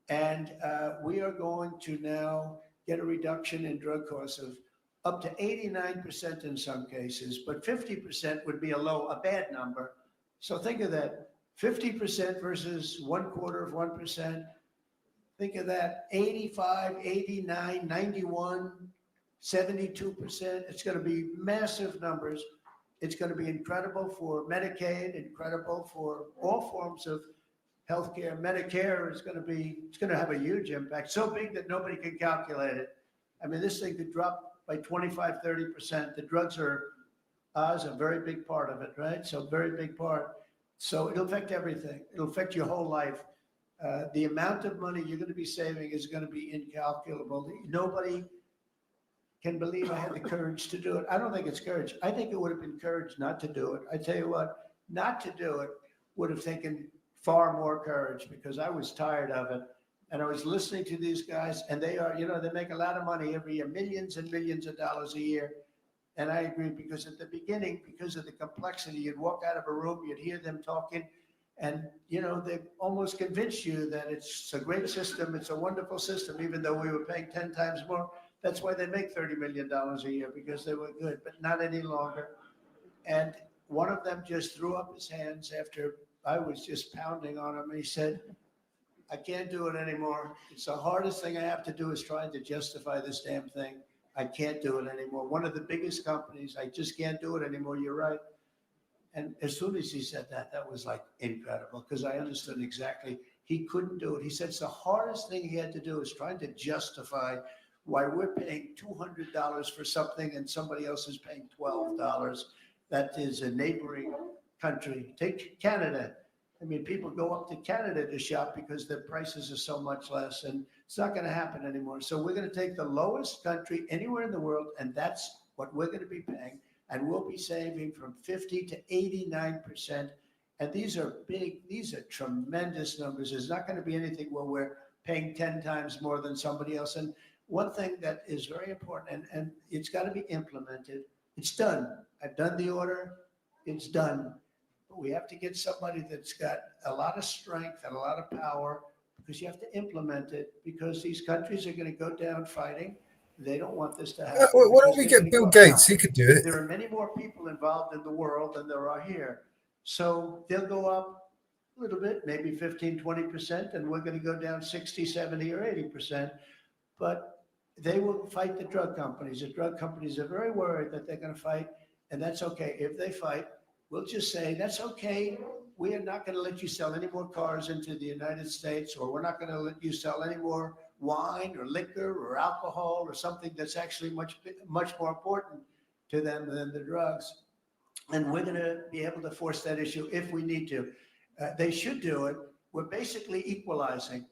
And we are going to now get a reduction in drug costs of up to 89% in some cases, but 50% would be a bad number. So think of that, 50% versus 1/4 of 1%. Think of that, 85, 89, 91, 72%. It's going to be massive numbers. It's going to be incredible for Medicaid, incredible for all forms of healthcare. Medicare is going to have a huge impact, so big that nobody can calculate it. I mean, this thing could drop by 25, 30%. The drugs are a very big part of it, right? So very big part. So it'll affect everything. It'll affect your whole life. The amount of money you're going to be saving is going to be incalculable. Nobody can believe I had the courage to do it. I don't think it's courage. I think it would have been courage not to do it. I tell you what, not to do it would have taken far more courage because I was tired of it. And I was listening to these guys, and they are, you know, they make a lot of money every year, millions and millions of dollars a year. And I agree, because at the beginning, because of the complexity, you'd walk out of a room, you'd hear them talking, and, you know, they almost convince you that it's a great system, it's a wonderful system, even though we were paying 10 times more. That's why they make $30 million a year, because they were good, but not any longer. And one of them just threw up his hands after I was just pounding on him. He said, I can't do it anymore. It's the hardest thing I have to do is trying to justify this damn thing. I can't do it anymore. One of the biggest companies, I just can't do it anymore. You're right. And as soon as he said that, that was like incredible, because I understood exactly. He couldn't do it. He said it's the hardest thing he had to do is trying to justify why we're paying $200 for something and somebody else is paying $12. That is a neighboring country. Take Canada. I mean, people go up to Canada to shop because the prices are so much less, and it's not going to happen anymore. So we're going to take the lowest country anywhere in the world, and that's what we're going to be paying. And we'll be saving from 50 to 89%. And these are tremendous numbers. There's not going to be anything where we're paying 10 times more than somebody else. And one thing that is very important, and it's got to be implemented. It's done. I've done the order. It's done. But we have to get somebody that's got a lot of strength and a lot of power, because you have to implement it, because these countries are going to go down fighting. They don't want this to happen. Why don't we get Bill Gates? He could do it. There are many more people involved in the world than there are here. So they'll go up a little bit, maybe 15, 20%, and we're going to go down 60, 70, or 80%. But they will fight the drug companies. The drug companies are very worried that they're going to fight, and that's okay. If they fight, we'll just say, that's okay. We are not going to let you sell any more cars into the United States, or we're not going to let you sell any more wine or liquor or alcohol or something that's actually much more important to them than the drugs. And we're going to be able to force that issue if we need to. They should do it. We're basically equalizing.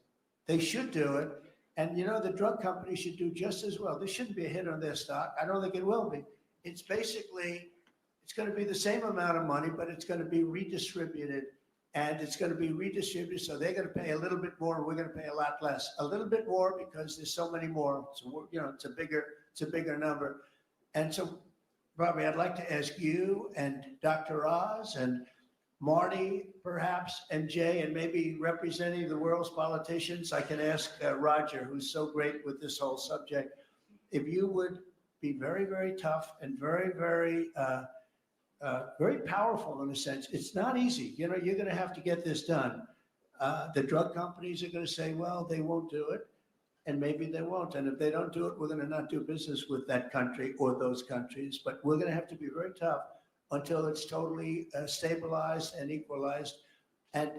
They should do it. And, the drug companies should do just as well. There shouldn't be a hit on their stock. I don't think it will be. It's going to be the same amount of money, but it's going to be redistributed. And it's going to be redistributed. So they're going to pay a little bit more, and we're going to pay a lot less. A little bit more because there's so many more. So, it's a bigger number. And so, Robbie, I'd like to ask you and Dr. Oz and Marty, perhaps, and Jay, and maybe representing the world's politicians. I can ask Roger, who's so great with this whole subject, if you would be very, very tough and very, very, very powerful in a sense. It's not easy. You're going to have to get this done. The drug companies are going to say, well, they won't do it. And maybe they won't. And if they don't do it, we're going to not do business with that country or those countries. But we're going to have to be very tough until it's totally stabilized and equalized. And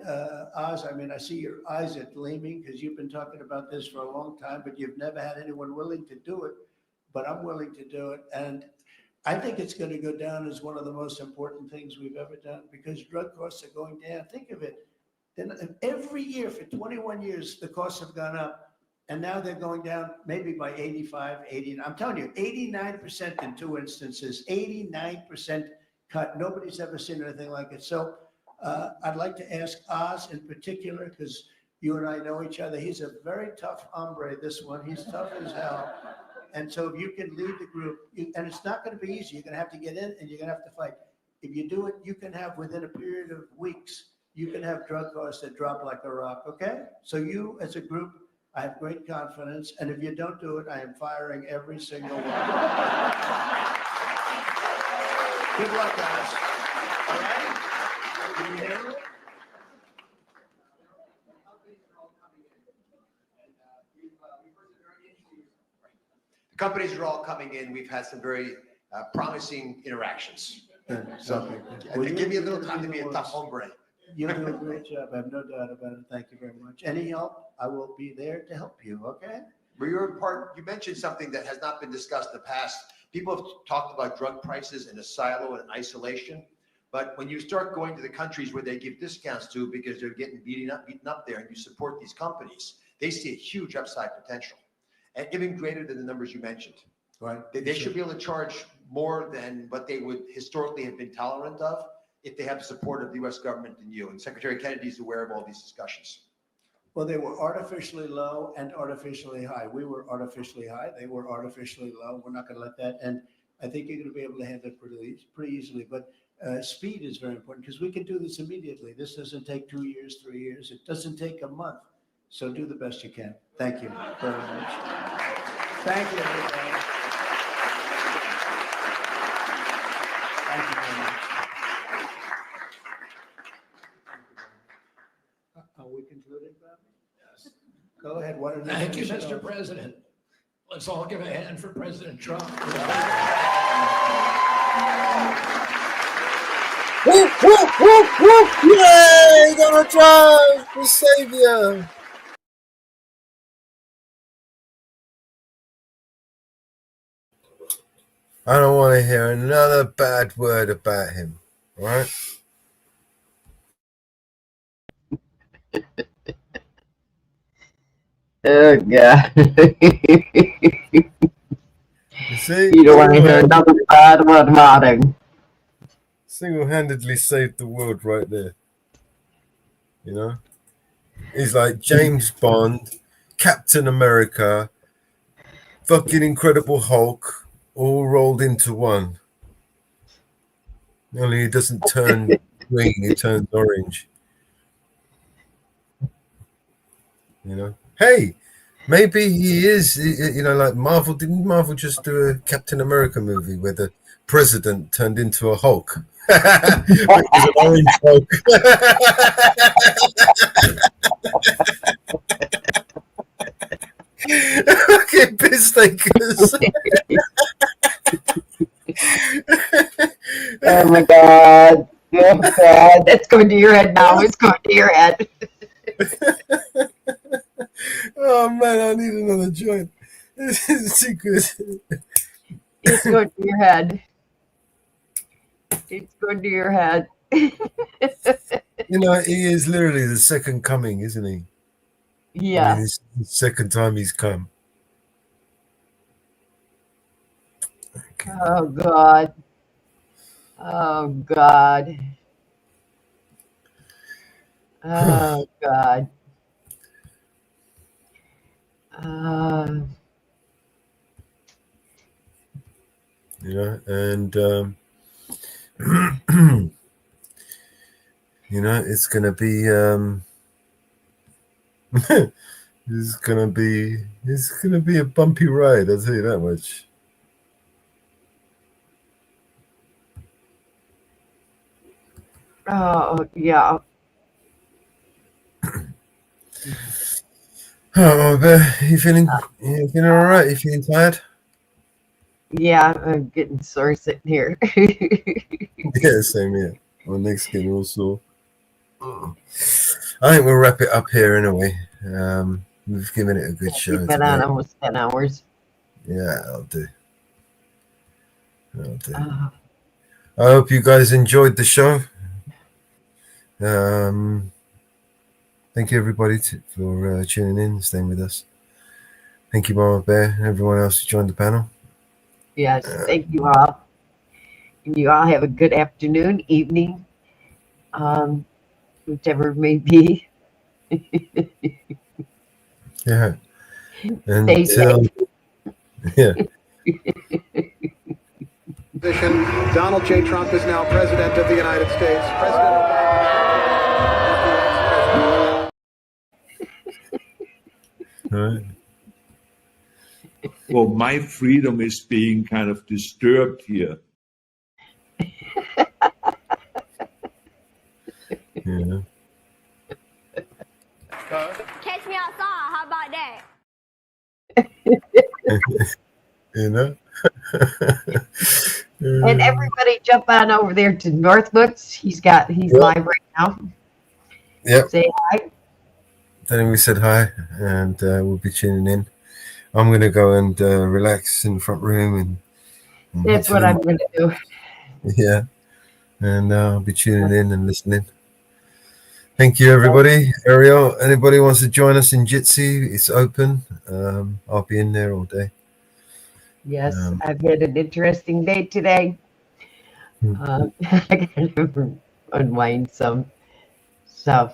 Oz, I see your eyes are gleaming because you've been talking about this for a long time, but you've never had anyone willing to do it. But I'm willing to do it. And I think it's going to go down as one of the most important things we've ever done, because drug costs are going down. Think of it. Then every year for 21 years, the costs have gone up. And now they're going down maybe by 85, 80. I'm telling you, 89% in 2 instances, 89% cut. Nobody's ever seen anything like it. So I'd like to ask Oz in particular, because you and I know each other. He's a very tough hombre, this one. He's tough as hell. And so if you can lead the group, and it's not going to be easy. You're going to have to get in and you're going to have to fight. If you do it, you can have within a period of weeks, you can have drug costs that drop like a rock, okay? So you as a group, I have great confidence, and if you don't do it, I am firing every single one. Good luck, guys. All right? Can you handle it? The companies are all coming in. We've had some very promising interactions. So give me a little time to be a tough hombre. You'll do a great job. I have no doubt about it. Thank you very much. Any help, I will be there to help you, okay? You mentioned something that has not been discussed in the past. People have talked about drug prices in a silo and isolation. But when you start going to the countries where they give discounts to because they're getting beaten up there, and you support these companies, they see a huge upside potential, and even greater than the numbers you mentioned. Right. They should be able to charge more than what they would historically have been tolerant of if they have the support of the U.S. government and you. And Secretary Kennedy is aware of all these discussions. Well, they were artificially low and artificially high. We were artificially high. They were artificially low. We're not going to let that. And I think you're going to be able to handle it pretty easily. But speed is very important, because we can do this immediately. This doesn't take 2 years, 3 years. It doesn't take a month. So do the best you can. Thank you very much. Thank you, everybody. Thank you very much. Are we concluding, Bobby? Yes. Go ahead. Thank you, Mr. President. Let's all give a hand for President Trump. Whoop, whoop, whoop, whoop! Yay! Donald Trump, the savior! I don't want to hear another bad word about him, all right? Oh, God. You see? You don't want to hear another bad word about him. Single-handedly saved the world right there. You know? He's like James Bond, Captain America, fucking Incredible Hulk, all rolled into one. Only he doesn't turn green, he turns orange. You know? Hey, maybe he is, you know, like Marvel. Didn't Marvel just do a Captain America movie where the president turned into a Hulk? He's an orange Hulk. Okay, piss takers. Oh my God. Oh God. That's going to your head now. It's going to your head. Oh man, I need another joint. This is too good. It's going to your head. It's going to your head. You know, he is literally the second coming, isn't he? Yeah. I mean, it's the second time he's come. Oh God. Oh God. Oh God. You know, and you know, it's gonna be it's gonna be a bumpy ride, I'll tell you that much. Oh yeah. Oh, but you feeling all right? You feeling tired? Yeah, I'm getting sore sitting here. Yeah, same here. My neck's getting all sore. I think we'll wrap it up here anyway. We've given it a good show. We've been on almost 10 hours. Yeah, I'll do. I hope you guys enjoyed the show. Thank you, everybody, for tuning in and staying with us. Thank you, Mama Bear, and everyone else who joined the panel. Yes, thank you all. And you all have a good afternoon, evening, whichever it may be. Yeah. And Stay safe. Yeah. Donald J. Trump is now president of the United States. President Right. Well, my freedom is being kind of disturbed here. Yeah. Catch me outside. How about that? You know? And everybody jump on over there to Northwoods. He's live right now. Yep. Say hi. Then we said hi, and we'll be tuning in. I'm going to go and relax in the front room. and That's what I'm going to do. Yeah. And I'll be tuning in and listening. Thank you, everybody. Ariel, anybody wants to join us in Jitsi, it's open. I'll be in there all day. Yes, I've had an interesting day today. I gotta unwind some. So,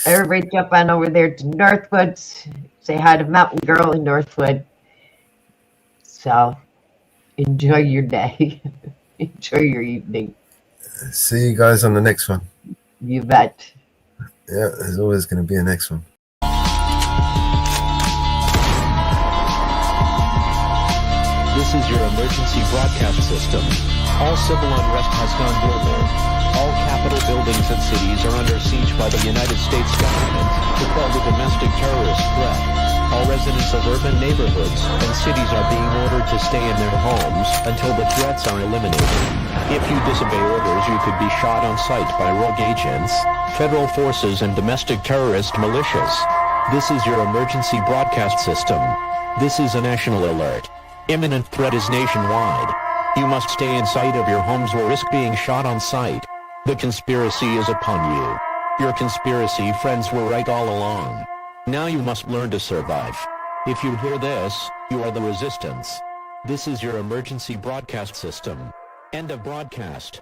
everybody jump on over there to Northwoods. Say hi to Mountain Girl in Northwood. So, enjoy your day. Enjoy your evening. See you guys on the next one. You bet. Yeah, there's always going to be a next one. This is your emergency broadcast system. All civil unrest has gone global. All capital buildings and cities are under siege by the United States government to quell the domestic terrorist threat. All residents of urban neighborhoods and cities are being ordered to stay in their homes until the threats are eliminated. If you disobey orders, you could be shot on sight by rogue agents, federal forces, and domestic terrorist militias. This is your emergency broadcast system. This is a national alert. Imminent threat is nationwide. You must stay inside of your homes or risk being shot on sight. The conspiracy is upon you. Your conspiracy friends were right all along. Now you must learn to survive. If you hear this, you are the resistance. This is your emergency broadcast system. End of broadcast.